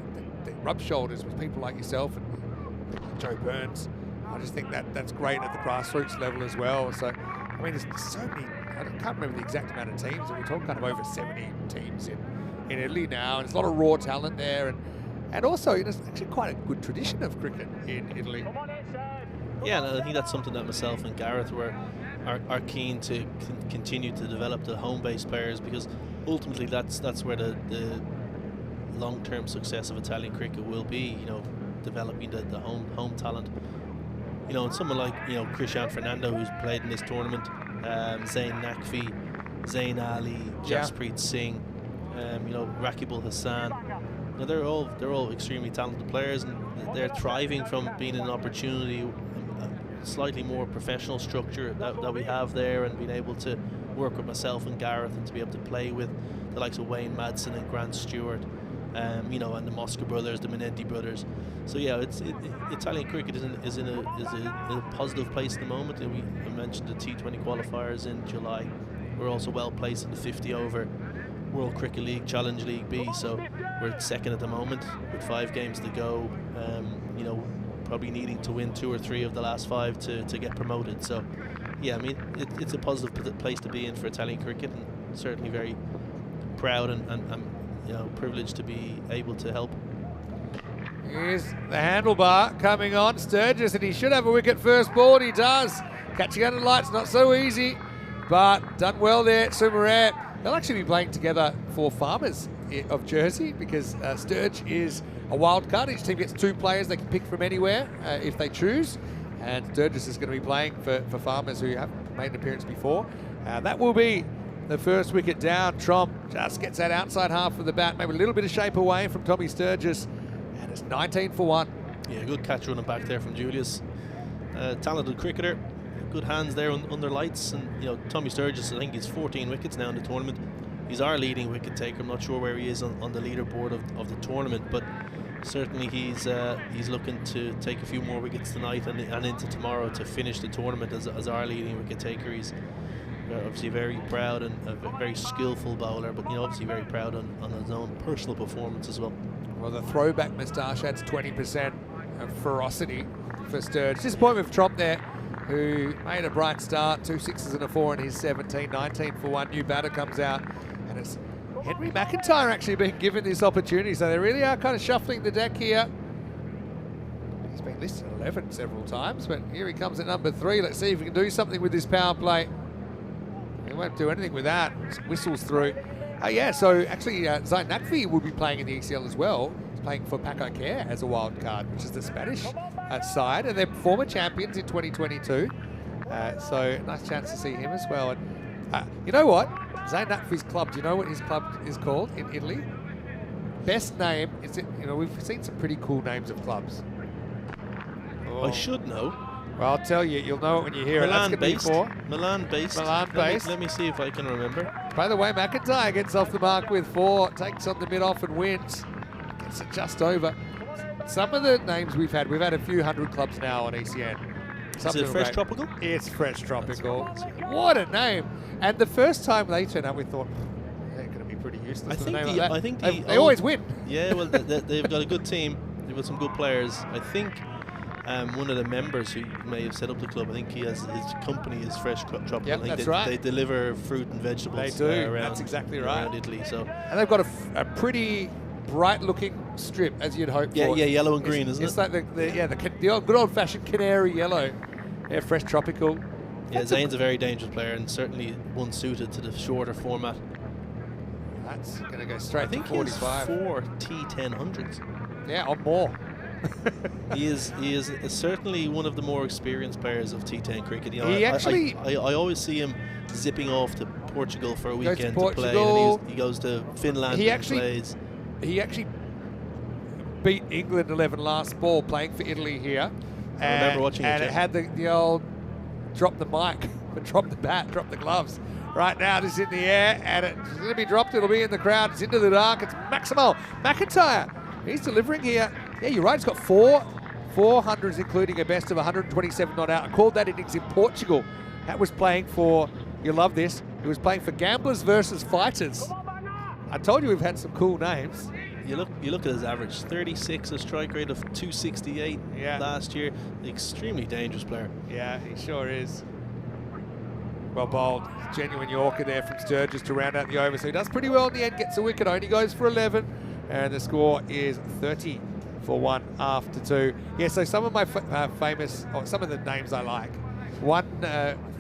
that rub shoulders with people like yourself and Joe Burns, I just think that's great at the grassroots level as well. So I mean, there's so many. I can't remember the exact amount of teams, but we're talking kind of over 70 teams in Italy now, and there's a lot of raw talent there, and also it's actually quite a good tradition of cricket in Italy. Yeah, and I think that's something that myself and Gareth are keen to continue to develop the home-based players, because ultimately that's where the long-term success of Italian cricket will be. You know, developing the home talent. You know, and someone like, you know, Christian Fernando, who's played in this tournament, Zain Naqvi, Zain Ali, Jaspreet Singh, you know, Rakibul Hassan. You know, they're all extremely talented players, and they're thriving from being an opportunity, a slightly more professional structure that we have there, and being able to work with myself and Gareth, and to be able to play with the likes of Wayne Madsen and Grant Stewart, you know, and the Mosca brothers, the Menenti brothers. So yeah, Italian cricket is in a positive place at the moment. And I mentioned the T20 qualifiers in July. We're also well placed in the 50 over World Cricket League, Challenge League B. So we're second at the moment with 5 games to go. You know, probably needing to win 2 or 3 of the last 5 to get promoted. So yeah, I mean, it's a positive place to be in for Italian cricket, and certainly very proud and you know, privileged to be able to help. Here's the handlebar coming on Sturgis, and he should have a wicket first ball, and he does. Catching under the lights, not so easy, but done well there. Sumaret. They'll actually be playing together for Farmers of Jersey, because Sturge is a wild card. Each team gets 2 players they can pick from anywhere if they choose, and Sturgis is going to be playing for Farmers, who have made an appearance before. That will be the first wicket down. Tromp just gets that outside half of the bat, maybe a little bit of shape away from Tommy Sturgis, and it's 19 for 1. Yeah, good catch running back there from Julius. Talented cricketer, good hands there under lights, and you know, Tommy Sturgis, I think he's 14 wickets now in the tournament. He's our leading wicket taker. I'm not sure where he is on the leaderboard of the tournament, but certainly he's looking to take a few more wickets tonight and into tomorrow to finish the tournament as our leading wicket taker. He's obviously very proud and a very skillful bowler, but you know, obviously very proud on his own personal performance as well. Well, the throwback moustache adds 20% of ferocity for Sturge. Disappointment with Tromp there, who made a bright start, 2 6s and a 4 in his 17, 19 for 1. New batter comes out, and it's Henry McIntyre actually being given this opportunity, so they really are kind of shuffling the deck here. He's been listed at 11 several times, but here he comes at number 3. Let's see if we can do something with this power play. He won't do anything with that. Just whistles through. Yeah, so actually Zain Naqvi will be playing in the ECL as well. He's playing for Paco Care as a wild card, which is the Spanish side, and they're former champions in 2022. So nice chance to see him as well. And you know what? Zain Naqvi's club, do you know what his club is called in Italy? Best name is, you know, we've seen some pretty cool names of clubs. I should know. Well, I'll tell you, you'll know it when you hear Milan it. Based. Milan based. Milan based. Let me see if I can remember. By the way, McIntyre gets off the mark with 4, takes on the mid-off and wins. Gets it just over. Some of the names we've had a few hundred clubs now on ECN. Is it Fresh Tropical? It's Fresh Tropical. What a name. And the first time they turned up, we thought, they're going to be pretty useless. I think they always win. Yeah, well, they've got a good team. They've got some good players. I think one of the members who may have set up the club, I think he has his company is Fresh Tropical. Yep, I think that's right. They deliver fruit and vegetables. They do. Around, that's exactly right. Around Italy. So, and they've got a pretty bright-looking strip, as you'd hope for. Yeah, yellow and green, isn't it? It's like the old, good old-fashioned canary yellow. Yeah, Fresh Tropical. Yeah, Zane's a very dangerous player, and certainly one suited to the shorter format. That's going to go straight to 45. I think he has 4 T1000s. Yeah, or more. He is certainly one of the more experienced players of T10 cricket. You know, I always see him zipping off to Portugal for a weekend to play, and he goes to Finland and plays. He actually beat England 11 last ball playing for Italy here. I remember watching it. And it had the old drop the mic, but drop the bat, drop the gloves. Right now, this is in the air, and it's going to be dropped. It'll be in the crowd. It's into the dark. It's Maximal McIntyre. He's delivering here. Yeah, you're right. He's got 400s, including a best of 127 not out. I called that innings in Portugal. That was playing for, you'll love this, it was playing for Gamblers versus Fighters. I told you we've had some cool names. You look at his average, 36, a strike rate of 268 last year. Extremely dangerous player. Yeah, he sure is. Well bowled. Genuine Yorker there from Sturgis to round out the over. So he does pretty well in the end, gets a wicket, only goes for 11. And the score is 30 for 1 after 2. Yeah, so some of my famous, or some of the names I like. One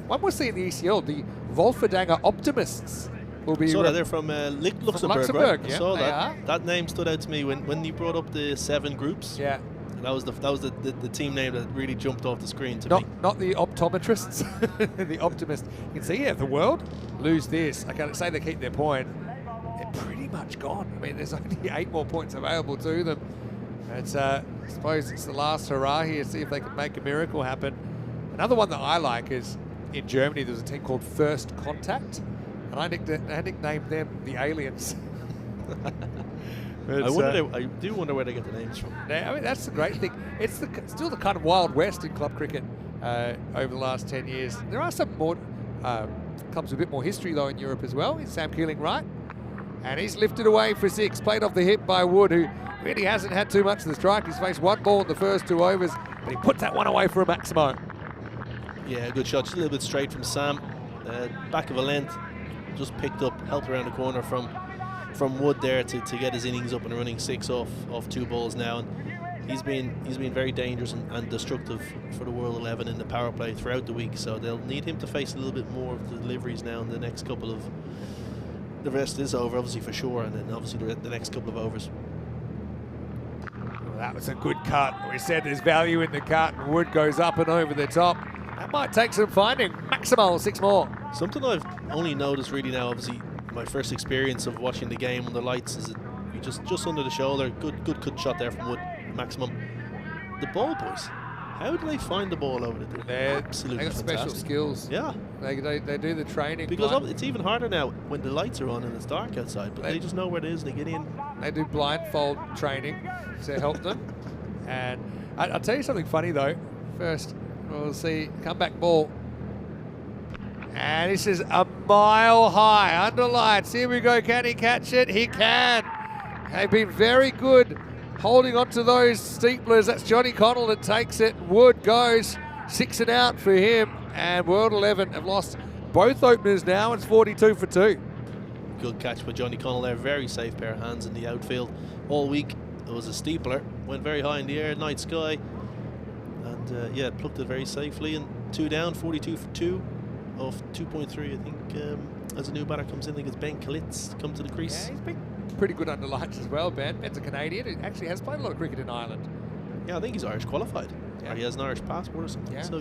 we'll see in the ECL, the Wolfendanger Optimists. They're from Luxembourg. Luxembourg, right? yeah, I saw that. That name stood out to me when you brought up the 7 groups. Yeah. That was the team name that really jumped off the screen to me. Not the optometrists, the optimist. You can see, the world lose this. I can't say they keep their point. They're pretty much gone. I mean, there's only 8 more points available to them. It's, I suppose it's the last hurrah here, see if they can make a miracle happen. Another one that I like is in Germany, there's a team called First Contact, and I nicknamed them the Aliens. I do wonder where they get the names from. Yeah, I mean, that's the great thing. It's still the kind of Wild West in club cricket over the last 10 years. There are some more clubs with a bit more history, though, in Europe as well. It's Sam Keeling, right? And he's lifted away for 6, played off the hip by Wood, who really hasn't had too much of the strike. He's faced 1 ball in the first 2 overs, but he puts that one away for a Maximo. Yeah, good shot. Just a little bit straight from Sam. Back of a length, just picked up, helped around the corner from Wood there to get his innings up and running. 6 off 2 balls now. And he's been very dangerous and destructive for the World 11 in the power play throughout the week. So they'll need him to face a little bit more of the deliveries now in the next couple of. The rest is over, obviously, for sure, and then obviously the next couple of overs. Well, that was a good cut. We said there's value in the cut, and Wood goes up and over the top. That might take some finding. Maximal, 6 more. Something I've only noticed really now, obviously, my first experience of watching the game on the lights is that you just under the shoulder, good cut shot there from Wood, maximum. The ball boys, how do they find the ball over the They're absolutely they got fantastic. special skills. Yeah. They do the training. Because it's even harder now when the lights are on and it's dark outside, but they just know where it is and they get in. They do blindfold training to help them. And I'll tell you something funny, though. First, we'll see comeback ball. And this is a mile high under lights. Here we go. Can he catch it? He can. They've been very good holding on to those steeplers. That's Johnny Connell that takes it. Wood goes 6 and out for him. And World 11 have lost both openers now. It's 42 for 2. Good catch by Johnny Connell there. Very safe pair of hands in the outfield all week. It was a steepler. Went very high in the air, night sky. And yeah, plucked it very safely. And 2 down, 42 for 2 off 2.3. I think as a new batter comes in, I think it's Ben Kalitz come to the crease. Yeah, he's been pretty good under lights as well, Ben. Ben's a Canadian. He actually has played a lot of cricket in Ireland. Yeah, I think he's Irish qualified. Yeah. Or he has an Irish passport or something. Yeah, so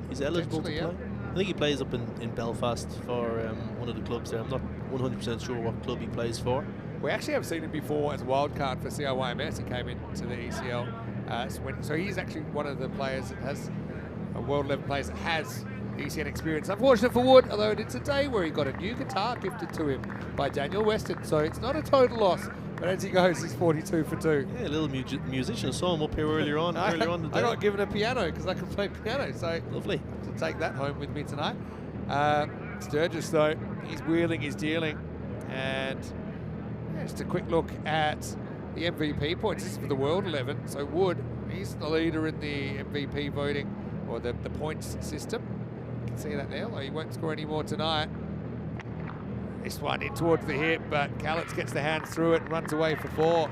he's eligible to play. Yeah. I think he plays up in Belfast for one of the clubs there. I'm not 100% sure what club he plays for. We actually have seen him before as a wild card for CIYMS. He came into the ECL. So he's actually one of the players that has a World 11 players that has ECN experience. Unfortunate for Wood, although it's a day where he got a new guitar gifted to him by Daniel Weston. So it's not a total loss. But as he goes, he's 42 for 2. Yeah, a little musician. I saw him up here earlier on. I got given a piano because I can play piano. So lovely to take that home with me tonight. Sturgis, though, he's wheeling, he's dealing. And just a quick look at the MVP points. This is for the World 11. So Wood, he's the leader in the MVP voting, or the points system. You can see that there, although he won't score any more tonight. This one in towards the hip, but Callets gets the hands through it and runs away for 4.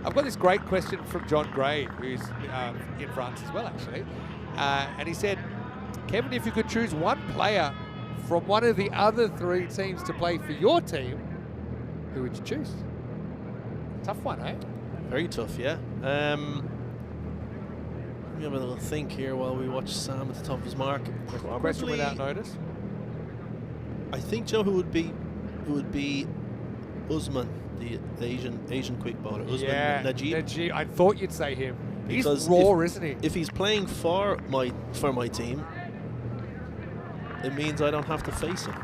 I've got this great question from John Gray, who's in France as well, actually. And he said, Kevin, if you could choose one player from one of the other 3 teams to play for your team, who would you choose? Tough one, eh? Very tough, yeah. Let me have a little think here while we watch Sam at the top of his mark. Question without notice. I think, Joe, who would be Usman, the Asian quick bowler. Usman Najib. I thought you'd say him. Because he's raw, isn't he? If he's playing for my team, it means I don't have to face him.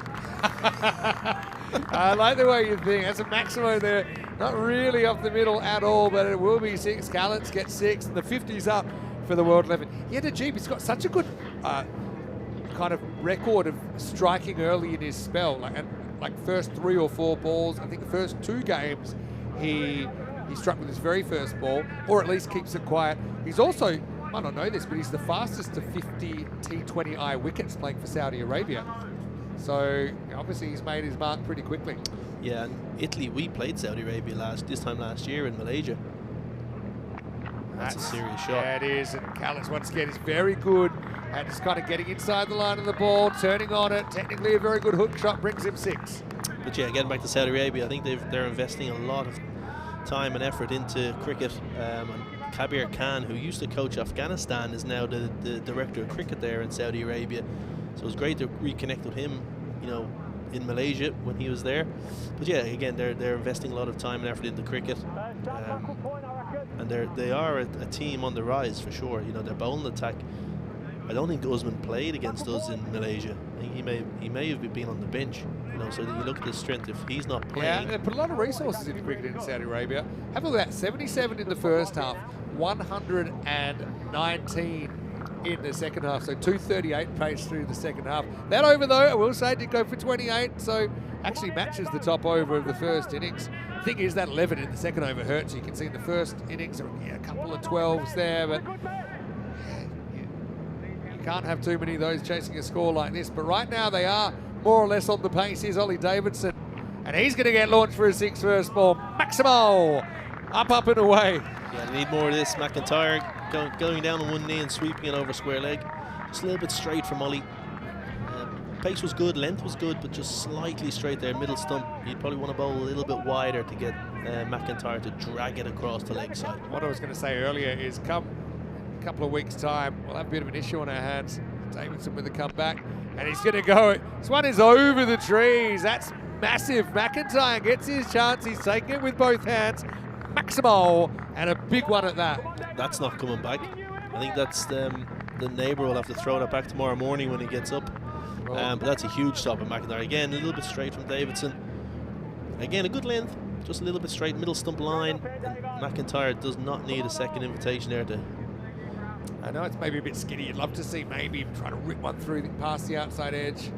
I like the way you think. That's a Maximo there. Not really up the middle at all, but it will be 6. Callets get 6, and the 50's up for the World 11. Yeah, Najib, he's got such a good kind of record of striking early in his spell. Like first 3 or 4 balls. I think the first 2 games he struck with his very first ball, or at least keeps it quiet. He's also, I don't know this, but he's the fastest to 50 T20I wickets playing for Saudi Arabia. So obviously he's made his mark pretty quickly. Yeah, and Italy, we played Saudi Arabia this time last year in Malaysia. That's a serious shot. Yeah, it is. And Callets once again is very good at just kind of getting inside the line of the ball, turning on it. Technically a very good hook shot, brings him 6. But yeah, getting back to Saudi Arabia, I think they're investing a lot of time and effort into cricket. And Kabir Khan, who used to coach Afghanistan, is now the director of cricket there in Saudi Arabia. So it was great to reconnect with him, you know, in Malaysia when he was there. But yeah, again, they're investing a lot of time and effort into cricket, and they are a team on the rise for sure. You know, their bowling attack. I don't think Usman played against us in Malaysia. I think he may have been on the bench. You know, so you look at the strength. If he's not playing, yeah, they put a lot of resources into cricket in Saudi Arabia. Have a look at that: 77 in the first half, 119 in the second half. So 238 pace through the second half. That over, though, I will say, did go for 28. So actually matches the top over of the first innings. Thing is, that 11 in the second over hurts. You can see in the first innings, a couple of 12s there, but you can't have too many of those chasing a score like this. But right now they are more or less on the pace. Here's Ollie Davidson, and he's going to get launched for a 6 first ball. Maximo, up and away. Yeah, they need more of this. McIntyre going down on one knee and sweeping it over square leg. Just a little bit straight from Ollie. Pace was good, length was good, but just slightly straight there, middle stump. You'd probably want to bowl a little bit wider to get McIntyre to drag it across the leg side. What I was going to say earlier is come a couple of weeks' time, we'll have a bit of an issue on our hands. Davidson with the comeback, and he's going to go. This one is over the trees. That's massive. McIntyre gets his chance. He's taking it with both hands. Maximo, and a big one at that. That's not coming back. I think that's the neighbour will have to throw that back tomorrow morning when he gets up. But that's a huge stop at McIntyre. Again, a little bit straight from Davidson. Again, a good length, just a little bit straight, middle stump line. And McIntyre does not need a second invitation there to. I know it's maybe a bit skinny. You'd love to see maybe him try to rip one through past the outside edge.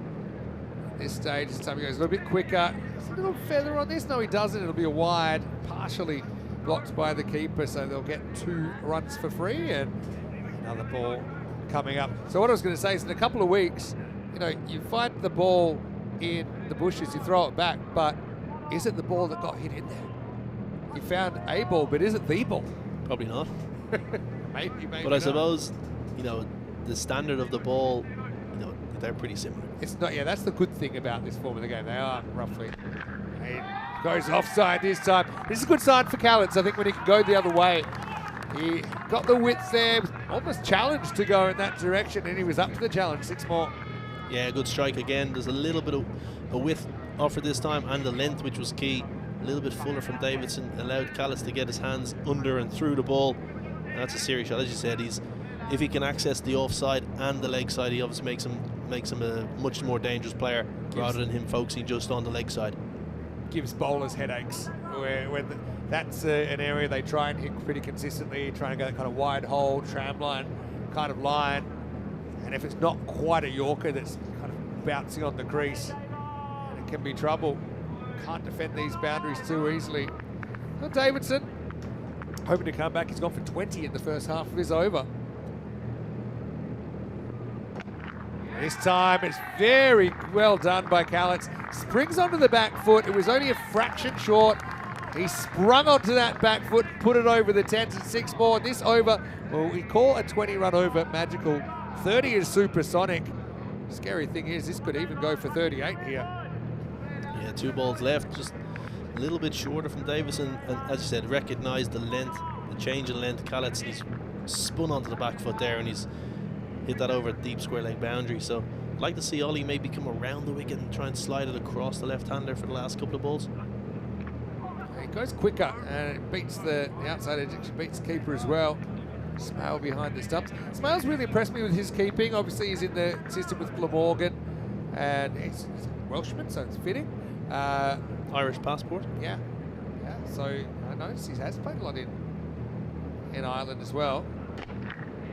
At this stage, this time he goes a little bit quicker. There's a little feather on this. No, he doesn't. It'll be a wide, partially blocked by the keeper, so they'll get 2 runs for free and another ball coming up. So what I was going to say is in a couple of weeks, you know, you find the ball in the bushes, you throw it back, but is it the ball that got hit in there? You found a ball, but is it the ball? Probably not. maybe but I suppose, you know, the standard of the ball, you know, they're pretty similar. It's not, yeah, that's the good thing about this form of the game. They are roughly. It goes offside this time. This is a good sign for Callets, I think, when he can go the other way. He got the width there, almost challenged to go in that direction, and he was up to the challenge. 6 more. Yeah, good strike again. There's a little bit of a width offered this time, and the length, which was key. A little bit fuller from Davidson, allowed Callis to get his hands under and through the ball. And that's a serious shot. As you said, if he can access the offside and the leg side, he obviously makes him a much more dangerous player rather than him focusing just on the leg side. Gives bowlers headaches. That's an area they try and hit pretty consistently, trying to go that kind of wide hole, tram line kind of line. And if it's not quite a Yorker that's kind of bouncing on the crease, it can be trouble. Can't defend these boundaries too easily. Well, Davidson, hoping to come back. He's gone for 20 in the first half of his over. This time it's very well done by Callets. Springs onto the back foot. It was only a fraction short. He sprung onto that back foot, put it over the 10s and 6 more. This over, well, we call a 20-run over magical. 30 is supersonic. Scary thing is, this could even go for 38 here. Yeah, 2 balls left, just a little bit shorter from Davison, and as you said, recognised the length, the change in length. Callets, he's spun onto the back foot there, and he's hit that over a deep square leg boundary. So I'd like to see Ollie maybe come around the wicket and try and slide it across the left-hander for the last couple of balls. It goes quicker, and it beats the outside edge, actually beats the keeper as well. Smale behind the stumps. Smale's really impressed me with his keeping. Obviously, he's in the system with Glamorgan, and he's a Welshman, so it's fitting. Irish passport. Yeah. So I noticed he has played a lot in Ireland as well.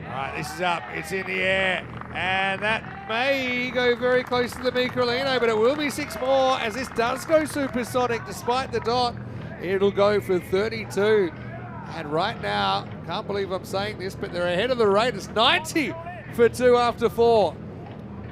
All right, this is up. It's in the air, and that may go very close to the Microlino, but it will be 6 more as this does go supersonic despite the dot. It'll go for 32. And right now, can't believe I'm saying this, but they're ahead of the Raiders. 90 for 2 after 4.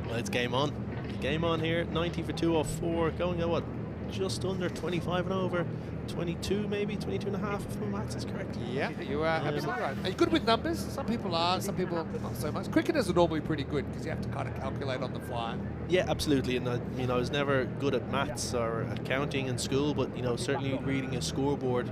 Well, it's game on. Game on here. 90 for 2 off 4. Going at what? Just under 25 and over. 22 maybe, 22 and a half if my maths is correct. Yeah, you are absolutely right. Are you good with numbers? Some people are, some people not so much. Cricketers are normally pretty good because you have to kind of calculate on the fly. Yeah, absolutely. And I was never good at maths or accounting in school, but certainly reading a scoreboard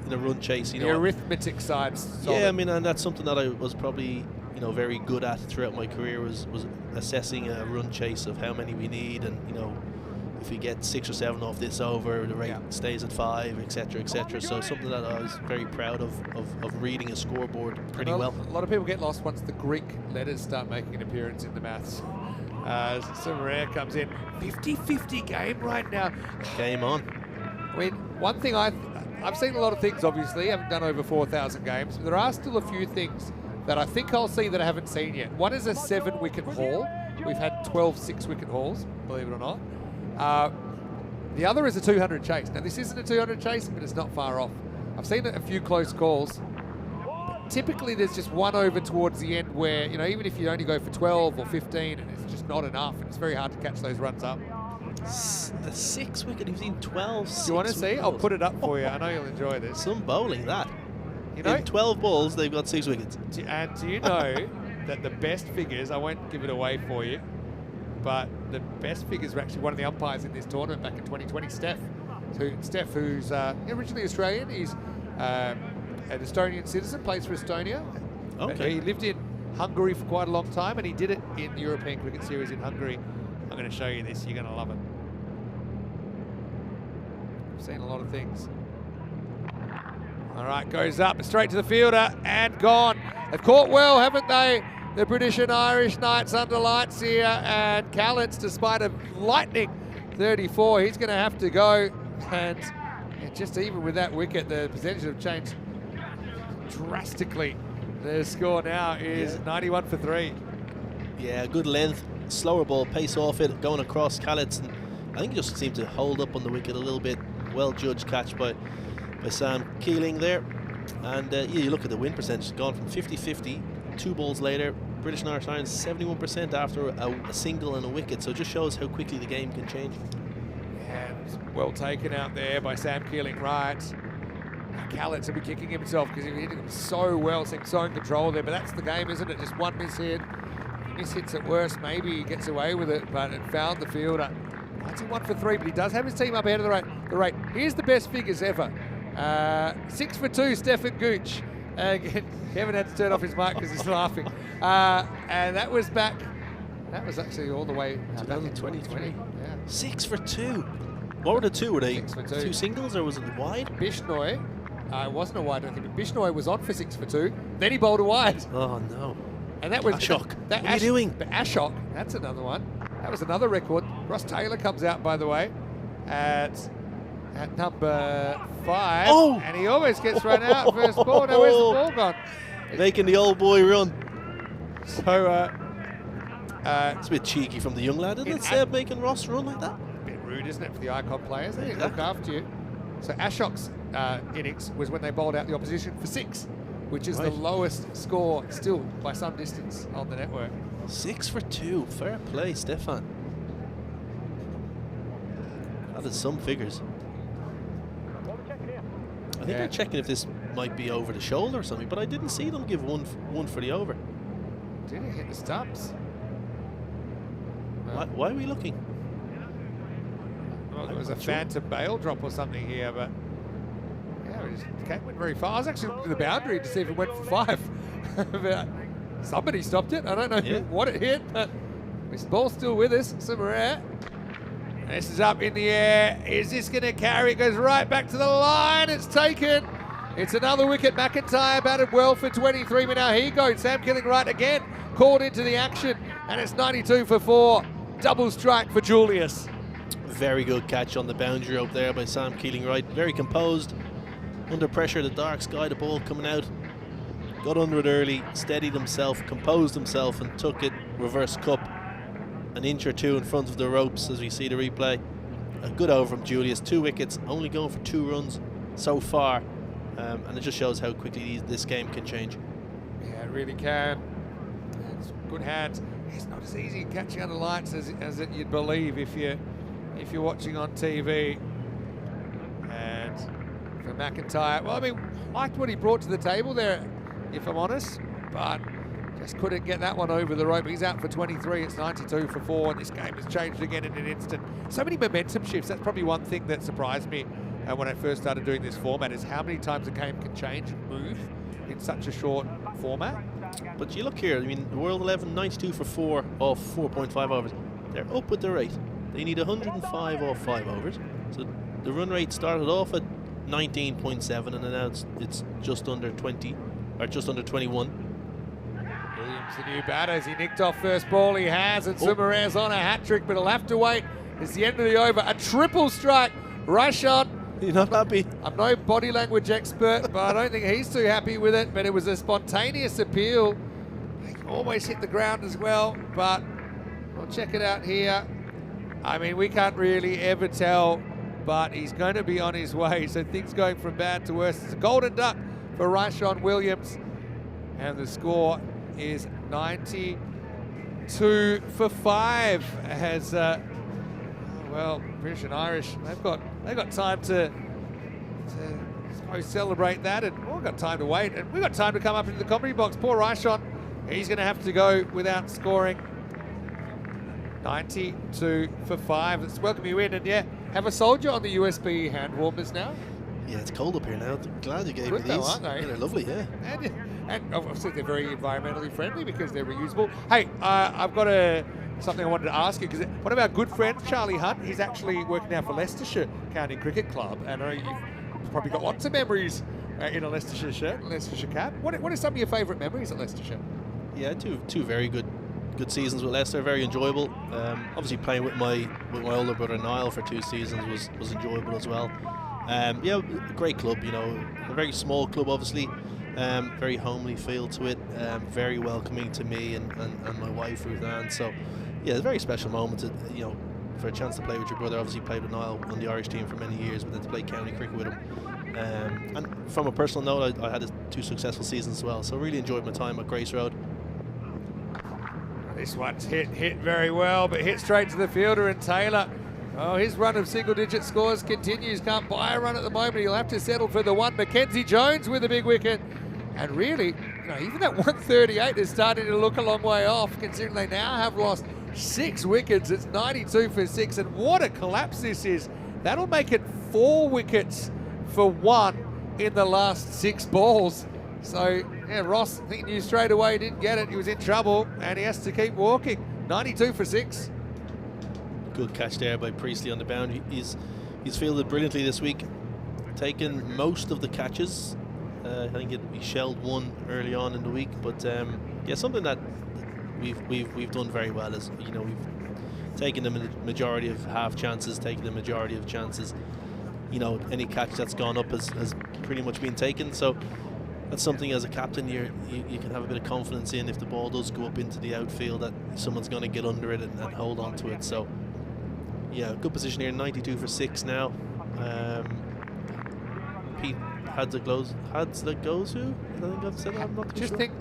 in a run chase. You the know, arithmetic side. Yeah, I mean, and that's something that I was probably very good at throughout my career was assessing a run chase of how many we need, and if we get 6 or 7 off this over, the rate stays at 5, etc., etc. So something that I was very proud of reading a scoreboard pretty well. A lot of people get lost once the Greek letters start making an appearance in the maths. Summer comes in, 50-50 game right now. Game on. I mean, one thing I've seen a lot of things, obviously. I haven't done over 4,000 games, but there are still a few things that I think I'll see that I haven't seen yet. One is a 7-wicket haul. We've had 12 6-wicket hauls, believe it or not. The other is a 200 chase. Now, this isn't a 200 chase, but it's not far off. I've seen a few close calls. But typically, there's just one over towards the end where, even if you only go for 12 or 15, and it's just not enough, and it's very hard to catch those runs up. The 6-wicket, you've seen 12. Do you want to see? I'll put it up for you. I know you'll enjoy this. Some bowling, that. In 12 balls, they've got 6 wickets. And do you know that the best figures, I won't give it away for you, but the best figures were actually one of the umpires in this tournament back in 2020, Steph. Steph, who's originally Australian, he's an Estonian citizen, plays for Estonia. Okay. He lived in Hungary for quite a long time, and he did it in the European Cricket Series in Hungary. I'm going to show you this. You're going to love it. I've seen a lot of things. All right, goes up, straight to the fielder, and gone. They've caught well, haven't they? The British and Irish Knights under lights here, and Callets, despite a lightning 34, he's going to have to go. And just even with that wicket, the percentage have changed drastically. The score now is 91 for 3. Yeah, good length, slower ball, pace off it, going across Callets. And I think he just seemed to hold up on the wicket a little bit. Well judged catch by Sam Keeling there. And you look at the win percentage, gone from 50-50, 2 balls later. British and Irish Lions 71% after a single and a wicket, so it just shows how quickly the game can change. And well taken out there by Sam Keeling right. Callets will be kicking himself because he hit him so well, seemed so in control there, but that's the game, isn't it? Just one miss hit. If he miss hits at worst, maybe he gets away with it, but it found the fielder. 91 for 3, but he does have his team up ahead of the rate. Here's the best figures ever. 6 for 2, Stefan Gooch. Kevin had to turn off his mic because he's laughing. And that was actually all the way 2020. Yeah. 6 for 2. What were the 2? Were they 6 for 2. 2 singles or was it wide? Bishnoi, it wasn't a wide, I think, but Bishnoi was on for 6 for 2. Then he bowled a wide. Oh no. And that was Ashok. What are you doing? But Ashok, that's another one. That was another record. Ross Taylor comes out, by the way, at number 5. Oh! And he almost gets run out first ball. Now where's the ball gone? Making the old boy run. So, it's a bit cheeky from the young lad, isn't it, Seb, making Ross run like that? A bit rude, isn't it, for the icon players? They look after you. So Ashok's innings was when they bowled out the opposition for 6, which is the lowest score still by some distance on the network. 6 for 2. Fair play, Stefan. That is some figures. I think they're checking if this might be over the shoulder or something, but I didn't see them give one for the over. Did it hit the stumps? Why are we looking? Well, there was a phantom bail drop or something here, but yeah, it just went very far. I was actually looking to the boundary to see if it went for 5. But somebody stopped it. I don't know what it hit, but this ball's still with us. Summer. This is up in the air. Is this going to carry? It goes right back to the line. It's taken. It's another wicket. McIntyre batted well for 23. But now here goes Sam Keeling right again. Called into the action. And it's 92 for 4. Double strike for Julius. Very good catch on the boundary rope there by Sam Keeling right. Very composed. Under pressure, the dark sky, the ball coming out. Got under it early, steadied himself, composed himself and took it reverse cup. An inch or 2 in front of the ropes as we see the replay. A good over from Julius. 2 wickets, only going for 2 runs so far. And it just shows how quickly this game can change. Yeah, it really can. It's good hands. It's not as easy catching under lights as you'd believe if you're watching on TV. And for McIntyre, well, I mean, liked what he brought to the table there, if I'm honest, but just couldn't get that one over the rope. He's out for 23. It's 92 for 4. And this game has changed again in an instant. So many momentum shifts. That's probably one thing that surprised me when I first started doing this format is how many times a game can change and move in such a short format. But you look here, I mean, the World 11, 92 for 4 off 4.5 overs. They're up with the rate. They need 105 off 5 overs. So the run rate started off at 19.7 and now it's just under 20, or just under 21. Williams, the new batter, as he nicked off first ball, he has, and Sumarez on a hat-trick, but he'll have to wait. It's the end of the over. A triple strike. Rashad. You're not happy? I'm no body language expert, but I don't think he's too happy with it. But it was a spontaneous appeal. He almost hit the ground as well, but we'll check it out here. I mean, we can't really ever tell, but he's going to be on his way. So things going from bad to worse. It's a golden duck for Rashad Williams. And the score is 92 for 5. Has well, British and Irish, they've got time to suppose celebrate that, and we've got time to wait, and we've got time to come up into the comedy box. Poor Rashad, he's going to have to go without scoring. 92 for 5. Let's welcome you in, and yeah, have a soldier on the USB hand warmers now. Yeah, it's cold up here now. Glad you gave me Good these. though, aren't they? Yeah, they're lovely, yeah. And obviously they're very environmentally friendly because they're reusable. Hey, I've got something I wanted to ask you, because one of our good friends, Charlie Hunt, he's actually working now for Leicestershire County Cricket Club, and I know you've probably got lots of memories in a Leicestershire shirt, Leicestershire cap. What are some of your favourite memories at Leicestershire? Yeah, two very good seasons with Leicester, very enjoyable. Obviously playing with my older brother Niall for 2 seasons was enjoyable as well. Yeah, a great club, you know, a very small club obviously, very homely feel to it, very welcoming to me and my wife Ruth Ann. So yeah, it's a very special moment to, you know, for a chance to play with your brother. Obviously played with Niall on the Irish team for many years, but then to play county cricket with him. And from a personal note, I had 2 successful seasons as well, so really enjoyed my time at Grace Road. This one's hit very well, but hit straight to the fielder, and Taylor, oh, his run of single-digit scores continues. Can't buy a run at the moment. He'll have to settle for the one. Mackenzie Jones with a big wicket. And really, you know, even that 138 is starting to look a long way off, considering they now have lost 6 wickets. It's 92 for 6, and what a collapse this is. That'll make it 4 wickets for 1 in the last 6 balls. So, yeah, Ross, I think knew straight away he didn't get it. He was in trouble, and he has to keep walking. 92 for 6. Good catch there by Priestley on the boundary. He's fielded brilliantly this week, taken most of the catches. I think he shelled 1 early on in the week, but yeah, something that we've done very well is, you know, we've taken the majority of half chances, taken the majority of chances. You know, any catch that's gone up has pretty much been taken. So that's something as a captain you can have a bit of confidence in if the ball does go up into the outfield, that someone's going to get under it and hold on to it. So yeah, good position here. 92 for 6 now. Pete Hadzoglu. I think I've said that. I'm not too Just sure. think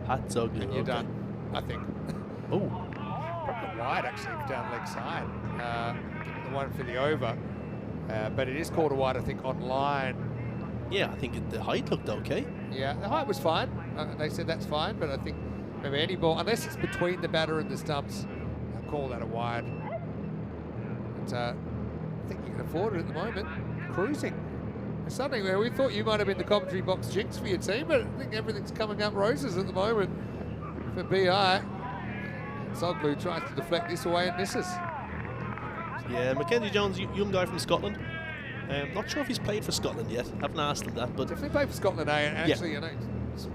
Hadzoglu. And you're done, I think. Oh. Probably wide, actually, down leg side. The one for the over. But it is called a wide, I think, online. Yeah, I think the height looked okay. Yeah, the height was fine. They said that's fine, but I think maybe any ball, unless it's between the batter and the stumps, I'll call that a wide. But I think you can afford it at the moment. Cruising. Something where we thought you might have been the commentary box jinx for your team, but I think everything's coming up roses at the moment for BI. Soglu tries to deflect this away and misses. Yeah, Mackenzie Jones, young guy from Scotland. Not sure if he's played for Scotland yet. Haven't asked him that, but definitely played for Scotland, and actually, you know,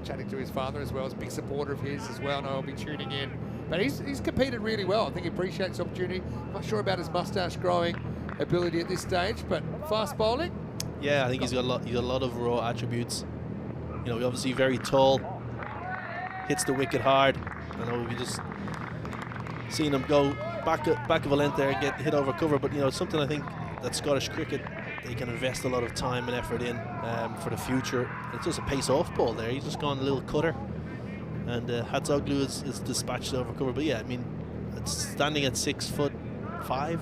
chatting to his father as well, as a big supporter of his as well. I know he'll be tuning in. But he's competed really well. I think he appreciates the opportunity. I'm not sure about his mustache growing ability at this stage, but fast bowling. Yeah, I think he's got a lot of raw attributes. You know, he's obviously very tall, hits the wicket hard. I know we just seen him go back of a length there and get hit over cover, but you know, it's something I think that Scottish cricket, they can invest a lot of time and effort in for the future. It's just a pace-off ball there. He's just gone a little cutter, and Hadzoglu is dispatched over cover. But yeah, I mean, it's standing at 6'5",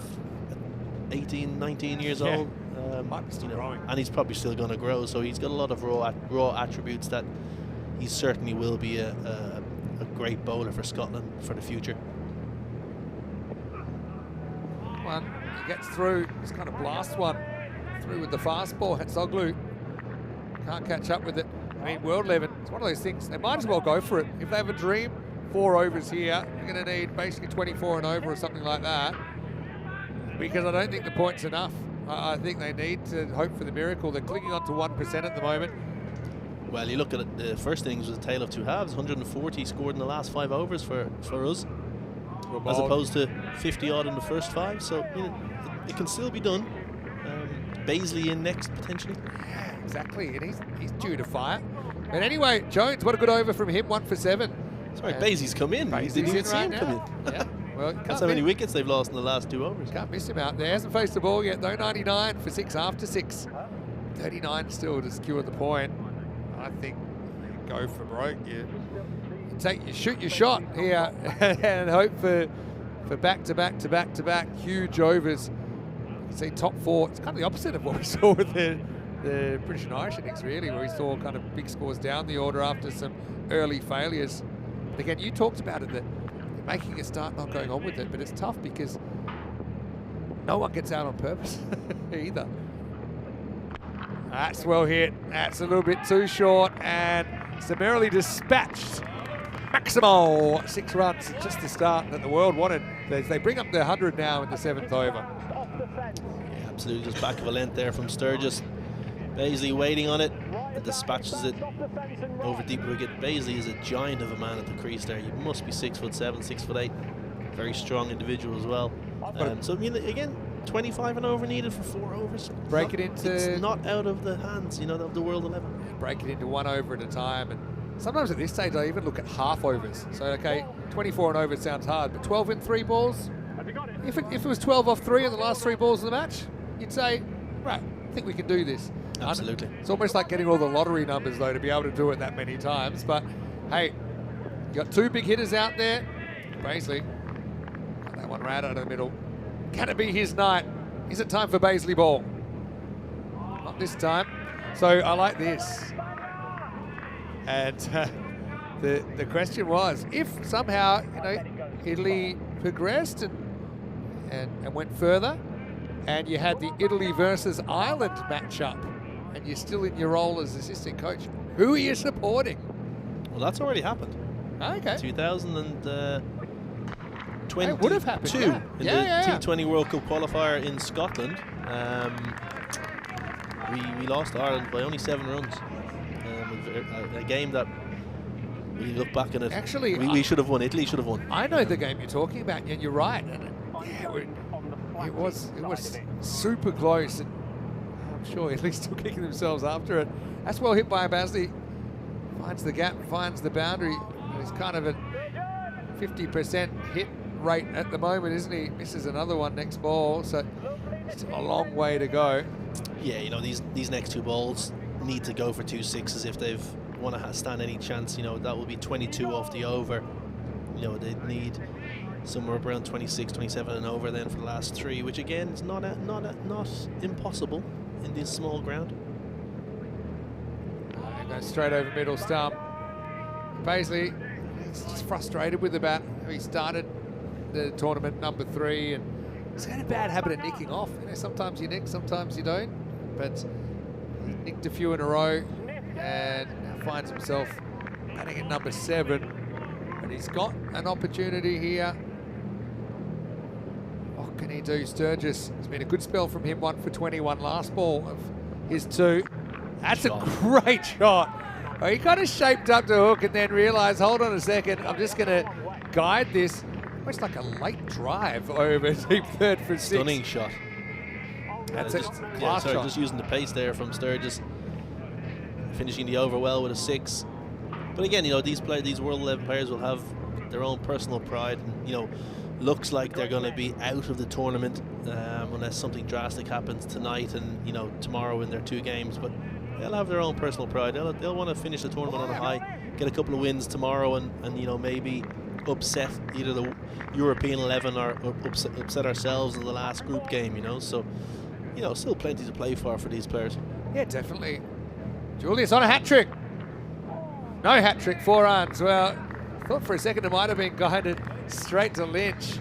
18, 19 years old. You know, and he's probably still going to grow. So he's got a lot of raw attributes that he certainly will be a great bowler for Scotland for the future. One. He gets through, just kind of blasts one through with the fastball. Hatsoglu can't catch up with it. I mean, World 11, it's one of those things, they might as well go for it. If they have a dream, 4 overs here, they're going to need basically 24 and over or something like that, because I don't think the point's enough. I think they need to hope for the miracle. They're clinging on to 1% at the moment. Well, you look at it, the first innings was a tale of two halves. 140 scored in the last 5 overs for us, as opposed to 50 odd in the first 5. So you know, it can still be done. Baisley in next potentially. Yeah, exactly, and he's due to fire. But anyway, Jones, what a good over from him, 1 for 7. Sorry, Baisley's come in. Baisley's Didn't even in see right him come now. in. Yeah. Well, That's how many wickets they've lost in the last 2 overs. Can't miss him out there. Hasn't faced the ball yet though. 99 for 6 after 6. 39 still to secure the point. I think you go for broke. You shoot your shot here and hope for back to back huge overs. You can see top 4. It's kind of the opposite of what we saw with the British and Irish innings, really, where we saw kind of big scores down the order after some early failures. But again, you talked about it, that they're making a start, not going on with it, but it's tough because no one gets out on purpose either. That's well hit. That's a little bit too short and summarily dispatched. Maximo, 6 runs, just the start that the world wanted. They bring up the 100 now in the 7th over. Yeah, absolutely, just back of a length there from Sturgis. Baisley waiting on it, and dispatches it over deep wicket. Baisley is a giant of a man at the crease there. You must be 6'7", 6'8". Very strong individual as well. So I mean, again, 25 and over needed for 4 overs. Break it into... It's not out of the hands, you know, of the World 11. Break it into 1 over at a time. And sometimes at this stage, I even look at half overs. So, okay, 24 and over sounds hard, but 12 in 3 balls? If it was 12 off 3 in the last 3 balls of the match, you'd say, right, I think we can do this. Absolutely. It's almost like getting all the lottery numbers, though, to be able to do it that many times. But, hey, you got 2 big hitters out there. Baisley got that one right out of the middle. Can it be his night? Is it time for Baisley ball? Not this time. So I like this. And the question was, if somehow, you know, Italy progressed and went further, and you had the Italy versus Ireland matchup, and you're still in your role as assistant coach, who are you supporting? Well, that's already happened. Okay. 2022 it would have happened, in the T20 World Cup qualifier in Scotland. We lost Ireland by only 7 runs. A game that we look back on it. Actually, we should have won. Italy should have won. I know the game you're talking about, and you're right. And it was super close, and I'm sure Italy's still kicking themselves after it. That's well hit by Baisley. Finds the gap, finds the boundary. He's kind of at 50% hit rate at the moment, isn't he? Misses another one next ball, so it's a long way to go. Yeah, you know, these next 2 balls need to go for 2 sixes if they've want to stand any chance. You know, that will be 22 off the over. You know, they'd need somewhere around 26, 27 and over then for the last 3, which again is not impossible in this small ground. Goes straight over middle stump. Paisley is just frustrated with the bat. He started the tournament number 3, and he's got a bad habit of nicking off. You know, sometimes you nick, sometimes you don't. But he nicked a few in a row and now finds himself batting at number 7. But he's got an opportunity here. What can he do? Sturgis, it's been a good spell from him. 1 for 21 last ball of his 2. That's a great shot. Oh, he kind of shaped up to hook and then realized, hold on a second, I'm just going to guide this. Almost like a late drive over deep third for 6. Stunning shot. That's a class shot. Just using the pace there from Sturgis, finishing the over well with a 6. But again, you know, these World 11 players will have their own personal pride. And, you know, looks like they're going to be out of the tournament unless something drastic happens tonight and, you know, tomorrow in their 2 games. But they'll have their own personal pride. They'll want to finish the tournament on a high, get a couple of wins tomorrow, and you know, maybe upset either the European 11 or upset ourselves in the last group game. You know, so you know, still plenty to play for these players. Yeah, definitely. Julius on a hat trick. No hat trick, 4 runs. Well, I thought for a second it might have been guided straight to Lynch.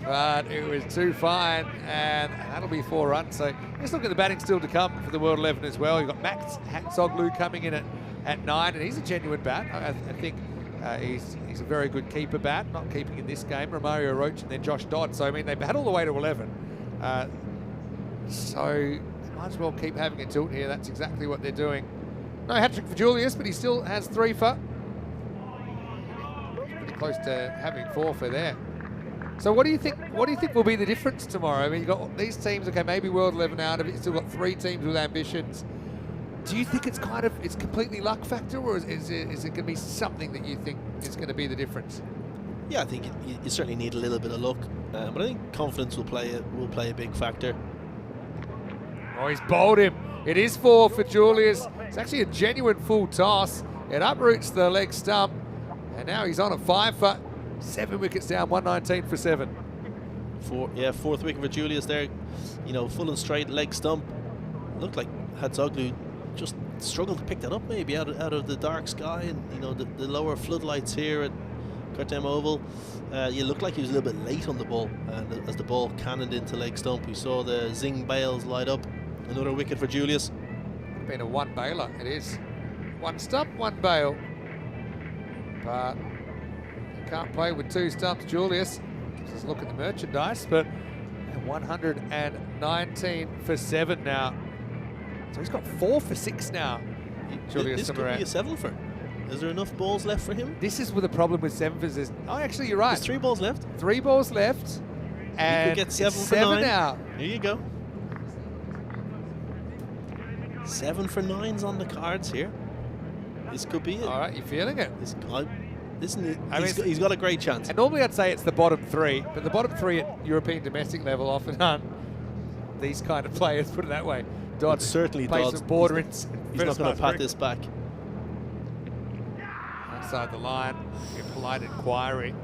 but it was too fine, and that'll be 4 runs. So let's look at the batting still to come for the World 11 as well. You've got Max Hatzoglu coming in at 9, and he's a genuine bat. I think he's a very good keeper bat, not keeping in this game. Romario Roach and then Josh Dodd. So, I mean, they bat all the way to 11. So they might as well keep having a tilt here. That's exactly what they're doing. No hat-trick for Julius, but he still has 3 for. Pretty close to having 4 for there. So what do you think? What do you think will be the difference tomorrow? I mean, you've got these teams. Okay, maybe World 11 out of it. You've still got 3 teams with ambitions. Do you think it's completely luck factor, or is it going to be something that you think is going to be the difference? Yeah, I think you certainly need a little bit of luck, but I think confidence will play a big factor. Oh, he's bowled him. It is 4 for Julius. It's actually a genuine full toss. It uproots the leg stump, and now he's on a 5 for. 7 wickets down, 119 for 7. 4th wicket for Julius there. You know, full and straight leg stump. Looked like Hatzoglu just struggled to pick that up maybe out of the dark sky, and you know the lower floodlights here at Cartem Oval. You looked like he was a little bit late on the ball, and as the ball cannoned into leg stump, we saw the zing bails light up. Another wicket for Julius. Been a 1 bailer, it is. 1 stump, 1 bail. But can't play with 2 stumps, Julius. Just look at the merchandise, but 119 for 7 now. So he's got 4 for 6 now. Julius This could be a 7-fer. Is there enough balls left for him? This is with the problem with 7-fers. Oh, actually, you're right. There's 3 balls left. 3 balls left. And you could get 7 for 9 now. Here you go. 7 for 9's on the cards here. This could be it. All right, you feeling it? He's got a great chance. And normally I'd say it's the bottom 3, but the bottom 3 at European domestic level often aren't these kind of players, put it that way. Dodd certainly plays some border. He's not going to pat this back. Outside the line, a polite inquiry.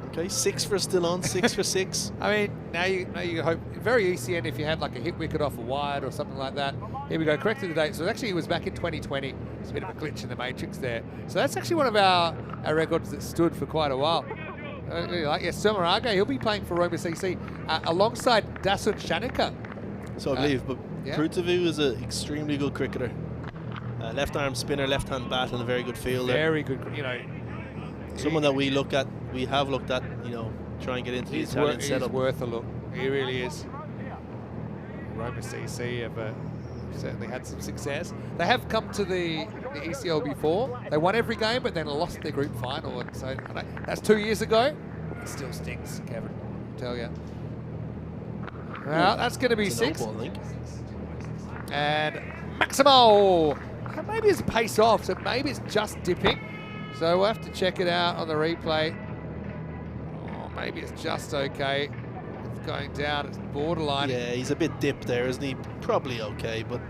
Okay, 6 for still on, 6 for 6. I mean, now you hope, very ECN if you had like a hit wicket off a wide or something like that. Here we go, corrected the date. So actually it was back in 2020. It's a bit of a glitch in the matrix there. So that's actually one of our records that stood for quite a while. Sumarage, he'll be playing for Roma CC alongside Dasun Shanika. So I believe, but yeah. Prutavu is an extremely good cricketer. Left arm spinner, left hand bat, and a very good fielder. Very good, someone that we have looked at, try and get into the Italian setup. He's worth a look. He really is. Roma CC have certainly had some success. They have come to the ECL before. They won every game, but then lost their group final. And so that's 2 years ago. It still stings, Kevin. I'll tell you. Well, that's going to be 6. No ball, I think. And Maximo. Maybe it's a pace off, so maybe it's just dipping. So we'll have to check it out on the replay. Oh, maybe it's just okay. It's going down, it's borderline. Yeah, he's a bit dipped there, isn't he? Probably okay, but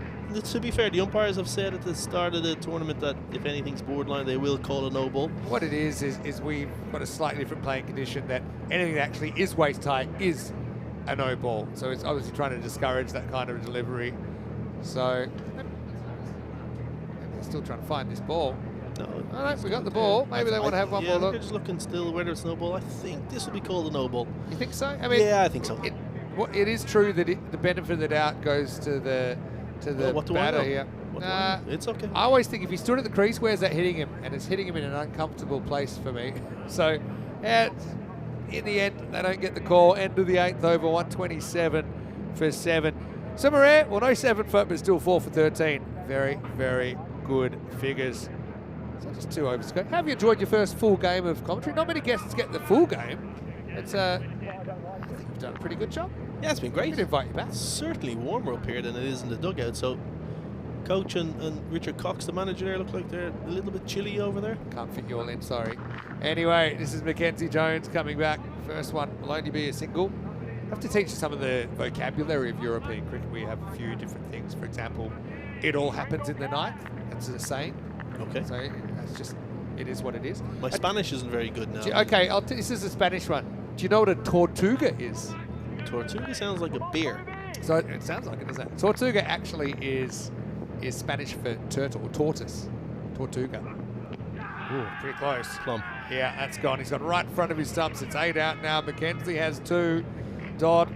to be fair, the umpires have said at the start of the tournament that if anything's borderline, they will call a no ball. What it is we've got a slightly different playing condition that anything that actually is waist high is a no ball. So it's obviously trying to discourage that kind of delivery. So they're still trying to find this ball. No, all right, we got the ball. Maybe they want to have one more look. They're just looking still whether it's no ball. I think this will be called a no ball. You think so? I mean, yeah, I think so. It is true that the benefit of the doubt goes to the batter here. It's okay. I always think if he stood at the crease, where's that hitting him? And it's hitting him in an uncomfortable place for me. So, in the end, they don't get the call. End of the 8th over, 127 for 7. Sumaré, well, no 7 for, but still 4 for 13. Very, very good figures. So just 2 overs to go. Have you enjoyed your first full game of commentary? Not many guests get the full game. It's I think you've done a pretty good job. Yeah, it's been great. We'd invite you back. It's certainly warmer up here than it is in the dugout. So, Coach and Richard Cox, the manager there, look like they're a little bit chilly over there. Can't fit you all in, sorry. Anyway, this is Mackenzie Jones coming back. First one will only be a single. I have to teach you some of the vocabulary of European cricket. We have a few different things. For example, it all happens in the 9th. That's a saying. Okay. So that's just, it is what it is. My Spanish isn't very good now. Okay, this is a Spanish one. Do you know what a tortuga is? Tortuga sounds like a beer. So it sounds like it, doesn't it? Tortuga actually is Spanish for turtle or tortoise. Tortuga. Ooh, pretty close. Plum. Yeah, that's gone. He's got right in front of his stumps. It's 8 out now. Mackenzie has 2. Dodd,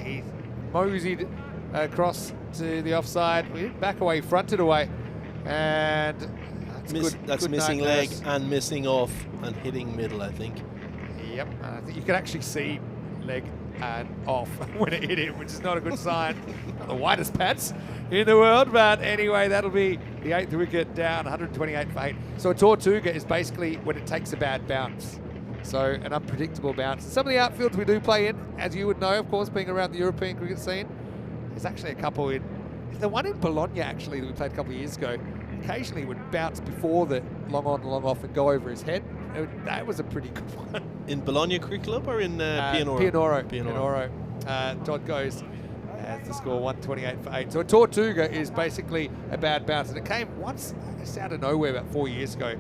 he's moseyed across to the offside. We didn't back away, fronted away. And that's missing leg and missing off and hitting middle, I think. Yep, I think you can actually see leg and off when it hit him, which is not a good sign. Not the widest pads in the world, but anyway, that'll be the 8th wicket down, 128 for 8. So a Tortuga is basically when it takes a bad bounce. So an unpredictable bounce. Some of the outfields we do play in, as you would know, of course, being around the European cricket scene, there's actually a couple in. The one in Bologna, actually, that we played a couple of years ago, occasionally would bounce before the long on, long off and go over his head. That was a pretty good one. In Bologna Cricket Club or in Pianoro? Pianoro. Dodd goes as the score 128 for 8. So a Tortuga is basically a bad bounce. And it came once, just out of nowhere about 4 years ago.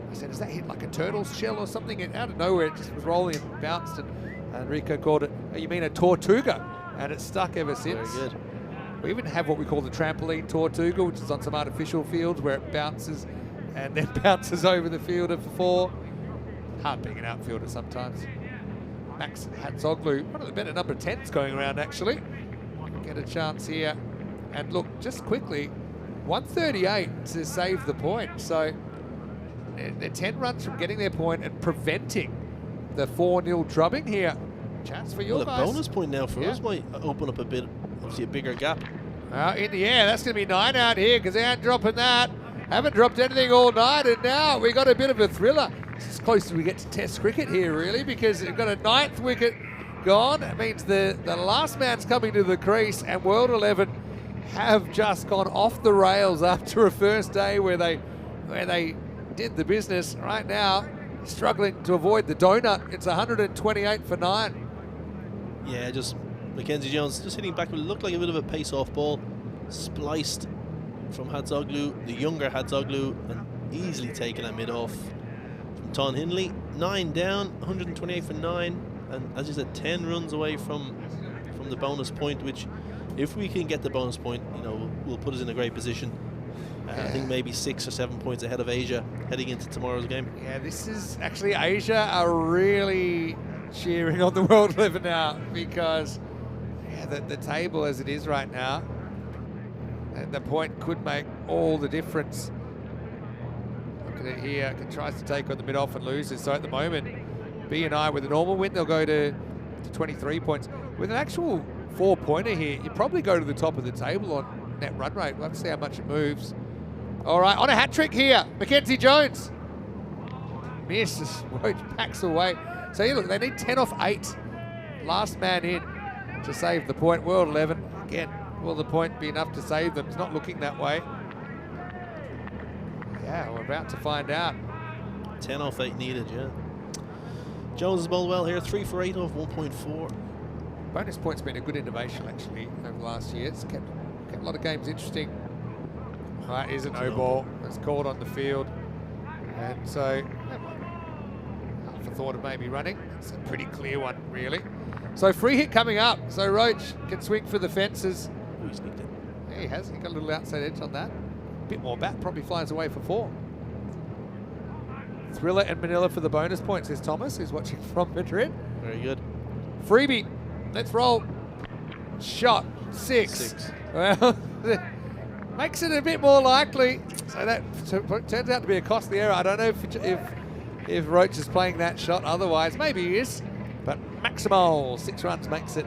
I said, does that hit like a turtle's shell or something? And out of nowhere, it just was rolling and bounced. And Rico called it, oh, you mean a Tortuga? And it's stuck ever since. Very good. We even have what we call the trampoline Tortuga, which is on some artificial fields where it bounces and then bounces over the fielder for 4. Hard being an outfielder sometimes. Max Hatzoglu, one of the better number 10s going around actually. Get a chance here. And look, just quickly, 138 to save the point. So they're 10 runs from getting their point and preventing the 4-0 drubbing here. Chance for your guys. A bonus point now for us might open up a bit, obviously a bigger gap. In the air, that's going to be 9 out here because they aren't dropping that. Haven't dropped anything all night, and now we got a bit of a thriller. It's as close as we get to Test cricket here, really, because we've got a 9th wicket gone. That means the last man's coming to the crease, and World 11 have just gone off the rails after a first day where they did the business. Right now, struggling to avoid the donut. It's 128 for 9. Yeah, just Mackenzie Jones just hitting back. It looked like a bit of a pace-off ball, spliced from Hatzoglu, the younger Hatzoglu, and easily taken at mid-off from Ton Hindley. 9 down, 128 for 9, and as you said, 10 runs away from the bonus point, which if we can get the bonus point, you know, will put us in a great position. I think maybe 6 or 7 points ahead of Asia heading into tomorrow's game. Yeah, this is actually, Asia are really cheering on the World 11 now because the table as it is right now, and the point could make all the difference. Look at it here, tries to take on the mid-off and loses. So at the moment, B&I with a normal win, they'll go to 23 points. With an actual 4-pointer here, you probably go to the top of the table on net run rate. We'll have to see how much it moves. All right, on a hat trick here, Mackenzie Jones. Misses, Roach packs away. So you look, they need 10 off 8. Last man in to save the point. World 11, again, will the point be enough to save them? It's not looking that way. Yeah, we're about to find out. 10 off 8 needed, yeah. Jones has bowled well here, 3 for 8 off 1.4. Bonus point's been a good innovation actually over the last year. It's kept a lot of games interesting. Right, is a no ball. It's called on the field. And so, half a thought of maybe running. It's a pretty clear one, really. So free hit coming up. So Roach can swing for the fences. Oh, he's nicked it. Yeah, he has. He got a little outside edge on that. A bit more bat, probably flies away for 4. Thriller and Manila for the bonus point, says Thomas, who's watching from Madrid. Very good. Freebie, let's roll. Shot, 6. Well, makes it a bit more likely. So that turns out to be a costly error. I don't know if Roach is playing that shot otherwise. Maybe he is. But Maximal, 6 runs makes it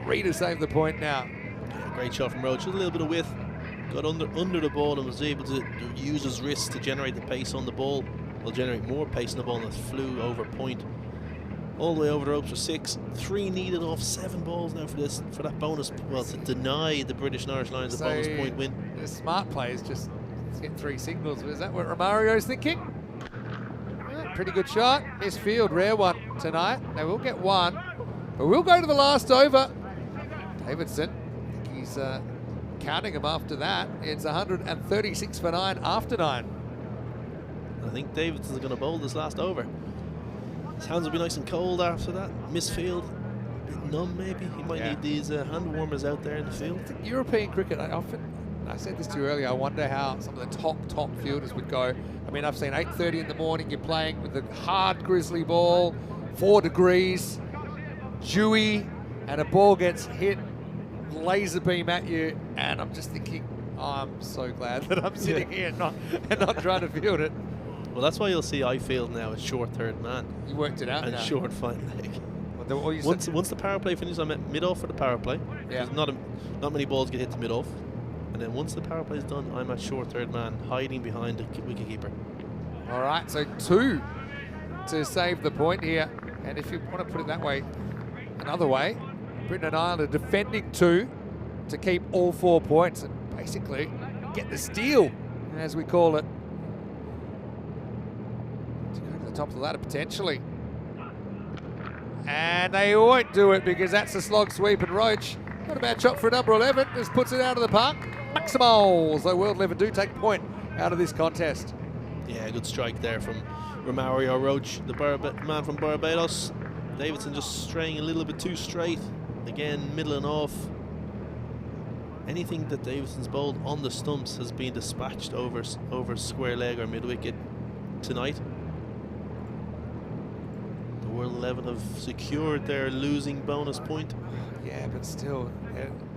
3 to save the point now. Yeah, great shot from Roach. Just a little bit of width. Got under the ball and was able to use his wrist to generate the pace on the ball. Will generate more pace on the ball, and it flew over point. All the way over the ropes for 6. 3 needed off 7 balls now for that bonus. Well, to deny the British and Irish Lions a bonus point win. The smart players just get 3 singles. Is that what Romario's thinking? Yeah, pretty good shot. Missed field, rare one tonight. They will get 1, but we'll go to the last over. Davidson, I think he's counting him after that. It's 136 for 9 after 9. I think Davidson's going to bowl this last over. His hands will be nice and cold after that. Misfield, a bit numb maybe. He might need these hand warmers out there in the field. I think European cricket, I often I said this to you earlier, I wonder how some of the top fielders would go. I mean, I've seen 8:30 in the morning, you're playing with a hard grizzly ball, 4 degrees, dewy, and a ball gets hit, laser beam at you, and I'm just thinking, I'm so glad that I'm sitting here and not trying to field it. Well, that's why you'll see I field now at short third man. You worked it out and now. short fine leg. Well, Once the power play finishes, I'm at mid-off for the power play. Yeah. Not many balls get hit to mid-off. And then once the power play is done, I'm at short third man, hiding behind the wicketkeeper. All right, so 2 to save the point here. And if you want to put it that way, another way, Britain and Ireland are defending 2 to keep all 4 points and basically get the steal, as we call it, to go to the top of the ladder potentially. And they won't do it because that's a slog sweep, and Roach, not a bad shot for number 11, just puts it out of the park. Maximals, so World 11 do take a point out of this contest. Yeah, good strike there from Romario Roach, the man from Barbados. Davidson just straying a little bit too straight. Again, middle and off. Anything that Davidson's bowled on the stumps has been dispatched over square leg or mid wicket tonight. The World 11 have secured their losing bonus point. Yeah, but still,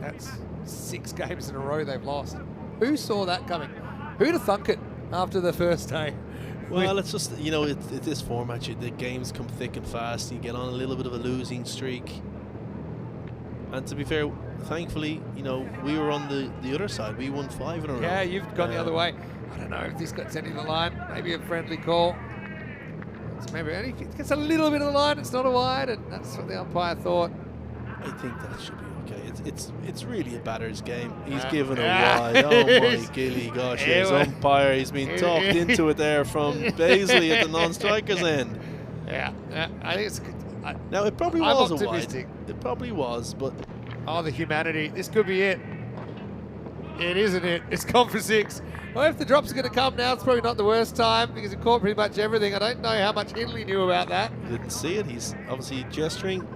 that's 6 games in a row they've lost. Who saw that coming? Who'd have thunk it after the first day? Well, it's just, you know, it's this format. The games come thick and fast. You get on a little bit of a losing streak. And to be fair, thankfully, you know, we were on the other side. We won 5 in a row. Yeah, you've gone the other way. I don't know if this got sent in the line. Maybe a friendly call. So maybe only gets a little bit of the line. It's not a wide, and that's what the umpire thought. I think that should be okay. It's really a batter's game. He's given a wide. Oh my gilly gosh, his umpire. He's been talked into it there from Baisley at the non-striker's end. Yeah, I think it's good. Now it probably was I'm a wide. It probably was, but oh, the humanity! This could be it. It isn't it. It's gone for 6. Well, if the drops are going to come now, it's probably not the worst time because it caught pretty much everything. I don't know how much Hindley knew about that. Didn't see it. He's obviously gesturing.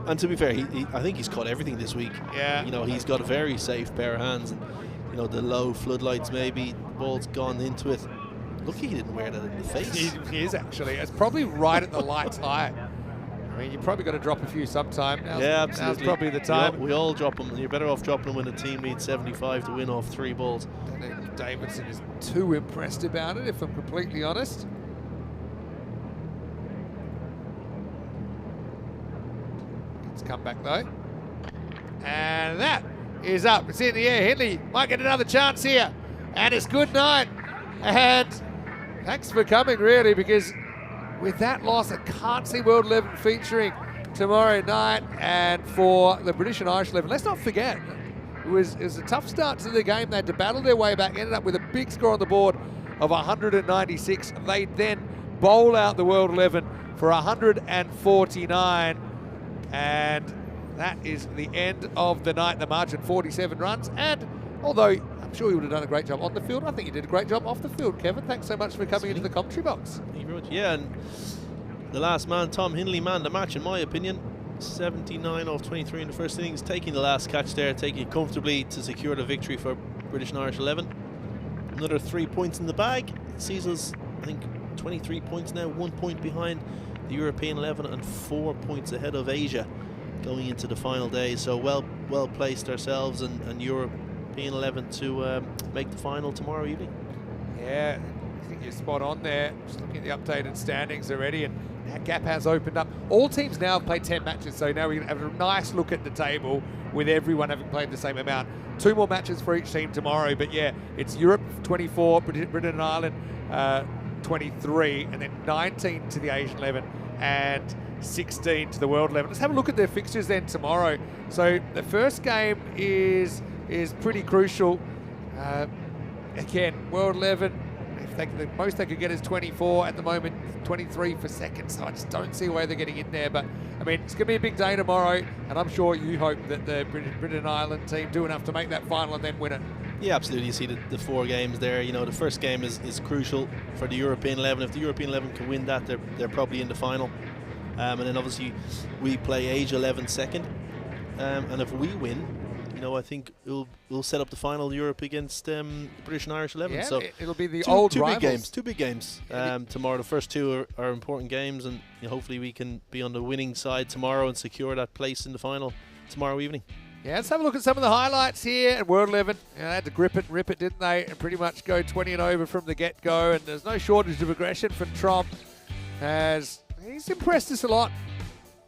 And to be fair, I think he's caught everything this week. Yeah. You know, he's got a very safe pair of hands. And, you know, the low floodlights maybe, the ball's gone into it. Lucky he didn't wear that in the face. He is actually. It's probably right at the lights high. I mean, you probably got to drop a few sometime. Yeah, absolutely. Now's probably the time. We all drop them. You're better off dropping them when the team needs 75 to win off 3 balls. I don't think Davidson is too impressed about it, if I'm completely honest. It's come back though. And that is up. It's in the air. Hindley might get another chance here. And it's good night. And thanks for coming, really, because with that loss, I can't see World 11 featuring tomorrow night. And for the British and Irish 11, let's not forget, it was a tough start to the game. They had to battle their way back, ended up with a big score on the board of 196. They then bowl out the World 11 for 149. And that is the end of the night. The margin 47 runs. And although I'm sure you would have done a great job on the field, I think you did a great job off the field, Kevin. Thanks so much for coming into the commentary box. Thank you very much. Yeah, and the last man, Tom Hindley, manned the match, in my opinion. 79 off 23 in the first innings, taking the last catch there, taking it comfortably to secure the victory for British and Irish 11. Another 3 points in the bag. It sees us, I think, 23 points now, 1 point behind the European 11 and 4 points ahead of Asia going into the final day. So well placed ourselves and European 11 to make the final tomorrow evening. Yeah, I think you're spot on there. Just looking at the updated standings already, and that gap has opened up. All teams now have played 10 matches, so now we have a nice look at the table with everyone having played the same amount. 2 more matches for each team tomorrow, but yeah, it's Europe 24, Britain and Ireland 23, and then 19 to the Asian 11 and 16 to the World 11. Let's have a look at their fixtures then tomorrow. So the first game is pretty crucial. Again, World 11, the most they could get is 24 at the moment, 23 for second, so I just don't see where they're getting in there. But I mean, it's going to be a big day tomorrow, and I'm sure you hope that the Britain and Ireland team do enough to make that final and then win it. Yeah, absolutely. You see the 4 games there. You know, the first game is crucial for the European 11. If the European 11 can win that, they're probably in the final. And then obviously we play Asia 11 second. And if we win, I think we'll set up the final Europe against British and Irish 11. Yeah, so it'll be the old two rivals. Two big games tomorrow. The first two are important games, and hopefully we can be on the winning side tomorrow and secure that place in the final tomorrow evening. Yeah, let's have a look at some of the highlights here at World 11. They had to grip it and rip it, didn't they? And pretty much go 20 and over from the get-go. And there's no shortage of aggression from Trump, as he's impressed us a lot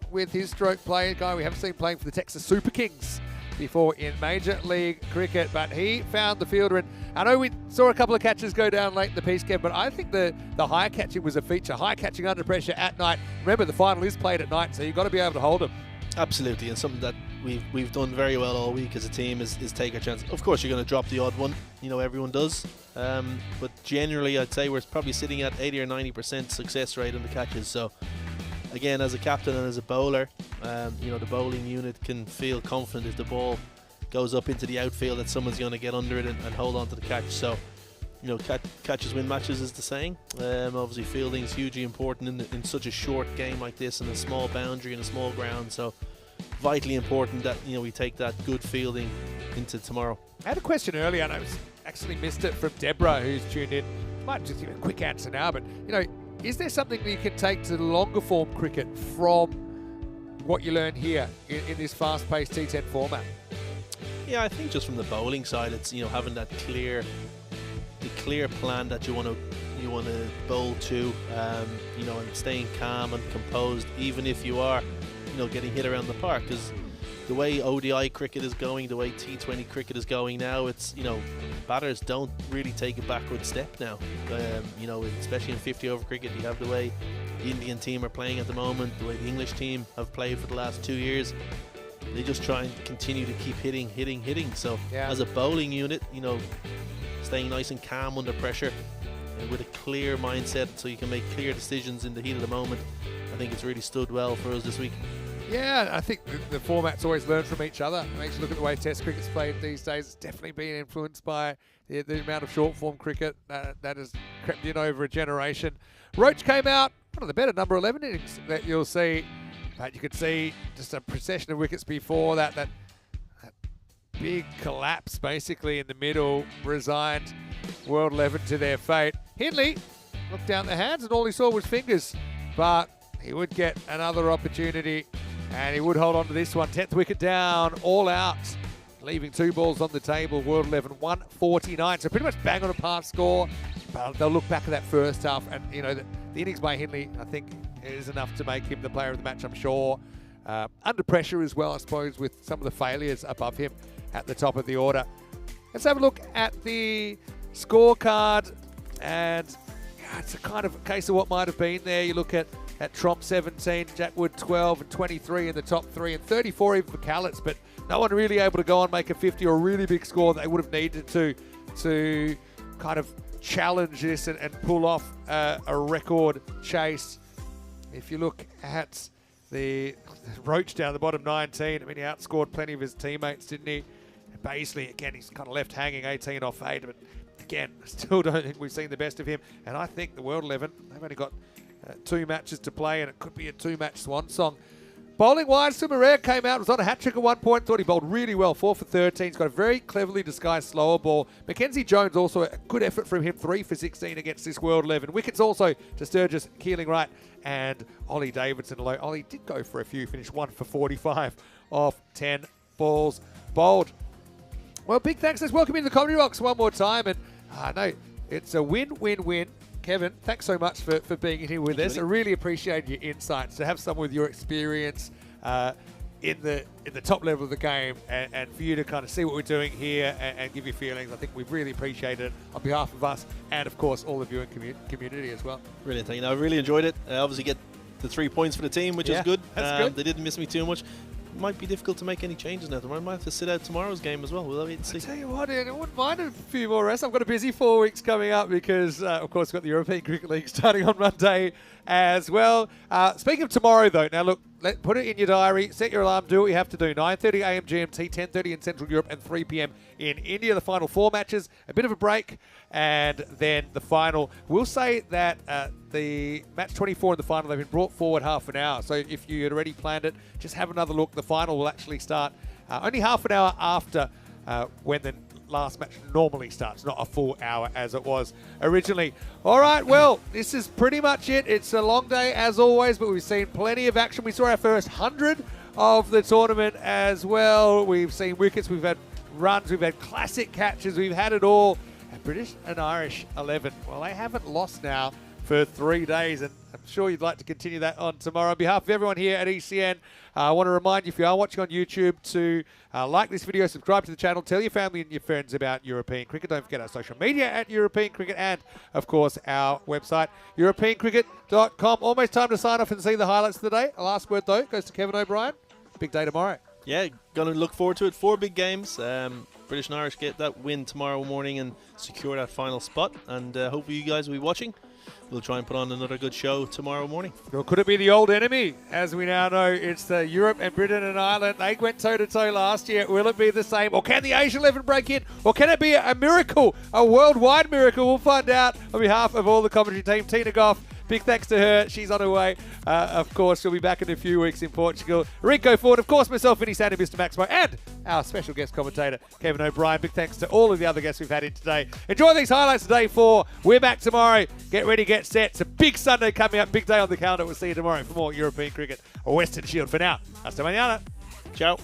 with his stroke play. A guy we haven't seen playing for the Texas Super Kings before in Major League Cricket. But he found the fielder. And I know we saw a couple of catches go down late in the piece, Kev, but I think the high catching was a feature. High catching under pressure at night. Remember, the final is played at night, so you've got to be able to hold him. Absolutely, and something that we've done very well all week as a team is take our chance. Of course, you're going to drop the odd one, everyone does. But generally, I'd say we're probably sitting at 80 or 90% success rate on the catches. So, again, as a captain and as a bowler, the bowling unit can feel confident if the ball goes up into the outfield that someone's going to get under it and hold on to the catch. So, catches win matches is the saying. Obviously, fielding is hugely important in such a short game like this, and a small boundary and a small ground. So, vitally important that we take that good fielding into tomorrow. I had a question earlier, and I actually missed it, from Deborah, who's tuned in. Might just give a quick answer now, but is there something that you can take to the longer form cricket from what you learn here in this fast-paced T10 format? Yeah, I think just from the bowling side, it's having that clear plan that you want to bowl to, and staying calm and composed, even if you are getting hit around the park. Because the way ODI cricket is going, the way T20 cricket is going now, it's batters don't really take a backward step now. Especially in 50 over cricket, you have the way the Indian team are playing at the moment, the way the English team have played for the last 2 years. They just try and continue to keep hitting. So as a bowling unit, staying nice and calm under pressure and with a clear mindset, so you can make clear decisions in the heat of the moment. I think it's really stood well for us this week. Yeah, I think the formats always learn from each other. It makes you look at the way Test cricket's played these days. It's definitely been influenced by the amount of short-form cricket that has crept in over a generation. Roach came out, one of the better number 11 innings that you'll see. But you could see just a procession of wickets before that big collapse basically in the middle resigned World 11 to their fate. Hindley looked down the hands and all he saw was fingers, but he would get another opportunity and he would hold on to this one. 10th wicket down, all out, leaving 2 balls on the table. World 11 149, so pretty much bang on a par score. But they'll look back at that first half, and the innings by Hindley, I think, is enough to make him the player of the match, I'm sure. Under pressure as well, I suppose, with some of the failures above him at the top of the order. Let's have a look at the scorecard, and it's a kind of case of what might have been there. You look at Tromp 17, Jack Wood 12 and 23 in the top 3, and 34 even for Callets, but no one really able to go and make a 50 or a really big score that they would have needed to kind of challenge this and pull off a record chase. If you look at the Roach down the bottom 19, I mean, he outscored plenty of his teammates, didn't he? And Paisley, again, he's kind of left hanging 18 off 8, but again, I still don't think we've seen the best of him. And I think the World 11, they've only got 2 matches to play, and it could be a 2-match swan song. Bowling-wise, Sumaraya came out, was on a hat-trick at one point, thought he bowled really well, 4 for 13. He's got a very cleverly disguised slower ball. Mackenzie Jones also, a good effort from him, 3 for 16 against this World 11. Wickets also to Sturgis, Keeling right, and Ollie Davidson low. Ollie did go for a few, finished 1 for 45 off 10 balls bowled. Well, big thanks. Let's welcome into the comedy box one more time. And I know it's a win-win-win. Kevin, thanks so much for being in here with us. I really appreciate your insights, to have someone with your experience in the top level of the game, and for you to kind of see what we're doing here and give your feelings. I think we've really appreciated it on behalf of us and, of course, all the viewing community as well. Brilliant. I really enjoyed it. I obviously get the 3 points for the team, which is good. That's good. They didn't miss me too much. Might be difficult to make any changes now. I might have to sit out tomorrow's game as well. We'll wait and see. I tell you what, I wouldn't mind a few more rests. I've got a busy 4 weeks coming up because, of course, we've got the European Cricket League starting on Monday as well. Speaking of tomorrow, though, now look, put it in your diary, set your alarm, do what you have to do. 9:30 a.m. GMT, 10:30 in Central Europe, and 3 p.m. in India. The final 4 matches, a bit of a break, and then the final. We'll say that the match 24 in the final, they've been brought forward half an hour. So if you had already planned it, just have another look. The final will actually start only half an hour after when the last match normally starts, not a full hour as it was originally. All right, well, this is pretty much it. It's a long day as always, but we've seen plenty of action. We saw our first 100 of the tournament as well. We've seen wickets, we've had runs, we've had classic catches, we've had it all. And British and Irish 11, well, they haven't lost now for 3 days, and I'm sure you'd like to continue that on tomorrow. On behalf of everyone here at ECN, I want to remind you, if you are watching on YouTube, to like this video, subscribe to the channel, tell your family and your friends about European cricket. Don't forget our social media at European Cricket, and, of course, our website, europeancricket.com. Almost time to sign off and see the highlights of the day. A last word, though, goes to Kevin O'Brien. Big day tomorrow. Yeah, going to look forward to it. 4 big games. British and Irish get that win tomorrow morning and secure that final spot. And hopefully you guys will be watching. We'll try and put on another good show tomorrow morning. Well, could it be the old enemy? As we now know, it's the Europe and Britain and Ireland. They went toe-to-toe last year. Will it be the same? Or can the Asian 11 break in? Or can it be a miracle, a worldwide miracle? We'll find out on behalf of all the commentary team. Tina Goff, big thanks to her. She's on her way. Of course, she'll be back in a few weeks in Portugal. Rico Ford, of course, myself, Vinny Sandy, Mr. Maximo, and our special guest commentator, Kevin O'Brien. Big thanks to all of the other guests we've had in today. Enjoy these highlights today 4. We're back tomorrow. Get ready, get set. It's a big Sunday coming up. Big day on the calendar. We'll see you tomorrow for more European cricket or Western Shield. For now, hasta mañana. Ciao.